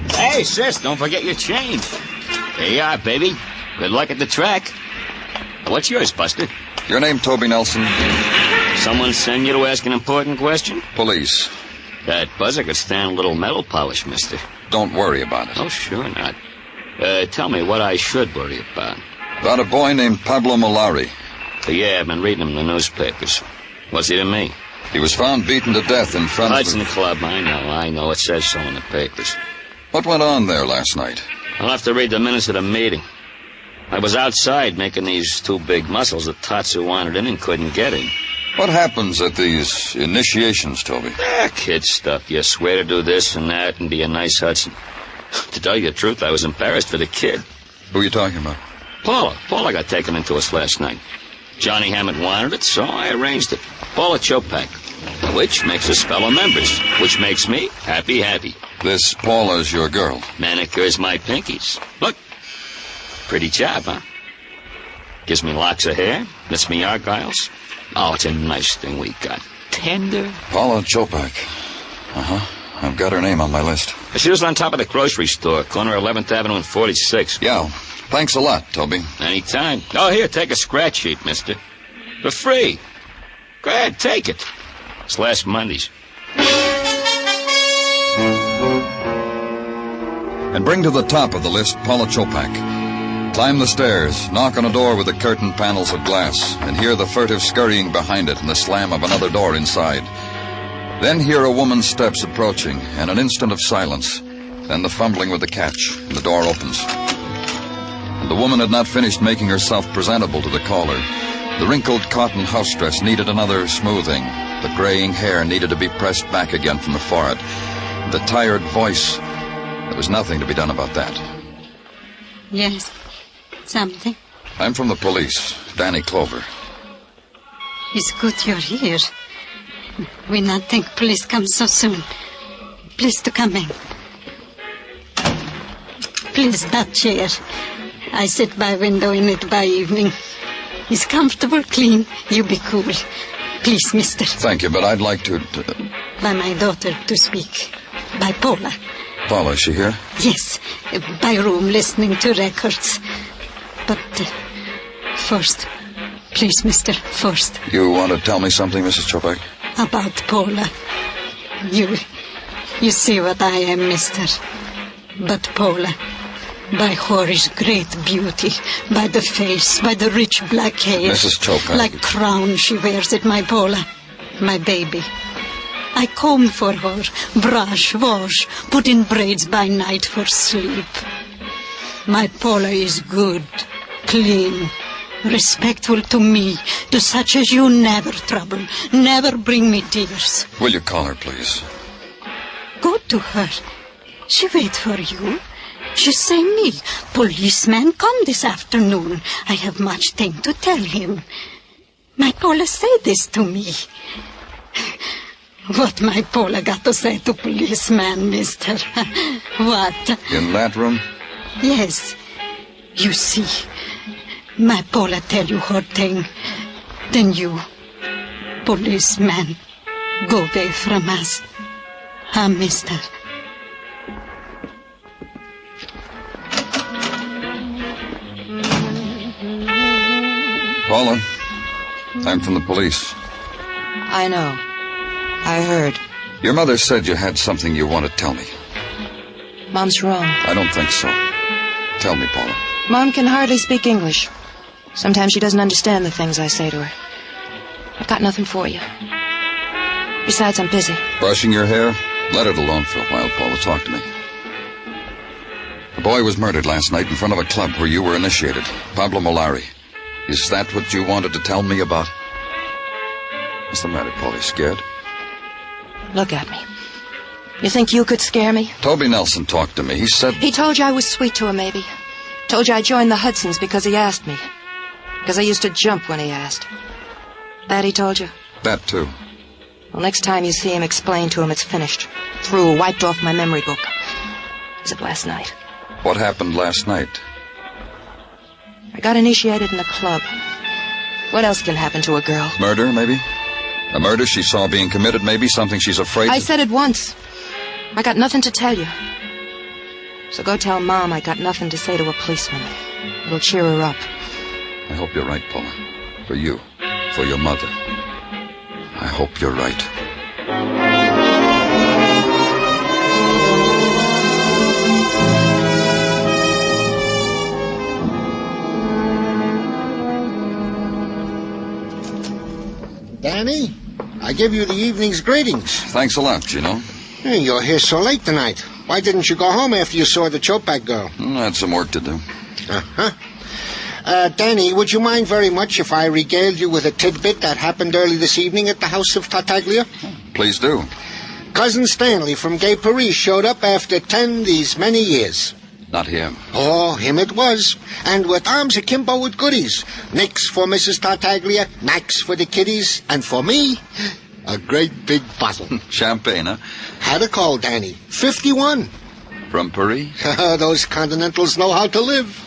Hey, sis, don't forget your change. There you are, baby. Good luck at the track. What's yours, Buster? Your name, Toby Nelson? Someone send you to ask an important question? Police. That buzzer could stand a little metal polish, mister. Don't worry about it. Oh, sure not. Tell me what I should worry about. About a boy named Pablo MOLARI. Yeah, I've been reading him in the newspapers. What's he to me? He was found beaten to death in front of Hudson Club, I know. It says so in the papers. What went on there last night? I'll have to read the minutes of the meeting. I was outside making these 2 big muscles that Tatsu wanted in and couldn't get in. What happens at these initiations, Toby? Kid stuff. You swear to do this and that and be a nice Hudson. To tell you the truth, I was embarrassed for the kid. Who are you talking about? Paula got taken into us last night. Johnny Hammett wanted it, so I arranged it. Paula Chopak, which makes us fellow members, which makes me happy. This Paula's your girl? Manicures my pinkies. Look. Pretty job, huh? Gives me locks of hair, lets me argyles. Oh, it's a nice thing we got. Tender. Paula Chopak. Uh-huh. I've got her name on my list. She was on top of the grocery store, corner 11th Avenue and 46. Yeah. Thanks a lot, Toby. Anytime. Oh, here, take a scratch sheet, mister. For free. Go ahead, take it. It's last Monday's. And bring to the top of the list Paula Chopak. Climb the stairs, knock on a door with the curtain panels of glass, and hear the furtive scurrying behind it and the slam of another door inside. Then hear a woman's steps approaching, and an instant of silence. Then the fumbling with the catch, and the door opens. And the woman had not finished making herself presentable to the caller. The wrinkled cotton house dress needed another smoothing. The graying hair needed to be pressed back again from the forehead. The tired voice, there was nothing to be done about that. Yes, something. I'm from the police, Danny Clover. It's good you're here. We not think police come so soon. Please to come in. Please, that chair. I sit by window in it by evening. It's comfortable, clean. You be cool. Please, mister. Thank you, but I'd like to... By my daughter to speak. By Paula. Paula, is she here? Yes, by room listening to records. But first, please, mister, first. You want to tell me something, Mrs. Chopak? About Paula. You see what I am, mister. But Paula, by Hori's great beauty, by the face, by the rich black hair. Mrs. Chopak. Like crown she wears it, my Paula, my baby. I comb for her, brush, wash, put in braids by night for sleep. My Paula is good, clean, respectful to me, to such as you never trouble, never bring me tears. Will you call her, please? Go to her. She wait for you. She say me, policeman come this afternoon. I have much thing to tell him. My Paula say this to me. What my Paula got to say to policeman, mister? What? In that room? Yes. You see, my Paula tell you her thing. Then you, policeman, go away from us. Huh, mister? Paula, I'm from the police. I know. I heard. Your mother said you had something you want to tell me. Mom's wrong. I don't think so. Tell me, Paula. Mom can hardly speak English. Sometimes she doesn't understand the things I say to her. I've got nothing for you. Besides, I'm busy. Brushing your hair? Let it alone for a while, Paula. Talk to me. A boy was murdered last night in front of a club where you were initiated. Pablo MOLARI. Is that what you wanted to tell me about? What's the matter, Paula? Scared? Look at me. You think you could scare me? Toby Nelson talked to me. He said... He told you I was sweet to him, maybe. Told you I joined the Hudsons because he asked me. Because I used to jump when he asked. That he told you? That, too. Well, next time you see him, explain to him it's finished. Through, wiped off my memory book. As of last night. What happened last night? I got initiated in a club. What else can happen to a girl? Murder, maybe? A murder she saw being committed, maybe? Something she's afraid I said it once. I got nothing to tell you. So go tell Mom I got nothing to say to a policeman. It'll cheer her up. I hope you're right, Paula. For you. For your mother. I hope you're right. Danny, I give you the evening's greetings. Thanks a lot, Gino. Hey, you're here so late tonight. Why didn't you go home after you saw the Chopak girl? I had some work to do. Danny, would you mind very much if I regaled you with a tidbit that happened early this evening at the house of Tartaglia? Please do. Cousin Stanley from Gay Paris showed up after 10 these many years. Not him. Oh, him it was. And with arms akimbo with goodies. Nicks for Mrs. Tartaglia, knacks for the kiddies, and for me, a great big bottle. Champagne, huh? Had a call, Danny. 51. From Paris? Those continentals know how to live.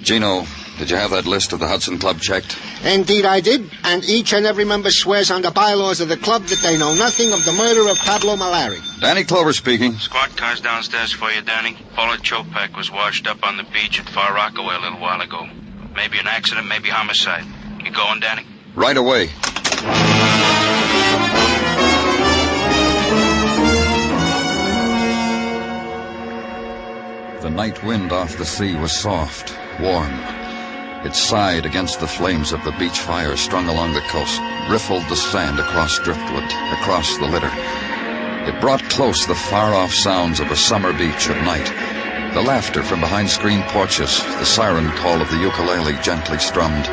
Gino, Did you have that list of the Hudson Club checked? Indeed I did, and each and every member swears on the bylaws of the club that they know nothing of the murder of Pablo MOLARI. Danny Clover speaking. Squad car's downstairs for you, Danny. Paula Chopak was washed up on the beach at Far Rockaway a little while ago. Maybe an accident, maybe homicide. You going, Danny? Right away. The night wind off the sea was soft, warm. It sighed against the flames of the beach fire strung along the coast, riffled the sand across driftwood, across the litter. It brought close the far-off sounds of a summer beach at night. The laughter from behind screened porches, the siren call of the ukulele gently strummed,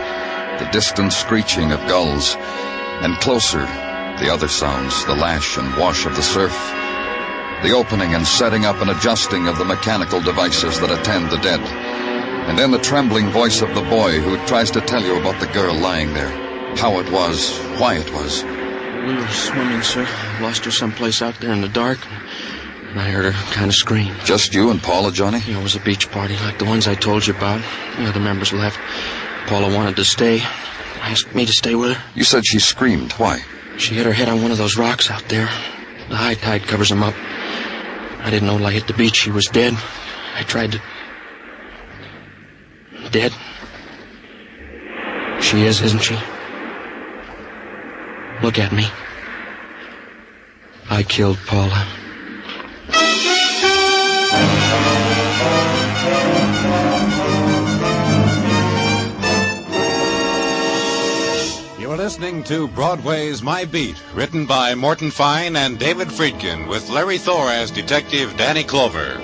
the distant screeching of gulls, and closer, the other sounds, the lash and wash of the surf, the opening and setting up and adjusting of the mechanical devices that attend the dead, and then the trembling voice of the boy who tries to tell you about the girl lying there, how it was, why it was. We were swimming, sir. Lost her someplace out there in the dark, and I heard her kind of scream. Just you and Paula, Johnny? You know, it was a beach party like the ones I told you about. The other members left. Paula wanted to stay. Asked me to stay with her. You said she screamed. Why? She hit her head on one of those rocks out there. The high tide covers them up. I didn't know till I hit the beach she was dead. I tried to... Dead? She is, isn't she? Look at me. I killed Paula. You're listening to Broadway's My Beat, written by Morton Fine and David Friedkin, with Larry Thor as Detective Danny Clover.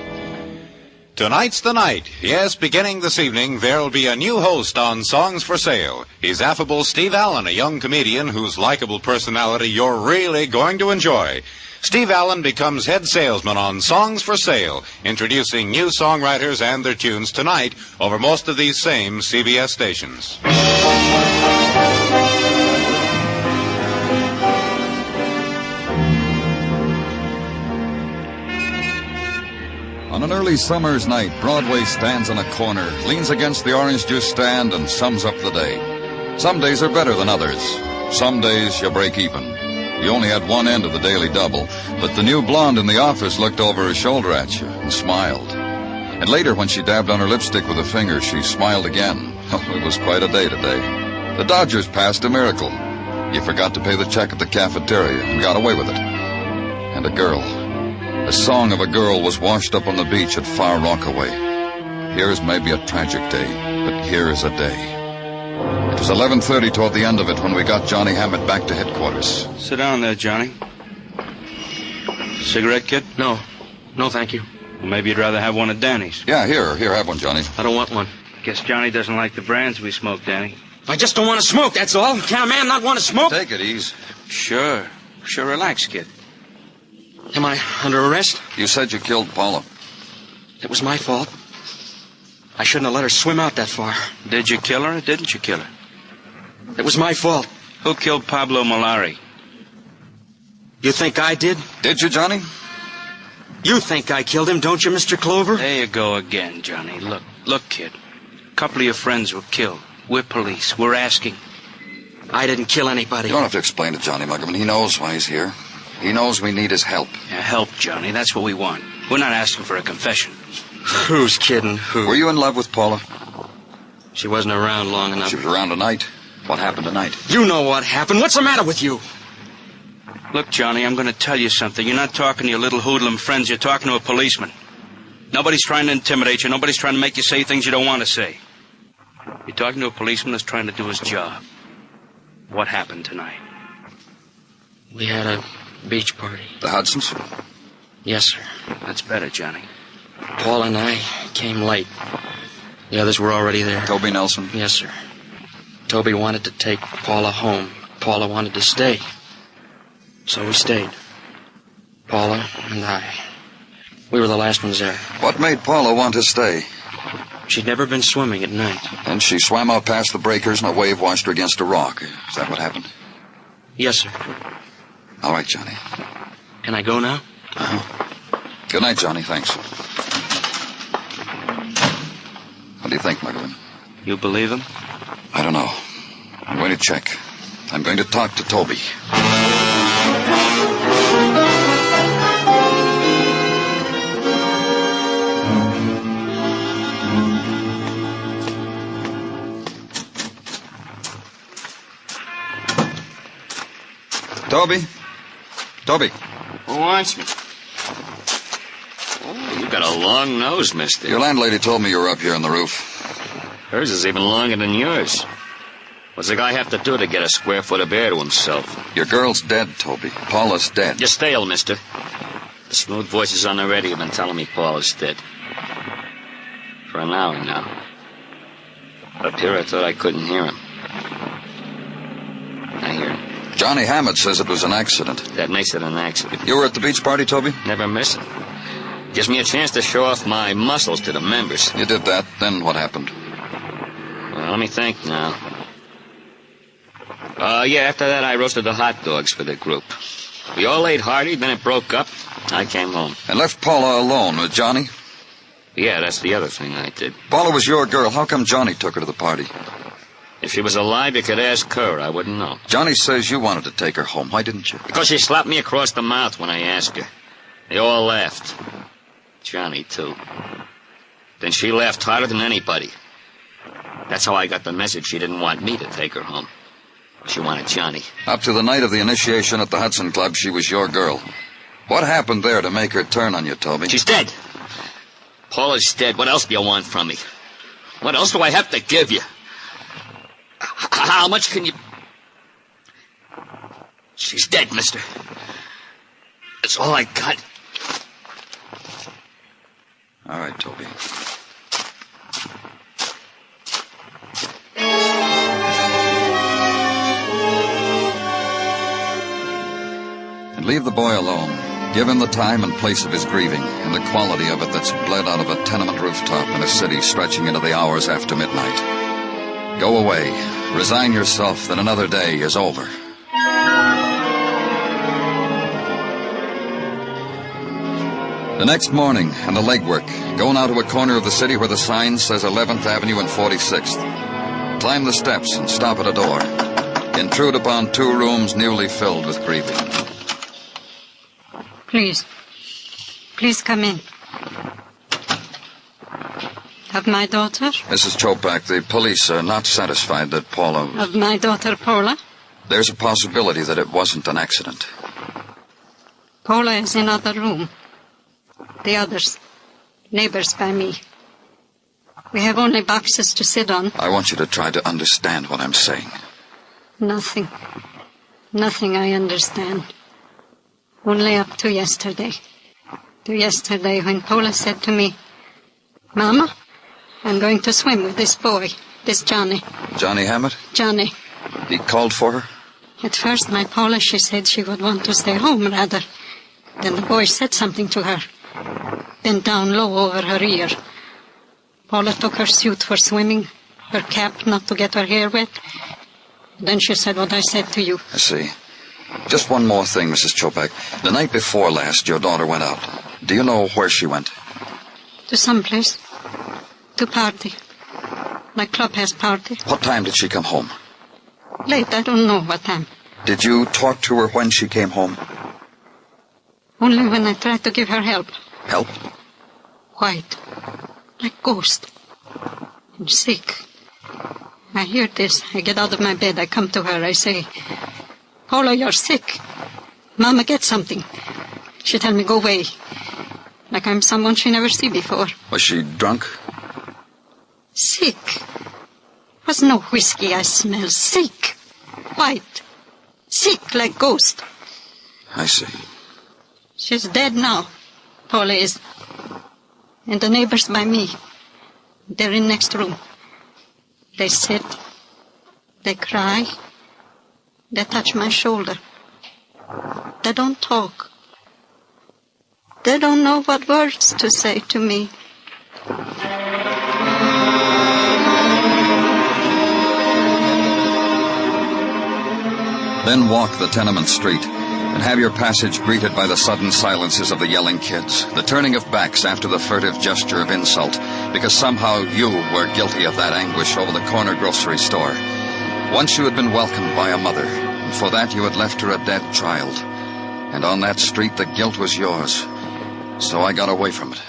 Tonight's the night. Yes, beginning this evening, there'll be a new host on Songs for Sale. He's affable Steve Allen, a young comedian whose likable personality you're really going to enjoy. Steve Allen becomes head salesman on Songs for Sale, introducing new songwriters and their tunes tonight over most of these same CBS stations. On an early summer's night, Broadway stands in a corner, leans against the orange juice stand, and sums up the day. Some days are better than others. Some days you break even. You only had one end of the daily double, but the new blonde in the office looked over her shoulder at you and smiled. And later, when she dabbed on her lipstick with a finger, she smiled again. Oh, it was quite a day today. The Dodgers passed a miracle. You forgot to pay the check at the cafeteria and got away with it. And a girl. A song of a girl was washed up on the beach at Far Rockaway. Here's maybe a tragic day, but here is a day. It was 11:30 toward the end of it when we got Johnny Hammett back to headquarters. Sit down there, Johnny. Cigarette, kid? No. No, thank you. Well, maybe you'd rather have one of Danny's. Yeah, here, have one, Johnny. I don't want one. Guess Johnny doesn't like the brands we smoke, Danny. I just don't want to smoke, that's all. Can a man not want to smoke? Take it easy. Sure, relax, kid. Am I under arrest? You said you killed Paula. It was my fault. I shouldn't have let her swim out that far. Did you kill her or didn't you kill her? It was my fault. Who killed Pablo MOLARI? You think I did? Did you, Johnny? You think I killed him, don't you, Mr. Clover? There you go again, Johnny. Look, kid. A couple of your friends were killed. We're police. We're asking. I didn't kill anybody. You don't have to explain to Johnny Muggerman. He knows why he's here. He knows we need his help. Yeah, help, Johnny. That's what we want. We're not asking for a confession. Who's kidding? Who? Were you in love with Paula? She wasn't around long enough. She was around tonight. What happened tonight? You know what happened. What's the matter with you? Look, Johnny, I'm going to tell you something. You're not talking to your little hoodlum friends. You're talking to a policeman. Nobody's trying to intimidate you. Nobody's trying to make you say things you don't want to say. You're talking to a policeman that's trying to do his job. What happened tonight? We had a beach party. The Hudsons? Yes, sir. That's better, Johnny. Paul and I came late. The others were already there. Toby Nelson? Yes, sir. Toby wanted to take Paula home. Paula wanted to stay. So we stayed. Paula and I. We were the last ones there. What made Paula want to stay? She'd never been swimming at night. And she swam out past the breakers and a wave washed her against a rock. Is that what happened? Yes, sir. All right, Johnny. Can I go now? Good night, Johnny. Thanks. What do you think, Muggerman? You believe him? I don't know. I'm going to check. I'm going to talk to Toby. Toby? Toby? Who wants me? Oh, you got a long nose, mister. Your landlady told me you were up here on the roof. Hers is even longer than yours. What's the guy have to do to get a square foot of air to himself? Your girl's dead, Toby. Paula's dead. You're stale, mister. The smooth voices on the radio have been telling me Paula's dead. For an hour now. Up here, I thought I couldn't hear him. I hear him. Johnny Hammett says it was an accident. That makes it an accident. You were at the beach party, Toby? Never miss it. Gives me a chance to show off my muscles to the members. You did that. Then what happened? Well, let me think now. After that, I roasted the hot dogs for the group. We all ate hearty, then it broke up. I came home. And left Paula alone with Johnny? Yeah, that's the other thing I did. Paula was your girl. How come Johnny took her to the party? If she was alive, you could ask her. I wouldn't know. Johnny says you wanted to take her home. Why didn't you? Because she slapped me across the mouth when I asked her. They all laughed. Johnny, too. Then she laughed harder than anybody. That's how I got the message she didn't want me to take her home. She wanted Johnny. Up to the night of the initiation at the Hudson Club, she was your girl. What happened there to make her turn on you, Toby? She's dead. Paula's dead. What else do you want from me? What else do I have to give you? How much can you... She's dead, mister. That's all I got. All right, Toby. And leave the boy alone. Give him the time and place of his grieving, and the quality of it that's bled out of a tenement rooftop in a city stretching into the hours after midnight. Go away. Resign yourself that another day is over. The next morning, and the legwork. Go now to a corner of the city where the sign says 11th Avenue and 46th. Climb the steps and stop at a door. Intrude upon 2 rooms newly filled with grieving. Please. Please come in. Of my daughter? Mrs. Chopak, the police are not satisfied that Paula... Of my daughter, Paula? There's a possibility that it wasn't an accident. Paula is in other room. The others. Neighbors by me. We have only boxes to sit on. I want you to try to understand what I'm saying. Nothing. Nothing I understand. Only up to yesterday. To yesterday when Paula said to me, Mama, I'm going to swim with this boy, this Johnny. Johnny Hammett? Johnny. He called for her? At first, my Paula, she said she would want to stay home, rather. Then the boy said something to her. Bent down low over her ear. Paula took her suit for swimming, her cap not to get her hair wet. Then she said what I said to you. I see. Just one more thing, Mrs. Chopak. The night before last, your daughter went out. Do you know where she went? To some place. To party. My club has party. What time did she come home? Late, I don't know what time. Did you talk to her when she came home? Only when I tried to give her help. Help? White. Like ghost. And sick. I hear this. I get out of my bed. I come to her. I say, Paula, you're sick. Mama, get something. She tell me, go away. Like I'm someone she never see before. Was she drunk? Sick. Was no whiskey I smell. Sick. White. Sick like ghost. I see. She's dead now. Paula is. And the neighbors by me. They're in next room. They sit. They cry. They touch my shoulder. They don't talk. They don't know what words to say to me. Then walk the tenement street. and have your passage greeted by the sudden silences of the yelling kids, the turning of backs after the furtive gesture of insult, because somehow you were guilty of that anguish over the corner grocery store. Once you had been welcomed by a mother, and for that you had left her a dead child. And on that street the guilt was yours. So I got away from it.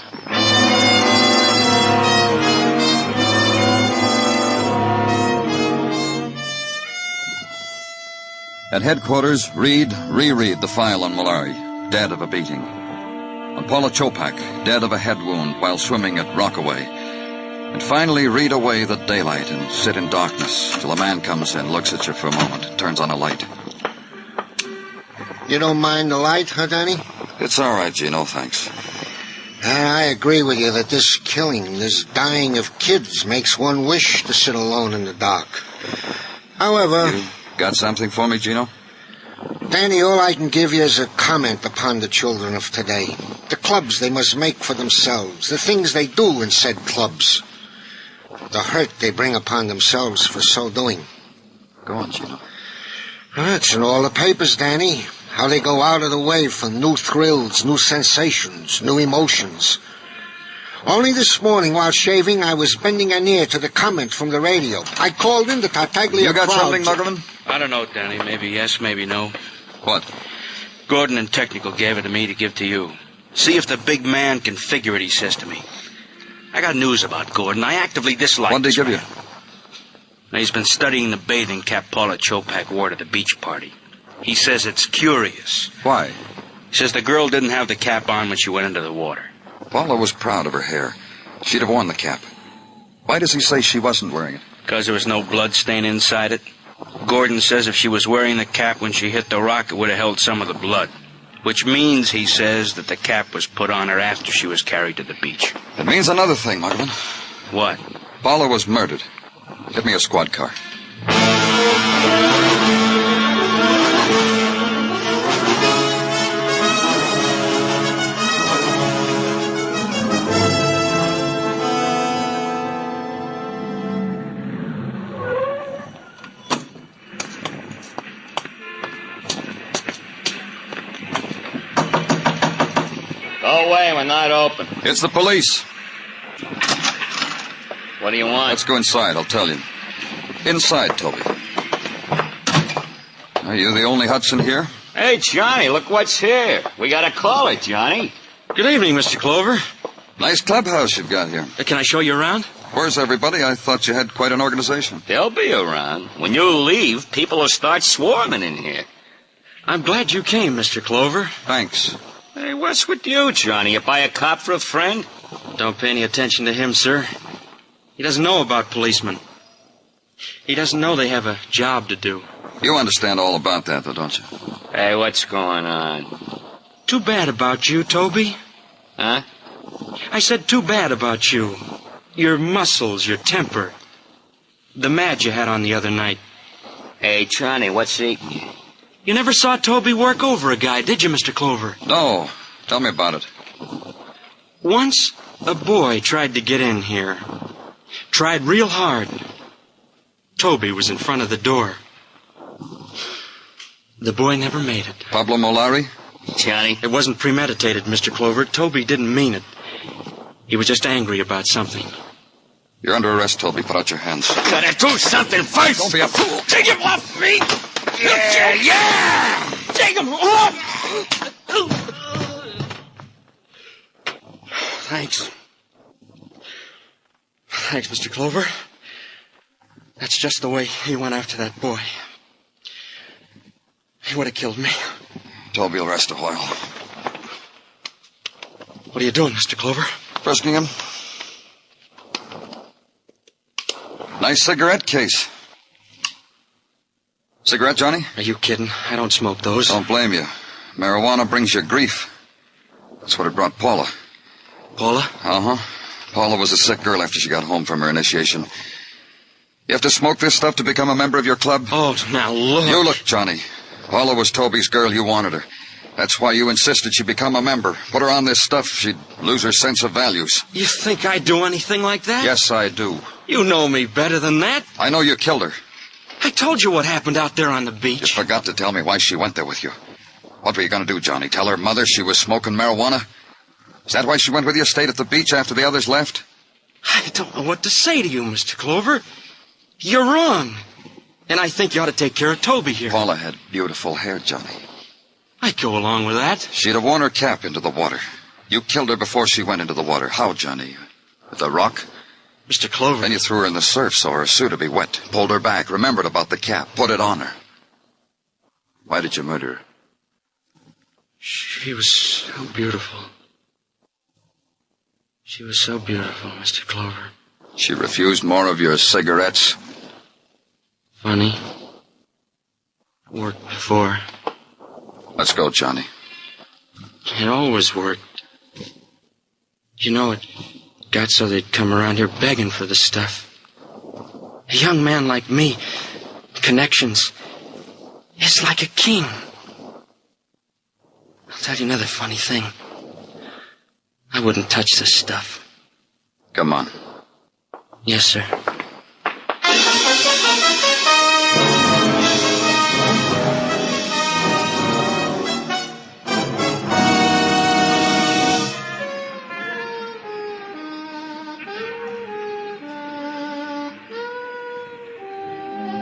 At headquarters, reread the file on MOLARI, dead of a beating. On Paula Chopak, dead of a head wound while swimming at Rockaway. And finally, read away the daylight and sit in darkness till a man comes in, looks at you for a moment, turns on a light. You don't mind the light, huh, Danny? It's all right, Gino, thanks. I agree with you that this killing, this dying of kids makes one wish to sit alone in the dark. However... You got something for me, Gino? Danny, all I can give you is a comment upon the children of today. The clubs they must make for themselves, the things they do in said clubs. The hurt they bring upon themselves for so doing. Go on, Gino. It's in all the papers, Danny. How they go out of the way for new thrills, new sensations, new emotions. Only this morning, while shaving, I was bending an ear to the comment from the radio. I called in the Tartaglia You got crowd. something, Muggerman? I don't know, Danny. Maybe yes, maybe no. What? Gordon and Technical gave it to me to give to you. See if the big man can figure it, he says to me. I got news about Gordon. I actively dislike What did he give you? Now, he's been studying the bathing cap Paula Chopak wore to the beach party. He says it's curious. Why? He says the girl didn't have the cap on when she went into the water. Paula was proud of her hair. She'd have worn the cap. Why does he say she wasn't wearing it? Because there was no blood stain inside it. Gordon says if she was wearing the cap when she hit the rock, it would have held some of the blood. Which means, he says, that the cap was put on her after she was carried to the beach. It means another thing, Muggerman. What? Paula was murdered. Get me a squad car. Go away, we're not open. It's the police. What do you want? Let's go inside, I'll tell you. Inside, Toby. Are you the only Hudson here? Hey, Johnny, look what's here. We got a caller, Johnny. Good evening, Mr. Clover. Nice clubhouse you've got here. Can I show you around? Where's everybody? I thought you had quite an organization. They'll be around. When you leave, people will start swarming in here. I'm glad you came, Mr. Clover. Thanks. Hey, what's with you, Johnny? You buy a cop for a friend? Don't pay any attention to him, sir. He doesn't know about policemen. He doesn't know they have a job to do. You understand all about that, though, don't you? Hey, what's going on? Too bad about you, Toby. Huh? I said too bad about you. Your muscles, your temper. The mad you had on the other night. Hey, Johnny, what's eating you? You never saw Toby work over a guy, did you, Mr. Clover? No. Tell me about it. Once, a boy tried to get in here. Tried real hard. Toby was in front of the door. The boy never made it. Pablo MOLARI? Johnny? It wasn't premeditated, Mr. Clover. Toby didn't mean it. He was just angry about something. You're under arrest, Toby. Put out your hands. Gotta do something first! Don't be a fool! Take him off me! Yeah! Take him off! Thanks. Thanks, Mr. Clover. That's just the way he went after that boy. He would have killed me. Toby will rest a while. What are you doing, Mr. Clover? Frisking him. Nice cigarette case. Cigarette, Johnny? Are you kidding? I don't smoke those. Don't blame you. Marijuana brings you grief. That's what it brought Paula. Paula? Uh-huh. Paula was a sick girl after she got home from her initiation. You have to smoke this stuff to become a member of your club? Oh, now look. You look, Johnny. Paula was Toby's girl. You wanted her. That's why you insisted she become a member. Put her on this stuff, she'd lose her sense of values. You think I'd do anything like that? Yes, I do. You know me better than that. I know you killed her. I told you what happened out there on the beach. You forgot to tell me why she went there with you. What were you going to do, Johnny? Tell her mother she was smoking marijuana? Is that why she went with you, stayed at the beach after the others left? I don't know what to say to you, Mr. Clover. You're wrong. And I think you ought to take care of Toby here. Paula had beautiful hair, Johnny. I'd go along with that. She'd have worn her cap into the water. You killed her before she went into the water. How, Johnny? With a rock? Mr. Clover... Then you threw her in the surf so her suit would be wet. Pulled her back, remembered about the cap, put it on her. Why did you murder her? She was so beautiful. She was so beautiful, Mr. Clover. She refused more of your cigarettes? Funny. Worked before. Let's go, Johnny. It always worked. You know, it got so they'd come around here begging for the stuff. A young man like me, connections, is like a king. I'll tell you another funny thing. I wouldn't touch this stuff. Come on. Yes, sir.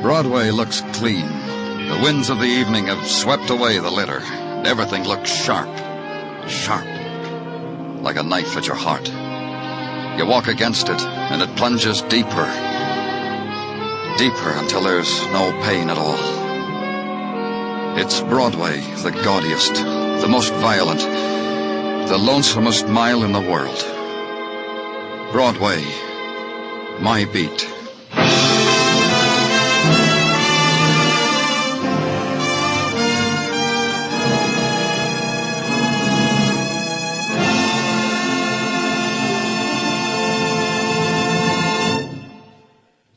Broadway looks clean. The winds of the evening have swept away the litter. Everything looks sharp. Sharp. Like a knife at your heart. You walk against it, and it plunges deeper. Deeper until there's no pain at all. It's Broadway, the gaudiest, the most violent, the lonesomest mile in the world. Broadway, my beat.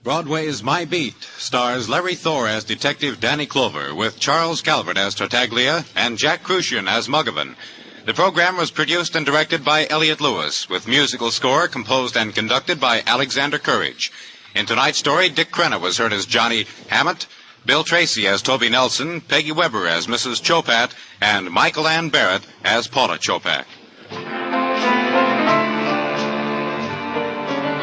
Broadway's My Beat stars Larry Thor as Detective Danny Clover, with Charles Calvert as Tartaglia and Jack Crucian as Muggavan. The program was produced and directed by Elliott Lewis, with musical score composed and conducted by Alexander Courage. In tonight's story, Dick Crenna was heard as Johnny Hammett, Bill Tracy as Toby Nelson, Peggy Weber as Mrs. Chopat, and Michael Ann Barrett as Paula Chopak.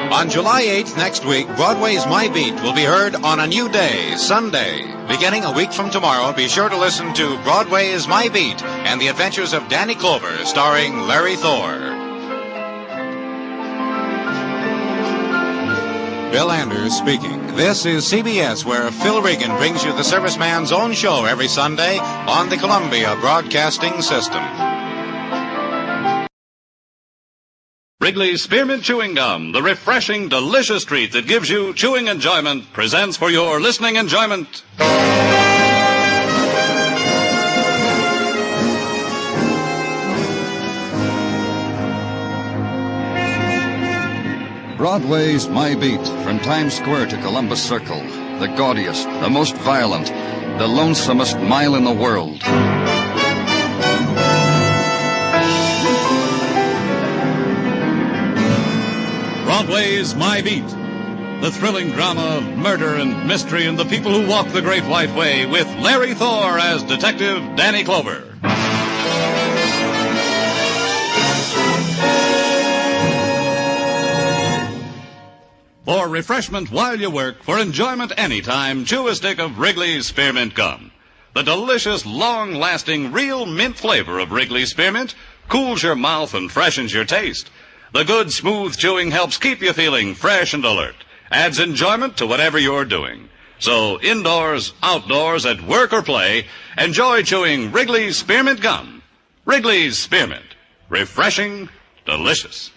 On July 8th next week, Broadway's My Beat will be heard on a new day, Sunday. Beginning a week from tomorrow, be sure to listen to Broadway's My Beat and the Adventures of Danny Clover, starring Larry Thor. Bill Anders speaking. This is CBS, where Phil Regan brings you the serviceman's own show every Sunday on the Columbia Broadcasting System. Wrigley's Spearmint Chewing Gum, the refreshing, delicious treat that gives you chewing enjoyment, presents for your listening enjoyment. Broadway's My Beat, from Times Square to Columbus Circle, the gaudiest, the most violent, the lonesomest mile in the world. Broadway's My Beat, the thrilling drama of murder and mystery and the people who walk the Great White Way, with Larry Thor as Detective Danny Clover. For refreshment while you work, for enjoyment anytime, chew a stick of Wrigley's Spearmint Gum. The delicious, long-lasting, real mint flavor of Wrigley's Spearmint cools your mouth and freshens your taste. The good, smooth chewing helps keep you feeling fresh and alert, adds enjoyment to whatever you're doing. So, indoors, outdoors, at work or play, enjoy chewing Wrigley's Spearmint Gum. Wrigley's Spearmint. Refreshing, delicious.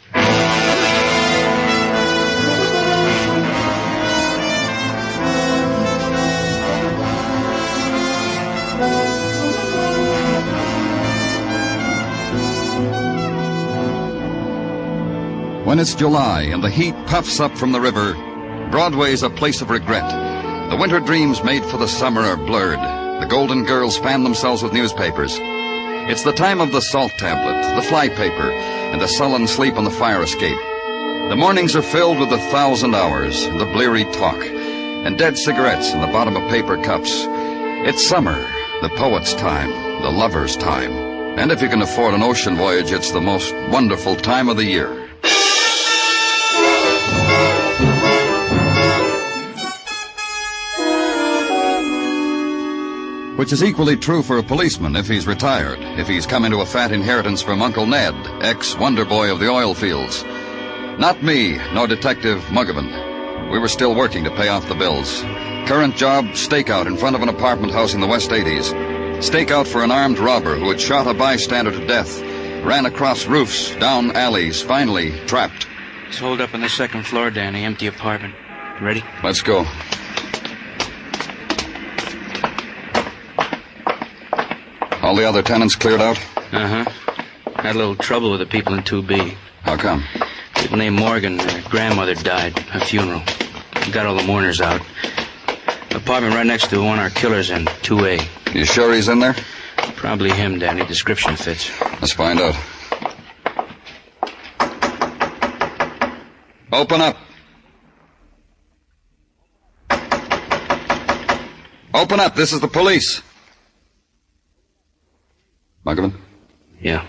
When it's July and the heat puffs up from the river, Broadway's a place of regret. The winter dreams made for the summer are blurred. The golden girls fan themselves with newspapers. It's the time of the salt tablet, the fly paper, and the sullen sleep on the fire escape. The mornings are filled with 1,000 hours, the bleary talk, and dead cigarettes in the bottom of paper cups. It's summer, the poet's time. the lover's time. And if you can afford an ocean voyage, it's the most wonderful time of the year. Which is equally true for a policeman if he's retired, if he's come into a fat inheritance from Uncle Ned, ex-wonder boy of the oil fields. Not me, nor Detective Muggavan. We were still working to pay off the bills. Current job, stakeout in front of an apartment house in the West 80s. Stakeout for an armed robber who had shot a bystander to death, ran across roofs, down alleys, finally trapped. He's holed up on the second floor, Danny. Empty apartment. Ready? Let's go. All the other tenants cleared out? Uh-huh. Had a little trouble with the people in 2B. How come? People named Morgan, their grandmother died. A funeral. Got all the mourners out. Apartment right next to the one our killer's in, 2A. You sure he's in there? Probably him, Danny. Description fits. Let's find out. Open up. Open up. This is the police. Muggavan? Yeah.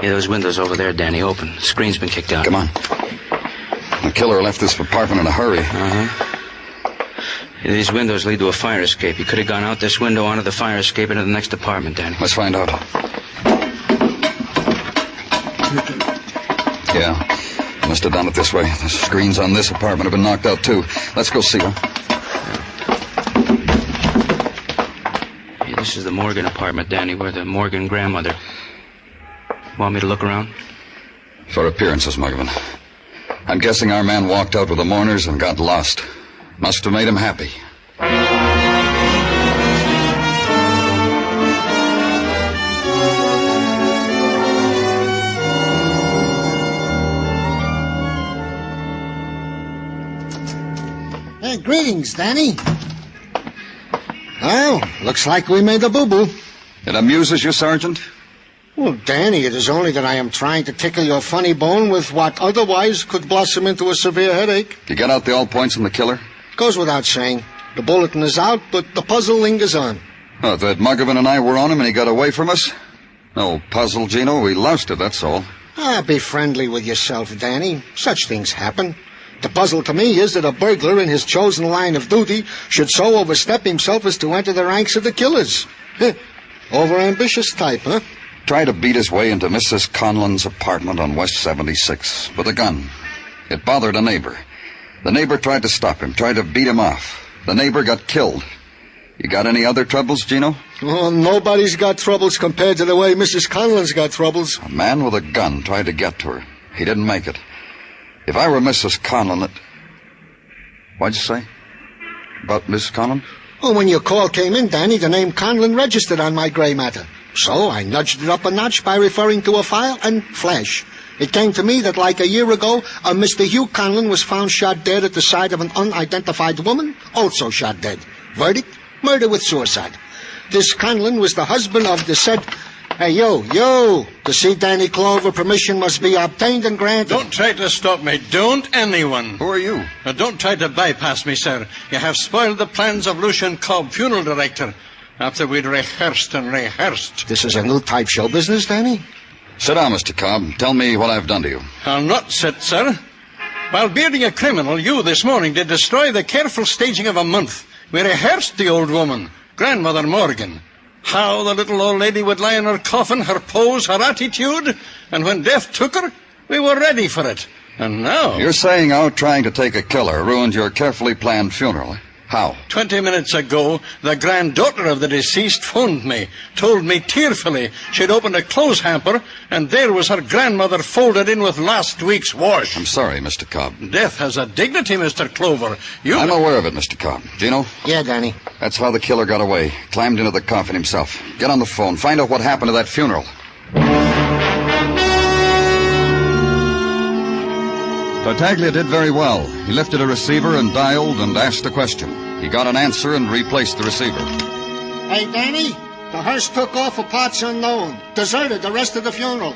Yeah, those windows over there, Danny, open. The screen's been kicked out. Come on. The killer left this apartment in a hurry. Uh-huh. Yeah, these windows lead to a fire escape. He could have gone out this window onto the fire escape into the next apartment, Danny. Let's find out. Yeah. Must have done it this way. The screens on this apartment have been knocked out, too. Let's go see her. Yeah, this is the Morgan apartment, Danny, where the Morgan grandmother. Want me to look around? For appearances, Muggavan. I'm guessing our man walked out with the mourners and got lost. Must have made him happy. Greetings, Danny. Well, looks like we made a boo-boo. It amuses you, Sergeant? Well, Danny, it is only that I am trying to tickle your funny bone with what otherwise could blossom into a severe headache. You got out the all points on the killer? Goes without saying. The bulletin is out, but the puzzle lingers on. Oh, that Muggavan and I were on him and he got away from us? No puzzle, Gino. We lost it, that's all. Be friendly with yourself, Danny. Such things happen. The puzzle to me is that a burglar in his chosen line of duty should so overstep himself as to enter the ranks of the killers. Overambitious type, huh? Tried to beat his way into Mrs. Conlon's apartment on West 76 with a gun. It bothered a neighbor. The neighbor tried to stop him, tried to beat him off. The neighbor got killed. You got any other troubles, Gino? Oh, nobody's got troubles compared to the way Mrs. Conlon's got troubles. A man with a gun tried to get to her. He didn't make it. If I were Mrs. Conlon, what'd you say? About Mrs. Conlon? Oh, when your call came in, Danny, the name Conlon registered on my gray matter. So I nudged it up a notch by referring to a file and flash. It came to me that like a year ago, a Mr. Hugh Conlon was found shot dead at the side of an unidentified woman, also shot dead. Verdict? Murder with suicide. This Conlon was the husband of the said... Hey, yo, to see Danny Clover, permission must be obtained and granted. Don't try to stop me. Don't anyone. Who are you? Don't try to bypass me, sir. You have spoiled the plans of Lucian Cobb, funeral director, after we'd rehearsed and rehearsed. This is a new type show business, Danny? Sit down, Mr. Cobb. Tell me what I've done to you. I'll not sit, sir. While bearding a criminal, you this morning did destroy the careful staging of a month. We rehearsed the old woman, Grandmother Morgan. How the little old lady would lie in her coffin, her pose, her attitude. And when death took her, we were ready for it. And now... You're saying out trying to take a killer ruined your carefully planned funeral, eh? How? 20 minutes ago, the granddaughter of the deceased phoned me, told me tearfully she'd opened a clothes hamper, and there was her grandmother folded in with last week's wash. I'm sorry, Mr. Cobb. Death has a dignity, Mr. Clover. I'm aware of it, Mr. Cobb. Gino? Yeah, Danny. That's how the killer got away. Climbed into the coffin himself. Get on the phone. Find out what happened to that funeral. Tartaglia did very well. He lifted a receiver and dialed and asked a question. He got an answer and replaced the receiver. Hey, Danny, the hearse took off for parts unknown. Deserted the rest of the funeral.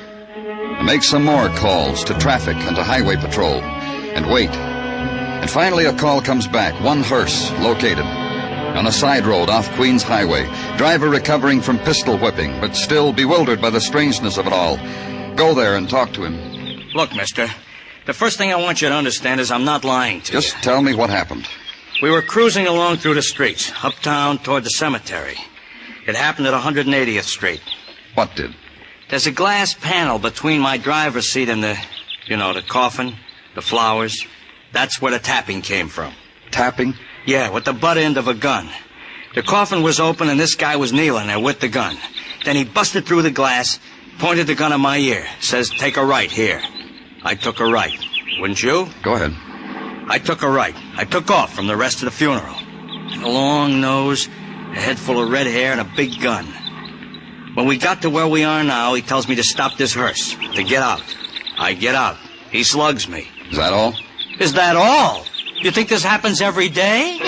Make some more calls to traffic and to highway patrol, and wait. And finally a call comes back. One hearse located on a side road off Queens Highway. Driver recovering from pistol whipping, but still bewildered by the strangeness of it all. Go there and talk to him. Look, mister, the first thing I want you to understand is I'm not lying to you. Just tell me what happened. We were cruising along through the streets, uptown toward the cemetery. It happened at 180th Street. What did? There's a glass panel between my driver's seat and the coffin, the flowers. That's where the tapping came from. Tapping? Yeah, with the butt end of a gun. The coffin was open and this guy was kneeling there with the gun. Then he busted through the glass, pointed the gun at my ear, says, "Take a right here." I took a right. Wouldn't you? Go ahead. I took a right. I took off from the rest of the funeral. A long nose, a head full of red hair, and a big gun. When we got to where we are now, he tells me to stop this hearse, to get out. I get out. He slugs me. Is that all? Is that all? You think this happens every day?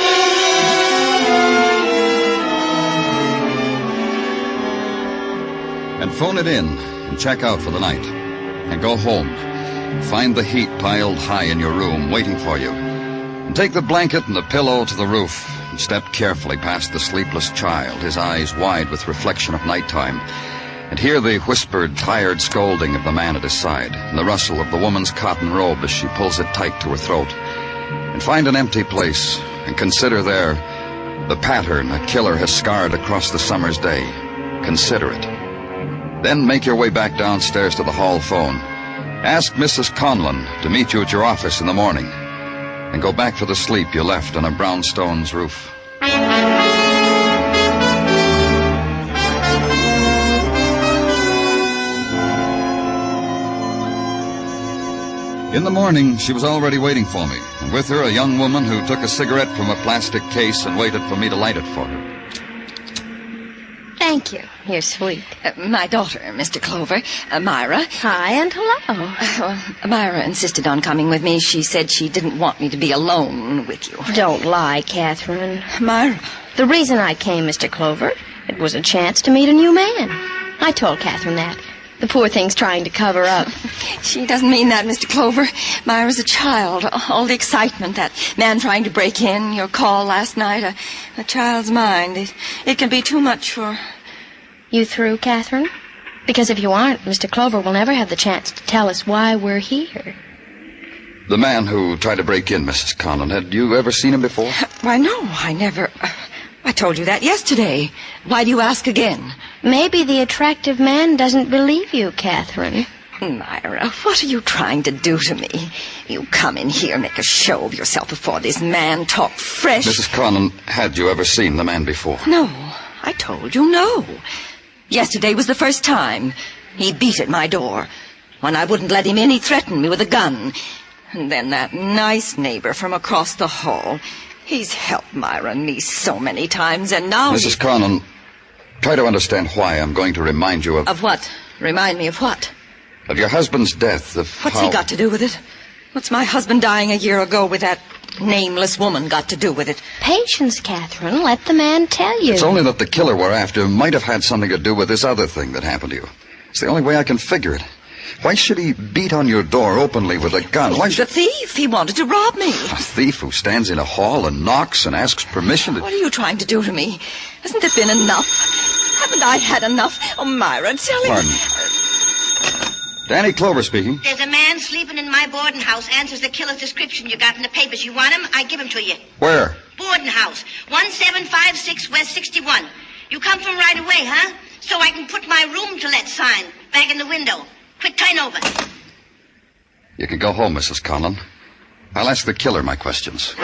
And phone it in and check out for the night. And go home. Find the heat piled high in your room waiting for you. And take the blanket and the pillow to the roof and step carefully past the sleepless child, his eyes wide with reflection of nighttime, and hear the whispered, tired scolding of the man at his side and the rustle of the woman's cotton robe as she pulls it tight to her throat. And find an empty place and consider there the pattern a killer has scarred across the summer's day. Consider it. Then make your way back downstairs to the hall phone. Ask Mrs. Conlon to meet you at your office in the morning. And go back for the sleep you left on a brownstone's roof. In the morning, she was already waiting for me, and with her a young woman who took a cigarette from a plastic case and waited for me to light it for her. Thank you. You're sweet. My daughter, Mr. Clover, Myra. Hi and hello. Myra insisted on coming with me. She said she didn't want me to be alone with you. Don't lie, Catherine. Myra. The reason I came, Mr. Clover, it was a chance to meet a new man. I told Catherine that. The poor thing's trying to cover up. She doesn't mean that, Mr. Clover. Myra's a child. All the excitement, that man trying to break in, your call last night, a child's mind. It can be too much for... You through, Catherine? Because if you aren't, Mr. Clover will never have the chance to tell us why we're here. The man who tried to break in, Mrs. Conlon, had you ever seen him before? Why, no, I never... I told you that yesterday. Why do you ask again? Maybe the attractive man doesn't believe you, Catherine. Myra, what are you trying to do to me? You come in here, make a show of yourself before this man, talk fresh. Mrs. Conlon, had you ever seen the man before? No, I told you no. Yesterday was the first time. He beat at my door. When I wouldn't let him in, he threatened me with a gun. And then that nice neighbor from across the hall... He's helped Myra and me so many times, and now... Mrs. Conlon, try to understand why I'm going to remind you of... Of what? Remind me of what? Of your husband's death, of What's he got to do with it? What's my husband dying a year ago with that nameless woman got to do with it? Patience, Catherine. Let the man tell you. It's only that the killer we're after might have had something to do with this other thing that happened to you. It's the only way I can figure it. Why should he beat on your door openly with a gun? He's a thief. He wanted to rob me. A thief who stands in a hall and knocks and asks permission to... What are you trying to do to me? Hasn't it been enough? Haven't I had enough? Oh, Myra, tell him... Pardon. Danny Clover speaking. There's a man sleeping in my boarding house. Answers the killer's description you got in the papers. You want him? I give him to you. Where? Boarding house. 1756 West 61. You come from right away, huh? So I can put my room to let sign back in the window. Quick, turn over. You can go home, Mrs. Conlon. I'll ask the killer my questions.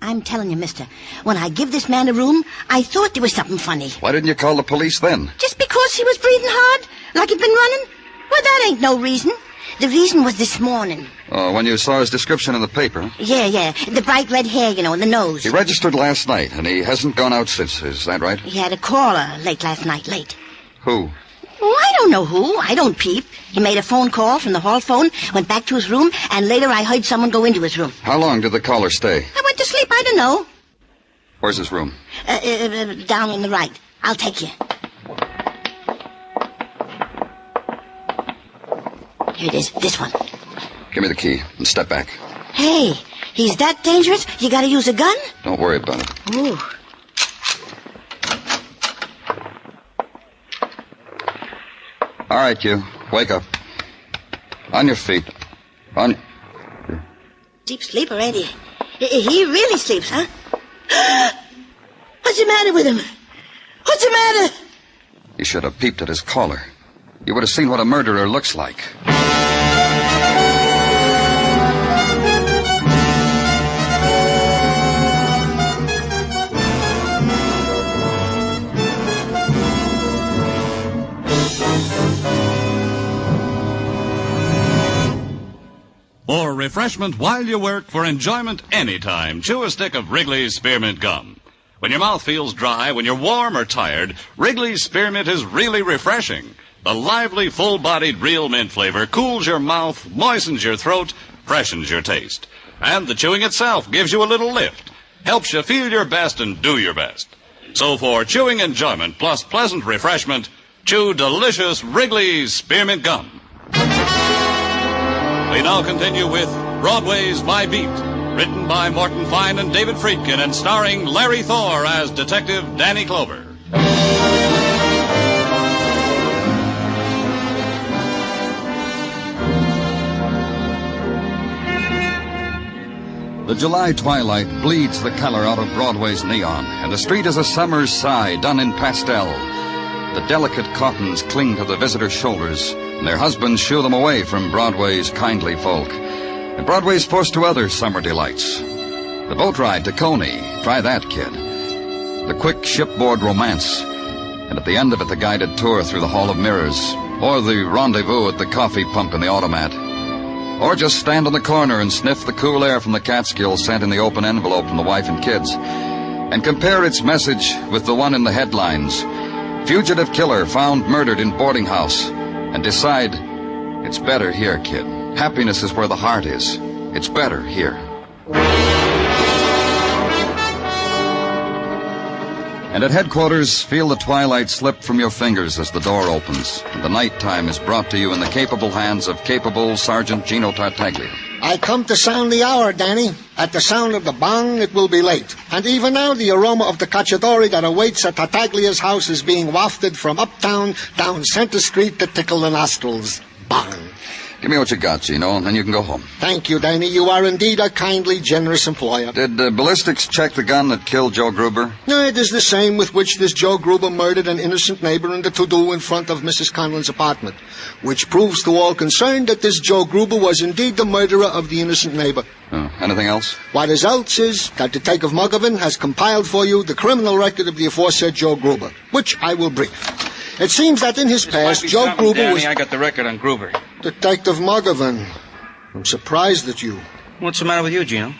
I'm telling you, mister, when I give this man a room, I thought there was something funny. Why didn't you call the police then? Just because he was breathing hard? Like he'd been running? Well, that ain't no reason. The reason was this morning. Oh, when you saw his description in the paper? Yeah. The bright red hair, you know, and the nose. He registered last night, and he hasn't gone out since. Is that right? He had a caller late last night, late. Who? Oh, I don't know who. I don't peep. He made a phone call from the hall phone, went back to his room, and later I heard someone go into his room. How long did the caller stay? I went to sleep. I don't know. Where's his room? Down on the right. I'll take you. Here it is. This one. Give me the key and step back. Hey, he's that dangerous? You gotta use a gun? Don't worry about it. Ooh. All right, you. Wake up. On your feet. On... Deep sleeper, ain't he? He really sleeps, huh? What's the matter with him? What's the matter? You should have peeped at his caller. You would have seen what a murderer looks like. For refreshment while you work, for enjoyment anytime, chew a stick of Wrigley's Spearmint Gum. When your mouth feels dry, when you're warm or tired, Wrigley's Spearmint is really refreshing. The lively, full-bodied real mint flavor cools your mouth, moistens your throat, freshens your taste. And the chewing itself gives you a little lift, helps you feel your best and do your best. So for chewing enjoyment plus pleasant refreshment, chew delicious Wrigley's Spearmint Gum. We now continue with Broadway's My Beat, written by Morton Fine and David Friedkin and starring Larry Thor as Detective Danny Clover. The July twilight bleeds the color out of Broadway's neon, and the street is a summer's sigh done in pastel. The delicate cottons cling to the visitors' shoulders, and their husbands shoo them away from Broadway's kindly folk. And Broadway's forced to other summer delights. The boat ride to Coney, try that, kid. The quick shipboard romance, and at the end of it the guided tour through the Hall of Mirrors, or the rendezvous at the coffee pump in the automat. Or just stand on the corner and sniff the cool air from the Catskills sent in the open envelope from the wife and kids, and compare its message with the one in the headlines. Fugitive killer found murdered in boarding house. And decide, it's better here, kid. Happiness is where the heart is. It's better here. And at headquarters, feel the twilight slip from your fingers as the door opens, and the nighttime is brought to you in the capable hands of capable Sergeant Gino Tartaglia. I come to sound the hour, Danny. At the sound of the bong, it will be late. And even now, the aroma of the cacciatore that awaits at Tartaglia's house is being wafted from uptown down Center Street to tickle the nostrils. Bong. Give me what you got, Gino, and then you can go home. Thank you, Danny. You are indeed a kindly, generous employer. Did ballistics check the gun that killed Joe Gruber? No, it is the same with which this Joe Gruber murdered an innocent neighbor in the to-do in front of Mrs. Conlon's apartment, which proves to all concerned that this Joe Gruber was indeed the murderer of the innocent neighbor. Anything else? What is else is that Detective Muggervan has compiled for you the criminal record of the aforesaid Joe Gruber, which I will brief. It seems that in his past, Joe Gruber Danny, was... I got the record on Gruber. Detective Muggervan, I'm surprised at you. What's the matter with you, Gino?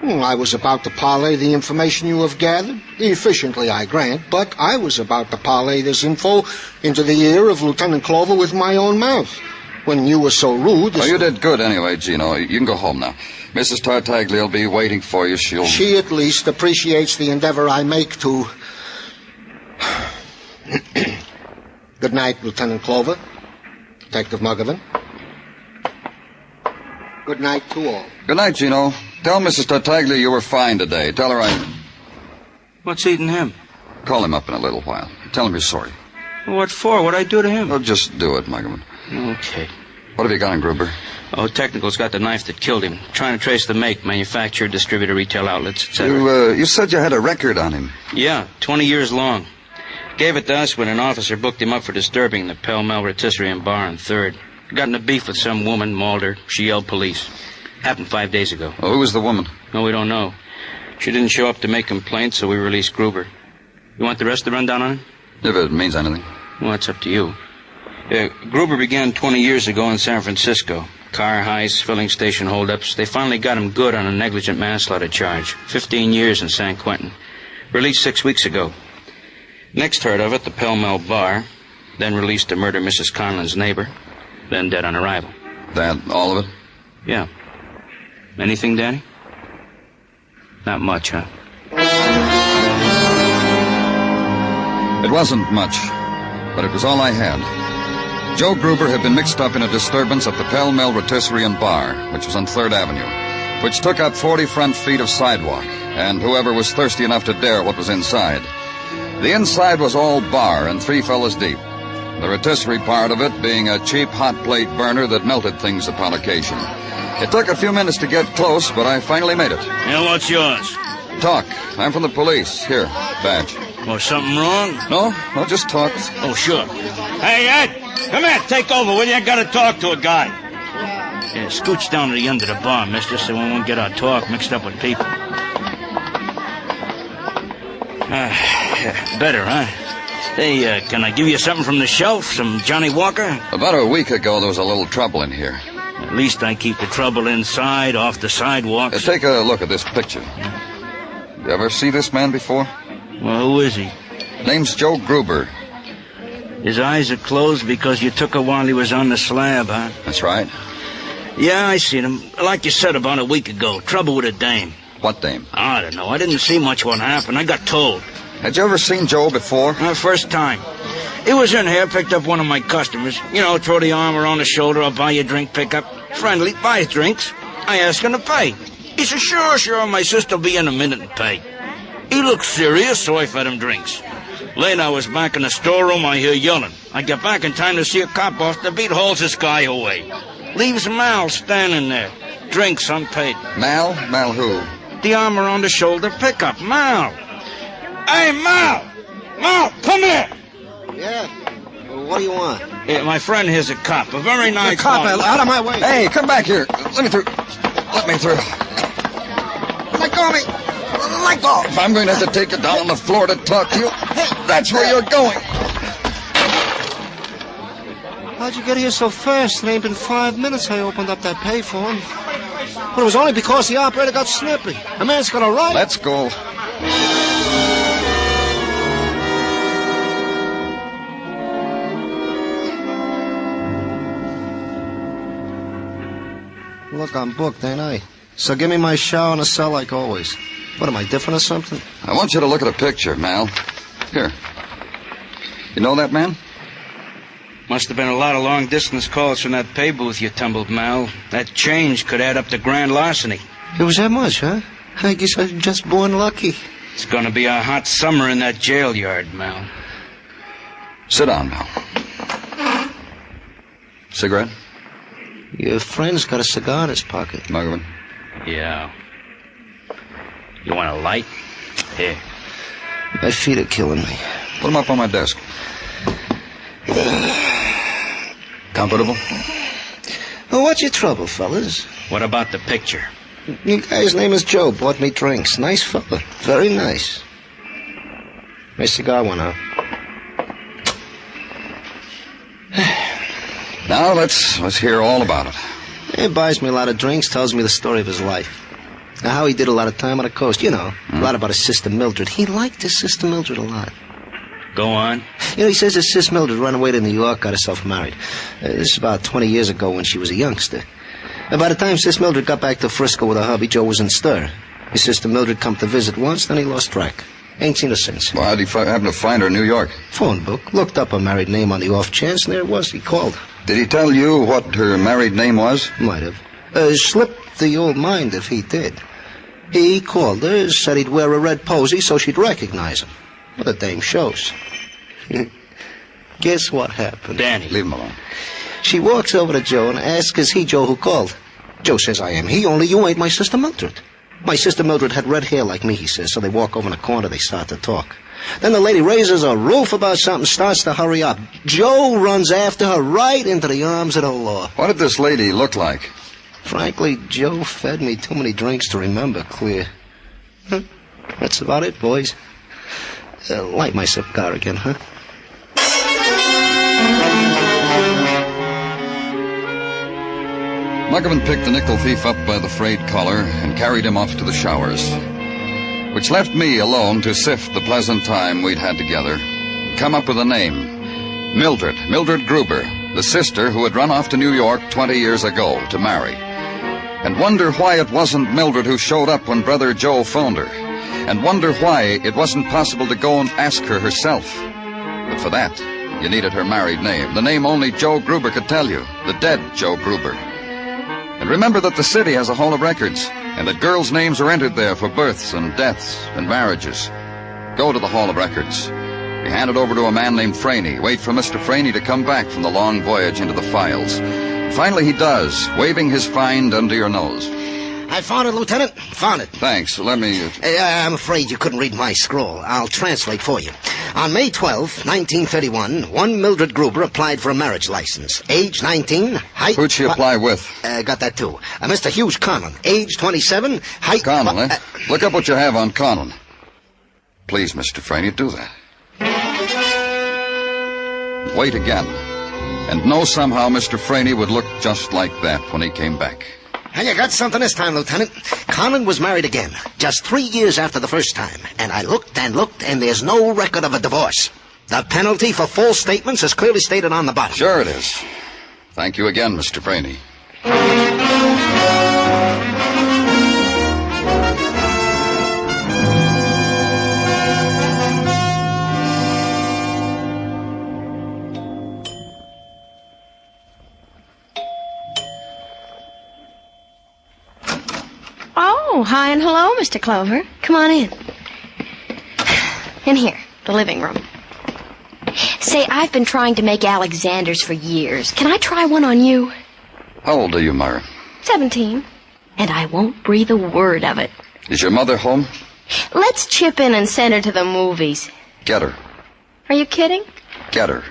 I was about to parlay the information you have gathered. Efficiently, I grant, but I was about to parlay this info into the ear of Lieutenant Clover with my own mouth. When you were so rude... Well, you did good anyway, Gino. You can go home now. Mrs. Tartaglia will be waiting for you. She at least appreciates the endeavor I make to... Good night, Lieutenant Clover. Detective Muggervan. Good night to all. Good night, Gino. Tell Mrs. Tartaglia you were fine today. Tell her I... What's eating him? Call him up in a little while. Tell him you're sorry. What for? What'd I do to him? Well, just do it, Muggerman. Okay. What have you got on Gruber? Oh, Technical's got the knife that killed him. Trying to trace the make, manufacturer, distributor, retail outlets, etc. You said you had a record on him. Yeah, 20 years long. Gave it to us when an officer booked him up for disturbing the Pell Mell Rotisserie and Bar on 3rd. Got in a beef with some woman, mauled her. She yelled police. Happened 5 days ago. Oh, who was the woman? No, we don't know. She didn't show up to make complaints, so we released Gruber. You want the rest of the rundown on him? If it means anything. Well, it's up to you. Gruber began 20 years ago in San Francisco. Car heists, filling station holdups. They finally got him good on a negligent manslaughter charge. 15 years in San Quentin. Released 6 weeks ago. Next heard of at the Pell Mell Bar. then released to murder Mrs. Conlon's neighbor, then dead on arrival. That all of it? Yeah. Anything, Danny? Not much, huh? It wasn't much, but it was all I had. Joe Gruber had been mixed up in a disturbance at the Pell Mell Rotisserie and Bar, which was on 3rd Avenue, which took up 40 front feet of sidewalk, and whoever was thirsty enough to dare what was inside. The inside was all bar and 3 fellas deep. The rotisserie part of it being a cheap hot plate burner that melted things upon occasion. It took a few minutes to get close, but I finally made it. And what's yours? Talk. I'm from the police. Here, badge. Was something wrong? No, just talk. Oh, sure. Hey, Ed, come here, take over, will you? I gotta talk to a guy. Yeah, scooch down to the end of the bar, mister, so we won't get our talk mixed up with people. Better, huh? Hey, can I give you something from the shelf? Some Johnny Walker? About a week ago, there was a little trouble in here. At least I keep the trouble inside, off the sidewalks. Take a look at this picture. You ever see this man before? Well, who is he? Name's Joe Gruber. His eyes are closed because you took her while he was on the slab, huh? That's right. Yeah, I seen him. Like you said, about a week ago. Trouble with a dame. What dame? I don't know. I didn't see much what happened. I got told. Had you ever seen Joe before? First time. He was in here, picked up one of my customers. You know, throw the arm around the shoulder, I'll buy you a drink, pick up. Friendly, buys drinks. I ask him to pay. He says, sure, my sister'll be in a minute and pay. He looked serious, so I fed him drinks. Later, I was back in the storeroom, I hear yelling. I get back in time to see a cop off the beat hauls this guy away. Leaves Mal standing there. Drinks unpaid. Mal? Mal who? The arm around the shoulder pickup. Mal. Hey, Mal! Mal, come here! Yeah? What do you want? Yeah, my friend here's a cop. A very nice cop, one. out of my way. Hey, come back here. Let me through. Let me through. Let go of me. Let go. If I'm going to have to take you down on the floor to talk to you, that's where you're going. How'd you get here so fast? It ain't been 5 minutes I opened up that payphone. But it was only because the operator got snippy. A man's got a right. Let's go. Look, I'm booked, ain't I? So give me my shower and a cell like always. What, am I different or something? I want you to look at a picture, Mal. Here. You know that man? Must have been a lot of long-distance calls from that pay booth you tumbled, Mal. That change could add up to grand larceny. It was that much, huh? I guess I was just born lucky. It's gonna be a hot summer in that jail yard, Mal. Sit down, Mal. Cigarette? Your friend's got a cigar in his pocket. Muggerman? Yeah. You want a light? Here. My feet are killing me. Put them up on my desk. Comfortable? Well, what's your trouble, fellas? What about the picture? The guy's name is Joe. Bought me drinks. Nice fella. Very nice. My cigar went out. Now, let's hear all about it. He buys me a lot of drinks, tells me the story of his life. Now, how he did a lot of time on the coast, you know. A lot about his sister Mildred. He liked his sister Mildred a lot. Go on. You know, he says his sister Mildred ran away to New York, got herself married. This is about 20 years ago when she was a youngster. And by the time Sis Mildred got back to Frisco with her hubby, Joe was in stir. His sister Mildred come to visit once, then he lost track. Ain't seen her since. Well, how'd he happen to find her in New York? Phone book. Looked up her married name on the off chance, and there it was. He called. Did he tell you what her married name was? Might have. Slipped the old mind if he did. He called her, said he'd wear a red posy so she'd recognize him. Well, the dame shows. Guess what happened? Danny. Leave him alone. She walks over to Joe and asks, is he Joe who called? Joe says, I am he, only you ain't my sister Mildred. My sister Mildred had red hair like me, he says, so they walk over in the corner, they start to talk. Then the lady raises a roof about something, starts to hurry up. Joe runs after her right into the arms of the law. What did this lady look like? Frankly, Joe fed me too many drinks to remember clear. That's about it, boys. Light my cigar again, huh? Muggerman picked the nickel thief up by the frayed collar and carried him off to the showers, which left me alone to sift the pleasant time we'd had together, come up with a name, Mildred Gruber, the sister who had run off to New York 20 years ago to marry. And wonder why it wasn't Mildred who showed up when Brother Joe phoned her. And wonder why it wasn't possible to go and ask her herself. But for that, you needed her married name, the name only Joe Gruber could tell you, the dead Joe Gruber. And remember that the city has a hall of records, and that girls' names are entered there for births and deaths and marriages. Go to the hall of records. Be handed over to a man named Franey. Wait for Mr. Franey to come back from the long voyage into the files. Finally he does, waving his find under your nose. I found it, Lieutenant. Found it. Thanks. Let me... I'm afraid you couldn't read my scroll. I'll translate for you. On May 12, 1931, one Mildred Gruber applied for a marriage license. Age 19, height... Who'd she apply with? Got that too. Mr. Hughes Conlon. Age 27, height... Conlon, eh? Look up what you have on Conlon. Please, Mr. Franey, do that. Wait again. And know somehow Mr. Franey would look just like that when he came back. And you got something this time, Lieutenant. Conlon was married again, just 3 years after the first time. And I looked, and there's no record of a divorce. The penalty for false statements is clearly stated on the bottom. Sure it is. Thank you again, Mr. Franey. Oh, hi and hello, Mr. Clover. Come on in. In here, the living room. Say, I've been trying to make Alexanders for years. Can I try one on you? How old are you, Myra? 17. And I won't breathe a word of it. Is your mother home? Let's chip in and send her to the movies. Get her. Are you kidding? Get her.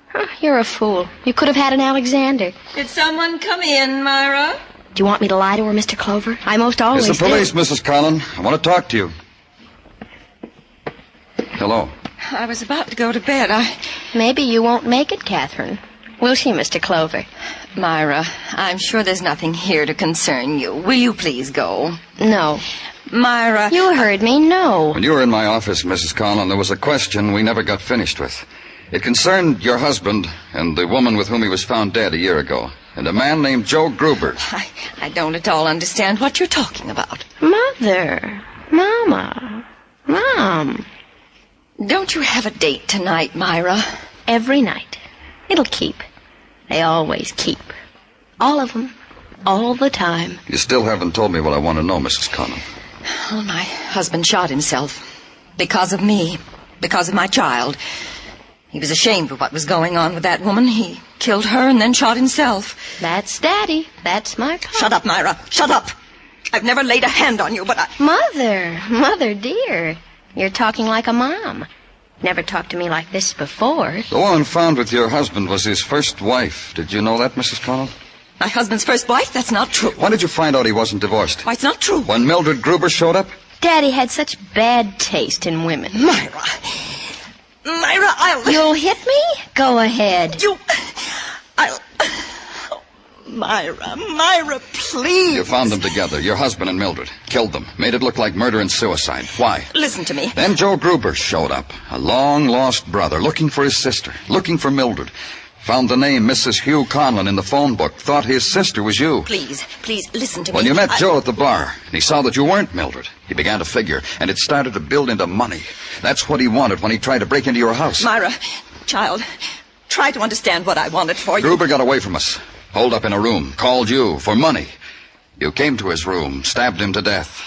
Huh, you're a fool. You could have had an Alexander. Did someone come in, Myra? Do you want me to lie to her, Mr. Clover? I most always It's the police, do. Mrs. Conlon. I want to talk to you. Hello. I was about to go to bed. Maybe you won't make it, Catherine. Will she, Mr. Clover? Myra, I'm sure there's nothing here to concern you. Will you please go? No. Myra... You heard me, no. When you were in my office, Mrs. Conlon, there was a question we never got finished with. It concerned your husband and the woman with whom he was found dead a year ago, and a man named Joe Gruber. I don't at all understand what you're talking about. Mother. Mama. Mom. Don't you have a date tonight, Myra? Every night. It'll keep. They always keep. All of them. All the time. You still haven't told me what I want to know, Mrs. Conlon. Well, my husband shot himself. Because of me. Because of my child. He was ashamed of what was going on with that woman. He killed her and then shot himself. That's Daddy. That's my car. Shut up, Myra. Shut up. I've never laid a hand on you, but Mother dear. You're talking like a mom. Never talked to me like this before. The woman found with your husband was his first wife. Did you know that, Mrs. Conlon? My husband's first wife? That's not true. When did you find out he wasn't divorced? Why, it's not true. When Mildred Gruber showed up? Daddy had such bad taste in women. Myra, You'll hit me? Go ahead. Myra, please. You found them together, your husband and Mildred. Killed them. Made it look like murder and suicide. Why? Listen to me. Then Joe Gruber showed up. A long-lost brother, looking for his sister. Looking for Mildred. Found the name Mrs. Hugh Conlon in the phone book. Thought his sister was you. Please, listen to me. When you met Joe at the bar, and he saw that you weren't Mildred, he began to figure, and it started to build into money. That's what he wanted when he tried to break into your house. Myra, child, try to understand what I wanted for you. Gruber got away from us. Holed up in a room. Called you for money. You came to his room, stabbed him to death.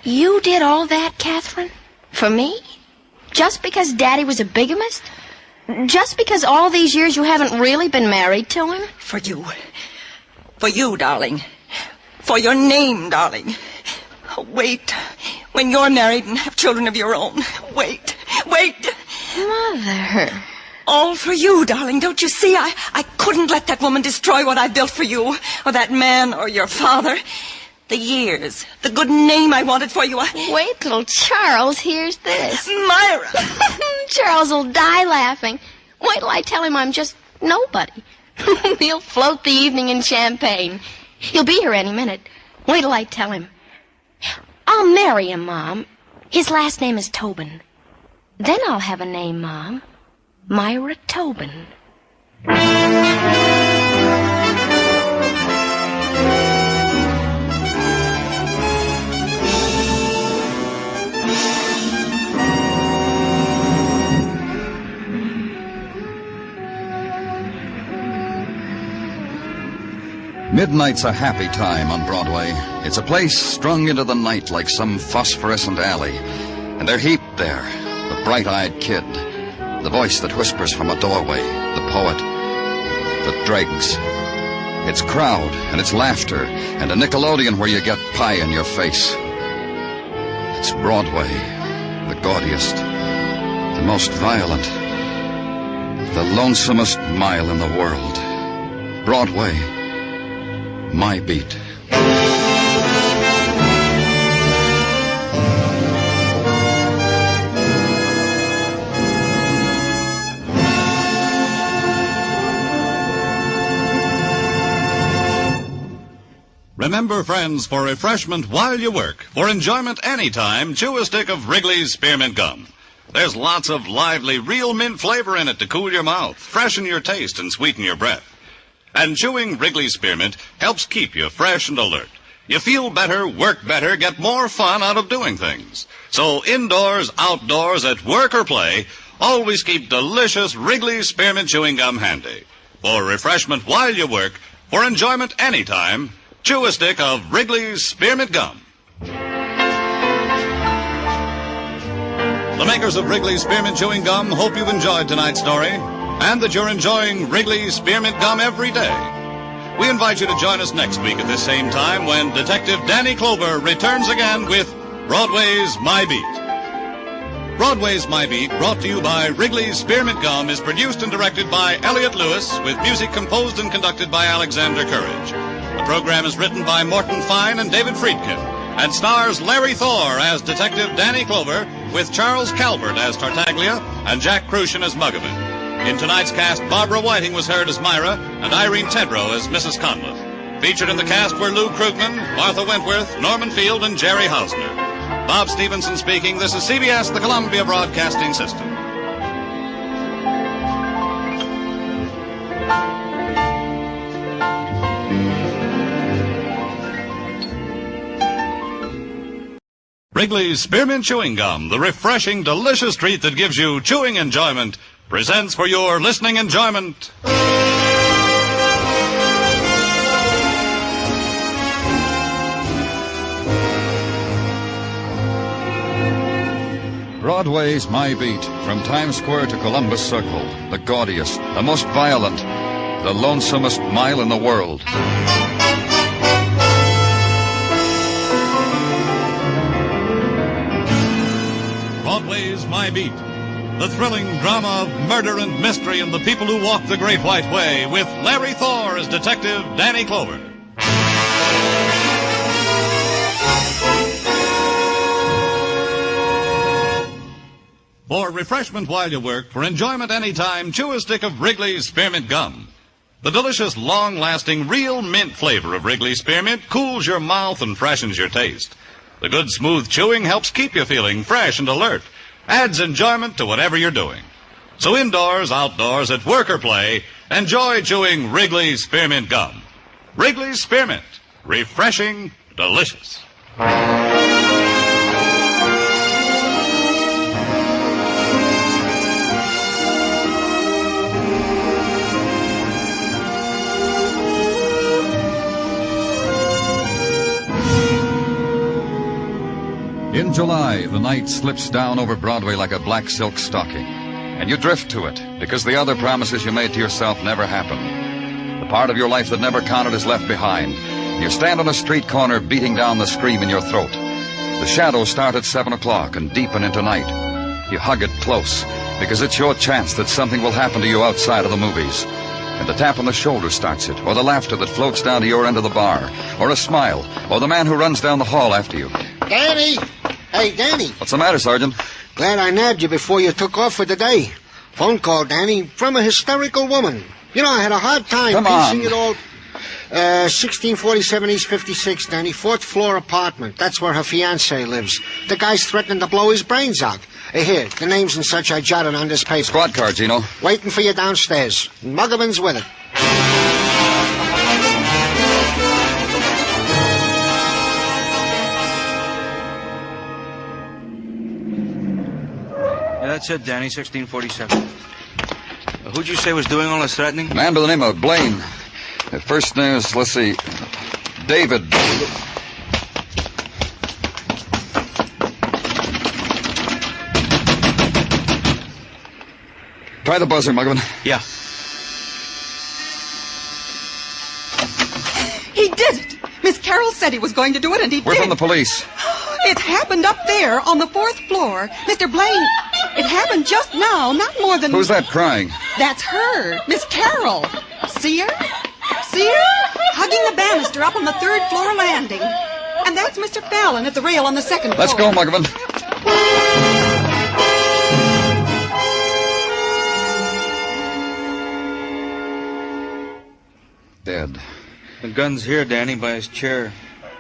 You did all that, Catherine? For me? Just because Daddy was a bigamist? Just because all these years you haven't really been married to him? For you. For you, darling. For your name, darling. Wait. When you're married and have children of your own. Wait. Mother. All for you, darling. Don't you see? I couldn't let that woman destroy what I built for you. Or that man or your father. The years. The good name I wanted for you. Wait till Charles hears this. Myra! Charles will die laughing. Wait till I tell him I'm just nobody. He'll float the evening in champagne. He'll be here any minute. Wait till I tell him. I'll marry him, Mom. His last name is Tobin. Then I'll have a name, Mom. Myra Tobin. Midnight's a happy time on Broadway. It's a place strung into the night like some phosphorescent alley. And they're heaped there, the bright-eyed kid, the voice that whispers from a doorway, the poet, the dregs. It's crowd, and it's laughter, and a Nickelodeon where you get pie in your face. It's Broadway, the gaudiest, the most violent, the lonesomest mile in the world. Broadway, my beat. Remember, friends, for refreshment while you work, for enjoyment anytime, chew a stick of Wrigley's Spearmint Gum. There's lots of lively, real mint flavor in it to cool your mouth, freshen your taste, and sweeten your breath. And chewing Wrigley's Spearmint helps keep you fresh and alert. You feel better, work better, get more fun out of doing things. So indoors, outdoors, at work or play, always keep delicious Wrigley's Spearmint Chewing Gum handy. For refreshment while you work, for enjoyment anytime, chew a stick of Wrigley's Spearmint Gum. The makers of Wrigley's Spearmint Chewing Gum hope you've enjoyed tonight's story, and that you're enjoying Wrigley's Spearmint Gum every day. We invite you to join us next week at this same time when Detective Danny Clover returns again with Broadway's My Beat. Broadway's My Beat, brought to you by Wrigley's Spearmint Gum, is produced and directed by Elliott Lewis, with music composed and conducted by Alexander Courage. The program is written by Morton Fine and David Friedkin, and stars Larry Thor as Detective Danny Clover, with Charles Calvert as Tartaglia and Jack Crucian as Muggavan. In tonight's cast, Barbara Whiting was heard as Myra, and Irene Tedrow as Mrs. Conliffe. Featured in the cast were Lou Krugman, Martha Wentworth, Norman Field, and Jerry Hausner. Bob Stevenson speaking. This is CBS, the Columbia Broadcasting System. Wrigley's Spearmint Chewing Gum, the refreshing, delicious treat that gives you chewing enjoyment, presents for your listening enjoyment. Broadway's My Beat, from Times Square to Columbus Circle, the gaudiest, the most violent, the lonesomest mile in the world. Broadway's My Beat, the thrilling drama of murder and mystery and the people who walk the Great White Way, with Larry Thor as Detective Danny Clover. For refreshment while you work, for enjoyment anytime, chew a stick of Wrigley's Spearmint Gum. The delicious, long-lasting, real mint flavor of Wrigley's Spearmint cools your mouth and freshens your taste. The good, smooth chewing helps keep you feeling fresh and alert, adds enjoyment to whatever you're doing. So indoors, outdoors, at work or play, enjoy chewing Wrigley's Spearmint Gum. Wrigley's Spearmint, refreshing, delicious. In July, the night slips down over Broadway like a black silk stocking, and you drift to it because the other promises you made to yourself never happened. The part of your life that never counted is left behind. You stand on a street corner beating down the scream in your throat. The shadows start at 7 o'clock and deepen into night. You hug it close because it's your chance that something will happen to you outside of the movies. And the tap on the shoulder starts it, or the laughter that floats down to your end of the bar, or a smile, or the man who runs down the hall after you. Danny! Hey, Danny. What's the matter, Sergeant? Glad I nabbed you before you took off for the day. Phone call, Danny, from a hysterical woman. You know, I had a hard time piecing it all... 1647 East 56, Danny. 4th floor apartment. That's where her fiancé lives. The guy's threatening to blow his brains out. Here, the names and such I jotted on this paper. Squad car, Gino. Waiting for you downstairs. Muggerman's with it. Yeah, that's it, Danny, 1647. Who'd you say was doing all this threatening? A man by the name of Blaine. First name is, let's see, David. Try the buzzer, Muggerman. Yeah. He did it! Miss Carroll said he was going to do it, and he We're did. from the police. It happened up there on the 4th floor. Mr. Blaine, it happened just now, not more than... Who's that crying? That's her, Miss Carroll. See her? See her? Hugging the banister up on the 3rd floor landing. And that's Mr. Fallon at the rail on the 2nd floor. Let's go, Muggerman. Dead. The gun's here, Danny, by his chair.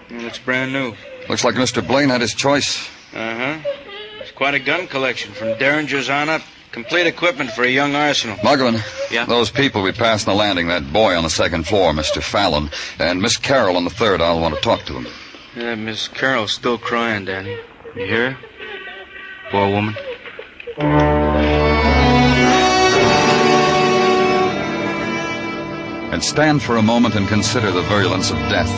It looks brand new. Looks like Mr. Blaine had his choice. Uh-huh. It's quite a gun collection, from Derringers on up. Complete equipment for a young arsenal. Muggerman. Yeah? Those people we passed on the landing, that boy on the 2nd floor, Mr. Fallon, and Miss Carroll on the 3rd, I'll want to talk to them. Yeah, Miss Carroll's still crying, Danny. You hear her? Poor woman. And stand for a moment and consider the virulence of death.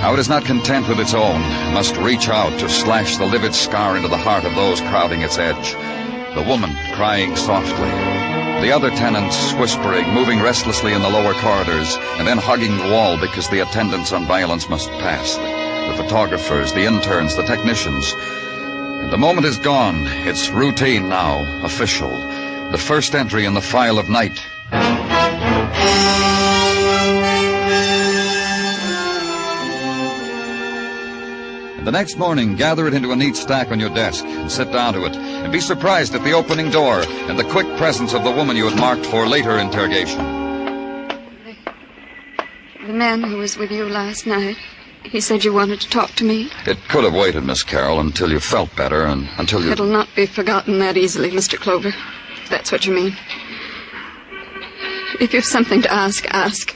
How it is not content with its own, must reach out to slash the livid scar into the heart of those crowding its edge. The woman crying softly. The other tenants whispering, moving restlessly in the lower corridors, and then hugging the wall because the attendants on violence must pass. The photographers, the interns, the technicians. And the moment is gone. It's routine now, official. The first entry in the file of night. The next morning, gather it into a neat stack on your desk and sit down to it, and be surprised at the opening door and the quick presence of the woman you had marked for later interrogation. The man who was with you last night, he said you wanted to talk to me. It could have waited, Miss Carroll, until you felt better and until you... It'll not be forgotten that easily, Mr. Clover, if that's what you mean. If you've something to ask, ask.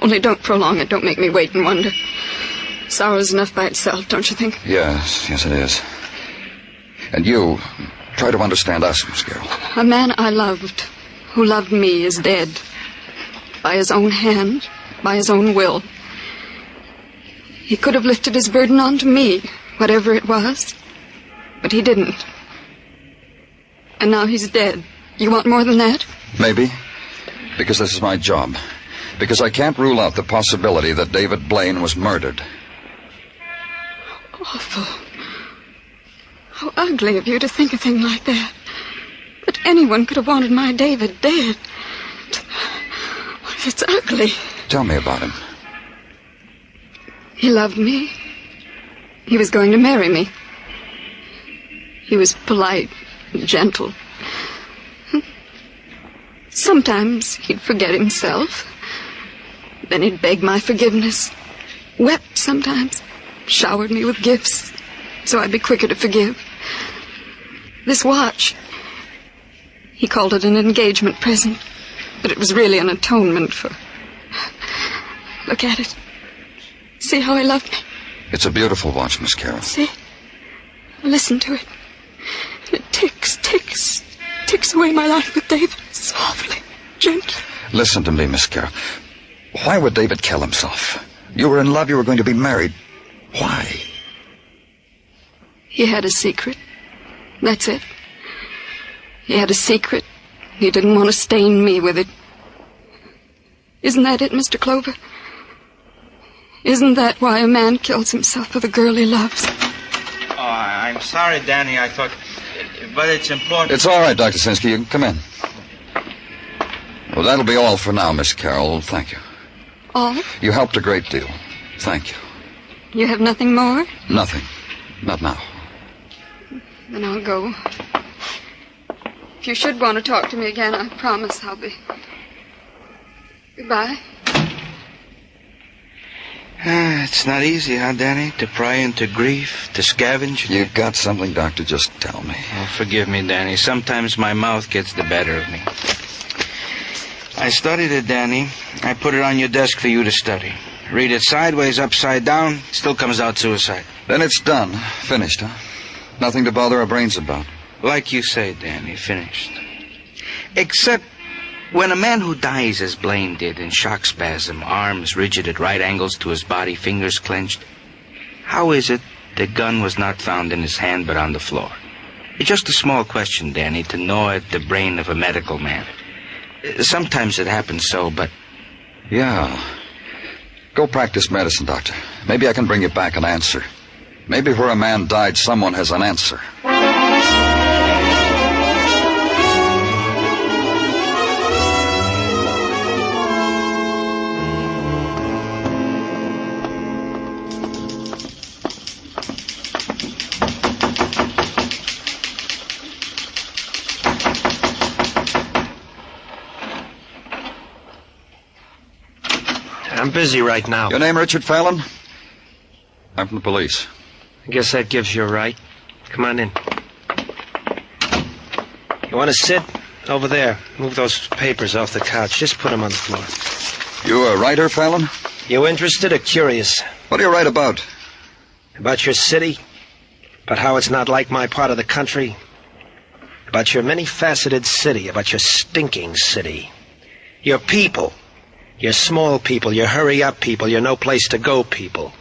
Only don't prolong it. Don't make me wait and wonder. Sorrow's enough by itself, don't you think? Yes, it is. And you, try to understand us, Miss Carroll. A man I loved, who loved me, is dead. By his own hand, by his own will. He could have lifted his burden onto me, whatever it was, but he didn't. And now he's dead. You want more than that? Maybe. Because this is my job. Because I can't rule out the possibility that David Blaine was murdered. Awful. How ugly of you to think a thing like that. That anyone could have wanted my David dead. It's ugly. Tell me about him. He loved me. He was going to marry me. He was polite and gentle. Sometimes he'd forget himself. Then he'd beg my forgiveness. Wept sometimes. Showered me with gifts, so I'd be quicker to forgive. This watch, he called it an engagement present, but it was really an atonement for... Look at it. See how he loved me? It's a beautiful watch, Miss Carroll. See? Listen to it. It ticks away my life with David, softly, gently. Listen to me, Miss Carroll. Why would David kill himself? You were in love, you were going to be married. Why? He had a secret. That's it. He had a secret. He didn't want to stain me with it. Isn't that it, Mr. Clover? Isn't that why a man kills himself for the girl he loves? Oh, I'm sorry, Danny. I thought... But it's important... It's all right, Dr. Sinsky. You can come in. Well, that'll be all for now, Miss Carroll. Thank you. All? You helped a great deal. Thank you. You have nothing more? Nothing. Not now. Then I'll go. If you should want to talk to me again, I promise I'll be... Goodbye. It's not easy, huh, Danny? To pry into grief, to scavenge. You got something, Doctor? Just tell me. Oh, forgive me, Danny. Sometimes my mouth gets the better of me. I studied it, Danny. I put it on your desk for you to study. Read it sideways, upside down, still comes out suicide. Then it's done. Finished, huh? Nothing to bother our brains about. Like you say, Danny, finished. Except when a man who dies as Blaine did in shock spasm, arms rigid at right angles to his body, fingers clenched, how is it the gun was not found in his hand but on the floor? It's just a small question, Danny, to gnaw at the brain of a medical man. Sometimes it happens so, but... Yeah. Go practice medicine, Doctor. Maybe I can bring you back an answer. Maybe where a man died, someone has an answer. I'm busy right now. Your name, Richard Fallon? I'm from the police. I guess that gives you a right. Come on in. You want to sit? Over there. Move those papers off the couch. Just put them on the floor. You a writer, Fallon? You interested or curious? What do you write about? About your city? About how it's not like my part of the country? About your many-faceted city? About your stinking city? Your people? Your small people, your hurry-up people, your no-place-to-go people.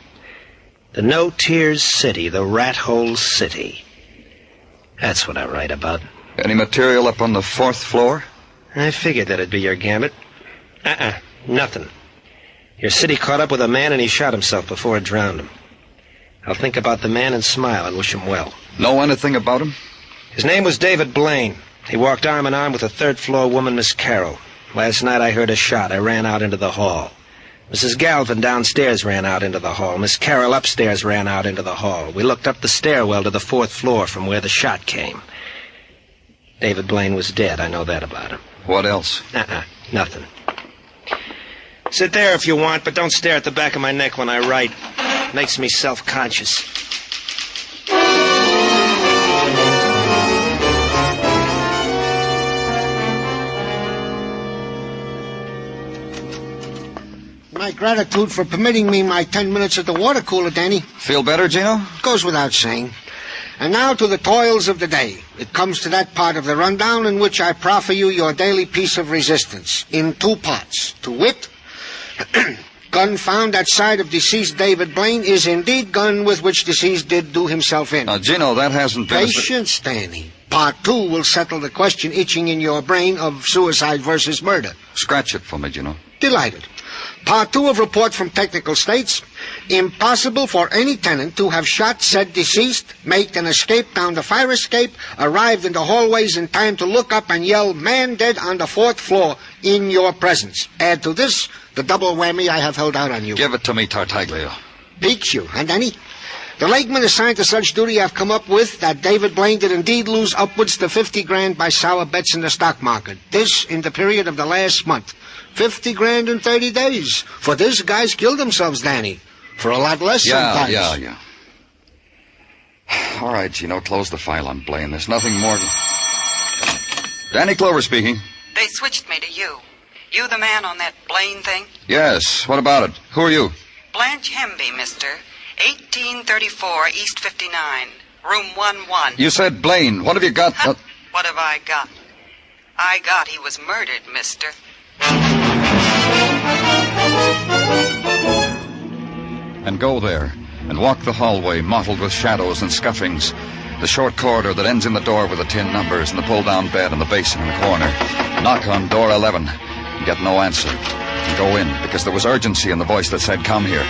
The no-tears city, the rat-hole city. That's what I write about. Any material up on the 4th floor? I figured that'd be your gambit. Nothing. Your city caught up with a man and he shot himself before it drowned him. I'll think about the man and smile and wish him well. Know anything about him? His name was David Blaine. He walked arm in arm with a 3rd-floor woman, Miss Carroll. Last night I heard a shot. I ran out into the hall. Mrs. Galvin downstairs ran out into the hall. Miss Carroll upstairs ran out into the hall. We looked up the stairwell to the 4th floor from where the shot came. David Blaine was dead. I know that about him. What else? Nothing. Sit there if you want, but don't stare at the back of my neck when I write. It makes me self-conscious. My gratitude for permitting me my 10 minutes at the water cooler, Danny. Feel better, Gino? Goes without saying. And now to the toils of the day. It comes to that part of the rundown in which I proffer you your daily piece of resistance, in 2 parts. To wit, gun found at side of deceased David Blaine is indeed gun with which deceased did do himself in. Now, Gino, that hasn't been... Patience, Danny. Part 2 will settle the question itching in your brain of suicide versus murder. Scratch it for me, Gino. Delighted. Part 2 of report from technical states. Impossible for any tenant to have shot said deceased, make an escape down the fire escape, arrived in the hallways in time to look up and yell, "Man dead on the 4th floor," in your presence. Add to this the double whammy I have held out on you. Give it to me, Tartaglia. Piques you, huh, Danny? The lakeman assigned to such duty have come up with that David Blaine did indeed lose upwards to 50 grand by sour bets in the stock market. This in the period of the last month. 50 grand in 30 days. For this, guys killed themselves, Danny. For a lot less sometimes. Yeah. All right, Gino, close the file on Blaine. There's nothing more... Danny Clover speaking. They switched me to you. You the man on that Blaine thing? Yes, what about it? Who are you? Blanche Hemby, mister. 1834 East 59, room 11. You said Blaine. What have you got? What have I got? I got he was murdered, mister. And go there, and walk the hallway mottled with shadows and scuffings, the short corridor that ends in the door with the tin numbers and the pull-down bed and the basin in the corner. Knock on door 11, and get no answer. And go in, because there was urgency in the voice that said, "Come here."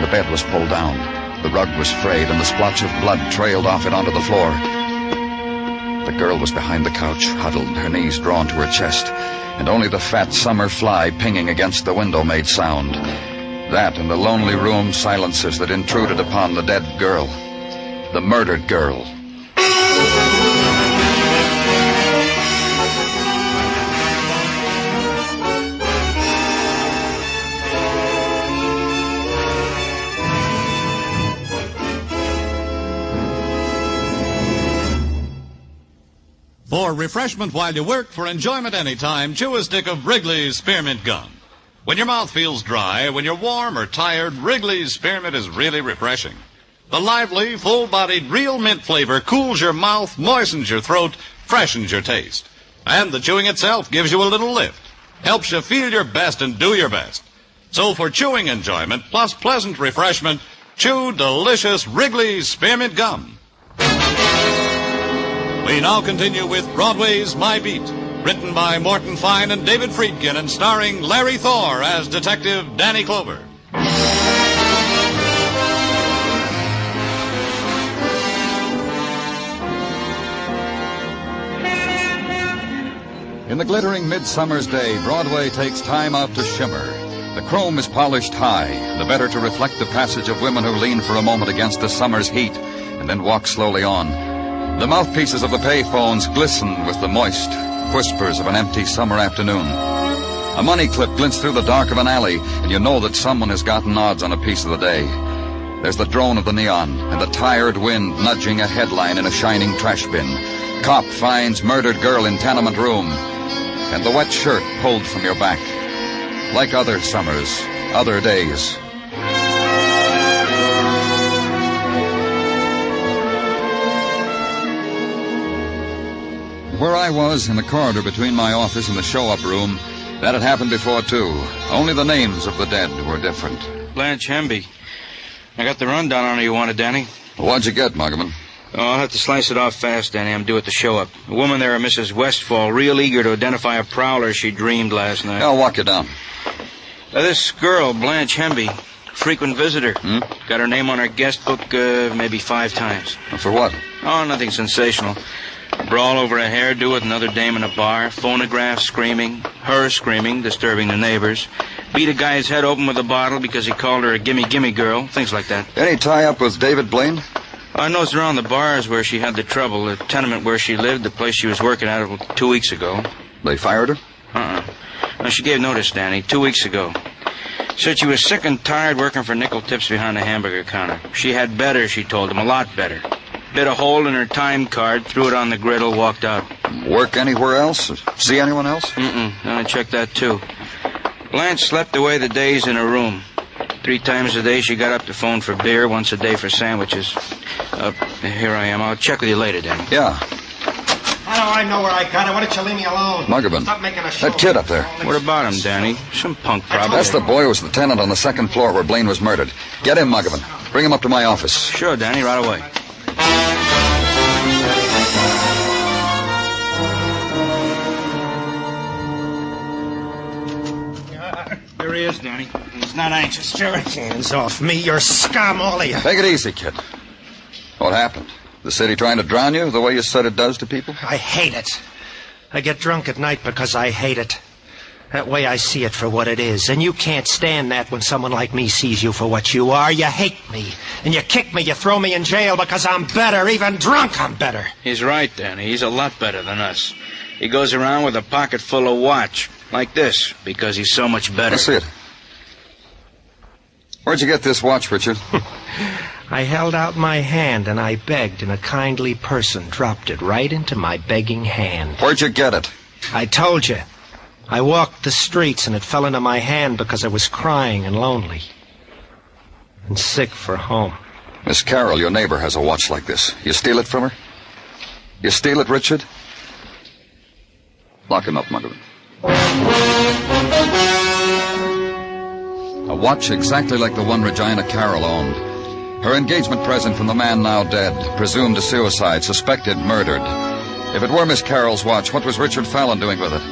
The bed was pulled down, the rug was frayed, and the splotch of blood trailed off it onto the floor. The girl was behind the couch, huddled, her knees drawn to her chest, and only the fat summer fly pinging against the window made sound. That and the lonely room silences that intruded upon the dead girl, the murdered girl. For refreshment while you work, for enjoyment anytime, chew a stick of Wrigley's Spearmint Gum. When your mouth feels dry, when you're warm or tired, Wrigley's Spearmint is really refreshing. The lively, full-bodied, real mint flavor cools your mouth, moistens your throat, freshens your taste. And the chewing itself gives you a little lift, helps you feel your best and do your best. So for chewing enjoyment plus pleasant refreshment, chew delicious Wrigley's Spearmint Gum. We now continue with Broadway's My Beat, written by Morton Fine and David Friedkin and starring Larry Thor as Detective Danny Clover. In the glittering midsummer's day, Broadway takes time out to shimmer. The chrome is polished high, the better to reflect the passage of women who lean for a moment against the summer's heat and then walk slowly on. The mouthpieces of the payphones glisten with the moist whispers of an empty summer afternoon. A money clip glints through the dark of an alley, and you know that someone has gotten odds on a piece of the day. There's the drone of the neon and the tired wind nudging a headline in a shining trash bin. Cop finds murdered girl in tenement room, and the wet shirt pulled from your back. Like other summers, other days. Where I was, in the corridor between my office and the show-up room, that had happened before, too. Only the names of the dead were different. Blanche Hemby. I got the rundown on her you wanted, Danny. What'd you get, Muggerman? Oh, I'll have to slice it off fast, Danny. I'm due at the show-up. A woman there, Mrs. Westfall, real eager to identify a prowler she dreamed last night. I'll walk you down. This girl, Blanche Hemby, frequent visitor. Got her name on her guest book maybe 5 times. For what? Oh, nothing sensational. Brawl over a hairdo with another dame in a bar. Phonograph screaming. Her screaming, disturbing the neighbors. Beat a guy's head open with a bottle because he called her a gimme-gimme girl. Things like that. Any tie-up with David Blaine? I noticed around the bars where she had the trouble. The tenement where she lived, the place she was working at 2 weeks ago. They fired her? No, she gave notice, Danny, 2 weeks ago. Said she was sick and tired working for nickel tips behind the hamburger counter. She had better, she told him, a lot better. Bit a hole in her time card, threw it on the griddle, walked out. Work anywhere else? See anyone else? I checked that, too. Blanche slept away the days in her room. 3 times a day she got up to phone for beer, once a day for sandwiches. Here I am. I'll check with you later, Danny. Yeah. How do I know where I got it? Why don't you leave me alone? Muggerman. Stop making a show. That kid up there. What about him, Danny? Some punk, probably. That's the boy who was the tenant on the 2nd floor where Blaine was murdered. Get him, Muggerman. Bring him up to my office. Sure, Danny, right away. There he is, Danny. He's not anxious. Sure, hands off me. You're scum, all of you. Take it easy, kid. What happened? The city trying to drown you the way you said it does to people? I hate it. I get drunk at night because I hate it. That way I see it for what it is. And you can't stand that when someone like me sees you for what you are. You hate me. And you kick me, you throw me in jail because I'm better. Even drunk, I'm better. He's right, Danny. He's a lot better than us. He goes around with a pocket full of watch. Like this, because he's so much better. Let's see it. Where'd you get this watch, Richard? I held out my hand and I begged, and a kindly person dropped it right into my begging hand. Where'd you get it? I told you. I walked the streets and it fell into my hand because I was crying and lonely. And sick for home. Miss Carroll, your neighbor, has a watch like this. You steal it from her? You steal it, Richard? Lock him up, Muggerman. A watch exactly like the one Regina Carroll owned. Her engagement present from the man now dead, presumed a suicide, suspected murdered. If it were Miss Carroll's watch, what was Richard Fallon doing with it?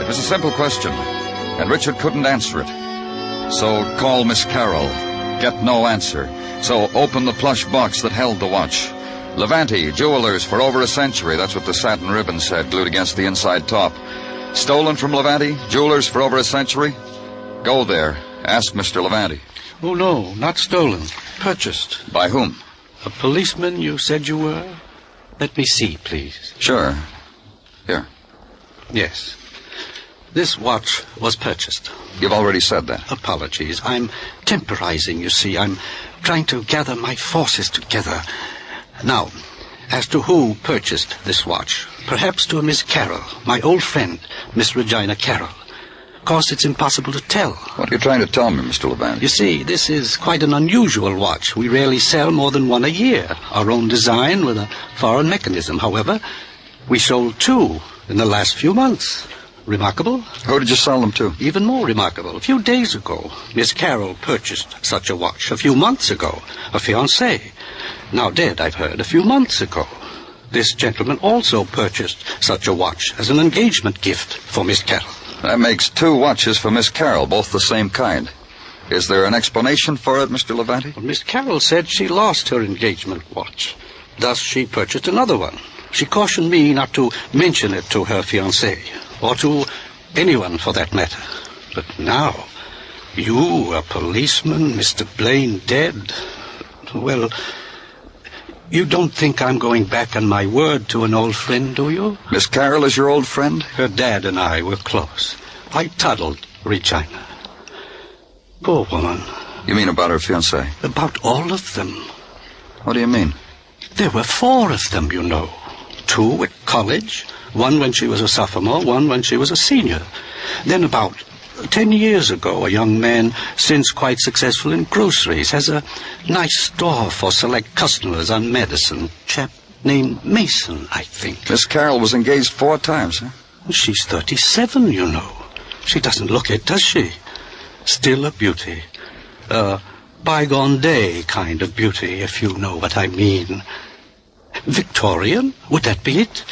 It was a simple question, and Richard couldn't answer it. So call Miss Carroll. Get no answer. So open the plush box that held the watch. Levante, jewelers for over a century. That's what the satin ribbon said, glued against the inside top. Stolen from Levante, jewelers for over a century? Go there. Ask Mr. Levante. Oh, no, not stolen. Purchased. By whom? A policeman you said you were? Let me see, please. Sure. Here. Yes. This watch was purchased. You've already said that. Apologies. I'm temporizing, you see. I'm trying to gather my forces together. Now, as to who purchased this watch. Perhaps to a Miss Carroll, my old friend, Miss Regina Carroll. Of course, it's impossible to tell. What are you trying to tell me, Mr. Levant? You see, this is quite an unusual watch. We rarely sell more than one a year. Our own design with a foreign mechanism. However, we sold 2 in the last few months. Remarkable? Who did you sell them to? Even more remarkable. A few days ago, Miss Carroll purchased such a watch. A few months ago, a fiancé. Now dead, I've heard, a few months ago. This gentleman also purchased such a watch as an engagement gift for Miss Carroll. That makes 2 watches for Miss Carroll, both the same kind. Is there an explanation for it, Mr. Levant? Well, Miss Carroll said she lost her engagement watch. Thus, she purchased another one. She cautioned me not to mention it to her fiancé, or to anyone for that matter. But now, you, a policeman, Mr. Blaine dead, well, you don't think I'm going back on my word to an old friend, do you? Miss Carroll is your old friend? Her dad and I were close. I toddled Regina. Poor woman. You mean about her fiancé? About all of them. What do you mean? There were 4 of them, you know. 2 at college, 1 when she was a sophomore, 1 when she was a senior. Then about 10 years ago, a young man, since quite successful in groceries, has a nice store for select customers on Madison. Chap named Mason, I think. Miss Carroll was engaged 4 times, huh? She's 37, you know. She doesn't look it, does she? Still a beauty. A bygone day kind of beauty, if you know what I mean. Victorian? Would that be it?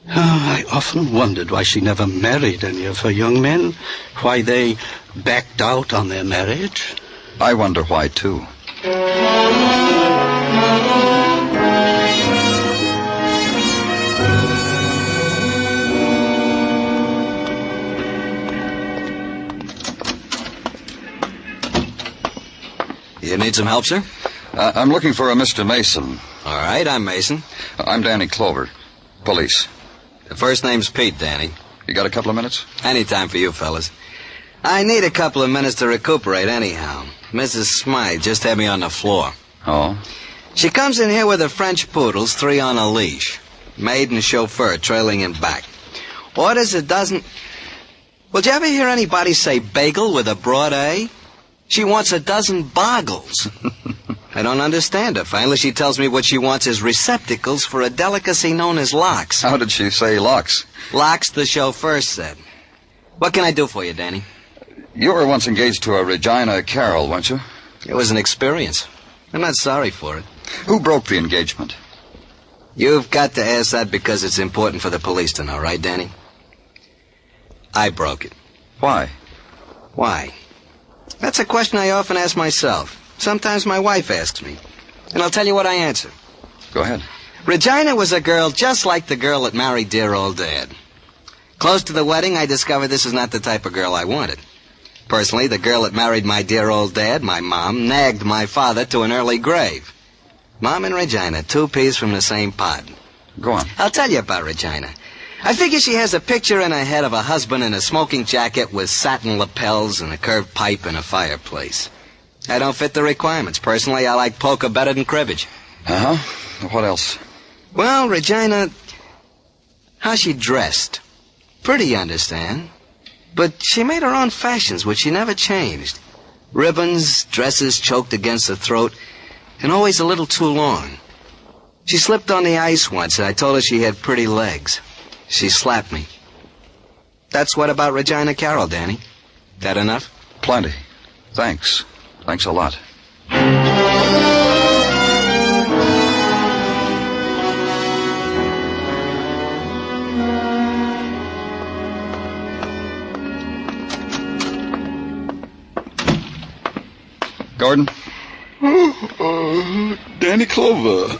I often wondered why she never married any of her young men, why they backed out on their marriage. I wonder why, too. You need some help, sir? I'm looking for a Mr. Mason. All right, I'm Mason. I'm Danny Clover, police. The first name's Pete, Danny. You got a couple of minutes? Any time for you, fellas. I need a couple of minutes to recuperate anyhow. Mrs. Smythe just had me on the floor. Oh? She comes in here with her French poodles, 3 on a leash. Maid and chauffeur trailing in back. Orders a dozen... Well, did you ever hear anybody say bagel with a broad A? She wants a dozen boggles. I don't understand her. Finally, she tells me what she wants is receptacles for a delicacy known as locks. How did she say locks? Locks, the chauffeur said. What can I do for you, Danny? You were once engaged to a Regina Carroll, weren't you? It was an experience. I'm not sorry for it. Who broke the engagement? You've got to ask that because it's important for the police to know, right, Danny? I broke it. Why? Why? That's a question I often ask myself. Sometimes my wife asks me. And I'll tell you what I answer. Go ahead. Regina was a girl just like the girl that married dear old Dad. Close to the wedding, I discovered this is not the type of girl I wanted. Personally, the girl that married my dear old Dad, my mom, nagged my father to an early grave. Mom and Regina, 2 peas from the same pod. Go on. I'll tell you about Regina. I figure she has a picture in her head of a husband in a smoking jacket with satin lapels and a curved pipe and a fireplace. I don't fit the requirements. Personally, I like polka better than cribbage. Uh-huh. What else? Well, Regina, how she dressed. Pretty, you understand. But she made her own fashions, which she never changed. Ribbons, dresses choked against the throat, and always a little too long. She slipped on the ice once, and I told her she had pretty legs. She slapped me. That's what about Regina Carroll, Danny. That enough? Plenty. Thanks. Thanks a lot. Gordon? Danny Clover.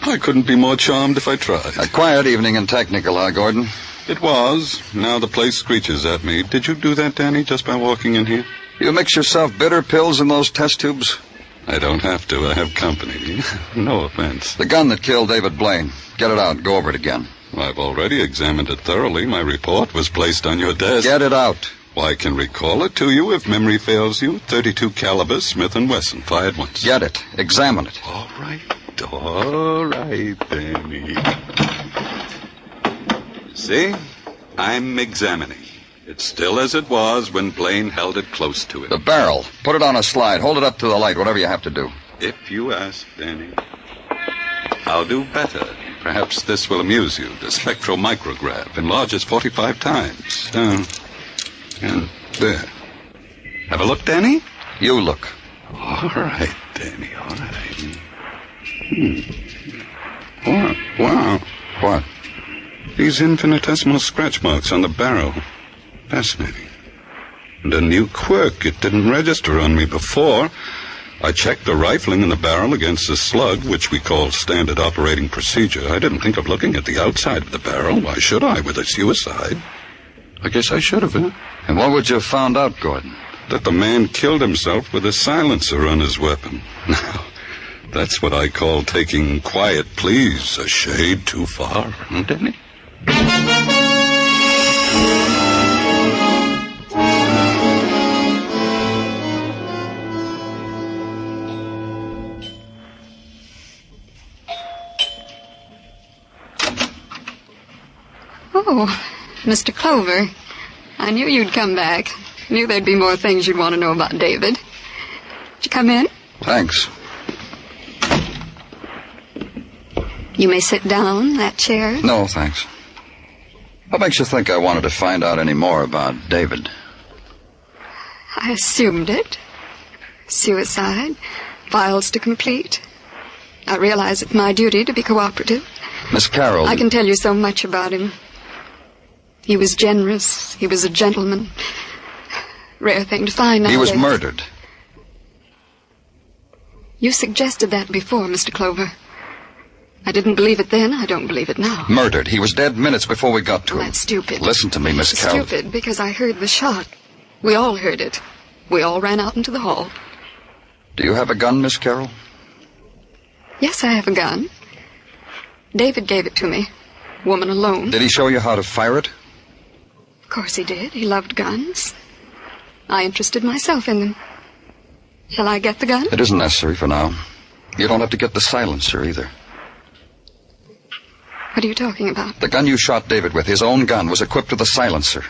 I couldn't be more charmed if I tried. A quiet evening in Technical, huh, Gordon? It was. Now the place screeches at me. Did you do that, Danny, just by walking in here? You mix yourself bitter pills in those test tubes? I don't have to. I have company. No offense. The gun that killed David Blaine. Get it out and go over it again. I've already examined it thoroughly. My report was placed on your desk. Get it out. Well, I can recall it to you if memory fails you. .32 caliber Smith & Wesson, fired once. Get it. Examine it. All right, Danny. See? I'm examining. It's still as it was when Blaine held it close to it. The barrel. Put it on a slide. Hold it up to the light, whatever you have to do. If you ask, Danny. I'll do better. Perhaps this will amuse you. The spectromicrograph enlarges 45 times. And there. Have a look, Danny? You look. All right, Danny, all right. Wow. What? These infinitesimal scratch marks on the barrel. Fascinating. And a new quirk. It didn't register on me before. I checked the rifling in the barrel against the slug, which we call standard operating procedure. I didn't think of looking at the outside of the barrel. Why should I, with a suicide? I guess I should have, huh? And what would you have found out, Gordon? That the man killed himself with a silencer on his weapon. Now, that's what I call taking quiet pleas a shade too far, didn't it? Oh, Mr. Clover. I knew you'd come back. Knew there'd be more things you'd want to know about David. Did you come in? Thanks. You may sit down, that chair. No, thanks. What makes you think I wanted to find out any more about David? I assumed it. Suicide. Files to complete. I realize it's my duty to be cooperative. Miss Carroll... I can tell you so much about him. He was generous. He was a gentleman. Rare thing to find nowadays. He was murdered. You suggested that before, Mr. Clover. I didn't believe it then. I don't believe it now. Murdered. He was dead minutes before we got to him. That's stupid. Listen to me, Miss Carroll. Stupid, because I heard the shot. We all heard it. We all ran out into the hall. Do you have a gun, Miss Carroll? Yes, I have a gun. David gave it to me. Woman alone. Did he show you how to fire it? Of course he did. He loved guns. I interested myself in them. Shall I get the gun? It isn't necessary for now. You don't have to get the silencer either. What are you talking about? The gun you shot David with, his own gun, was equipped with a silencer.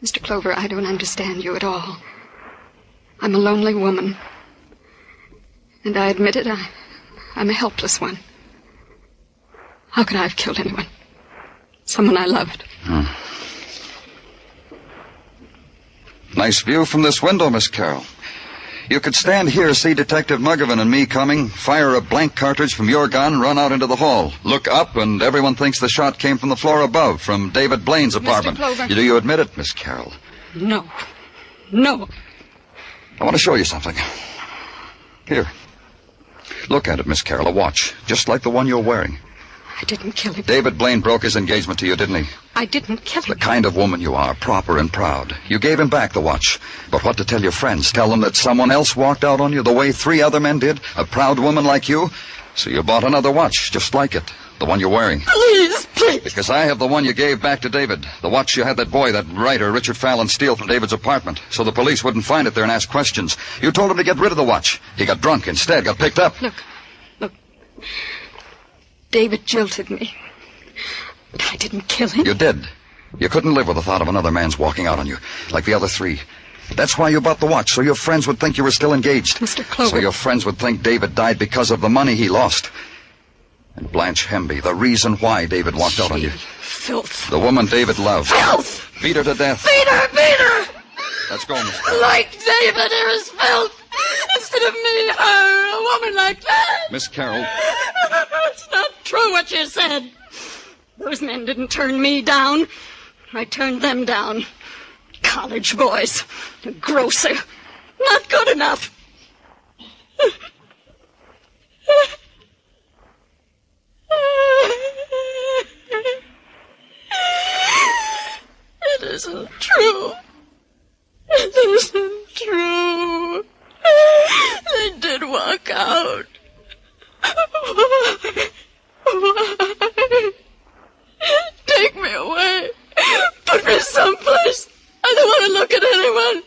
Mr. Clover, I don't understand you at all. I'm a lonely woman. And I admit it, I'm a helpless one. How could I have killed anyone? Someone I loved. Nice view from this window, Miss Carroll. You could stand here, see Detective Muggavan and me coming, fire a blank cartridge from your gun, run out into the hall. Look up, and everyone thinks the shot came from the floor above, from David Blaine's apartment. Mr. Clover. Do you admit it, Miss Carroll? No. No. I want to show you something. Here. Look at it, Miss Carroll, a watch, just like the one you're wearing. I didn't kill him. David Blaine broke his engagement to you, didn't he? I didn't kill him. The kind of woman you are, proper and proud. You gave him back the watch. But what to tell your friends? Tell them that someone else walked out on you the way 3 other men did? A proud woman like you? So you bought another watch, just like it. The one you're wearing. Please, please. Because I have the one you gave back to David. The watch you had that boy, that writer, Richard Fallon, steal from David's apartment. So the police wouldn't find it there and ask questions. You told him to get rid of the watch. He got drunk instead, got picked up. Look. David jilted me. But I didn't kill him. You did. You couldn't live with the thought of another man's walking out on you, like the other 3. That's why you bought the watch, so your friends would think you were still engaged. Mr. Clover. So your friends would think David died because of the money he lost. And Blanche Hemby, the reason why David walked out on you. Filth. The woman David loved. Filth! Beat her to death. Beat her! Beat her! Let's go, Miss Carroll. Like David, here is filth. Instead of me, her, a woman like that. Miss Carroll. It's not true what you said. Those men didn't turn me down. I turned them down. College boys. A grocer. Not good enough. It isn't true. It isn't true. They did walk out. Why? Take me away. Put me someplace. I don't want to look at anyone.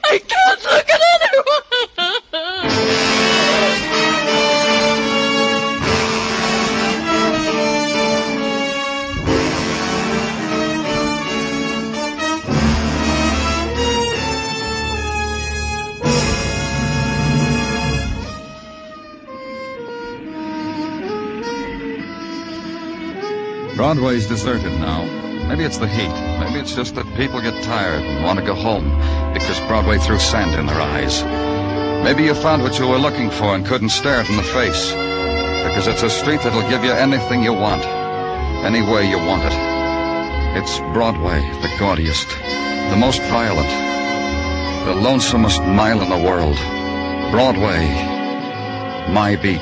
I can't look at anyone. Broadway's deserted now. Maybe it's the heat. Maybe it's just that people get tired and want to go home because Broadway threw sand in their eyes. Maybe you found what you were looking for and couldn't stare it in the face because it's a street that'll give you anything you want, any way you want it. It's Broadway, the gaudiest, the most violent, the lonesomest mile in the world. Broadway, my beat.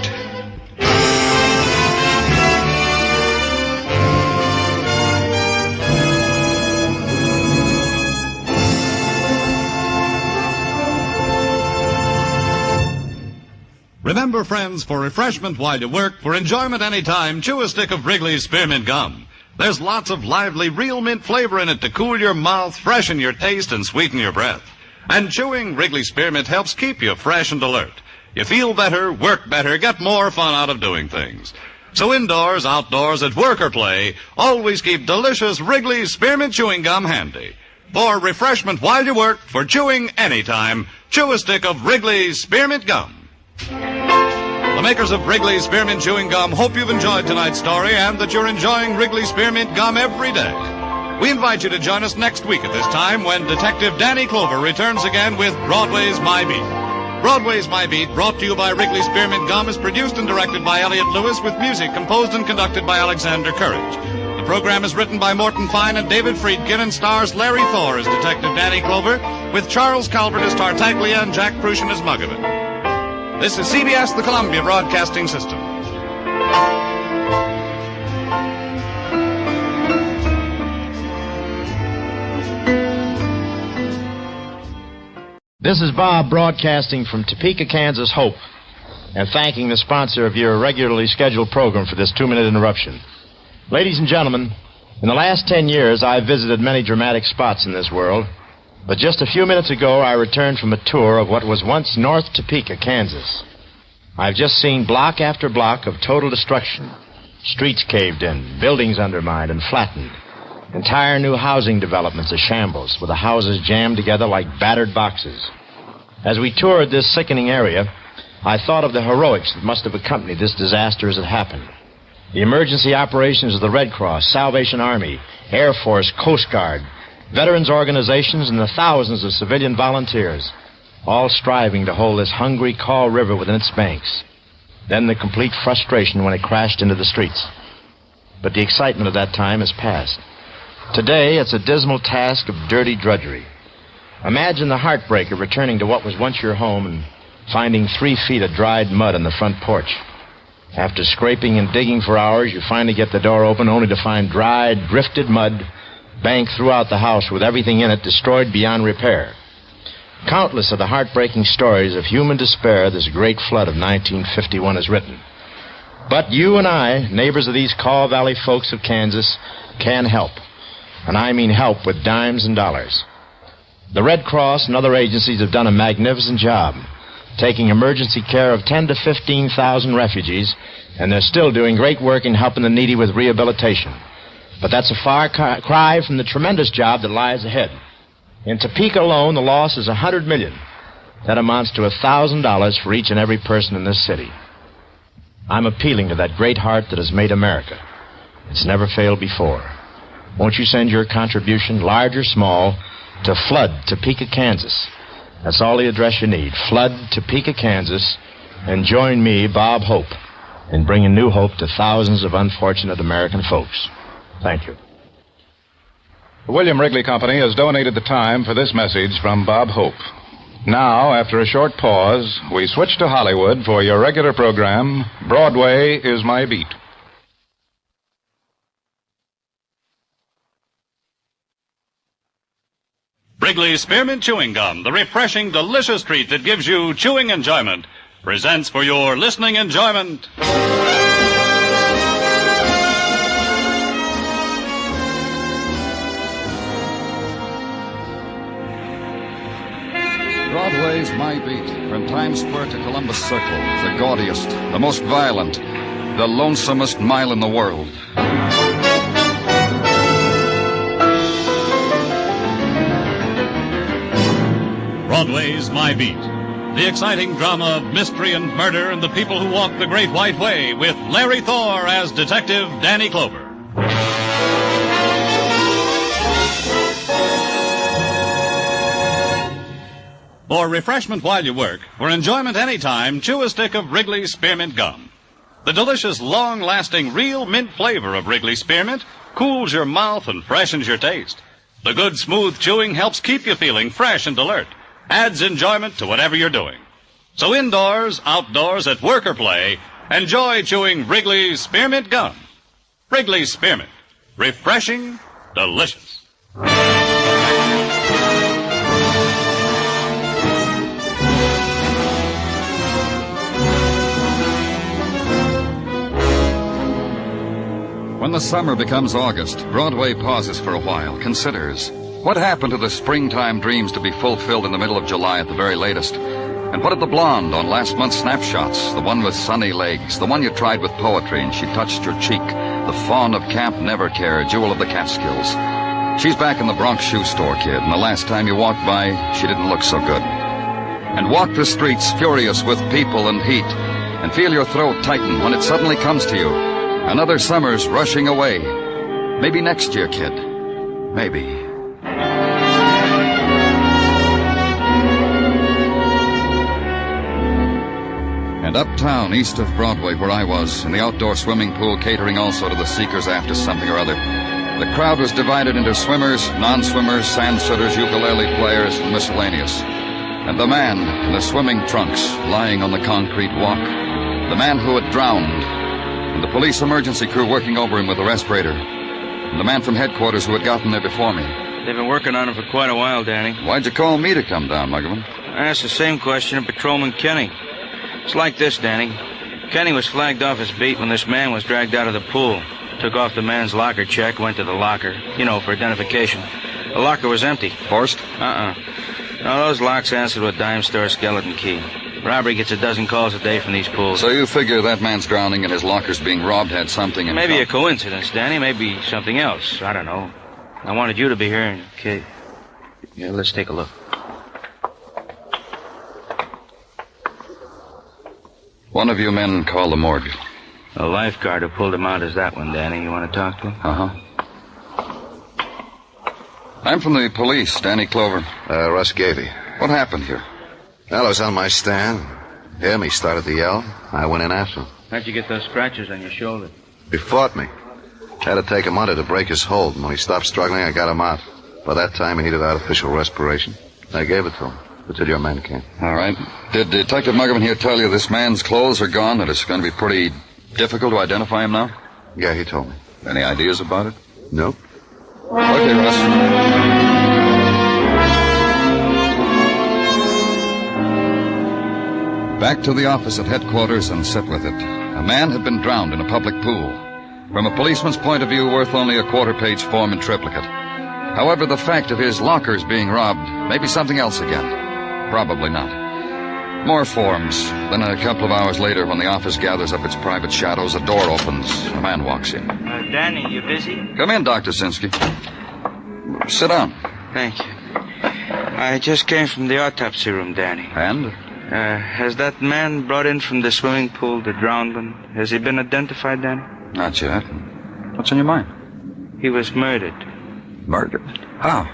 Remember, friends, for refreshment while you work, for enjoyment anytime, chew a stick of Wrigley's Spearmint Gum. There's lots of lively, real mint flavor in it to cool your mouth, freshen your taste, and sweeten your breath. And chewing Wrigley's Spearmint helps keep you fresh and alert. You feel better, work better, get more fun out of doing things. So indoors, outdoors, at work or play, always keep delicious Wrigley's Spearmint Chewing Gum handy. For refreshment while you work, for chewing anytime, chew a stick of Wrigley's Spearmint Gum. The makers of Wrigley's Spearmint Chewing Gum hope you've enjoyed tonight's story and that you're enjoying Wrigley's Spearmint Gum every day. We invite you to join us next week at this time when Detective Danny Clover returns again with Broadway's My Beat. Broadway's My Beat, brought to you by Wrigley's Spearmint Gum, is produced and directed by Elliott Lewis with music composed and conducted by Alexander Courage. The program is written by Morton Fine and David Friedkin and stars Larry Thor as Detective Danny Clover with Charles Calvert as Tartaglia and Jack Prussian as Muggavan. This is CBS, the Columbia Broadcasting System. This is Bob broadcasting from Topeka, Kansas, Hope, and thanking the sponsor of your regularly scheduled program for this 2-minute interruption. Ladies and gentlemen, in the last 10 years, I've visited many dramatic spots in this world. But just a few minutes ago, I returned from a tour of what was once North Topeka, Kansas. I've just seen block after block of total destruction. Streets caved in, buildings undermined and flattened. Entire new housing developments a shambles, with the houses jammed together like battered boxes. As we toured this sickening area, I thought of the heroics that must have accompanied this disaster as it happened. The emergency operations of the Red Cross, Salvation Army, Air Force, Coast Guard, veterans organizations, and the thousands of civilian volunteers, all striving to hold this hungry Kaw River within its banks. Then the complete frustration when it crashed into the streets. But the excitement of that time has passed. Today, it's a dismal task of dirty drudgery. Imagine the heartbreaker returning to what was once your home and finding 3 feet of dried mud on the front porch. After scraping and digging for hours, you finally get the door open only to find dried, drifted mud banked throughout the house with everything in it destroyed beyond repair. Countless are the heartbreaking stories of human despair this great flood of 1951 has written. But you and I, neighbors of these Kaw Valley folks of Kansas, can help. And I mean help with dimes and dollars. The Red Cross and other agencies have done a magnificent job, taking emergency care of 10 to 15,000 refugees, and they're still doing great work in helping the needy with rehabilitation. But that's a far cry from the tremendous job that lies ahead. In Topeka alone, the loss is $100 million. That amounts to $1,000 for each and every person in this city. I'm appealing to that great heart that has made America. It's never failed before. Won't you send your contribution, large or small, to Flood, Topeka, Kansas? That's all the address you need, Flood, Topeka, Kansas, and join me, Bob Hope, in bringing new hope to thousands of unfortunate American folks. Thank you. The William Wrigley Company has donated the time for this message from Bob Hope. Now, after a short pause, we switch to Hollywood for your regular program, Broadway is My Beat. Wrigley's Spearmint Chewing Gum, the refreshing, delicious treat that gives you chewing enjoyment, presents for your listening enjoyment. Broadway's My Beat, from Times Square to Columbus Circle, the gaudiest, the most violent, the lonesomest mile in the world. Broadway's My Beat, the exciting drama of mystery and murder and the people who walk the Great White Way, with Larry Thor as Detective Danny Clover. For refreshment while you work, for enjoyment anytime, chew a stick of Wrigley's Spearmint Gum. The delicious, long-lasting, real mint flavor of Wrigley's Spearmint cools your mouth and freshens your taste. The good, smooth chewing helps keep you feeling fresh and alert, adds enjoyment to whatever you're doing. So indoors, outdoors, at work or play, enjoy chewing Wrigley's Spearmint Gum. Wrigley's Spearmint. Refreshing, delicious. When the summer becomes August, Broadway pauses for a while, considers. What happened to the springtime dreams to be fulfilled in the middle of July at the very latest? And what of the blonde on last month's snapshots? The one with sunny legs, the one you tried with poetry and she touched your cheek, the fawn of Camp Nevercare, jewel of the Catskills. She's back in the Bronx shoe store, kid, and the last time you walked by, she didn't look so good. And walk the streets furious with people and heat, and feel your throat tighten when it suddenly comes to you. Another summer's rushing away. Maybe next year, kid. Maybe. And uptown, east of Broadway, where I was, in the outdoor swimming pool catering also to the seekers after something or other, the crowd was divided into swimmers, non-swimmers, sand-sitters, ukulele players, and miscellaneous. And the man in the swimming trunks, lying on the concrete walk, the man who had drowned, and the police emergency crew working over him with a respirator, and the man from headquarters who had gotten there before me. They've been working on him for quite a while, Danny. Why'd you call me to come down, Muggavan? I asked the same question of Patrolman Kenny. It's like this, Danny. Kenny was flagged off his beat when this man was dragged out of the pool. Took off the man's locker check, went to the locker, for identification. The locker was empty. Forced? No, those locks answered with dime store skeleton key. Robbery gets a dozen calls a day from these pools. So you figure that man's drowning and his locker's being robbed had something in Maybe a coincidence, Danny. Maybe something else. I don't know. I wanted you to be here in case... Yeah, let's take a look. One of you men call the morgue. The lifeguard who pulled him out is that one, Danny. You want to talk to him? Uh-huh. I'm from the police, Danny Clover. Russ Gavey. What happened here? Well, I was on my stand. Him, he started to yell. I went in after him. How'd you get those scratches on your shoulder? He fought me. Had to take him under to break his hold, and when he stopped struggling, I got him out. By that time, he needed artificial respiration. I gave it to him until your men came. All right. Did Detective Muggavan here tell you this man's clothes are gone, that it's going to be pretty difficult to identify him now? Yeah, he told me. Any ideas about it? Nope. Okay, Russ. Back to the office at headquarters and sit with it. A man had been drowned in a public pool. From a policeman's point of view, worth only a quarter-page form in triplicate. However, the fact of his lockers being robbed may be something else again. Probably not. More forms. Then a couple of hours later, when the office gathers up its private shadows, a door opens. A man walks in. Danny, you busy? Come in, Dr. Sinsky. Sit down. Thank you. I just came from the autopsy room, Danny. And? Has that man brought in from the swimming pool, the drowned one, has he been identified, Danny? Not yet. What's on your mind? He was murdered. Murdered? How?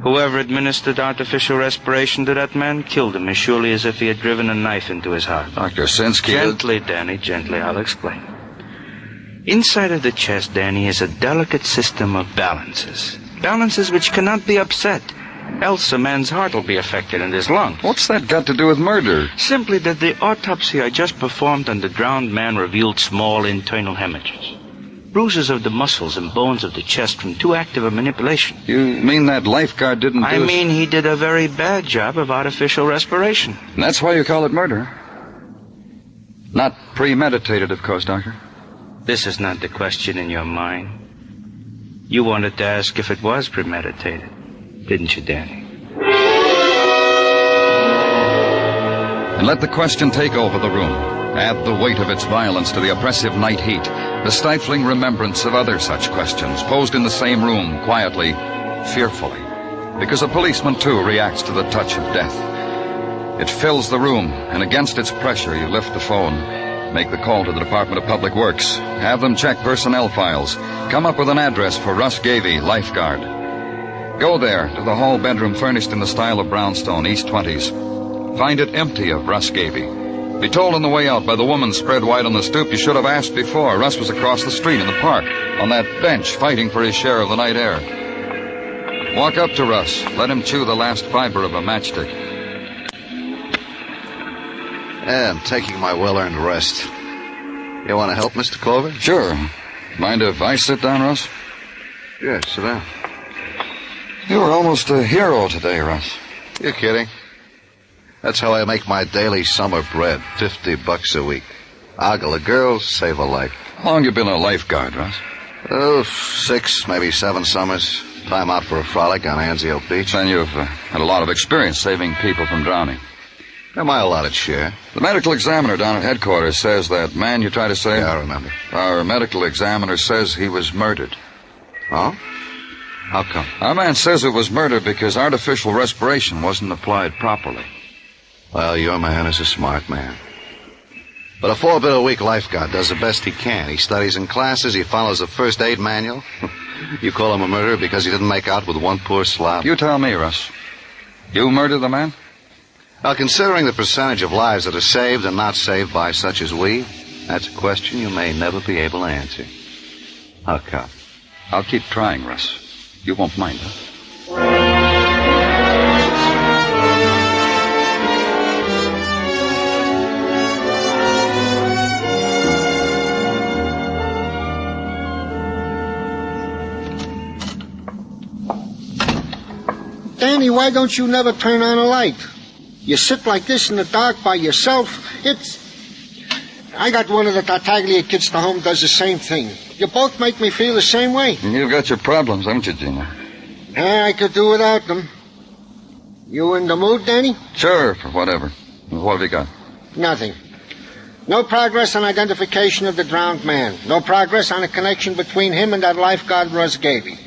Whoever administered artificial respiration to that man killed him as surely as if he had driven a knife into his heart. Dr. Sinsky... Gently, Danny, gently. I'll explain. Inside of the chest, Danny, is a delicate system of balances. Balances which cannot be upset. Else a man's heart will be affected and his lungs. What's that got to do with murder? Simply that the autopsy I just performed on the drowned man revealed small internal hemorrhages. Bruises of the muscles and bones of the chest from too active a manipulation. You mean that lifeguard didn't I mean he did a very bad job of artificial respiration. And that's why you call it murder? Not premeditated, of course, Doctor. This is not the question in your mind. You wanted to ask if it was premeditated. Didn't you, Danny? And let the question take over the room. Add the weight of its violence to the oppressive night heat, the stifling remembrance of other such questions, posed in the same room, quietly, fearfully. Because a policeman, too, reacts to the touch of death. It fills the room, and against its pressure, you lift the phone, make the call to the Department of Public Works, have them check personnel files, come up with an address for Russ Gavey, lifeguard. Go there to the hall bedroom furnished in the style of brownstone, East 20s. Find it empty of Russ Gaby. Be told on the way out by the woman spread wide on the stoop you should have asked before. Russ was across the street in the park, on that bench, fighting for his share of the night air. Walk up to Russ. Let him chew the last fiber of a matchstick. Yeah, I'm taking my well-earned rest. You want to help, Mr. Clover? Sure. Mind if I sit down, Russ? Yeah, sit down. You were almost a hero today, Russ. You're kidding. That's how I make my daily summer bread, $50 a week. Ogle a girl, save a life. How long you been a lifeguard, Russ? Oh, 6, maybe 7 summers. Time out for a frolic on Anzio Beach. Then you've had a lot of experience saving people from drowning. My allotted share. The medical examiner down at headquarters says that man you tried to save... Yeah, I remember. Our medical examiner says he was murdered. Oh? How come? Our man says it was murder because artificial respiration wasn't applied properly. Well, your man is a smart man. But a 4-bit-a-week lifeguard does the best he can. He studies in classes, he follows the first aid manual. You call him a murderer because he didn't make out with one poor slob. You tell me, Russ. You murdered the man? Well, considering the percentage of lives that are saved and not saved by such as we, that's a question you may never be able to answer. How come? I'll keep trying, Russ. You won't mind, huh? Danny, why don't you never turn on a light? You sit like this in the dark by yourself. I got one of the Tartaglia kids to home does the same thing. You both make me feel the same way. You've got your problems, haven't you, Gina? I could do without them. You in the mood, Danny? Sure, for whatever. What have you got? Nothing. No progress on identification of the drowned man. No progress on a connection between him and that lifeguard, Russ Gaby.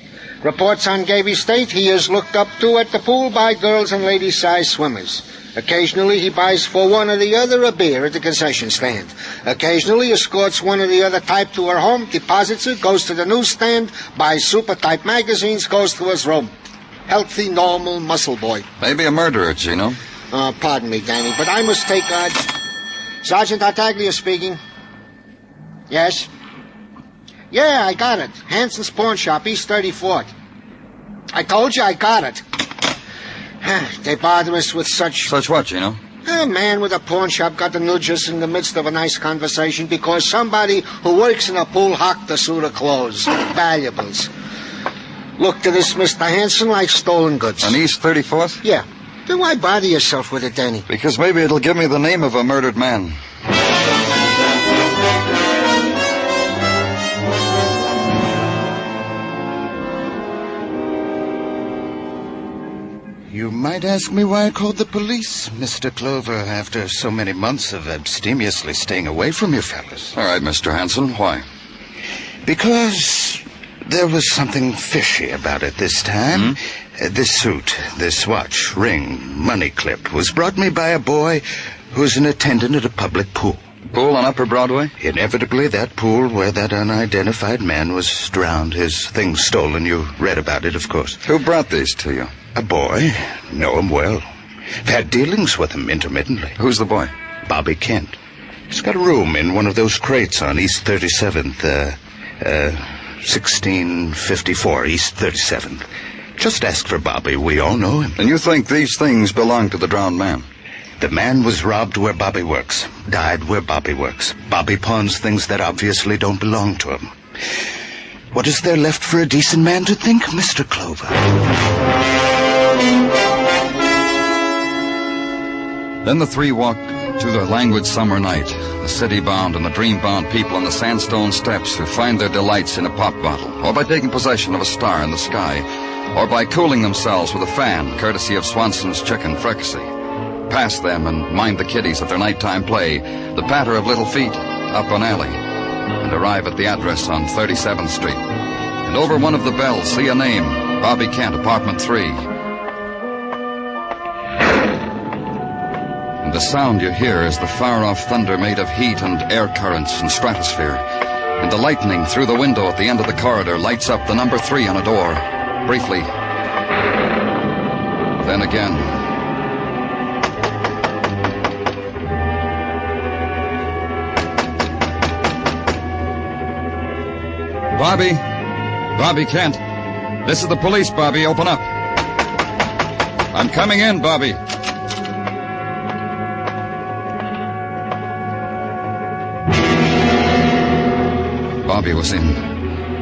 Reports on Gaby state he is looked up to at the pool by girls and lady-sized swimmers. Occasionally he buys for one or the other a beer at the concession stand. Occasionally escorts one or the other type to her home, deposits it, goes to the newsstand, buys super-type magazines, goes to his room. Healthy, normal muscle boy. Maybe a murderer, Gino. Pardon me, Danny, but I must take Sergeant Tartaglia speaking. Yes? Yeah, I got it. Hanson's Pawn Shop, East 34th. I told you I got it. They bother us with such... Such what, Gino? A man with a pawn shop got the nudges in the midst of a nice conversation because somebody who works in a pool hocked a suit of clothes. Valuables. Look to this Mr. Hanson like stolen goods. On East 34th? Yeah. Then why bother yourself with it, Danny? Because maybe it'll give me the name of a murdered man. You might ask me why I called the police, Mr. Clover, after so many months of abstemiously staying away from you fellas. All right, Mr. Hanson, why? Because there was something fishy about it this time. This suit, this watch, ring, money clip was brought me by a boy who's an attendant at a public pool. Pool on Upper Broadway? Inevitably, that pool where that unidentified man was drowned, his things stolen. You read about it, of course. Who brought these to you? A boy. Know him well. I've had dealings with him intermittently. Who's the boy? Bobby Kent. He's got a room in one of those crates on East 37th, 1654 East 37th. Just ask for Bobby. We all know him. And you think these things belong to the drowned man? The man was robbed where Bobby works. Died where Bobby works. Bobby pawns things that obviously don't belong to him. What is there left for a decent man to think, Mr. Clover? Then the three walked through the languid summer night, the city-bound and the dream-bound people on the sandstone steps who find their delights in a pop bottle, or by taking possession of a star in the sky, or by cooling themselves with a fan, courtesy of Swanson's chicken fricassee. Past them and mind the kiddies at their nighttime play, the patter of little feet up an alley, and arrive at the address on 37th Street. And over one of the bells, see a name, Bobby Kent, apartment 3. And the sound you hear is the far-off thunder made of heat and air currents and stratosphere. And the lightning through the window at the end of the corridor lights up the number 3 on a door. Briefly. Then again. Bobby? Bobby Kent. This is the police, Bobby. Open up. I'm coming in, Bobby. Bobby was in.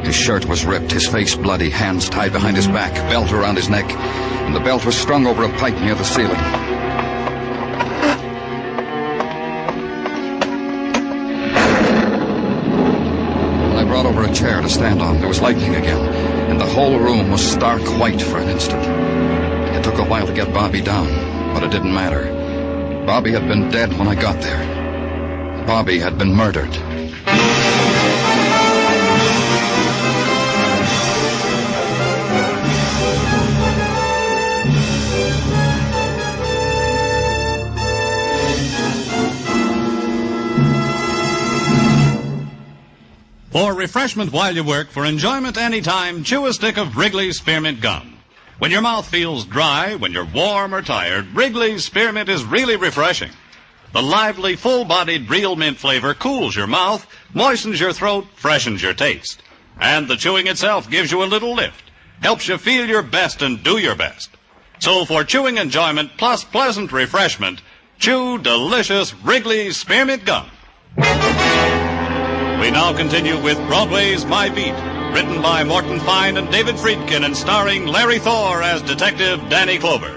His shirt was ripped, his face bloody, hands tied behind his back, belt around his neck, and the belt was strung over a pipe near the ceiling. I brought over a chair to stand on. There was lightning again, and the whole room was stark white for an instant. It took a while to get Bobby down, but it didn't matter. Bobby had been dead when I got there. Bobby had been murdered. For refreshment while you work, for enjoyment anytime, chew a stick of Wrigley's Spearmint Gum. When your mouth feels dry, when you're warm or tired, Wrigley's Spearmint is really refreshing. The lively, full-bodied real mint flavor cools your mouth, moistens your throat, freshens your taste. And the chewing itself gives you a little lift, helps you feel your best and do your best. So for chewing enjoyment plus pleasant refreshment, chew delicious Wrigley's Spearmint Gum. We now continue with Broadway's My Beat, written by Morton Fine and David Friedkin and starring Larry Thor as Detective Danny Clover.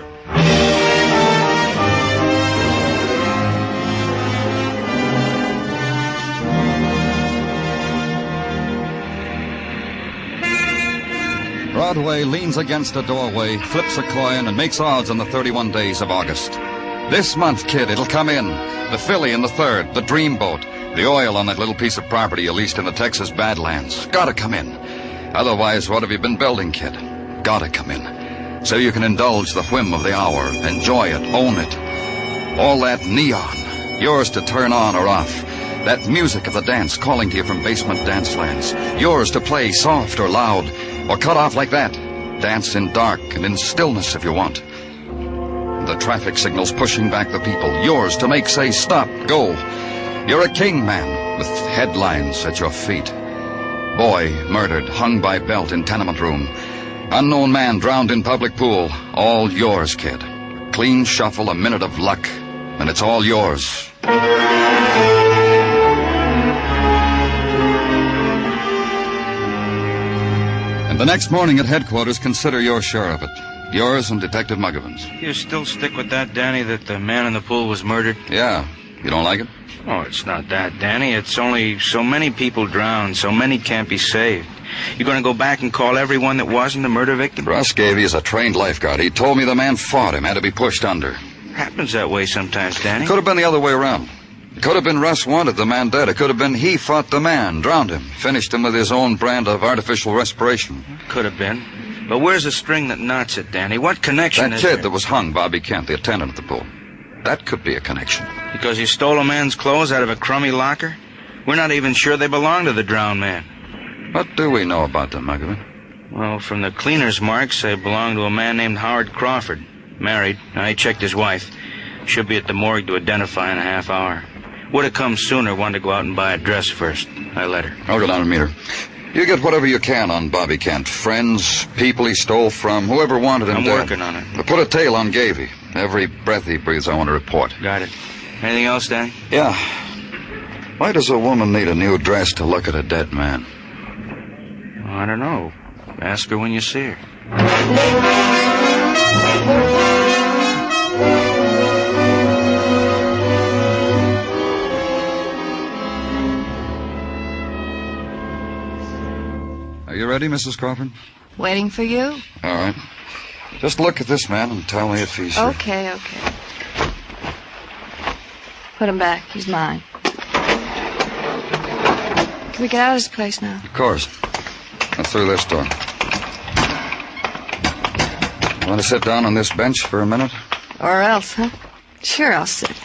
Broadway leans against a doorway, flips a coin, and makes odds on the 31 days of August. This month, kid, it'll come in. The filly in the third, the dreamboat. The oil on that little piece of property you leased in the Texas Badlands. Gotta come in. Otherwise, what have you been building, kid? Gotta come in. So you can indulge the whim of the hour, enjoy it, own it. All that neon, yours to turn on or off. That music of the dance calling to you from basement dance lands. Yours to play soft or loud, or cut off like that. Dance in dark and in stillness if you want. The traffic signals pushing back the people. Yours to make say stop, go. You're a king, man, with headlines at your feet. Boy murdered, hung by belt in tenement room. Unknown man drowned in public pool. All yours, kid. Clean shuffle, a minute of luck, and it's all yours. And the next morning at headquarters, consider your share of it. Yours and Detective Muggavan's. You still stick with that, Danny, that the man in the pool was murdered? Yeah. You don't like it? Oh, it's not that, Danny. It's only so many people drowned, so many can't be saved. You're going to go back and call everyone that wasn't a murder victim? Russ Gavey is a trained lifeguard. He told me the man fought him, had to be pushed under. Happens that way sometimes, Danny. It could have been the other way around. It could have been Russ wanted the man dead. It could have been he fought the man, drowned him, finished him with his own brand of artificial respiration. Could have been. But where's the string that knots it, Danny? What connection is there? That kid that was hung, Bobby Kent, the attendant at the pool. That could be a connection. Because he stole a man's clothes out of a crummy locker? We're not even sure they belong to the drowned man. What do we know about them, Muggavan? Well, from the cleaner's marks, they belong to a man named Howard Crawford. Married. I checked his wife. She'll be at the morgue to identify in a half hour. Would have come sooner, wanted to go out and buy a dress first. I let her. I'll go down and meet her. You get whatever you can on Bobby Kent. Friends, people he stole from, whoever wanted him I'm dead. working on it. But put a tail on Gavey. Every breath he breathes, I want to report. Got it. Anything else, Danny? Yeah. Why does a woman need a new dress to look at a dead man? Well, I don't know. Ask her when you see her. Are you ready, Mrs. Crawford? Waiting for you? All right. Just look at this man and tell me if he's... Okay. Put him back. He's mine. Can we get out of this place now? Of course. Now through this door. Want to sit down on this bench for a minute? Or else, huh? Sure, I'll sit.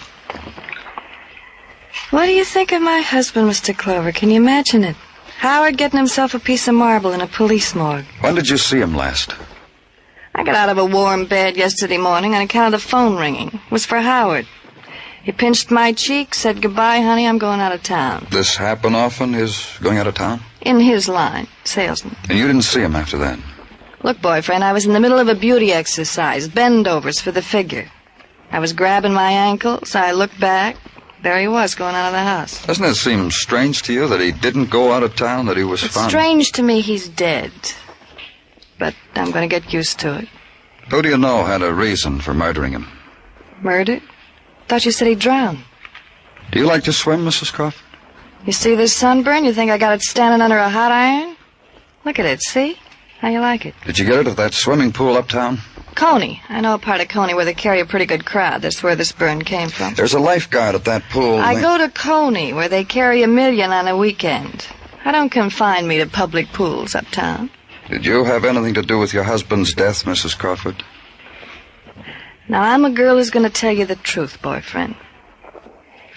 What do you think of my husband, Mr. Clover? Can you imagine it? Howard getting himself a piece of marble in a police morgue. When did you see him last? I got out of a warm bed yesterday morning on account of the phone ringing. It was for Howard. He pinched my cheek, said, "Goodbye, honey, I'm going out of town." This happen often, his going out of town? In his line, salesman. And you didn't see him after that? Look, boyfriend, I was in the middle of a beauty exercise, bend-overs for the figure. I was grabbing my ankle, so I looked back. There he was, going out of the house. Doesn't it seem strange to you that he didn't go out of town, that he was It's found? strange to me he's dead. But I'm going to get used to it. Who do you know had a reason for murdering him? Murdered? Thought you said he drowned. Do you like to swim, Mrs. Crawford? You see this sunburn? You think I got it standing under a hot iron? Look at it, see? How you like it? Did you get it at that swimming pool uptown? Coney. I know a part of Coney where they carry a pretty good crowd. That's where this burn came from. There's a lifeguard at that pool. I go to Coney where they carry $1 million on a weekend. I don't confine me to public pools uptown. Did you have anything to do with your husband's death, Mrs. Crawford? Now, I'm a girl who's going to tell you the truth, boyfriend.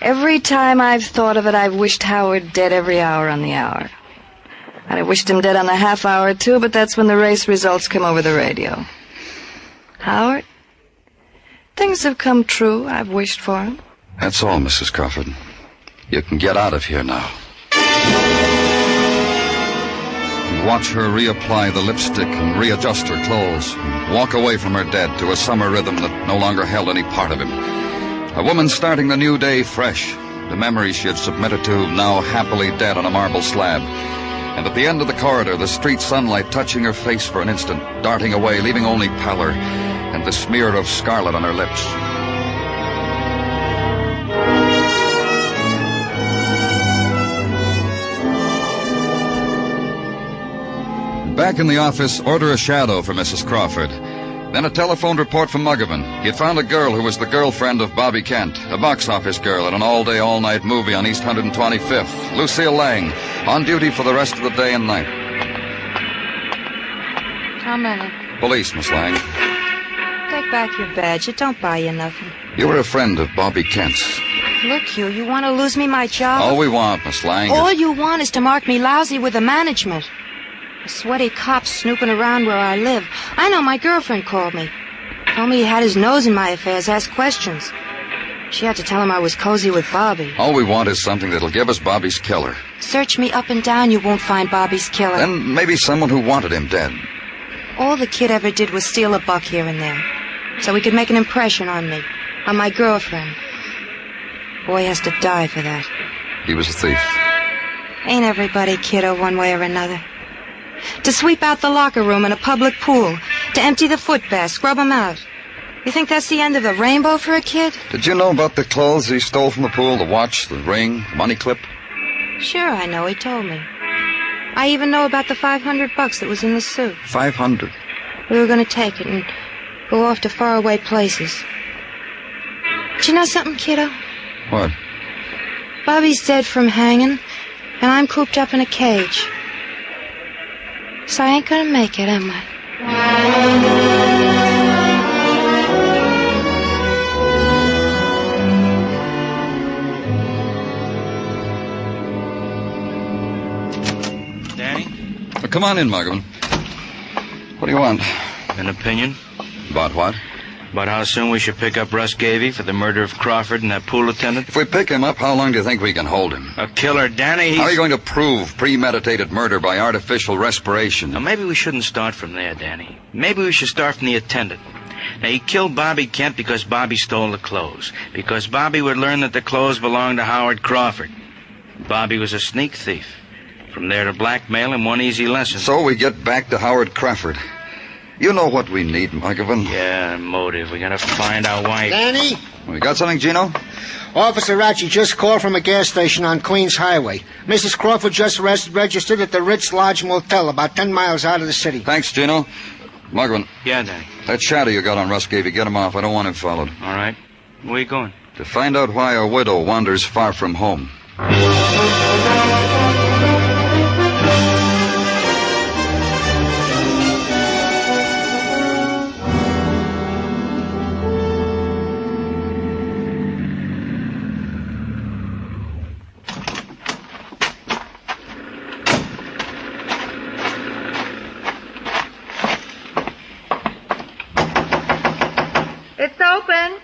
Every time I've thought of it, I've wished Howard dead every hour on the hour. I'd have wished him dead on the half hour, too, but that's when the race results come over the radio. Howard, things have come true. I've wished for him. That's all, Mrs. Crawford. You can get out of here now. You watch her reapply the lipstick and readjust her clothes, and walk away from her dead to a summer rhythm that no longer held any part of him. A woman starting the new day fresh, the memories she had submitted to now happily dead on a marble slab. And at the end of the corridor, the street sunlight touching her face for an instant, darting away, leaving only pallor and the smear of scarlet on her lips. Back in the office, order a shadow for Mrs. Crawford. Then a telephone report from Muggavan. He'd found a girl who was the girlfriend of Bobby Kent, a box office girl in an all-day, all-night movie on East 125th. Lucille Lang, on duty for the rest of the day and night. How many? Police, Miss Lang. Take back your badge. It don't buy you nothing. You were a friend of Bobby Kent's. Look, you want to lose me my job? All we want, Miss Lang, is... All you want is to mark me lousy with the management. A sweaty cop snooping around where I live. I know my girlfriend called me. Told me he had his nose in my affairs, asked questions. She had to tell him I was cozy with Bobby. All we want is something that'll give us Bobby's killer. Search me up and down, you won't find Bobby's killer. Then maybe someone who wanted him dead. All the kid ever did was steal a buck here and there. So he could make an impression on me. On my girlfriend. Boy has to die for that. He was a thief. Ain't everybody, kiddo, one way or another? To sweep out the locker room in a public pool. To empty the foot bath, scrub 'em out. You think that's the end of the rainbow for a kid? Did you know about the clothes he stole from the pool? The watch, the ring, the money clip? Sure, I know. He told me. I even know about the $500 that was in the suit. 500. We were going to take it and go off to faraway places. Do you know something, kiddo? What? Bobby's dead from hanging, and I'm cooped up in a cage. So I ain't gonna make it, am I? Danny? Well, come on in, Muggavan. What do you want? An opinion? About what? About how soon we should pick up Russ Gavey for the murder of Crawford and that pool attendant? If we pick him up, how long do you think we can hold him? A killer, Danny. How are you going to prove premeditated murder by artificial respiration? Now, maybe we shouldn't start from there, Danny. Maybe we should start from the attendant. Now, he killed Bobby Kent because Bobby stole the clothes. Because Bobby would learn that the clothes belonged to Howard Crawford. Bobby was a sneak thief. From there to blackmail him, one easy lesson. So we get back to Howard Crawford. You know what we need, Muggavan. Yeah, motive. We gotta find out why... Danny? We got something, Gino? Officer Ratchie just called from a gas station on Queens Highway. Mrs. Crawford just registered at the Ritz Lodge Motel about 10 miles out of the city. Thanks, Gino. Muggavan. Yeah, Danny. That shadow you got on Russ Gavey, get him off. I don't want him followed. All right. Where you going? To find out why a widow wanders far from home. It's open.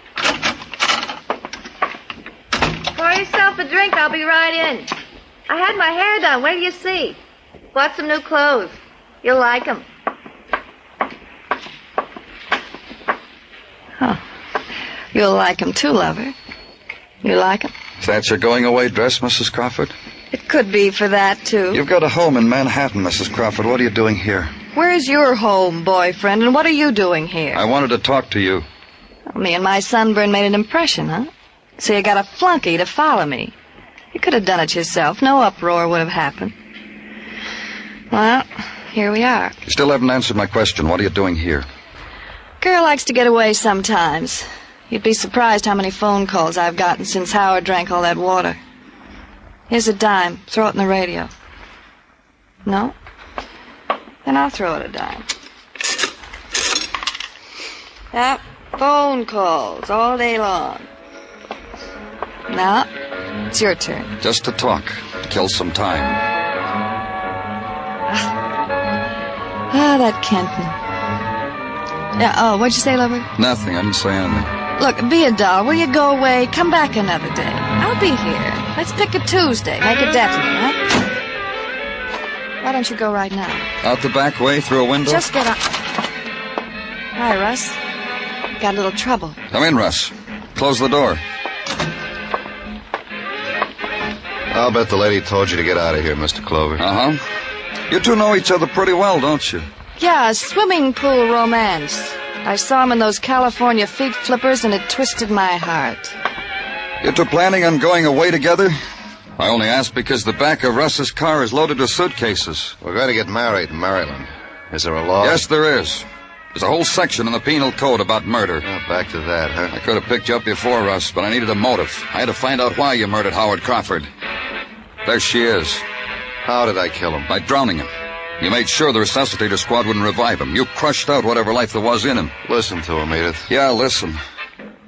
Pour yourself a drink. I'll be right in. I had my hair done. What do you see? Bought some new clothes. You'll like them. Huh. You'll like him too, lover. You like him? Is that your going-away dress, Mrs. Crawford? It could be for that, too. You've got a home in Manhattan, Mrs. Crawford. What are you doing here? Where's your home, boyfriend, and what are you doing here? I wanted to talk to you. Me and my sunburn made an impression, huh? So you got a flunky to follow me. You could have done it yourself. No uproar would have happened. Well, here we are. You still haven't answered my question. What are you doing here? Girl likes to get away sometimes. You'd be surprised how many phone calls I've gotten since Howard drank all that water. Here's a dime. Throw it in the radio. No? Then I'll throw it a dime. Yep, phone calls all day long. Now, it's your turn. Just to talk, to kill some time. That Kenton. Yeah, oh, what'd you say, lover? Nothing. I didn't say anything. Look, be a doll. Will you go away? Come back another day. I'll be here. Let's pick a Tuesday. Make it definite, huh? Why don't you go right now? Out the back way, through a window? Just get up. Hi, Russ. Got a little trouble. Come in, Russ. Close the door. I'll bet the lady told you to get out of here, Mr. Clover. Uh-huh. You two know each other pretty well, don't you? Yeah, a swimming pool romance. I saw him in those California feet flippers, and it twisted my heart. You two planning on going away together? I only asked because the back of Russ's car is loaded with suitcases. We're going to get married in Maryland. Is there a law? Yes, there is. There's a whole section in the penal code about murder. Oh, back to that, huh? I could have picked you up before, Russ, but I needed a motive. I had to find out why you murdered Howard Crawford. There she is. How did I kill him? By drowning him. You made sure the resuscitator squad wouldn't revive him. You crushed out whatever life there was in him. Listen to him, Edith. Yeah, listen.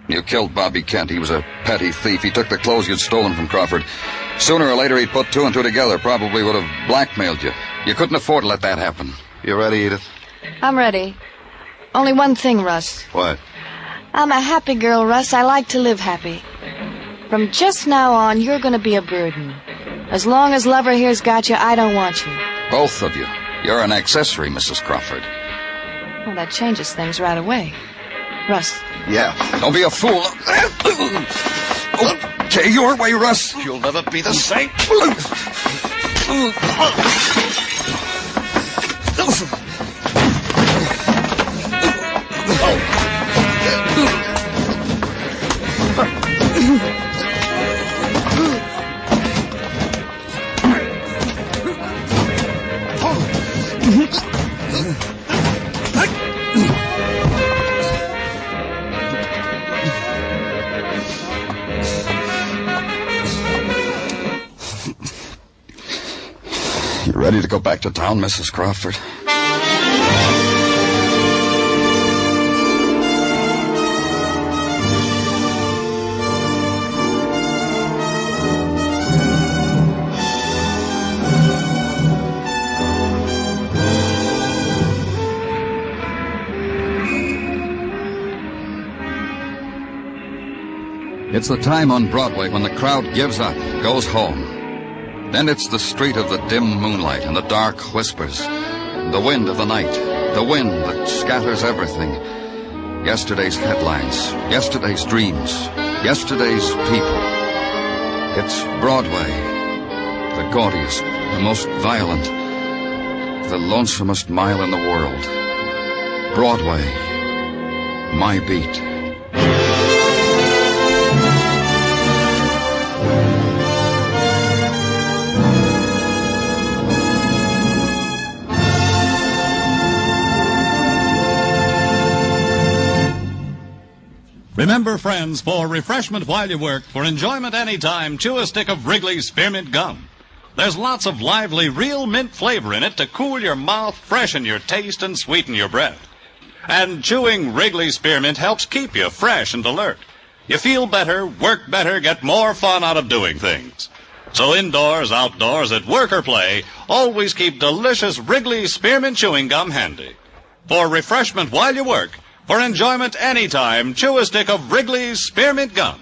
You killed Bobby Kent. He was a petty thief. He took the clothes you'd stolen from Crawford. Sooner or later, he'd put two and two together. Probably would have blackmailed you. You couldn't afford to let that happen. You ready, Edith? I'm ready. Only one thing, Russ. What? I'm a happy girl, Russ. I like to live happy. From just now on, you're going to be a burden. As long as Lover here's got you, I don't want you. Both of you. You're an accessory, Mrs. Crawford. Well, that changes things right away. Russ. Yeah. Don't be a fool. Okay, your way, Russ. You'll never be the same. You ready to go back to town, Mrs. Crawford? It's the time on Broadway when the crowd gives up, goes home. Then it's the street of the dim moonlight and the dark whispers, the wind of the night, the wind that scatters everything. Yesterday's headlines, yesterday's dreams, yesterday's people. It's Broadway, the gaudiest, the most violent, the lonesomest mile in the world. Broadway, my beat. Remember, friends, for refreshment while you work, for enjoyment anytime, chew a stick of Wrigley's Spearmint Gum. There's lots of lively, real mint flavor in it to cool your mouth, freshen your taste, and sweeten your breath. And chewing Wrigley's Spearmint helps keep you fresh and alert. You feel better, work better, get more fun out of doing things. So indoors, outdoors, at work or play, always keep delicious Wrigley's Spearmint Chewing Gum handy. For refreshment while you work, for enjoyment anytime, chew a stick of Wrigley's Spearmint Gum.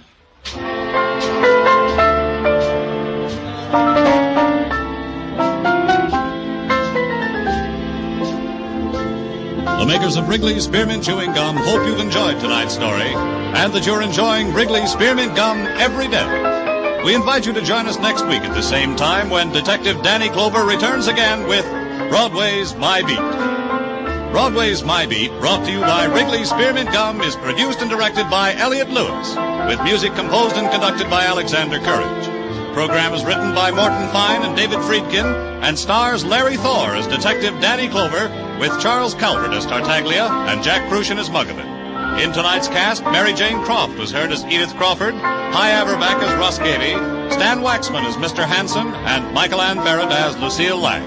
The makers of Wrigley's Spearmint Chewing Gum hope you've enjoyed tonight's story and that you're enjoying Wrigley's Spearmint Gum every day. We invite you to join us next week at the same time when Detective Danny Clover returns again with Broadway's My Beat. Broadway's My Beat, brought to you by Wrigley's Spearmint Gum, is produced and directed by Elliott Lewis, with music composed and conducted by Alexander Courage. The program is written by Morton Fine and David Friedkin and stars Larry Thor as Detective Danny Clover, with Charles Calvert as Tartaglia and Jack Crucian as Muggavan. In tonight's cast, Mary Jane Croft was heard as Edith Crawford, Hy Averback as Russ Gavey, Stan Waxman as Mr. Hanson, and Michael Ann Barrett as Lucille Lang.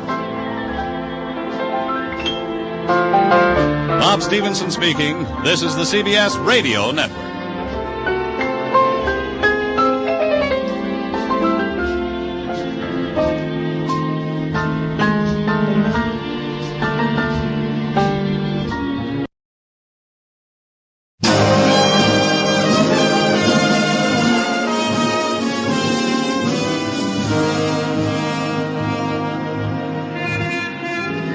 Bob Stevenson speaking. This is the CBS Radio Network.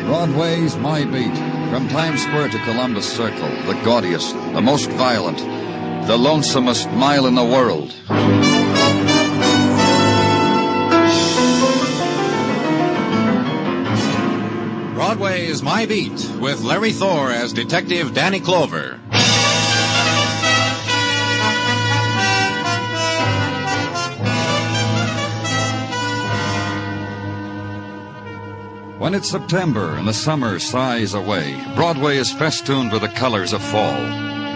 Broadway's My Beat. From Times Square to Columbus Circle, the gaudiest, the most violent, the lonesomest mile in the world. Broadway's My Beat, with Larry Thor as Detective Danny Clover. When it's September and the summer sighs away, Broadway is festooned with the colors of fall.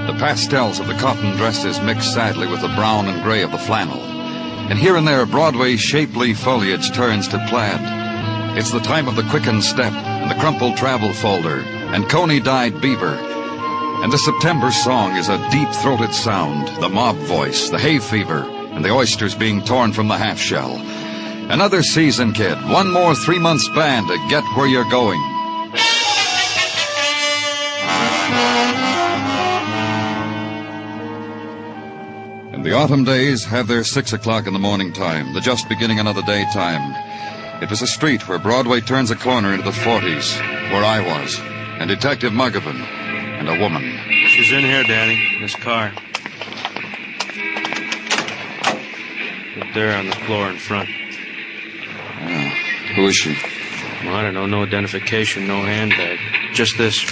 The pastels of the cotton dresses mix sadly with the brown and gray of the flannel. And here and there, Broadway's shapely foliage turns to plaid. It's the time of the quickened step and the crumpled travel folder and coney-dyed beaver. And the September song is a deep-throated sound, the mob voice, the hay fever, and the oysters being torn from the half-shell. Another season, kid. One more 3 months band to get where you're going. And the autumn days have their 6 o'clock in the morning time, the just beginning another daytime. It was a street where Broadway turns a corner into the 40s, where I was, and Detective Muggavan, and a woman. She's in here, Danny, in this car. Up there on the floor in front. Who is she? Well, I don't know. No identification, no handbag. Just this.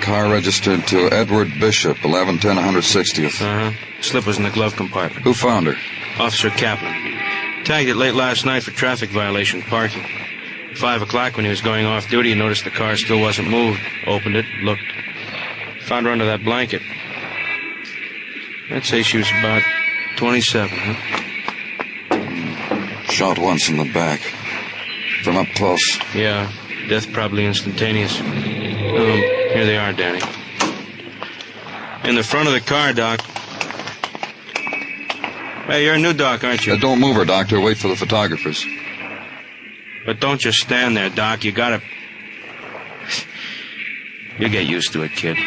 Car registered to Edward Bishop, 1110 160th. Uh-huh. Slip was in the glove compartment. Who found her? Officer Kaplan. Tagged it late last night for traffic violation parking. 5 o'clock when he was going off duty, he noticed the car still wasn't moved. Opened it, looked. Found her under that blanket. I'd say she was about 27, huh? Shot once in the back. From up close. Yeah, death probably instantaneous. Here they are, Danny. In the front of the car, Doc. Hey, you're a new doc, aren't you? Don't move her, Doctor. Wait for the photographers. But don't just stand there, Doc. You gotta... You'll get used to it, kid.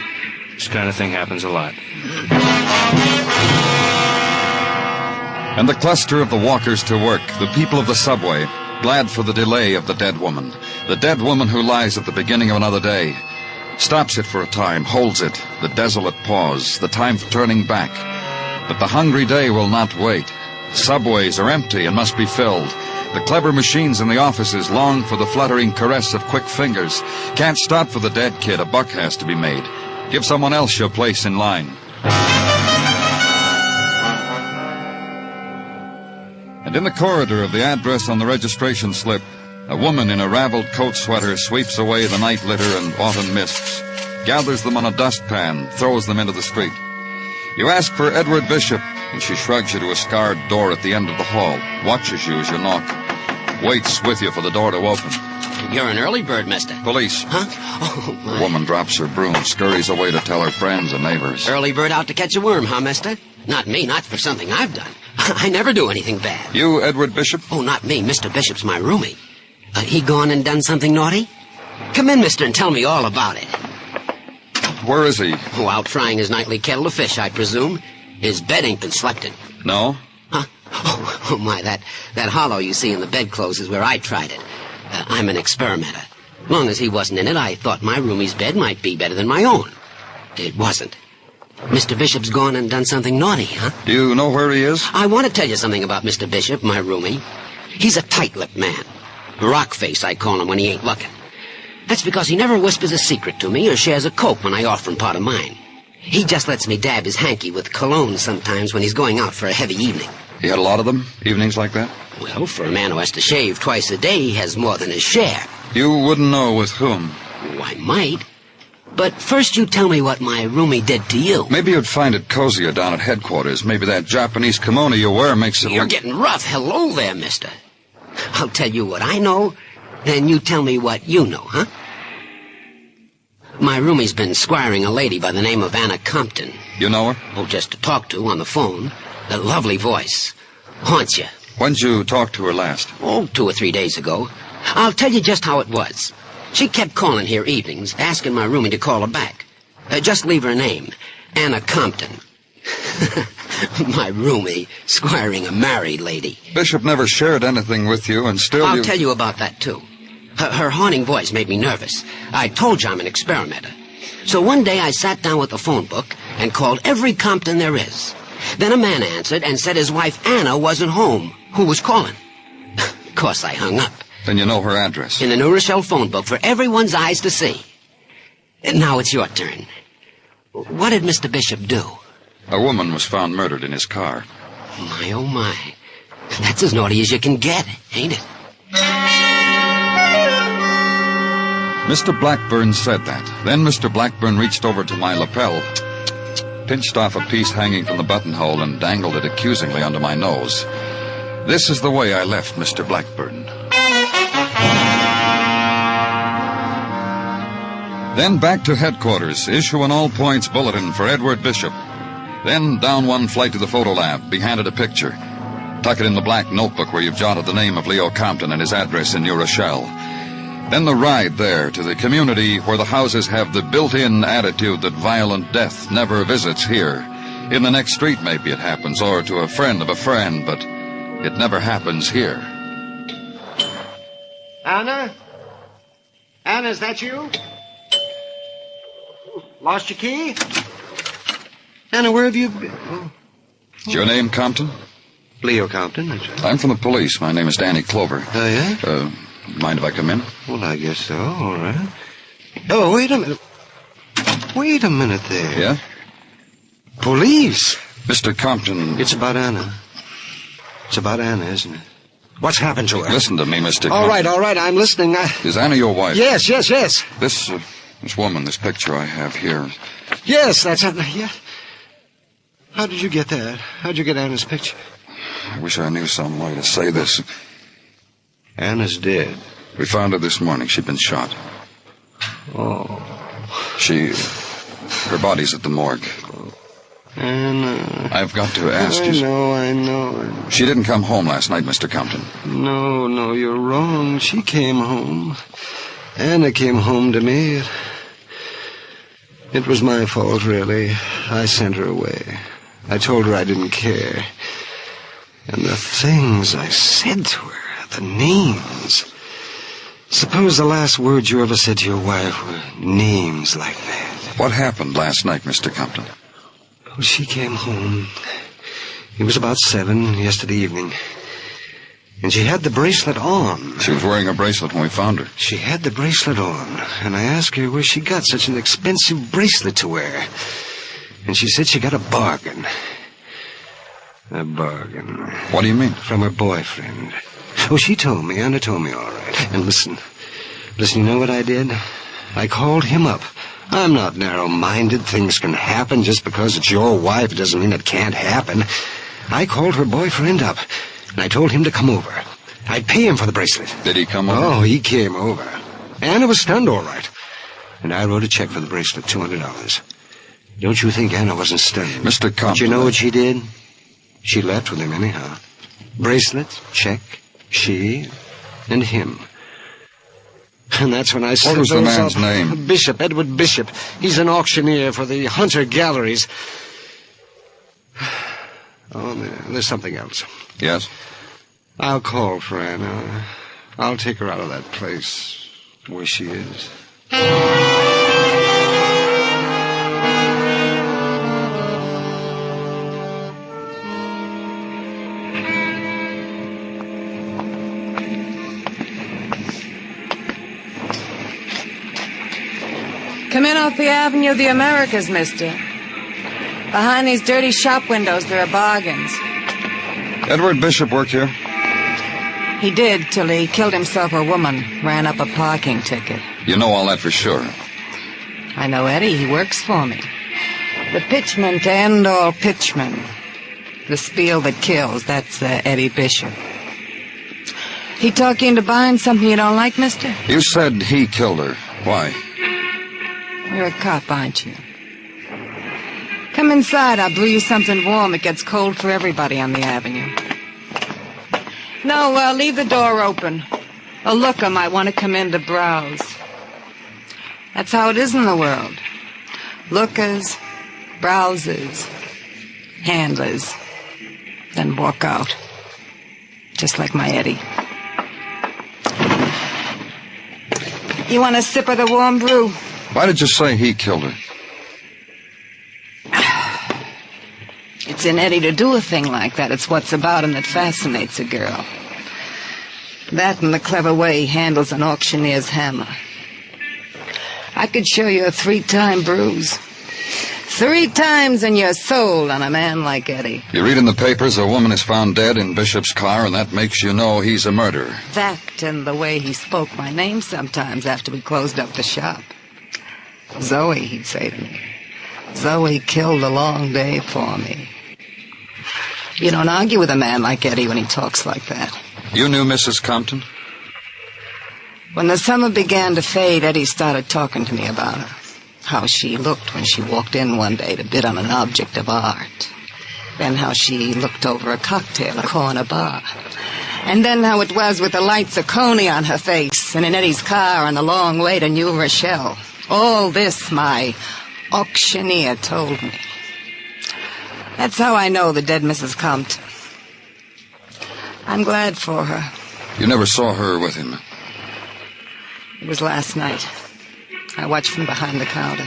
This kind of thing happens a lot. And the cluster of the walkers to work, the people of the subway, glad for the delay of the dead woman who lies at the beginning of another day, stops it for a time, holds it, the desolate pause, the time for turning back. But the hungry day will not wait. Subways are empty and must be filled. The clever machines in the offices long for the fluttering caress of quick fingers. Can't stop for the dead kid, a buck has to be made. Give someone else your place in line. And in the corridor of the address on the registration slip, a woman in a raveled coat sweater sweeps away the night litter and autumn mists, gathers them on a dustpan, throws them into the street. You ask for Edward Bishop, and she shrugs you to a scarred door at the end of the hall, watches you as you knock, waits with you for the door to open. You're an early bird, mister. Police. Huh? Oh, my. The woman drops her broom, scurries away to tell her friends and neighbors. Early bird out to catch a worm, huh, mister? Not me, not for something I've done. I never do anything bad. You, Edward Bishop? Oh, not me. Mr. Bishop's my roomie. He gone and done something naughty? Come in, mister, and tell me all about it. Where is he? Oh, out frying his nightly kettle of fish, I presume. His bed ain't been slept in. No? Huh? Oh, my, that hollow you see in the bedclothes is where I tried it. I'm an experimenter. Long as he wasn't in it, I thought my roomie's bed might be better than my own. It wasn't. Mr. Bishop's gone and done something naughty, huh? Do you know where he is? I want to tell you something about Mr. Bishop, my roomie. He's a tight-lipped man. Rock face, I call him when he ain't looking. That's because he never whispers a secret to me or shares a Coke when I offer him part of mine. He just lets me dab his hanky with cologne sometimes when he's going out for a heavy evening. He had a lot of them, evenings like that? Well, for a man who has to shave twice a day, he has more than his share. You wouldn't know with whom? Oh, I might. But first you tell me what my roomie did to you. Maybe you'd find it cozier down at headquarters. Maybe that Japanese kimono you wear makes it You're look... getting rough. Hello there, mister. I'll tell you what I know, then you tell me what you know, huh? My roomie's been squiring a lady by the name of Anna Compton. You know her? Oh, just to talk to on the phone. A lovely voice. Haunts you. When'd you talk to her last? Oh, 2 or 3 days ago. I'll tell you just how it was. She kept calling here evenings, asking my roomie to call her back. Just leave her name. Anna Compton. My roomie squiring a married lady. Bishop never shared anything with you, and still I'll tell you about that, too. Her haunting voice made me nervous. I told you I'm an experimenter. So one day I sat down with the phone book and called every Compton there is. Then a man answered and said his wife Anna wasn't home. Who was calling? Of course I hung up. Then you know her address. In the New Rochelle phone book for everyone's eyes to see. And now it's your turn. What did Mr. Bishop do? A woman was found murdered in his car. My, oh my. That's as naughty as you can get, ain't it? Mr. Blackburn said that. Then Mr. Blackburn reached over to my lapel, pinched off a piece hanging from the buttonhole, and dangled it accusingly under my nose. This is the way I left Mr. Blackburn. Then back to headquarters, issue an all-points bulletin for Edward Bishop. Then down one flight to the photo lab, be handed a picture. Tuck it in the black notebook where you've jotted the name of Leo Compton and his address in New Rochelle. Then the ride there to the community where the houses have the built-in attitude that violent death never visits here. In the next street maybe it happens, or to a friend of a friend, but it never happens here. Anna? Anna, is that you? Lost your key? Anna, where have you been? Oh. Is your name Compton? Leo Compton, that's right. I'm from the police. My name is Danny Clover. Oh, yeah? Mind if I come in? Well, I guess so. All right. Oh, wait a minute. Wait a minute there. Yeah? Police? Mr. Compton... It's about Anna. It's about Anna, isn't it? What's happened to her? Listen to me, Mr. All Compton. right, I'm listening. Is Anna your wife? Yes. This woman, this picture I have here... Yes, that's it. Yeah. How did you get that? How'd you get Anna's picture? I wish I knew some way to say this. Anna's dead. We found her this morning. She'd been shot. Oh. Her body's at the morgue. Anna. I've got to ask you... I know. She didn't come home last night, Mr. Compton. No, you're wrong. She came home. Anna came home to me. It was my fault, really. I sent her away. I told her I didn't care. And the things I said to her, the names. Suppose the last words you ever said to your wife were names like that. What happened last night, Mr. Compton? Well, she came home. It was about 7 yesterday evening. And she had the bracelet on. She was wearing a bracelet when we found her. She had the bracelet on, and I asked her where she got such an expensive bracelet to wear. And she said she got a bargain. A bargain. What do you mean? From her boyfriend. Oh, she told me. Anna told me, all right. And listen, you know what I did? I called him up. I'm not narrow-minded. Things can happen. Just because it's your wife doesn't mean it can't happen. I called her boyfriend up. And I told him to come over. I'd pay him for the bracelet. Did he come over? Oh, he came over. Anna was stunned, all right. And I wrote a check for the bracelet, $200. Don't you think Anna wasn't stunned? Mr. Compton... But you know what she did? She left with him anyhow. Bracelet, check, she, and him. And that's when I said... What was the man's name? Bishop, Edward Bishop. He's an auctioneer for the Hunter Galleries. Oh, there's something else. Yes? I'll call for Anna. I'll take her out of that place. where she is. Come in off the Avenue of the Americas, mister. Behind these dirty shop windows, there are bargains. Edward Bishop worked here? He did, till he killed himself a woman, ran up a parking ticket. You know all that for sure. I know Eddie, he works for me. The pitchman to end all pitchmen. The spiel that kills, that's Eddie Bishop. He talk you into buying something you don't like, mister? You said he killed her. Why? You're a cop, aren't you? Come inside, I'll brew you something warm. It gets cold for everybody on the avenue. No, leave the door open. A looker might want to come in to browse. That's how it is in the world. Lookers, browsers, handlers, then walk out. Just like my Eddie. You want a sip of the warm brew? Why did you say he killed her? It's in Eddie to do a thing like that. It's what's about him that fascinates a girl. That and the clever way he handles an auctioneer's hammer. I could show you a 3-time bruise. 3 times in your soul on a man like Eddie. You read in the papers a woman is found dead in Bishop's car, and that makes you know he's a murderer. That and the way he spoke my name sometimes after we closed up the shop. Zoe, he'd say to me. Zoe killed a long day for me. You don't argue with a man like Eddie when he talks like that. You knew Mrs. Compton? When the summer began to fade, Eddie started talking to me about her. How she looked when she walked in one day to bid on an object of art. Then how she looked over a cocktail at a corner bar. And then how it was with the lights of Coney on her face and in Eddie's car on the long way to New Rochelle. All this my auctioneer told me. That's how I know the dead Mrs. Compton. I'm glad for her. You never saw her with him? It was last night. I watched from behind the counter.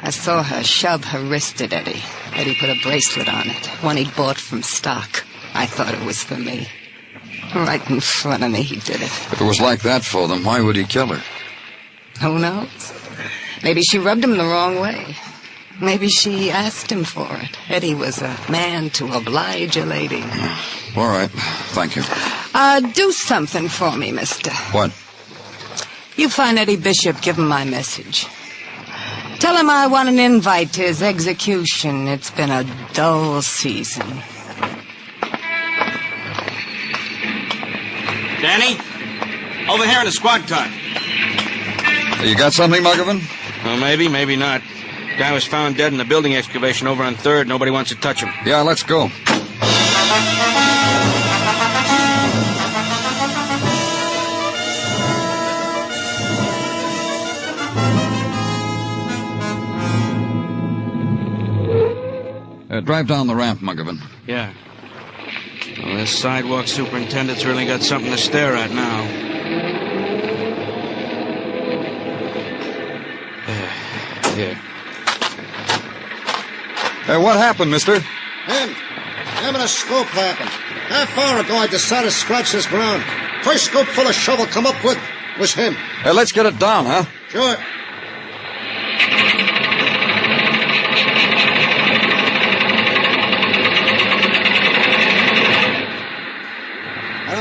I saw her shove her wrist at Eddie. Eddie put a bracelet on it, one he'd bought from stock. I thought it was for me. Right in front of me, he did it. If it was like that for them, why would he kill her? Who knows? Maybe she rubbed him the wrong way. Maybe she asked him for it. Eddie was a man to oblige a lady. All right. Thank you. Do something for me, mister. What? You find Eddie Bishop, give him my message. Tell him I want an invite to his execution. It's been a dull season. Danny? Over here in the squad car. You got something, Muggavan? Well, maybe not. Guy was found dead in the building excavation over on 3rd. Nobody wants to touch him. Yeah, let's go. Drive down the ramp, Muggavan. Yeah. Well, this sidewalk superintendent's really got something to stare at now. Here. Hey, what happened, mister? Him and a scoop happened. Half hour ago, I decided to scratch this ground. First scoop full of shovel come up with was him. Hey, let's get it down, huh? Sure.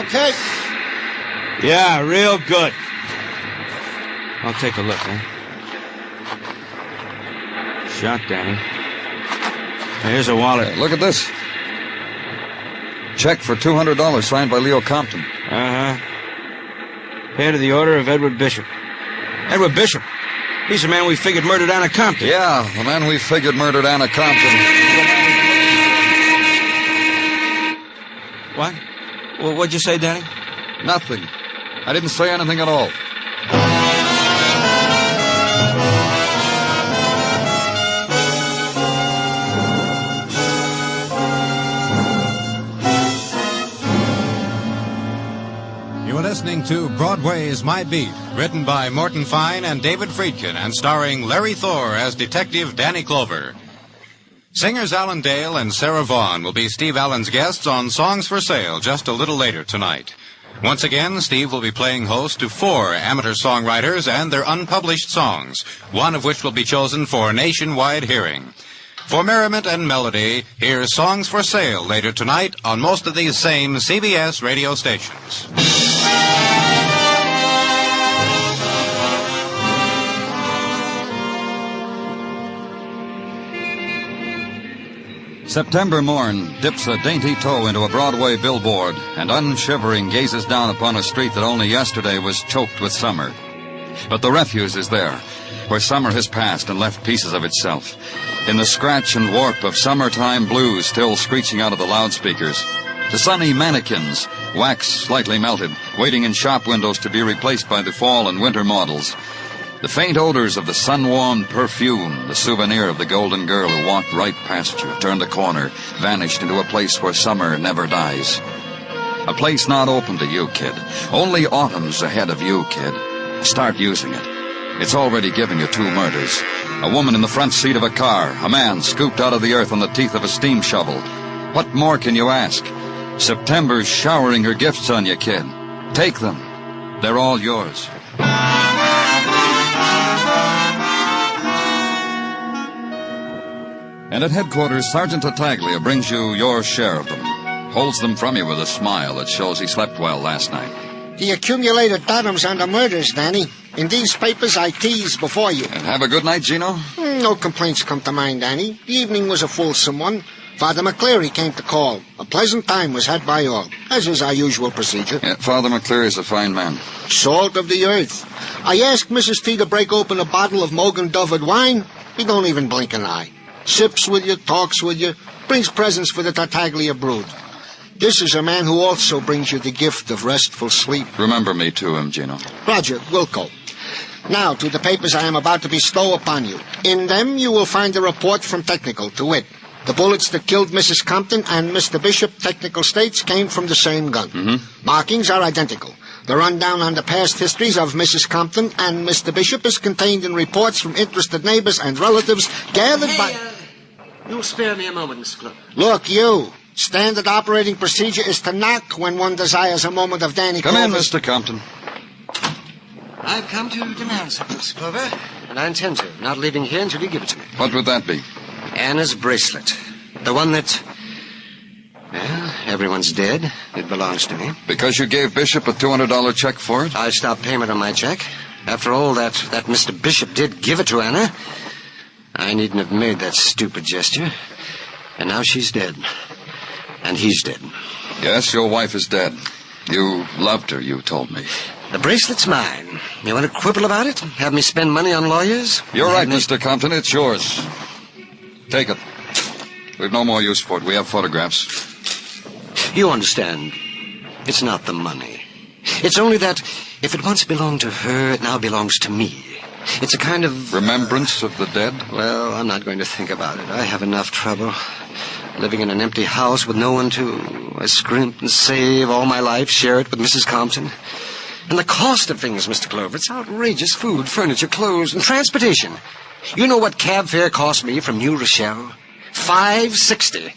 Okay? Yeah, real good. I'll take a look, huh? Shot, Danny. Here's a wallet. Hey, look at this. Check for $200 signed by Leo Compton. Uh-huh. Paid to the order of Edward Bishop. Edward Bishop? He's the man we figured murdered Anna Compton. Yeah, the man we figured murdered Anna Compton. What? Well, what'd you say, Danny? Nothing. I didn't say anything at all. You are listening to Broadway's My Beat, written by Morton Fine and David Friedkin, and starring Larry Thor as Detective Danny Clover. Singers Alan Dale and Sarah Vaughan will be Steve Allen's guests on Songs for Sale just a little later tonight. Once again, Steve will be playing host to 4 amateur songwriters and their unpublished songs, one of which will be chosen for nationwide hearing. For merriment and melody, here's Songs for Sale later tonight on most of these same CBS radio stations. September morn dips a dainty toe into a Broadway billboard and unshivering gazes down upon a street that only yesterday was choked with summer. But the refuse is there, where summer has passed and left pieces of itself, in the scratch and warp of summertime blues still screeching out of the loudspeakers. The sunny mannequins, wax slightly melted, waiting in shop windows to be replaced by the fall and winter models. The faint odors of the sun-warmed perfume, the souvenir of the golden girl who walked right past you, turned a corner, vanished into a place where summer never dies. A place not open to you, kid. Only autumn's ahead of you, kid. Start using it. It's already given you 2 murders. A woman in the front seat of a car, a man scooped out of the earth on the teeth of a steam shovel. What more can you ask? September's showering her gifts on you, kid. Take them. They're all yours. And at headquarters, Sergeant Tartaglia brings you your share of them. Holds them from you with a smile that shows he slept well last night. The accumulated atoms on the murders, Danny. In these papers I teased before you. And have a good night, Gino? No complaints come to mind, Danny. The evening was a fulsome one. Father McCleary came to call. A pleasant time was had by all, as is our usual procedure. Yeah, Father McCleary is a fine man. Salt of the earth. I asked Mrs. T to break open a bottle of Mogan Dovered wine. He don't even blink an eye. Sips with you, talks with you, brings presents for the Tartaglia brood. This is a man who also brings you the gift of restful sleep. Remember me to him, Gino. Roger, Wilco. Now to the papers I am about to bestow upon you. In them you will find a report from Technical, to wit. The bullets that killed Mrs. Compton and Mr. Bishop, Technical states, came from the same gun. Mm-hmm. Markings are identical. The rundown on the past histories of Mrs. Compton and Mr. Bishop is contained in reports from interested neighbors and relatives gathered by... You'll spare me a moment, Mr. Clover. Look, you. Standard operating procedure is to knock when one desires a moment of Danny Come in, Clover's... Mr. Compton. I've come to demand something, Mr. Clover, and I intend to. Not leaving here until you give it to me. What would that be? Anna's bracelet. The one that... Well, everyone's dead. It belongs to me. Because you gave Bishop a $200 check for it? I stopped payment on my check. After all, that Mr. Bishop did give it to Anna. I needn't have made that stupid gesture. And now she's dead. And he's dead. Yes, your wife is dead. You loved her, you told me. The bracelet's mine. You want to quibble about it? Have me spend money on lawyers? You're right, Mr. Compton. It's yours. Take it. We've no more use for it. We have photographs. You understand. It's not the money. It's only that if it once belonged to her, it now belongs to me. It's a kind of... Remembrance of the dead? Well, I'm not going to think about it. I have enough trouble. Living in an empty house with no one to... I scrimp and save all my life, share it with Mrs. Compton. And the cost of things, Mr. Clover, it's outrageous. Food, furniture, clothes, and transportation. You know what cab fare cost me from New Rochelle? $5.60.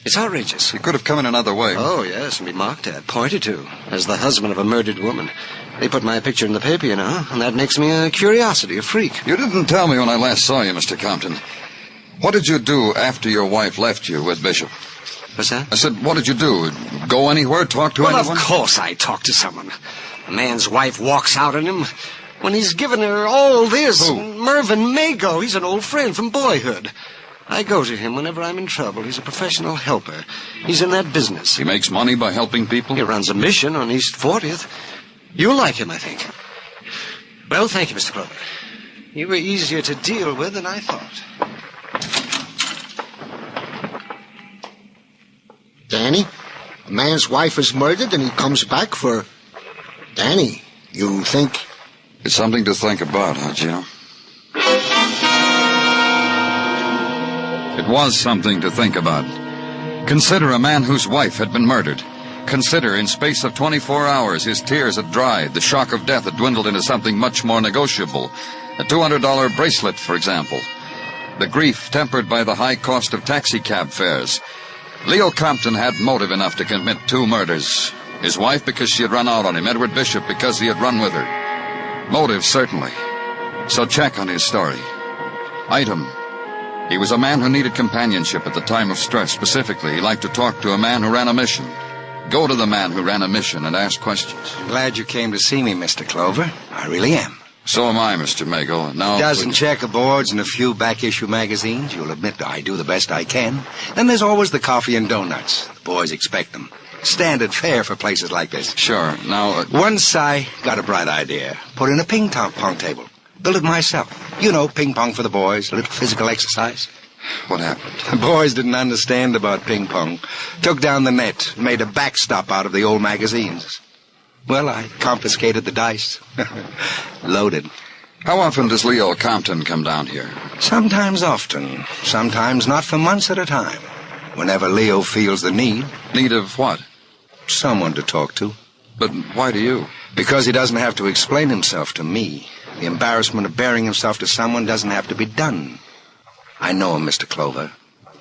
It's outrageous. You could have come in another way. Oh, yes, and be mocked at, pointed to, as the husband of a murdered woman. They put my picture in the paper, you know, and that makes me a curiosity, a freak. You didn't tell me when I last saw you, Mr. Compton. What did you do after your wife left you with Bishop? What's that? I said, what did you do? Go anywhere? Talk to anyone? Well, of course I talk to someone. A man's wife walks out on him when he's given her all this. Who? Mervyn Mago. He's an old friend from boyhood. I go to him whenever I'm in trouble. He's a professional helper. He's in that business. He makes money by helping people? He runs a mission on East 40th. You'll like him, I think. Well, thank you, Mr. Clover. You were easier to deal with than I thought. Danny, a man's wife is murdered and he comes back for... Danny, you think... It's something to think about, huh, Gino? It was something to think about. Consider a man whose wife had been murdered. Consider, in space of 24 hours, his tears had dried. The shock of death had dwindled into something much more negotiable. A $200 bracelet, for example. The grief tempered by the high cost of taxicab fares. Leo Compton had motive enough to commit 2 murders. His wife because she had run out on him. Edward Bishop because he had run with her. Motive, certainly. So check on his story. Item. He was a man who needed companionship at the time of stress. Specifically, he liked to talk to a man who ran a mission. Go to the man who ran a mission and ask questions. Glad you came to see me, Mr. Clover. I really am. So am I, Mr. Mago. Now, a dozen checkerboards and a few back-issue magazines. You'll admit I do the best I can. Then there's always the coffee and donuts. The boys expect them. Standard fare for places like this. Sure. Now, once I got a bright idea. Put in a ping-pong table. Built it myself. You know, ping-pong for the boys. A little physical exercise. What happened? The boys didn't understand about ping-pong. Took down the net. Made a backstop out of the old magazines. Well, I confiscated the dice. Loaded. How often does Leo Compton come down here? Sometimes often. Sometimes not for months at a time. Whenever Leo feels the need. Need of what? Someone to talk to. But why to you? Because he doesn't have to explain himself to me. The embarrassment of bearing himself to someone doesn't have to be done. I know him, Mr. Clover.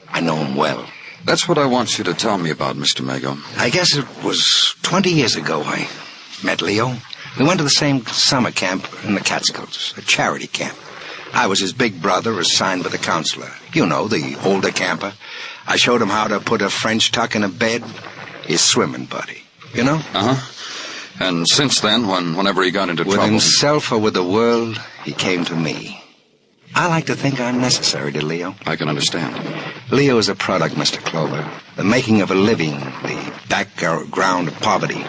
I know him well. That's what I want you to tell me about, Mr. Mago. I guess it was 20 years ago I met Leo. We went to the same summer camp in the Catskills, a charity camp. I was his big brother assigned by the counselor. You know, the older camper. I showed him how to put a French tuck in a bed. His swimming buddy. You know? Uh-huh. And since then, whenever he got into trouble... With himself or with the world, he came to me. I like to think I'm necessary to Leo. I can understand. Leo is a product, Mr. Clover. The making of a living, the background of poverty.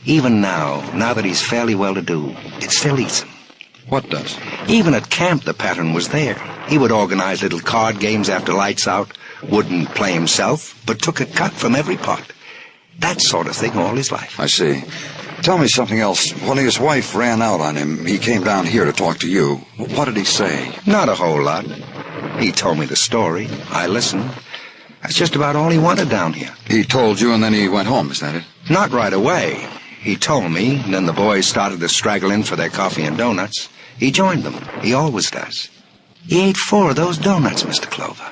Even now that he's fairly well-to-do, it still eats him. What does? Even at camp, the pattern was there. He would organize little card games after lights out. Wouldn't play himself, but took a cut from every pot. That sort of thing all his life. I see. Tell me something else. When his wife ran out on him, he came down here to talk to you. What did he say? Not a whole lot. He told me the story. I listened. That's just about all he wanted down here. He told you and then he went home, is that it? Not right away. He told me, and then the boys started to straggle in for their coffee and donuts. He joined them. He always does. He ate 4 of those donuts, Mr. Clover.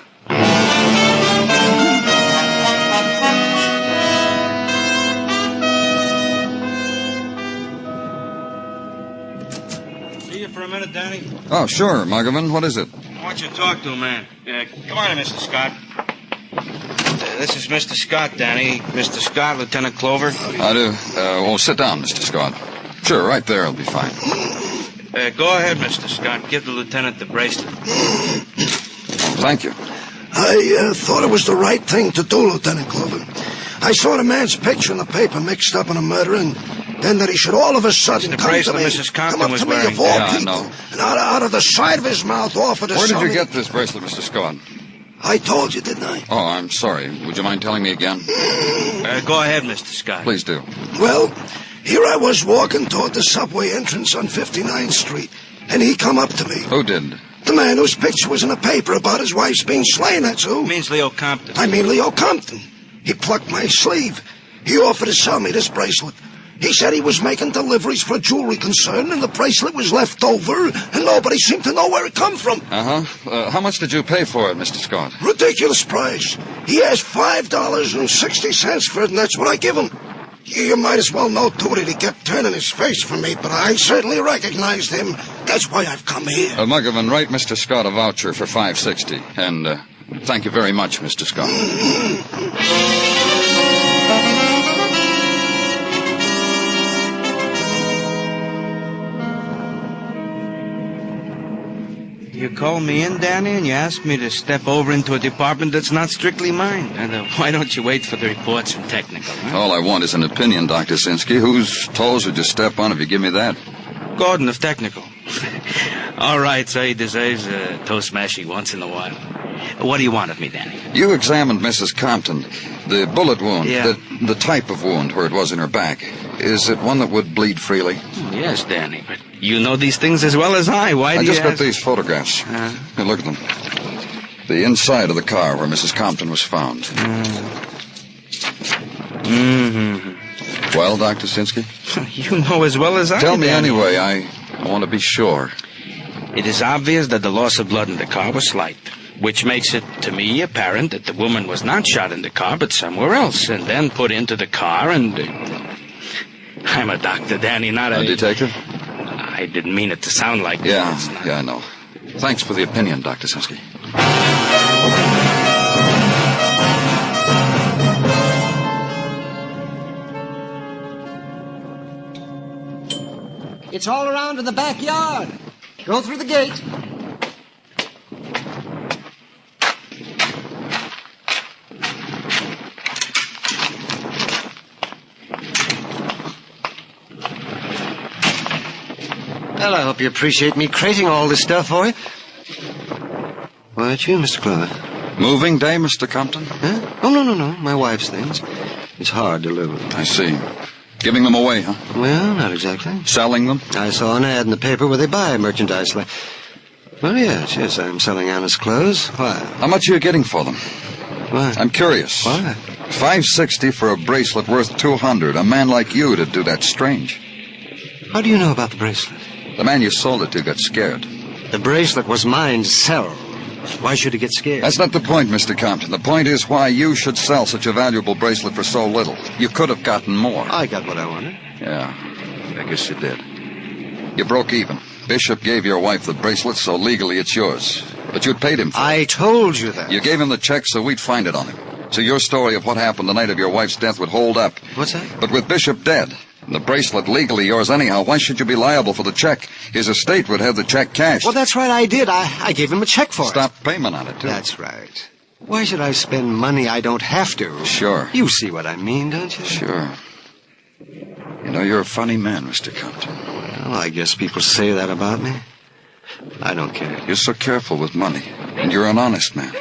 For a minute, Danny? Oh, sure, Muggerman. What is it? I want you to talk to a man. Come on, Mr. Scott. This is Mr. Scott, Danny. Mr. Scott, Lieutenant Clover. I do. Well, sit down, Mr. Scott. Sure, right there will be fine. Go ahead, Mr. Scott. Give the lieutenant the bracelet. Thank you. I thought it was the right thing to do, Lieutenant Clover. I saw the man's picture in the paper mixed up in a murder, and then that he should all of a sudden the come bracelet to me. Mrs. Compton come up was to me wearing. of all Yeah, people, I know. and out of the side of his mouth offered to Where did sell you me. get this bracelet, Mr. Scott? I told you, didn't I? Oh, I'm sorry. Would you mind telling me again? Go ahead, Mr. Scott. Please do. Well, here I was walking toward the subway entrance on 59th Street, and he come up to me. Who did? The man whose picture was in the paper about his wife's being slain, that's who. Means Leo Compton. I mean Leo Compton. He plucked my sleeve. He offered to sell me this bracelet. He said he was making deliveries for a jewelry concern, and the bracelet was left over, and nobody seemed to know where it come from. Uh-huh. How much did you pay for it, Mr. Scott? Ridiculous price. He asked $5.60 for it, and that's what I give him. You might as well know, too, that he kept turning his face from me, but I certainly recognized him. That's why I've come here. Muggerman, write Mr. Scott a voucher for $5.60, and thank you very much, Mr. Scott. You called me in, Danny, and you asked me to step over into a department that's not strictly mine. And why don't you wait for the reports from technical, huh? All I want is an opinion, Dr. Sinsky. Whose toes would you step on if you give me that? Gordon of technical. All right, so he deserves a toe smashing once in a while. What do you want of me, Danny? You examined Mrs. Compton. The bullet wound, Yeah. the type of wound where it was in her back. Is it one that would bleed freely? Yes, Danny, but you know these things as well as I. Why do I you just got ask? these photographs. Here, look at them. The inside of the car where Mrs. Compton was found. Mm-hmm. Well, Dr. Sinsky? You know as well as I do. Tell me anyway. I want to be sure. It is obvious that the loss of blood in the car was slight, which makes it, to me, apparent that the woman was not shot in the car, but somewhere else, and then put into the car and... I'm a doctor, Danny, not A detective? I didn't mean it to sound like that. Yeah, I know. Thanks for the opinion, Dr. Sinsky. It's all around in the backyard. Go through the gate. Well, I hope you appreciate me crating all this stuff for you. Why aren't you, Mr. Clover? Moving day, Mr. Compton? Huh? Oh, no. My wife's things. It's hard to live with. I see. Giving them away, huh? Well, not exactly. Selling them? I saw an ad in the paper where they buy merchandise like... Well, yes, I'm selling honest clothes. Why? How much are you getting for them? Why? I'm curious. Why? $560 for a bracelet worth $200. A man like you to do that strange. How do you know about the bracelet? The man you sold it to got scared. The bracelet was mine to sell. Why should he get scared? That's not the point, Mr. Compton. The point is why you should sell such a valuable bracelet for so little. You could have gotten more. I got what I wanted. Yeah, I guess you did. You broke even. Bishop gave your wife the bracelet, so legally it's yours. But you'd paid him for it. I told you that. You gave him the check so we'd find it on him. So your story of what happened the night of your wife's death would hold up. What's that? But with Bishop dead, and the bracelet legally yours anyhow, why should you be liable for the check? His estate would have the check cashed. Well, that's right, I did. I gave him a check for it. Stop payment on it, too. That's right. Why should I spend money I don't have to? Sure. You see what I mean, don't you? Sure. You know, you're a funny man, Mr. Compton. Well, I guess people say that about me. I don't care. You're so careful with money, and you're an honest man.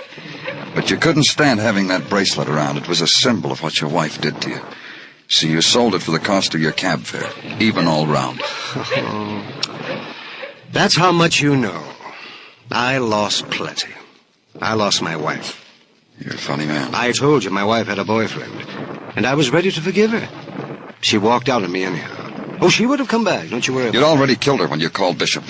But you couldn't stand having that bracelet around. It was a symbol of what your wife did to you. So you sold it for the cost of your cab fare, even all round. Oh, that's how much you know. I lost plenty. I lost my wife. You're a funny man. I told you my wife had a boyfriend, and I was ready to forgive her. She walked out on me anyhow. Oh, she would have come back, don't you worry about it. You'd already killed her when you called Bishop.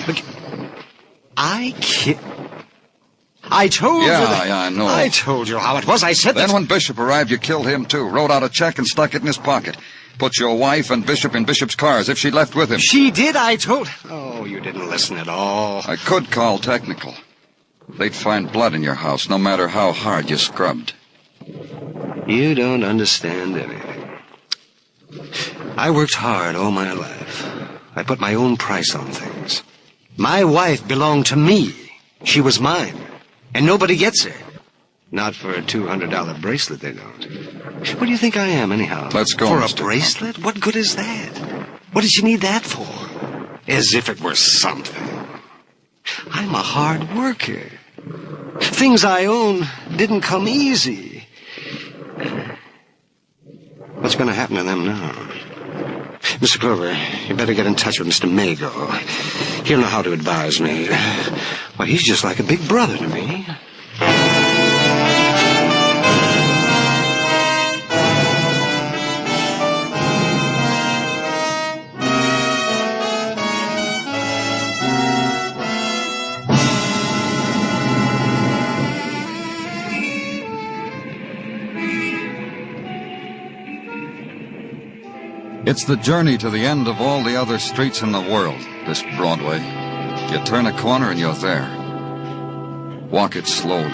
I told you that. Yeah, I know. I told you how it was. I said that. Then when Bishop arrived, you killed him, too. Wrote out a check and stuck it in his pocket. Put your wife and Bishop in Bishop's car as if she left with him. She did, I told... Oh, you didn't listen at all. I could call technical. They'd find blood in your house, no matter how hard you scrubbed. You don't understand anything. I worked hard all my life. I put my own price on things. My wife belonged to me. She was mine. And nobody gets her. Not for a $200 bracelet, they don't. What do you think I am, anyhow? Let's go, For Mr. a bracelet? What good is that? What did you need that for? As if it were something. I'm a hard worker. Things I own didn't come easy. What's going to happen to them now? Mr. Clover, you better get in touch with Mr. Mago. He'll know how to advise me. Well, he's just like a big brother to me. It's the journey to the end of all the other streets in the world, this Broadway. You turn a corner and you're there. Walk it slowly.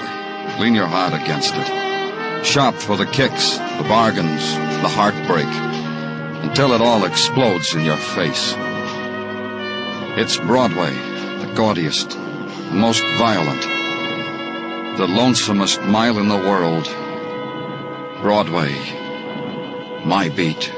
Lean your heart against it. Shop for the kicks, the bargains, the heartbreak, until it all explodes in your face. It's Broadway, the gaudiest, the most violent, the lonesomest mile in the world. Broadway, my beat.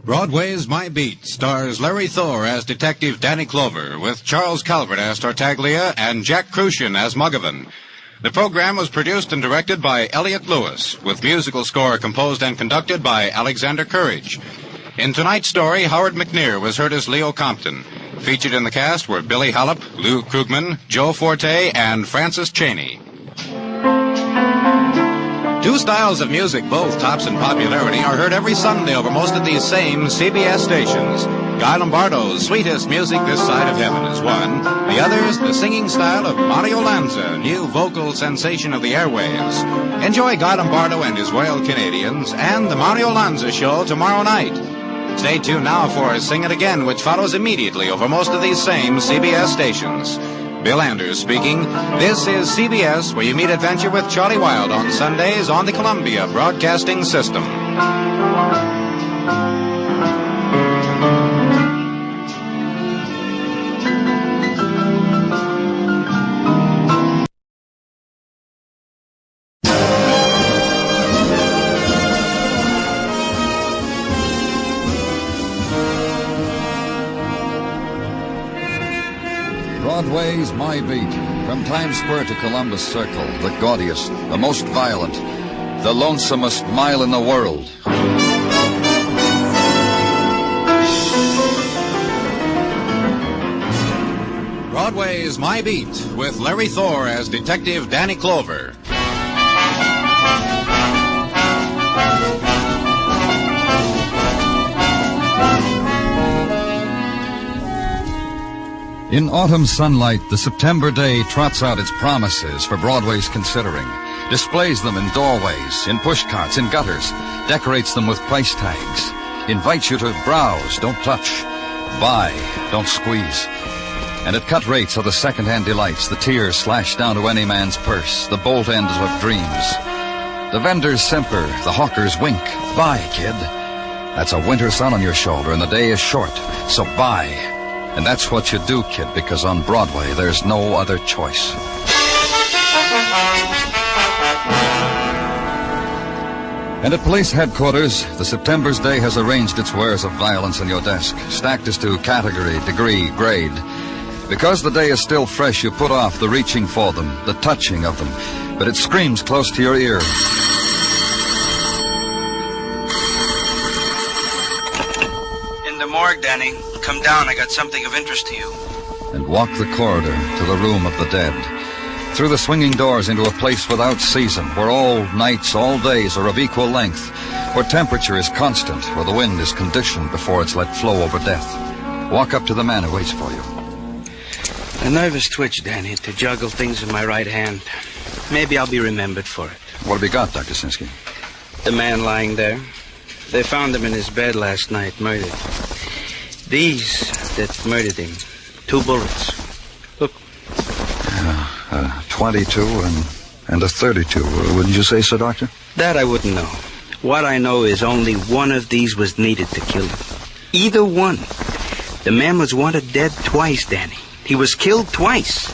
Broadway's My Beat stars Larry Thor as Detective Danny Clover, with Charles Calvert as Tartaglia and Jack Crucian as Muggavan. The program was produced and directed by Elliott Lewis, with musical score composed and conducted by Alexander Courage. In tonight's story, Howard McNear was heard as Leo Compton. Featured in the cast were Billy Hallopp, Lou Krugman, Joe Forte, and Francis Cheney. Two styles of music, both tops in popularity, are heard every Sunday over most of these same CBS stations. Guy Lombardo's Sweetest Music This Side of Heaven is one. The other's the singing style of Mario Lanza, new vocal sensation of the airwaves. Enjoy Guy Lombardo and his Royal Canadians and the Mario Lanza Show tomorrow night. Stay tuned now for Sing It Again, which follows immediately over most of these same CBS stations. Bill Anders speaking. This is CBS, where you meet adventure with Charlie Wilde on Sundays on the Columbia Broadcasting System. Broadway's My Beat. From Times Square to Columbus Circle, the gaudiest, the most violent, the lonesomest mile in the world. Broadway's My Beat, with Larry Thor as Detective Danny Clover. In autumn sunlight, the September day trots out its promises for Broadway's considering, displays them in doorways, in pushcarts, in gutters, decorates them with price tags, invites you to browse, don't touch, buy, don't squeeze. And at cut rates are the second-hand delights, the tears slashed down to any man's purse, the bolt ends of dreams. The vendors simper, the hawkers wink. Buy, kid. That's a winter sun on your shoulder, and the day is short, so buy. And that's what you do, kid, because on Broadway, there's no other choice. And at police headquarters, the September's day has arranged its wares of violence on your desk, stacked as to category, degree, grade. Because the day is still fresh, you put off the reaching for them, the touching of them, but it screams close to your ear. In the morgue, Danny. Come down, I got something of interest to you. And walk the corridor to the room of the dead. Through the swinging doors into a place without season, where all nights, all days are of equal length, where temperature is constant, where the wind is conditioned before it's let flow over death. Walk up to the man who waits for you. A nervous twitch, Danny, to juggle things in my right hand. Maybe I'll be remembered for it. What have you got, Dr. Sinsky? The man lying there. They found him in his bed last night, murdered. These that murdered him. 2 bullets. Look. 22 and a 32. Wouldn't you say so, Doctor? That I wouldn't know. What I know is only one of these was needed to kill him. Either one. The man was wanted dead twice, Danny. He was killed twice.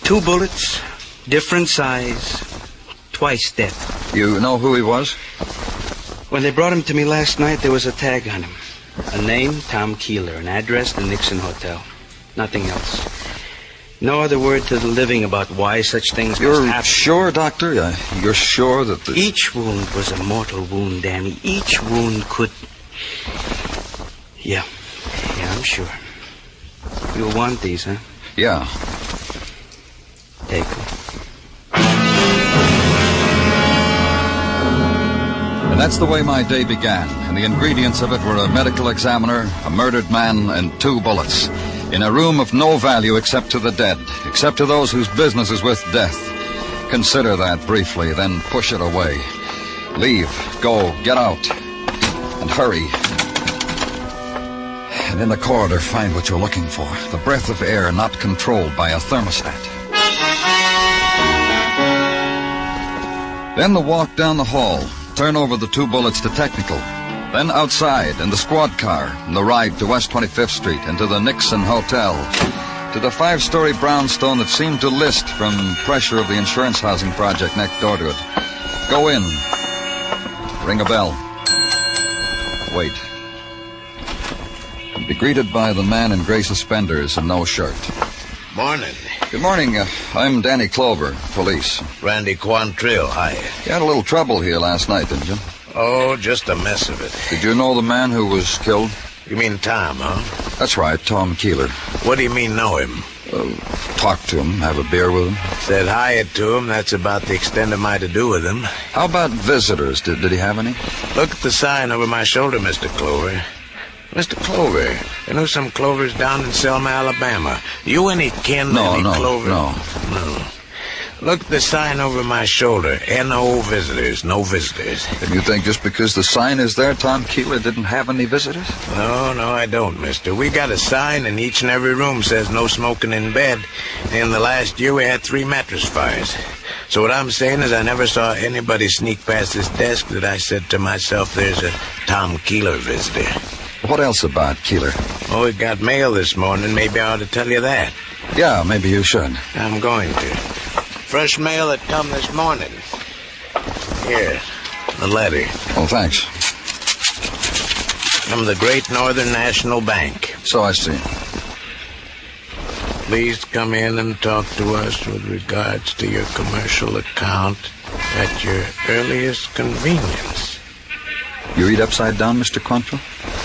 2 bullets, different size, twice dead. You know who he was? When they brought him to me last night, there was a tag on him. A name, Tom Keeler. An address, the Nixon Hotel. Nothing else. No other word to the living about why such things must happen. You're sure, Doctor? You're sure that the... Each wound was a mortal wound, Danny. Each wound could... Yeah, I'm sure. You'll want these, huh? Yeah. Take them. And that's the way my day began. And the ingredients of it were a medical examiner, a murdered man, and 2 bullets. In a room of no value except to the dead, except to those whose business is with death. Consider that briefly, then push it away. Leave, go, get out, and hurry. And in the corridor, find what you're looking for. The breath of air not controlled by a thermostat. Then the walk down the hall. Turn over the 2 bullets to technical. Then outside, in the squad car, and the ride to West 25th Street and to the Nixon Hotel. To the 5-story brownstone that seemed to list from pressure of the insurance housing project next door to it. Go in. Ring a bell. Wait. And be greeted by the man in gray suspenders and no shirt. Morning. Good morning. I'm Danny Clover, police. Randy Quantrill, hi. You had a little trouble here last night, didn't you? Oh, just a mess of it. Did you know the man who was killed? You mean Tom, huh? That's right, Tom Keeler. What do you mean, know him? Talked to him, have a beer with him. Said hi to him. That's about the extent of my to-do with him. How about visitors? Did he have any? Look at the sign over my shoulder, Mr. Clover. Mr. Clover, you know some Clovers down in Selma, Alabama. You any kin to any Clover? No. Look at the sign over my shoulder. N.O. visitors, no visitors. And you think just because the sign is there, Tom Keeler didn't have any visitors? No, I don't, mister. We got a sign in each and every room says no smoking in bed. In the last year, we had 3 mattress fires. So what I'm saying is I never saw anybody sneak past this desk that I said to myself, there's a Tom Keeler visitor. What else about Keeler? Oh, we got mail this morning. Maybe I ought to tell you that. Yeah, maybe you should. I'm going to. Fresh mail that come this morning. Here, the letter. Oh, thanks. From the Great Northern National Bank. So I see. Please come in and talk to us with regards to your commercial account at your earliest convenience. You read upside down, Mr. Quantrill?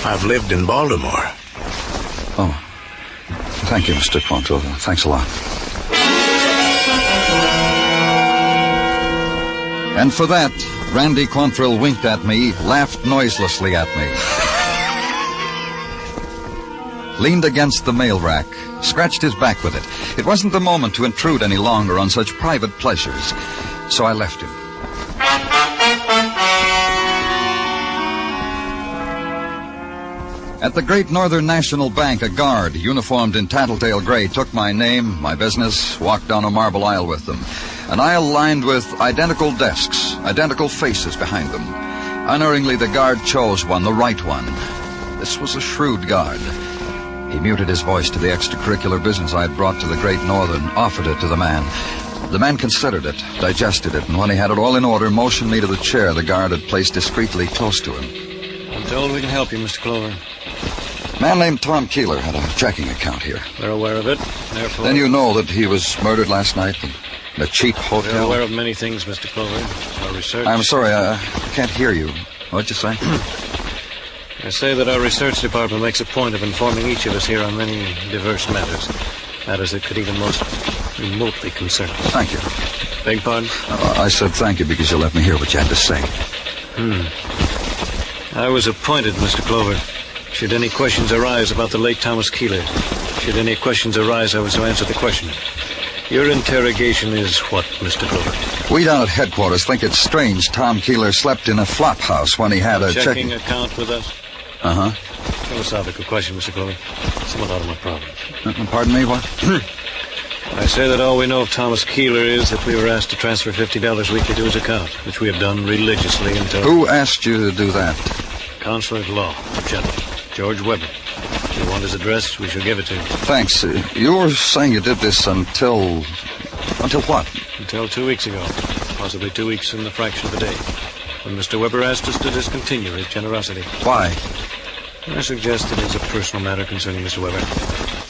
I've lived in Baltimore. Oh. Thank you, Mr. Quantrill. Thanks a lot. And for that, Randy Quantrill winked at me, laughed noiselessly at me. Leaned against the mail rack, scratched his back with it. It wasn't the moment to intrude any longer on such private pleasures, so I left him. At the Great Northern National Bank, a guard, uniformed in tattletale gray, took my name, my business, walked down a marble aisle with them. An aisle lined with identical desks, identical faces behind them. Unerringly, the guard chose one, the right one. This was a shrewd guard. He muted his voice to the extracurricular business I had brought to the Great Northern, offered it to the man. The man considered it, digested it, and when he had it all in order, motioned me to the chair the guard had placed discreetly close to him. I'm told we can help you, Mr. Clover. A man named Tom Keeler had a checking account here. We're aware of it, therefore... Then you know that he was murdered last night in a cheap hotel? We're aware of many things, Mr. Clover. Our research... I'm sorry, I can't hear you. What'd you say? I say that our research department makes a point of informing each of us here on many diverse matters. Matters that could even most remotely concern us. Thank you. Beg pardon? I said thank you because you let me hear what you had to say. I was appointed, Mr. Clover. Should any questions arise about the late Thomas Keeler, should any questions arise, I was to answer the question. Your interrogation is what, Mr. Clover? We down at headquarters think it's strange Tom Keeler slept in a flop house when he had a checking account with us? Uh-huh. Philosophical question, Mr. Clover. Somewhat out of my province. Pardon me, what? I say that all we know of Thomas Keeler is that we were asked to transfer $50 weekly to his account, which we have done religiously until... Who asked you to do that? Consular at Law, General George Weber. If you want his address, we shall give it to you. Thanks. You were saying you did this until what? Until 2 weeks ago. Possibly 2 weeks and a fraction of a day. When Mr. Weber asked us to discontinue his generosity. Why? I suggested it was a personal matter concerning Mr. Weber.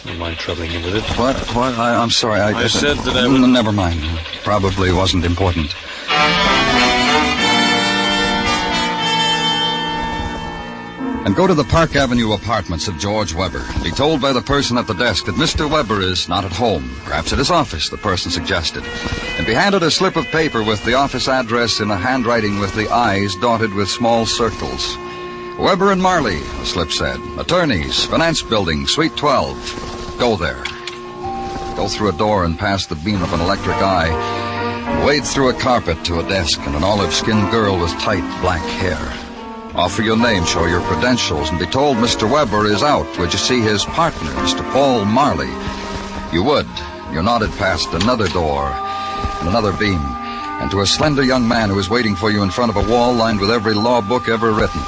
Don't mind troubling you with it. What? I'm sorry. I said that I would... Never mind. Probably wasn't important. And go to the Park Avenue apartments of George Weber. Be told by the person at the desk that Mr. Weber is not at home. Perhaps at his office, the person suggested. And be handed a slip of paper with the office address in a handwriting with the I's dotted with small circles. Weber and Marley, the slip said. Attorneys, Finance Building, Suite 12. Go there. Go through a door and past the beam of an electric eye. Wade through a carpet to a desk and an olive-skinned girl with tight black hair. Offer your name, show your credentials, and be told Mr. Weber is out. Would you see his partner, Mr. Paul Marley? You would. You nodded past another door and another beam, and to a slender young man who was waiting for you in front of a wall lined with every law book ever written.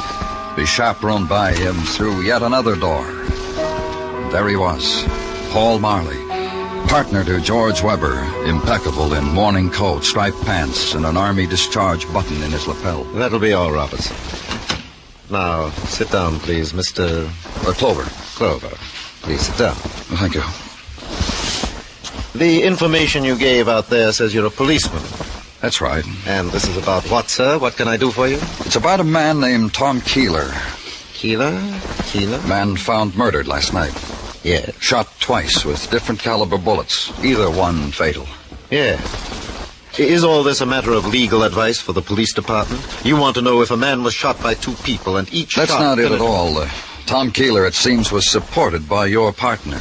Be chaperoned by him through yet another door. And there he was, Paul Marley, partner to George Weber, impeccable in morning coat, striped pants, and an army discharge button in his lapel. That'll be all, Roberts. Now, sit down, please, Mr... Clover. Clover. Please sit down. Thank you. The information you gave out there says you're a policeman. That's right. And this is about what, sir? What can I do for you? It's about a man named Tom Keeler. Keeler? Man found murdered last night. Yeah. Shot twice with different caliber bullets, either one fatal. Yeah. Is all this a matter of legal advice for the police department? You want to know if a man was shot by two people and each That's shot... not it at all. Tom Keeler, it seems, was supported by your partner.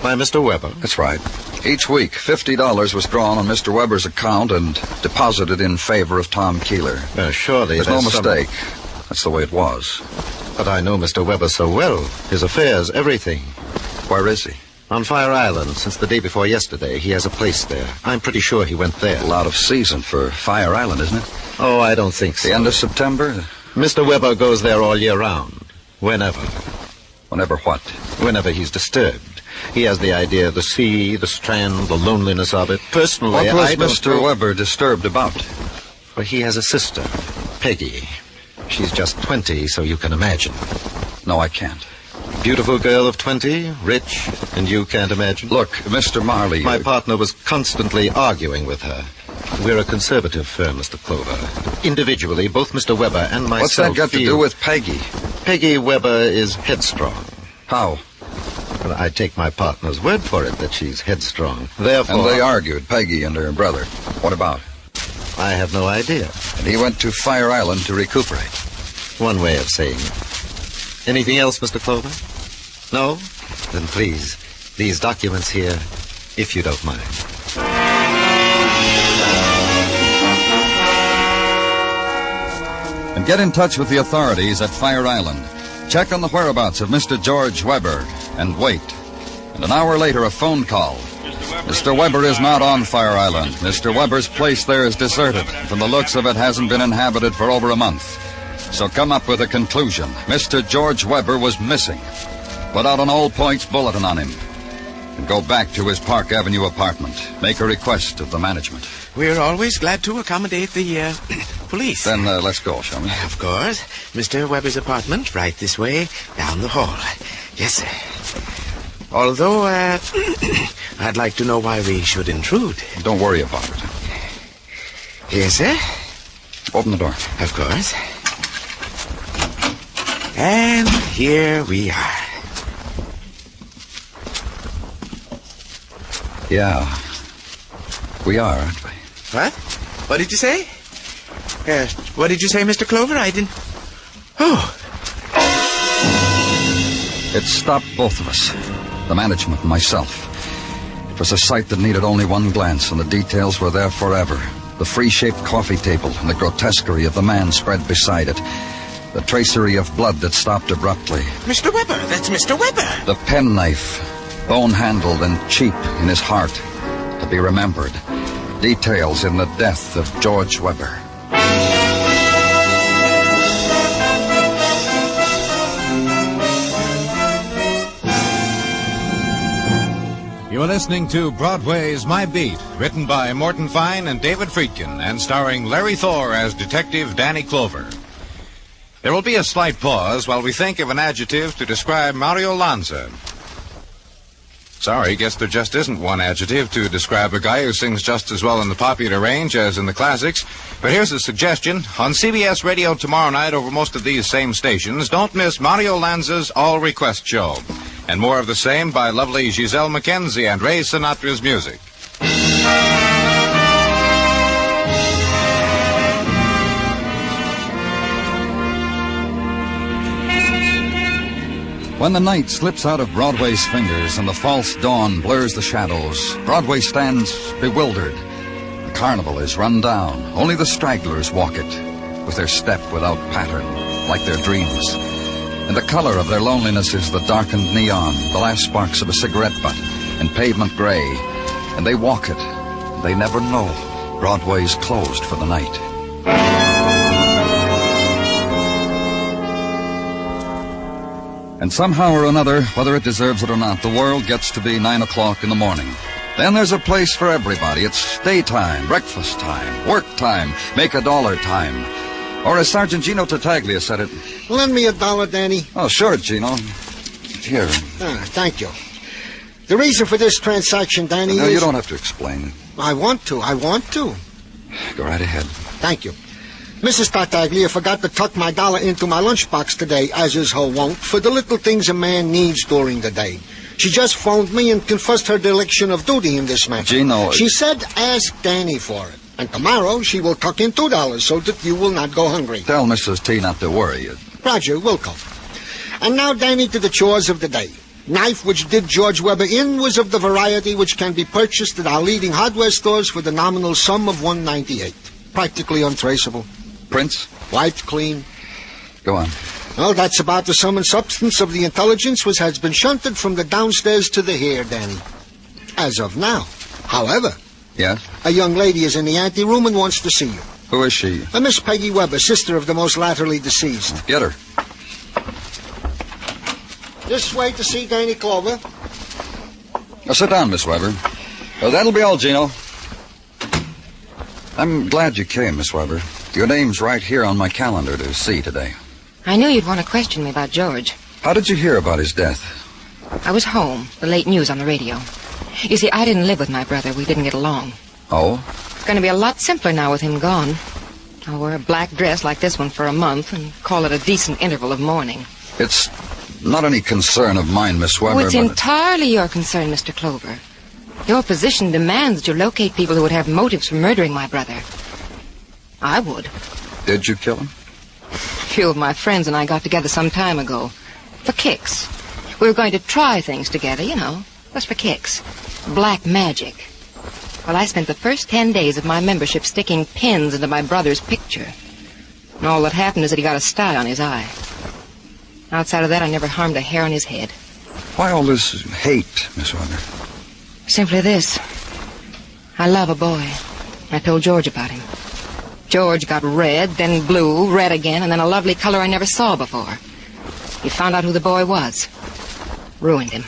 By Mr. Weber? That's right. Each week, $50 was drawn on Mr. Weber's account and deposited in favor of Tom Keeler. Surely there's no mistake. That's the way it was. But I know Mr. Weber so well. His affairs, everything. Where is he? On Fire Island, since the day before yesterday. He has a place there. I'm pretty sure he went there. Well, out of season for Fire Island, isn't it? Oh, I don't think so. The end of September? Mr. Weber goes there all year round. Whenever. Whenever what? Whenever he's disturbed. He has the idea of the sea, the strand, the loneliness of it. Personally, what was I don't Mr. Weber disturbed about? Well, he has a sister, Peggy. She's just 20, so you can imagine. No, I can't. Beautiful girl of 20, rich, and you can't imagine? Look, Mr. Marley... My partner was constantly arguing with her. We're a conservative firm, Mr. Clover. Individually, both Mr. Weber and myself What's that got to do with Peggy? Peggy Weber is headstrong. How? Well, I take my partner's word for it that she's headstrong. Therefore... And they argued, Peggy and her brother. What about? I have no idea. And he went to Fire Island to recuperate. One way of saying it. Anything else, Mr. Clover? No? Then please, these documents here, if you don't mind. And get in touch with the authorities at Fire Island. Check on the whereabouts of Mr. George Weber and wait. And an hour later, a phone call. Mr. Weber is not on Fire Island. Mr. Weber's place there is deserted. From the looks of it, hasn't been inhabited for over a month. So come up with a conclusion. Mr. George Weber was missing. Put out an All Points bulletin on him. And go back to his Park Avenue apartment. Make a request of the management. We're always glad to accommodate the police. Then let's go, shall we? Of course. Mr. Weber's apartment, right this way, down the hall. Yes, sir. Although, I'd like to know why we should intrude. Don't worry about it. Yes, sir? Open the door. Of course. And here we are. Yeah. We are, aren't we? What? What did you say? What did you say, Mr. Clover? I didn't... Oh. It stopped both of us. The management and myself. It was a sight that needed only one glance, and the details were there forever. The free-shaped coffee table and the grotesquerie of the man spread beside it. The tracery of blood that stopped abruptly. Mr. Weber, that's Mr. Weber. The penknife, bone-handled and cheap in his heart, to be remembered. Details in the death of George Weber. You are listening to Broadway's My Beat, written by Morton Fine and David Friedkin, and starring Larry Thor as Detective Danny Clover. There will be a slight pause while we think of an adjective to describe Mario Lanza. Sorry, guess there just isn't one adjective to describe a guy who sings just as well in the popular range as in the classics. But here's a suggestion. On CBS Radio tomorrow night over most of these same stations, don't miss Mario Lanza's All Request Show. And more of the same by lovely Giselle McKenzie and Ray Sinatra's music. When the night slips out of Broadway's fingers and the false dawn blurs the shadows, Broadway stands bewildered. The carnival is run down. Only the stragglers walk it, with their step without pattern, like their dreams. And the color of their loneliness is the darkened neon, the last sparks of a cigarette butt, and pavement gray. And they walk it. They never know Broadway's closed for the night. And somehow or another, whether it deserves it or not, the world gets to be 9 o'clock in the morning. Then there's a place for everybody. It's daytime, breakfast time, work time, make a dollar time. Or as Sergeant Gino Tartaglia said it... Lend me $1, Danny. Oh, sure, Gino. Here. Thank you. The reason for this transaction, Danny, No, is... you don't have to explain. I want to. Go right ahead. Thank you. Mrs. Tartaglia forgot to tuck my dollar into my lunchbox today, as is her wont, for the little things a man needs during the day. She just phoned me and confessed her dereliction of duty in this matter. Gino... She said ask Danny for it. And tomorrow she will tuck in $2 so that you will not go hungry. Tell Mrs. T not to worry. Roger, will come. And now, Danny, to the chores of the day. Knife which did George Weber in was of the variety which can be purchased at our leading hardware stores for the nominal sum of $1.98. Practically untraceable. Prints? Wiped clean. Go on. Well, that's about the sum and substance of the intelligence which has been shunted from the downstairs to the here, Danny. As of now. However... Yes? A young lady is in the anteroom and wants to see you. Who is she? A Miss Peggy Weber, sister of the most latterly deceased. Get her. This way to see Danny Clover. Now, sit down, Miss Weber. That'll be all, Gino. I'm glad you came, Miss Weber. Your name's right here on my calendar to see today. I knew you'd want to question me about George. How did you hear about his death? I was home. The late news on the radio. You see, I didn't live with my brother. We didn't get along. Oh? It's going to be a lot simpler now with him gone. I'll wear a black dress like this one for a month and call it a decent interval of mourning. It's not any concern of mine, Miss Weber, It's entirely your concern, Mr. Clover. Your position demands that you locate people who would have motives for murdering my brother. I would. Did you kill him? A few of my friends and I got together some time ago. For kicks. We were going to try things together, you know. Just for kicks. Black magic. Well, I spent the first 10 days of my membership sticking pins into my brother's picture. And all that happened is that he got a sty on his eye. Outside of that, I never harmed a hair on his head. Why all this hate, Miss Weber? Simply this. I love a boy. I told George about him. George got red, then blue, red again, and then a lovely color I never saw before. He found out who the boy was. Ruined him.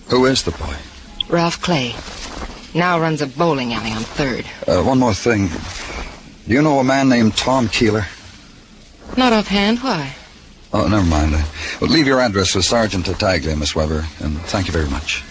Who is the boy? Ralph Clay. Now runs a bowling alley on 3rd. One more thing. Do you know a man named Tom Keeler? Not offhand. Why? Oh, never mind. Well, leave your address with Sergeant Tartaglia, Miss Weber, and thank you very much.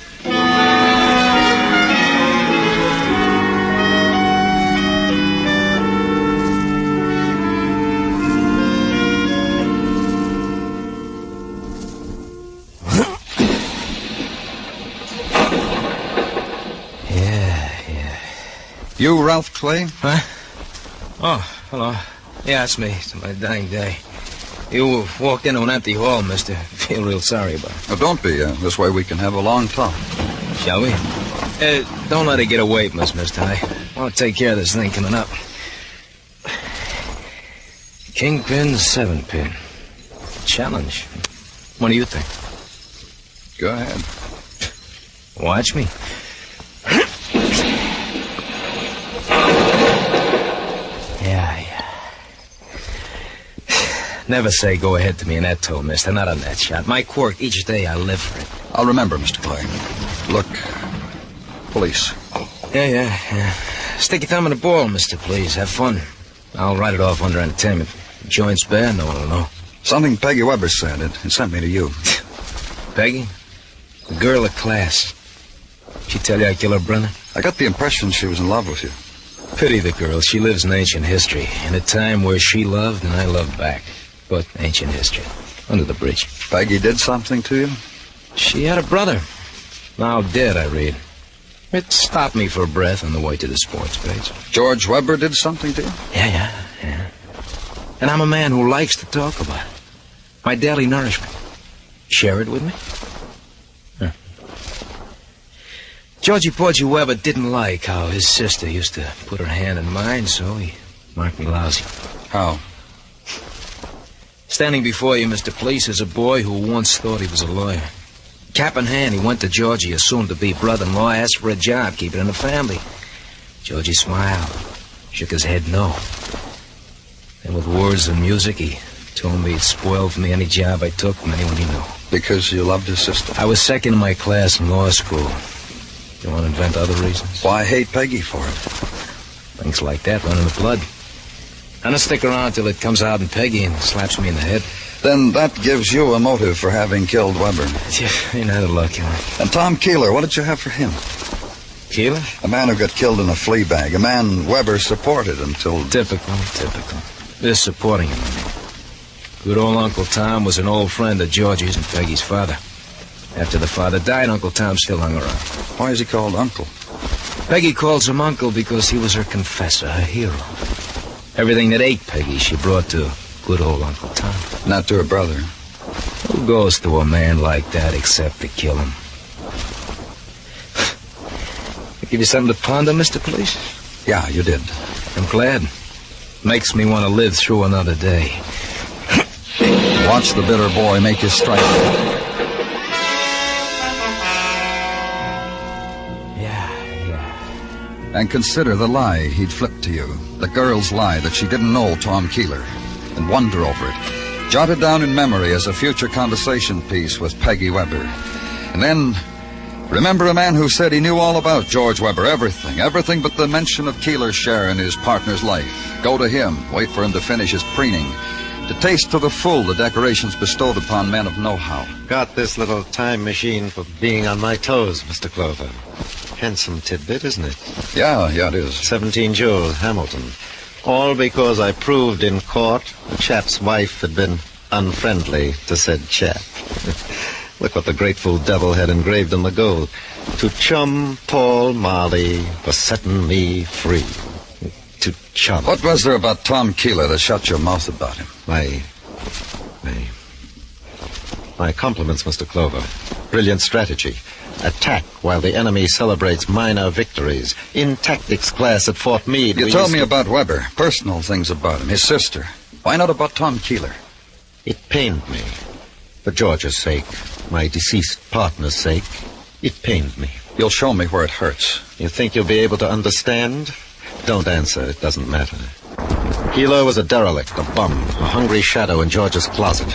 You Ralph Clay? Huh? Oh, hello. Yeah, it's me. It's my dying day. You walked into an empty hall, mister. Feel real sorry about it. Oh, don't be. This way we can have a long talk. Shall we? Don't let it get away from us, mister. I want to take care of this thing coming up. Kingpin, 7-pin. Challenge. What do you think? Go ahead. Watch me. Never say go ahead to me in that toe, mister. Not on that shot. My quirk, each day I live for it. I'll remember, Mr. Clay. Look, police. Yeah. Stick your thumb in the ball, mister, please. Have fun. I'll write it off under entertainment. Joint's bad, no one will know. Something Peggy Weber said. It sent me to you. Peggy? The girl of class. She tell you I killed her brother? I got the impression she was in love with you. Pity the girl. She lives in ancient history. In a time where she loved and I loved back. But ancient history. Under the bridge. Peggy did something to you? She had a brother. Now dead, I read. It stopped me for a breath on the way to the sports page. George Weber did something to you? Yeah. And I'm a man who likes to talk about it. My daily nourishment. Share it with me? Huh. Georgie Porgy Weber didn't like how his sister used to put her hand in mine, so he marked me lousy. How? Standing before you, Mr. Police, is a boy who once thought he was a lawyer. Cap in hand, he went to Georgie, his soon-to-be brother-in-law, asked for a job, keep it in the family. Georgie smiled, shook his head no. And with words and music, he told me he'd spoil for me any job I took from anyone he knew. Because you loved his sister? I was second in my class in law school. You want to invent other reasons? Why hate Peggy for it? Things like that run in the blood. I'm gonna stick around till it comes out in Peggy and slaps me in the head. Then that gives you a motive for having killed Weber. You're not a lucky one. And Tom Keeler, what did you have for him? Keeler? A man who got killed in a flea bag. A man Weber supported until... Typical. This supporting him. Good old Uncle Tom was an old friend of Georgie's and Peggy's father. After the father died, Uncle Tom still hung around. Why is he called Uncle? Peggy calls him Uncle because he was her confessor, her hero. Everything that ate Peggy, she brought to good old Uncle Tom. Not to her brother. Who goes to a man like that except to kill him? I give you something to ponder, Mr. Police? Yeah, you did. I'm glad. Makes me want to live through another day. Watch the bitter boy make his strike. And consider the lie he'd flipped to you. The girl's lie that she didn't know Tom Keeler. And wonder over it. Jotted down in memory as a future conversation piece with Peggy Weber. And then, remember a man who said he knew all about George Weber. Everything but the mention of Keeler's share in his partner's life. Go to him, wait for him to finish his preening. To taste to the full the decorations bestowed upon men of know-how. Got this little time machine for being on my toes, Mr. Clover. Handsome tidbit, isn't it? Yeah, it is. 17 Joel, Hamilton. All because I proved in court the chap's wife had been unfriendly to said chap. Look what the grateful devil had engraved on the gold. To chum Paul Marley for setting me free. To chum. What was there about Tom Keeler that shut your mouth about him? My compliments, Mr. Clover. Brilliant strategy. Attack while the enemy celebrates minor victories. In tactics class at Fort Meade... You told me about Weber, personal things about him, his sister. Why not about Tom Keeler? It pained me. For George's sake, my deceased partner's sake, it pained me. You'll show me where it hurts. You think you'll be able to understand? Don't answer, it doesn't matter. Keeler was a derelict, a bum, a hungry shadow in George's closet.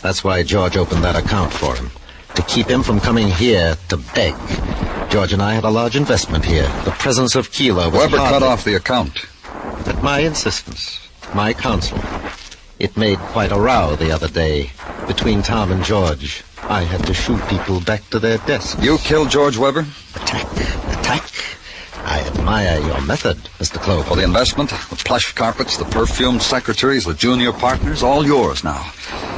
That's why George opened that account for him. To keep him from coming here to beg. George and I had a large investment here. The presence of Keeler was Weber cut off the account. At my insistence, my counsel. It made quite a row the other day between Tom and George. I had to shoo people back to their desks. You killed George Weber? Attack. I admire your method, Mr. Clover. For the investment, the plush carpets, the perfumed secretaries, the junior partners, all yours now.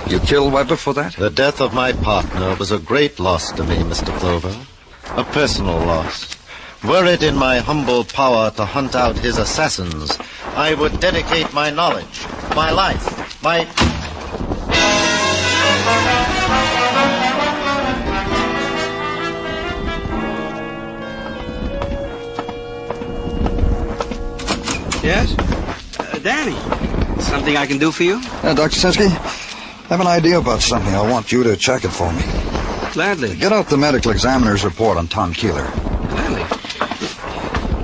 You killed Weber for that? The death of my partner was a great loss to me, Mr. Clover. A personal loss. Were it in my humble power to hunt out his assassins, I would dedicate my knowledge, my life, my... Yes? Danny, something I can do for you? Dr. Sinsky, I have an idea about something. I want you to check it for me. Gladly. Get out the medical examiner's report on Tom Keeler. Gladly.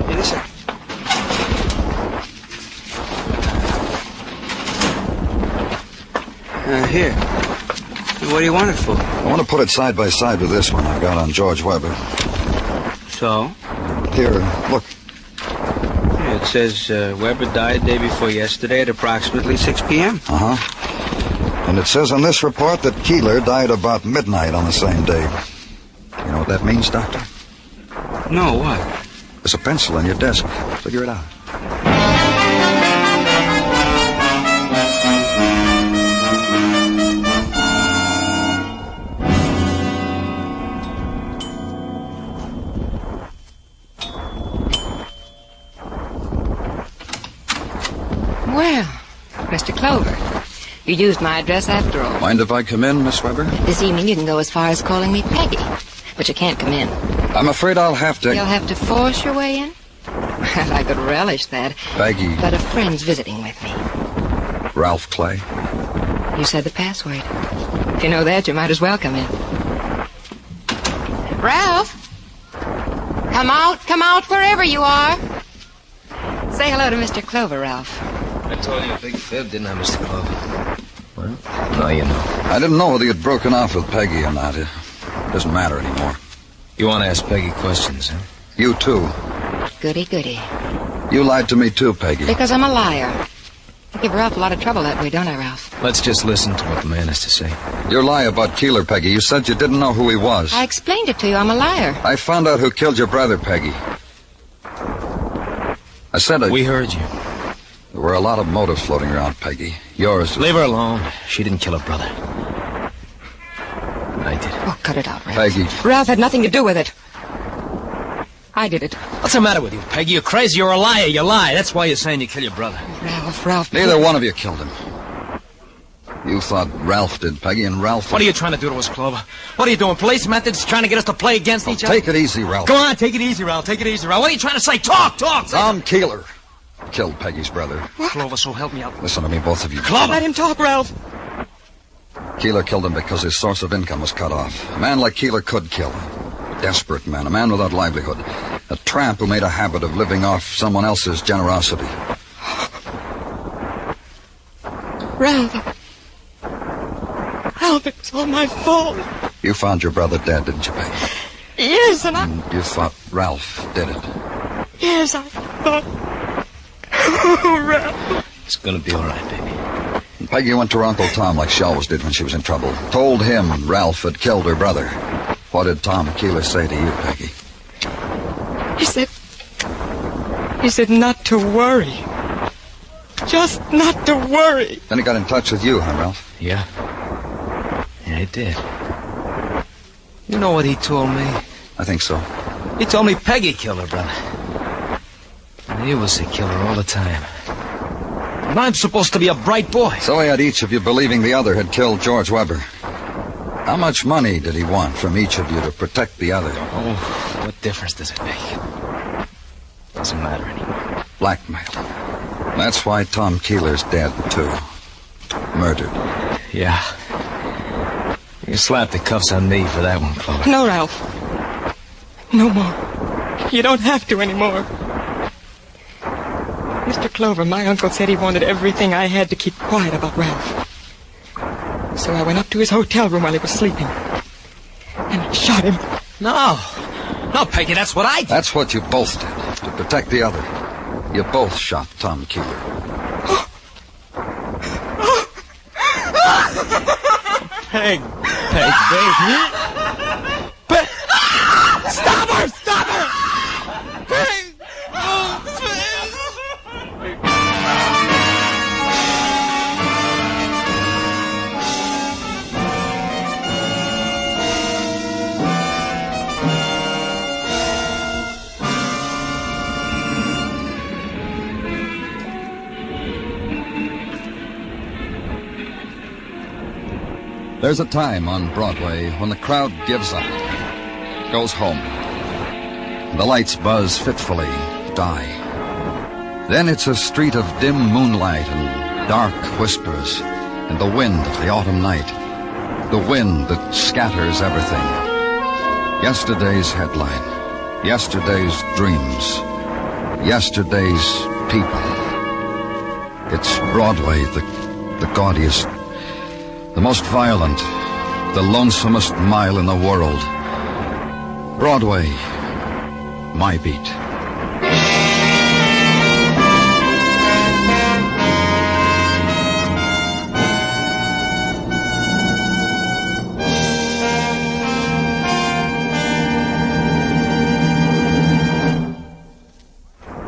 Here, a sec. Here. What do you want it for? I want to put it side by side with this one I got on George Weber. So? Here, look. It says Weber died day before yesterday at approximately 6 p.m. Uh-huh. And it says on this report that Keeler died about midnight on the same day. You know what that means, Doctor? No, what? There's a pencil on your desk. Figure it out. Well, Mr. Clover, you used my address after all. Mind if I come in, Miss Weber? This evening you can go as far as calling me Peggy, but you can't come in. I'm afraid I'll have to... You'll have to force your way in? Well, I could relish that. Peggy. But a friend's visiting with me. Ralph Clay. You said the password. If you know that, you might as well come in. Ralph! Come out wherever you are. Say hello to Mr. Clover, Ralph. I told you a big fib, didn't I, Mr. Clover? Well, now you know. I didn't know whether you'd broken off with Peggy or not. It doesn't matter anymore. You want to ask Peggy questions, huh? You too. Goody, goody. You lied to me too, Peggy. Because I'm a liar. I give Ralph a lot of trouble that way, don't I, Ralph? Let's just listen to what the man has to say. Your lie about Keeler, Peggy. You said you didn't know who he was. I explained it to you. I'm a liar. I found out who killed your brother, Peggy. I said We heard you. There were a lot of motives floating around, Peggy. Yours... Leave her alone. She didn't kill her brother. I did. Oh, cut it out, Ralph. Peggy. Ralph had nothing to do with it. I did it. What's the matter with you, Peggy? You're crazy. You're a liar. You lie. That's why you're saying you kill your brother. Ralph. Neither one of you killed him. You thought Ralph did, Peggy, and Ralph... What are you trying to do to us, Clover? What are you doing? Police methods? Trying to get us to play against each other? Take it easy, Ralph. Go on, take it easy, Ralph. Take it easy, Ralph. What are you trying to say? Talk! Tom Keeler killed Peggy's brother. What? Clover, so help me out. Listen to me, both of you. Clover! Let him talk, Ralph. Keeler killed him because his source of income was cut off. A man like Keeler could kill. A desperate man, a man without livelihood. A tramp who made a habit of living off someone else's generosity. Ralph, it was all my fault. You found your brother dead, didn't you, Peggy? Yes, and you thought Ralph did it. Yes, I thought... Oh, Ralph. It's gonna be all right, baby. And Peggy went to her Uncle Tom like she always did when she was in trouble. Told him Ralph had killed her brother. What did Tom Keeler say to you, Peggy? He said not to worry. Just not to worry. Then he got in touch with you, huh, Ralph? Yeah. Yeah, he did. You know what he told me? I think so. He told me Peggy killed her brother. And he was the killer all the time. And I'm supposed to be a bright boy. So he had each of you believing the other had killed George Weber. How much money did he want from each of you to protect the other? Oh, what difference does it make? Doesn't matter anymore. Blackmail. That's why Tom Keeler's dead, too. Murdered. Yeah. You slapped the cuffs on me for that one, Clover. No, Ralph. No more. You don't have to anymore. Mr. Clover, my uncle said he wanted everything I had to keep quiet about Ralph. So I went up to his hotel room while he was sleeping. And I shot him. No, Peggy, that's what I did. That's what you both did, to protect the other. You both shot Tom Keeler. Peg, baby. Stop her! Peg! There's a time on Broadway when the crowd gives up, goes home. The lights buzz fitfully, die. Then it's a street of dim moonlight and dark whispers and the wind of the autumn night. The wind that scatters everything. Yesterday's headline, yesterday's dreams, yesterday's people. It's Broadway, the gaudiest, the most violent, the lonesomest mile in the world. Broadway, my beat.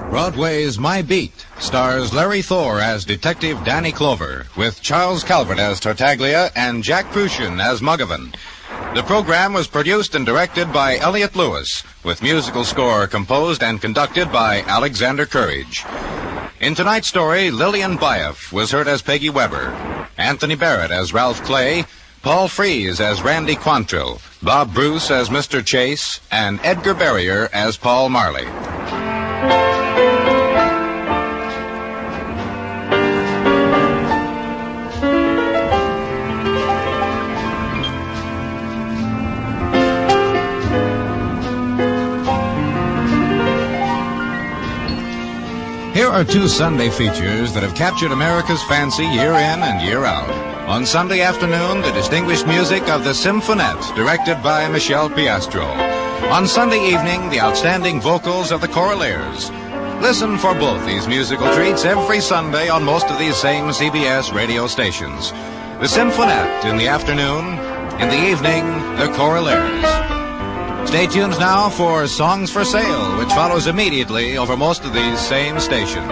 Broadway's My Beat stars Larry Thor as Detective Danny Clover, with Charles Calvert as Tartaglia and Jack Crucian as Muggavan. The program was produced and directed by Elliott Lewis, with musical score composed and conducted by Alexander Courage. In tonight's story, Lillian Byoff was heard as Peggy Weber, Anthony Barrett as Ralph Clay, Paul Frees as Randy Quantrill, Bob Bruce as Mr. Chase, and Edgar Barrier as Paul Marley. Here are two Sunday features that have captured America's fancy year in and year out. On Sunday afternoon, the distinguished music of the Symphonette, directed by Michel Piastro. On Sunday evening, the outstanding vocals of the Choraleers. Listen for both these musical treats every Sunday on most of these same CBS radio stations. The Symphonette in the afternoon, in the evening, the Choraleers. Stay tuned now for Songs for Sale, which follows immediately over most of these same stations.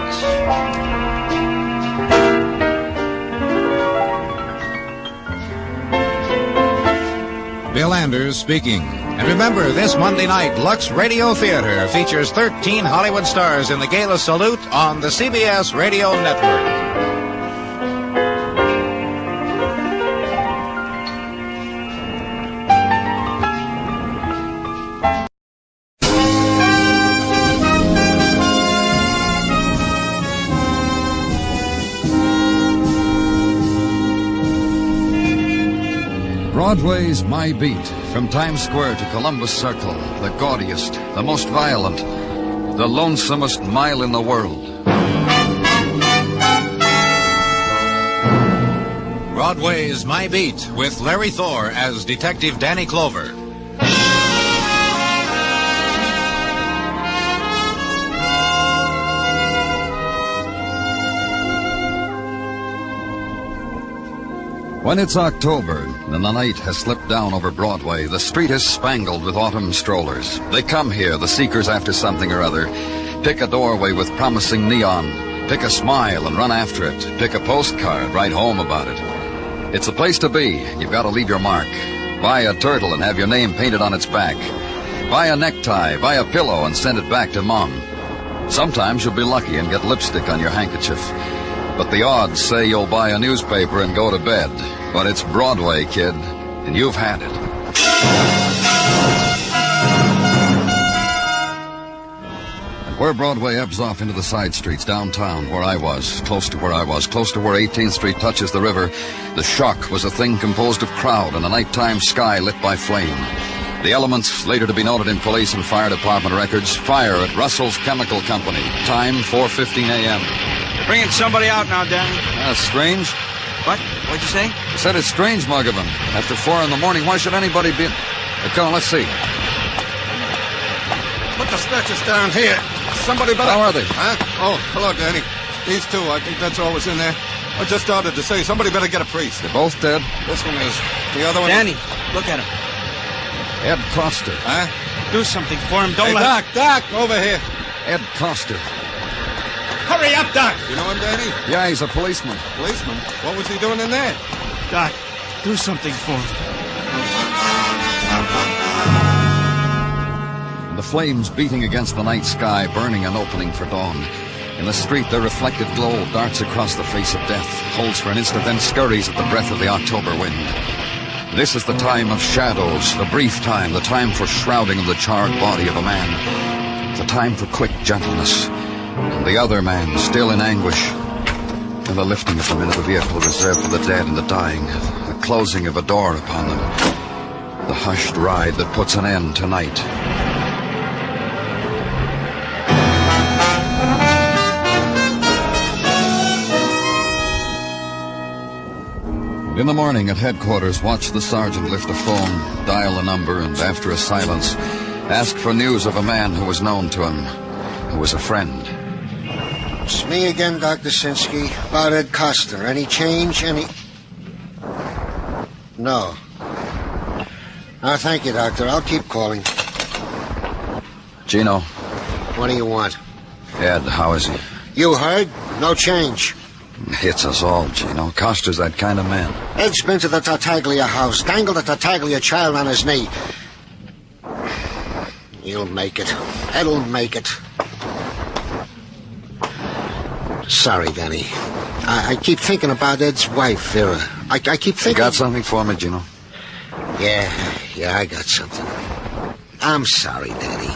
Bill Anders speaking. And remember, this Monday night, Lux Radio Theater features 13 Hollywood stars in the Gala Salute on the CBS Radio Network. Broadway's My Beat, from Times Square to Columbus Circle, the gaudiest, the most violent, the lonesomest mile in the world. Broadway's My Beat, with Larry Thor as Detective Danny Clover. When it's October and the night has slipped down over Broadway, the street is spangled with autumn strollers. They come here, the seekers after something or other. Pick a doorway with promising neon. Pick a smile and run after it. Pick a postcard, write home about it. It's the place to be. You've got to leave your mark. Buy a turtle and have your name painted on its back. Buy a necktie, buy a pillow and send it back to Mom. Sometimes you'll be lucky and get lipstick on your handkerchief. But the odds say you'll buy a newspaper and go to bed. But it's Broadway, kid, and you've had it. And where Broadway ebbs off into the side streets downtown, where I was, close to where 18th Street touches the river, the shock was a thing composed of crowd and a nighttime sky lit by flame. The elements, later to be noted in police and fire department records: fire at Russell's Chemical Company, time 4:15 a.m. You're bringing somebody out now, Danny. That's strange. What? What'd you say? I said it's strange, Muggavan. After 4 in the morning, why should anybody be... Come on, let's see. Put the stretchers down here. Somebody better... How are they? Huh? Oh, hello, Danny. These two, I think that's all was in there. I just started to say, somebody better get a priest. They're both dead? This one is. The other one... Danny, look at him. Ed Coster. Huh? Do something for him. Don't let... Doc, over here. Ed Coster. Hurry up, Doc! You know him, Danny? Yeah, he's a policeman. Policeman? What was he doing in there? Doc, do something for him. The flames beating against the night sky, burning an opening for dawn. In the street, their reflected glow darts across the face of death, holds for an instant, then scurries at the breath of the October wind. This is the time of shadows, the brief time, the time for shrouding of the charred body of a man, the time for quick gentleness. And the other man, still in anguish. And the lifting of them into the vehicle reserved for the dead and the dying. The closing of a door upon them. The hushed ride that puts an end to night. In the morning at headquarters, watch the sergeant lift a phone, dial a number, and after a silence, ask for news of a man who was known to him, who was a friend. It's me again, Dr. Sinsky. About Ed Coster. Any change? No. Oh, thank you, Doctor. I'll keep calling. Gino. What do you want? Ed, how is he? You heard? No change. Hits us all, Gino. Coster's that kind of man. Ed's been to the Tartaglia house, dangled a Tartaglia child on his knee. He'll make it. Ed'll make it. Sorry, Danny. I keep thinking about Ed's wife, Vera. I keep thinking... You got something for me, Gino? Yeah, I got something. I'm sorry, Danny.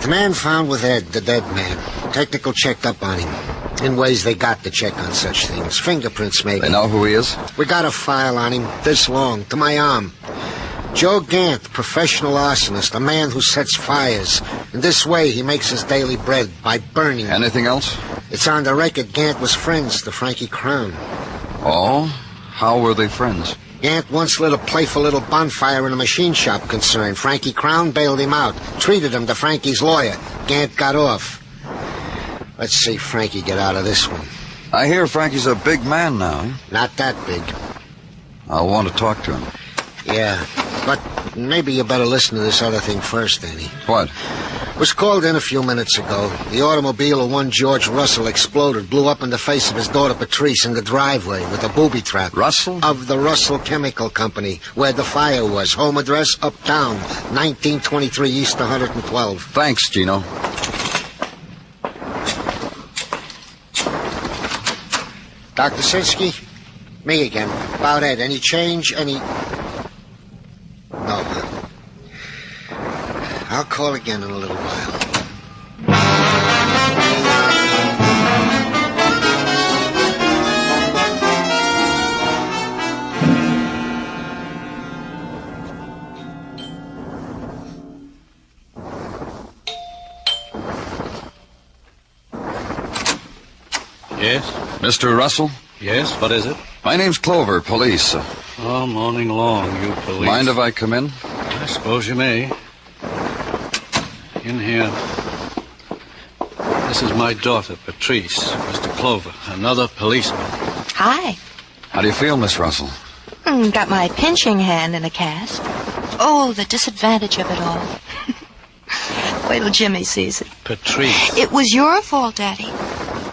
The man found with Ed, the dead man. Technical checked up on him. In ways they got to check on such things. Fingerprints, maybe. They know who he is? We got a file on him this long, to my arm. Joe Gant, professional arsonist, a man who sets fires. In this way, he makes his daily bread, by burning. Anything else? It's on the record Gant was friends to Frankie Crown. Oh? How were they friends? Gant once lit a playful little bonfire in a machine shop concern. Frankie Crown bailed him out, treated him to Frankie's lawyer. Gant got off. Let's see Frankie get out of this one. I hear Frankie's a big man now. Not that big. I'll want to talk to him. Yeah. But maybe you better listen to this other thing first, Danny. What? Was called in a few minutes ago. The automobile of one George Russell exploded, blew up in the face of his daughter Patrice in the driveway with a booby trap. Russell? Of the Russell Chemical Company, where the fire was. Home address, uptown, 1923 East 112. Thanks, Gino. Dr. Sinsky? Me again. About Ed. Any change? Any... No. I'll call again in a little while. Yes? Mr. Russell? Yes, what is it? My name's Clover, police. Oh, morning long, you police. Mind if I come in? I suppose you may. In here. This is my daughter, Patrice, Mr. Clover, another policeman. Hi. How do you feel, Miss Russell? Got my pinching hand in a cast. Oh, the disadvantage of it all. Wait till Jimmy sees it. Patrice. It was your fault, Daddy.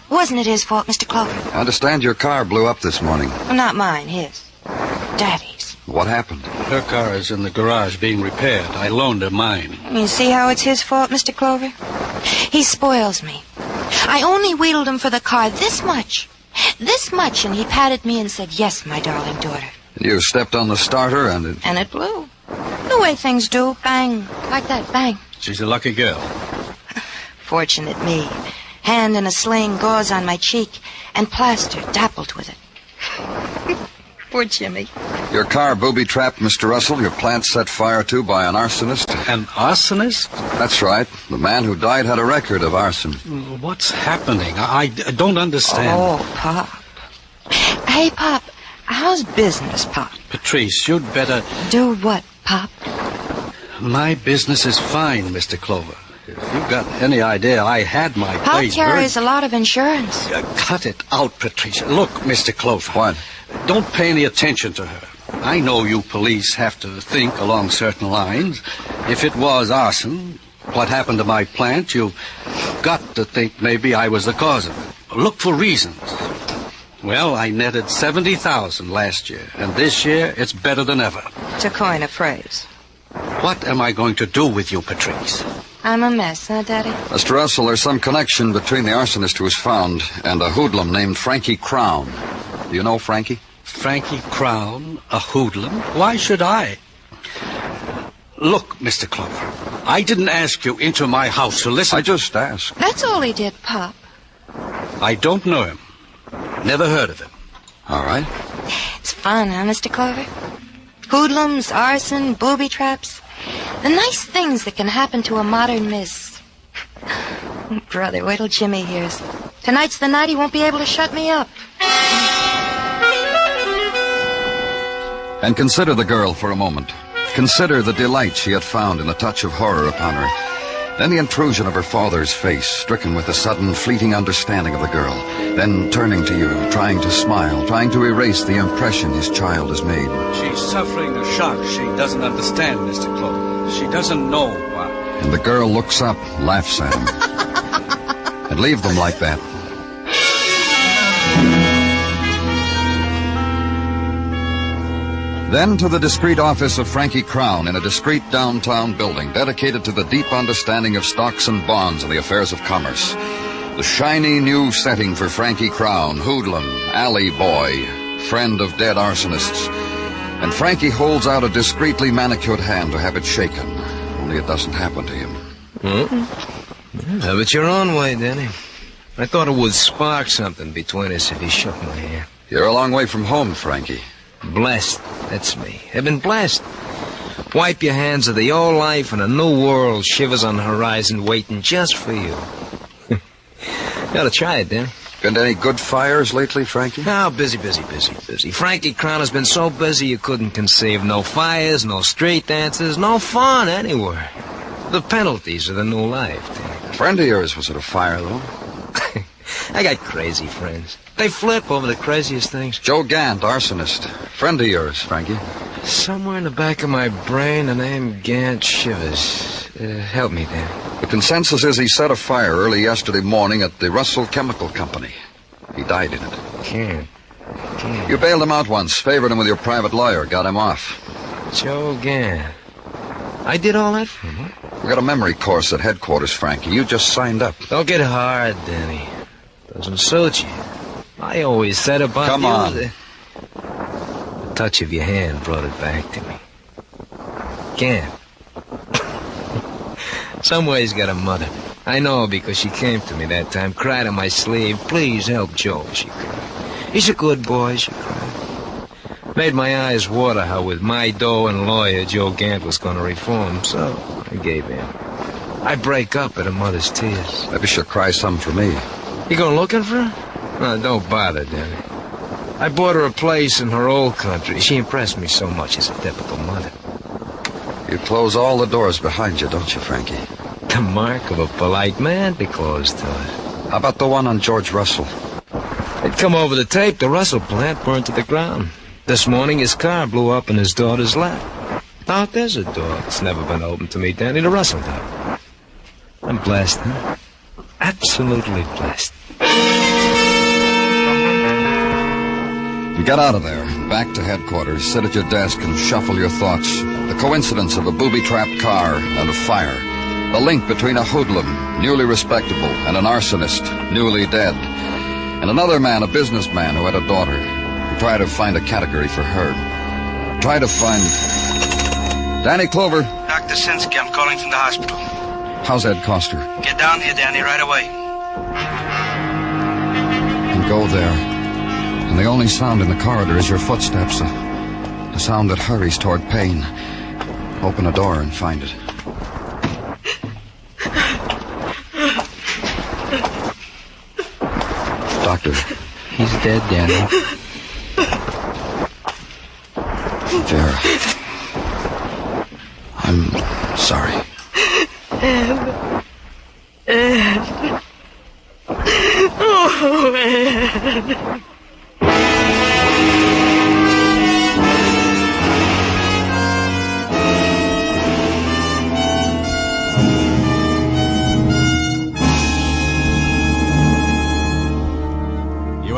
Wasn't it his fault, Mr. Clover? I understand your car blew up this morning. Well, not mine, his. Daddy's. What happened? Her car is in the garage being repaired. I loaned her mine. You see how it's his fault, Mr. Clover? He spoils me. I only wheedled him for the car this much, and he patted me and said, "Yes, my darling daughter." You stepped on the starter and it... And it blew. The way things do, bang, like that, bang. She's a lucky girl. Fortunate me. Hand in a sling, gauze on my cheek, and plaster dappled with it. Poor Jimmy. Your car booby-trapped, Mr. Russell. Your plant set fire to by an arsonist. An arsonist? That's right. The man who died had a record of arson. What's happening? I don't understand. Oh, Pop. Hey, Pop, how's business, Pop? Patrice, you'd better... Do what, Pop? My business is fine, Mr. Clover. If you've got any idea, I had my Pop place... carries a lot of insurance. Cut it out, Patricia. Look, Mr. Clover. What? Don't pay any attention to her. I know you police have to think along certain lines. If it was arson, what happened to my plant, you've got to think maybe I was the cause of it. Look for reasons. Well, I netted $70,000 last year, and this year it's better than ever. To coin a phrase. What am I going to do with you, Patrice? I'm a mess, huh, Daddy? Mr. Russell, there's some connection between the arsonist who was found and a hoodlum named Frankie Crown. Do you know Frankie? Frankie Crown, a hoodlum? Why should I? Look, Mr. Clover, I didn't ask you into my house to listen. I just asked. That's all he did, Pop. I don't know him. Never heard of him. All right. It's fun, huh, Mr. Clover? Hoodlums, arson, booby traps. The nice things that can happen to a modern miss. Brother, wait till Jimmy hears. Tonight's the night he won't be able to shut me up. And consider the girl for a moment. Consider the delight she had found in the touch of horror upon her. Then the intrusion of her father's face, stricken with a sudden, fleeting understanding of the girl. Then turning to you, trying to smile, trying to erase the impression his child has made. She's suffering a shock she doesn't understand, Mr. Clover. She doesn't know why. And the girl looks up, laughs at him. And leave them like that. Then to the discreet office of Frankie Crown in a discreet downtown building dedicated to the deep understanding of stocks and bonds and the affairs of commerce. The shiny new setting for Frankie Crown, hoodlum, alley boy, friend of dead arsonists. And Frankie holds out a discreetly manicured hand to have it shaken, only it doesn't happen to him. Have it your own way, Danny. I thought it would spark something between us if he shook my hand. You're a long way from home, Frankie. Blessed, that's me. I've been blessed. Wipe your hands of the old life and a new world shivers on the horizon waiting just for you. Gotta try it, Danny. Been to any good fires lately, Frankie? Oh, busy. Frankie Crown has been so busy you couldn't conceive. No fires, no street dances, no fun anywhere. The penalties of the new life, Danny. A friend of yours was at a fire, though. I got crazy friends. They flip over the craziest things. Joe Gant, arsonist. Friend of yours, Frankie. Somewhere in the back of my brain, the name Gant shivers. Help me, Dan. The consensus is he set a fire early yesterday morning at the Russell Chemical Company. He died in it. Can't. You bailed him out once, favored him with your private lawyer, got him off. Joe Gant. I did all that for him, huh? We got a memory course at headquarters, Frankie. You just signed up. Don't get hard, Danny. Doesn't suit you. I always said about Come you... on. The touch of your hand brought it back to me. Gant. Somewhere's got a mother. I know because she came to me that time, cried on my sleeve. Please help Joe, she cried. He's a good boy, she cried. Made my eyes water how with my dough and lawyer Joe Gant was going to reform, so I gave in. I break up at a mother's tears. Maybe she'll cry some for me. You going looking for her? No, don't bother, Danny. I bought her a place in her old country. She impressed me so much as a typical mother. You close all the doors behind you, don't you, Frankie? The mark of a polite man be closed to it. How about the one on George Russell? They'd come over the tape. The Russell plant burned to the ground. This morning his car blew up in his daughter's lap. Now there's a door that's never been opened to me, Danny, the Russell door. I'm blessed, huh? Absolutely blessed. You get out of there, back to headquarters, sit at your desk and shuffle your thoughts. The coincidence of a booby-trapped car and a fire. The link between a hoodlum, newly respectable, and an arsonist, newly dead. And another man, a businessman who had a daughter. Try to find a category for her. Try to find... Danny Clover. Dr. Sinsky, I'm calling from the hospital. How's Ed Coster? Get down here, Danny, right away. And go there. And the only sound in the corridor is your footsteps. A sound that hurries toward pain. Open a door and find it. Doctor. He's dead, Danny. Vera. I'm sorry. Ed. Oh, Ed.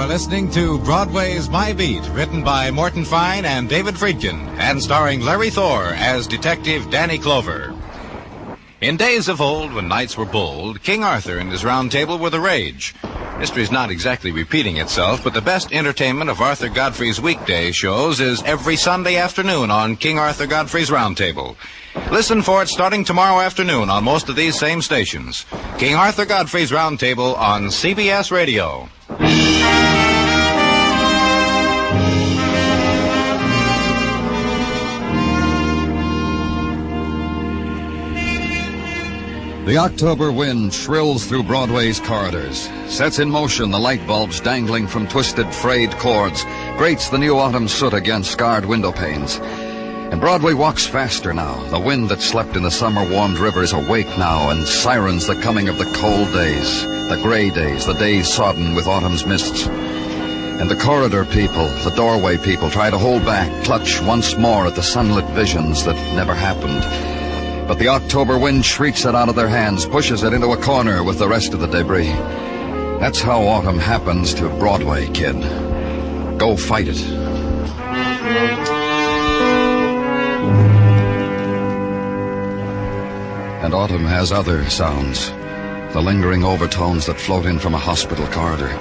Listening to Broadway's My Beat, written by Morton Fine and David Friedkin, and starring Larry Thor as Detective Danny Clover. In days of old, when knights were bold, King Arthur and his round table were the rage. History's not exactly repeating itself, but the best entertainment of Arthur Godfrey's weekday shows is every Sunday afternoon on King Arthur Godfrey's Round Table. Listen for it starting tomorrow afternoon on most of these same stations. King Arthur Godfrey's Round Table on CBS Radio. The October wind shrills through Broadway's corridors, sets in motion the light bulbs dangling from twisted, frayed cords, grates the new autumn soot against scarred window panes. And Broadway walks faster now. The wind that slept in the summer-warmed river is awake now and sirens the coming of the cold days, the gray days, the days sodden with autumn's mists. And the corridor people, the doorway people, try to hold back, clutch once more at the sunlit visions that never happened. But the October wind shrieks it out of their hands, pushes it into a corner with the rest of the debris. That's how autumn happens to Broadway, kid. Go fight it. And autumn has other sounds. The lingering overtones that float in from a hospital corridor.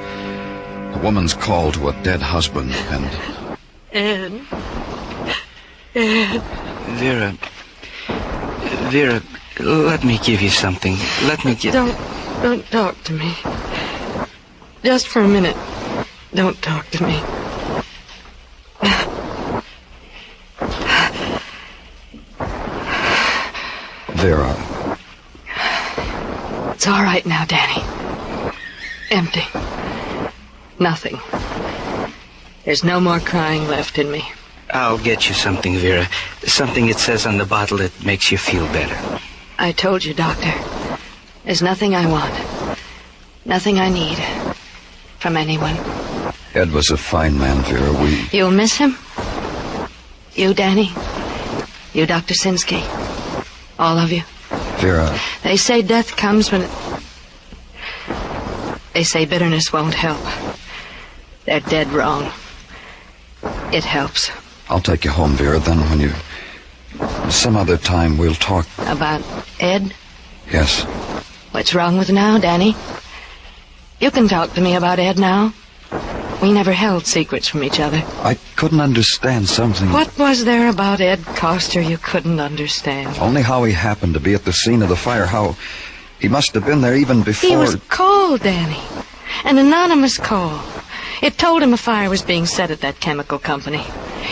A woman's call to a dead husband and... Ed. Ed. Vera, let me give you something. Let me give... Don't talk to me. Just for a minute. Don't talk to me. Vera. It's all right now, Danny. Empty. Nothing. There's no more crying left in me. I'll get you something, Vera. Something it says on the bottle that makes you feel better. I told you, Doctor. There's nothing I want. Nothing I need. from anyone. Ed was a fine man, Vera. You'll miss him? You, Danny? You, Dr. Sinsky? All of you? Vera. They say death comes when They say bitterness won't help. They're dead wrong. It helps. I'll take you home, Vera. Then when you... Some other time we'll talk. About Ed? Yes. What's wrong with now, Danny? You can talk to me about Ed now. We never held secrets from each other. I couldn't understand something. What was there about Ed Coster you couldn't understand? Only how he happened to be at the scene of the fire. How he must have been there even before... He was called, Danny. An anonymous call. It told him a fire was being set at that chemical company.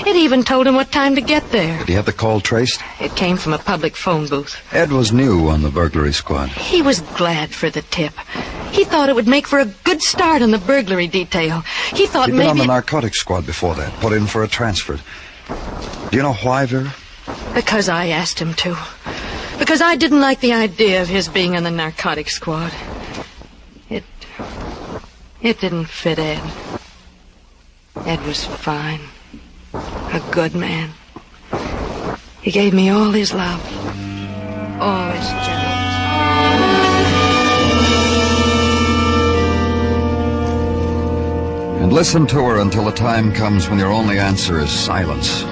It even told him what time to get there. Did he have the call traced? It came from a public phone booth. Ed was new on the burglary squad. He was glad for the tip. He thought it would make for a good start on the burglary detail. He thought He'd maybe... been on the narcotics squad before that, put in for a transfer. Do you know why, Vera? Because I asked him to. Because I didn't like the idea of his being on the narcotics squad. It didn't fit Ed. Ed was fine. A good man. He gave me all his love. All his gentleness. And listen to her until the time comes when your only answer is silence.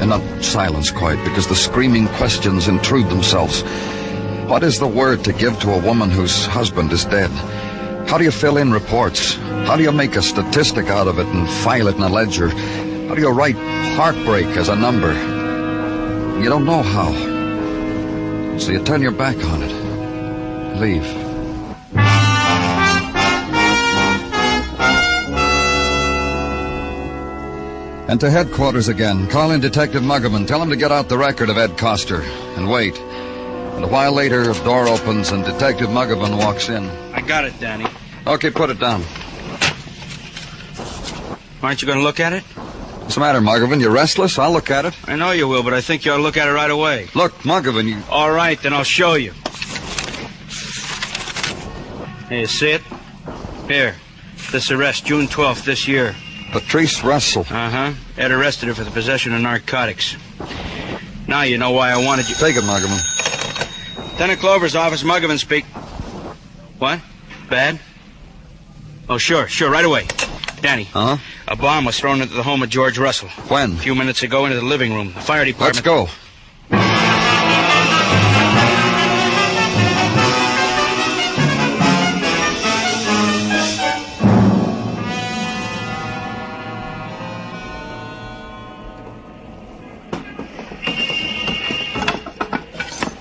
And not silence quite, because the screaming questions intrude themselves. What is the word to give to a woman whose husband is dead? How do you fill in reports? How do you make a statistic out of it and file it in a ledger? How do you write heartbreak as a number? You don't know how. So you turn your back on it. Leave. And to headquarters again. Call in Detective Muggerman. Tell him to get out the record of Ed Coster. And wait. And a while later, a door opens and Detective Muggerman walks in. I got it, Danny. Okay, put it down. Aren't you going to look at it? What's the matter, Muggerman? You restless? I'll look at it. I know you will, but I think you ought to look at it right away. Look, Muggerman, you... All right, then I'll show you. Hey, you see it? Here. This arrest, June 12th this year. Patrice Russell. Uh-huh. Ed arrested her for the possession of narcotics. Now you know why I wanted you... Take it, Muggerman. Lieutenant Clover's office, Muggerman speak. What? Bad? Oh, sure, right away. Danny. Uh-huh. A bomb was thrown into the home of George Russell. When? A few minutes ago, into the living room. The fire department... Let's go.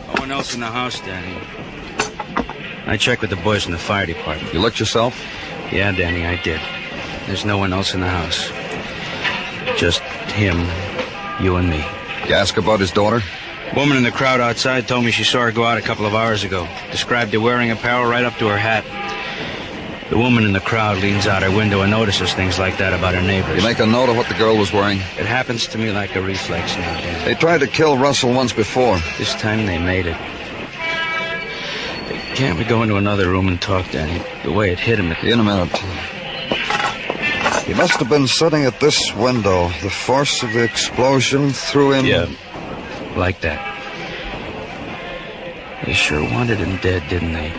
No one else in the house, Danny. I checked with the boys in the fire department. You looked yourself? Yeah, Danny, I did. There's no one else in the house. Just him, you and me. You ask about his daughter? Woman in the crowd outside told me she saw her go out a couple of hours ago. Described her wearing apparel right up to her hat. The woman in the crowd leans out her window and notices things like that about her neighbors. You make a note of what the girl was wearing? It happens to me like a reflex now, Danny. They tried to kill Russell once before. This time they made it. Can't we go into another room and talk, Danny? The way it hit him... In a minute. He must have been sitting at this window. The force of the explosion threw him... Yeah, like that. They sure wanted him dead, didn't they?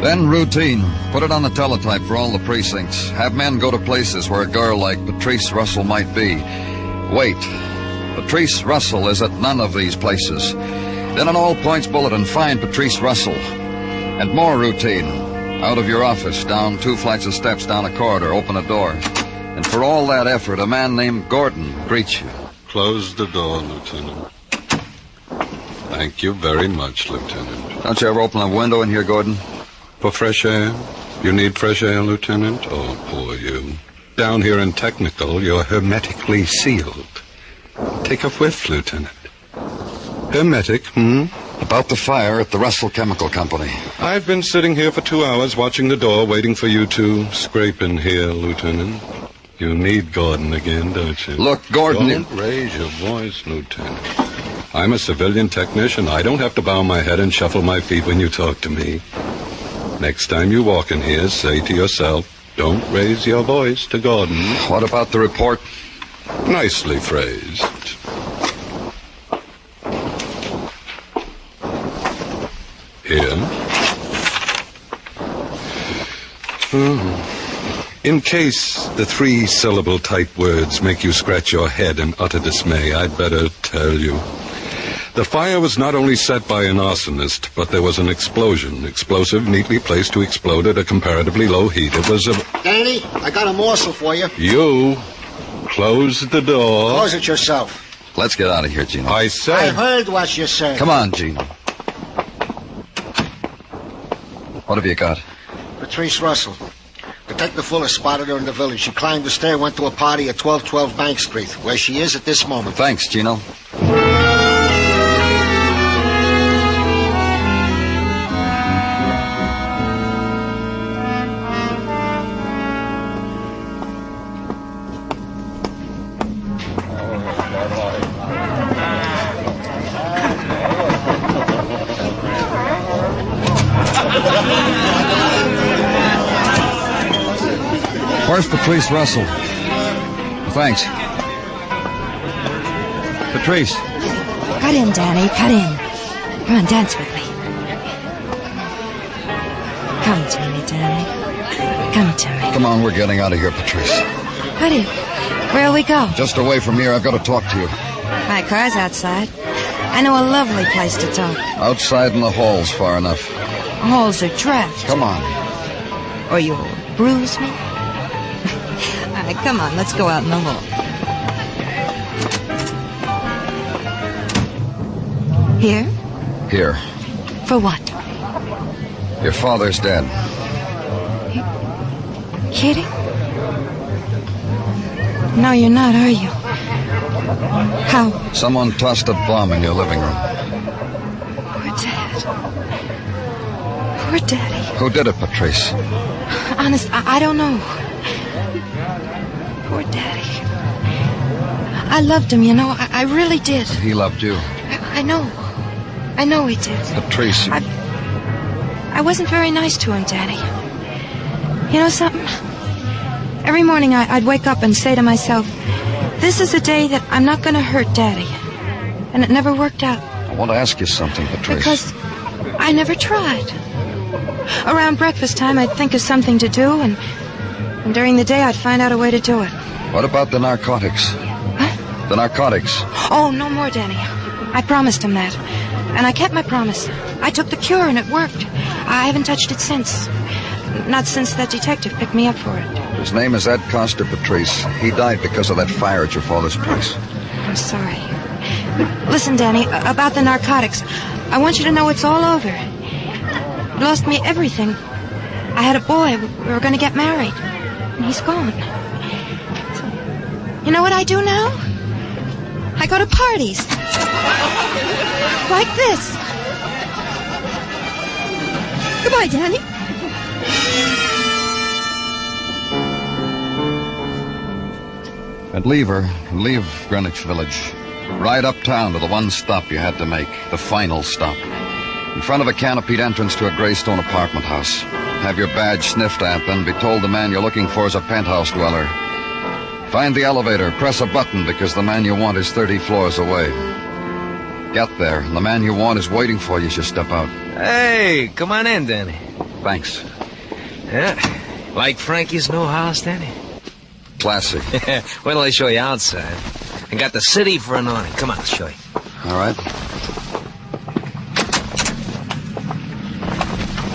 Then routine. Put it on the teletype for all the precincts. Have men go to places where a girl like Patrice Russell might be. Wait. Patrice Russell is at none of these places. Then an all-points bulletin, find Patrice Russell. And more routine. Out of your office, down 2 flights of steps, down a corridor, open a door. And for all that effort, a man named Gordon greets you. Close the door, Lieutenant. Thank you very much, Lieutenant. Don't you ever open a window in here, Gordon? For fresh air? You need fresh air, Lieutenant? Oh, poor you. Down here in Technical, you're hermetically sealed. Take a whiff, Lieutenant. Hermetic, About the fire at the Russell Chemical Company. I've been sitting here for 2 hours watching the door, waiting for you to scrape in here, Lieutenant. You need Gordon again, don't you? Look, Gordon... Don't raise your voice, Lieutenant. I'm a civilian technician. I don't have to bow my head and shuffle my feet when you talk to me. Next time you walk in here, say to yourself, don't raise your voice to Gordon. What about the report? Nicely phrased. Here. In case the 3-syllable type words make you scratch your head in utter dismay, I'd better tell you. The fire was not only set by an arsonist, but there was an explosion. Explosive neatly placed to explode at a comparatively low heat. It was a... Danny, I got a morsel for you. You close the door. Close it yourself. Let's get out of here, Gino. I said... I heard what you said. Come on, Gino. What have you got? Patrice Russell. Detective Fuller spotted her in the village. She climbed the stair, went to a party at 1212 Bank Street, where she is at this moment. Thanks, Gino. Where's Patrice Russell? Thanks. Patrice. Cut in, Danny, cut in. Come on, dance with me. Come to me, Danny. Come to me. Come on, we're getting out of here, Patrice. Honey, where'll we go? Just away from here, I've got to talk to you. My car's outside. I know a lovely place to talk. Outside in the hall's far enough. Halls are trapped. Come on. Or you'll bruise me. All right, come on, let's go out in the hall. Here? Here. For what? Your father's dead. Kidding? No, you're not, are you? How? Someone tossed a bomb in your living room. Poor Dad. Poor Daddy. Who did it, Patrice? Honest, I don't know. Poor Daddy. I loved him, you know. I really did. He loved you. I know. I know he did. Patrice. I wasn't very nice to him, Daddy. You know something? Every morning I'd wake up and say to myself, this is a day that I'm not going to hurt Daddy. And it never worked out. I want to ask you something, Patrice. Because I never tried. Around breakfast time, I'd think of something to do, and during the day, I'd find out a way to do it. What about the narcotics? Huh? The narcotics. Oh, no more, Danny. I promised him that. And I kept my promise. I took the cure, and it worked. I haven't touched it since. Not since that detective picked me up for it. His name is Ed Costa, Patrice. He died because of that fire at your father's place. I'm sorry. Listen, Danny, about the narcotics. I want you to know it's all over. It lost me everything. I had a boy. We were going to get married. And he's gone. So, you know what I do now? I go to parties. Like this. Goodbye, Danny. And leave her. Leave Greenwich Village. Ride uptown to the one stop you had to make. The final stop. In front of a canopied entrance to a Greystone apartment house. Have your badge sniffed at, then be told the man you're looking for is a penthouse dweller. Find the elevator, press a button because the man you want is 30 floors away. Get there, and the man you want is waiting for you as you step out. Hey, come on in, Danny. Thanks. Yeah, like Frankie's new house, Danny? Classic. Wait till I show you outside. I got the city for an awning. Come on, I'll show you. All right.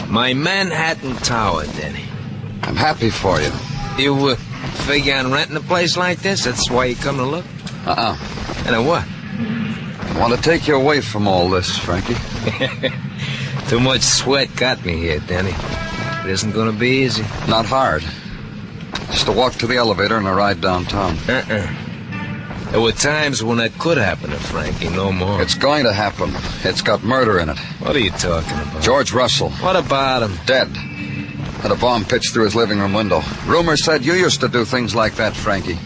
My Manhattan Tower, Danny. I'm happy for you. You figure on renting a place like this? That's why you come to look? Uh-uh. And then what? I want to take you away from all this, Frankie. Too much sweat got me here, Danny. It isn't going to be easy. Not hard. Just a walk to the elevator and a ride downtown. There were times when that could happen to Frankie, no more. It's going to happen. It's got murder in it. What are you talking about? George Russell. What about him? Dead. Had a bomb pitched through his living room window. Rumors said you used to do things like that, Frankie.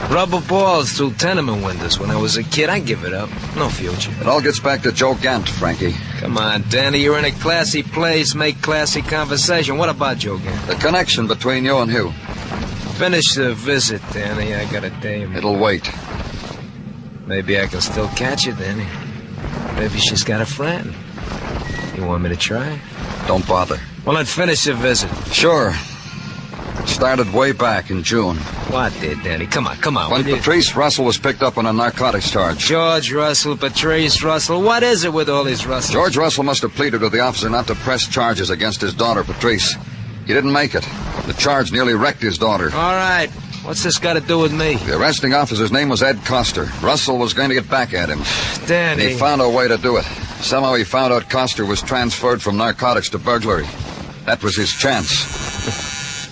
Rubber balls through tenement windows when I was a kid. I give it up. No future. It all gets back to Joe Gant, Frankie. Come on, Danny. You're in a classy place. Make classy conversation. What about Joe Gant? The connection between you and who? Finish the visit, Danny. I got a dame. It'll wait. Maybe I can still catch her, Danny. Maybe she's got a friend. You want me to try? Don't bother. Well, then finish the visit. Sure. It started way back in June. What did, Danny? Come on. When Patrice Russell was picked up on a narcotics charge. George Russell, Patrice Russell. What is it with all these Russells? George Russell must have pleaded with the officer not to press charges against his daughter, Patrice. He didn't make it. The charge nearly wrecked his daughter. All right. What's this got to do with me? The arresting officer's name was Ed Coster. Russell was going to get back at him. Danny. And he found a way to do it. Somehow he found out Coster was transferred from narcotics to burglary. That was his chance.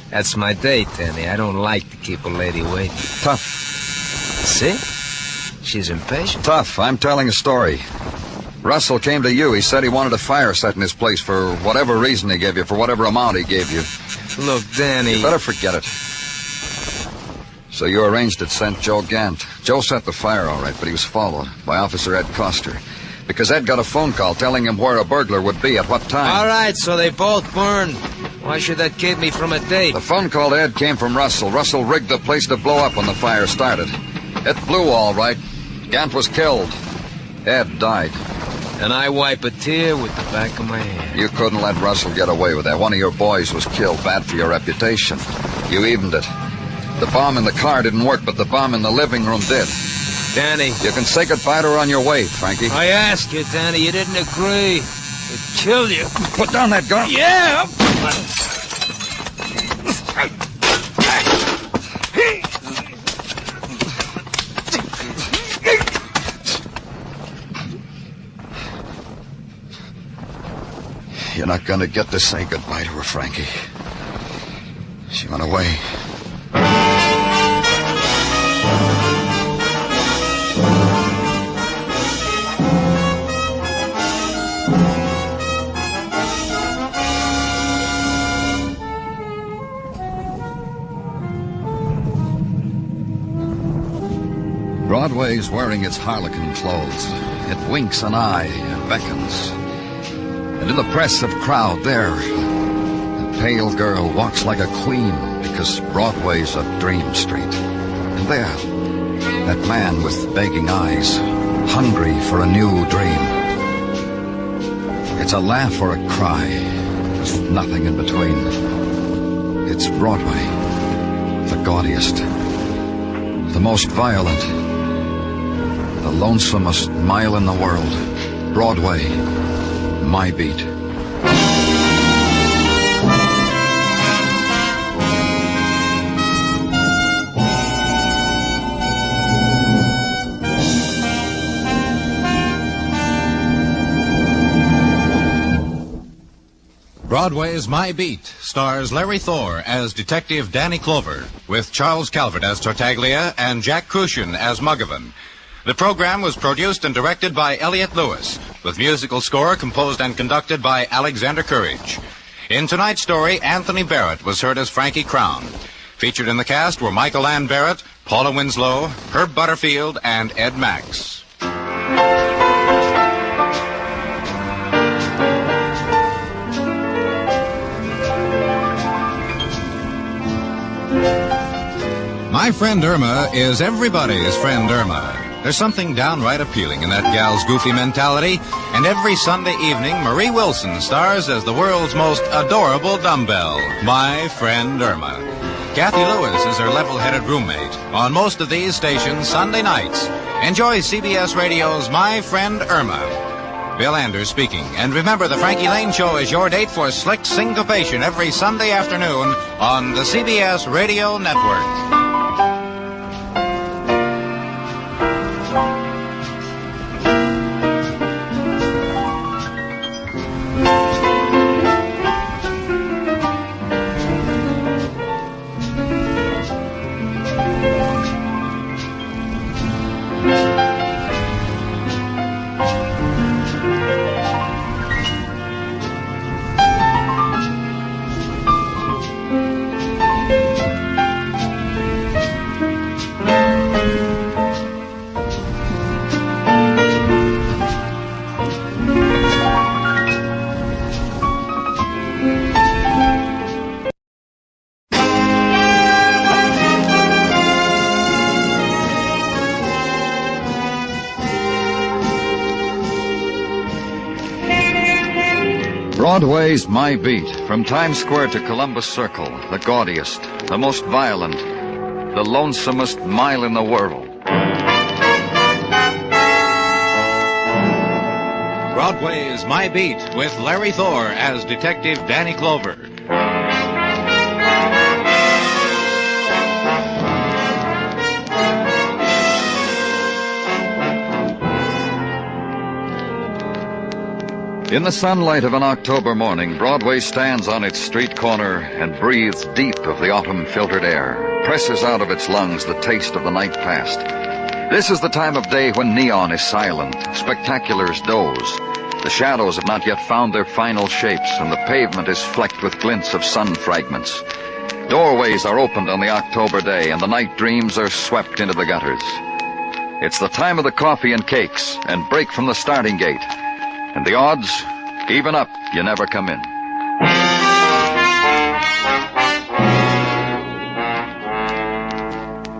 That's my date, Danny. I don't like to keep a lady waiting. Tough. See? She's impatient. Tough. I'm telling a story. Russell came to you. He said he wanted a fire set in his place for whatever reason he gave you, for whatever amount he gave you. Look, Danny... You better forget it. So you arranged it, sent Joe Gant. Joe set the fire all right, but he was followed by Officer Ed Coster. Because Ed got a phone call telling him where a burglar would be at what time. All right, so they both burned. Why should that keep me from a date? The phone call to Ed came from Russell. Russell rigged the place to blow up when the fire started. It blew all right. Gant was killed. Ed died. And I wipe a tear with the back of my hand. You couldn't let Russell get away with that. One of your boys was killed. Bad for your reputation. You evened it. The bomb in the car didn't work, but the bomb in the living room did. Danny. You can say goodbye to her on your way, Frankie. I asked you, Danny. You didn't agree. It'd kill you. Put down that gun. Yeah. You're not going to get to say goodbye to her, Frankie. She went away. Broadway's wearing its harlequin clothes. It winks an eye and beckons. And in the press of crowd there, a pale girl walks like a queen because Broadway's a dream street. And there, that man with begging eyes, hungry for a new dream. It's a laugh or a cry, with nothing in between. It's Broadway, the gaudiest, the most violent, the lonesomest mile in the world. Broadway, my beat. Broadway's My Beat stars Larry Thor as Detective Danny Clover, with Charles Calvert as Tartaglia and Jack Crucian as Muggavan. The program was produced and directed by Elliott Lewis, with musical score composed and conducted by Alexander Courage. In tonight's story, Anthony Barrett was heard as Frankie Crown. Featured in the cast were Michael Ann Barrett, Paula Winslow, Herb Butterfield, and Ed Max. My Friend Irma is everybody's friend Irma. There's something downright appealing in that gal's goofy mentality, and every Sunday evening, Marie Wilson stars as the world's most adorable dumbbell, My Friend Irma. Kathy Lewis is her level-headed roommate. On most of these stations, Sunday nights, enjoy CBS Radio's My Friend Irma. Bill Anders speaking. And remember, the Frankie Lane Show is your date for slick syncopation every Sunday afternoon on the CBS Radio Network. Broadway's My Beat, from Times Square to Columbus Circle, the gaudiest, the most violent, the lonesomest mile in the world. Broadway's My Beat with Larry Thor as Detective Danny Clover. In the sunlight of an October morning, Broadway stands on its street corner and breathes deep of the autumn-filtered air, presses out of its lungs the taste of the night past. This is the time of day when neon is silent, spectaculars doze. The shadows have not yet found their final shapes, and the pavement is flecked with glints of sun fragments. Doorways are opened on the October day, and the night dreams are swept into the gutters. It's the time of the coffee and cakes, and break from the starting gate. And the odds, even up, you never come in.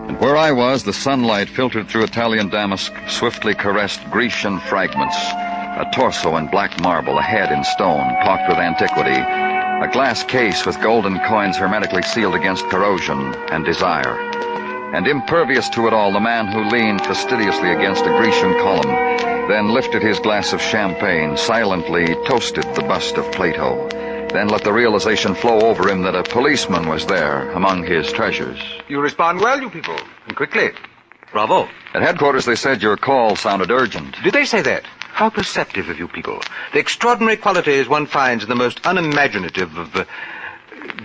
And where I was, the sunlight filtered through Italian damask, swiftly caressed Grecian fragments. A torso in black marble, a head in stone, pocked with antiquity. A glass case with golden coins hermetically sealed against corrosion and desire. And impervious to it all, the man who leaned fastidiously against a Grecian column, then lifted his glass of champagne, silently toasted the bust of Plato, then let the realization flow over him that a policeman was there among his treasures. You respond well, you people, and quickly. Bravo. At headquarters, they said your call sounded urgent. Did they say that? How perceptive of you people. The extraordinary qualities one finds in the most unimaginative of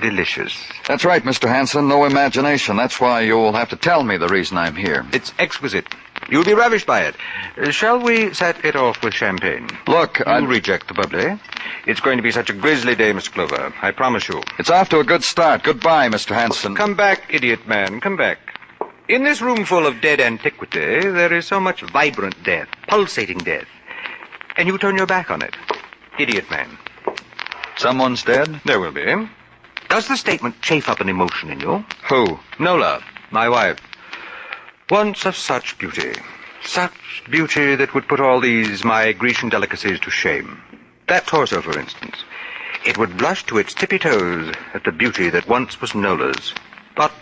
delicious. That's right, Mr. Hanson. No imagination. That's why you'll have to tell me the reason I'm here. It's exquisite. You'll be ravished by it. Shall we set it off with champagne? Look, I'll reject the bubbly. It's going to be such a grisly day, Mr. Clover. I promise you. It's off to a good start. Goodbye, Mr. Hanson. Come back, idiot man. Come back. In this room full of dead antiquity, there is so much vibrant death, pulsating death. And you turn your back on it. Idiot man. Someone's dead? There will be. Does the statement chafe up an emotion in you? Who? Nola, my wife. Once of such beauty. Such beauty that would put all these my Grecian delicacies to shame. That torso, for instance. It would blush to its tippy toes at the beauty that once was Nola's. But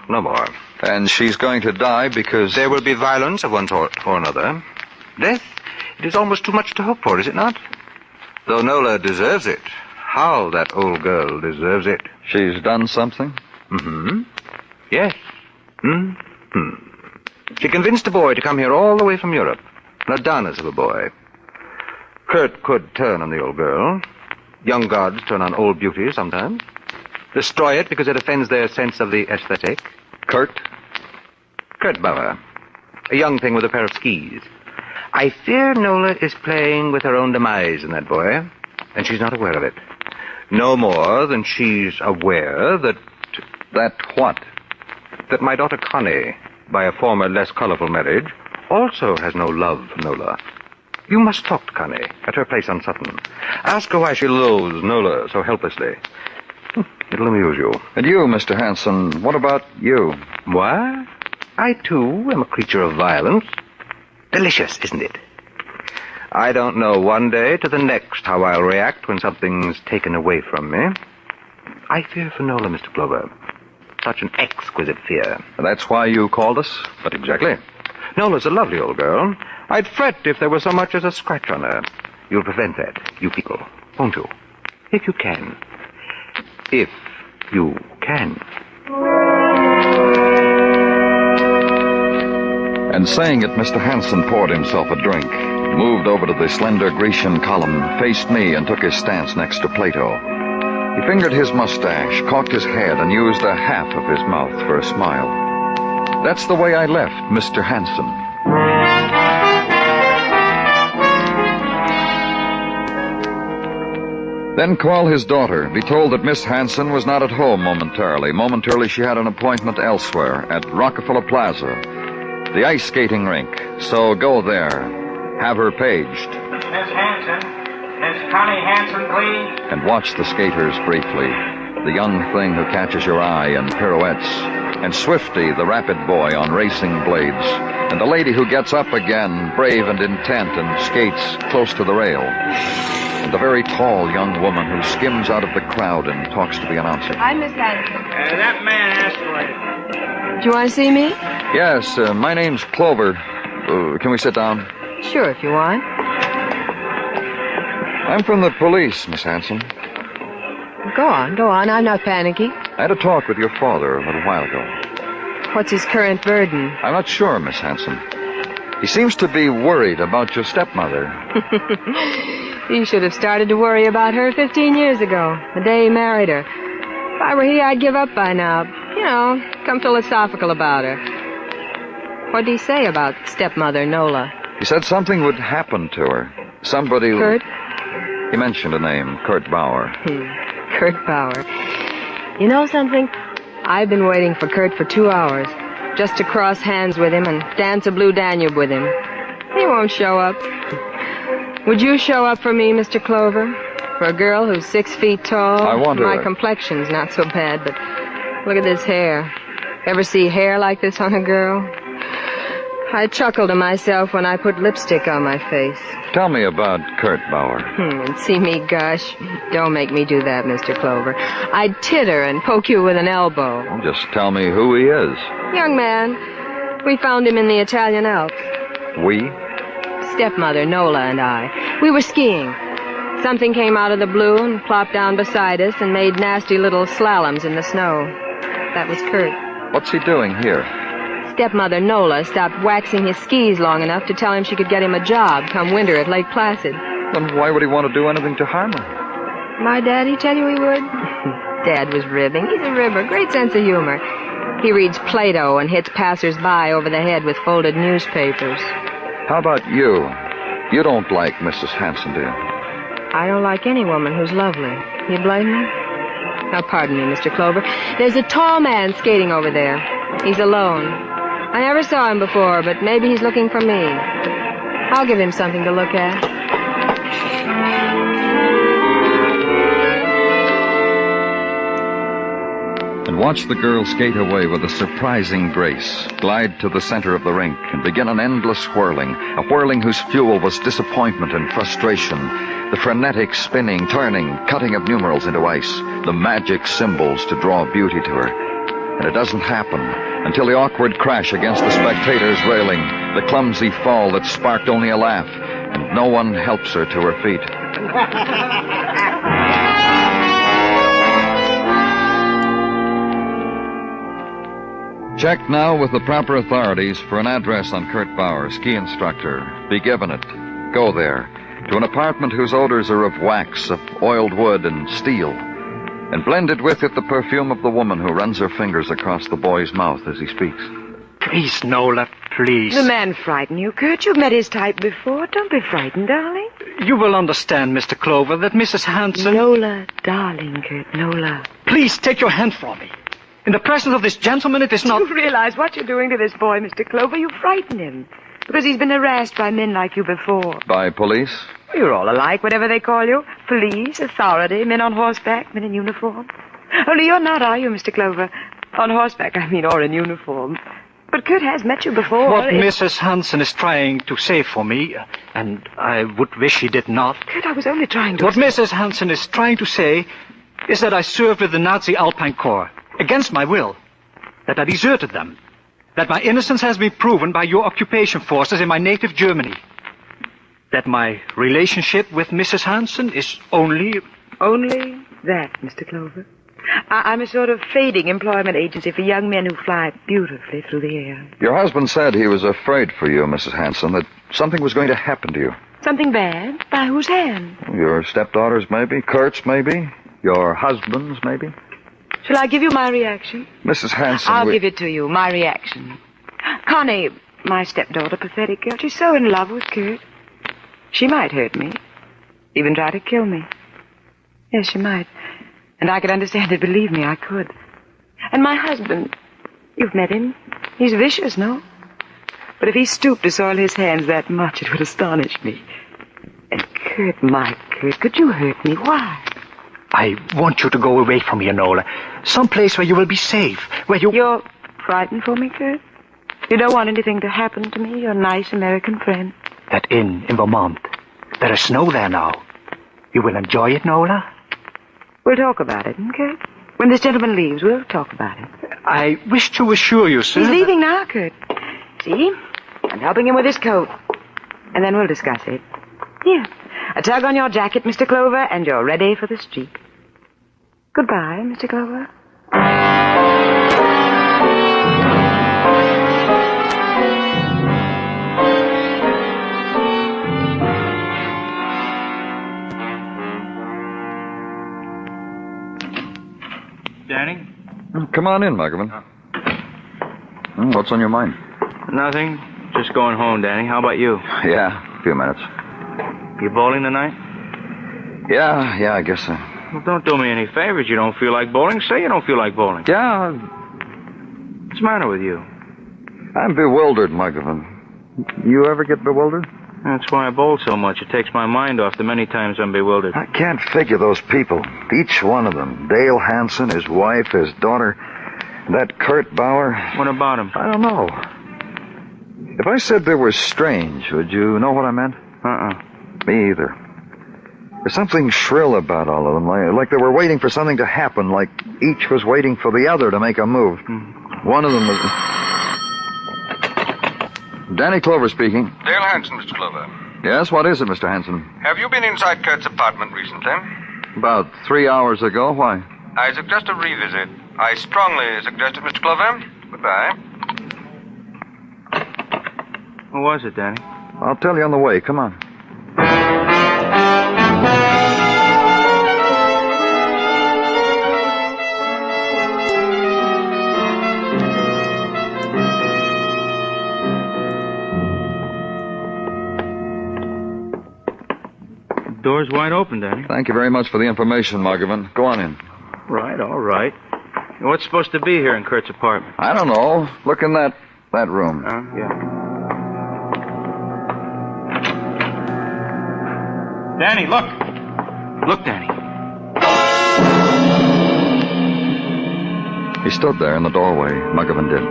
no more. And she's going to die because... There will be violence of one sort or another. Death? It is almost too much to hope for, is it not? Though Nola deserves it. How that old girl deserves it. She's done something? Mm-hmm. Yes. Mm-hmm. She convinced a boy to come here all the way from Europe. An Adonis of a boy. Kurt could turn on the old girl. Young gods turn on old beauty sometimes. Destroy it because it offends their sense of the aesthetic. Kurt Bauer. A young thing with a pair of skis. I fear Nola is playing with her own demise in that boy, and she's not aware of it. No more than she's aware that... That what? That my daughter Connie, by a former less colorful marriage, also has no love for Nola. You must talk to Connie at her place on Sutton. Ask her why she loathes Nola so helplessly. It'll amuse you. And you, Mr. Hanson, what about you? What? I, too, am a creature of violence. Delicious, isn't it? I don't know one day to the next how I'll react when something's taken away from me. I fear for Nola, Mr. Clover. Such an exquisite fear. That's why you called us? But exactly. Nola's a lovely old girl. I'd fret if there was so much as a scratch on her. You'll prevent that, you people, won't you? If you can. If you can. And saying it, Mr. Hanson poured himself a drink, moved over to the slender Grecian column, faced me, and took his stance next to Plato. He fingered his mustache, cocked his head, and used a half of his mouth for a smile. That's the way I left Mr. Hanson. Then call his daughter, be told that Miss Hanson was not at home momentarily. Momentarily, she had an appointment elsewhere, at Rockefeller Plaza, the ice skating rink. So go there. Have her paged. Miss Hanson. Miss Connie Hanson, please. And watch the skaters briefly. The young thing who catches your eye in pirouettes. and Swifty, the rapid boy on racing blades, and the lady who gets up again, brave and intent, and skates close to the rail, and the very tall young woman who skims out of the crowd and talks to the announcer. Hi, Miss Hanson. That man asked for it. Do you want to see me? Yes, my name's Clover. Can we sit down? Sure, if you want. I'm from the police, Miss Hanson. Go on. I'm not panicking. I had a talk with your father a little while ago. What's his current burden? I'm not sure, Miss Hanson. He seems to be worried about your stepmother. He should have started to worry about her 15 years ago, the day he married her. If I were he, I'd give up by now. You know, come philosophical about her. What'd he say about stepmother Nola? He said something would happen to her. Somebody... Kurt? He mentioned a name, Kurt Bauer. Kurt Bauer. You know something? I've been waiting for Kurt for 2 hours, just to cross hands with him and dance a Blue Danube with him. He won't show up. Would you show up for me, Mr. Clover? For a girl who's 6 feet tall? I wonder... My complexion's not so bad, but look at this hair. Ever see hair like this on a girl? I chuckle to myself when I put lipstick on my face. Tell me about Kurt Bauer. And see me gush? Don't make me do that, Mr. Clover. I'd titter and poke you with an elbow. Just tell me who he is. Young man. We found him in the Italian Alps. We? Stepmother, Nola, and I. We were skiing. Something came out of the blue and plopped down beside us and made nasty little slaloms in the snow. That was Kurt. What's he doing here? Stepmother Nola stopped waxing his skis long enough to tell him she could get him a job come winter at Lake Placid. Then why would he want to do anything to harm her? My daddy tell you he would? Dad was ribbing. He's a ribber. Great sense of humor. He reads Plato and hits passers-by over the head with folded newspapers. How about you? You don't like Mrs. Hanson, do you? I don't like any woman who's lovely. You blame me? Now, pardon me, Mr. Clover. There's a tall man skating over there. He's alone. I never saw him before, but maybe he's looking for me. I'll give him something to look at. And watch the girl skate away with a surprising grace, glide to the center of the rink, and begin an endless whirling, a whirling whose fuel was disappointment and frustration, the frenetic spinning, turning, cutting of numerals into ice, the magic symbols to draw beauty to her. And it doesn't happen until the awkward crash against the spectator's railing, the clumsy fall that sparked only a laugh, and no one helps her to her feet. Check now with the proper authorities for an address on Kurt Bauer, ski instructor. Be given it. Go there, to an apartment whose odors are of wax, of oiled wood and steel. And blended with it the perfume of the woman who runs her fingers across the boy's mouth as he speaks. Please, Nola, please. The man frighten you, Kurt. You've met his type before. Don't be frightened, darling. You will understand, Mr. Clover, that Mrs. Hanson... Nola, darling, Kurt, Nola. Please take your hand from me. In the presence of this gentleman, it is not... You realize what you're doing to this boy, Mr. Clover? You frighten him. Because he's been harassed by men like you before. By police? You're all alike, whatever they call you. Police, authority, men on horseback, men in uniform. Only you're not, are you, Mr. Clover? On horseback, I mean, or in uniform. But Kurt has met you before. What Mrs. Hanson is trying to say for me, and I would wish she did not... Kurt, I was only trying to... What Mrs. Hanson is trying to say is that I served with the Nazi Alpine Corps, against my will. That I deserted them. That my innocence has been proven by your occupation forces in my native Germany. That my relationship with Mrs. Hanson is only... Only that, Mr. Clover. I'm a sort of fading employment agency for young men who fly beautifully through the air. Your husband said he was afraid for you, Mrs. Hanson, that something was going to happen to you. Something bad? By whose hand? Your stepdaughters, maybe. Kurt's, maybe. Your husband's, maybe. Shall I give you my reaction? Mrs. Hanson, I'll give it to you, my reaction. Connie, my stepdaughter, pathetic girl, she's so in love with Kurt. She might hurt me. Even try to kill me. Yes, she might. And I could understand it, believe me, I could. And my husband, you've met him. He's vicious, no? But if he stooped to soil his hands that much, it would astonish me. And Kurt, my Kurt, could you hurt me? Why? I want you to go away from here, Nola. Someplace where you will be safe, where you... You're frightened for me, Kurt? You don't want anything to happen to me, your nice American friend? That inn in Vermont. There is snow there now. You will enjoy it, Nola? We'll talk about it, okay? When this gentleman leaves, we'll talk about it. I wish to assure you, sir... He's leaving now, Kurt. See? I'm helping him with his coat. And then we'll discuss it. Here. A tug on your jacket, Mr. Clover, and you're ready for the street. Goodbye, Mr. Clover. Danny? Come on in, Muggerman. What's on your mind? Nothing. Just going home, Danny. How about you? Yeah, a few minutes. You bowling tonight? Yeah, I guess so. Well, don't do me any favors. You don't feel like bowling? Say you don't feel like bowling. Yeah. What's the matter with you? I'm bewildered, Muggerman. You ever get bewildered? That's why I bowl so much. It takes my mind off the many times I'm bewildered. I can't figure those people. Each one of them. Dale Hansen, his wife, his daughter, that Kurt Bauer. What about him? I don't know. If I said they were strange, would you know what I meant? Me either. There's something shrill about all of them, like they were waiting for something to happen, like each was waiting for the other to make a move. One of them was... Danny Clover speaking. Dale Hansen, Mr. Clover. Yes, what is it, Mr. Hansen? Have you been inside Kurt's apartment recently? About 3 hours ago. Why? I suggest a revisit. I strongly suggest it, Mr. Clover. Goodbye. What was it, Danny? I'll tell you on the way. Come on. The door's wide open, Danny. Thank you very much for the information, Muggerman. Go on in. Right, all right. What's supposed to be here in Kurt's apartment? I don't know. Look in that room. Yeah. Danny, look. Look, Danny. He stood there in the doorway, Muggerman did,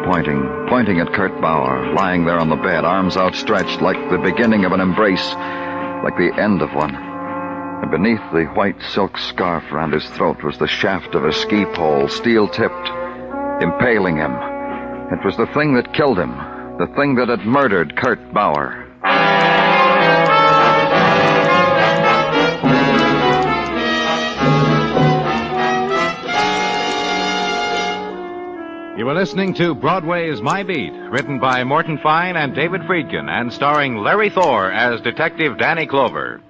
pointing at Kurt Bauer, lying there on the bed, arms outstretched like the beginning of an embrace, like the end of one. And beneath the white silk scarf around his throat was the shaft of a ski pole, steel-tipped, impaling him. It was the thing that killed him, the thing that had murdered Kurt Bauer. You are listening to Broadway's My Beat, written by Morton Fine and David Friedkin, and starring Larry Thor as Detective Danny Clover.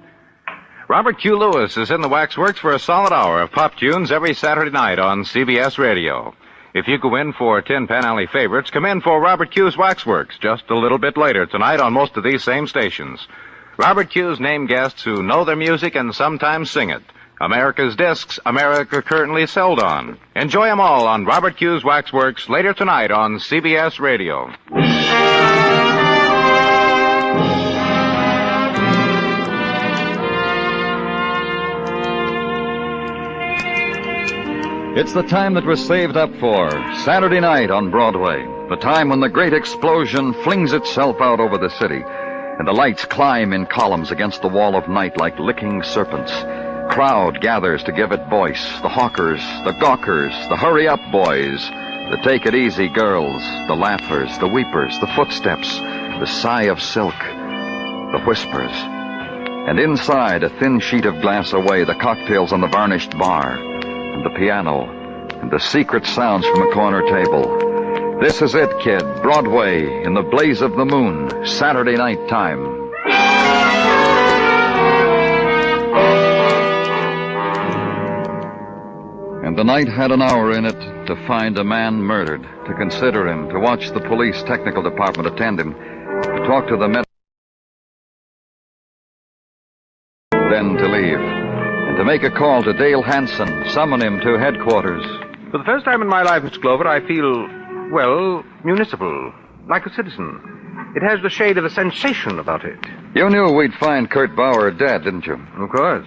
Robert Q. Lewis is in the Waxworks for a solid hour of pop tunes every Saturday night on CBS Radio. If you go in for Tin Pan Alley favorites, come in for Robert Q's Waxworks just a little bit later tonight on most of these same stations. Robert Q's name guests who know their music and sometimes sing it. America's discs America currently sold on. Enjoy them all on Robert Q's Waxworks later tonight on CBS Radio. It's the time that was saved up for, Saturday night on Broadway. The time when the great explosion flings itself out over the city, and the lights climb in columns against the wall of night like licking serpents. Crowd gathers to give it voice. The hawkers, the gawkers, the hurry-up boys, the take-it-easy girls, the laughers, the weepers, the footsteps, the sigh of silk, the whispers. And inside, a thin sheet of glass away, the cocktails on the varnished bar, and the piano, and the secret sounds from a corner table. This is it, kid. Broadway, in the blaze of the moon, Saturday night time. And the night had an hour in it to find a man murdered, to consider him, to watch the police technical department attend him, to talk to the medical, then to leave, and to make a call to Dale Hansen, summon him to headquarters. For the first time in my life, Mr. Clover, I feel, well, municipal, like a citizen. It has the shade of a sensation about it. You knew we'd find Kurt Bauer dead, didn't you? Of course.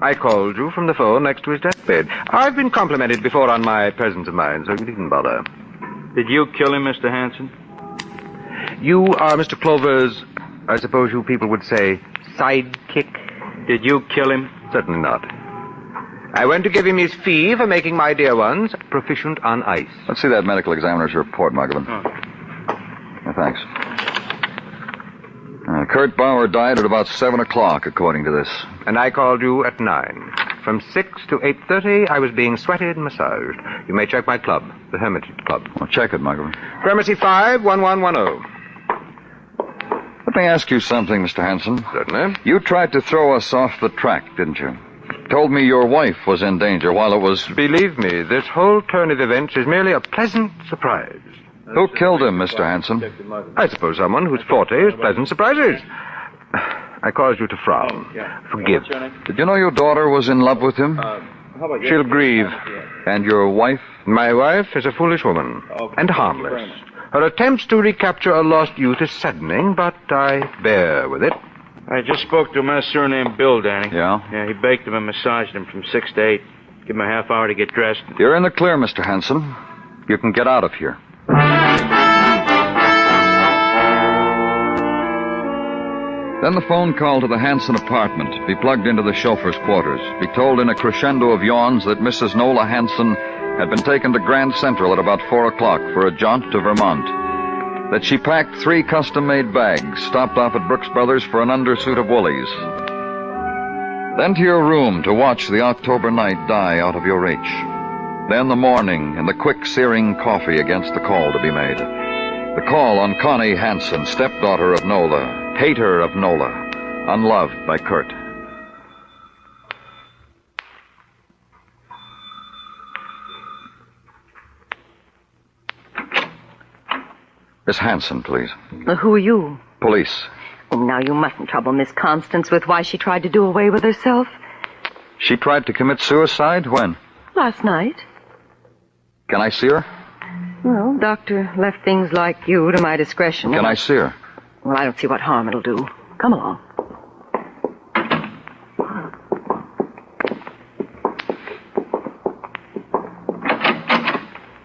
I called you from the phone next to his deathbed. I've been complimented before on my presence of mind, so you needn't bother. Did you kill him, Mr. Hanson? You are Mr. Clover's, I suppose you people would say, sidekick? Did you kill him? Certainly not. I went to give him his fee for making my dear ones proficient on ice. Let's see that medical examiner's report, Muggavan. Thanks. Kurt Bauer died at about 7 o'clock, according to this. And I called you at 9. From 6 to 8:30, I was being sweated and massaged. You may check my club, the Hermitage Club. Well, check it, Muggavan. Gramercy 51110. Let me ask you something, Mr. Hanson. Certainly. You tried to throw us off the track, didn't you? Told me your wife was in danger while it was... Believe me, this whole turn of events is merely a pleasant surprise. Who killed him, Mr. Hanson? I suppose someone whose forte is pleasant surprises. I caused you to frown. Forgive. Did you know your daughter was in love with him? She'll grieve. And your wife? My wife is a foolish woman. And harmless. Her attempts to recapture a lost youth is saddening, but I bear with it. I just spoke to a master named Bill, Danny. Yeah? Yeah, he baked him and massaged him from 6 to 8. Give him a half hour to get dressed. You're in the clear, Mr. Hanson. You can get out of here. Then the phone call to the Hanson apartment be plugged into the chauffeur's quarters. Be told in a crescendo of yawns that Mrs. Nola Hanson had been taken to Grand Central at about 4 o'clock for a jaunt to Vermont. That she packed 3 custom-made bags, stopped off at Brooks Brothers for an undersuit of Woolies. Then to your room to watch the October night die out of your reach. Then the morning and the quick searing coffee against the call to be made. The call on Connie Hanson, stepdaughter of Nola, hater of Nola, unloved by Kurt. Miss Hanson, please. Who are you? Police. Oh, now you mustn't trouble Miss Constance with why she tried to do away with herself. She tried to commit suicide? When? Last night. Can I see her? Well, doctor left things like you to my discretion. Can I see her? Well, I don't see what harm it'll do. Come along.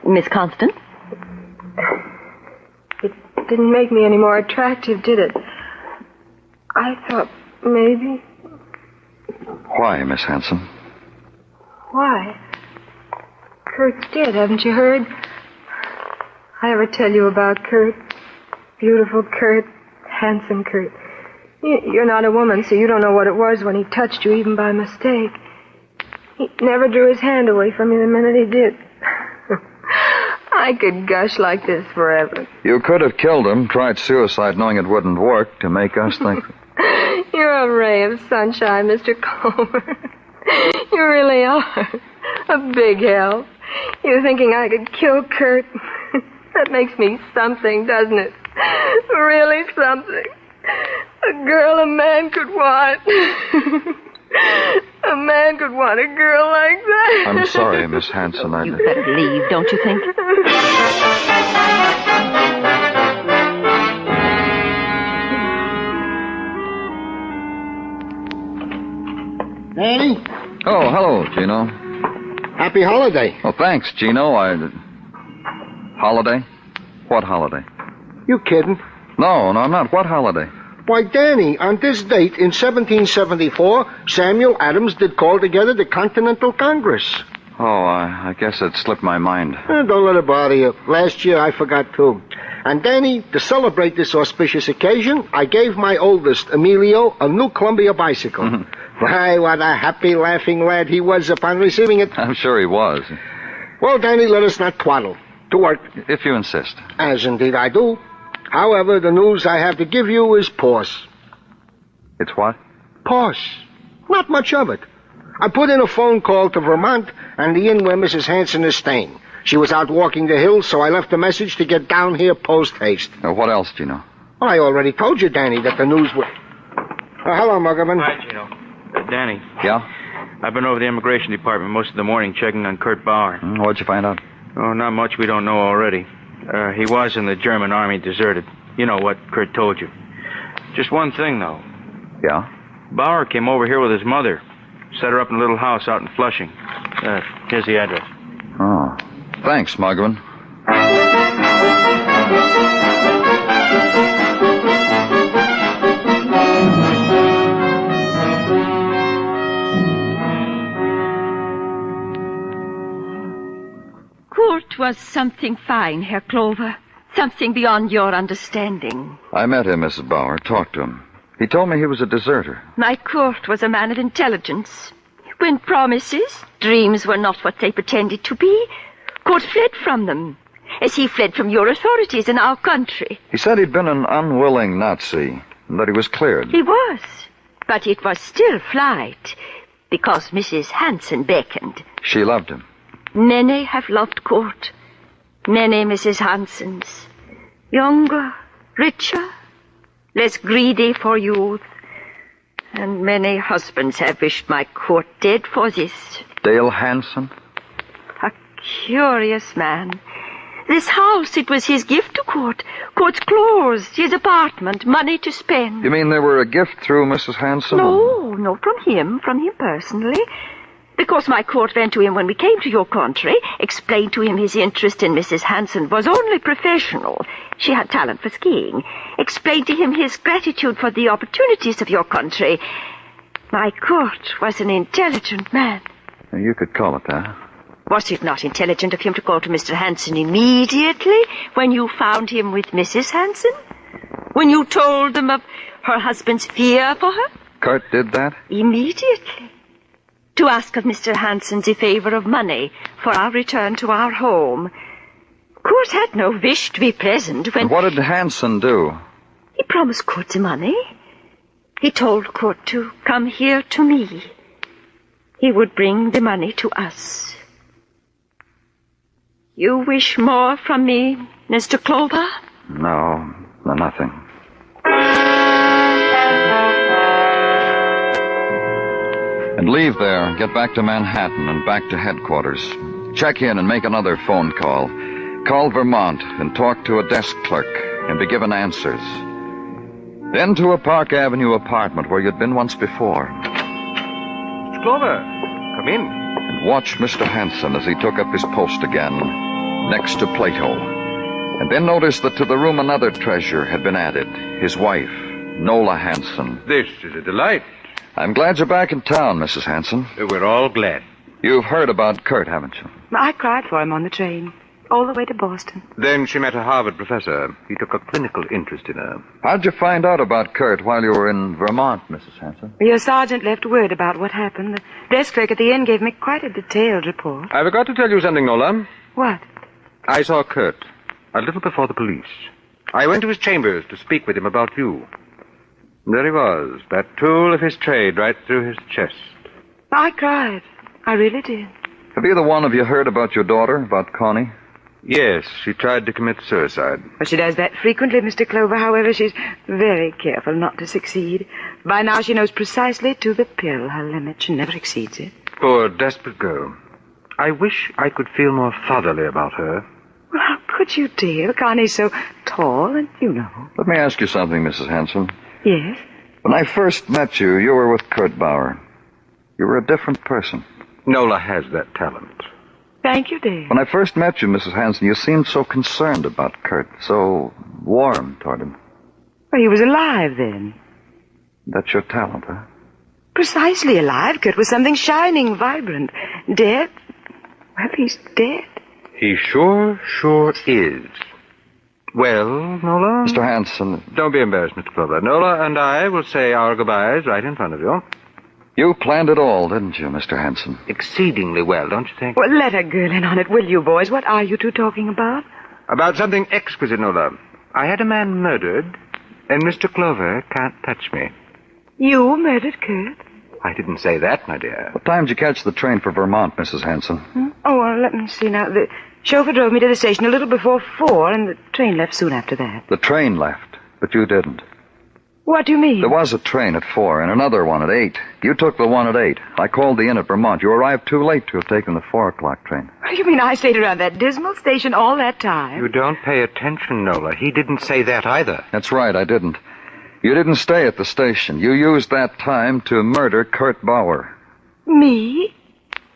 Miss Constance? It didn't make me any more attractive, did it? I thought maybe... Why, Miss Hanson? Why? Kurt's dead, haven't you heard? I ever tell you about Kurt? Beautiful Kurt, handsome Kurt. You're not a woman, so you don't know what it was when he touched you, even by mistake. He never drew his hand away from you the minute he did. I could gush like this forever. You could have killed him, tried suicide knowing it wouldn't work, to make us think... You're a ray of sunshine, Mr. Clover. You really are. A big help. You're thinking I could kill Kurt. That makes me something, doesn't it? Really something. A girl a man could want. A man could want a girl like that. I'm sorry, Miss Hanson. You better leave, don't you think? Danny? Oh, hello, Gino. Happy holiday. Oh, thanks, Gino. Holiday? What holiday? You kidding? No, I'm not. What holiday? Why, Danny, on this date in 1774, Samuel Adams did call together the Continental Congress. Oh, I guess it slipped my mind. Don't let it bother you. Last year I forgot too. And Danny, to celebrate this auspicious occasion, I gave my oldest, Emilio, a new Columbia bicycle. Why, what a happy, laughing lad he was upon receiving it. I'm sure he was. Well, Danny, let us not twaddle. To work. If you insist. As indeed I do. However, the news I have to give you is pause. It's what? Pause. Not much of it. I put in a phone call to Vermont and the inn where Mrs. Hanson is staying. She was out walking the hills, so I left a message to get down here post-haste. What else, Gino? Well, I already told you, Danny, that the news was... hello, Muggerman. Hi, Gino. Danny. Yeah? I've been over the immigration department most of the morning checking on Kurt Bauer. What'd you find out? Oh, not much we don't know already. He was in the German army, deserted. You know what Kurt told you. Just one thing, though. Yeah? Bauer came over here with his mother. Set her up in a little house out in Flushing. Here's the address. Oh. Thanks, Muggerman. Kurt was something fine, Herr Clover. Something beyond your understanding. I met him, Mrs. Bauer, talked to him. He told me he was a deserter. My Kurt was a man of intelligence. When promises, dreams were not what they pretended to be, Kurt fled from them, as he fled from your authorities in our country. He said he'd been an unwilling Nazi, and that he was cleared. He was, but it was still flight, because Mrs. Hansen beckoned. She loved him. Many have loved Kurt. Many Mrs. Hansens. Younger, richer, less greedy for youth. And many husbands have wished my Kurt dead for this. Dale Hansen? A curious man. This house, it was his gift to Kurt. Kurt's clothes, his apartment, money to spend. You mean they were a gift through Mrs. Hansen? No, from him personally. Because my Kurt went to him when we came to your country, explained to him his interest in Mrs. Hansen was only professional. She had talent for skiing. Explained to him his gratitude for the opportunities of your country. My Kurt was an intelligent man. You could call it that. Was it not intelligent of him to go to Mr. Hansen immediately when you found him with Mrs. Hansen? When you told them of her husband's fear for her? Kurt did that? Immediately. To ask of Mr. Hansen the favor of money for our return to our home. Kurt had no wish to be present when... And what did Hansen do? He promised Kurt the money. He told Kurt to come here to me. He would bring the money to us. You wish more from me, Mr. Clover? No, nothing. And leave there, get back to Manhattan and back to headquarters. Check in and make another phone call. Call Vermont and talk to a desk clerk and be given answers. Then to a Park Avenue apartment where you'd been once before. Mr. Clover, come in. And watch Mr. Hansen as he took up his post again, next to Plato. And then notice that to the room another treasure had been added, his wife, Nola Hansen. This is a delight. I'm glad you're back in town, Mrs. Hansen. We're all glad. You've heard about Kurt, haven't you? I cried for him on the train, all the way to Boston. Then she met a Harvard professor. He took a clinical interest in her. How'd you find out about Kurt while you were in Vermont, Mrs. Hansen? Your sergeant left word about what happened. The desk clerk at the inn gave me quite a detailed report. I forgot to tell you something, Nola. What? I saw Kurt a little before the police. I went to his chambers to speak with him about you. There he was, that tool of his trade right through his chest. I cried. I really did. Have either one of you heard about your daughter, about Connie? Yes, she tried to commit suicide. Well, she does that frequently, Mr. Clover. However, she's very careful not to succeed. By now, she knows precisely to the pill her limit. She never exceeds it. Poor, desperate girl. I wish I could feel more fatherly about her. Well, how could you, dear? Connie's so tall, and you know. Let me ask you something, Mrs. Hansen. Yes? When I first met you, you were with Kurt Bauer. You were a different person. Nola has that talent. Thank you, dear. When I first met you, Mrs. Hansen, you seemed so concerned about Kurt, so warm toward him. Well, he was alive then. That's your talent, huh? Precisely alive. Kurt was something shining, vibrant. Dead? Well, he's dead. He sure is. Well, Nola? Mr. Hansen. Don't be embarrassed, Mr. Clover. Nola and I will say our goodbyes right in front of you. You planned it all, didn't you, Mr. Hansen? Exceedingly well, don't you think? Well, let a girl in on it, will you, boys? What are you two talking about? About something exquisite, Nola. I had a man murdered, and Mr. Clover can't touch me. You murdered Kurt? I didn't say that, my dear. What time did you catch the train for Vermont, Mrs. Hansen? Oh, well, let me see now. The chauffeur drove me to the station a little before 4, and the train left soon after that. The train left, but you didn't. What do you mean? There was a train at 4 and another one at 8. You took the one at 8. I called the inn at Vermont. You arrived too late to have taken the 4 o'clock train. What do you mean I stayed around that dismal station all that time? You don't pay attention, Nola. He didn't say that either. That's right, I didn't. You didn't stay at the station. You used that time to murder Kurt Bauer. Me?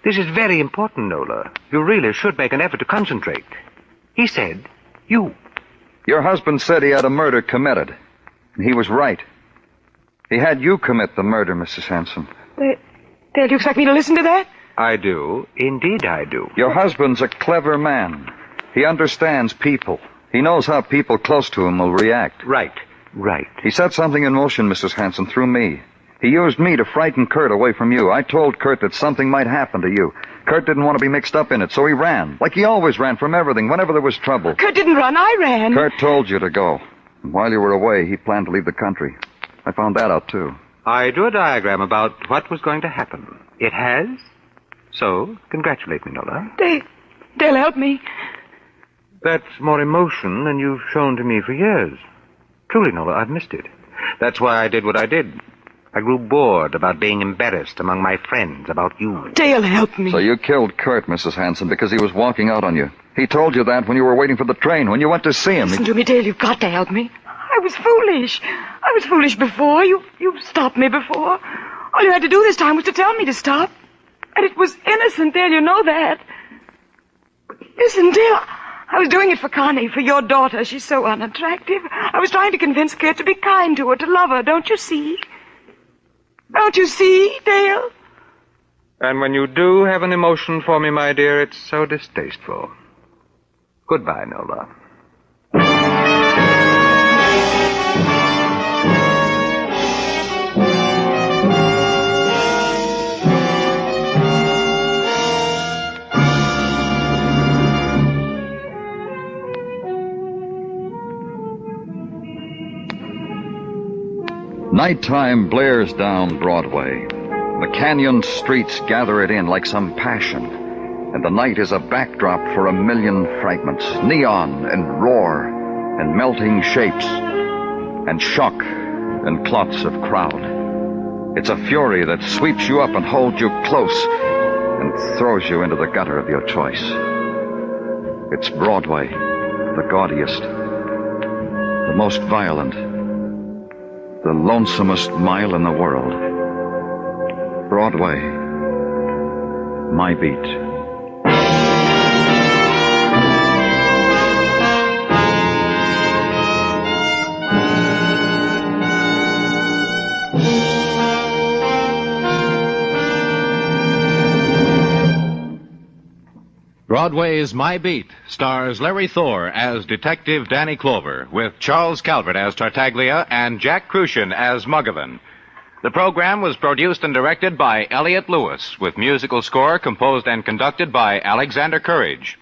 This is very important, Nola. You really should make an effort to concentrate. He said, you. Your husband said he had a murder committed. And he was right. He had you commit the murder, Mrs. Hanson. Dale, do you expect me to listen to that? I do. Indeed I do. Your husband's a clever man. He understands people. He knows how people close to him will react. Right. He set something in motion, Mrs. Hanson, through me. He used me to frighten Kurt away from you. I told Kurt that something might happen to you. Kurt didn't want to be mixed up in it, so he ran. Like he always ran from everything, whenever there was trouble. Kurt didn't run, I ran. Kurt told you to go. And while you were away, he planned to leave the country. I found that out, too. I drew a diagram about what was going to happen. It has. So, congratulate me, Nola. Dale, help me. That's more emotion than you've shown to me for years. Truly, Nola, I've missed it. That's why I did what I did. I grew bored about being embarrassed among my friends about you. Dale, help me. So you killed Kurt, Mrs. Hanson, because he was walking out on you. He told you that when you were waiting for the train, when you went to see him. Listen to me, Dale, you've got to help me. I was foolish. I was foolish before. You stopped me before. All you had to do this time was to tell me to stop. And it was innocent, Dale, you know that. Listen, Dale, I was doing it for Connie, for your daughter. She's so unattractive. I was trying to convince Kurt to be kind to her, to love her. Don't you see? Don't you see, Dale? And when you do have an emotion for me, my dear, it's so distasteful. Goodbye, Nola. Nighttime blares down Broadway. The canyon streets gather it in like some passion. And the night is a backdrop for a million fragments. Neon and roar and melting shapes and shock and clots of crowd. It's a fury that sweeps you up and holds you close and throws you into the gutter of your choice. It's Broadway, the gaudiest, the most violent, the lonesomest mile in the world. Broadway, my beat. Broadway's My Beat stars Larry Thor as Detective Danny Clover, with Charles Calvert as Tartaglia and Jack Crucian as Muggavan. The program was produced and directed by Elliott Lewis, with musical score composed and conducted by Alexander Courage.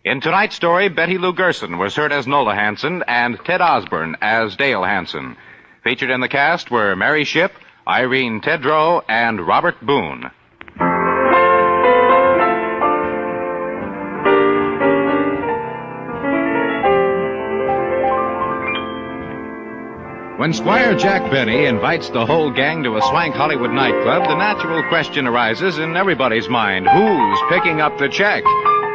In tonight's story, Betty Lou Gerson was heard as Nola Hanson and Ted Osborne as Dale Hanson. Featured in the cast were Mary Shipp, Irene Tedrow, and Robert Boone. When Squire Jack Benny invites the whole gang to a swank Hollywood nightclub, the natural question arises in everybody's mind, who's picking up the check?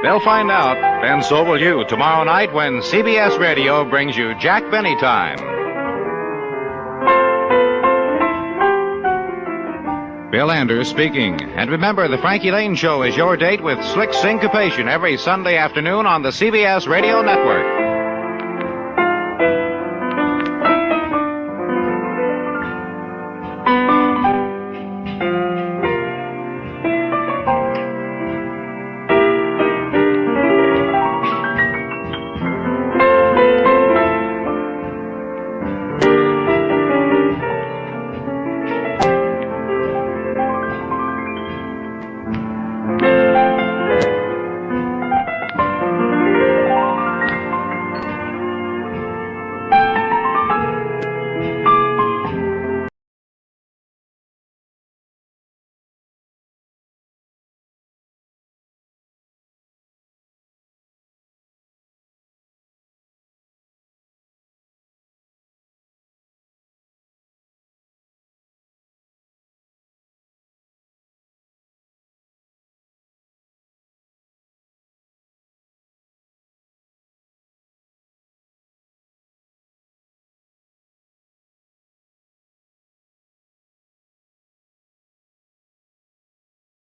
They'll find out, and so will you tomorrow night when CBS Radio brings you Jack Benny Time. Bill Anders speaking. And remember, the Frankie Lane Show is your date with slick syncopation every Sunday afternoon on the CBS Radio Network.